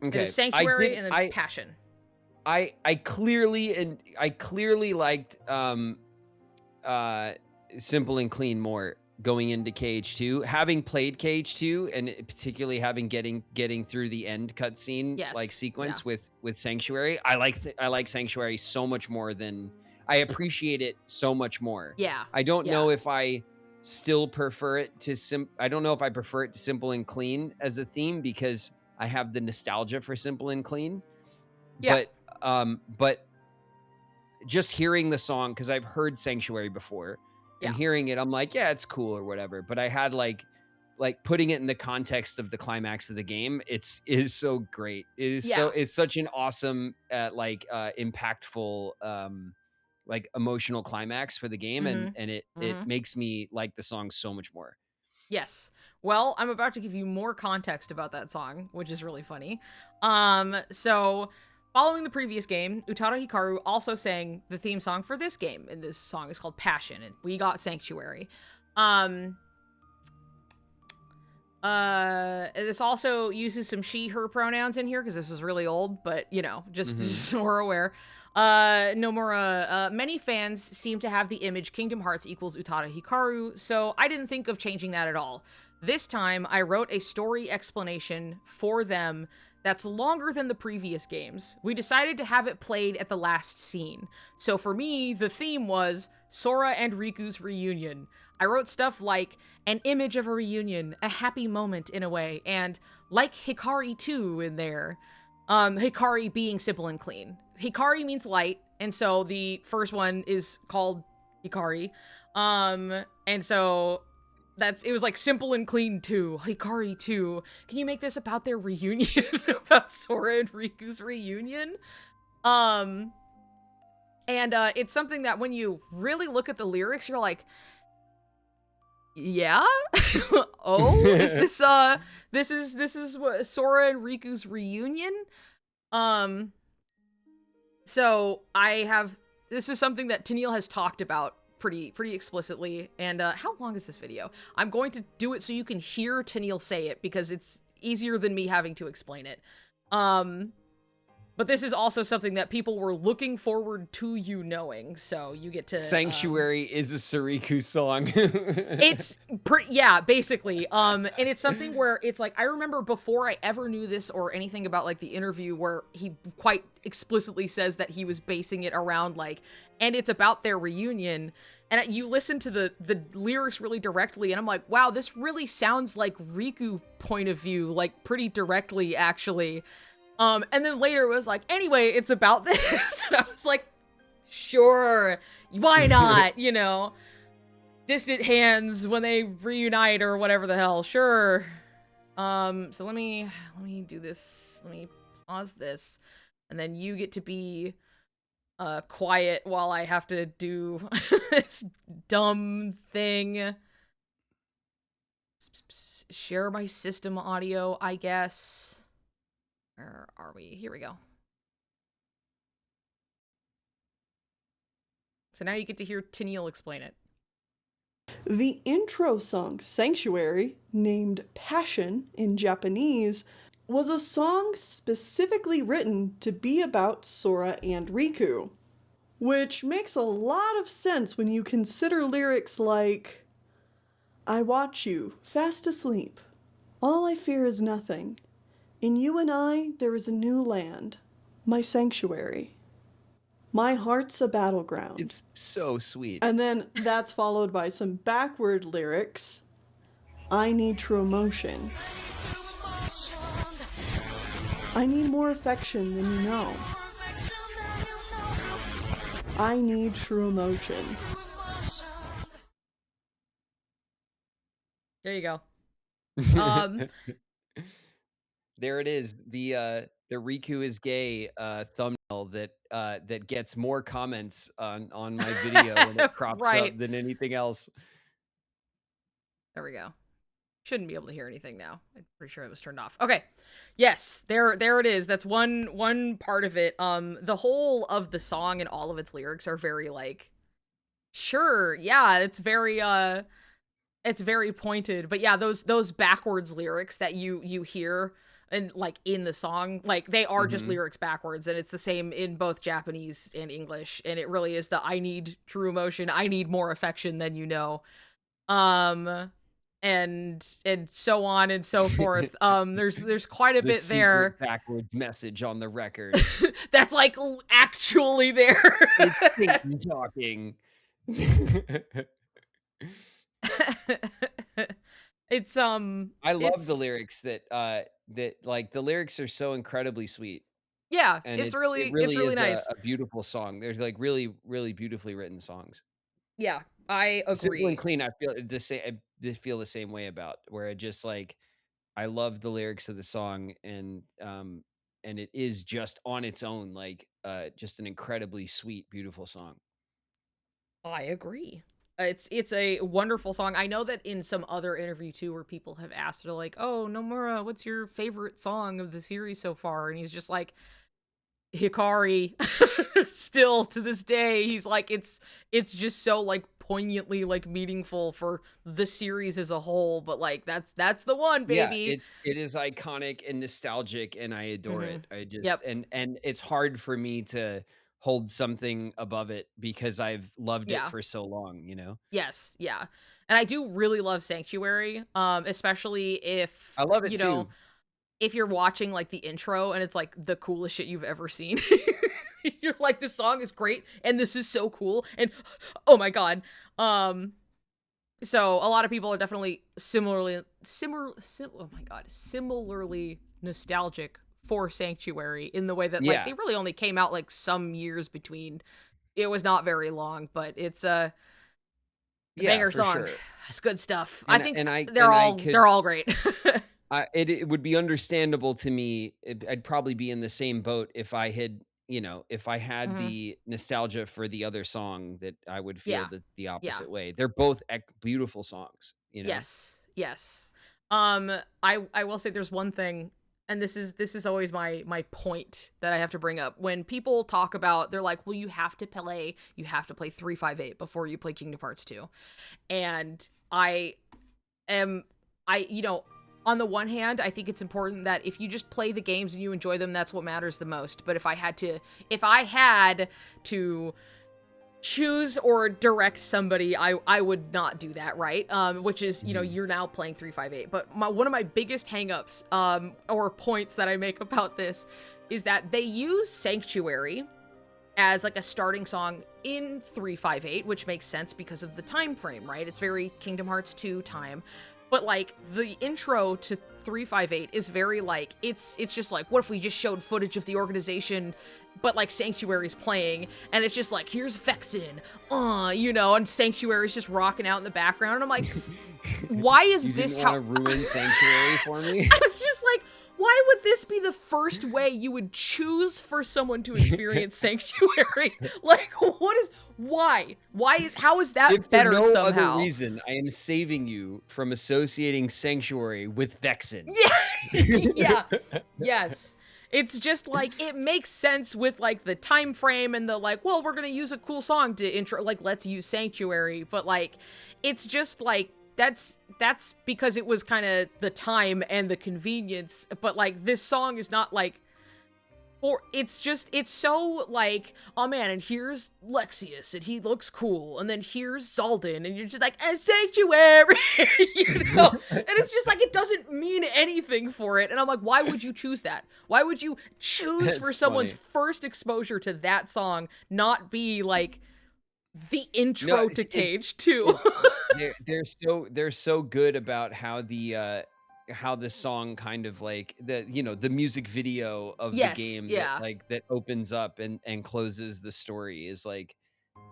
[SPEAKER 2] Okay.
[SPEAKER 1] It is Sanctuary and then Passion.
[SPEAKER 2] I clearly liked Simple and Clean more going into KH2. Having played KH2 and particularly having getting through the end cutscene like sequence with Sanctuary, I like Sanctuary so much more than I appreciate it so much more.
[SPEAKER 1] Yeah.
[SPEAKER 2] I don't know if I still prefer it to I don't know if I prefer it to Simple and Clean as a theme because I have the nostalgia for Simple and Clean.
[SPEAKER 1] Yeah.
[SPEAKER 2] But just hearing the song, because I've heard Sanctuary before, and hearing it, I'm like, yeah, it's cool or whatever. But I had like putting it in the context of the climax of the game, it is so great. It is it's such an awesome, impactful, like emotional climax for the game,
[SPEAKER 1] Mm-hmm.
[SPEAKER 2] and it
[SPEAKER 1] Mm-hmm.
[SPEAKER 2] makes me like the song so much more.
[SPEAKER 1] Yes. Well, I'm about to give you more context about that song, which is really funny. So following the previous game, Utada Hikaru also sang the theme song for this game, and this song is called Passion, and we got Sanctuary. This also uses some she, her pronouns in here because this was really old, but you know, just so we're aware. Nomura, many fans seem to have the image Kingdom Hearts equals Utada Hikaru, so I didn't think of changing that at all. This time, I wrote a story explanation for them that's longer than the previous games. We decided to have it played at the last scene. So for me, the theme was Sora and Riku's reunion. I wrote stuff like an image of a reunion, a happy moment in a way, and like Hikari 2 in there. Hikari being simple and clean. Hikari means light, and so the first one is called Hikari. And so it was like simple and clean 2, Hikari 2. Can you make this about their reunion? About Sora and Riku's reunion? And it's something that when you really look at the lyrics, you're like, yeah? Oh, is this this is what Sora and Riku's reunion? So this is something that Tennille has talked about pretty explicitly. And how long is this video? I'm going to do it so you can hear Tennille say it because it's easier than me having to explain it. But this is also something that people were looking forward to you knowing, so you get to...
[SPEAKER 2] Sanctuary is a Suriku song.
[SPEAKER 1] It's pretty, yeah, basically. And it's something where it's like, I remember before I ever knew this or anything about like the interview where he quite explicitly says that he was basing it around like, and it's about their reunion. And you listen to the lyrics really directly, and I'm like, wow, this really sounds like Riku point of view, like pretty directly, actually. And then later it was like, anyway, it's about this. And I was like, sure, why not? You know, distant hands when they reunite or whatever the hell. Sure. So let me do this. Let me pause this. And then you get to be quiet while I have to do this dumb thing. Share my system audio, I guess. Where are we? Here we go. So now you get to hear Tennille explain it.
[SPEAKER 7] The intro song, Sanctuary, named Passion in Japanese, was a song specifically written to be about Sora and Riku, which makes a lot of sense when you consider lyrics like, I watch you, fast asleep. All I fear is nothing. In you and I, there is a new land, my sanctuary. My heart's a battleground.
[SPEAKER 2] It's so sweet.
[SPEAKER 7] And then that's followed by some backward lyrics. I need true emotion. I need more affection than you know. I need true emotion.
[SPEAKER 1] There you go.
[SPEAKER 2] There it is. The Riku is gay thumbnail that gets more comments on my video when it crops
[SPEAKER 1] Right.
[SPEAKER 2] up than anything else.
[SPEAKER 1] There we go. Shouldn't be able to hear anything now. I'm pretty sure it was turned off. Okay. Yes, there it is. That's one part of it. The whole of the song and all of its lyrics are very like, sure, yeah, it's very pointed. But yeah, those backwards lyrics that you hear and like in the song, like they are just lyrics backwards, and it's the same in both Japanese and English, and it really is the I need true emotion, I need more affection than you know. And so on and so forth. There's quite a bit there.
[SPEAKER 2] Backwards message on the record.
[SPEAKER 1] That's like actually there.
[SPEAKER 2] It's Satan talking.
[SPEAKER 1] It's
[SPEAKER 2] I love the lyrics that like the lyrics are so incredibly sweet.
[SPEAKER 1] Yeah,
[SPEAKER 2] And
[SPEAKER 1] it's
[SPEAKER 2] it
[SPEAKER 1] really
[SPEAKER 2] is
[SPEAKER 1] nice.
[SPEAKER 2] a beautiful song. There's like really beautifully written songs.
[SPEAKER 1] Yeah, I
[SPEAKER 2] Simple
[SPEAKER 1] agree.
[SPEAKER 2] and clean, I feel the same. I just feel the same way about where it just like I love the lyrics of the song, and it is just on its own like just an incredibly sweet, beautiful song.
[SPEAKER 1] I agree. It's a wonderful song. I know that in some other interview too, where people have asked, they're like, "Oh, Nomura, what's your favorite song of the series so far?" And he's just like, Hikari. Still to this day, he's like, it's just so like poignantly like meaningful for the series as a whole. But like that's the one,
[SPEAKER 2] Yeah,
[SPEAKER 1] baby.
[SPEAKER 2] it is iconic and nostalgic, and I adore
[SPEAKER 1] Mhm.
[SPEAKER 2] it. I just
[SPEAKER 1] Yep.
[SPEAKER 2] and it's hard for me to hold something above it because I've loved it
[SPEAKER 1] Yeah.
[SPEAKER 2] for so long, you know?
[SPEAKER 1] Yes. Yeah. And I do really love Sanctuary, especially if
[SPEAKER 2] I love it too.
[SPEAKER 1] if you're watching like the intro and it's like the coolest shit you've ever seen. You're like, this song is great and this is so cool and oh my god. So a lot of people are definitely similarly nostalgic for Sanctuary in the way that like
[SPEAKER 2] Yeah.
[SPEAKER 1] they really only came out like some years between. It was not very long, but it's a
[SPEAKER 2] Yeah,
[SPEAKER 1] banger
[SPEAKER 2] for
[SPEAKER 1] song.
[SPEAKER 2] sure.
[SPEAKER 1] It's good stuff. I
[SPEAKER 2] And
[SPEAKER 1] think
[SPEAKER 2] and I
[SPEAKER 1] they're
[SPEAKER 2] and I
[SPEAKER 1] all
[SPEAKER 2] could
[SPEAKER 1] they're all great.
[SPEAKER 2] it would be understandable to me. I'd probably be in the same boat if I had, if I had
[SPEAKER 1] Mhm.
[SPEAKER 2] the nostalgia for the other song, that I would feel
[SPEAKER 1] Yeah.
[SPEAKER 2] the
[SPEAKER 1] Yeah.
[SPEAKER 2] opposite way. They're both beautiful songs, you know?
[SPEAKER 1] Yes, yes. I will say there's one thing, and this is always my point that I have to bring up. When people talk about, they're like, well, you have to play 358 before you play Kingdom Hearts 2. And I am on the one hand, I think it's important that if you just play the games and you enjoy them, that's what matters the most. But if I had to choose or direct somebody, I would not do that, right? Which is, you're now playing 358. But one of my biggest hangups, or points that I make about this, is that they use Sanctuary as like a starting song in 358, which makes sense because of the time frame, right? It's very Kingdom Hearts 2 time. But like the intro to 358 is very like, it's just like, what if we just showed footage of the organization, but like Sanctuary's playing, and it's just like, here's Vexen, and Sanctuary's just rocking out in the background, and I'm like, why is
[SPEAKER 2] You
[SPEAKER 1] this
[SPEAKER 2] didn't
[SPEAKER 1] how?
[SPEAKER 2] want to ruin Sanctuary for me?
[SPEAKER 1] I was just like, why would this be the first way you would choose for someone to experience Sanctuary? Like, why? How is that
[SPEAKER 2] If for
[SPEAKER 1] better
[SPEAKER 2] no
[SPEAKER 1] somehow?
[SPEAKER 2] other reason, I am saving you from associating Sanctuary with Vexen.
[SPEAKER 1] Yeah. Yeah. Yes. It's just like, it makes sense with like the time frame and the like, well, we're going to use a cool song to intro, like, let's use Sanctuary. But like, it's just like, that's because it was kind of the time and the convenience. But like, this song is not like, or it's so like, oh man, and here's Lexius and he looks cool, and then here's Zaldin and you're just like, a Sanctuary. And it's just like, it doesn't mean anything for it, and I'm like, why would you choose that? Why would you choose for
[SPEAKER 2] That's
[SPEAKER 1] someone's
[SPEAKER 2] funny.
[SPEAKER 1] first exposure to that song not be like the
[SPEAKER 2] No,
[SPEAKER 1] intro to KH2?
[SPEAKER 2] they're so good about how the song kind of like the music video of the
[SPEAKER 1] Yes,
[SPEAKER 2] game
[SPEAKER 1] yeah.
[SPEAKER 2] that opens up and closes the story is like,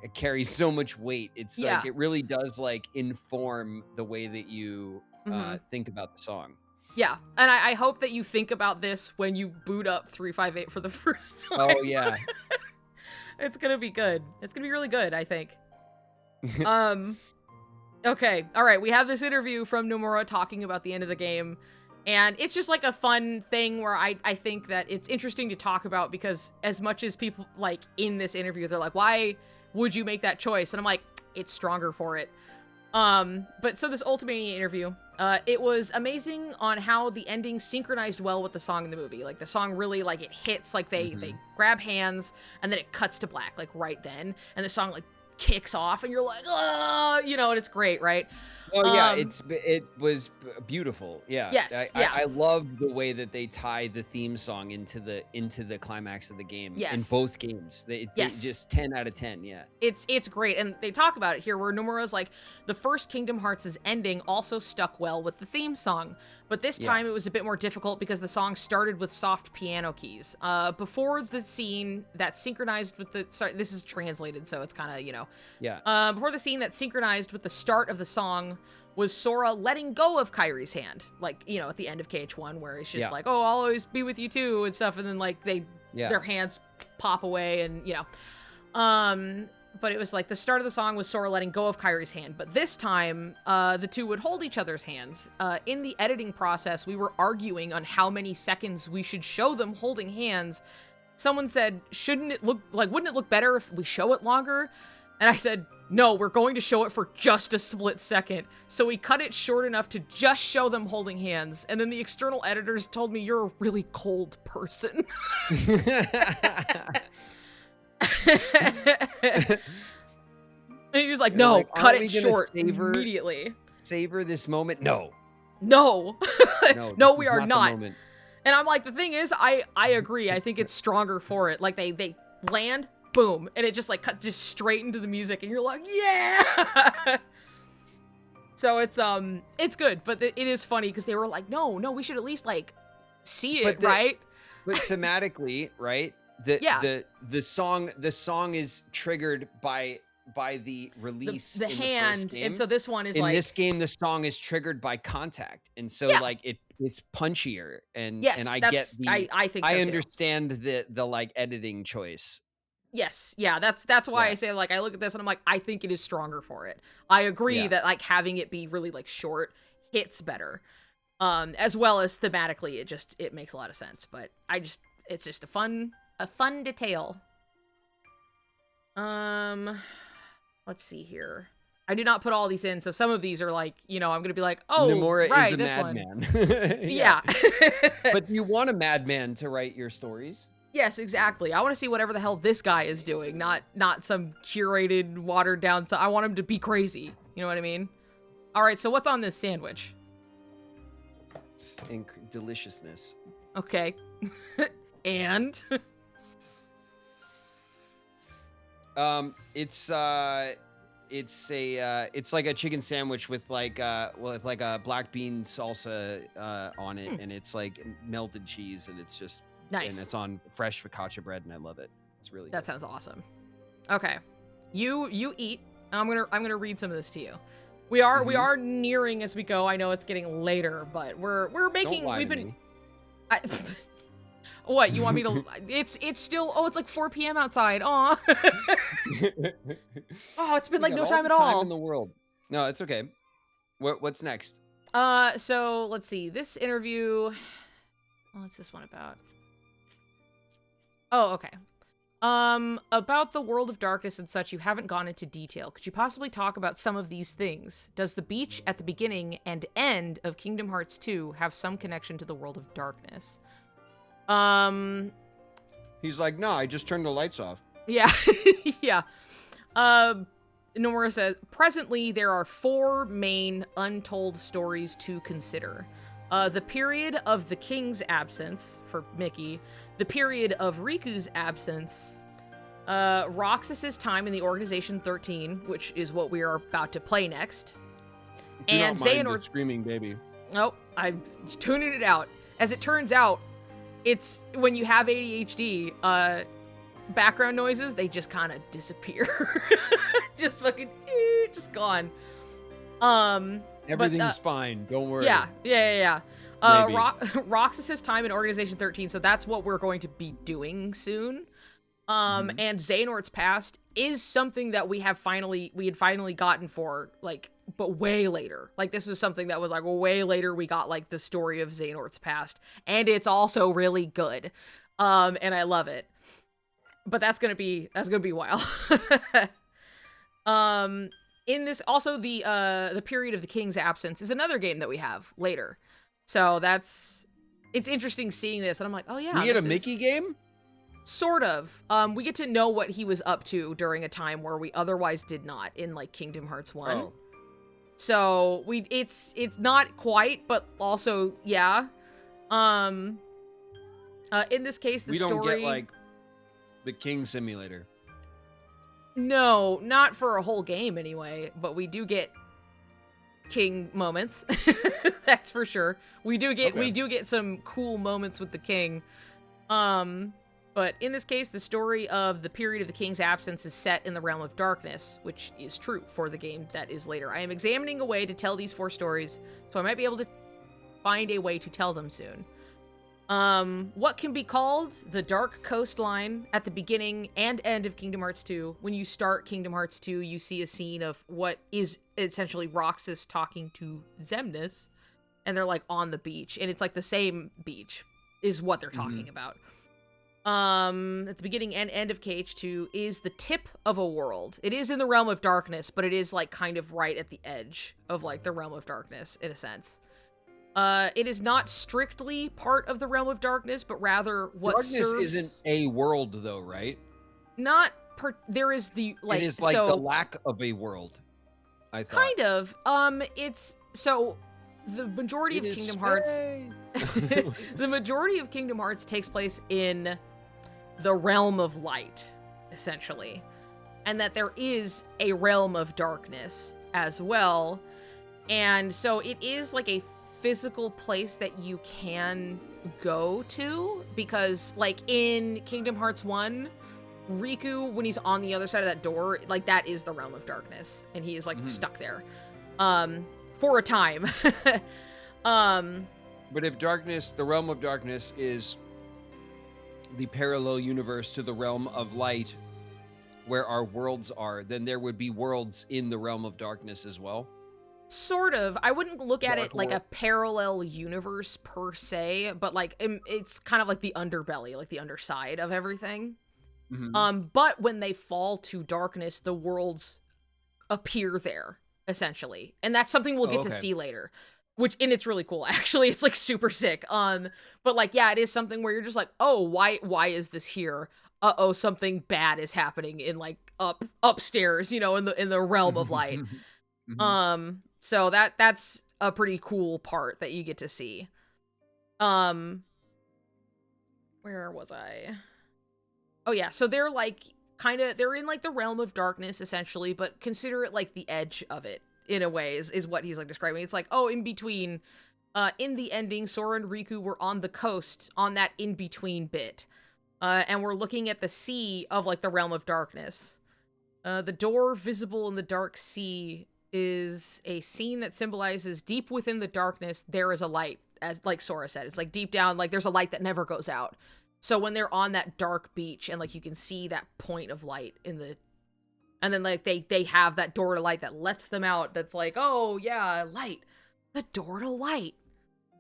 [SPEAKER 2] it carries so much weight. It's
[SPEAKER 1] Yeah.
[SPEAKER 2] like, it really does like inform the way that you
[SPEAKER 1] Mhm.
[SPEAKER 2] think about the song.
[SPEAKER 1] Yeah, and I hope that you think about this when you boot up 358 for the first time.
[SPEAKER 2] Oh yeah.
[SPEAKER 1] It's gonna be good. It's gonna be really good, I think. Okay, all right, we have this interview from Nomura talking about the end of the game, and it's just like a fun thing where I think that it's interesting to talk about, because as much as people like in this interview, they're like, why would you make that choice? And I'm like, it's stronger for it. But so this Ultimania interview, it was amazing on how the ending synchronized well with the song in the movie. Like, the song really, like, it hits, like, they grab hands, and then it cuts to black, like, right then, and the song, like, kicks off, and you're like, oh, and it's great, right?
[SPEAKER 2] Oh yeah, it was beautiful. Yeah.
[SPEAKER 1] Yes,
[SPEAKER 2] I,
[SPEAKER 1] yeah.
[SPEAKER 2] I love the way that they tie the theme song into the climax of the game. In
[SPEAKER 1] Yes.
[SPEAKER 2] both games. They
[SPEAKER 1] Yes.
[SPEAKER 2] just 10 out of 10. Yeah.
[SPEAKER 1] It's great, and they talk about it here where Nomura's like, the first Kingdom Hearts' ending also stuck well with the theme song, but this time it was a bit more difficult because the song started with soft piano keys. Before the scene that synchronized with the, sorry, this is translated, so it's kind of,
[SPEAKER 2] Yeah.
[SPEAKER 1] before the scene that synchronized with the start of the song was Sora letting go of Kairi's hand, like, at the end of KH1, where it's just like, oh, I'll always be with you too, and stuff, and then, like, their hands pop away, and, but it was like the start of the song was Sora letting go of Kairi's hand, but this time, the two would hold each other's hands. In the editing process, we were arguing on how many seconds we should show them holding hands. Someone said, wouldn't it look better if we show it longer? And I said, no, we're going to show it for just a split second. So we cut it short enough to just show them holding hands. And then the external editors told me, you're a really cold person. And he was like, no,
[SPEAKER 2] like,
[SPEAKER 1] cut
[SPEAKER 2] "Aren't
[SPEAKER 1] it
[SPEAKER 2] we gonna
[SPEAKER 1] short immediately.
[SPEAKER 2] Savor this moment? No.
[SPEAKER 1] No.
[SPEAKER 2] No,
[SPEAKER 1] No,
[SPEAKER 2] this
[SPEAKER 1] we
[SPEAKER 2] is
[SPEAKER 1] are
[SPEAKER 2] the
[SPEAKER 1] not.
[SPEAKER 2] moment.
[SPEAKER 1] And I'm like, the thing is, I agree. I think it's stronger for it. Like, they land, boom, and it just, like, cut just straight into the music, and you're like, yeah! So it's good, but it is funny, because they were like, no, we should at least, like, see it, right?
[SPEAKER 2] But thematically, right?
[SPEAKER 1] Yeah.
[SPEAKER 2] The song is triggered by the release
[SPEAKER 1] the
[SPEAKER 2] in
[SPEAKER 1] hand,
[SPEAKER 2] the first game.
[SPEAKER 1] and so this one is
[SPEAKER 2] in
[SPEAKER 1] like...
[SPEAKER 2] this game, the song is triggered by contact, and so
[SPEAKER 1] Yeah.
[SPEAKER 2] like it's punchier, and
[SPEAKER 1] Yes,
[SPEAKER 2] and I
[SPEAKER 1] that's,
[SPEAKER 2] get the
[SPEAKER 1] I think so,
[SPEAKER 2] I
[SPEAKER 1] too.
[SPEAKER 2] understand the like editing choice.
[SPEAKER 1] Yes, yeah, that's why
[SPEAKER 2] Yeah.
[SPEAKER 1] I say, like, I look at this and I'm like, I think it is stronger for it. I agree
[SPEAKER 2] Yeah.
[SPEAKER 1] that, like, having it be really, like, short hits better. As well as thematically, it makes a lot of sense, but it's just a fun detail. Let's see here. I did not put all these in, so some of these are like, I'm gonna be like, oh,
[SPEAKER 2] Nomura
[SPEAKER 1] right,
[SPEAKER 2] is the
[SPEAKER 1] this one.
[SPEAKER 2] madman.
[SPEAKER 1] Yeah.
[SPEAKER 2] But you want a madman to write your stories.
[SPEAKER 1] Yes, exactly. I want to see whatever the hell this guy is doing, not some curated, watered down. So I want him to be crazy. You know what I mean? All right. So what's on this sandwich?
[SPEAKER 2] Deliciousness.
[SPEAKER 1] Okay. And
[SPEAKER 2] it's like a chicken sandwich with like a black bean salsa on it, and it's like melted cheese, and it's just
[SPEAKER 1] nice.
[SPEAKER 2] And it's on fresh focaccia bread, and I love it. It's really
[SPEAKER 1] that
[SPEAKER 2] good.
[SPEAKER 1] sounds awesome. Okay, you eat. I'm gonna read some of this to you. We are nearing as we go. I know it's getting later, but we're making.
[SPEAKER 2] Don't lie
[SPEAKER 1] we've
[SPEAKER 2] to
[SPEAKER 1] been.
[SPEAKER 2] me.
[SPEAKER 1] What, you want me to... It's still... Oh, it's like 4 p.m. outside. Aw. Oh, it's been like no time at all.
[SPEAKER 2] Time in the world. No, it's okay. What's next?
[SPEAKER 1] So let's see. This interview... What's this one about? Oh, okay. About the world of darkness and such, you haven't gone into detail. Could you possibly talk about some of these things? Does the beach at the beginning and end of Kingdom Hearts 2 have some connection to the world of darkness?
[SPEAKER 2] He's like, no, I just turned the lights off.
[SPEAKER 1] Yeah. Yeah. Nomura says, presently there are 4 main untold stories to consider. The period of the king's absence, for Mickey, the period of Riku's absence, Roxas's time in the Organization 13, which is what we are about to play next, and Xehanort...
[SPEAKER 2] screaming baby.
[SPEAKER 1] Oh, I'm tuning it out. As it turns out, it's when you have ADHD, background noises, they just kind of disappear. Just fucking, just gone.
[SPEAKER 2] Everything's fine. Don't worry.
[SPEAKER 1] Yeah.
[SPEAKER 2] Maybe.
[SPEAKER 1] Roxas's time in Organization 13, so that's what we're going to be doing soon. And Xehanort's past is something that we had finally gotten for, like, but way later. Like, this is something that was, like, way later we got, like, the story of Xehanort's past. And it's also really good. And I love it. But that's gonna be a while. In this, also the period of the king's absence is another game that we have later. So it's interesting seeing this, and I'm like, oh yeah.
[SPEAKER 2] We get a Mickey game?
[SPEAKER 1] Sort of. We get to know what he was up to during a time where we otherwise did not in, like, Kingdom Hearts 1.
[SPEAKER 2] Oh.
[SPEAKER 1] So it's not quite, but also, yeah. In this case, the story...
[SPEAKER 2] We don't get, like, the King Simulator.
[SPEAKER 1] No, not for a whole game anyway, but we do get king moments. That's for sure. We do get some cool moments with the king. But in this case, the story of the period of the king's absence is set in the realm of darkness, which is true for the game that is later. I am examining a way to tell these 4 stories, so I might be able to find a way to tell them soon. What can be called the dark coastline at the beginning and end of Kingdom Hearts 2. When you start Kingdom Hearts 2, you see a scene of what is essentially Roxas talking to Xemnas, and they're like on the beach, and it's like the same beach is what they're talking about. At the beginning and end of KH2 is the tip of a world. It is in the realm of darkness, but it is like kind of right at the edge of like the realm of darkness in a sense. It is not strictly part of the realm of darkness, but rather what
[SPEAKER 2] Darkness
[SPEAKER 1] serves...
[SPEAKER 2] isn't a world, though, right?
[SPEAKER 1] Not there is the like.
[SPEAKER 2] It is like
[SPEAKER 1] so,
[SPEAKER 2] the lack of a world. I thought.
[SPEAKER 1] Kind of. It's so the majority of Kingdom Hearts. The majority of Kingdom Hearts takes place in the realm of light, essentially, and that there is a realm of darkness as well, and so it is like a physical place that you can go to, because like in Kingdom Hearts 1, Riku, when he's on the other side of that door, like that is the realm of darkness, and he is like stuck there for a time.
[SPEAKER 2] But if darkness, the realm of darkness is the parallel universe to the realm of light where our worlds are, then there would be worlds in the realm of darkness as well.
[SPEAKER 1] Sort of. I wouldn't look at
[SPEAKER 2] Dark
[SPEAKER 1] it like a
[SPEAKER 2] world.
[SPEAKER 1] parallel universe per se, but like it's kind of like the underbelly, like the underside of everything. But when they fall to darkness, the worlds appear there, essentially. And that's something we'll get to see later. And it's really cool, actually. It's like super sick. But like, yeah, it is something where you're just like, oh, why is this here? Uh-oh, something bad is happening in like upstairs, you know, in the realm of light. So that's a pretty cool part that you get to see. Where was I? Oh yeah, so they're like they're in like the realm of darkness essentially, but consider it like the edge of it in a way is what he's like describing. It's like, oh, in between, in the ending, Sora and Riku were on the coast on that in between bit. And we're looking at the sea of like the realm of darkness. The door visible in the dark sea is a scene that symbolizes deep within the darkness, there is a light, as like Sora said. It's like deep down, like there's a light that never goes out. So when they're on that dark beach and like you can see that point of light and then like they have that door to light that lets them out. That's like, oh yeah, light, the door to light.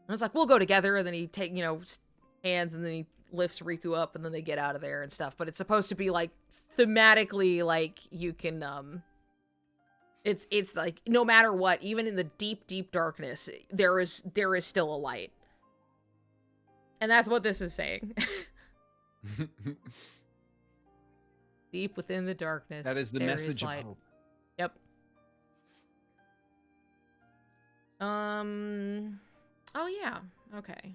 [SPEAKER 1] And it's like, we'll go together. And then he take, hands, and then he lifts Riku up, and then they get out of there and stuff. But it's supposed to be like thematically, like you can, it's like no matter what, even in the deep, deep darkness, there is still a light. And that's what this is saying. Deep within the darkness,
[SPEAKER 2] that is the
[SPEAKER 1] there
[SPEAKER 2] message
[SPEAKER 1] is
[SPEAKER 2] of
[SPEAKER 1] light.
[SPEAKER 2] hope.
[SPEAKER 1] Yep. Oh yeah. Okay.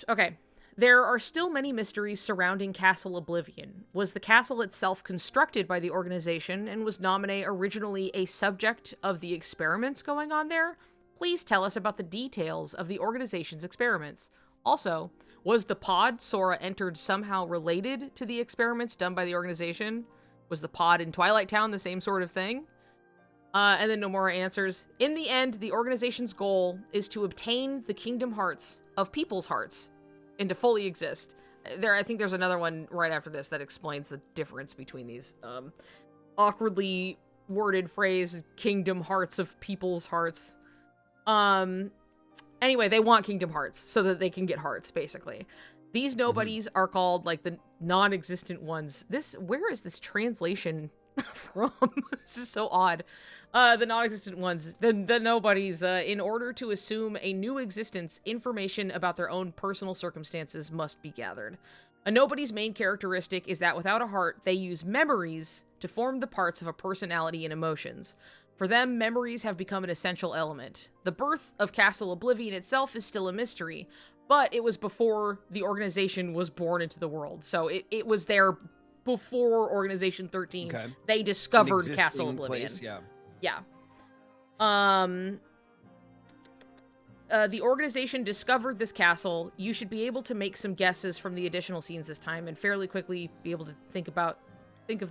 [SPEAKER 1] Okay. There are still many mysteries surrounding Castle Oblivion. Was the castle itself constructed by the organization, and was Naminé originally a subject of the experiments going on there? Please tell us about the details of the organization's experiments. Also, was the pod Sora entered somehow related to the experiments done by the organization? Was the pod in Twilight Town the same sort of thing? And then Nomura answers, in the end, the organization's goal is to obtain the Kingdom Hearts of people's hearts and to fully exist. I think there's another one right after this that explains the difference between these awkwardly worded phrase, Kingdom Hearts of people's hearts. Anyway, they want Kingdom Hearts so that they can get hearts, basically. These nobodies are called, like, the non-existent ones. Where is this translation from? This is so odd. The non-existent ones, the nobodies, in order to assume a new existence, information about their own personal circumstances must be gathered. A nobody's main characteristic is that without a heart, they use memories to form the parts of a personality and emotions. For them, memories have become an essential element. The birth of Castle Oblivion itself is still a mystery, but it was before the organization was born into the world. So it was there before Organization 13.
[SPEAKER 2] Okay.
[SPEAKER 1] They discovered Castle Oblivion.
[SPEAKER 2] Place, yeah.
[SPEAKER 1] Yeah. The organization discovered this castle. You should be able to make some guesses from the additional scenes this time and fairly quickly be able to think of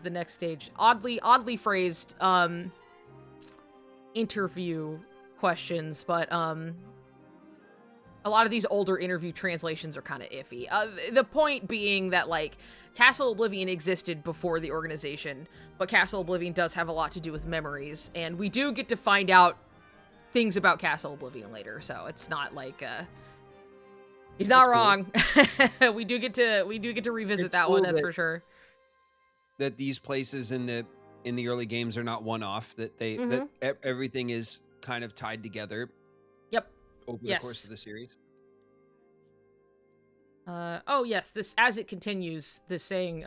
[SPEAKER 1] the next stage. Oddly phrased, interview questions, but A lot of these older interview translations are kind of iffy. The point being that, like, Castle Oblivion existed before the organization, but Castle Oblivion does have a lot to do with memories, and we do get to find out things about Castle Oblivion later, so it's not like, he's not wrong. Cool. we do get to revisit that one, that's for sure.
[SPEAKER 2] That these places in the early games are not one-off, that that everything is kind of tied together.
[SPEAKER 1] Yep.
[SPEAKER 2] Over the course of the series.
[SPEAKER 1] Oh yes, this, as it continues, this saying,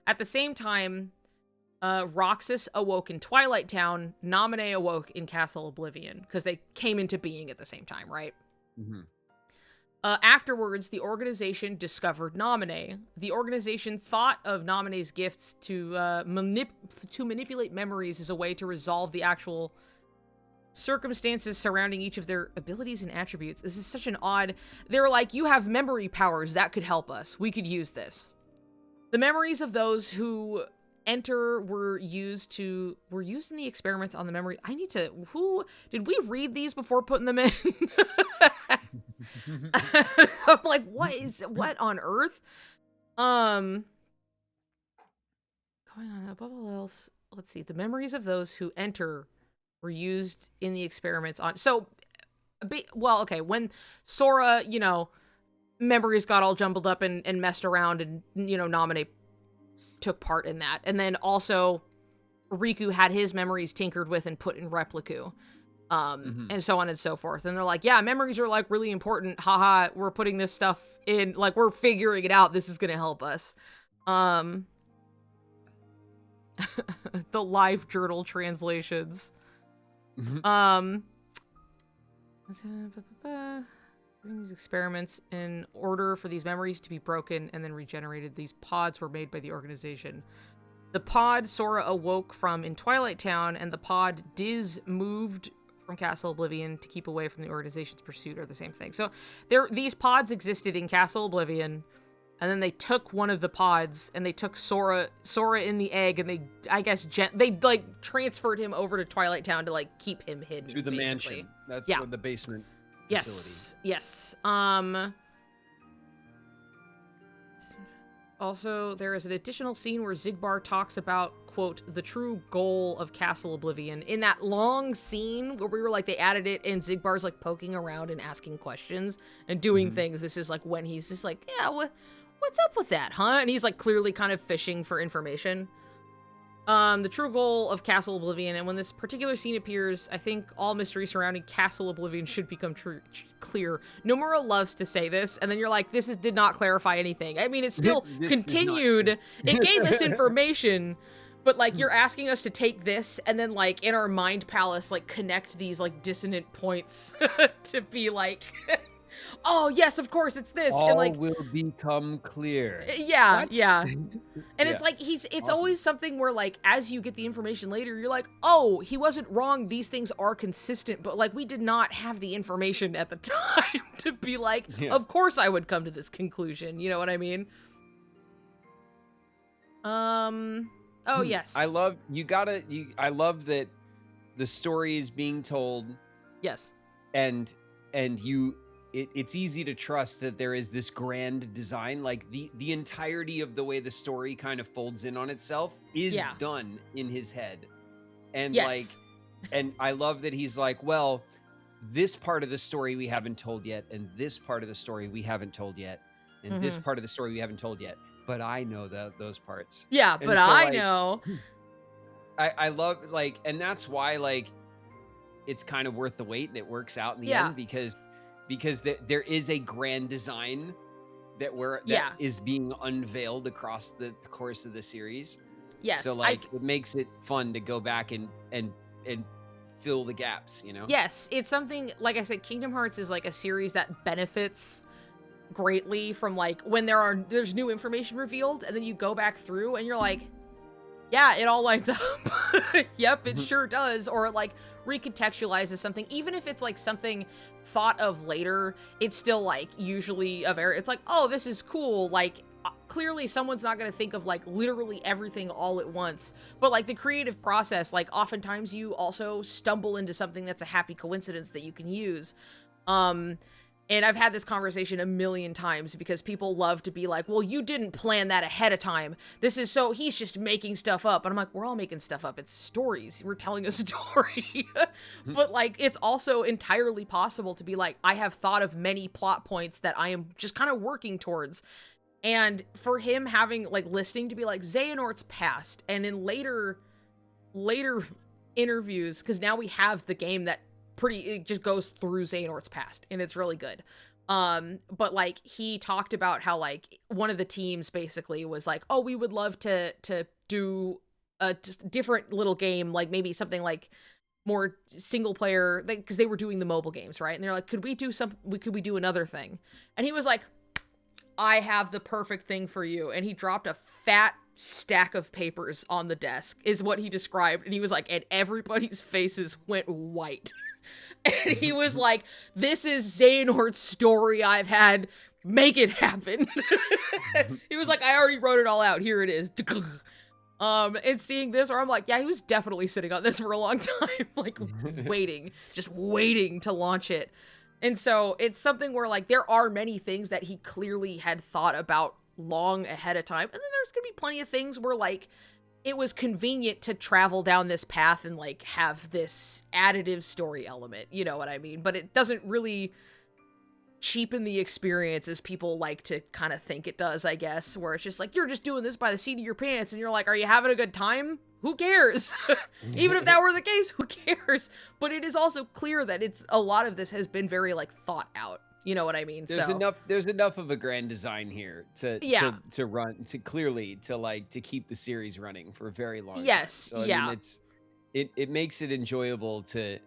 [SPEAKER 1] at the same time, Roxas awoke in Twilight Town, Naminé awoke in Castle Oblivion, because they came into being at the same time, right?
[SPEAKER 2] Mm-hmm.
[SPEAKER 1] Afterwards, the organization discovered Naminé. The organization thought of Naminé's gifts to manipulate memories as a way to resolve the actual circumstances surrounding each of their abilities and attributes. This is such an odd... They were like, you have memory powers, that could help us. We could use this. The memories of those who enter were used in the experiments on the memory. Did we read these before putting them in? I'm like, what on earth? Going on above all else, let's see. The memories of those who enter were used in the experiments on... So, well, okay, when Sora, memories got all jumbled up and messed around, and, Naminé took part in that. And then also, Riku had his memories tinkered with and put in Repliku. And so on and so forth. And they're like, yeah, memories are, like, really important. Haha, we're putting this stuff in, like, we're figuring it out. This is gonna help us. The live journal translations. These experiments in order for these memories to be broken and then regenerated. These pods were made by the organization. The pod Sora awoke from in Twilight Town, and the pod Diz moved from Castle Oblivion to keep away from the organization's pursuit are the same thing. So these pods existed in Castle Oblivion, and then they took one of the pods and they took Sora in the egg, and they like transferred him over to Twilight Town to like keep him hidden
[SPEAKER 2] to the
[SPEAKER 1] basically.
[SPEAKER 2] mansion. That's where the basement facility.
[SPEAKER 1] Yes. Also, there is an additional scene where Xigbar talks about, quote, the true goal of Castle Oblivion. In that long scene where we were like, they added it and Zigbar's like poking around and asking questions and doing things. This is like when he's just like, yeah, what's up with that, huh? And he's like clearly kind of fishing for information. The true goal of Castle Oblivion, and when this particular scene appears, I think all mystery surrounding Castle Oblivion should become clear. Nomura loves to say this, and then you're like, did not clarify anything. I mean, it still continued. It gave us information, but like, you're asking us to take this, and then like, in our mind palace, like, connect these like dissonant points to be like... Oh yes, of course it's this.
[SPEAKER 2] All
[SPEAKER 1] and like
[SPEAKER 2] will become clear.
[SPEAKER 1] Yeah, yeah. And it's like it's
[SPEAKER 2] awesome.
[SPEAKER 1] always something where like as you get the information later, you're like, oh, he wasn't wrong. These things are consistent, but like we did not have the information at the time to be like, of course I would come to this conclusion. You know what I mean? Oh yes.
[SPEAKER 2] I love that the story is being told.
[SPEAKER 1] Yes.
[SPEAKER 2] And it's easy to trust that there is this grand design, like the entirety of the way the story kind of folds in on itself is done in his head. And and I love that he's like, well, this part of the story we haven't told yet, and this part of the story we haven't told yet, and this part of the story we haven't told yet, but I know those parts.
[SPEAKER 1] Yeah,
[SPEAKER 2] and
[SPEAKER 1] but
[SPEAKER 2] so,
[SPEAKER 1] I
[SPEAKER 2] like,
[SPEAKER 1] know.
[SPEAKER 2] I love, like, and that's why, like, it's kind of worth the wait and it works out in the end because there is a grand design that is being unveiled across the course of the series.
[SPEAKER 1] Yes.
[SPEAKER 2] So like it makes it fun to go back and fill the gaps, you know?
[SPEAKER 1] Yes, it's something, like I said, Kingdom Hearts is like a series that benefits greatly from like when there's new information revealed and then you go back through and you're like, yeah, it all lines up. Yep, it sure does. Or it like recontextualizes something. Even if it's like something thought of later, it's still like usually it's like, oh, this is cool. Like clearly someone's not going to think of like literally everything all at once. But like the creative process, like oftentimes you also stumble into something that's a happy coincidence that you can use. And I've had this conversation a million times because people love to be like, well, you didn't plan that ahead of time. He's just making stuff up. And I'm like, we're all making stuff up. It's stories. We're telling a story. But like, it's also entirely possible to be like, I have thought of many plot points that I am just kind of working towards. And for him having like listening to be like Xehanort's past, and in later interviews, because now we have the game that it just goes through Xehanort's past, and it's really good. But like he talked about how like one of the teams basically was like, oh, we would love to do a just different little game, like maybe something like more single player, because they were doing the mobile games, right? And they're like, could we do another thing? And he was like, I have the perfect thing for you. And he dropped a fat stack of papers on the desk, is what he described. And he was like, and everybody's faces went white. And he was like, this is Xehanort's story I've had. Make it happen. He was like, I already wrote it all out. Here it is. And seeing this, or I'm like, yeah, he was definitely sitting on this for a long time, like just waiting to launch it. And so it's something where like there are many things that he clearly had thought about long ahead of time. And then there's gonna be plenty of things where like it was convenient to travel down this path and like have this additive story element, you know what I mean? But it doesn't really cheapen the experience as people like to kind of think it does, I guess, where it's just like, you're just doing this by the seat of your pants, and you're like, are you having a good time? Who cares? Even if that were the case, who cares? But it is also clear that a lot of this has been very like thought out. You know what I mean?
[SPEAKER 2] There's enough of a grand design here to keep the series running for a very long time.
[SPEAKER 1] Yes.
[SPEAKER 2] So,
[SPEAKER 1] yeah.
[SPEAKER 2] I mean, it makes it enjoyable to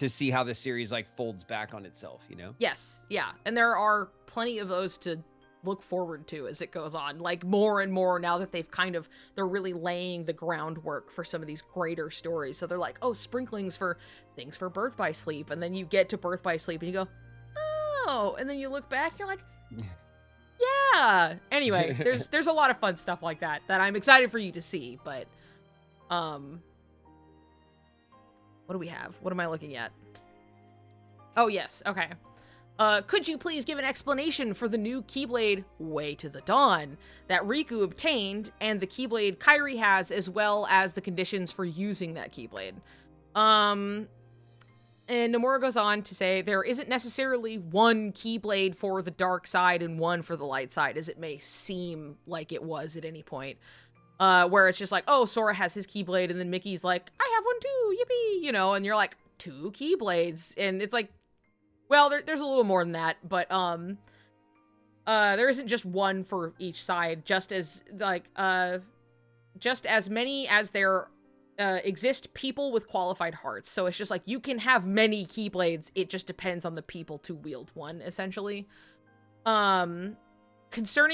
[SPEAKER 2] see how the series like folds back on itself, you know?
[SPEAKER 1] Yes. Yeah. And there are plenty of those to look forward to as it goes on, like more and more now that they're really laying the groundwork for some of these greater stories. So they're like, oh, sprinklings for things for Birth by Sleep. And then you get to Birth by Sleep and you go, oh, and then you look back, you're like, yeah. Anyway, there's a lot of fun stuff like that I'm excited for you to see. But, what do we have? What am I looking at? Oh, yes. Okay. Could you please give an explanation for the new Keyblade Way to the Dawn that Riku obtained and the Keyblade Kairi has, as well as the conditions for using that Keyblade? And Nomura goes on to say there isn't necessarily one Keyblade for the dark side and one for the light side, as it may seem like it was at any point. Where it's just like, oh, Sora has his Keyblade, and then Mickey's like, I have one too, yippee, you know, and you're like, 2 Keyblades, and it's like, well, there's a little more than that, but there isn't just one for each side, just as many as there exist people with qualified hearts. So it's just like, you can have many Keyblades, it just depends on the people to wield one, essentially. Concerning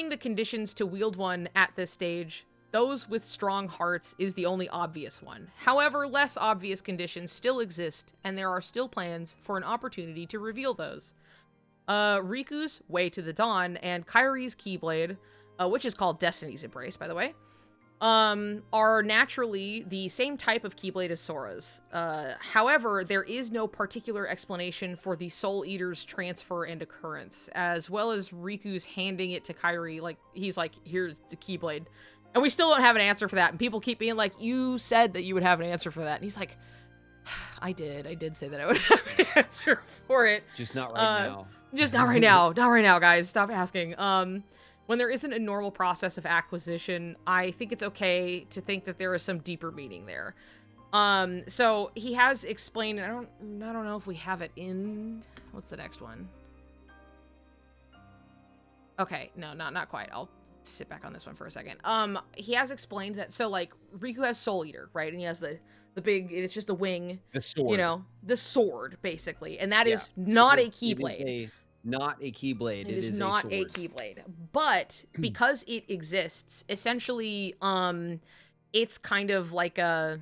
[SPEAKER 1] the conditions to wield one at this stage, those with strong hearts is the only obvious one. However, less obvious conditions still exist, and there are still plans for an opportunity to reveal those. Riku's Way to the Dawn and Kairi's Keyblade, which is called Destiny's Embrace, by the way, are naturally the same type of Keyblade as Sora's. However, there is no particular explanation for the Soul Eater's transfer and occurrence, as well as Riku's handing it to Kairi, like, he's like, here's the Keyblade. And we still don't have an answer for that. And people keep being like, you said that you would have an answer for that. And he's like, I did say that I would have an answer for it.
[SPEAKER 2] Just not right now.
[SPEAKER 1] Just not right now. Not right now, guys. Stop asking. When there isn't a normal process of acquisition, I think it's okay to think that there is some deeper meaning there. So he has explained, I don't know if we have it in, what's the next one? Okay, no, not quite. I'll sit back on this one for a second. He has explained that, so like Riku has Soul Eater, right? And he has the big, it's just the wing,
[SPEAKER 2] the sword,
[SPEAKER 1] you know, the sword basically, and that is not a Keyblade.
[SPEAKER 2] Not a Keyblade.
[SPEAKER 1] It is not a Keyblade. But because it exists, essentially, it's kind of like a,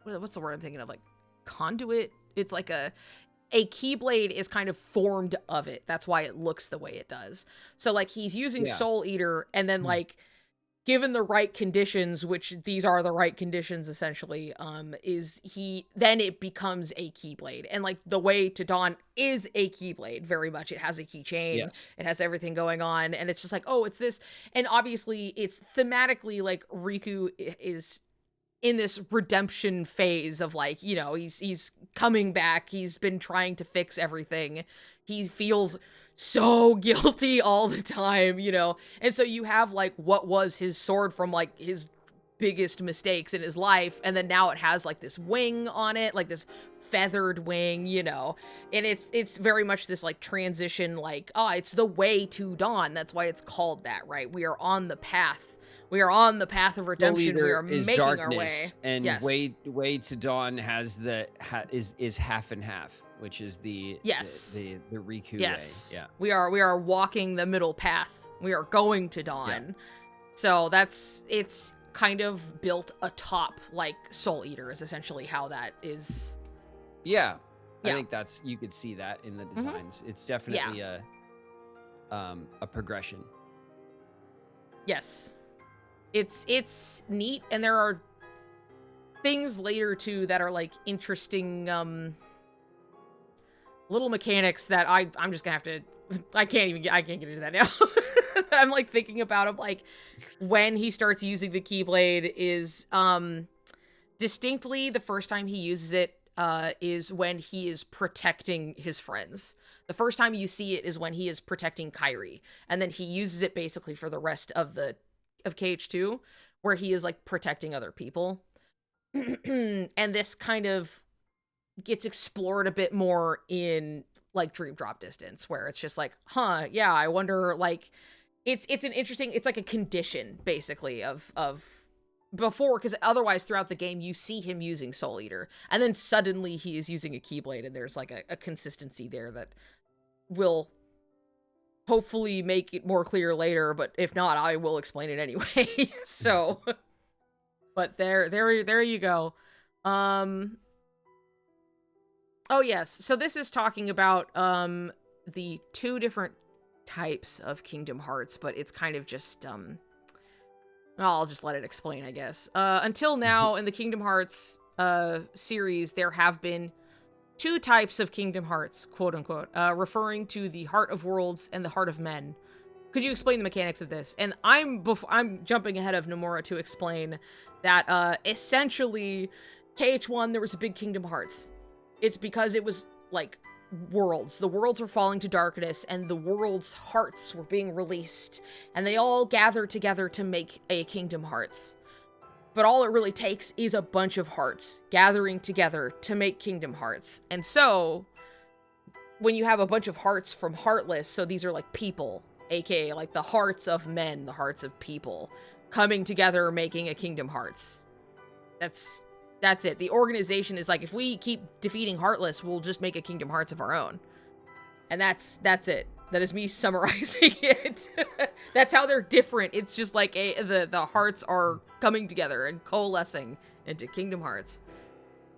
[SPEAKER 1] what's the word I'm thinking of? Like conduit. It's like a Keyblade is kind of formed of it. That's why it looks the way it does. So like he's using Soul Eater and then like given the right conditions, which these are the right conditions essentially, then it becomes a Keyblade. And like the way to Dawn is a Keyblade, very much. It has a keychain,
[SPEAKER 2] Yes.
[SPEAKER 1] it has everything going on, and it's just like, oh, it's this. And obviously it's thematically like Riku is in this redemption phase of like, you know, he's coming back, he's been trying to fix everything, he feels so guilty all the time, you know. And so you have like what was his sword from like his biggest mistakes in his life, and then now it has like this wing on it, like this feathered wing, you know. And it's very much this like transition, like, oh, it's the way to Dawn, that's why it's called that, right? We are on the path. We are on the path of redemption. We are
[SPEAKER 2] is
[SPEAKER 1] making
[SPEAKER 2] darkness,
[SPEAKER 1] our way.
[SPEAKER 2] and
[SPEAKER 1] yes.
[SPEAKER 2] way to Dawn has is half and half, which is the Riku
[SPEAKER 1] yes.
[SPEAKER 2] way. Yeah.
[SPEAKER 1] We are walking the middle path. We are going to Dawn. Yeah. So it's kind of built atop like Soul Eater is essentially how that is.
[SPEAKER 2] Yeah. I think you could see that in the designs. It's definitely a progression.
[SPEAKER 1] Yes. It's neat, and there are things later too that are like interesting little mechanics that I'm just gonna have to I can't get into that now. I'm like thinking about him, like when he starts using the Keyblade is distinctly the first time he uses it is when he is protecting his friends. The first time you see it is when he is protecting Kairi, and then he uses it basically for the rest of KH2, where he is like protecting other people. And this kind of gets explored a bit more in like Dream Drop Distance, where it's just like, yeah, I wonder, like it's an interesting, it's like a condition basically of before, because otherwise throughout the game you see him using Soul Eater, and then suddenly he is using a Keyblade, and there's like a consistency there that will hopefully make it more clear later, but if not, I will explain it anyway. So, but there you go. Oh yes, so this is talking about the two different types of Kingdom Hearts, but it's kind of just I'll just let it explain, I guess. Until now in the Kingdom Hearts series, there have been two types of Kingdom Hearts, quote unquote, referring to the Heart of Worlds and the Heart of Men. Could you explain the mechanics of this? And I'm jumping ahead of Nomura to explain that essentially KH1 there was a big Kingdom Hearts. It's because it was like worlds. The worlds were falling to darkness, and the world's hearts were being released, and they all gathered together to make a Kingdom Hearts. But all it really takes is a bunch of hearts gathering together to make Kingdom Hearts. And so, when you have a bunch of hearts from Heartless, so these are like people, aka like the hearts of men, the hearts of people, coming together making a Kingdom Hearts. That's it. The organization is like, if we keep defeating Heartless, we'll just make a Kingdom Hearts of our own. And that's it. That is me summarizing it. That's how they're different. It's just like the hearts are coming together and coalescing into Kingdom Hearts.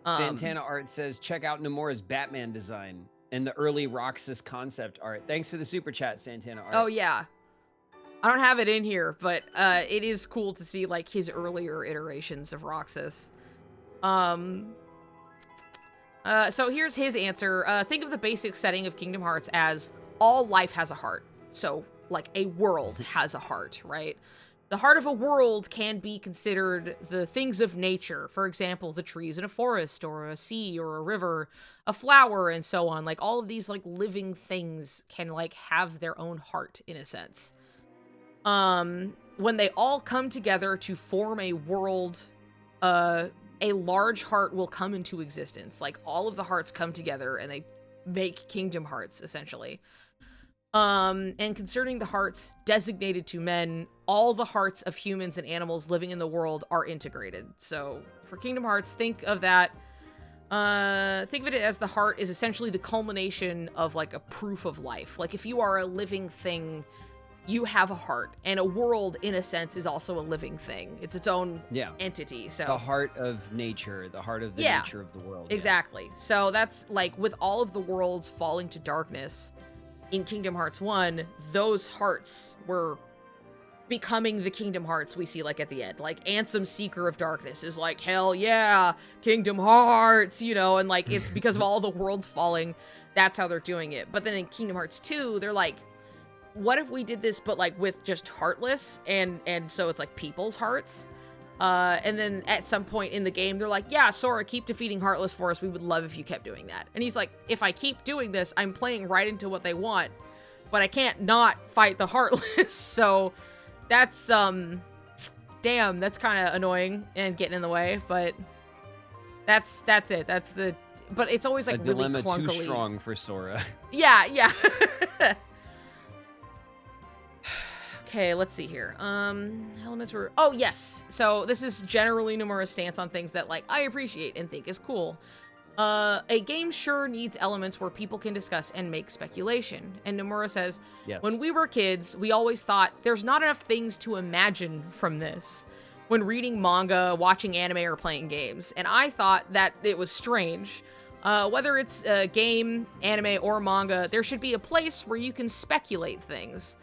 [SPEAKER 2] Santana Art says, check out Nomura's Batman design and the early Roxas concept art. Thanks for the super chat, Santana Art.
[SPEAKER 1] Oh, yeah. I don't have it in here, but it is cool to see like his earlier iterations of Roxas. So here's his answer. Think of the basic setting of Kingdom Hearts as all life has a heart. So, like, a world has a heart, right? The heart of a world can be considered the things of nature. For example, the trees in a forest, or a sea, or a river, a flower, and so on. Like, all of these, like, living things can, like, have their own heart, in a sense. When they all come together to form a world, a large heart will come into existence. Like, all of the hearts come together, and they make Kingdom Hearts, essentially. And concerning the hearts designated to men, all the hearts of humans and animals living in the world are integrated. So, for Kingdom Hearts, think of that, think of it as the heart is essentially the culmination of, like, a proof of life. Like, if you are a living thing, you have a heart, and a world, in a sense, is also a living thing. It's its own entity. So
[SPEAKER 2] the heart of nature, the heart of the nature of the world.
[SPEAKER 1] Exactly. Yeah. So that's, like, with all of the worlds falling to darkness, in Kingdom Hearts 1, those hearts were becoming the Kingdom Hearts we see like at the end. Like Ansem Seeker of Darkness is like, hell yeah, Kingdom Hearts, you know, and like it's because of all the worlds falling, that's how they're doing it. But then in Kingdom Hearts 2, they're like, what if we did this but like with just Heartless and so it's like people's hearts? And then at some point in the game, they're like, yeah, Sora, keep defeating Heartless for us. We would love if you kept doing that. And he's like, if I keep doing this, I'm playing right into what they want, but I can't not fight the Heartless. So that's, damn, that's kind of annoying and getting in the way, but that's it. That's the, but it's always like
[SPEAKER 2] a
[SPEAKER 1] really
[SPEAKER 2] dilemma
[SPEAKER 1] clunkily.
[SPEAKER 2] too strong for Sora.
[SPEAKER 1] Yeah. Okay, let's see here. Elements were... Oh, yes. So this is generally Nomura's stance on things that, like, I appreciate and think is cool. A game sure needs elements where people can discuss and make speculation. And Nomura says,
[SPEAKER 2] Yes.
[SPEAKER 1] when we were kids, we always thought there's not enough things to imagine from this when reading manga, watching anime, or playing games. And I thought that it was strange. Whether it's a game, anime, or manga, there should be a place where you can speculate things.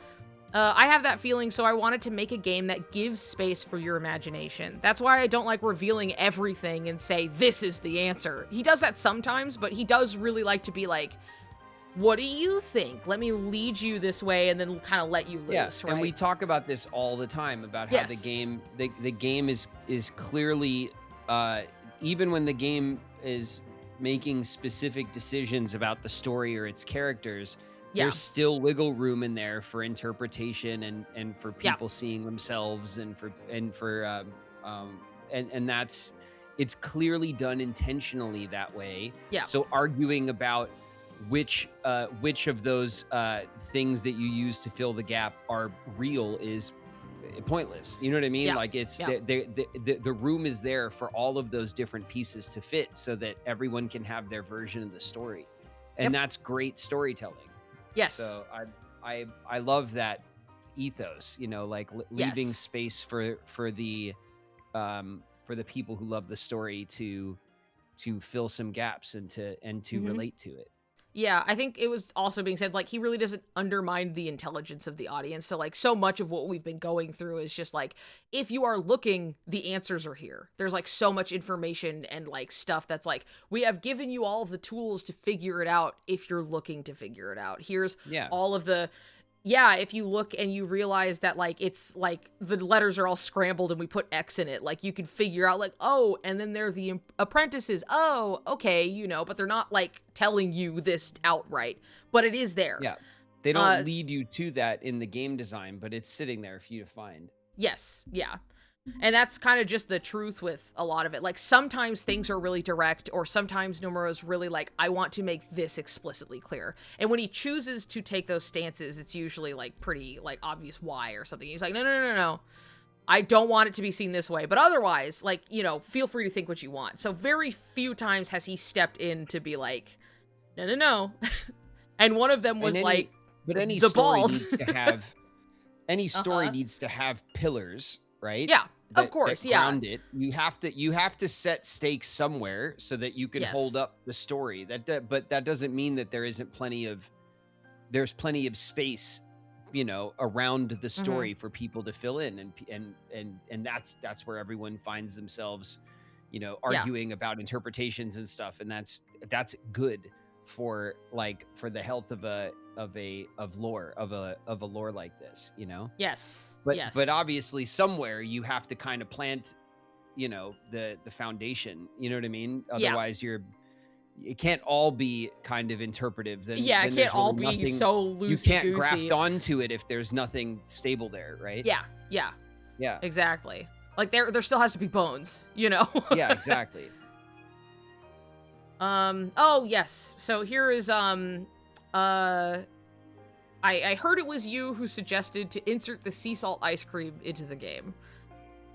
[SPEAKER 1] I have that feeling, so I wanted to make a game that gives space for your imagination. That's why I don't like revealing everything and say, this is the answer. He does that sometimes, but he does really like to be like, what do you think? Let me lead you this way and then kind of let you loose, right?
[SPEAKER 2] And we talk about this all the time, about how
[SPEAKER 1] Yes.
[SPEAKER 2] the game is clearly, even when the game is making specific decisions about the story or its characters, there's still wiggle room in there for interpretation and for people seeing themselves and that's, it's clearly done intentionally that way.
[SPEAKER 1] Yeah.
[SPEAKER 2] So arguing about which of those things that you use to fill the gap are real is pointless. You know what I mean?
[SPEAKER 1] Yeah.
[SPEAKER 2] Like it's
[SPEAKER 1] Yeah.
[SPEAKER 2] the room is there for all of those different pieces to fit so that everyone can have their version of the story. And that's great storytelling.
[SPEAKER 1] Yes.
[SPEAKER 2] So I love that ethos, you know, like leaving space for the people who love the story to fill some gaps and to relate to it.
[SPEAKER 1] Yeah, I think it was also being said, like, he really doesn't undermine the intelligence of the audience. So, like, so much of what we've been going through is just, like, if you are looking, the answers are here. There's, like, so much information and, like, stuff that's, like, we have given you all of the tools to figure it out if you're looking to figure it out. Here's all of the... Yeah, if you look and you realize that, like, it's, like, the letters are all scrambled and we put X in it, like, you can figure out, like, oh, and then they're the apprentices. Oh, okay, you know, but they're not, like, telling you this outright, but it is there.
[SPEAKER 2] Yeah, they don't lead you to that in the game design, but it's sitting there for you to find.
[SPEAKER 1] Yes, yeah. And that's kind of just the truth with a lot of it. Like, sometimes things are really direct, or sometimes Nomura's really like, I want to make this explicitly clear. And when he chooses to take those stances, it's usually, like, pretty, like, obvious why or something. He's like, no. I don't want it to be seen this way. But otherwise, like, you know, feel free to think what you want. So very few times has he stepped in to be like, no. And one of them was any the
[SPEAKER 2] story
[SPEAKER 1] bald.
[SPEAKER 2] needs to have, any story needs to have pillars, right?
[SPEAKER 1] Yeah. Of course,
[SPEAKER 2] that ground it. You have to set stakes somewhere so that you can hold up the story. But that doesn't mean that there's plenty of space, you know, around the story for people to fill in, and that's where everyone finds themselves, you know, arguing about interpretations and stuff, and that's good for the health of a lore like this, you know?
[SPEAKER 1] Yes.
[SPEAKER 2] But obviously somewhere you have to kind of plant, you know, the foundation, you know what I mean? Otherwise it can't all be kind of interpretive. Then
[SPEAKER 1] it can't all be so loosey-goosey.
[SPEAKER 2] You can't graft onto it if there's nothing stable there, right?
[SPEAKER 1] Yeah. Exactly. Like there still has to be bones, you know?
[SPEAKER 2] Yeah, exactly.
[SPEAKER 1] Oh yes. So here is I heard it was you who suggested to insert the sea salt ice cream into the game.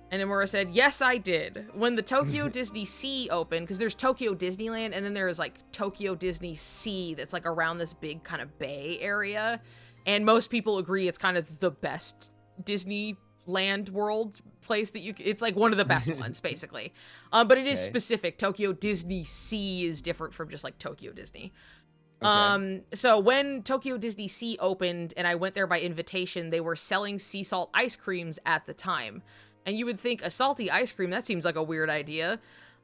[SPEAKER 1] And Nomura said, yes, I did. When the Tokyo Disney Sea opened, because there's Tokyo Disneyland, and then there's, like, Tokyo Disney Sea that's, like, around this big kind of bay area. And most people agree it's kind of the best Disneyland world place that it's, like, one of the best ones, basically. But it is specific. Tokyo Disney Sea is different from just, like, Tokyo Disney. So when Tokyo Disney Sea opened and I went there by invitation, they were selling sea salt ice creams at the time. And you would think a salty ice cream, that seems like a weird idea.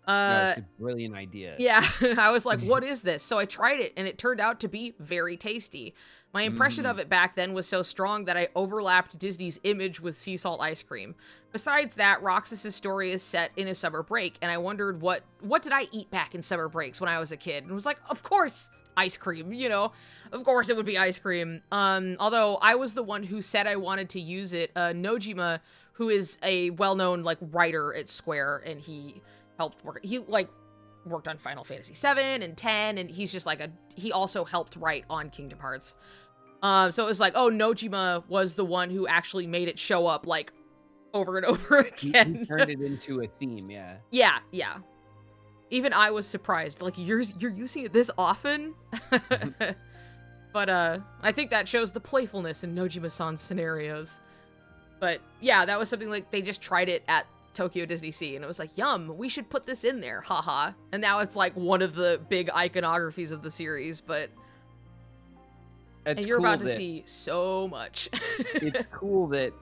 [SPEAKER 2] No, it's a brilliant idea.
[SPEAKER 1] Yeah, I was like, what is this? So I tried it, and it turned out to be very tasty. My impression of it back then was so strong that I overlapped Disney's image with sea salt ice cream. Besides that, Roxas's story is set in a summer break, and I wondered what did I eat back in summer breaks when I was a kid? And was like, of course, ice cream, you know? Of course it would be ice cream. Although I was the one who said I wanted to use it. Nojima, who is a well-known, like, writer at Square, and he helped work. He, like, worked on Final Fantasy 7 and 10, and he's just, like, he also helped write on Kingdom Hearts. So it was like, oh, Nojima was the one who actually made it show up, like, over and over again.
[SPEAKER 2] He turned it into a theme, yeah.
[SPEAKER 1] Yeah. Even I was surprised. Like, you're using it this often? But, I think that shows the playfulness in Nojima-san's scenarios. But, yeah, that was something, like, they just tried it at Tokyo Disney Sea, and it was like, yum, we should put this in there, haha. And now it's, like, one of the big iconographies of the series, but...
[SPEAKER 2] It's
[SPEAKER 1] and you're
[SPEAKER 2] cool
[SPEAKER 1] about to see so much.
[SPEAKER 2] It's cool that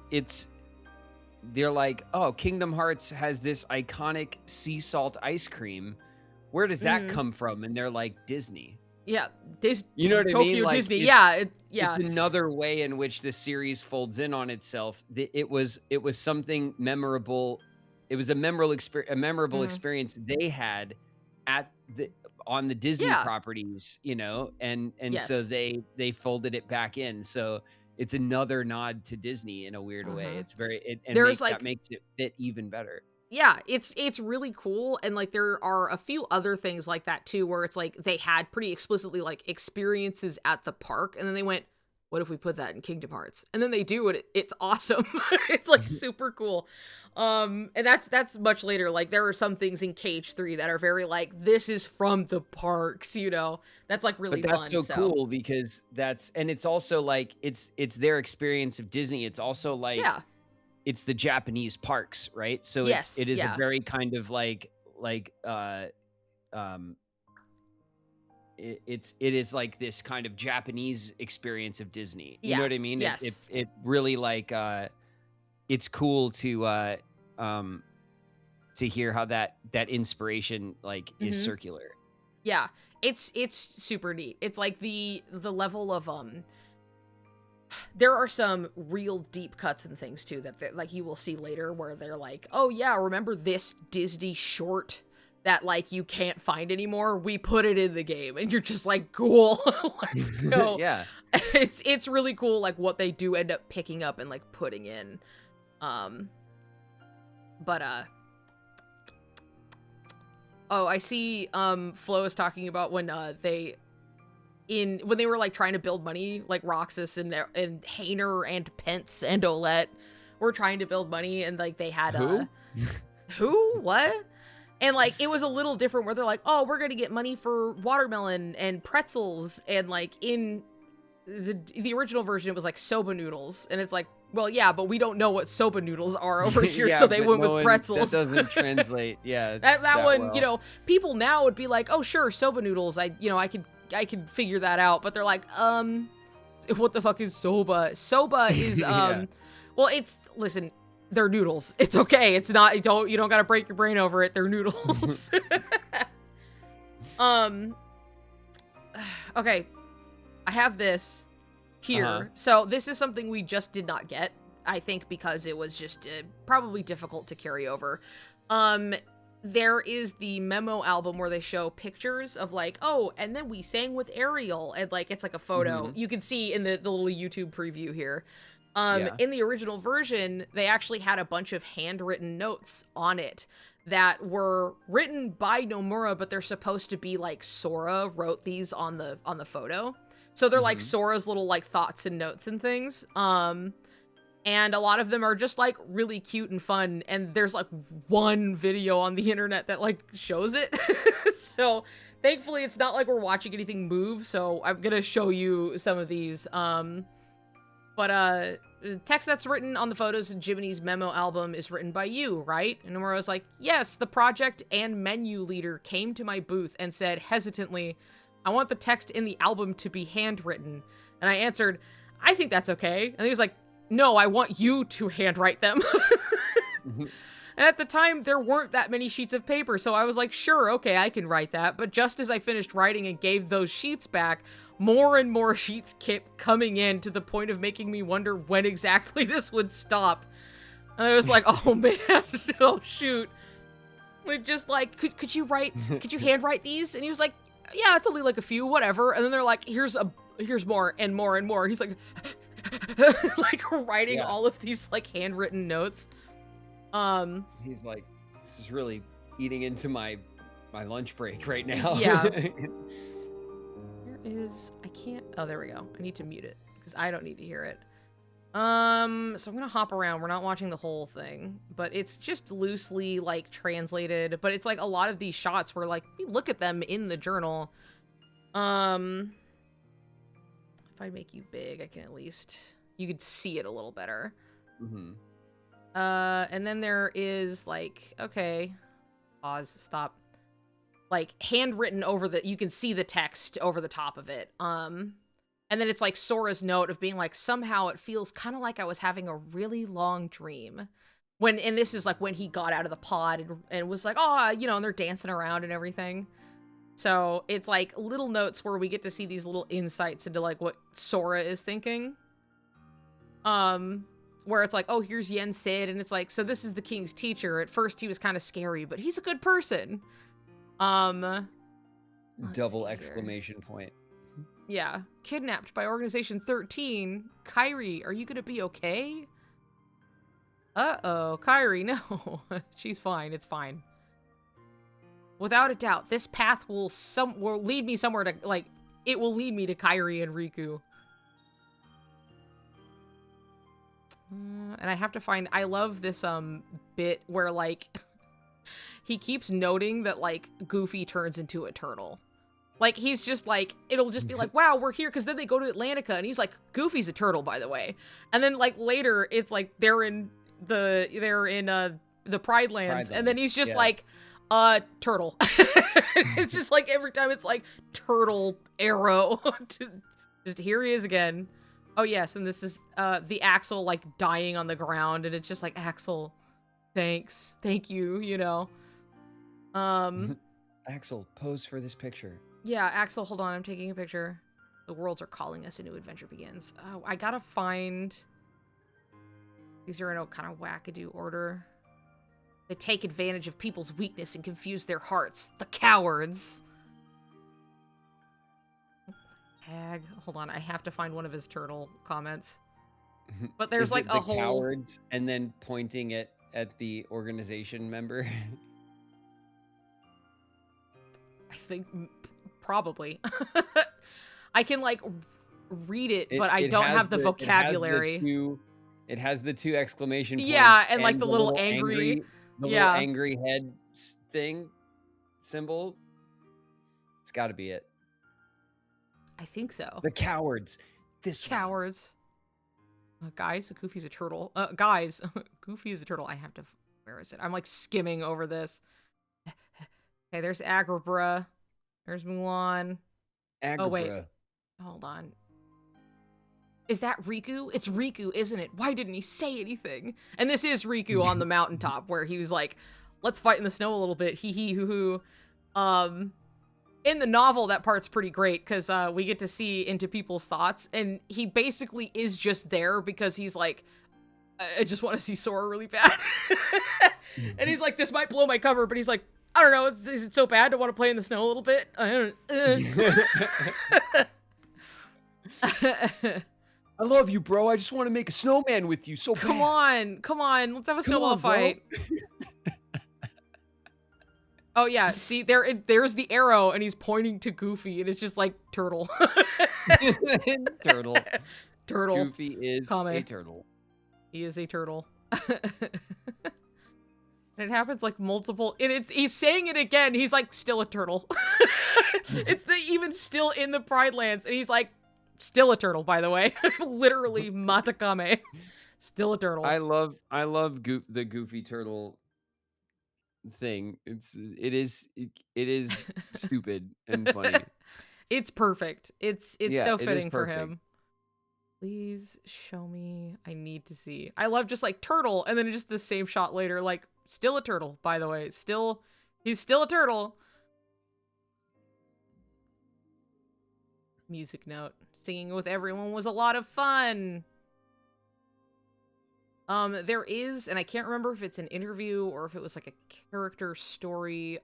[SPEAKER 2] they're like, oh, Kingdom Hearts has this iconic sea salt ice cream. Where does that come from? And they're like, Disney.
[SPEAKER 1] Yeah,
[SPEAKER 2] you know what I mean?
[SPEAKER 1] Tokyo
[SPEAKER 2] Like,
[SPEAKER 1] Disney.
[SPEAKER 2] It's
[SPEAKER 1] Yeah.
[SPEAKER 2] another way in which the series folds in on itself. It was something memorable. It was a memorable experience they had on the Disney properties, you know, and so they folded it back in. So it's another nod to Disney in a weird way. It's very that makes it fit even better.
[SPEAKER 1] Yeah, it's really cool, and like there are a few other things like that too, where it's like they had pretty explicitly like experiences at the park, and then they went, what if we put that in Kingdom Hearts? And then they do it. It's awesome. It's like super cool. And that's much later. Like there are some things in KH2 that are very like, this is from the parks, you know. That's like really fun.
[SPEAKER 2] But that's so cool because it's also like it's their experience of Disney. It's also like it's the Japanese parks, right? So it is a very kind of it is like this kind of Japanese experience of Disney. You know what I mean?
[SPEAKER 1] Yes.
[SPEAKER 2] It really like it's cool to hear how that inspiration like is circular.
[SPEAKER 1] Yeah. It's super neat. It's like the level of there are some real deep cuts and things too that like you will see later where they're like, oh yeah, remember this Disney short that like you can't find anymore? We put it in the game, and you're just like, cool, let's go.
[SPEAKER 2] Yeah,
[SPEAKER 1] it's really cool like what they do end up picking up and like putting in. Oh, I see. Flo is talking about when they were like trying to build money, like Roxas and Hainer and Pence and Olette were trying to build money, and like they had who what. And, like, it was a little different where they're like, oh, we're going to get money for watermelon and pretzels. And, like, in the original version, it was, like, soba noodles. And it's like, well, yeah, but we don't know what soba noodles are over here, so they went with pretzels.
[SPEAKER 2] That doesn't translate, yeah.
[SPEAKER 1] that one,
[SPEAKER 2] well.
[SPEAKER 1] You know, people now would be like, oh, sure, soba noodles. I could figure that out. But they're like, what the fuck is soba? Soba is, well, listen, they're noodles. It's okay. It's not, you don't gotta break your brain over it. They're noodles. Okay. I have this here. So this is something we just did not get, I think, because it was just probably difficult to carry over. There is the memo album where they show pictures of like, oh, and then we sang with Ariel, and like it's like a photo. You can see in the little YouTube preview here. In the original version, they actually had a bunch of handwritten notes on it that were written by Nomura, but they're supposed to be like Sora wrote these on the photo. So they're like Sora's little like thoughts and notes and things. And a lot of them are just like really cute and fun. And there's like one video on the internet that like shows it. So thankfully it's not like we're watching anything move. So I'm going to show you some of these. But text that's written on the photos in Jiminy's memo album is written by you, right? And Nomura was like, yes, the project and menu leader came to my booth and said hesitantly, I want the text in the album to be handwritten. And I answered, I think that's okay. And he was like, no, I want you to handwrite them. And at the time, there weren't that many sheets of paper, so I was like, sure, okay, I can write that. But just as I finished writing and gave those sheets back, more and more sheets kept coming in to the point of making me wonder when exactly this would stop. And I was like, oh man, oh shoot. We just like, could you handwrite these? And he was like, yeah, it's only like a few, whatever. And then they're like, here's more and more and more. And he's like, like writing all of these like handwritten notes.
[SPEAKER 2] He's like, this is really eating into my lunch break right now.
[SPEAKER 1] Yeah. Oh, there we go. I need to mute it because I don't need to hear it. So I'm gonna hop around. We're not watching the whole thing, but it's just loosely like translated, but it's like a lot of these shots were like, we look at them in the journal. If I make you big, I can at least, you could see it a little better.
[SPEAKER 2] Mm-hmm.
[SPEAKER 1] And then there is like, okay, pause, stop. Like handwritten over you can see the text over the top of it. And then it's like Sora's note of being like, somehow it feels kind of like I was having a really long dream. And this is like when he got out of the pod and was like, oh, and they're dancing around and everything. So it's like little notes where we get to see these little insights into like what Sora is thinking. Where it's like, oh, here's Yen Sid, and it's like, so this is the king's teacher. At first he was kind of scary, but he's a good person.
[SPEAKER 2] Double exclamation point.
[SPEAKER 1] Yeah. Kidnapped by Organization 13. Kairi, are you gonna be okay? Uh-oh, Kairi, no. She's fine, it's fine. Without a doubt, this path will lead me somewhere to, like, it will lead me to Kairi and Riku. And I have to find, I love this bit where like he keeps noting that like Goofy turns into a turtle. Like he's just like, it'll just be like, wow, we're here, because then they go to Atlantica and he's like, Goofy's a turtle, by the way. And then like later it's like they're in the Pride Lands, and then he's just like turtle. It's just like every time it's like turtle arrow. Just here he is again. Oh yes, and this is the Axel like dying on the ground, and it's just like, Axel, thanks, thank you,
[SPEAKER 2] Axel, pose for this picture.
[SPEAKER 1] Yeah, Axel, hold on, I'm taking a picture. The worlds are calling us, a new adventure begins. Oh, I gotta find. These are in a kind of wackadoo order. They take advantage of people's weakness and confuse their hearts. The cowards. Tag. Hold on, I have to find one of his turtle comments. But there's like a whole
[SPEAKER 2] cowards, and then pointing it at the organization member.
[SPEAKER 1] I think probably. I can like read it, but I don't have the vocabulary.
[SPEAKER 2] It has the two exclamation points.
[SPEAKER 1] Yeah, and like the little angry
[SPEAKER 2] little angry head thing symbol. It's got to be it.
[SPEAKER 1] I think so.
[SPEAKER 2] The cowards.
[SPEAKER 1] Cowards. Guys, Goofy's a turtle. Guys, Goofy is a turtle. I have to. Where is it? I'm like skimming over this. Okay, there's Agrabah. There's Mulan.
[SPEAKER 2] Agrabah.
[SPEAKER 1] Oh wait, hold on. Is that Riku? It's Riku, isn't it? Why didn't he say anything? And this is Riku on the mountaintop where he was like, "Let's fight in the snow a little bit." Hee hee hoo hoo. In the novel, that part's pretty great because we get to see into people's thoughts, and he basically is just there because he's like, I just want to see Sora really bad. And he's like, this might blow my cover, but he's like, I don't know, is it so bad to want to play in the snow a little bit? I
[SPEAKER 2] love you, bro. I just want to make a snowman with you so bad.
[SPEAKER 1] Come on, let's have a snowball fight. Oh yeah, see there's the arrow, and he's pointing to Goofy, and it's just like turtle.
[SPEAKER 2] Turtle.
[SPEAKER 1] Goofy
[SPEAKER 2] is a turtle.
[SPEAKER 1] He is a turtle. And it happens like multiple, and he's saying it again. He's like, still a turtle. It's even still in the Pride Lands, and he's like, still a turtle, by the way. Literally, Matakame. Still a turtle.
[SPEAKER 2] I love the Goofy turtle thing. It is stupid and funny.
[SPEAKER 1] It's perfect. It's
[SPEAKER 2] Yeah,
[SPEAKER 1] so
[SPEAKER 2] it is
[SPEAKER 1] fitting for
[SPEAKER 2] perfect.
[SPEAKER 1] him. Please show me. I need to see. I love just like turtle, and then just the same shot later, like still a turtle. By the way, he's still a turtle. Music note: singing with everyone was a lot of fun. There is, and I can't remember if it's an interview or if it was like a character story.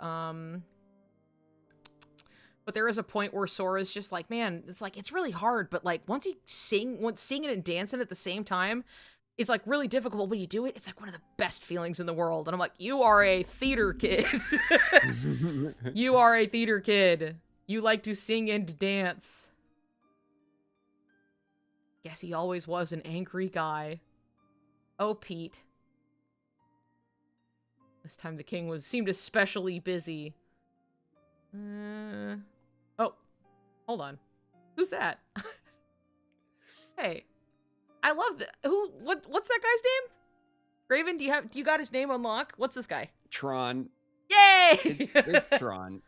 [SPEAKER 1] But there is a point where Sora's just like, man, it's like, it's really hard, but like, once singing and dancing at the same time, it's like really difficult. When you do it, it's like one of the best feelings in the world. And I'm like, you are a theater kid. You are a theater kid. You like to sing and dance. Guess he always was an angry guy. Oh, Pete. This time the king seemed especially busy. Oh, hold on. Who's that? Hey, I love that. What's that guy's name? Graven, do you got his name on lock? What's this guy?
[SPEAKER 2] Tron.
[SPEAKER 1] Yay!
[SPEAKER 2] It's Tron.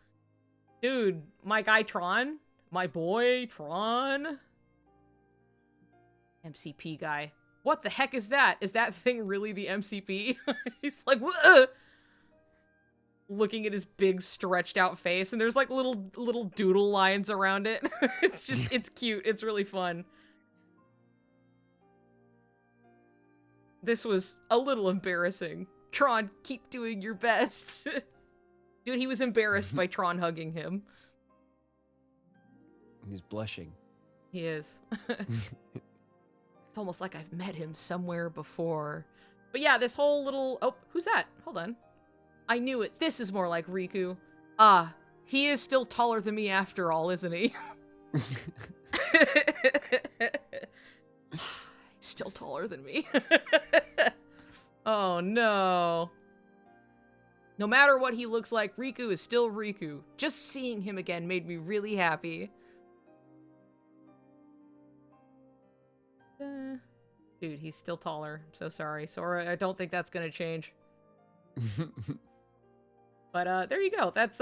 [SPEAKER 1] Dude, my guy Tron. My boy Tron. MCP guy. What the heck is that? Is that thing really the MCP? He's like, whoa! Looking at his big stretched out face, and there's like little doodle lines around it. It's cute. It's really fun. This was a little embarrassing. Tron, keep doing your best. Dude, he was embarrassed by Tron hugging him.
[SPEAKER 2] He's blushing.
[SPEAKER 1] He is. It's almost like I've met him somewhere before. But yeah, this whole little... Oh, who's that? Hold on. I knew it. This is more like Riku. Ah, he is still taller than me after all, isn't he? He's still taller than me. Oh, no. No matter what he looks like, Riku is still Riku. Just seeing him again made me really happy. Dude, he's still taller. I'm so sorry. Sora, I don't think that's gonna change. But there you go. That's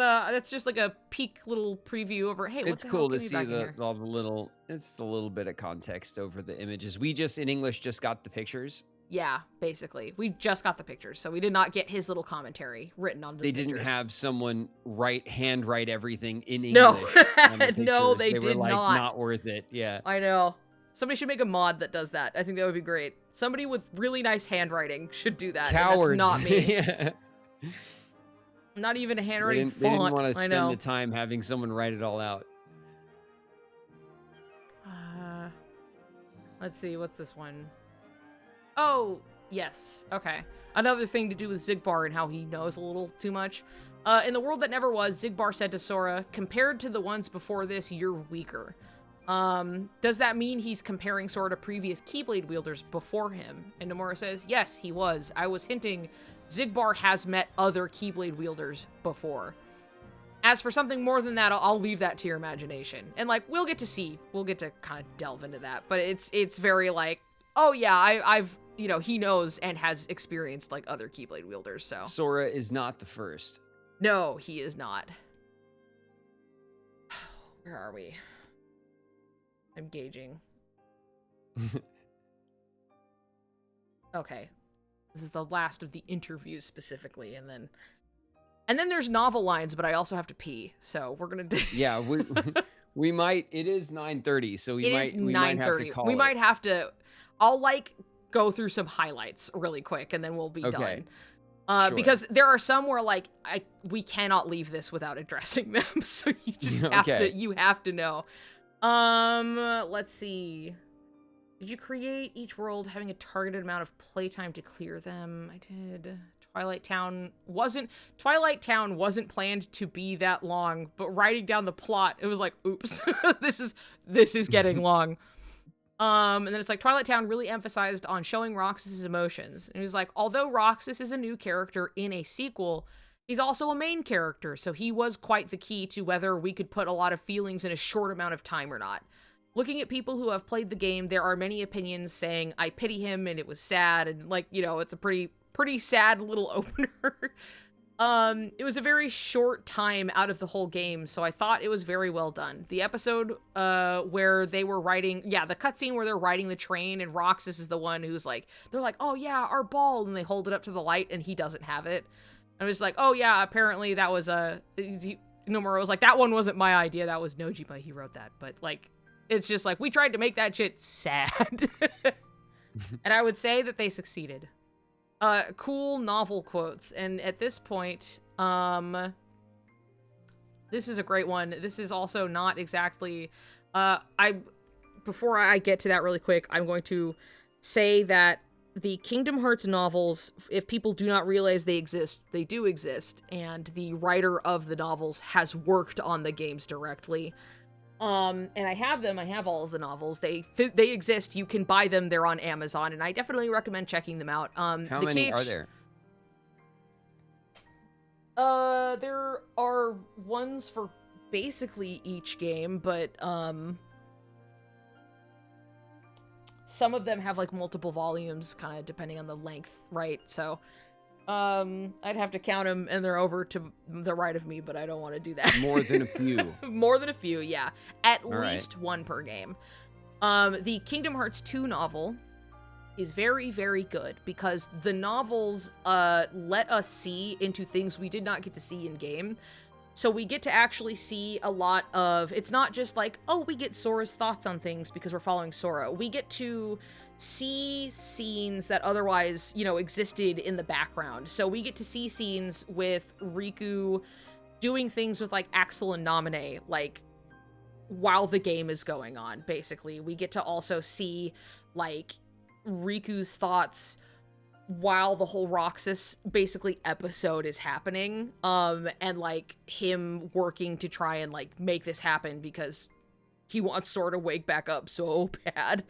[SPEAKER 1] just like a peek little preview over. Hey, what
[SPEAKER 2] It's
[SPEAKER 1] the
[SPEAKER 2] cool
[SPEAKER 1] hell?
[SPEAKER 2] to
[SPEAKER 1] Get me
[SPEAKER 2] see
[SPEAKER 1] back in here.
[SPEAKER 2] all the little. It's the little bit of context over the images. We just in English just got the pictures.
[SPEAKER 1] Yeah, basically, we just got the pictures, so we did not get his little commentary written onto
[SPEAKER 2] They
[SPEAKER 1] the pictures.
[SPEAKER 2] didn't have someone handwrite everything in
[SPEAKER 1] No.
[SPEAKER 2] English. on the
[SPEAKER 1] No,
[SPEAKER 2] pictures.
[SPEAKER 1] they
[SPEAKER 2] were
[SPEAKER 1] did
[SPEAKER 2] like,
[SPEAKER 1] not.
[SPEAKER 2] Not worth it. Yeah.
[SPEAKER 1] I know. Somebody should make a mod that does that. I think that would be great. Somebody with really nice handwriting should do that.
[SPEAKER 2] Cowards.
[SPEAKER 1] And that's not me.
[SPEAKER 2] Yeah.
[SPEAKER 1] Not even a
[SPEAKER 2] They
[SPEAKER 1] handwriting
[SPEAKER 2] didn't
[SPEAKER 1] font.
[SPEAKER 2] want to
[SPEAKER 1] I
[SPEAKER 2] spend
[SPEAKER 1] know.
[SPEAKER 2] the time having someone write it all out.
[SPEAKER 1] Let's see, what's this one? Oh, yes. Okay. Another thing to do with Zigbar and how he knows a little too much. In the world that never was, Zigbar said to Sora, compared to the ones before this, you're weaker. Does that mean he's comparing Sora to previous Keyblade wielders before him? And Nomura says, yes, he was. I was hinting Zigbar has met other Keyblade wielders before. As for something more than that, I'll leave that to your imagination. And, like, we'll get to kind of delve into that. But it's very, like, oh, yeah, I've, you know, he knows and has experienced, like, other Keyblade wielders, so.
[SPEAKER 2] Sora is not the first.
[SPEAKER 1] No, he is not. Where are we? I'm gauging. Okay. This is the last of the interviews specifically, and then there's novel lines, but I also have to pee, so we're gonna do.
[SPEAKER 2] Yeah, we might. It is 9:30, so we might have to call.
[SPEAKER 1] We
[SPEAKER 2] it.
[SPEAKER 1] might have to. I'll like go through some highlights really quick, and then we'll be done.
[SPEAKER 2] Sure.
[SPEAKER 1] Because there are some where like we cannot leave this without addressing them, so you just have to. You have to know. Let's see. Did you create each world having a targeted amount of playtime to clear them? I did. Twilight Town wasn't planned to be that long, but writing down the plot, it was like, oops, this is getting long. And then it's like Twilight Town really emphasized on showing Roxas's emotions. And it was like, although Roxas is a new character in a sequel, he's also a main character, so he was quite the key to whether we could put a lot of feelings in a short amount of time or not. Looking at people who have played the game, there are many opinions saying, I pity him and it was sad, and like, you know, it's a pretty sad little opener. It was a very short time out of the whole game, so I thought it was very well done. The episode where they were riding, the cutscene where they're riding the train and Roxas is the one who's like, they're like, oh yeah, our ball, and they hold it up to the light and he doesn't have it. I was like, oh yeah, apparently that was Nomura was like, that one wasn't my idea, that was Nojima, he wrote that. But like, it's just like, we tried to make that shit sad. And I would say that they succeeded. Cool novel quotes, and at this point, this is a great one. This is also not exactly, before I get to that really quick, I'm going to say that the Kingdom Hearts novels, if people do not realize they exist, they do exist, and the writer of the novels has worked on the games directly. And I have them. I have all of the novels. They exist. You can buy them. They're on Amazon, and I definitely recommend checking them out.
[SPEAKER 2] How many are there?
[SPEAKER 1] There are ones for basically each game, but some of them have like multiple volumes, kind of depending on the length, right? So I'd have to count them, and they're over to the right of me, but I don't want to do that.
[SPEAKER 2] More than a few.
[SPEAKER 1] More than a few, yeah. At
[SPEAKER 2] All
[SPEAKER 1] least
[SPEAKER 2] right.
[SPEAKER 1] one per game. The Kingdom Hearts 2 novel is very, very good because the novels let us see into things we did not get to see in game. So we get to actually see a lot of, it's not just like, oh, we get Sora's thoughts on things because we're following Sora. We get to see scenes that otherwise, existed in the background. So we get to see scenes with Riku doing things with like Axel and Naminé, like while the game is going on, basically. We get to also see like Riku's thoughts while the whole Roxas basically episode is happening, and like him working to try and like make this happen because he wants Sora to wake back up so bad.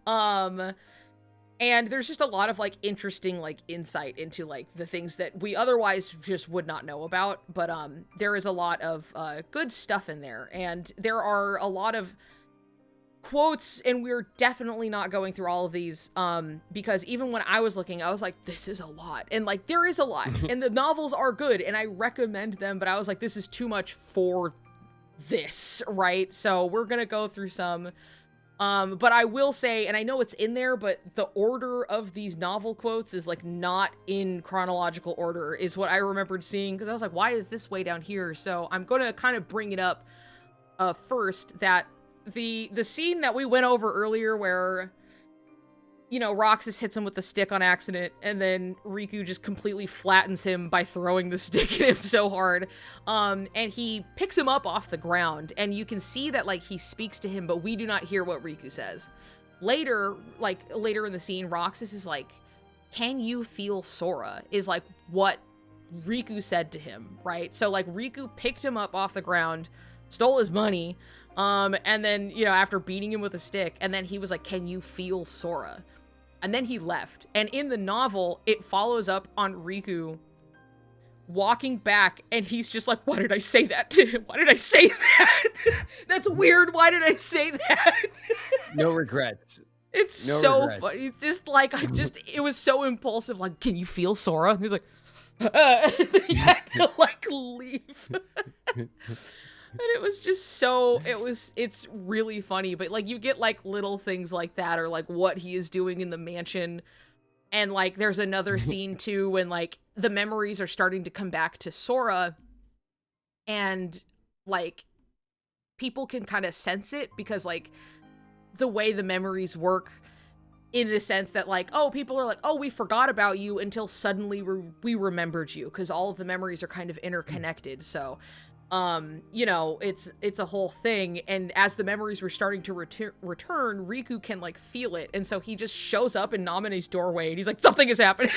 [SPEAKER 1] And there's just a lot of like interesting like insight into like the things that we otherwise just would not know about, but there is a lot of good stuff in there, and there are a lot of quotes, and we're definitely not going through all of these, because even when I was looking, I was like, this is a lot, and like there is a lot, and the novels are good, and I recommend them, but I was like, this is too much for this, right? So we're gonna go through some, but I will say, and I know it's in there, but the order of these novel quotes is like not in chronological order, is what I remembered seeing, because I was like, why is this way down here? So I'm gonna kind of bring it up first, that the scene that we went over earlier where, Roxas hits him with the stick on accident, and then Riku just completely flattens him by throwing the stick at him so hard, and he picks him up off the ground, and you can see that, like, he speaks to him, but we do not hear what Riku says. Later in the scene, Roxas is like, can you feel Sora? Is, like, what Riku said to him, right? So, like, Riku picked him up off the ground, stole his money, and then, after beating him with a stick, and then he was like, can you feel Sora? And then he left. And in the novel, it follows up on Riku walking back, and he's just like, why did I say that to him? Why did I say that? That's weird. Why did I say that?
[SPEAKER 2] No regrets.
[SPEAKER 1] It's
[SPEAKER 2] No
[SPEAKER 1] so
[SPEAKER 2] regrets.
[SPEAKER 1] funny. Just like, it was so impulsive. Like, can you feel Sora? And he's like, and then he had to like leave. And it was just so, it's really funny, but like you get like little things like that, or like what he is doing in the mansion. And like there's another scene too when like the memories are starting to come back to Sora, and like people can kind of sense it because like the way the memories work, in the sense that like, oh, people are like, oh, we forgot about you until suddenly we remembered you, because all of the memories are kind of interconnected. So it's a whole thing, and as the memories were starting to return, Riku can like feel it, and so he just shows up in Naminé's doorway, and he's like, something is happening.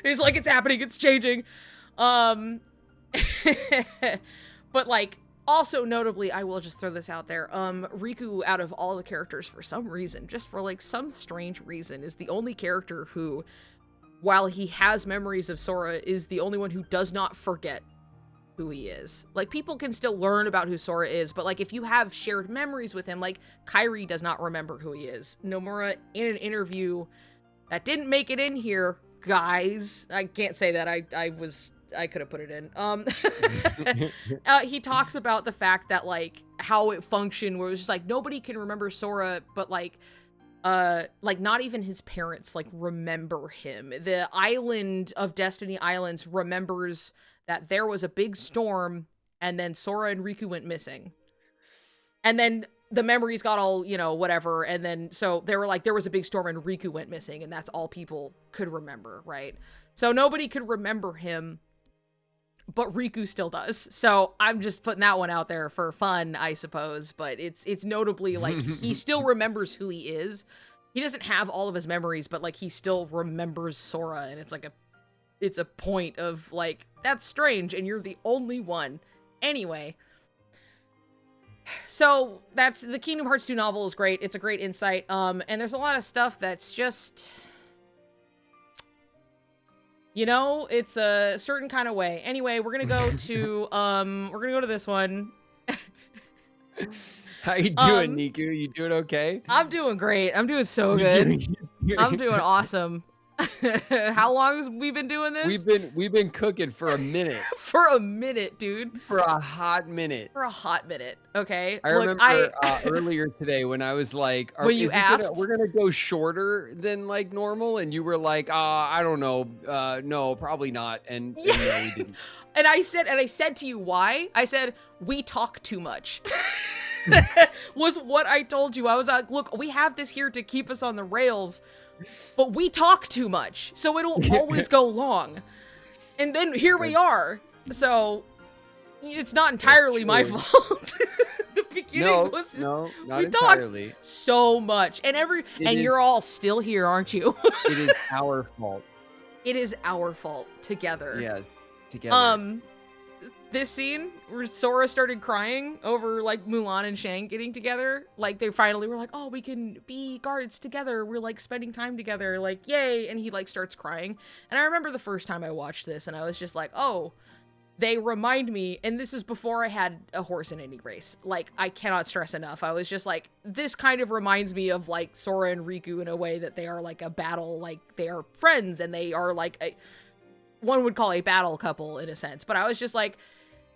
[SPEAKER 1] He's like, it's happening, it's changing. But like, also notably, I will just throw this out there, Riku, out of all the characters, for some reason, just for like some strange reason, is the only character who, while he has memories of Sora, is the only one who does not forget who he is. Like, people can still learn about who Sora is, but like if you have shared memories with him, like Kairi does not remember who he is. Nomura, in an interview that didn't make it in here, guys, I can't say that, I was I could have put it in. He talks about the fact that like how it functioned, where it was just like nobody can remember Sora, but like not even his parents like remember him. The island of Destiny Islands remembers that there was a big storm and then Sora and Riku went missing. And then the memories got all, you know, whatever. And then, so they were like, there was a big storm and Riku went missing, and that's all people could remember, right? So nobody could remember him, but Riku still does. So I'm just putting that one out there for fun, I suppose. But it's notably like he still remembers who he is. He doesn't have all of his memories, but like he still remembers Sora, and it's like it's a point of like, that's strange, and you're the only one. Anyway. So that's the Kingdom Hearts 2 novel is great. It's a great insight. And there's a lot of stuff that's just, you know, it's a certain kind of way. Anyway, we're gonna go to this one.
[SPEAKER 2] How you doing, Niku? You doing okay?
[SPEAKER 1] I'm doing great. I'm doing so good. I'm doing awesome. How long has we been doing this?
[SPEAKER 2] We've been cooking for a minute.
[SPEAKER 1] For a minute, dude.
[SPEAKER 2] For a hot minute.
[SPEAKER 1] Okay.
[SPEAKER 2] I remember earlier today when I was like,
[SPEAKER 1] when you asked,
[SPEAKER 2] we're gonna go shorter than like normal, and you were like, I don't know, no, probably not. And no, we didn't.
[SPEAKER 1] And I said to you why? I said we talk too much. Was what I told you. I was like, look, we have this here to keep us on the rails, but we talk too much, so it'll always go long. And then here we are. So it's not entirely my fault. The beginning was just,
[SPEAKER 2] not
[SPEAKER 1] we
[SPEAKER 2] entirely.
[SPEAKER 1] Talked so much, and you're all still here, aren't you?
[SPEAKER 2] It is our fault.
[SPEAKER 1] It is our fault together.
[SPEAKER 2] Yeah, together.
[SPEAKER 1] This scene where Sora started crying over like Mulan and Shang getting together, like they finally were like, oh, we can be guards together. We're like spending time together, like yay. And he like starts crying. And I remember the first time I watched this and I was just like, oh, they remind me. And this is before I had a horse in any race. Like I cannot stress enough. I was just like, this kind of reminds me of like Sora and Riku in a way that they are like a battle, like they are friends and they are like one would call a battle couple in a sense. But I was just like,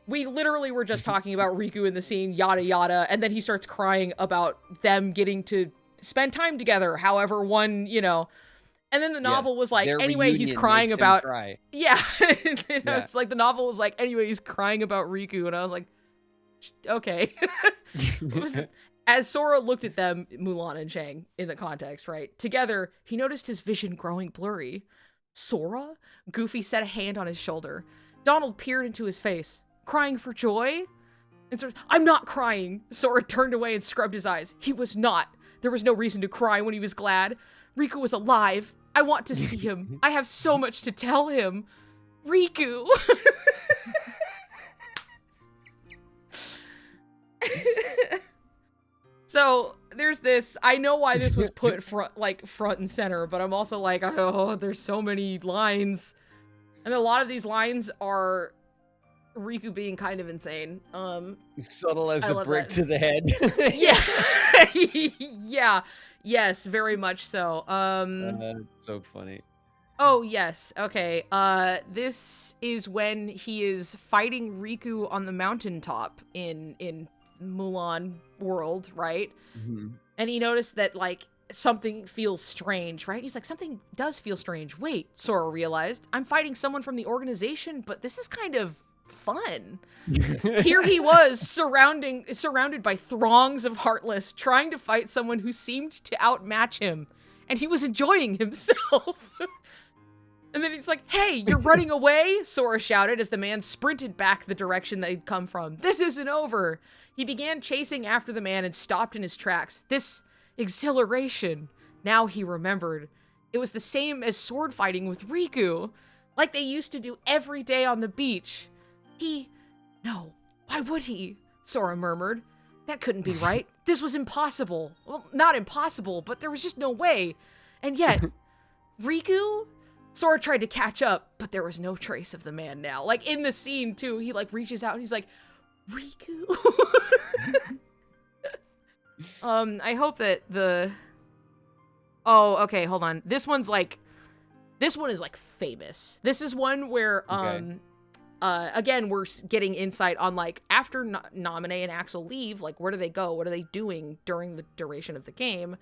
[SPEAKER 1] we literally were just talking about Riku in the scene, yada yada, and then he starts crying about them getting to spend time together, however one, you know. And then the novel was like, anyway, he's crying about... Yeah. It's like the novel was like, anyway, he's crying about Riku, and I was like, okay. As Sora looked at them, Mulan and Shang, in the context, right? Together, he noticed his vision growing blurry. Sora? Goofy set a hand on his shoulder. Donald peered into his face. Crying for joy? And Sora, I'm not crying. Sora turned away and scrubbed his eyes. He was not. There was no reason to cry when he was glad. Riku was alive. I want to see him. I have so much to tell him. Riku! So, there's this. I know why this was put front and center, but I'm also like, oh, there's so many lines. And a lot of these lines are Riku being kind of insane.
[SPEAKER 2] Subtle as a brick to the head.
[SPEAKER 1] Yeah. Yeah. Yes, very much so.
[SPEAKER 2] That's so funny.
[SPEAKER 1] Oh, yes. Okay. This is when he is fighting Riku on the mountaintop in Mulan world, right? Mm-hmm. And he noticed that, like, something feels strange, right? He's like, something does feel strange. Wait, Sora realized. I'm fighting someone from the organization, but this is kind of fun. Here he was surrounded by throngs of Heartless, trying to fight someone who seemed to outmatch him, and he was enjoying himself. And then he's like, hey, you're running away? Sora shouted as the man sprinted back the direction they'd come from. This isn't over. He began chasing after the man and stopped in his tracks. This exhilaration. Now he remembered. It was the same as sword fighting with Riku, like they used to do every day on the beach. No, why would he? Sora murmured. That couldn't be right. This was impossible. Well, not impossible, but there was just no way. And yet, Riku? Sora tried to catch up, but there was no trace of the man now. Like, in the scene, too, he, like, reaches out and he's like, Riku? I hope that Oh, okay, hold on. This one is, like, famous. This is one where, again, we're getting insight on, like, after Naminé and Axel leave, like, where do they go? What are they doing during the duration of the game?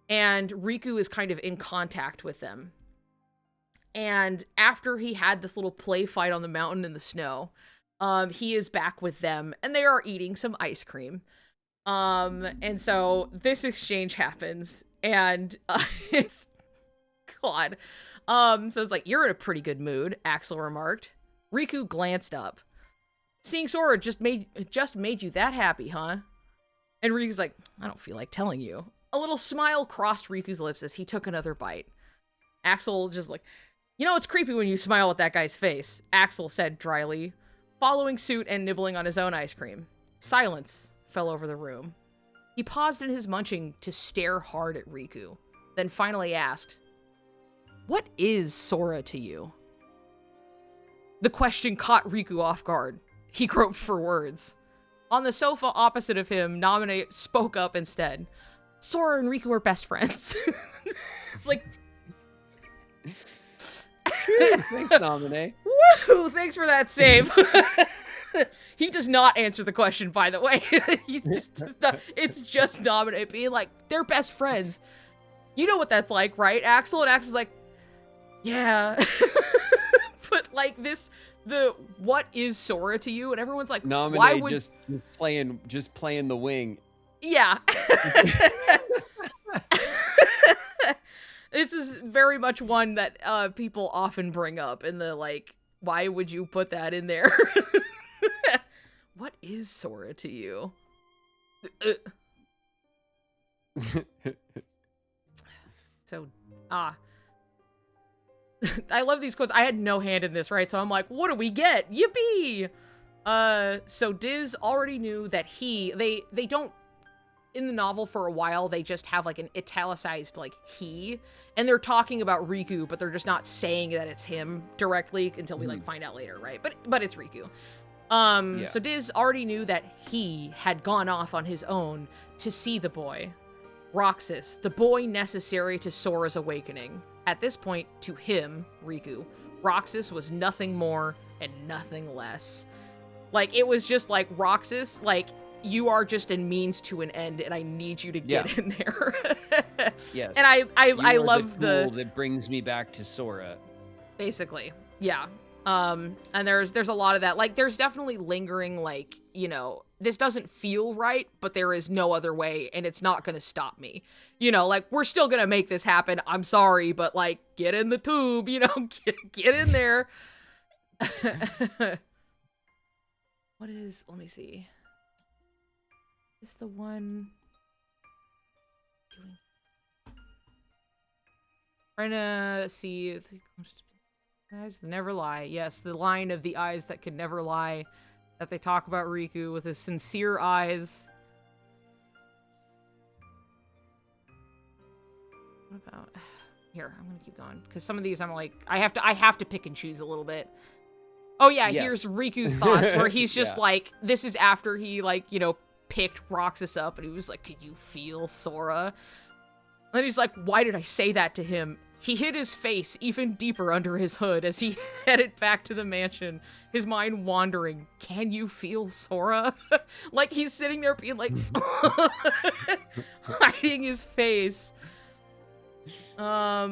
[SPEAKER 1] And Riku is kind of in contact with them. And after he had this little play fight on the mountain in the snow, he is back with them, and they are eating some ice cream. And so this exchange happens, and it's God. So it's like, you're in a pretty good mood, Axel remarked. Riku glanced up. Seeing Sora just made you that happy, huh? And Riku's like, I don't feel like telling you. A little smile crossed Riku's lips as he took another bite. Axel just like, you know, it's creepy when you smile at that guy's face, Axel said dryly, following suit and nibbling on his own ice cream. Silence fell over the room. He paused in his munching to stare hard at Riku, then finally asked, what is Sora to you? The question caught Riku off guard. He groped for words. On the sofa opposite of him, Naminé spoke up instead. Sora and Riku are best friends. It's like...
[SPEAKER 2] Thanks, Naminé.
[SPEAKER 1] Woo! Thanks for that save. He does not answer the question, by the way. It's just Naminé being like, they're best friends. You know what that's like, right, Axel? And Axel's like, yeah. But like what is Sora to you? And everyone's like,
[SPEAKER 2] Naminé
[SPEAKER 1] why would...
[SPEAKER 2] just playing the wing.
[SPEAKER 1] Yeah. This is very much one that people often bring up in the, like, why would you put that in there? What is Sora to you? So, I love these quotes. I had no hand in this, right? So I'm like, what do we get? Yippee! So Diz already knew that they don't, in the novel for a while, they just have like an italicized like he, and they're talking about Riku, but they're just not saying that it's him directly until we like find out later, right? But it's Riku. Yeah. So Diz already knew that he had gone off on his own to see the boy. Roxas, the boy necessary to Sora's awakening. At this point, to him, Riku, Roxas was nothing more and nothing less. Like, it was just like, Roxas, like, you are just a means to an end, and I need you to get in there.
[SPEAKER 2] Yes.
[SPEAKER 1] And I love
[SPEAKER 2] the tool that brings me back to Sora.
[SPEAKER 1] Basically, yeah. And there's a lot of that. Like, there's definitely lingering, like, you know, this doesn't feel right, but there is no other way, and it's not gonna stop me. You know, like, we're still gonna make this happen. I'm sorry, but, like, get in the tube, you know, get in there. What is, let me see. Is the one doing? Trying to see if the eyes that never lie. Yes, the line of the eyes that could never lie that they talk about Riku with his sincere eyes. What about here? I'm gonna keep going because some of these I'm like I have to pick and choose a little bit. Oh yeah, yes. Here's Riku's thoughts where he's just like, this is after he like, you know, picked Roxas up and he was like, can you feel Sora? And then he's like, why did I say that to him? He hid his face even deeper under his hood as he headed back to the mansion, his mind wandering. Can you feel Sora? Like he's sitting there being like, hiding his face. All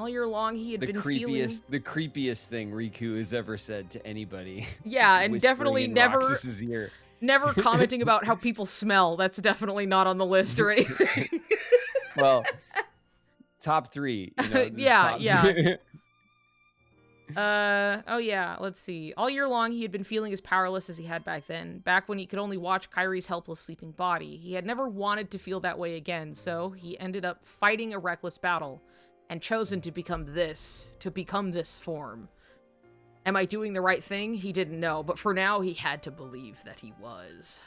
[SPEAKER 1] year long, he had been feeling...
[SPEAKER 2] The creepiest thing Riku has ever said to anybody.
[SPEAKER 1] Yeah, and definitely never...
[SPEAKER 2] Roxas's ear.
[SPEAKER 1] Never commenting about how people smell. That's definitely not on the list or anything.
[SPEAKER 2] Well, top 3. You know,
[SPEAKER 1] yeah. Oh yeah, let's see. All year long, he had been feeling as powerless as he had back then. Back when he could only watch Kairi's helpless sleeping body. He had never wanted to feel that way again, so he ended up fighting a reckless battle. And chosen to become this form. Am I doing the right thing? He didn't know, but for now he had to believe that he was.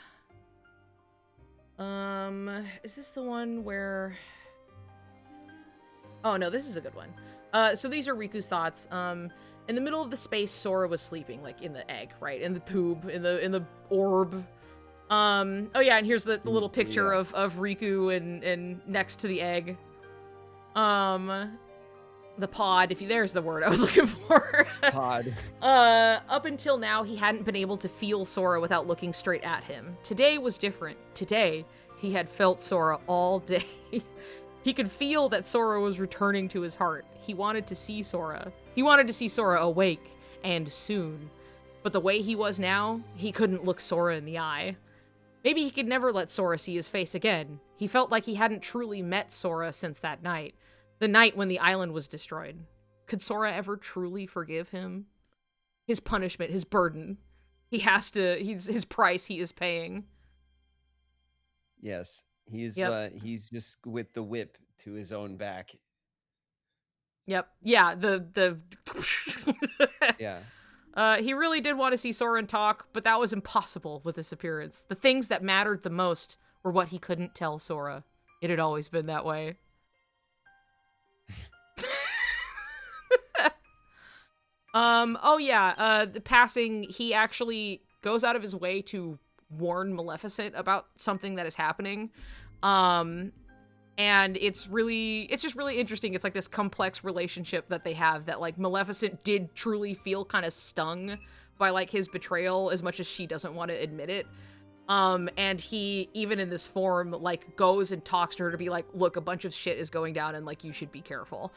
[SPEAKER 1] Is this the one where... Oh no, this is a good one. So these are Riku's thoughts. In the middle of the space, Sora was sleeping, like in the egg, right? In the tube, in the orb. Oh yeah, and here's the little picture of Riku and next to the egg. The the pod, there's the word I was looking for.
[SPEAKER 2] Pod.
[SPEAKER 1] Up until now, he hadn't been able to feel Sora without looking straight at him. Today was different. Today, he had felt Sora all day. He could feel that Sora was returning to his heart. He wanted to see Sora. He wanted to see Sora awake, and soon. But the way he was now, he couldn't look Sora in the eye. Maybe he could never let Sora see his face again. He felt like he hadn't truly met Sora since that night. The night when the island was destroyed. Could Sora ever truly forgive him? His punishment, his burden. His price he is paying.
[SPEAKER 2] Yes. He's just with the whip to his own back.
[SPEAKER 1] Yep. Yeah, the
[SPEAKER 2] Yeah.
[SPEAKER 1] He really did want to see Sora and talk, but that was impossible with this appearance. The things that mattered the most were what he couldn't tell Sora. It had always been that way. The passing, he actually goes out of his way to warn Maleficent about something that is happening. And it's just really interesting. It's like this complex relationship that they have that like Maleficent did truly feel kind of stung by like his betrayal as much as she doesn't want to admit it. And he, even in this form, like goes and talks to her to be like, look, a bunch of shit is going down and like, you should be careful.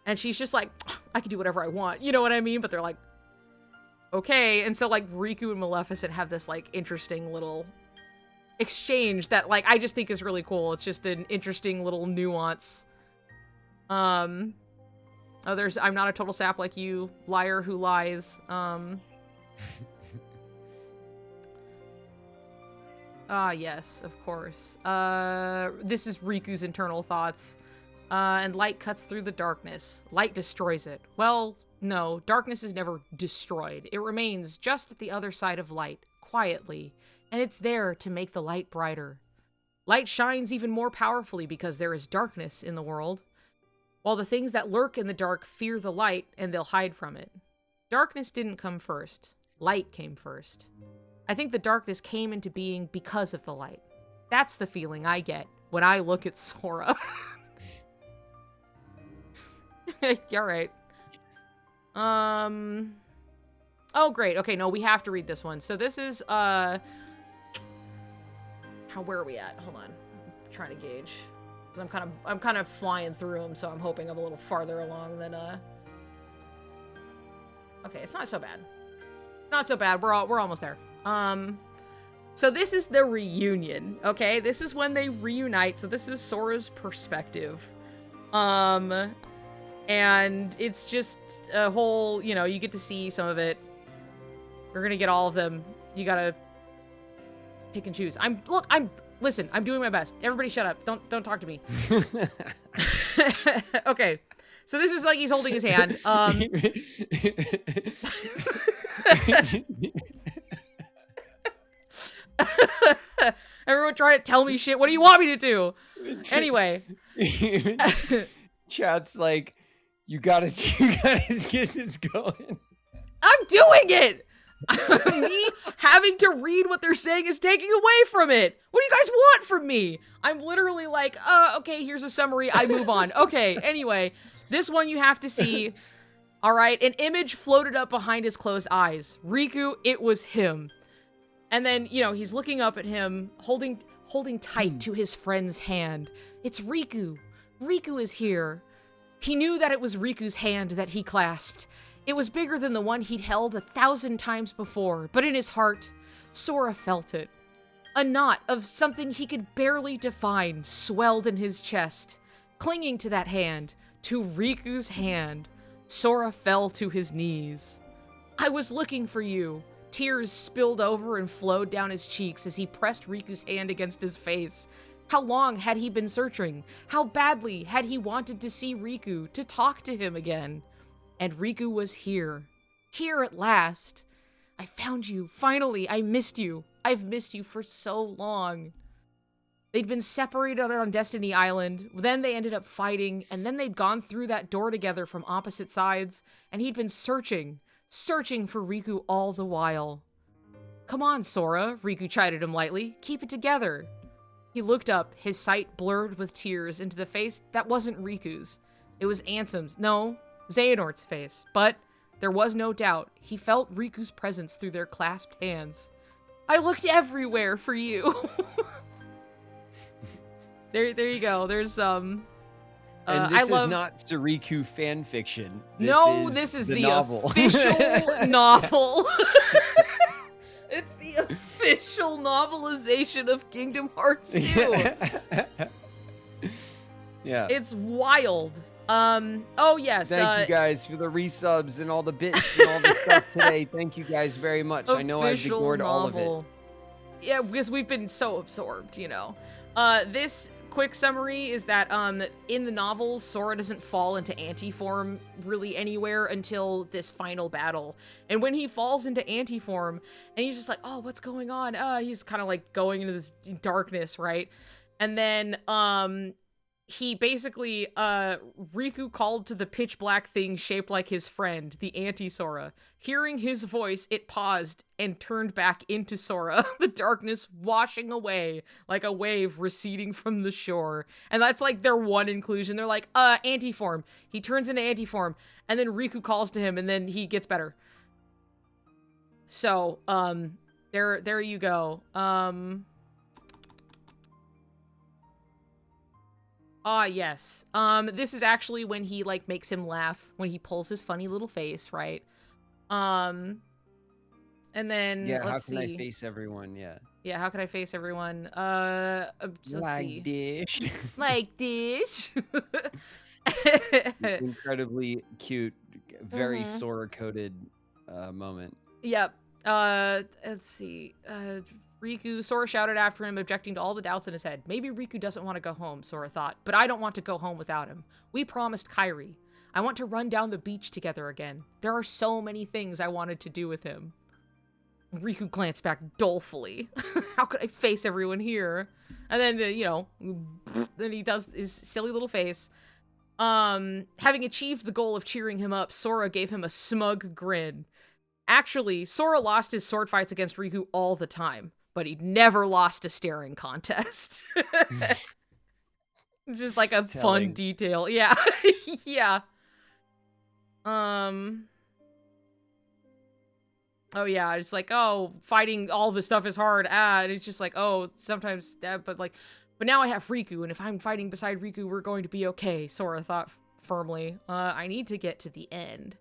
[SPEAKER 1] And she's just like, I can do whatever I want. You know what I mean? But they're like, okay. And so like Riku and Maleficent have this like interesting little exchange that like I just think is really cool. It's just an interesting little nuance. I'm not a total sap like you, liar who lies. Yes, of course. This is Riku's internal thoughts. And light cuts through the darkness. Light destroys it. Well, no, darkness is never destroyed. It remains just at the other side of light, quietly, and it's there to make the light brighter. Light shines even more powerfully because there is darkness in the world, while the things that lurk in the dark fear the light and they'll hide from it. Darkness didn't come first. Light came first. I think the darkness came into being because of the light. That's the feeling I get when I look at Sora. All right. Oh, great. Okay, no, we have to read this one. So this is, where are we at? Hold on. I'm trying to gauge. 'Cause I'm kind of flying through them, so I'm hoping I'm a little farther along than, Okay, it's not so bad. Not so bad. We're almost there. So this is the reunion, okay? This is when they reunite. So this is Sora's perspective. And it's just a whole, you get to see some of it. You're gonna get all of them. You gotta pick and choose. Listen, I'm doing my best. Everybody shut up. Don't talk to me. Okay. So this is like he's holding his hand. Everyone try to tell me shit. What do you want me to do? Anyway.
[SPEAKER 2] Chat's like, you gotta get this going.
[SPEAKER 1] I'm doing it! Me having to read what they're saying is taking away from it. What do you guys want from me? I'm literally like, okay, here's a summary. I move on. Okay, anyway, this one you have to see. All right, an image floated up behind his closed eyes. Riku, it was him. And then, he's looking up at him, holding tight to his friend's hand. It's Riku. Riku is here. He knew that it was Riku's hand that he clasped. It was bigger than the one he'd held 1,000 times before, but in his heart, Sora felt it. A knot of something he could barely define swelled in his chest. Clinging to that hand, to Riku's hand, Sora fell to his knees. I was looking for you. Tears spilled over and flowed down his cheeks as he pressed Riku's hand against his face. How long had he been searching? How badly had he wanted to see Riku, to talk to him again? And Riku was here. Here at last. I found you. Finally, I missed you. I've missed you for so long. They'd been separated on Destiny Island, then they ended up fighting, and then they'd gone through that door together from opposite sides, and he'd been searching for Riku all the while. Come on, Sora, Riku chided him lightly. Keep it together. He looked up, his sight blurred with tears, into the face that wasn't Riku's. It was Ansem's, no, Xehanort's face, but there was no doubt. He felt Riku's presence through their clasped hands. I looked everywhere for you. There you go. There's
[SPEAKER 2] And this is not Riku fan fiction. This is the novel.
[SPEAKER 1] Official novel. It's the official novelization of Kingdom Hearts 2.
[SPEAKER 2] Yeah.
[SPEAKER 1] It's wild. Oh yes.
[SPEAKER 2] Thank you guys for the resubs and all the bits and all the stuff today. Thank you guys very much. I know I've ignored all of it.
[SPEAKER 1] Yeah, because we've been so absorbed, you know. This quick summary is that in the novels, Sora doesn't fall into anti-form really anywhere until this final battle. And when he falls into anti-form, and he's just like, oh, what's going on? He's kind of like going into this darkness, right? And then he basically, Riku called to the pitch black thing shaped like his friend, the anti-Sora. Hearing his voice, it paused and turned back into Sora, the darkness washing away like a wave receding from the shore. And that's like their one inclusion. They're like, anti-form. He turns into anti-form, and then Riku calls to him, and then he gets better. So, there you go. Yes. This is actually when he, like, makes him laugh, when he pulls his funny little face, right? And then,
[SPEAKER 2] yeah,
[SPEAKER 1] let's see.
[SPEAKER 2] How can I face everyone? Yeah.
[SPEAKER 1] Yeah, how can I face everyone? Let's
[SPEAKER 2] like
[SPEAKER 1] see.
[SPEAKER 2] This.
[SPEAKER 1] Like this.
[SPEAKER 2] Incredibly cute, very Sora-coded moment.
[SPEAKER 1] Yep. Let's see. Riku, Sora shouted after him, objecting to all the doubts in his head. Maybe Riku doesn't want to go home, Sora thought, but I don't want to go home without him. We promised Kairi. I want to run down the beach together again. There are so many things I wanted to do with him. Riku glanced back dolefully. How could I face everyone here? And then, you know, then he does his silly little face. Having achieved the goal of cheering him up, Sora gave him a smug grin. Actually, Sora lost his sword fights against Riku all the time, but he never lost a staring contest. It's just like a fun detail. Yeah. Yeah. Oh yeah, it's like, oh, fighting all this stuff is hard. And it's just like, oh, sometimes that, but now I have Riku, and if I'm fighting beside Riku, we're going to be okay, Sora thought firmly. I need to get to the end.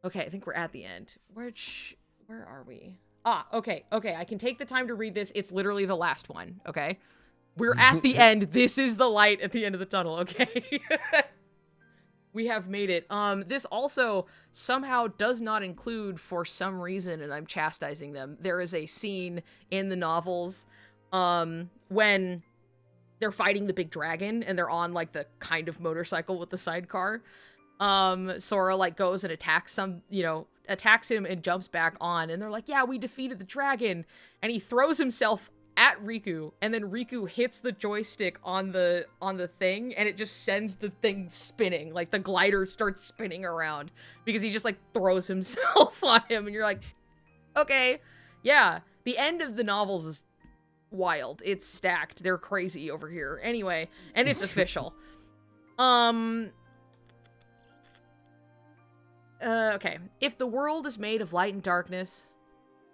[SPEAKER 1] Okay, I think we're at the end. Where are we? Okay, I can take the time to read this. It's literally the last one, okay? We're at the end. This is the light at the end of the tunnel, okay? We have made it. This also somehow does not include, for some reason, and I'm chastising them, there is a scene in the novels when they're fighting the big dragon and they're on like the kind of motorcycle with the sidecar. Sora like goes and attacks him and jumps back on, and they're like, yeah, we defeated the dragon, and he throws himself at Riku, and then Riku hits the joystick on the thing, and it just sends the thing spinning. Like the glider starts spinning around because he just like throws himself on him, and you're like, okay, yeah. The end of the novels is wild. It's stacked. They're crazy over here. Anyway, and it's official. Okay. If the world is made of light and darkness,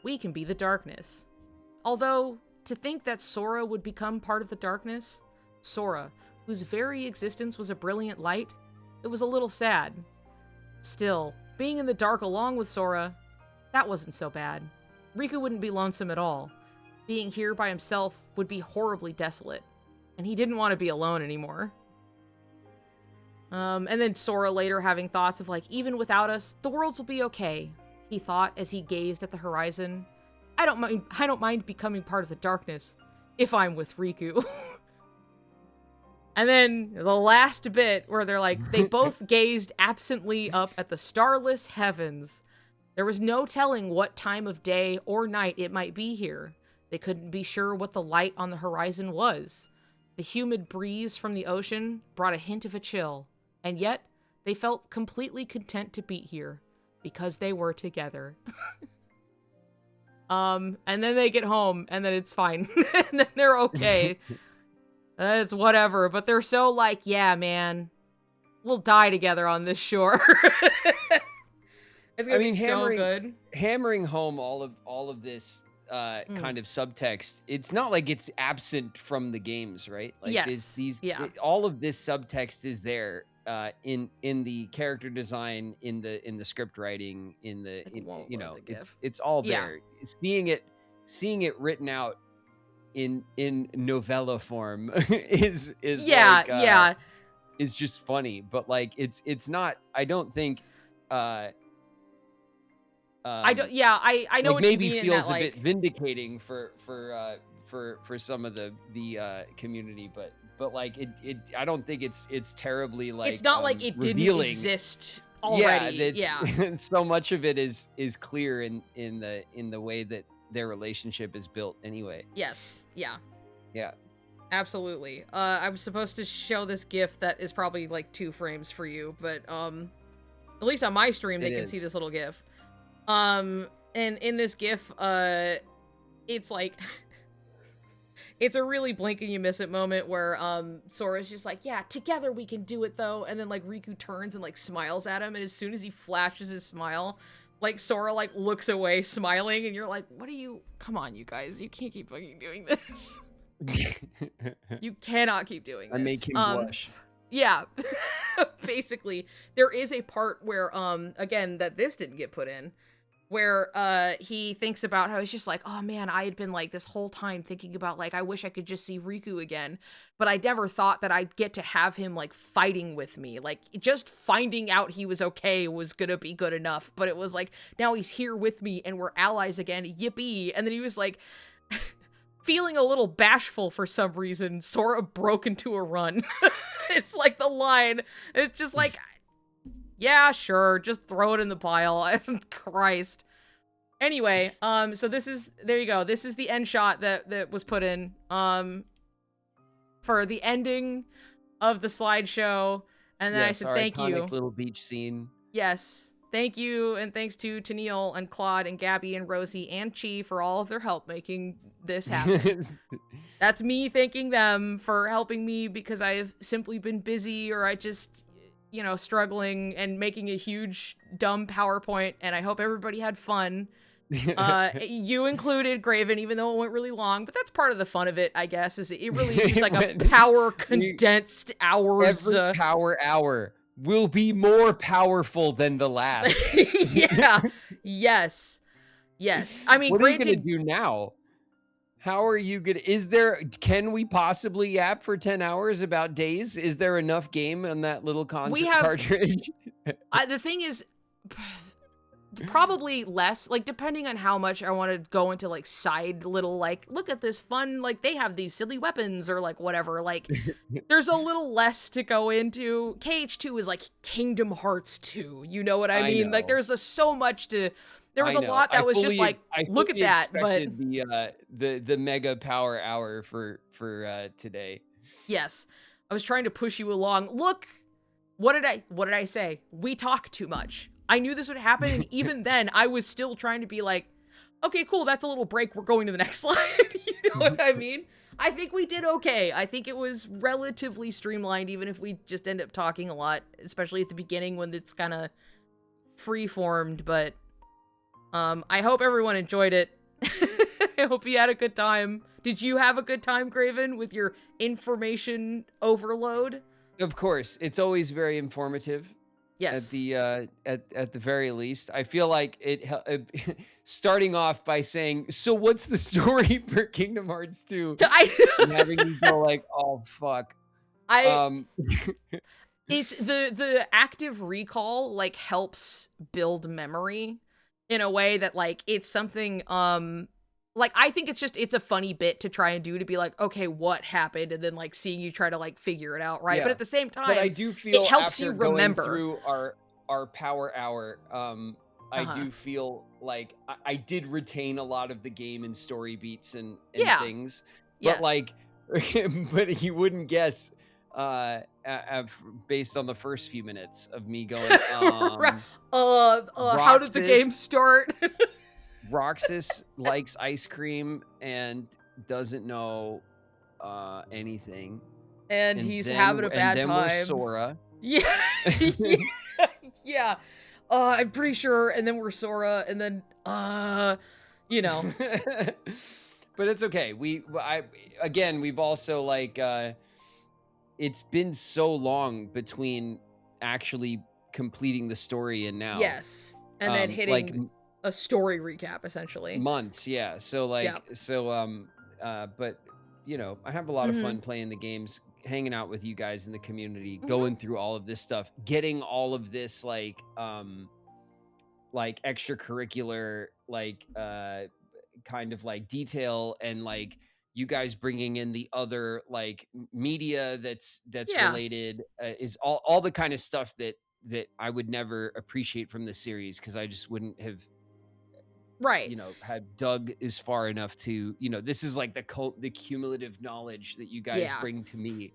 [SPEAKER 1] we can be the darkness. Although, to think that Sora would become part of the darkness, Sora, whose very existence was a brilliant light, it was a little sad. Still, being in the dark along with Sora, that wasn't so bad. Riku wouldn't be lonesome at all. Being here by himself would be horribly desolate, and he didn't want to be alone anymore. And then Sora later having thoughts of like, even without us, the worlds will be okay, he thought as he gazed at the horizon. I don't mind becoming part of the darkness, if I'm with Riku. And then the last bit where they're like, they both gazed absently up at the starless heavens. There was no telling what time of day or night it might be here. They couldn't be sure what the light on the horizon was. The humid breeze from the ocean brought a hint of a chill. And yet, they felt completely content to be here, because they were together. And then they get home, and then it's fine. And then they're okay. It's whatever, but they're so like, yeah, man, we'll die together on this shore. It's gonna be so good.
[SPEAKER 2] Hammering home all of this kind of subtext. It's not like it's absent from the games, right? Like
[SPEAKER 1] Yes.
[SPEAKER 2] all of this subtext is there in the character design, in the script writing, it's all there. Seeing it written out in novella form is is just funny, but like it's not, I don't think I know
[SPEAKER 1] like what
[SPEAKER 2] maybe
[SPEAKER 1] you mean,
[SPEAKER 2] feels
[SPEAKER 1] that,
[SPEAKER 2] a bit vindicating for some of the community, but like it I don't think it's terribly like
[SPEAKER 1] it's not like it
[SPEAKER 2] revealing.
[SPEAKER 1] didn't exist already.
[SPEAKER 2] So much of it is clear in the way that their relationship is built anyway.
[SPEAKER 1] Yes.
[SPEAKER 2] Yeah.
[SPEAKER 1] Absolutely. I'm supposed to show this GIF that is probably like 2 frames for you, but at least on my stream they can see this little GIF. And in this GIF, it's like it's a really blink and you miss it moment where Sora's just like, yeah, together we can do it though, and then like Riku turns and like smiles at him, and as soon as he flashes his smile, like Sora like looks away smiling, and you're like, what are you, come on you guys, you can't keep fucking doing this. You cannot keep doing this.
[SPEAKER 2] I make him blush.
[SPEAKER 1] Yeah. Basically, there is a part where again that this didn't get put in, where he thinks about how he's just like, oh man, I had been like this whole time thinking about like, I wish I could just see Riku again, but I never thought that I'd get to have him like fighting with me. Like just finding out he was okay was gonna be good enough, but it was like, now he's here with me and we're allies again, yippee. And then he was like feeling a little bashful for some reason, Sora broke into a run. It's like the line, it's just like, yeah, sure, just throw it in the pile. Christ. Anyway, so this is, there you go. This is the end shot that was put in for the ending of the slideshow. And then I said, thank you.
[SPEAKER 2] Little beach scene.
[SPEAKER 1] Yes. Thank you, and thanks to Tennille and Claude and Gabby and Rosie and Chi for all of their help making this happen. That's me thanking them for helping me because I've simply been busy, or I just, you know, struggling and making a huge dumb PowerPoint, and I hope everybody had fun. You included, Graven, even though it went really long, but that's part of the fun of it, I guess, is it really is just like a power condensed hours.
[SPEAKER 2] Every power hour will be more powerful than the last.
[SPEAKER 1] Yeah. Yes. I mean,
[SPEAKER 2] what are you gonna do now? How are you gonna, can we possibly yap for 10 hours about days? Is there enough game on that little cartridge?
[SPEAKER 1] The thing is, probably less, like depending on how much I want to go into like side little, like, look at this fun, like they have these silly weapons or like whatever, like there's a little less to go into. KH2 is like Kingdom Hearts 2, you know what I mean? Like there's so much to, there was a lot that was just like, look at that, but
[SPEAKER 2] the mega power hour for today.
[SPEAKER 1] Yes, I was trying to push you along. Look, what did I say? We talk too much. I knew this would happen, and even then, I was still trying to be like, okay, cool, that's a little break, we're going to the next slide. You know what I mean? I think we did okay. I think it was relatively streamlined, even if we just end up talking a lot, especially at the beginning when it's kind of free-formed, but I hope everyone enjoyed it. I hope you had a good time. Did you have a good time, Graven, with your information overload?
[SPEAKER 2] Of course, it's always very informative.
[SPEAKER 1] Yes.
[SPEAKER 2] At the very least, I feel like it starting off by saying, "So what's the story for Kingdom Hearts 2?" And having you go like, "Oh fuck."
[SPEAKER 1] It's the active recall like helps build memory in a way that like it's something like I think it's a funny bit to try and do, to be like, okay, what happened, and then like seeing you try to like figure it out, right?
[SPEAKER 2] Yeah.
[SPEAKER 1] But at the same time,
[SPEAKER 2] but I do feel
[SPEAKER 1] it helps you remember
[SPEAKER 2] through our power hour. I do feel like I did retain a lot of the game and story beats and things, but like, but you wouldn't guess based on the first few minutes of me going,
[SPEAKER 1] how did the game start?
[SPEAKER 2] Roxas likes ice cream and doesn't know anything.
[SPEAKER 1] And he's having a bad time.
[SPEAKER 2] We're Sora.
[SPEAKER 1] Yeah. Yeah. Yeah. I'm pretty sure, and then we're Sora, and then, you know.
[SPEAKER 2] But it's okay. We've also like, it's been so long between actually completing the story and now.
[SPEAKER 1] Yes. And then hitting
[SPEAKER 2] like
[SPEAKER 1] a story recap, essentially.
[SPEAKER 2] months, yeah. So like, but you know, I have a lot of fun playing the games, hanging out with you guys in the community, going through all of this stuff, getting all of this like extracurricular, like kind of like detail, and like you guys bringing in the other like media that's related, is all the kind of stuff that I would never appreciate from the series, because I just wouldn't have,
[SPEAKER 1] right,
[SPEAKER 2] you know, had dug as far enough to, you know, this is like the cumulative knowledge that you guys bring to me.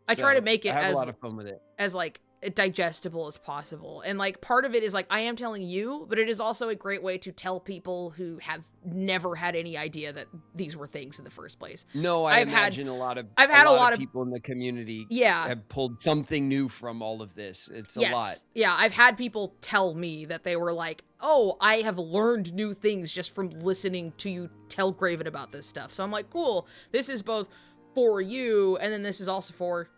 [SPEAKER 1] I try to make it
[SPEAKER 2] I have
[SPEAKER 1] as
[SPEAKER 2] a lot of fun with it,
[SPEAKER 1] as like digestible as possible. And like part of it is like I am telling you, but it is also a great way to tell people who have never had any idea that these were things in the first place.
[SPEAKER 2] No,
[SPEAKER 1] I've
[SPEAKER 2] imagine
[SPEAKER 1] had
[SPEAKER 2] a lot of people in the community have pulled something new from all of this. It's a lot.
[SPEAKER 1] Yeah, I've had people tell me that they were like, oh, I have learned new things just from listening to you tell Graven about this stuff. So I'm like, cool, this is both for you, and then this is also for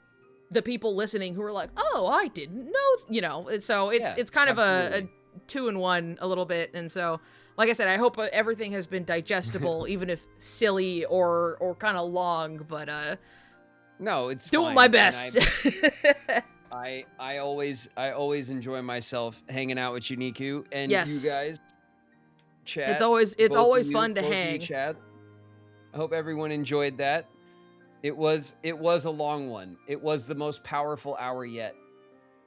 [SPEAKER 1] the people listening who are like, oh, I didn't know, you know. So it's kind of a 2-in-1 a little bit. And so, like I said, I hope everything has been digestible, even if silly or kind of long, but
[SPEAKER 2] no, it's
[SPEAKER 1] doing
[SPEAKER 2] fine.
[SPEAKER 1] my best.
[SPEAKER 2] I always enjoy myself hanging out with you, Niku, and
[SPEAKER 1] yes.
[SPEAKER 2] you guys. Chat.
[SPEAKER 1] It's always fun to hang.
[SPEAKER 2] Chat. I hope everyone enjoyed that. It was a long one. It was the most powerful hour yet,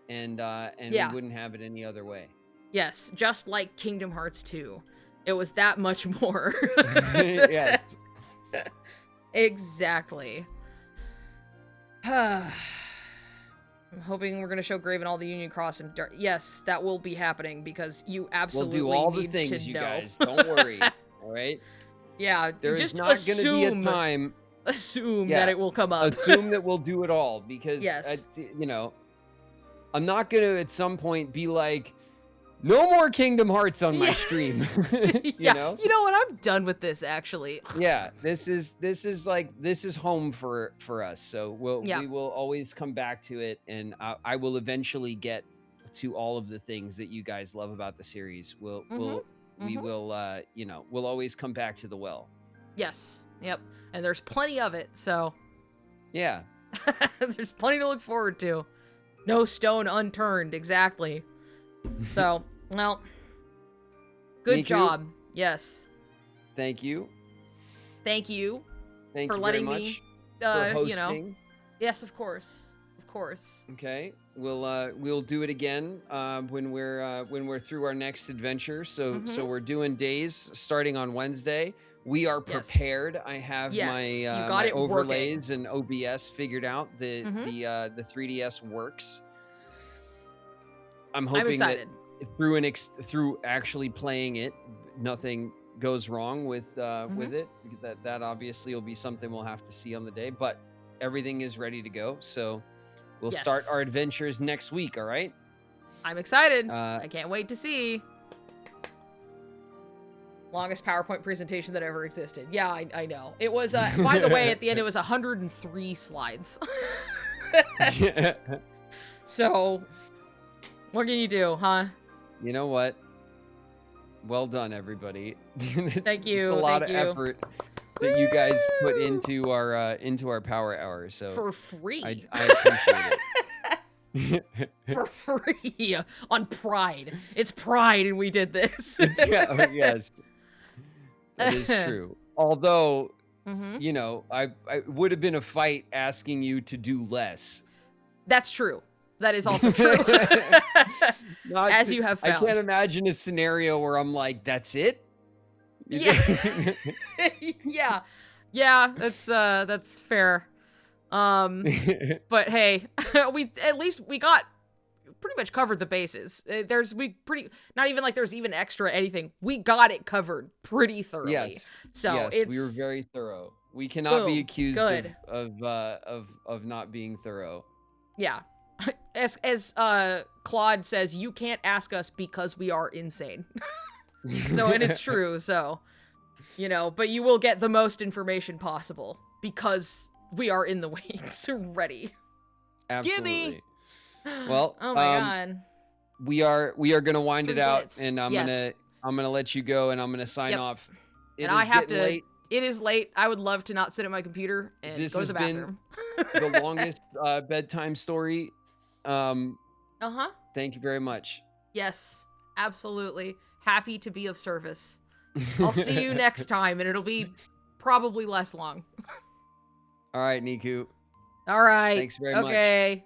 [SPEAKER 2] and we wouldn't have it any other way.
[SPEAKER 1] Yes, just like Kingdom Hearts 2, it was that much more.
[SPEAKER 2] Yes,
[SPEAKER 1] exactly. I'm hoping we're gonna show Graven all the Union Cross and yes, that will be happening because you absolutely
[SPEAKER 2] we'll do all
[SPEAKER 1] need
[SPEAKER 2] the things,
[SPEAKER 1] to
[SPEAKER 2] you
[SPEAKER 1] know.
[SPEAKER 2] guys. Don't worry. All right.
[SPEAKER 1] Yeah,
[SPEAKER 2] There's
[SPEAKER 1] just
[SPEAKER 2] not
[SPEAKER 1] assume,
[SPEAKER 2] gonna be a time.
[SPEAKER 1] Assume that it will come up.
[SPEAKER 2] Assume that we'll do it all because, you know, I'm not going to at some point be like, no more Kingdom Hearts on my stream. You know?
[SPEAKER 1] You know what? I'm done with this, actually.
[SPEAKER 2] Yeah, this is home for us. So we will always come back to it, and I will eventually get to all of the things that you guys love about the series. We will you know, we'll always come back to the well.
[SPEAKER 1] Yes. Yep. And there's plenty of it, so.
[SPEAKER 2] Yeah.
[SPEAKER 1] There's plenty to look forward to. No stone unturned, exactly. So, well, good
[SPEAKER 2] Niku,
[SPEAKER 1] job. Yes.
[SPEAKER 2] Thank you.
[SPEAKER 1] Thank you.
[SPEAKER 2] Thank
[SPEAKER 1] for
[SPEAKER 2] you
[SPEAKER 1] letting
[SPEAKER 2] very
[SPEAKER 1] me,
[SPEAKER 2] much for hosting.
[SPEAKER 1] you know. Yes, of course. Of course.
[SPEAKER 2] Okay. We'll do it again when we're through our next adventure. So we're doing days starting on Wednesday. We are prepared. I have my overlays and OBS figured out. The 3DS works. I'm hoping that through actually playing it, nothing goes wrong with it. That obviously will be something we'll have to see on the day, but everything is ready to go. So we'll start our adventures next week. All right.
[SPEAKER 1] I'm excited. I can't wait to see. Longest PowerPoint presentation that ever existed. Yeah, I know. It was, by the way, at the end, it was 103 slides. So, what can you do, huh?
[SPEAKER 2] You know what? Well done, everybody.
[SPEAKER 1] Thank you.
[SPEAKER 2] It's a lot of effort that you guys put into our power hour. So
[SPEAKER 1] for free.
[SPEAKER 2] I appreciate it.
[SPEAKER 1] For free on Pride. It's Pride, and we did this.
[SPEAKER 2] Yes. That is true. Although, you know, I would have been a fight asking you to do less.
[SPEAKER 1] That's true. That is also true. As you have found.
[SPEAKER 2] I can't imagine a scenario where I'm like, that's it?
[SPEAKER 1] Yeah. Yeah, that's fair. But hey, we got pretty much covered the bases. Not even like there's even extra anything. We got it covered pretty thoroughly.
[SPEAKER 2] Yes.
[SPEAKER 1] So
[SPEAKER 2] we were very thorough. We cannot be accused of not being thorough.
[SPEAKER 1] Yeah. as Claude says, you can't ask us because we are insane. So, and it's true, so, you know, but you will get the most information possible because we are in the wings, ready.
[SPEAKER 2] Absolutely. Well,
[SPEAKER 1] oh my god.
[SPEAKER 2] We are gonna wind
[SPEAKER 1] 3
[SPEAKER 2] it out,
[SPEAKER 1] minutes.
[SPEAKER 2] and I'm gonna let you go, and I'm gonna sign off.
[SPEAKER 1] And I have to. Late. It is late. I would love to not sit at my computer and go to the bathroom.
[SPEAKER 2] The longest bedtime story. Thank you very much.
[SPEAKER 1] Yes, absolutely. Happy to be of service. I'll see you next time, and it'll be probably less long.
[SPEAKER 2] All right, Niku.
[SPEAKER 1] All right.
[SPEAKER 2] Thanks very much.
[SPEAKER 1] Okay.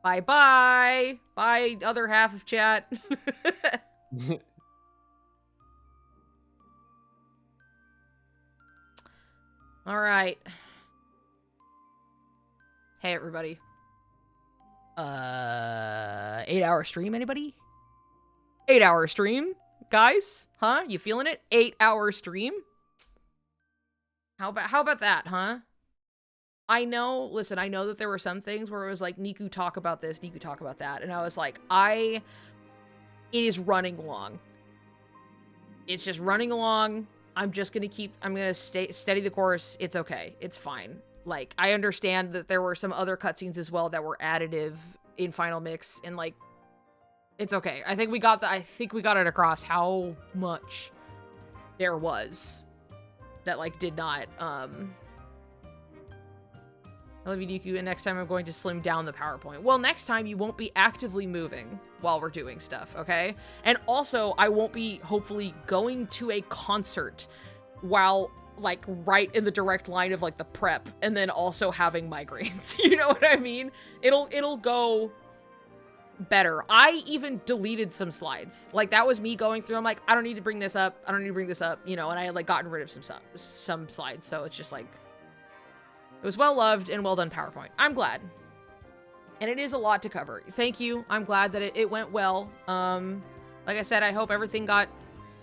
[SPEAKER 1] Bye-bye. Bye, other half of chat. All right. Hey, everybody. 8-hour stream, anybody? 8-hour stream, guys? Huh? You feeling it? 8-hour stream? How about that, huh? I know that there were some things where it was like, Niku, talk about this, Niku, talk about that. And I was like, it is running long. It's just running along. I'm gonna steady the course. It's okay. It's fine. Like, I understand that there were some other cutscenes as well that were additive in Final Mix, and like, it's okay. I think we got it across how much there was that like did not, I love you, Niku, and next time I'm going to slim down the PowerPoint. Well, next time you won't be actively moving while we're doing stuff, okay? And also, I won't be, hopefully, going to a concert while, like, right in the direct line of, like, the prep, and then also having migraines. You know what I mean? It'll go better. I even deleted some slides. Like, that was me going through, I'm like, I don't need to bring this up, you know, and I had, like, gotten rid of some slides, so it's just, like, it was well-loved and well-done PowerPoint. I'm glad. And it is a lot to cover. Thank you. I'm glad that it went well. Like I said, I hope everything got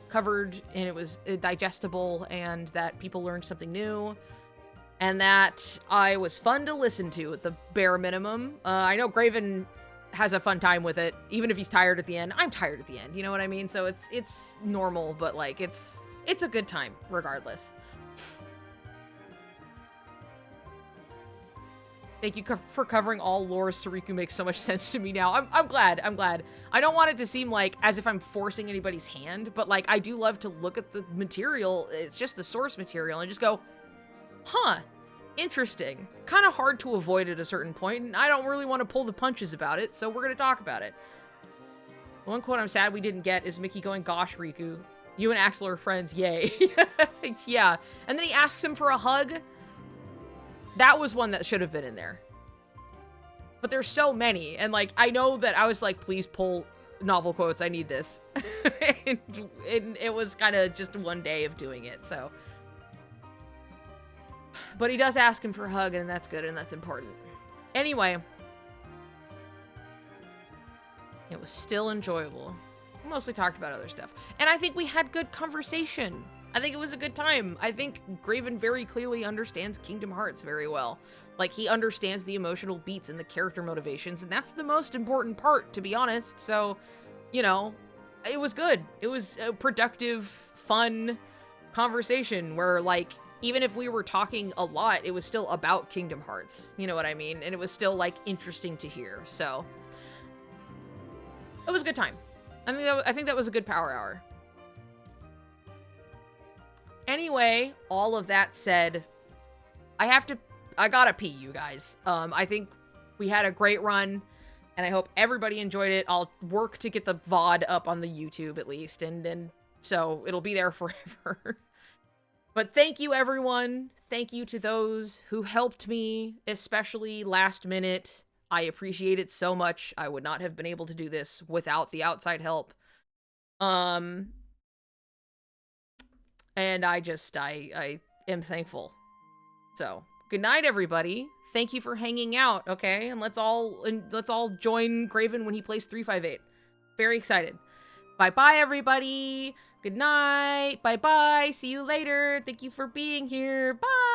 [SPEAKER 1] covered and it was digestible and that people learned something new. And that I was fun to listen to at the bare minimum. I know Graven has a fun time with it, even if he's tired at the end. I'm tired at the end, you know what I mean? So it's normal, but like it's a good time regardless. Thank you for covering all lores. Riku makes so much sense to me now. I'm glad. I don't want it to seem like as if I'm forcing anybody's hand, but like I do love to look at the material. It's just the source material and just go, huh, interesting. Kind of hard to avoid at a certain point, and I don't really want to pull the punches about it, so we're going to talk about it. One quote I'm sad we didn't get is Mickey going, gosh, Riku, you and Axel are friends, yay. Yeah, and then he asks him for a hug. That was one that should have been in there. But there's so many, and like, I know that I was like, please pull novel quotes, I need this. and it was kind of just one day of doing it, so. But he does ask him for a hug, and that's good, and that's important. Anyway. It was still enjoyable. We mostly talked about other stuff. And I think we had good conversation. I think it was a good time. I think Graven very clearly understands Kingdom Hearts very well. Like, he understands the emotional beats and the character motivations, and that's the most important part, to be honest. So, you know, it was good. It was a productive, fun conversation where, like, even if we were talking a lot, it was still about Kingdom Hearts. You know what I mean? And it was still, like, interesting to hear. So, it was a good time. I think that was a good power hour. Anyway, all of that said, I gotta pee, you guys. I think we had a great run, and I hope everybody enjoyed it. I'll work to get the VOD up on the YouTube at least, and then, so it'll be there forever. But thank you, everyone. Thank you to those who helped me, especially last minute. I appreciate it so much. I would not have been able to do this without the outside help. And I am thankful. So, good night, everybody. Thank you for hanging out, okay? And let's all join Graven when he plays 358. Very excited. Bye-bye, everybody. Good night. Bye-bye. See you later. Thank you for being here. Bye.